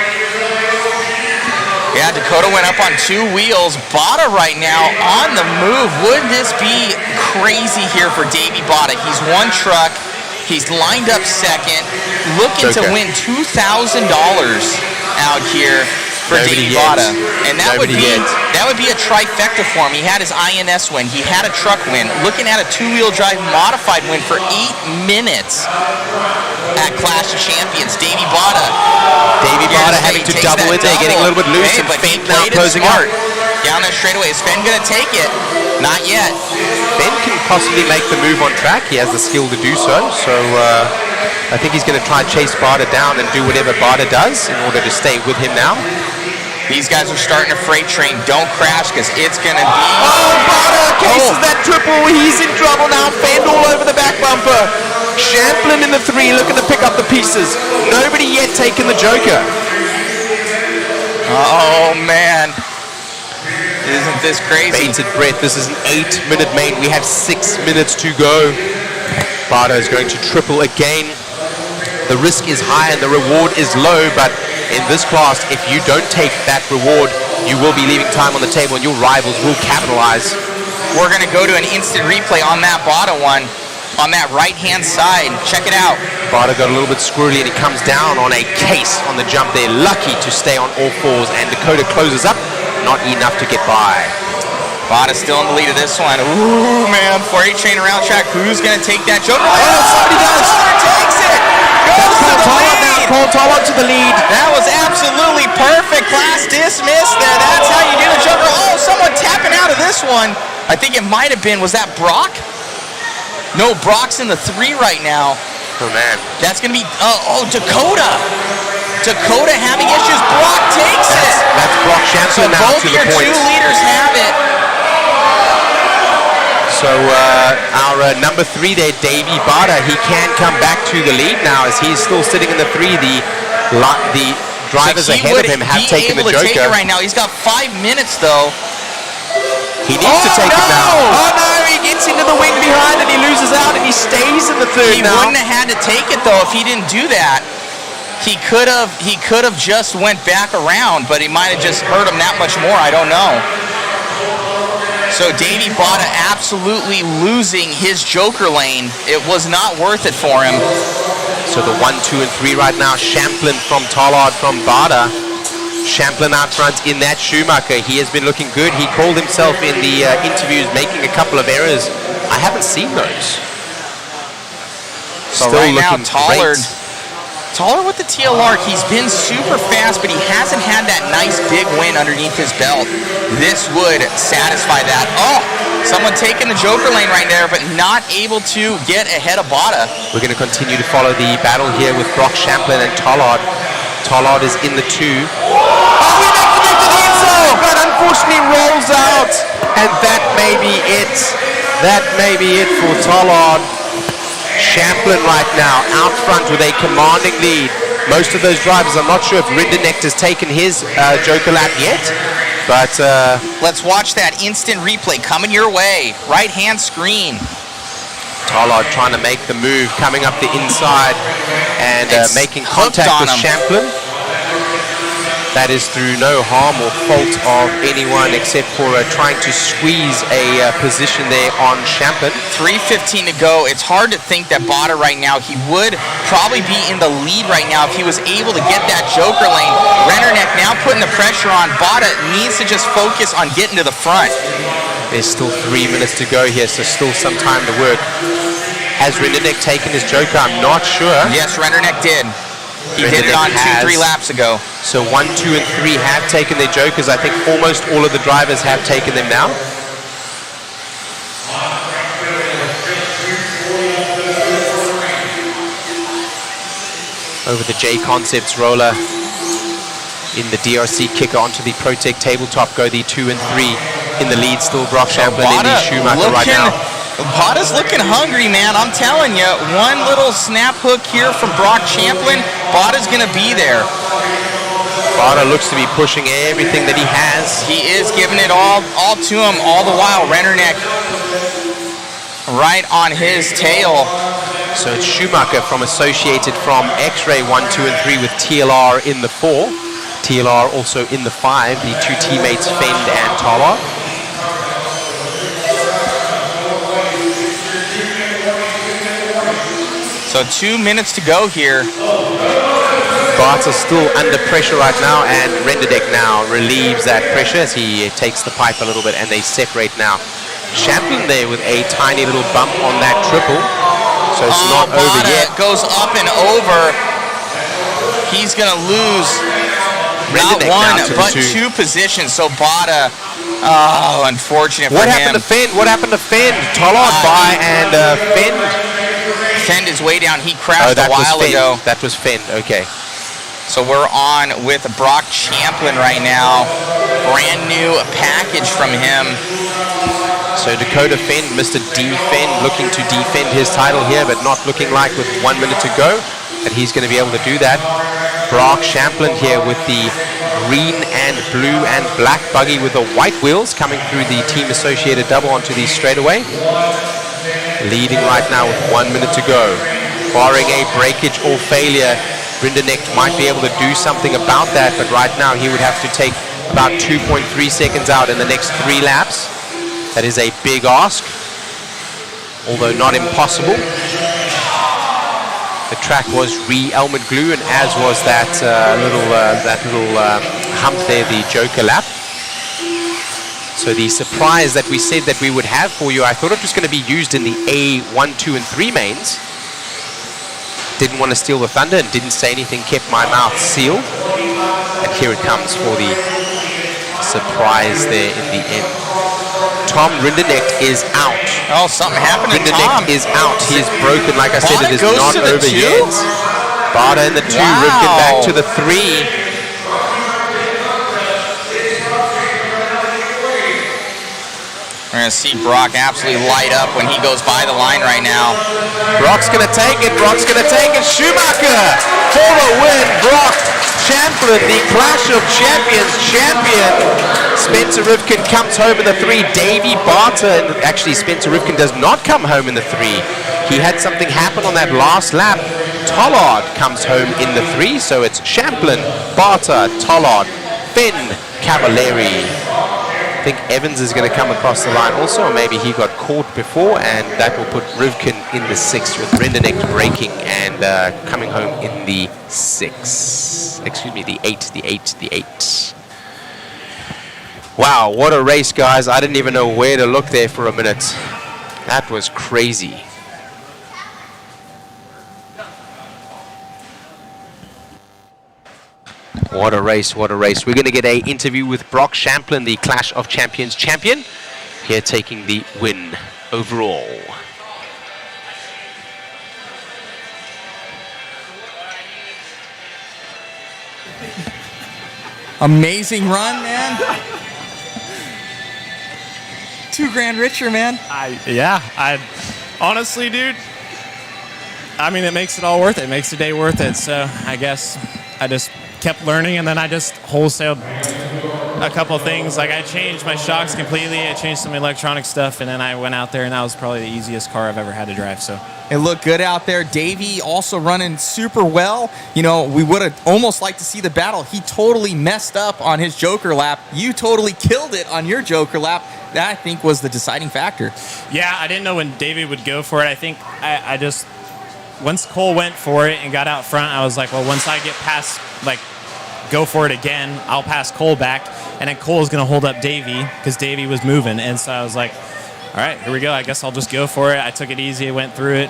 Yeah, Dakota went up on 2 wheels. Bada right now on the move. Would this be crazy here for Davey Bada? He's 1 truck. He's lined up second, looking to win $2,000 out here for Davey Bada. And that would be a trifecta for him. He had his INS win. He had a truck win. Looking at a 2-wheel drive modified win for 8 minutes at Clash of Champions. Davey Bada. Davey Bada having to double it there, getting a little bit loose, and Fenn now closing out. Down there straightaway. Is Fenn going to take it? Not yet. Fenn can possibly make the move on track. He has the skill to do so. So I think he's going to try and chase Barter down and do whatever Barter does in order to stay with him now. These guys are starting a freight train. Don't crash because it's going to be... Oh, Barter cases that triple. He's in trouble now. Fenn all over the back bumper. Champlin in the 3 looking to pick up the pieces. Nobody yet taken the Joker. Oh, man. Isn't this crazy? Bated breath. This is an 8-minute main. We have 6 minutes to go. Barter is going to triple again. The risk is high and the reward is low, but in this class, if you don't take that reward, you will be leaving time on the table and your rivals will capitalize. We're going to go to an instant replay on that Barter one, on that right-hand side. Check it out. Barter got a little bit squirrely and he comes down on a case on the jump there. Lucky to stay on all 4s, and Dakota closes up. Not enough to get by. Bada still in the lead of this one. Ooh, man, 4-8 train around track. Who's going to take that Joker? Oh, somebody does. Takes it. Goes to the lead. Paul Tollard to the lead. That was absolutely perfect. Class dismissed there. That's how you do the Joker. Oh, someone tapping out of this one. I think it might have been, was that Brock? No, Brock's in the 3 right now. Oh, man. That's going to be, Dakota. Dakota having issues. Brock takes it. That's Brock Champlin now to the point. Both your 2 leaders have it. So our number 3 there, Davey Barter, he can come back to the lead now as he's still sitting in the 3. The drivers ahead of him have taken the Joker. Take it right now. He's got 5 minutes though. He needs to take it now. Oh no, he gets into the wing behind and he loses out and he stays in the 3rd now. He wouldn't have had to take it though if he didn't do that. He could have just went back around, but he might have just hurt him that much more. I don't know. So Davey Bada absolutely losing his Joker lane. It was not worth it for him. So the 1, 2, and 3 right now. Champlin from Tollard from Bada. Champlin out front in that Schumacher. He has been looking good. He called himself in the interviews making a couple of errors. I haven't seen those. So Still right now, Tollard. Taller with the TLR. He's been super fast, but he hasn't had that nice big win underneath his belt. This would satisfy that. Oh, someone taking the Joker lane right there, but not able to get ahead of Bada. We're going to continue to follow the battle here with Brock Champlin and Tollard. Tollard is in the 2. Oh, we make the move to the inside, but unfortunately rolls out. And that may be it. That may be it for Tollard. Champlin right now out front with a commanding lead. Most of those drivers, I'm not sure if Rindenecht has taken his Joker lap yet, but let's watch that instant replay coming your way. Right hand screen. Tollard trying to make the move, coming up the inside and making contact with Champlin. That is through no harm or fault of anyone except for trying to squeeze a position there on Champlin. 3:15 to go. It's hard to think that Bada right now, he would probably be in the lead right now if he was able to get that Joker lane. Rennerneck now putting the pressure on. Bada needs to just focus on getting to the front. There's still 3 minutes to go here, so still some time to work. Has Rennerneck taken his Joker? I'm not sure. Yes, Rennerneck did. He did it on 2-3 laps ago. So 1, 2, and 3 have taken their Jokers. I think almost all of the drivers have taken them now. Over the JConcepts roller. In the DRC kicker onto the Protect tabletop go the 2 and 3. In the lead still Brock Champlin in the Schumacher right now. Bada's looking hungry, man. I'm telling you, one little snap hook here from Brock Champlin, Bada's going to be there. Bada looks to be pushing everything that he has. He is giving it all to him all the while. Rennerneck right on his tail. So it's Schumacher from Associated from X-Ray 1, 2, and 3 with TLR in the 4. TLR also in the 5, the two teammates Fend and Tala. So 2 minutes to go here. Bart's are still under pressure right now, and Renderdeck now relieves that pressure as he takes the pipe a little bit, and they separate now. Champlin there with a tiny little bump on that triple, so it's not over yet. Goes up and over. He's going to lose not one, but two positions. So Bada, unfortunate for him. What happened to Fend? What happened to Fend? Tollard by and Fend. Fend is way down. He crashed a while ago. That was Fend, okay. So we're on with Brock Champlin right now. Brand new package from him. So Dakota Fend, Mr. Defend, looking to defend his title here, but not looking like with 1 minute to go that he's going to be able to do that. Brock Champlin here with the green and blue and black buggy with the white wheels coming through the team associated double onto the straightaway. Leading right now with 1 minute to go. Barring a breakage or failure, Rindernecht might be able to do something about that, but right now he would have to take about 2.3 seconds out in the next 3 laps. That is a big ask, although not impossible. The track was re-Elmwood glue, and as was that little hump there, the Joker lap. So the surprise that we said that we would have for you, I thought it was going to be used in the A1, 2, and 3 mains. Didn't want to steal the thunder and didn't say anything, kept my mouth sealed. And here it comes for the surprise there in the end. Tom Rindernecht is out. Oh, something happened to Tom. Rindernecht is out. He is broken. Like I said, Bada it is goes not to the over 2? yet. Bada in the 2, Wow. Rivkin back to the 3. We're going to see Brock absolutely light up when he goes by the line right now. Brock's going to take it. Brock's going to take it. Schumacher for the win. Brock Champlin, the Clash of Champions champion. Spencer Rivkin comes home in the 3. Davey Barton. Actually, Spencer Rivkin does not come home in the 3. He had something happen on that last lap. Tollard comes home in the 3. So it's Champlin, Barter, Tollard, Finn, Cavalieri. I think Evans is going to come across the line also, or maybe he got caught before, and that will put Rivkin in the 6 with Rindernecht braking and coming home in the 6. Excuse me, the 8, the 8, the 8. Wow, what a race, guys. I didn't even know where to look there for a minute. That was crazy. What a race, what a race. We're going to get an interview with Brock Champlin, the Clash of Champions champion, here taking the win overall. Amazing run, man. $2,000 richer, man. Honestly, dude, I mean, it makes it all worth it. It makes the day worth it. So I guess I just kept learning, and then I just wholesaled a couple of things. Like I changed my shocks completely. I changed some electronic stuff, and then I went out there, and that was probably the easiest car I've ever had to drive. So it looked good out there. Davey also running super well. You know, we would have almost liked to see the battle. He totally messed up on his Joker lap. You totally killed it on your Joker lap. That, I think, was the deciding factor. yeah, I didn't know when Davey would go for it. I think I just once Cole went for it and got out front, I was like, well, once I get past go for it again, I'll pass Cole back, and then Cole was going to hold up Davey because Davey was moving, and so I was like, all right, here we go. I guess I'll just go for it. I took it easy. I went through it.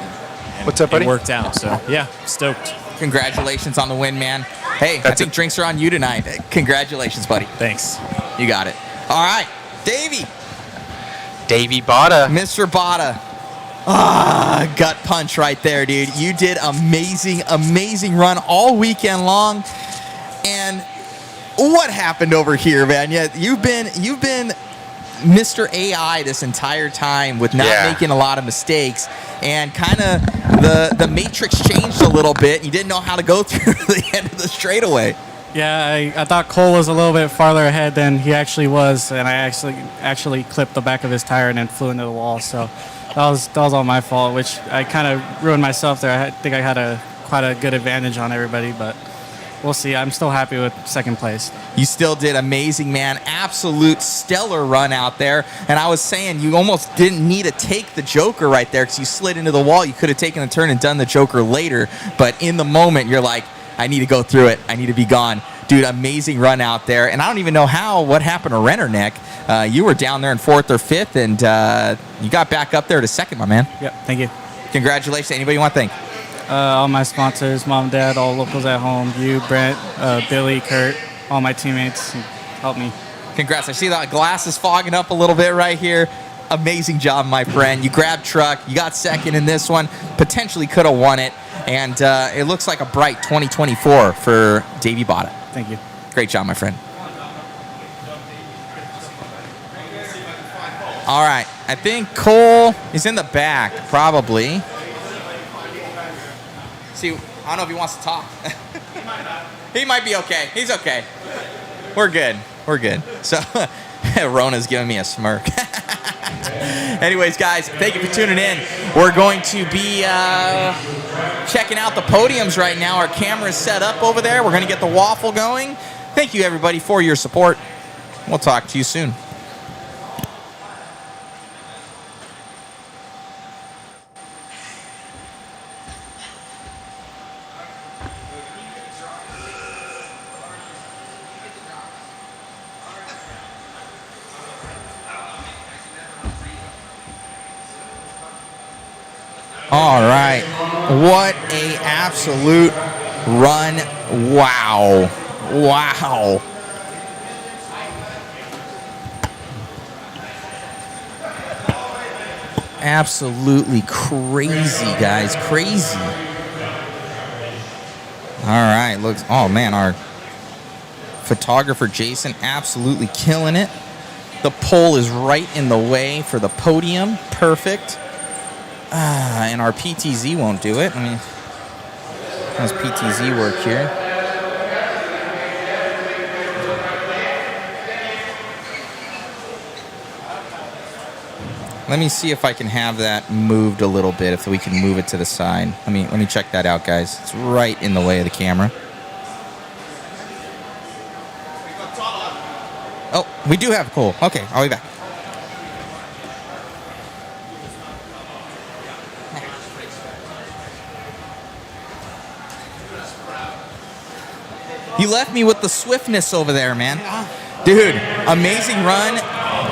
What's up, buddy? It worked out. So, yeah, stoked. Congratulations on the win, man. Hey, I think drinks are on you tonight. Congratulations, buddy. Thanks. You got it. All right, Davey. Davey Bada. Mr. Bada. Gut punch right there, dude. You did amazing run all weekend long. And what happened over here, man? Yeah, you've been Mr. AI this entire time with not making a lot of mistakes, and kind of the matrix changed a little bit. You didn't know how to go through the end of the straightaway. Yeah, I thought Cole was a little bit farther ahead than he actually was, and I actually clipped the back of his tire and then flew into the wall. So that was all my fault, which I kind of ruined myself there. I think I had quite a good advantage on everybody, but we'll see. I'm still happy with second place. You still did amazing, man. Absolute stellar run out there. And I was saying you almost didn't need to take the Joker right there because you slid into the wall. You could have taken the turn and done the Joker later. But in the moment, you're like, I need to go through it. I need to be gone. Dude, amazing run out there. And I don't even know what happened to Rennerneck. You were down there in 4th or 5th, and you got back up there to 2nd, my man. Yep, thank you. Congratulations. Anybody you want to thank? All my sponsors, mom, dad, all locals at home, you, Brent, Billy, Kurt, all my teammates helped me. Congrats. I see that glass is fogging up a little bit right here. Amazing job, my friend. You grabbed truck. You got 2nd in this one. Potentially could have won it. And it looks like a bright 2024 for Davey Bada. Thank you. Great job, my friend. All right. I think Cole is in the back, probably. See, I don't know if he wants to talk. He might be okay. He's okay. We're good. So, Rona's giving me a smirk. Anyways, guys, thank you for tuning in. We're going to be checking out the podiums right now. Our camera's set up over there. We're going to get the waffle going. Thank you, everybody, for your support. We'll talk to you soon. All right. What a absolute run. Wow. Absolutely crazy, guys. Crazy. All right. Looks. Oh, man. Our photographer, Jason, absolutely killing it. The pole is right in the way for the podium. Perfect. And our PTZ won't do it. I mean, how's PTZ work here? Let me see if I can have that moved a little bit, if we can move it to the side. Let me check that out, guys. It's right in the way of the camera. Oh, we do have Cole. Okay, I'll be back. You left me with the swiftness over there, man. Dude, amazing run.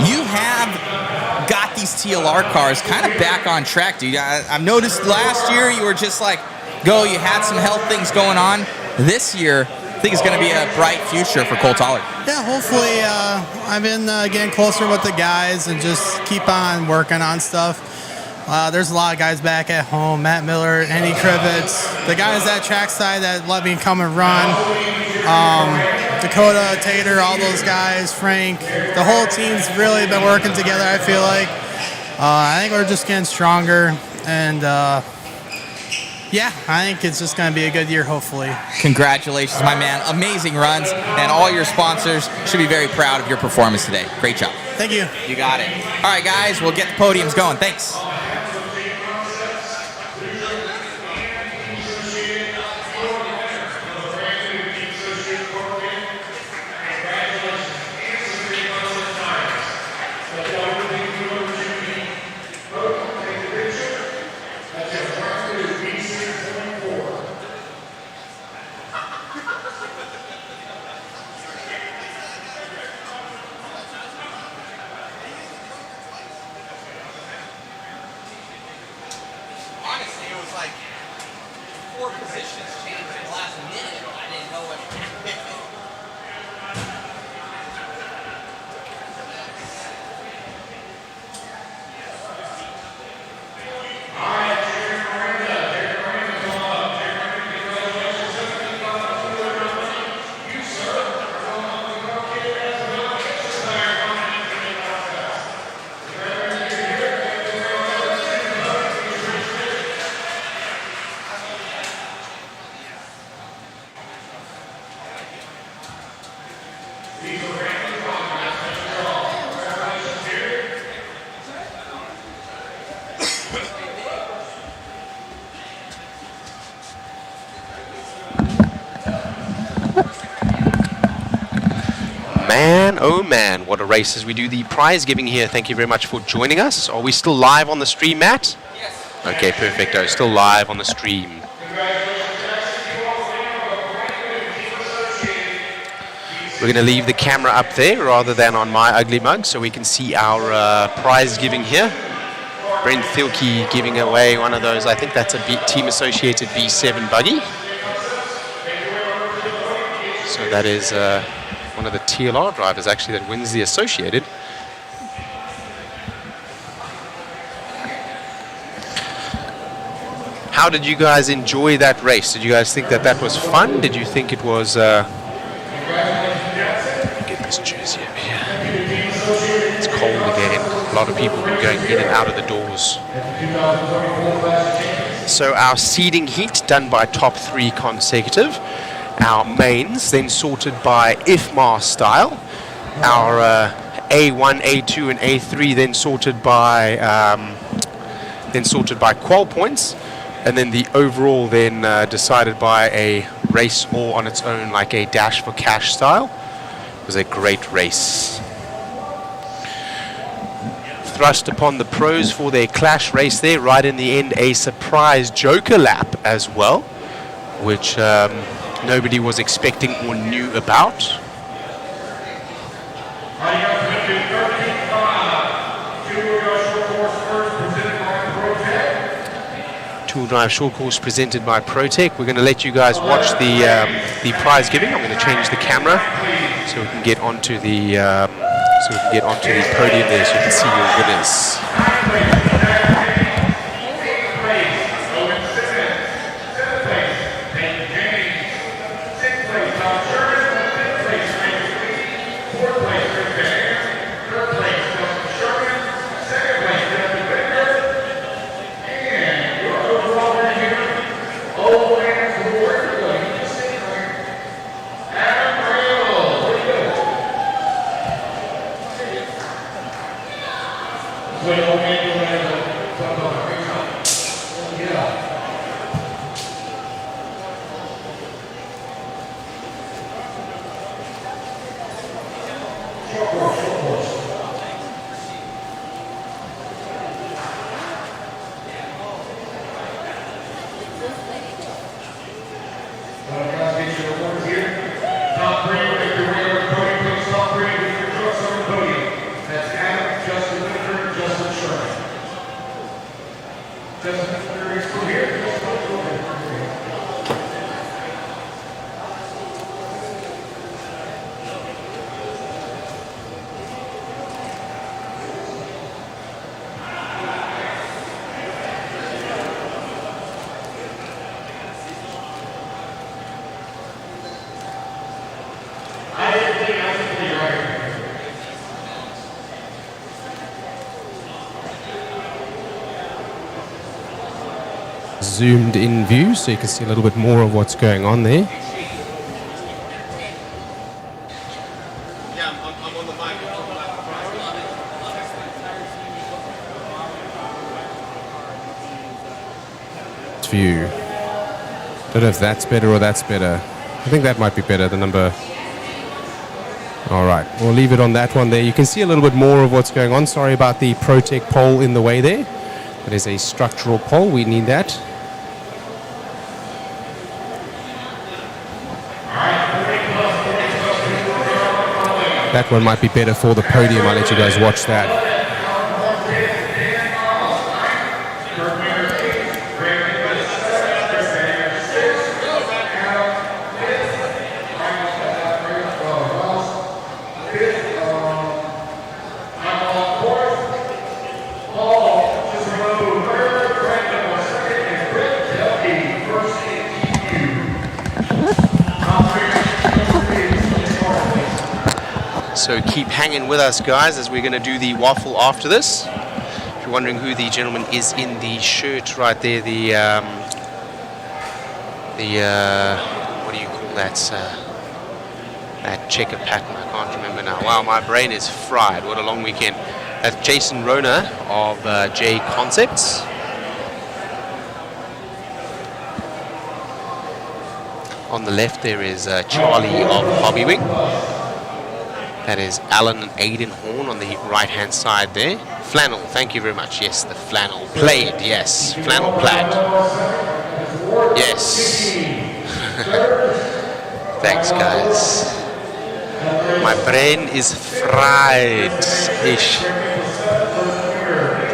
You have got these TLR cars kind of back on track, dude. I've noticed last year you were just like, go, you had some health things going on. This year, I think it's going to be a bright future for Cole Tollard. Yeah, hopefully I've been getting closer with the guys and just keep on working on stuff. There's a lot of guys back at home, Matt Miller, Andy Krivitz, the guys at trackside that let me come and run, Dakota, Tater, all those guys, Frank. The whole team's really been working together, I feel like. I think we're just getting stronger, and Yeah, I think it's just going to be a good year, hopefully. Congratulations, my man. Amazing runs, and all your sponsors should be very proud of your performance today. Great job. Thank you. You got it. All right, guys, we'll get the podiums going. Thanks. Honestly, it was like 4 positions changed in the last minute. I didn't know what to pick. Man, oh man, what a race as we do the prize giving here. Thank you very much for joining us. Are we still live on the stream, Matt? Yes. Okay, perfecto. Still live on the stream. We're going to leave the camera up there rather than on my ugly mug so we can see our prize giving here. Brent Thielke giving away one of those, I think that's a team associated B7 buggy. So that is one of the TLR drivers actually that wins the associated. How did you guys enjoy that race? Did you guys think that that was fun? Did you think it was... get this jersey over here. It's cold again. A lot of people have been going in and out of the doors. So our seeding heat done by top 3 consecutive. Our mains then sorted by IFMAR style. Our A1, A2, and A3 then sorted by qual points, and then the overall then decided by a race all on its own, like a dash for cash style. It was a great race. Thrust upon the pros for their clash race there. Right in the end, a surprise joker lap as well, which nobody was expecting or knew about. Tool Drive Short Course presented by ProTech. We're going to let you guys watch the prize giving. I'm going to change the camera so we can get onto the podium there so you can see your winners. zoomed in view so you can see a little bit more of what's going on there. View. Don't know if that's better or that's better. I think that might be better, the number. All right, we'll leave it on that one there. You can see a little bit more of what's going on. Sorry about the Protec pole in the way there. That is a structural pole. We need that. That one might be better for the podium. I'll let you guys watch that. So keep hanging with us, guys, as we're going to do the waffle after this. If you're wondering who the gentleman is in the shirt right there, what do you call that? That checker pattern, I can't remember now. Wow, my brain is fried. What a long weekend. That's Jason Rona of JConcepts. On the left there is Charlie of HobbyPlex. That is Alan and Aidan Horn on the right-hand side there. Flannel, thank you very much. Yes, the flannel plaid, yes. Flannel plaid. Yes. Thanks, guys. My brain is fried-ish.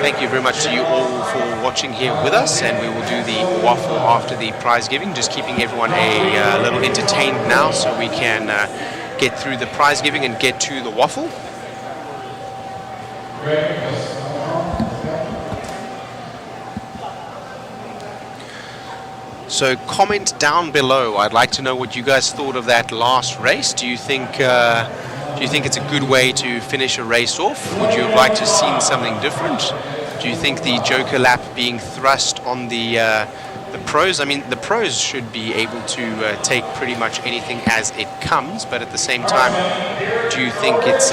Thank you very much to you all for watching here with us, and we will do the waffle after the prize giving, just keeping everyone a little entertained now so we can get through the prize giving and get to the waffle. So comment down below. I'd like to know what you guys thought of that last race. Do you think it's a good way to finish a race off? Would you have liked to have seen something different? Do you think the Joker lap being thrust on the pros? I mean, the pros should be able to take pretty much anything as it comes, but at the same time, do you think it's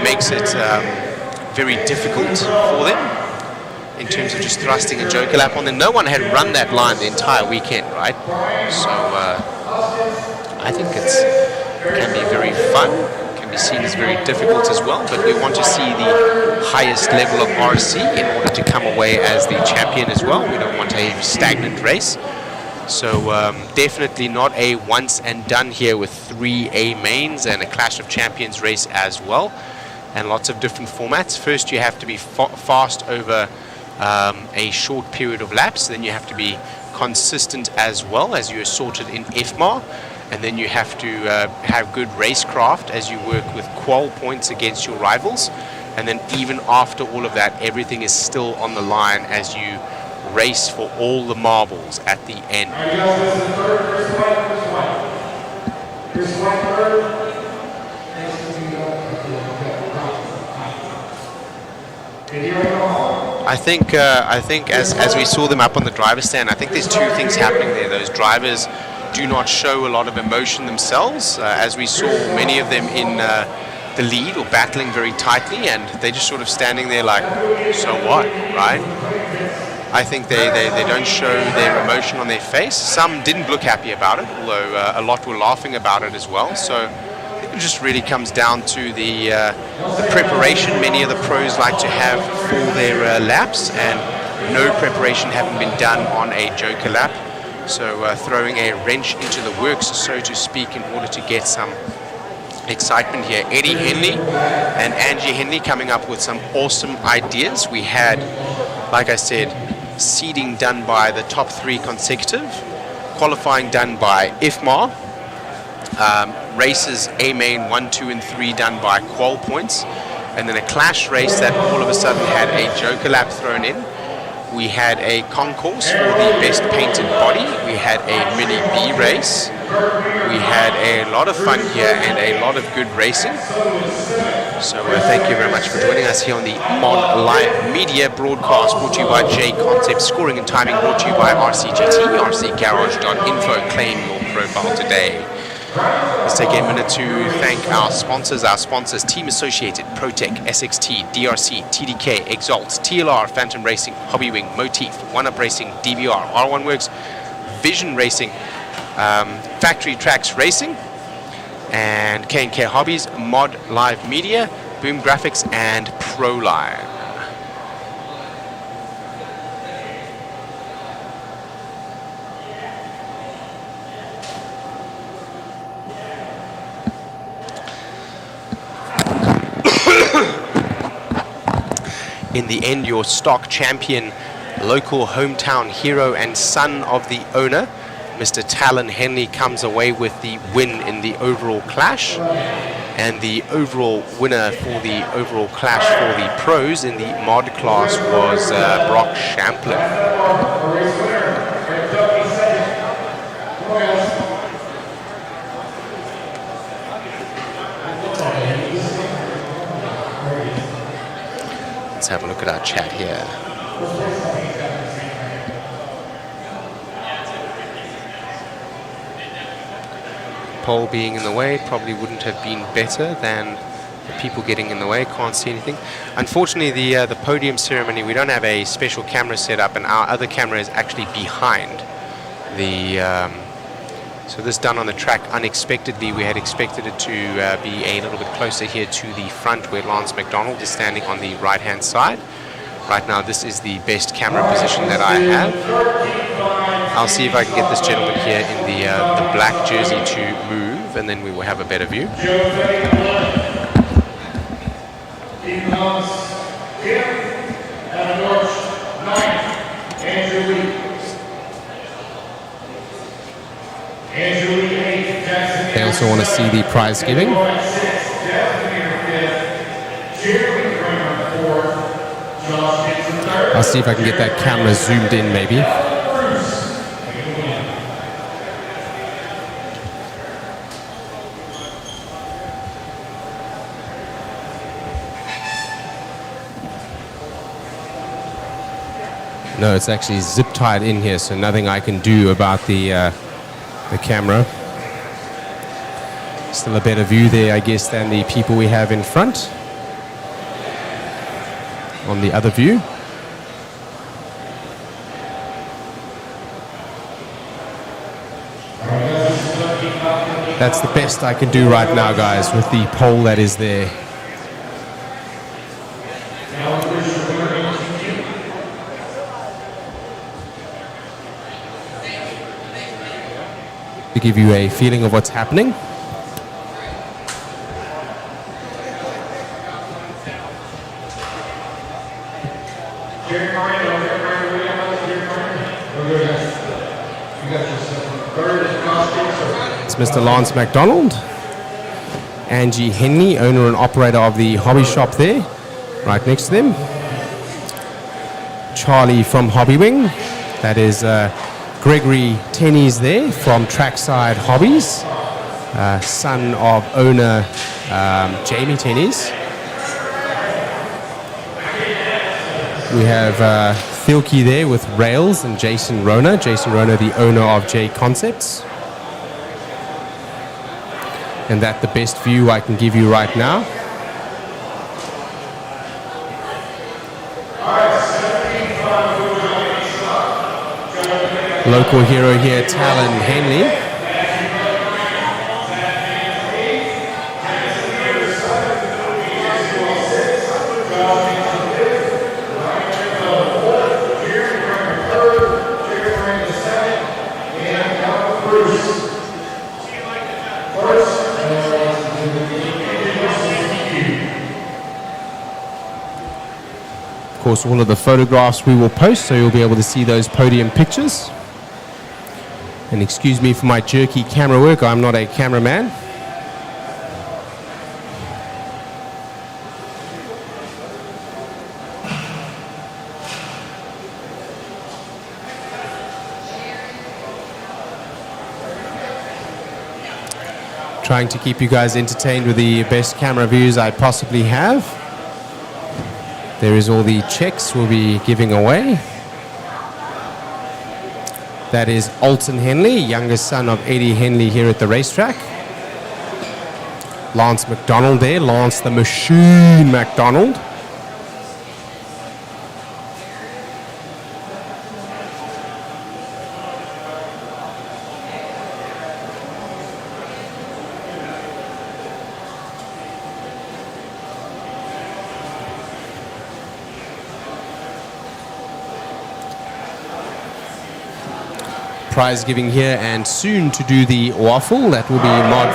makes it very difficult for them in terms of just thrusting a Joker lap on them? No one had run that line the entire weekend, right? So I think it can be very fun, can be seen as very difficult as well, but we want to see the highest level of RC in order to come away as the champion as well. We don't want a stagnant race. So definitely not a once and done here with 3 A mains and a Clash of Champions race as well, and lots of different formats. First you have to be fast over a short period of laps, then you have to be consistent as well as you are sorted in FMAR, and then you have to have good racecraft as you work with qual points against your rivals, and then even after all of that, everything is still on the line as you race for all the marbles at the end. I think as we saw them up on the driver's stand, I think there's two things happening there. Those drivers do not show a lot of emotion themselves, as we saw many of them in the lead or battling very tightly, and they're just sort of standing there like, so what, right? I think they don't show their emotion on their face. Some didn't look happy about it, although a lot were laughing about it as well. So I think it just really comes down to the preparation many of the pros like to have for their laps, and no preparation having been done on a Joker lap. So throwing a wrench into the works, so to speak, in order to get some excitement here. Eddie Henley and Angie Henley coming up with some awesome ideas. We had, like I said, seeding done by the top 3 consecutive, qualifying done by IFMAR, races A main 1, 2, and 3 done by qual points, and then a clash race that all of a sudden had a Joker lap thrown in. We had a concourse for the best painted body. We had a mini B race. We had a lot of fun here and a lot of good racing. So thank you very much for joining us here on the Mod Live Media broadcast, brought to you by JConcepts. Scoring and timing brought to you by RCGT, rcgarage.info. Claim your profile today. Let's take a minute to thank our sponsors. Team Associated, ProTech, SXT, DRC, TDK, Exalt, TLR, Phantom Racing, Hobbywing, Motif, One Up Racing, DVR, R1 Works, Vision Racing, Factory Tracks Racing, and K&K Hobbies, Mod Live Media, Boom Graphics, and ProLine. In the end, your stock champion, local hometown hero and son of the owner, Mr. Talon Henley, comes away with the win in the overall clash. And the overall winner for the overall clash for the pros in the mod class was Brock Champlin. Let's have a look at our chat here. Pole being in the way probably wouldn't have been better than the people getting in the way. Can't see anything. Unfortunately, the podium ceremony, we don't have a special camera set up, and our other camera is actually behind the. So this done on the track unexpectedly. We had expected it to be a little bit closer here to the front where Lance McDonald is standing on the right-hand side. Right now, this is the best camera position that I have. I'll see if I can get this gentleman here in the black jersey to move, and then we will have a better view. They also want to see the prize giving. I'll see if I can get that camera zoomed in maybe. No, it's actually zip tied in here, so nothing I can do about the camera. Still a better view there, I guess, than the people we have in front. On the other view. That's the best I can do right now, guys, with the pole that is there. To give you a feeling of what's happening. It's Mr. Lance McDonald, Angie Henley, owner and operator of the hobby shop there, right next to them. Charlie from Hobbywing, that is Gregory Tennies there from Trackside Hobbies, son of owner Jamie Tennies. We have Thilke there with Rails and Jason Rona. Jason Rona, the owner of JConcepts. And that's the best view I can give you right now. Local hero here, Talon Henley. Of course, all of the photographs we will post, so you'll be able to see those podium pictures. And excuse me for my jerky camera work, I'm not a cameraman. Trying to keep you guys entertained with the best camera views I possibly have. There is all the checks we'll be giving away. That is Alton Henley, youngest son of Eddie Henley here at the racetrack. Lance McDonald there, Lance the Machine McDonald. Prize giving here, and soon to do the waffle. That will be Mod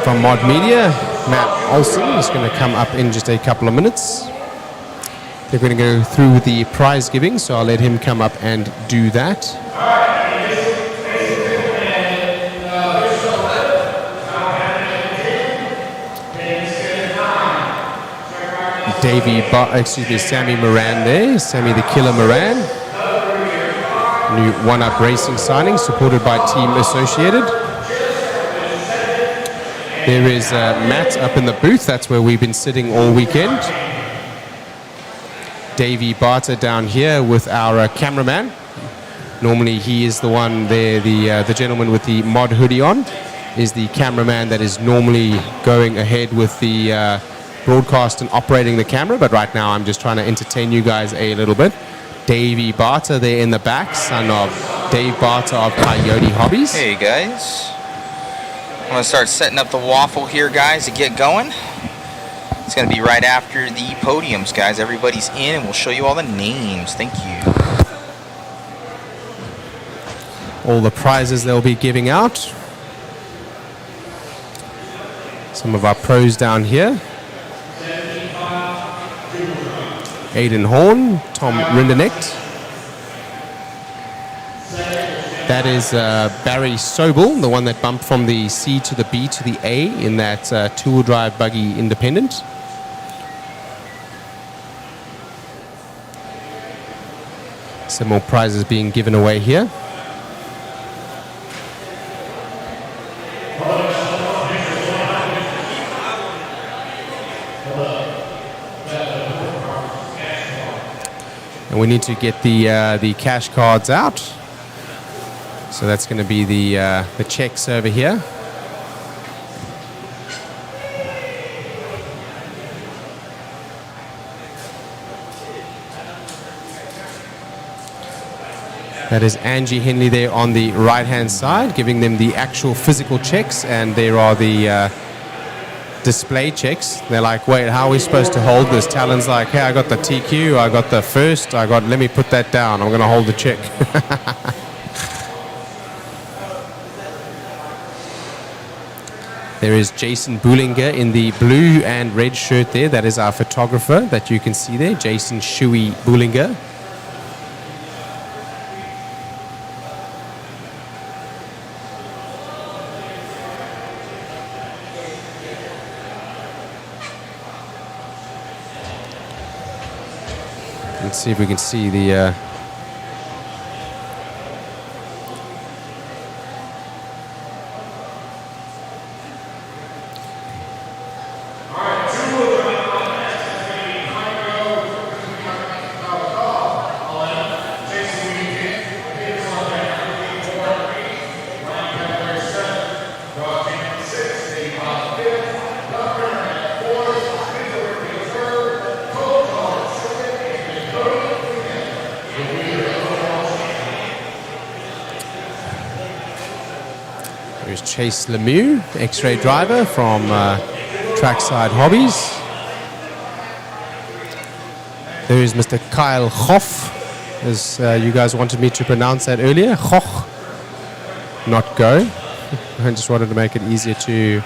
from Mod Media. Matt Olsen is going to come up in just a couple of minutes. They're going to go through with the prize giving, so I'll let him come up and do that. Sammy Moran there, Sammy the Killer Moran. New one-up racing signing supported by Team Associated. There is Matt up in the booth. That's where we've been sitting all weekend. Davey Barter down here with our cameraman. Normally he is the one there, the gentleman with the mod hoodie on is the cameraman that is normally going ahead with the broadcast and operating the camera, but right now I'm just trying to entertain you guys a little bit. Davey Barter there in the back, son of Dave Barter of Coyote Hobbies. Hey guys, I'm gonna start setting up the waffle here, guys, to get going. It's gonna be right after the podiums, guys. Everybody's in and we'll show you all the names. Thank you. All the prizes they'll be giving out. Some of our pros down here. Aidan Horn, Tom Rinderknecht. That is Barry Sobel, the one that bumped from the C to the B to the A in that two-wheel drive buggy independent. Some more prizes being given away here. And we need to get the cash cards out. So that's going to be the checks over here. That is Angie Henley there on the right-hand side, giving them the actual physical checks, and there are the display checks. They're like, wait, how are we supposed to hold this? Talon's like, hey, I got the TQ, I got the first, let me put that down. I'm going to hold the check. There is Jason Bullinger in the blue and red shirt there. That is our photographer that you can see there, Jason Shuey Bullinger. Let's see if we can see the Chase Lemieux, X-Ray driver from Trackside Hobbies. There is Mr. Kyle Hoff, as you guys wanted me to pronounce that earlier. Hoch, not go. I just wanted to make it easier to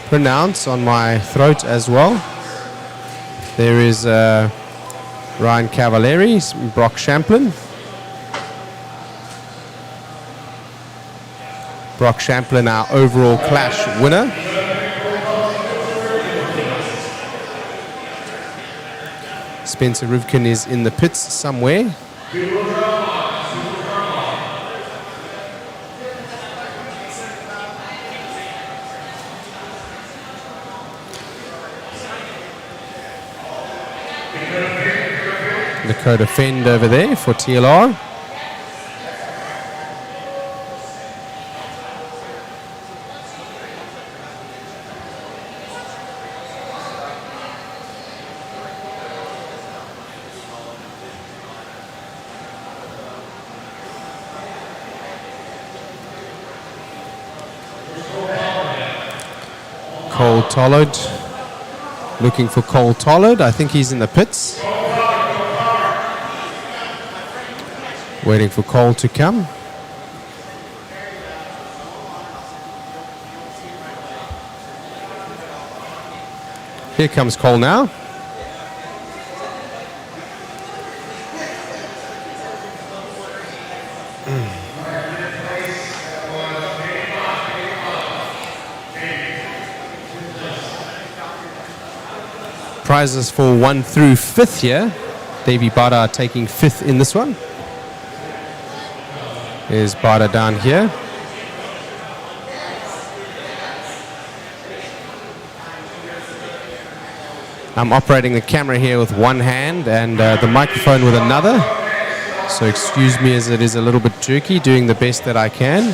pronounce on my throat as well. There is Ryan Cavalieri, Brock Champlin. Brock Champlin, our overall Clash winner. Spencer Rivkin is in the pits somewhere. Dakota Fend over there for TLR. Cole Tollard. Looking for Cole Tollard. I think he's in the pits. Waiting for Cole to come. Here comes Cole now. Prizes for 1 through 5th here. Davey Bada taking 5th in this one. There's Bada down here. I'm operating the camera here with one hand and the microphone with another. So excuse me as it is a little bit jerky, doing the best that I can.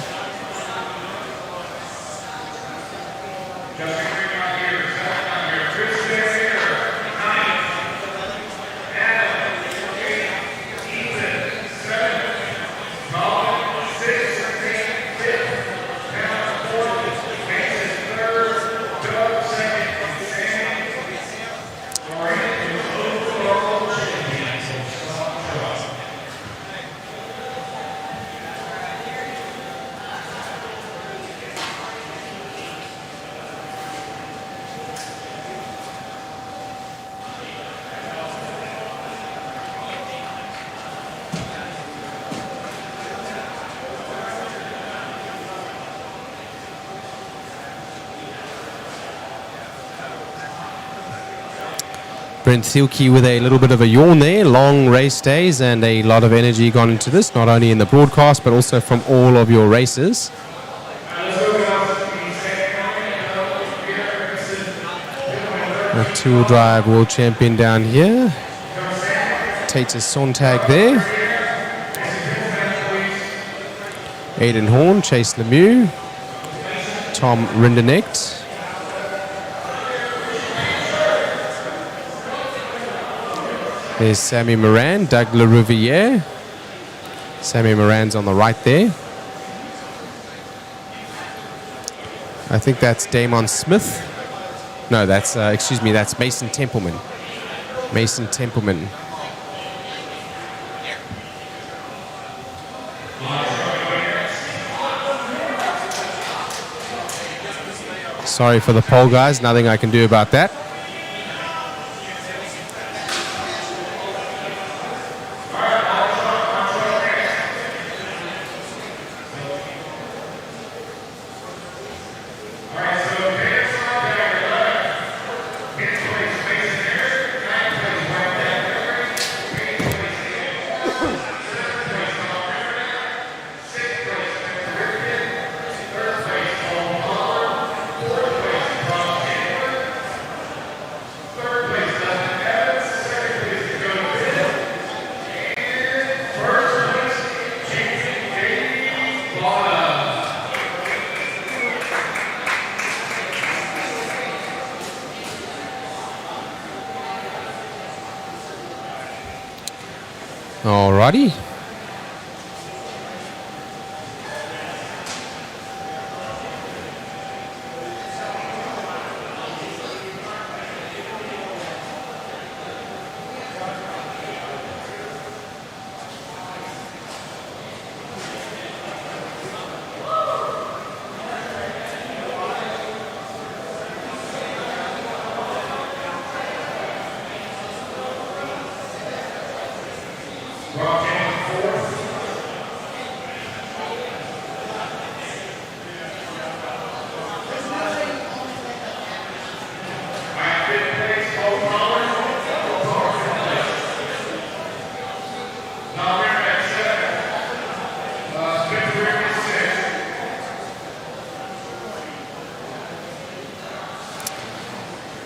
Brent Thielke with a little bit of a yawn there. Long race days and a lot of energy gone into this, not only in the broadcast but also from all of your races. A two-wheel drive world champion down here. Tater Sontag there. Aidan Horn, Chase Lemieux, Tom Rinderknecht. There's Sammy Moran, Doug LaRiviere. Sammy Moran's on the right there. I think that's Damon Smith. No, that's, excuse me, that's Mason Templeman. Mason Templeman. Sorry for the poll, guys. Nothing I can do about that. Alrighty. Rocket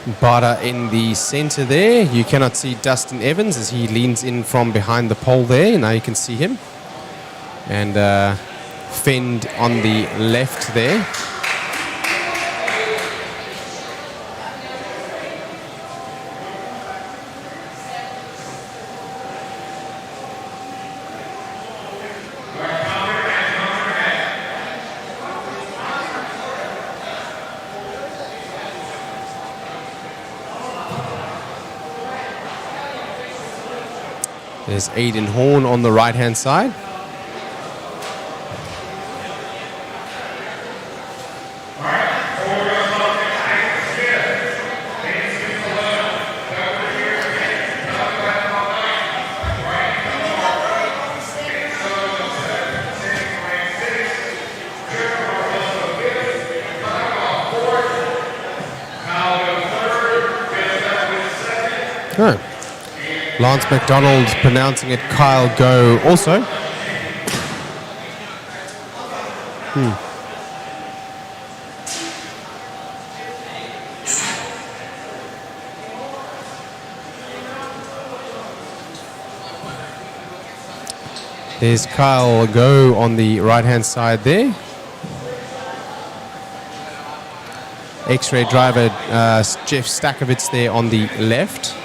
Bada in the center there. You cannot see Dustin Evans as he leans in from behind the pole there. Now you can see him. And Fend on the left there. There's Aiden Horn on the right-hand side. Oh. Lance McDonald pronouncing it Kyle Go also. There's Kyle Go on the right-hand side there. X-ray driver Jeff Stakovitz there on the left.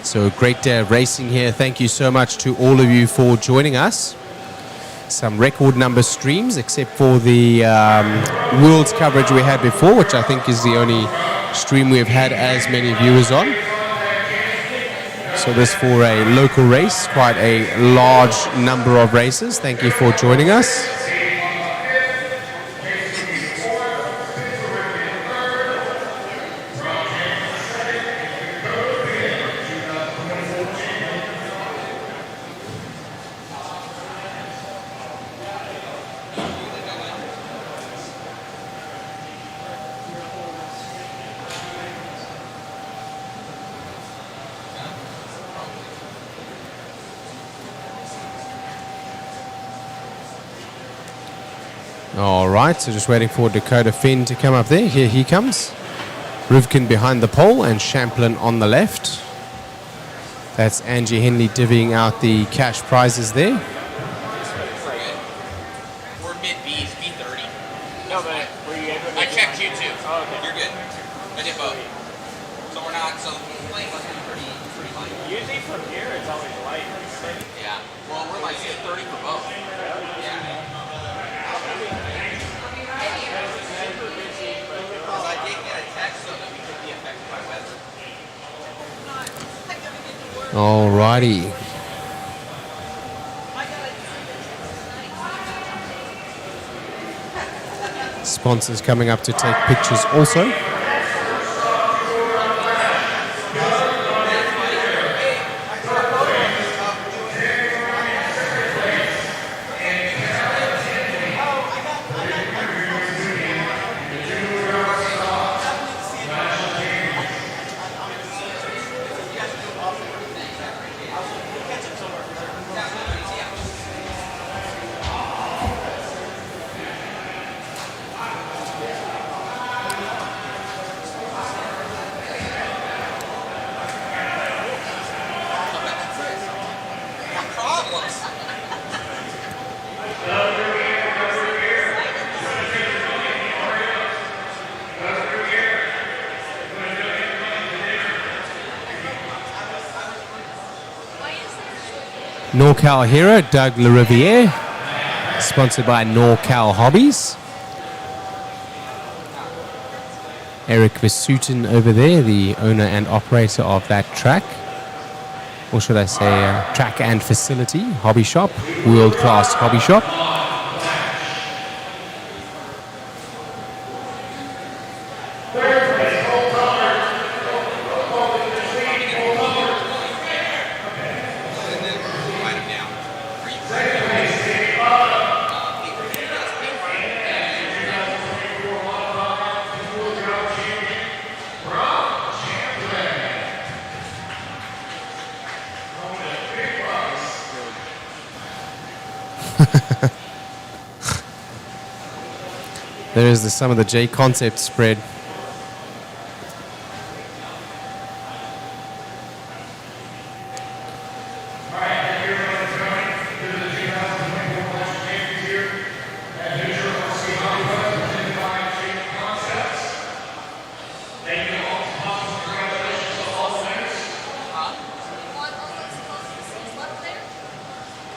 So great day of racing here. Thank you so much to all of you for joining us. Some record number streams, except for the Worlds coverage we had before, which I think is the only stream we've had as many viewers on. So this for a local race, quite a large number of races. Thank you for joining us. All right, so just waiting for Dakota Finn to come up there. Here he comes. Rivkin behind the pole and Champlin on the left. That's Angie Henley divvying out the cash prizes there. We're mid B's, B30. No, but were you able to I checked you too. Oh, okay. You're good. I did both. So we're not, so the plane must be pretty light. Usually from here, it's always light. Yeah. Well, we're like 30 for both. Yeah. Because I did get a text so that we could be affected by weather. All righty. Sponsors coming up to take pictures also. NorCal hero Doug LaRiviere, sponsored by NorCal Hobbies. Eric Vesutin over there, the owner and operator of that track. Or should I say track and facility, hobby shop, world-class hobby shop. There is some of the JConcepts spread.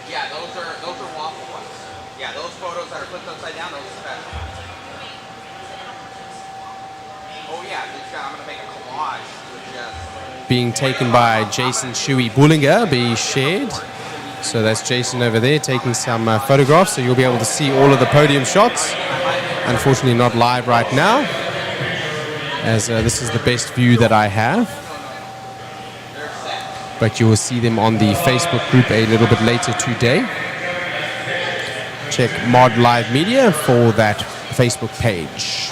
Yeah, those are waffle ones. Yeah, those photos that are flipped upside down, those are special. Oh yeah, I'm gonna make a collage with just Being taken by Jason Shuey Bullinger, be shared. So that's Jason over there taking some photographs, so you'll be able to see all of the podium shots. Unfortunately not live right now, as this is the best view that I have. But you will see them on the Facebook group a little bit later today. Check Mod Live Media for that Facebook page.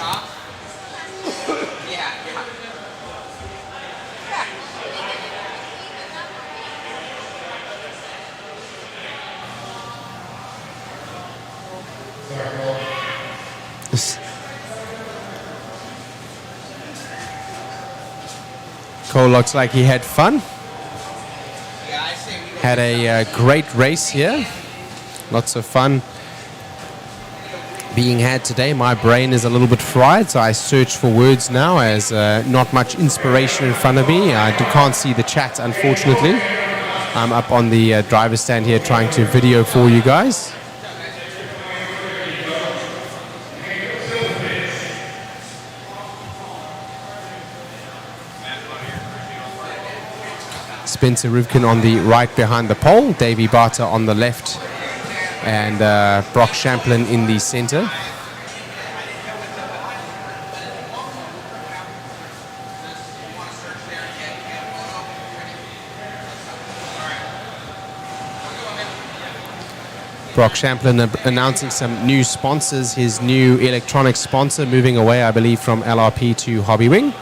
Cole looks like he had fun. Had a great race here. Lots of fun being had today. My brain is a little bit fried, so I search for words now as not much inspiration in front of me. I can't see the chat, unfortunately. I'm up on the driver's stand here trying to video for you guys. Spencer Rivkin on the right behind the pole, Davey Barter on the left, and Brock Champlin in the center. Brock Champlin announcing some new sponsors, his new electronic sponsor moving away, I believe, from LRP to Hobbywing.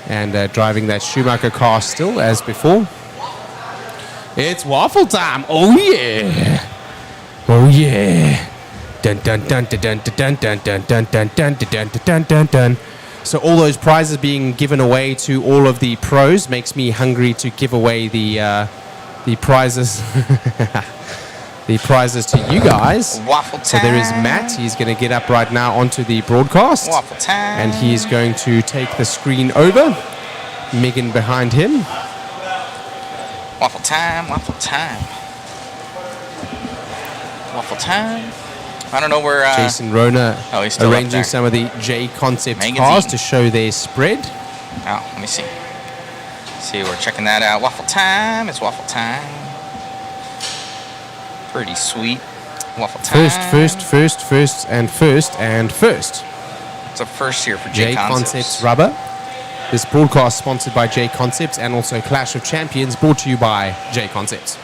And driving that Schumacher car still as before. It's waffle time. Oh yeah. Oh yeah. Dun dun dun dun dun dun dun dun dun dun dun dun dun dun dun. So all those prizes being given away to all of the pros makes me hungry to give away the prizes. The prizes to you guys. Waffle time. So there is Matt. He's going to get up right now onto the broadcast. Waffle time. And he's going to take the screen over. Megan behind him. Waffle time, waffle time. Waffle time. I don't know where... Jason Rona he's still arranging some of the JConcepts cars to show their spread. Oh, let me see. See, we're checking that out. Waffle time. It's waffle time. Pretty sweet. Waffle time. First. It's a first here for JConcepts rubber. This broadcast sponsored by JConcepts and also Clash of Champions brought to you by JConcepts.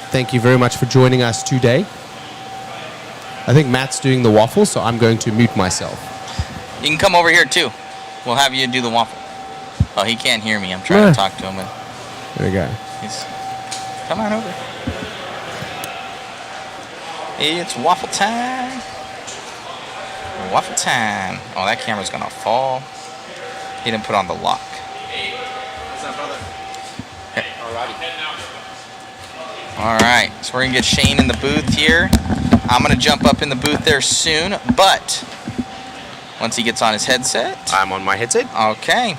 Thank you very much for joining us today. I think Matt's doing the waffle, so I'm going to mute myself. You can come over here too. We'll have you do the waffle. Oh, he can't hear me. I'm trying to talk to him. There we go. Come on over. It's waffle time. Waffle time. Oh, that camera's gonna fall. He didn't put on the lock. What's up, brother? All right, so we're gonna get Shane in the booth here. I'm gonna jump up in the booth there soon, but once he gets on his headset. I'm on my headset. Okay.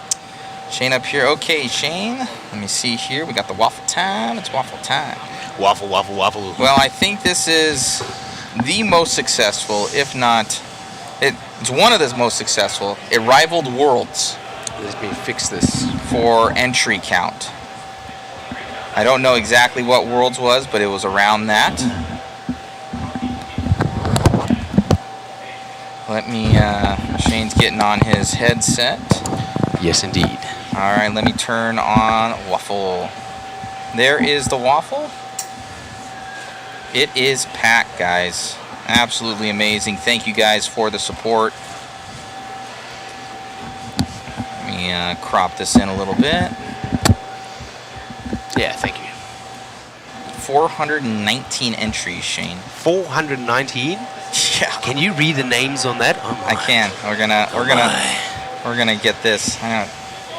Shane up here. Okay, Shane. Let me see here. We got the waffle time. It's waffle time. Waffle, waffle, waffle. Well, I think this is the most successful, if not, it's one of the most successful. It rivaled Worlds. Let me fix this. For entry count. I don't know exactly what Worlds was, but it was around that. Let me, Shane's getting on his headset. Yes, indeed. All right, let me turn on waffle. There is the waffle. It is packed, guys. Absolutely amazing. Thank you guys for the support. Let me crop this in a little bit. Yeah, thank you. 419 entries, Shane. 419? Yeah. Can you read the names on that? Oh, I can. We're gonna get this. I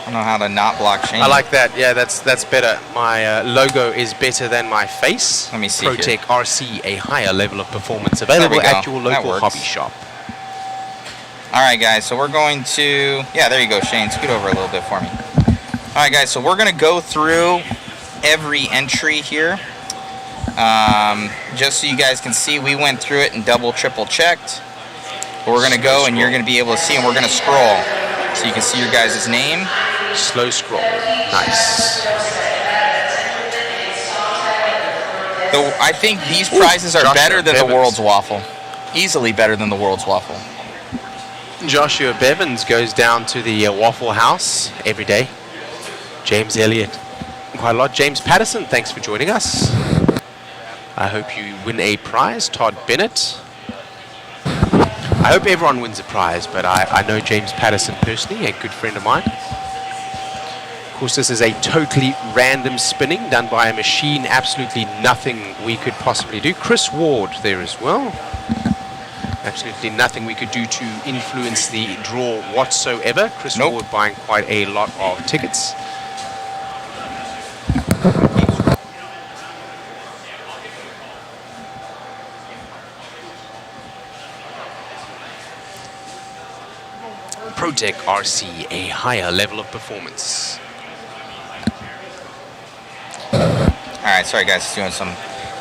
don't know how to not block Shane. I like that. Yeah, that's better. My logo is better than my face. Let me see ProTech here. RC, a higher level of performance, available at your local hobby shop. All right, guys. So we're going to. Yeah, there you go, Shane. Scoot over a little bit for me. All right, guys. So we're gonna go through every entry here. Just so you guys can see, we went through it and double, triple checked. But we're gonna go and you're gonna be able to see, and we're gonna scroll so you can see your guys' name. Slow scroll. Nice. I think these prizes are better than the World's Waffle. Easily better than the World's Waffle. Joshua Bevins goes down to the Waffle House every day. James Elliott, quite a lot. James Patterson, thanks for joining us. I hope you win a prize. Todd Bennett. I hope everyone wins a prize, but I know James Patterson personally, a good friend of mine. Of course, this is a totally random spinning done by a machine. Absolutely nothing we could possibly do. Chris Ward there as well. Absolutely nothing we could do to influence the draw whatsoever. Chris Ward buying quite a lot of tickets. ProTech RC, a higher level of performance. Alright, sorry guys, doing some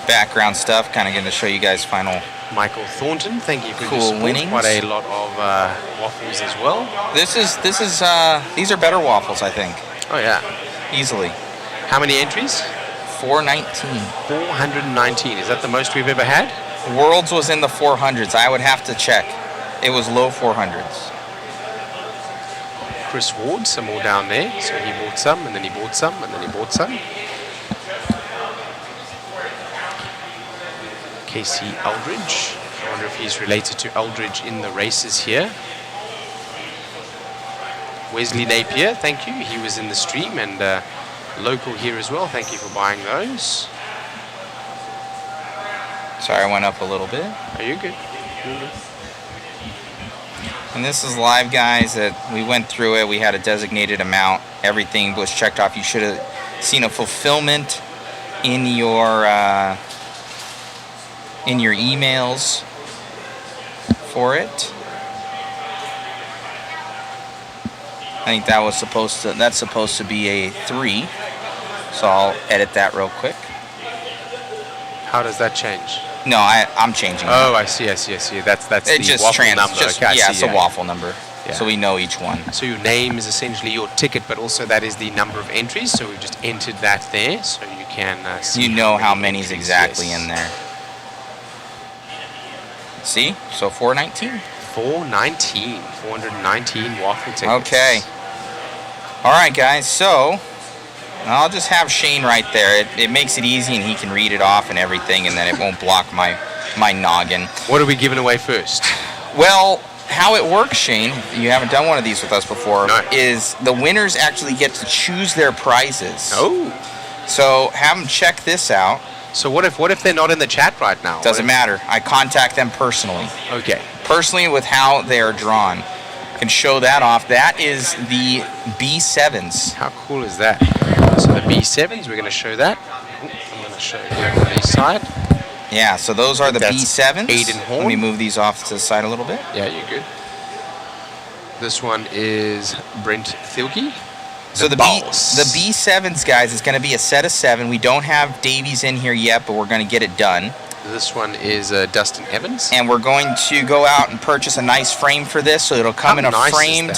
background stuff, kind of going to show you guys final. Michael Thornton, thank you for cool your support. winnings. Quite a lot of waffles as well. These are better waffles, I think. Oh yeah. Easily. How many entries? 419. 419, is that the most we've ever had? Worlds was in the 400s, I would have to check. It was low 400s. Chris Ward, some more down there. So he bought some, and then he bought some, and then he bought some. Casey Eldridge. I wonder if he's related to Eldridge in the races here. Wesley Napier, thank you. He was in the stream and local here as well. Thank you for buying those. Sorry, I went up a little bit. Are you good? You're good. And this is live, guys. That we went through it. We had a designated amount. Everything was checked off. You should have seen a fulfillment in your emails for it. I think that was that's supposed to be a 3. So I'll edit that real quick. How does that change? No, I'm changing. Oh, I see. That's it the just waffle number. Okay, yeah, it's a waffle number. Yeah. So we know each one. So your name is essentially your ticket, but also that is the number of entries. So we've just entered that there, so you can see. You know how many is exactly in there. See? So 419. 419 waffle tickets. Okay. All right, guys. So I'll just have Shane right there. It makes it easy, and he can read it off and everything, and then it won't block my noggin. What are we giving away first? Well, how it works, Shane, you haven't done one of these with us before, is the winners actually get to choose their prizes. Oh. So have them check this out. So what if they're not in the chat right now? Doesn't matter. I contact them personally. Okay. Personally with how they are drawn. Can show that off. That is the B7s. How cool is that? So the B7s, we're going to show that. I'm going to show you on the side. Yeah, so those are the B7s. Aiden Horn. Let me move these off to the side a little bit. Yeah, you're good. This one is Brent Thielke. So the B7s, guys, is going to be a set of 7. We don't have Davies in here yet, but we're going to get it done. This one is Dustin Evans. And we're going to go out and purchase a nice frame for this, so it'll come in a framed.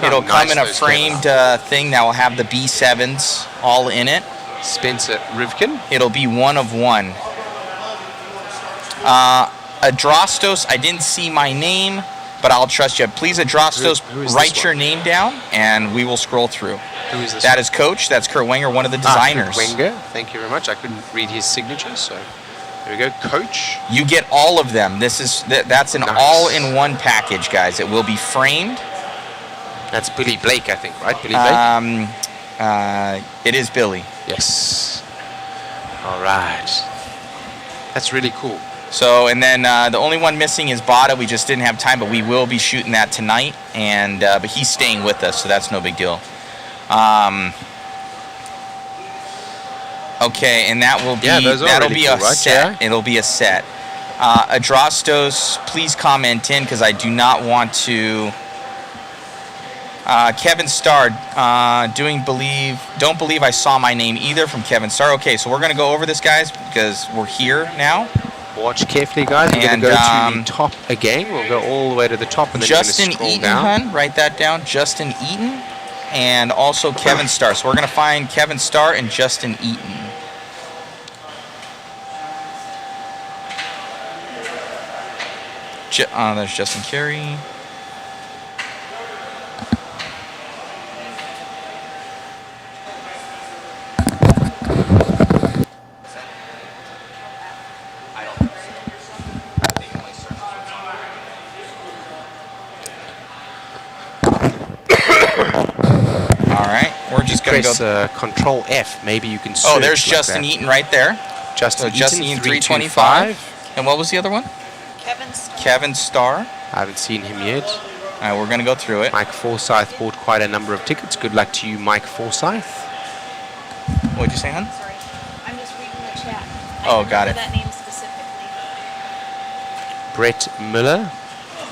It'll come in a framed thing that will have the B7s all in it. Spencer Rivkin. It'll be 1 of 1. Adrastos, I didn't see my name, but I'll trust you. Please, Adrastos, write your name down, and we will scroll through. Who is this? That is Coach. That's Kurt Wenger, one of the designers. Kurt Wenger. Thank you very much. I couldn't read his signature, so there we go. Coach. You get all of them. That's an all-in-one package, guys. It will be framed. That's Billy Blake, I think, right? Billy Blake? It is Billy. Yes. All right. That's really cool. So, and then the only one missing is Bada. We just didn't have time, but we will be shooting that tonight. And but he's staying with us, so that's no big deal. Okay, and that will be that'll be a set. Yeah. It'll be a set. Adrastos, please comment in because I do not want to. Kevin Starr, don't believe I saw my name either from Kevin Starr. Okay, so we're gonna go over this, guys, because we're here now. Watch carefully, guys. We're going to go to the top again. We'll go all the way to the top and then Justin scroll Eaton, down. write that down. Justin Eaton, and also Kevin Starr. So we're going to find Kevin Starr and Justin Eaton. There's Justin Carey. Press Control F. Maybe you can search. Oh, there's Justin Eaton right there. Justin Eaton, 325. And what was the other one? Kevin Starr. I haven't seen him yet. All right, we're going to go through it. Mike Forsyth bought quite a number of tickets. Good luck to you, Mike Forsyth. What did you say, hon? Sorry, I'm just reading the chat. Oh, got it. That name specifically. Brett Miller.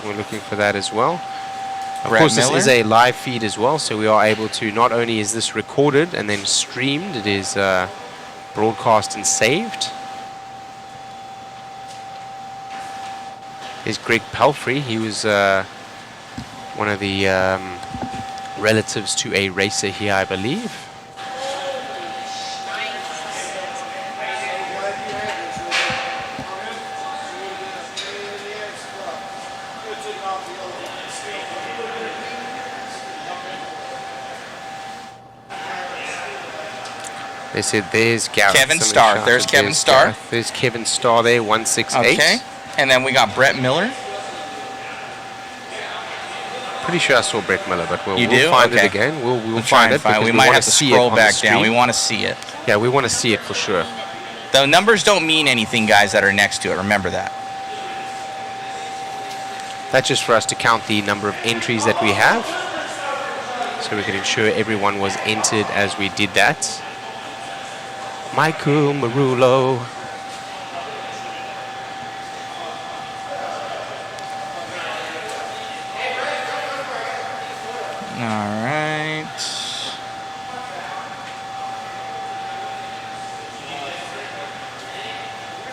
We're looking for that as well. Of course, this is a live feed as well, so we are able to, not only is this recorded and then streamed, it is broadcast and saved. There's Greg Palfrey. He was one of the relatives to a racer here, I believe. They said there's Gareth. Kevin Starr. There's Kevin Starr. Gareth. There's Kevin Starr there, 168. Okay. And then we got Brett Miller. Pretty sure I saw Brett Miller, but we'll do? find Okay. it again. We'll try find it. We might have to scroll back down. We want to see it. Yeah, we want to see it for sure. The numbers don't mean anything, guys, that are next to it. Remember that. That's just for us to count the number of entries that we have, so we can ensure everyone was entered as we did that. Michael Marullo. All right.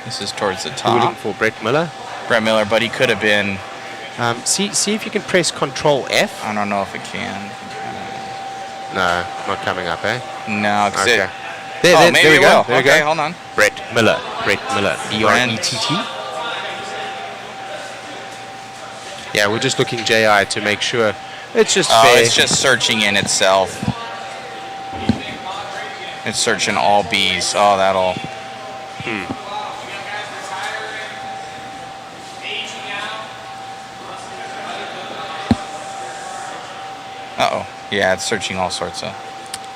This is towards the top. We're looking for Brett Miller. Brett Miller, but he could have been. See if you can press Control F. I don't know if it can. No, not coming up, eh? No, because okay. Maybe we it go. will. There we Okay, go. hold on. Brett Miller. B-R-E-T-T. Yeah, we're just looking JI to make sure it's just fair. It's just searching in itself. It's searching all Bs. Oh, that'll. Uh-oh. Yeah, it's searching all sorts of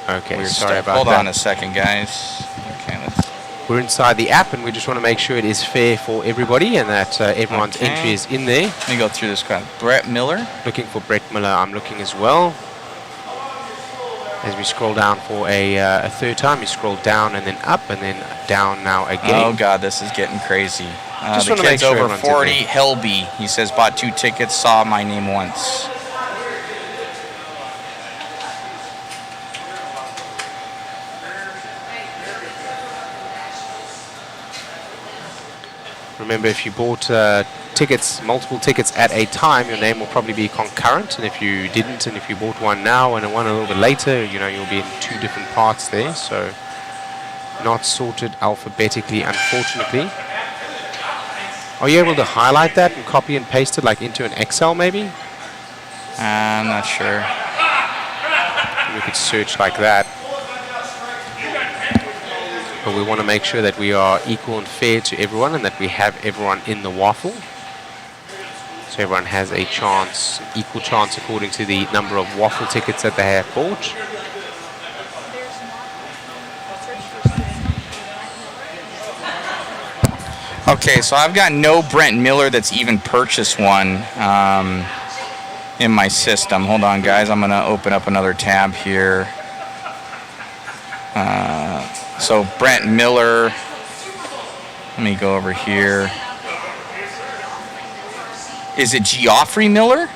okay, weird sorry stuff. about Hold that. on a second, guys. Okay, let's. We're inside the app, and we just want to make sure it is fair for everybody and that everyone's entry is in there. Let me go through this crowd. Brett Miller. Looking for Brett Miller. I'm looking as well. As we scroll down for a third time, we scroll down and then up and then down now again. Oh, God, this is getting crazy. Just the want to make kid's sure over everyone's 40. in there. Helby. He says, bought 2 tickets, saw my name once. Remember, if you bought tickets, multiple tickets at a time, your name will probably be concurrent. And if you didn't, and if you bought one now and one a little bit later, you know, you'll be in 2 different parts there. So not sorted alphabetically, unfortunately. Are you able to highlight that and copy and paste it like into an Excel maybe? I'm not sure. We could search like that. But we want to make sure that we are equal and fair to everyone and that we have everyone in the waffle. So everyone has a chance, equal chance according to the number of waffle tickets that they have bought. Okay, so I've got no Brent Miller that's even purchased one in my system. Hold on, guys. I'm going to open up another tab here. So Brent Miller. Let me go over here. Is it Geoffrey Miller?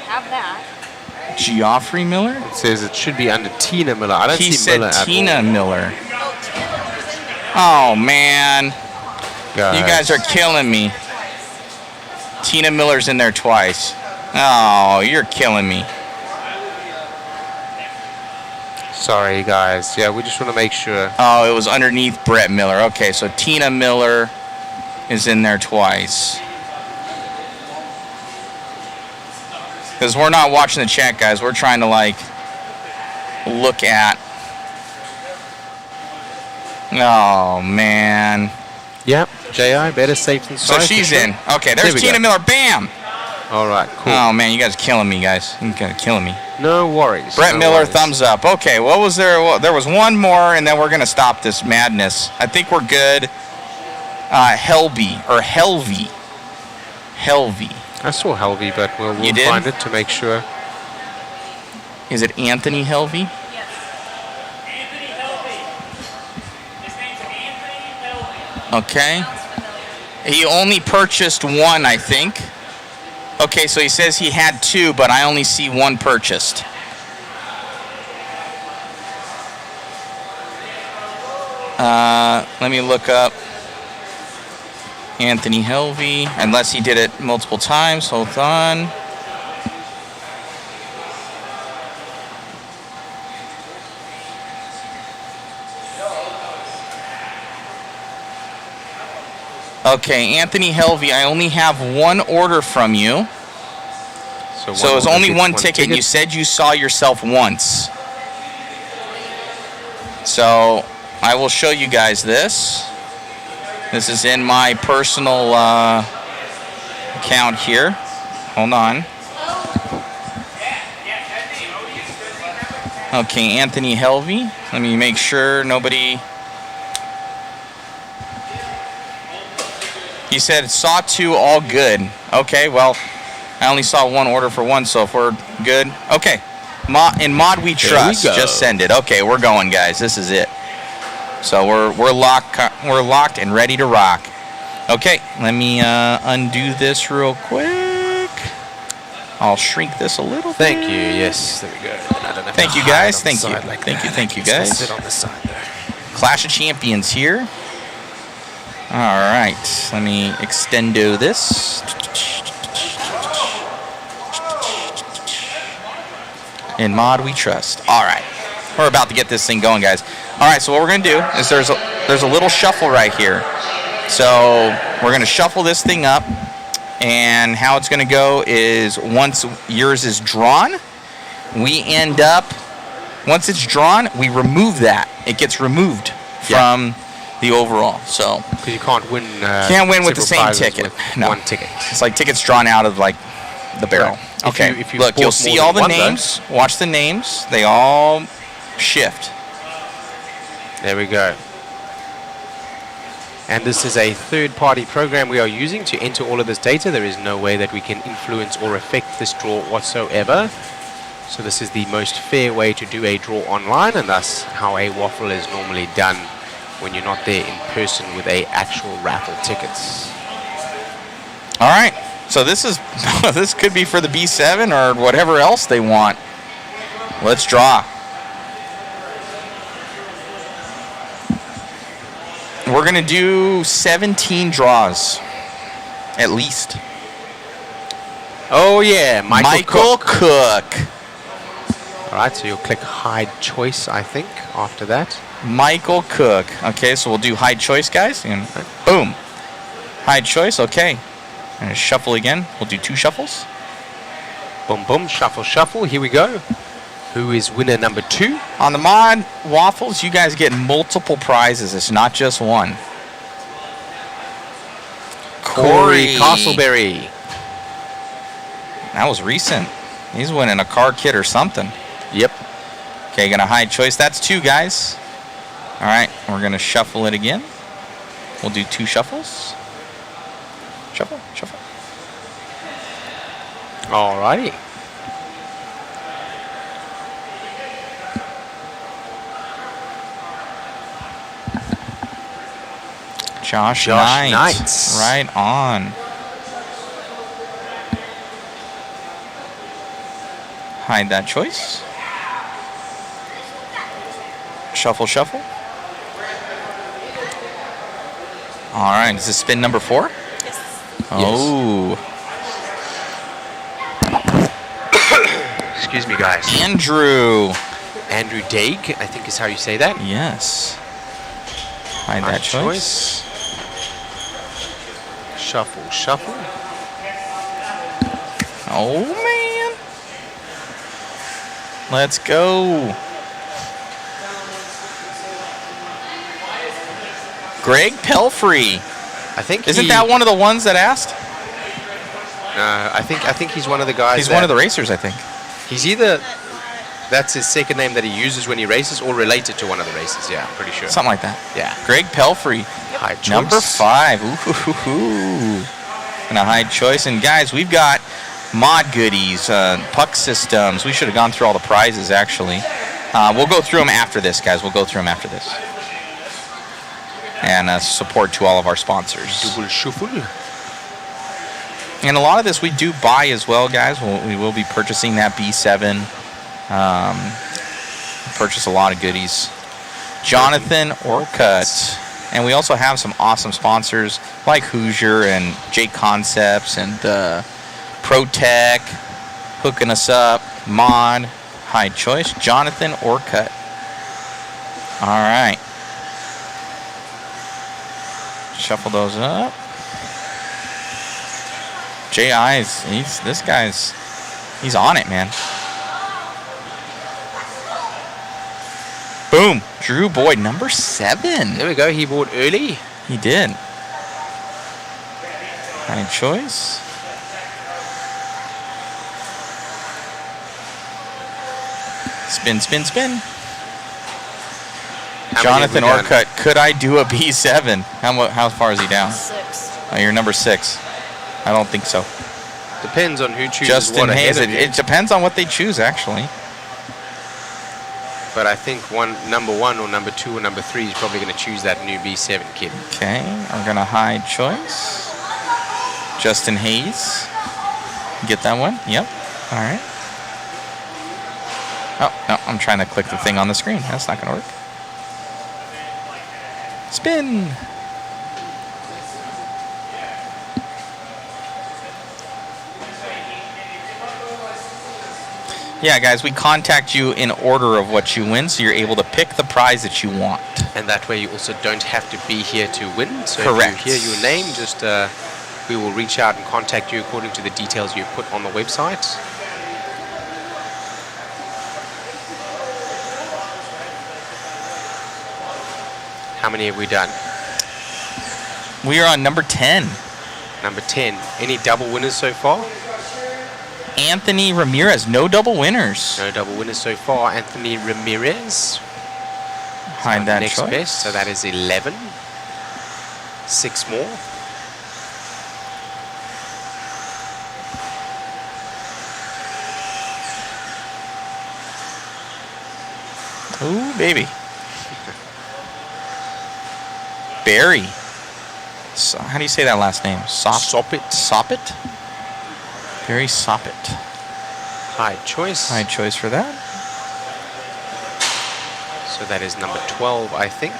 Have that. Geoffrey Miller? It says it should be under Tina Miller. I don't He see said Miller at Tina all. Miller. Oh, man. Guys. You guys are killing me. Tina Miller's in there twice. Oh, you're killing me. Sorry, guys. Yeah, we just want to make sure. Oh, it was underneath Brett Miller. Okay, so Tina Miller is in there twice. Because we're not watching the chat, guys. We're trying to, like, look at. Oh, man. Yep, J.I., better safe than So sorry. she's for sure. in. Okay, there's There we Tina go. Miller. Bam! All right, cool. Oh, man, you guys are killing me, guys. You guys are killing me. No worries. Brett no Miller, worries. thumbs up. Okay, what was there? Well, there was one more, and then we're going to stop this madness. I think we're good. Helvey. I saw Helvey, but we'll You did? find it to make sure. Is it Anthony Helvey? Okay. He only purchased one, I think. Okay, so he says he had 2, but I only see 1 purchased. Let me look up Anthony Helvey, unless he did it multiple times. Hold on. Okay, Anthony Helvey, I only have 1 order from you. So it was only one ticket. You said you saw yourself once. So I will show you guys this. This is in my personal account here. Hold on. Okay, Anthony Helvey. Let me make sure nobody... He said, saw 2, all good. Okay, well, I only saw 1 order for 1, so if we're good. Okay, in Mod We Trust. Just send it. Okay, we're going, guys. This is it. So we're locked and ready to rock. Okay, let me undo this real quick. I'll shrink this a little bit. Thank you. Yes, there we go. I don't have Thank to you, hide guys. on the Thank you. side like Thank you. that. Thank you, Just gonna guys. sit on the side there. Clash of Champions here. All right, let me extendo this. In Mod We Trust. All right, we're about to get this thing going, guys. All right, so what we're gonna do is there's a little shuffle right here. So we're gonna shuffle this thing up, and how it's gonna go is once yours is drawn, we end up. Once it's drawn, we remove that. It gets removed from the overall. So because you can't win. Can't win with the several same prizes ticket. with No. 1 ticket. It's like tickets drawn out of like the barrel. Right. If Okay. you- if you Look, bought you'll more see than all the one, though. names. Watch the names. They all shift. There we go. And this is a third-party program we are using to enter all of this data. There is no way that we can influence or affect this draw whatsoever. So this is the most fair way to do a draw online, and thus how a waffle is normally done when you're not there in person with a actual raffle tickets. All right. So this is this could be for the B7 or whatever else they want. Let's draw. We're going to do 17 draws, at least. Oh, yeah. Michael Cook. All right, so you'll click hide choice, I think, after that. Michael Cook. Okay, so we'll do hide choice, guys. And boom. Hide choice, okay. And shuffle again. We'll do 2 shuffles. Boom, boom, shuffle, shuffle. Here we go. Who is winner number 2? On the mod waffles, you guys get multiple prizes. It's not just one. Corey Castleberry. That was recent. He's winning a car kit or something. Yep. Okay, gonna hide choice. That's 2, guys. All right, we're gonna shuffle it again. We'll do 2 shuffles. Shuffle, shuffle. All righty. Josh Knight. Knight. Right on. Hide that choice. Shuffle, shuffle. All right, is this spin number 4? Yes. Oh. Excuse me, guys. Andrew. Andrew Daig, I think is how you say that. Yes. Hide that choice. Shuffle, shuffle. Oh, man. Let's go. Greg Pelfrey. I think Isn't that one of the ones that asked? I think he's one of the guys. He's one of the racers, I think. He's either that's his second name that he uses when he races, or related to one of the races. Yeah, I'm pretty sure. Something like that. Yeah. Greg Pelfrey. Hide choice. Number 5. Ooh. And a hide choice. And guys, we've got mod goodies, puck systems. We should have gone through all the prizes, actually. We'll go through them after this, guys. We'll go through them after this. And support to all of our sponsors. Double shuffle. And a lot of this we do buy as well, guys. We will be purchasing that B7. Purchase a lot of goodies. Jonathan Orcutt. And we also have some awesome sponsors like Hoosier and JConcepts and ProTech hooking us up. Mod, hide choice. Jonathan Orcutt. All right. Shuffle those up. J.I.'s, he's on it, man. Boom. Drew Boyd, number 7. There we go. He bought early. He did. Hide choice. Spin, spin, spin. Jonathan Orcutt, could I do a B7? How far is he down? 6. Oh, you're number 6. I don't think so. Depends on who chooses Justin what Hayes. ahead of you. It depends on what they choose, actually. But I think number 1 or number 2 or number 3 is probably going to choose that new B7 kid. Okay, I'm going to hide choice. Justin Hayes. Get that one? Yep. All right. Oh, no, I'm trying to click the thing on the screen. That's not going to work. Spin. Yeah, guys, we contact you in order of what you win, so you're able to pick the prize that you want. And that way you also don't have to be here to win. So Correct. if you hear your name, just we will reach out and contact you according to the details you put on the website. How many have we done? We are on number 10. Number 10. Any double winners so far? Anthony Ramirez, no double winners. No double winners so far. Anthony Ramirez. Hide that next choice. best, so that is 11. 6 more. Ooh, baby. Barry. So, how do you say that last name? Soppit. Soppit? Barry Soppit. Hide choice. Hide choice for that. So that is number 12, I think.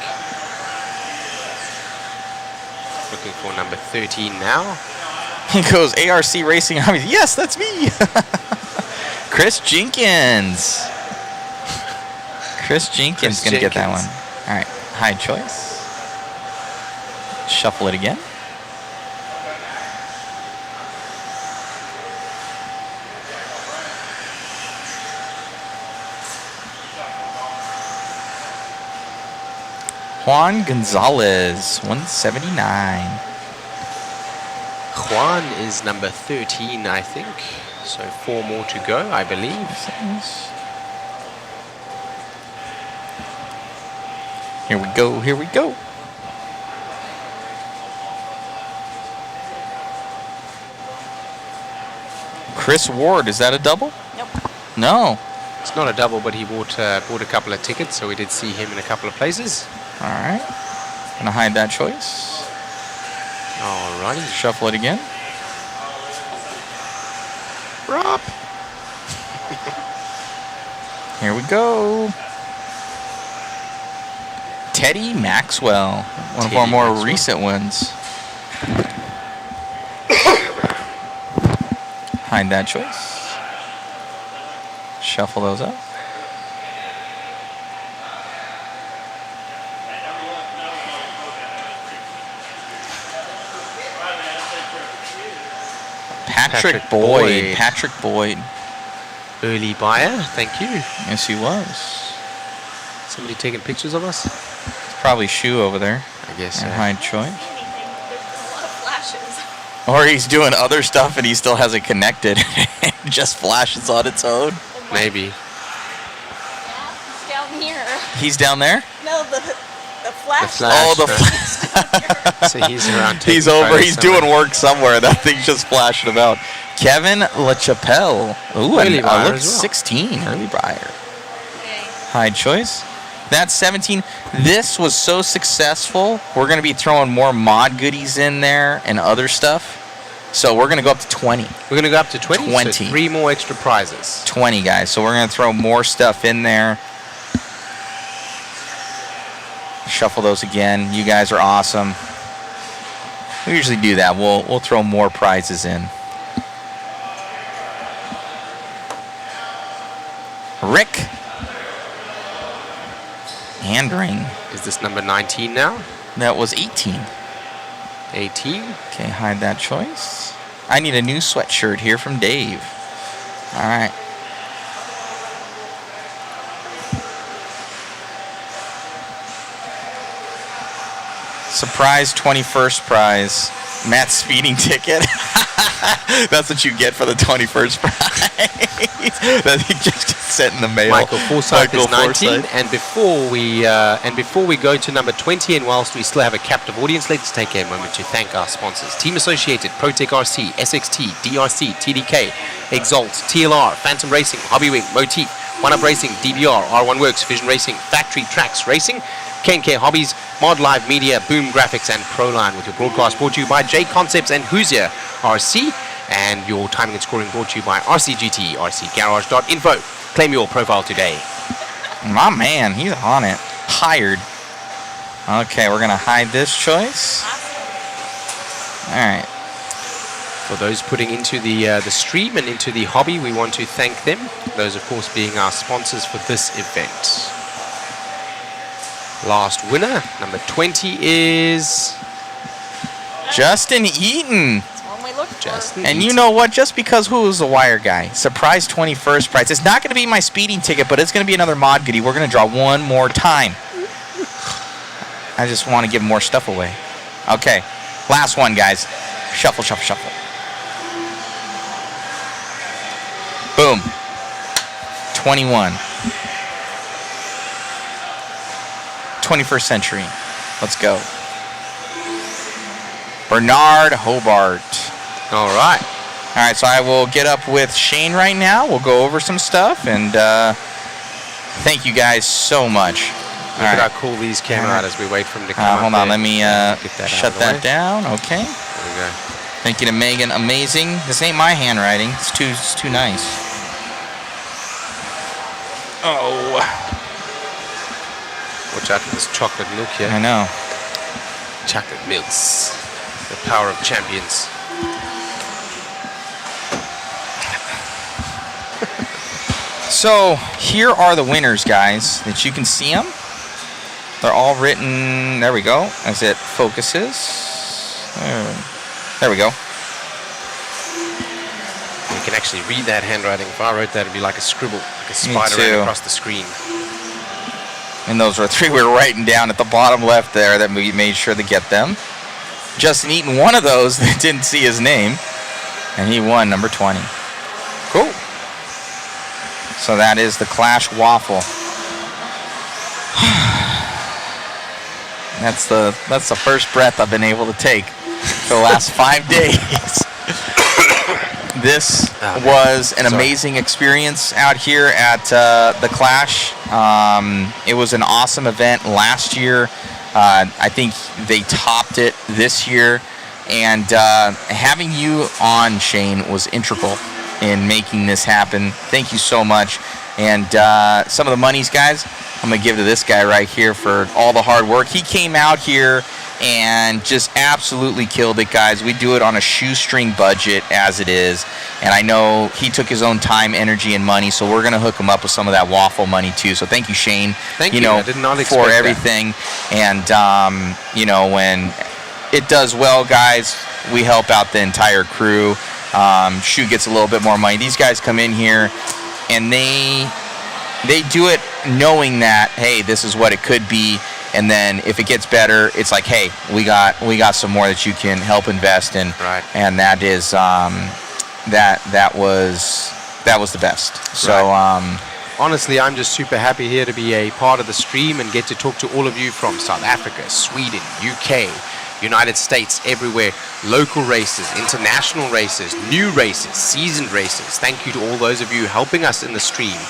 Looking for number 13 now. He goes, ARC Racing. Yes, that's me. Chris Jenkins. Chris Jenkins going to get that one. All right, hide choice. Shuffle it again. Juan Gonzalez, 179. Juan is number 13, I think. So 4 more to go, I believe. Here we go, here we go. Chris Ward, is that a double? Nope. No. It's not a double, but he bought a couple of tickets, so we did see him in a couple of places. All right. Gonna hide that choice. Alrighty. Shuffle it again. Rob. Here we go. Teddy Maxwell, one of our more recent ones. Hide that choice. Shuffle those up. Patrick Boyd. Patrick Boyd. Early buyer, thank you. Yes, he was. Somebody taking pictures of us? It's probably Shu over there. I guess and so. hide choice. There's a lot of flashes. Or he's doing other stuff and he still has it connected. It just flashes on its own. Maybe. Yeah, he's down here. He's down there? No, the flash. Oh, the flash. So he's around. He's over. He's doing work somewhere. That thing's just flashing about. Kevin LaChapelle. Ooh, Early buyer look, as well. 16. Early buyer. Hide choice. That's 17. This was so successful. We're going to be throwing more mod goodies in there and other stuff. So we're going to go up to 20. We're going to go up to 20? 20. So 3 more extra prizes. 20, guys. So we're going to throw more stuff in there. Shuffle those again. You guys are awesome. We usually do that. We'll throw more prizes in. Rick Andring. Is this number 19 now? That was 18. 18. Okay, hide that choice. I need a new sweatshirt here from Dave. All right. Surprise 21st prize. Matt's speeding ticket. That's what you get for the 21st prize. That he just gets sent in the mail. Michael Forsyth is 19, Forsyth. and before we go to number 20, and whilst we still have a captive audience, let's take a moment to thank our sponsors: Team Associated, ProTech RC, SXT, DRC, TDK, Exalt, TLR, Phantom Racing, Hobbywing, Motif, One Up Racing, DBR, R1 Works, Vision Racing, Factory Tracks Racing, K&K Hobbies, Mod Live Media, Boom Graphics, and Proline, with your broadcast brought to you by JConcepts and Hoosier RC, and your timing and scoring brought to you by RCGT, rcgarage.info. Claim your profile today. My man, he's on it. Hired. Okay, we're going to hide this choice. All right. For those putting into the stream and into the hobby, we want to thank them. Those, of course, being our sponsors for this event. Last winner, number 20, is Justin Eaton. That's one we looked for. Justin And Eaton. you know what? Just because who was the wire guy? Surprise 21st prize. It's not going to be my speeding ticket, but it's going to be another mod goodie. We're going to draw one more time. I just want to give more stuff away. Okay. Last one, guys. Shuffle, shuffle, shuffle. Boom. 21. 21st century. Let's go. Bernard Hobart. All right. All right, so I will get up with Shane right now. We'll go over some stuff, and thank you guys so much. Look at how cool these came out as we wait for them to come up. Hold on, there. let me shut that down. Okay. There we go. Thank you to Megan. Amazing. This ain't my handwriting. It's too nice. Oh. Watch out for this chocolate milk here. I know. Chocolate milks. The power of champions. So here are the winners, guys, that you can see them. They're all written, there we go, as it focuses. There we go. You can actually read that handwriting. If I wrote that, it'd be like a scribble, like a spider ran across the screen. And those were 3 we were writing down at the bottom left there that we made sure to get them. Justin Eaton, one of those that didn't see his name, and he won number 20. Cool. So that is the Clash Waffle. That's the first breath I've been able to take for the last 5 days. This was an amazing experience out here at the Clash. It was an awesome event last year. I think they topped it this year. And having you on, Shane, was integral in making this happen. Thank you so much. And some of the monies, guys, I'm going to give to this guy right here for all the hard work. He came out here and just absolutely killed it, guys. We do it on a shoestring budget as it is. And I know he took his own time, energy, and money, so we're going to hook him up with some of that waffle money, too. So thank you, Shane. Thank you. I did not expect for everything. That. And, when it does well, guys, we help out the entire crew. Shoe gets a little bit more money. These guys come in here, and they do it knowing that, hey, this is what it could be. And then if it gets better, it's like, hey, we got some more that you can help invest in. Right. And that is that was the best. So honestly, I'm just super happy here to be a part of the stream and get to talk to all of you from South Africa, Sweden, UK, United States, everywhere. Local races, international races, new races, seasoned races. Thank you to all those of you helping us in the stream.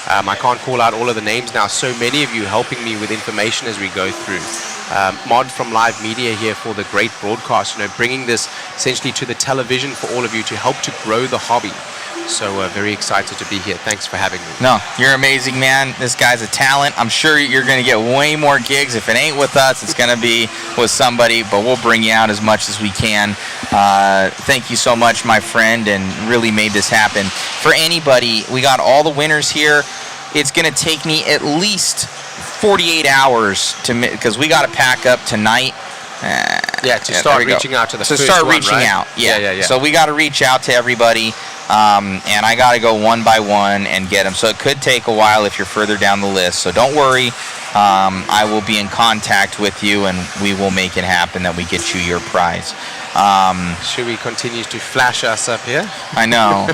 I can't call out all of the names now. So many of you helping me with information as we go through. Mod from Live Media here for the great broadcast, bringing this essentially to the television for all of you to help to grow the hobby. So very excited to be here. Thanks for having me. No, you're amazing, man. This guy's a talent. I'm sure you're going to get way more gigs. If it ain't with us, it's going to be with somebody, but we'll bring you out as much as we can. Thank you so much, my friend, and really made this happen. For anybody, we got all the winners here. It's going to take me at least 48 hours because we got to pack up tonight. To start reaching out to the first start one, reaching right? out. Yeah. So we got to reach out to everybody. And I got to go one by one and get them. So it could take a while if you're further down the list. So don't worry. I will be in contact with you, and we will make it happen that we get you your prize. Should we continue to flash us up here? I know.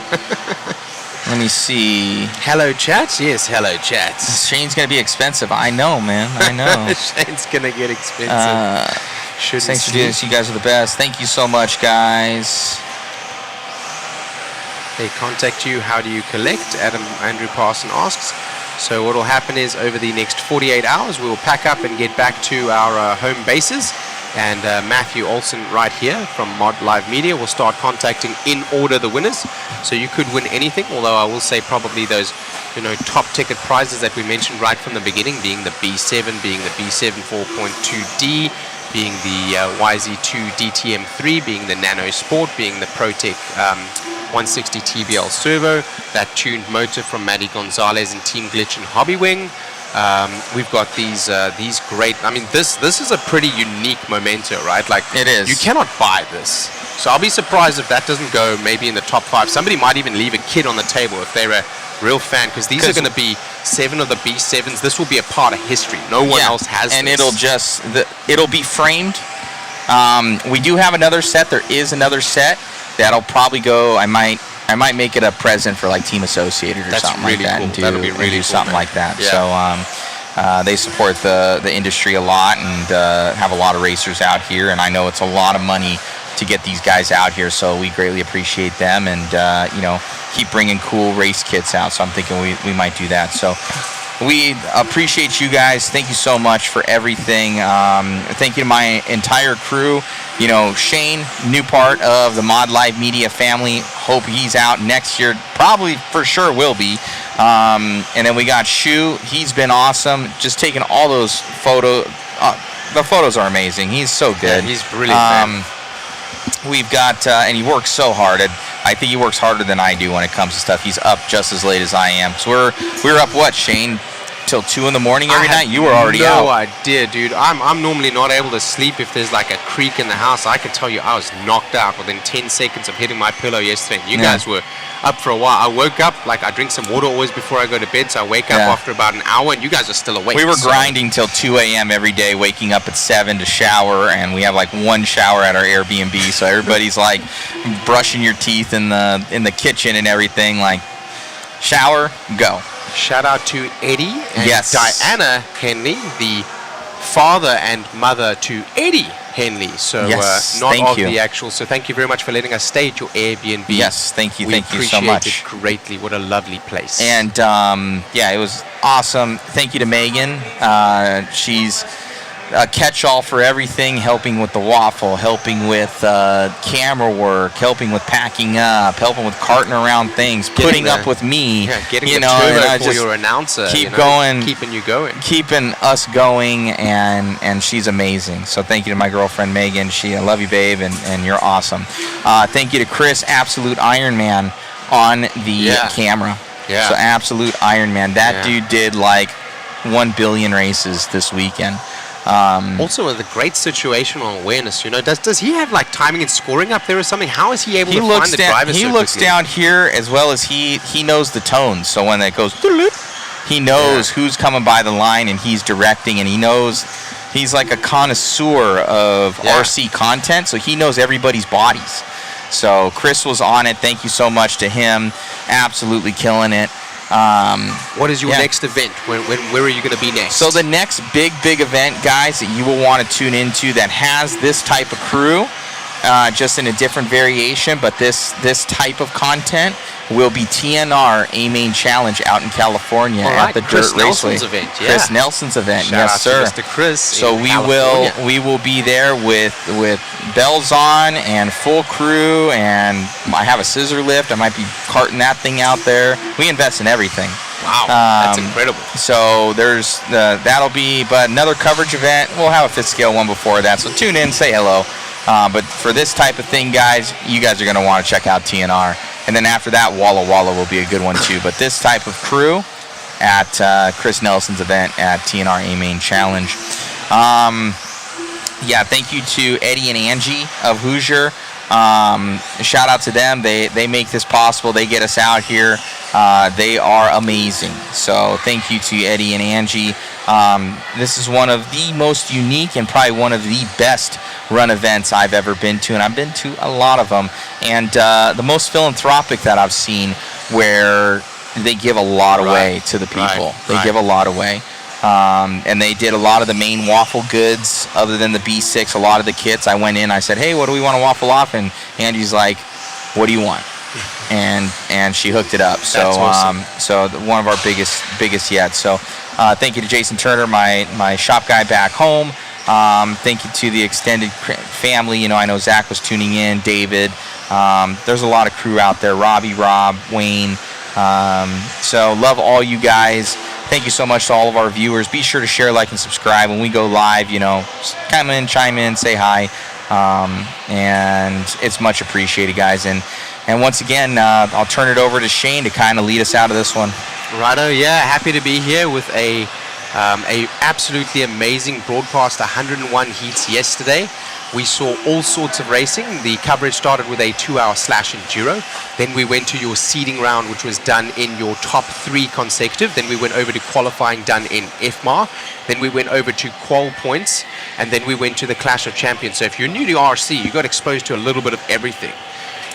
Let me see. Hello, chat? Yes, hello, chat. Shane's going to be expensive. I know, man. I know. Shane's going to get expensive. Thanks for doing this. You guys are the best. Thank you so much, guys. They contact you, how do you collect? Andrew Parson asks. So what will happen is over the next 48 hours, we will pack up and get back to our home bases. And Matthew Olson right here from Mod Live Media will start contacting in order the winners. So you could win anything, although I will say probably those top ticket prizes that we mentioned right from the beginning, being the B7, being the B7 4.2D, being the YZ2 DTM3, being the Nano Sport, being the ProTech 160 TBL servo, that tuned motor from Maddie Gonzalez and Team Glitch and Hobbywing. We've got these great, this is a pretty unique memento, right? Like, it is. You cannot buy this. So I'll be surprised if that doesn't go maybe in the top 5. Somebody might even leave a kid on the table if they're a real fan, because these are going to be 7 of the B7s. This will be a part of history. No one else has and this. It'll be framed. We do have another set. There is another set that'll probably go. I might make it a present for like Team Associated or something really like that. cool. And That'll be really cool, something man. like that. Yeah. So they support the industry a lot and have a lot of racers out here. And I know it's a lot of money to get these guys out here. So we greatly appreciate them and keep bringing cool race kits out. So I'm thinking we might do that. So we appreciate you guys. Thank you so much for everything. Thank you to my entire crew. Shane, new part of the Mod Live Media family. Hope he's out next year. Probably for sure will be. And then we got Shu. He's been awesome. Just taking all those photos. The photos are amazing. He's so good. Yeah, he's brilliant, man. we've got, and he works so hard. I think he works harder than I do when it comes to stuff. He's up just as late as I am. So we were up, what, Shane? Till 2 in the morning every night? You were already out. No idea, dude. I'm normally not able to sleep if there's like a creak in the house. I can tell you I was knocked out within 10 seconds of hitting my pillow yesterday. You guys were up for a while. I woke up, like I drink some water always before I go to bed, so I wake up after about an hour, and you guys are still awake. We were grinding till 2 a.m. every day, waking up at 7 to shower, and we have like one shower at our Airbnb, so everybody's like brushing your teeth in the kitchen and everything, like shower, go. Shout out to Eddie and Diana Henley, the father and mother to Eddie Henley. So not of the actual. So thank you very much for letting us stay at your Airbnb. Yes, thank you so much. It greatly. What a lovely place. And it was awesome. Thank you to Megan. She's a catch-all for everything, helping with the waffle, helping with camera work, helping with packing up, helping with carting around things, putting up with me. Yeah, getting the turbo for your announcer. Going, keeping you going. Keeping us going, and she's amazing. So thank you to my girlfriend, Megan. I love you, babe, and you're awesome. Thank you to Chris, Absolute Iron Man, on the camera. Yeah. So Absolute Iron Man. That dude did like 1 billion races this weekend. Also, with a great situational awareness, does he have like timing and scoring up there or something? How is he able to find the driver? He looks down here as well as he knows the tones. So when it goes, he knows who's coming by the line, and he's directing, and he knows he's like a connoisseur of RC content. So he knows everybody's bodies. So Chris was on it. Thank you so much to him. Absolutely killing it. What is your next event? Where are you going to be next? So the next big event, guys, that you will want to tune into that has this type of crew, just in a different variation, but this type of content will be TNR A-Main Challenge out in California at the Chris Dirt Raceway. Nelson's event, Chris Nelson's event, Shout yes, sir. out to Mr. Chris. So in we will be there with bells on and full crew, and I have a scissor lift. I might be carting that thing out there. We invest in everything. Wow, that's incredible. So there's that'll be, but another coverage event. We'll have a fifth scale one before that. So tune in, say hello. But for this type of thing, guys, you guys are going to want to check out TNR. And then after that, Walla Walla will be a good one too. But this type of crew at Chris Nelson's event at TNR A-Main Challenge. Thank you to Eddie and Angie of Hoosier. Shout out to them. They make this possible. They get us out here. They are amazing. So thank you to Eddie and Angie. This is one of the most unique and probably one of the best run events I've ever been to, and I've been to a lot of them. And the most philanthropic that I've seen, where they give a lot away to the people. They give a lot away. And they did a lot of the main waffle goods other than the B6, a lot of the kits. I went in, I said, hey, what do we want to waffle off? And Angie's like, what do you want? And she hooked it up. So awesome. One of our biggest yet. So thank you to Jason Turner, my shop guy back home. Thank you to the extended family. I know Zach was tuning in, David. There's a lot of crew out there, Robbie, Rob, Wayne. So love all you guys. Thank you so much to all of our viewers. Be sure to share, like, and subscribe when we go live. Come in, chime in, say hi, and it's much appreciated, guys. And once again, I'll turn it over to Shane to kind of lead us out of this one. Righto, happy to be here with a absolutely amazing broadcast. 101 heats yesterday. We saw all sorts of racing. The coverage started with a 2-hour slash enduro. Then we went to your seeding round, which was done in your top 3 consecutive. Then we went over to qualifying, done in FMAR. Then we went over to qual points. And then we went to the Clash of Champions. So if you're new to RC, you got exposed to a little bit of everything.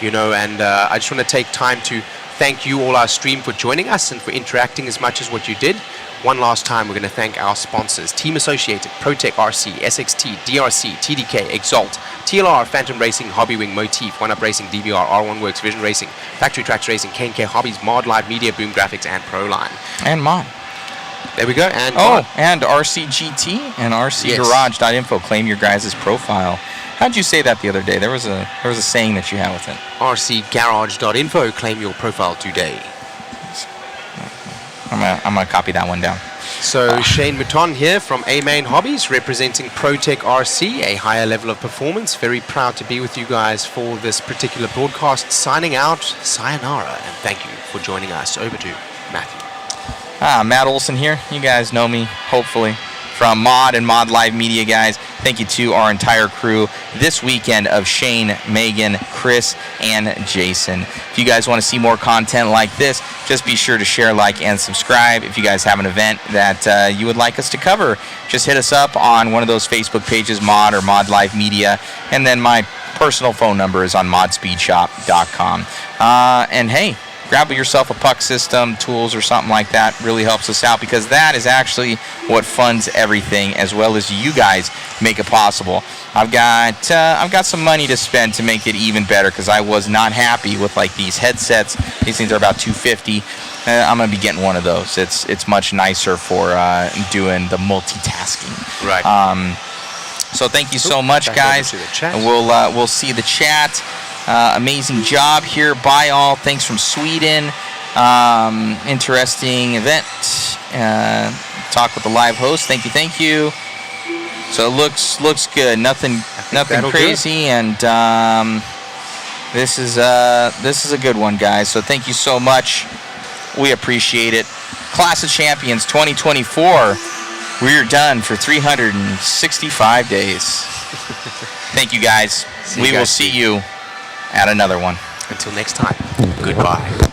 And I just want to take time to thank you, all our stream, for joining us and for interacting as much as what you did. One last time, we're going to thank our sponsors: Team Associated, ProTech RC, SXT, DRC, TDK, Exalt, TLR, Phantom Racing, Hobbywing, Motif, One Up Racing, DVR, R1 Works, Vision Racing, Factory Tracks Racing, K&K Hobbies, Mod Live Media, Boom Graphics, and Proline. And Mod. There we go. And and RCGT and RCGarage.info. Claim your guys' profile. How'd you say that the other day? There was a saying that you had with it. RCGarage.info. Claim your profile today. I'm gonna copy that one down. So Shane Mouton here from A-Main Hobbies, representing ProTech RC, a higher level of performance. Very proud to be with you guys for this particular broadcast. Signing out, sayonara, and thank you for joining us. Over to Matthew. Matt Olson here. You guys know me, hopefully, from Mod and Mod Live Media, guys. Thank you to our entire crew this weekend of Shane, Megan, Chris, and Jason. If you guys want to see more content like this, just be sure to share, like, and subscribe. If you guys have an event that you would like us to cover, just hit us up on one of those Facebook pages, Mod or Mod Live Media, and then my personal phone number is on modspeedshop.com. And hey, grab yourself a puck system, tools, or something like that. Really helps us out, because that is actually what funds everything, as well as you guys make it possible. I've got some money to spend to make it even better, because I was not happy with like these headsets. These things are about $250. I'm gonna be getting one of those. It's much nicer for doing the multitasking. Right. So thank you so much, guys. We'll see the chat. Amazing job here by all. Thanks from Sweden. Interesting event. Talk with the live host. Thank you. So it looks good. Nothing crazy, and this is a good one, guys. So thank you so much. We appreciate it. Class of Champions 2024. We're done for 365 days. Thank you, guys. We will see you at another one. Until next time, goodbye.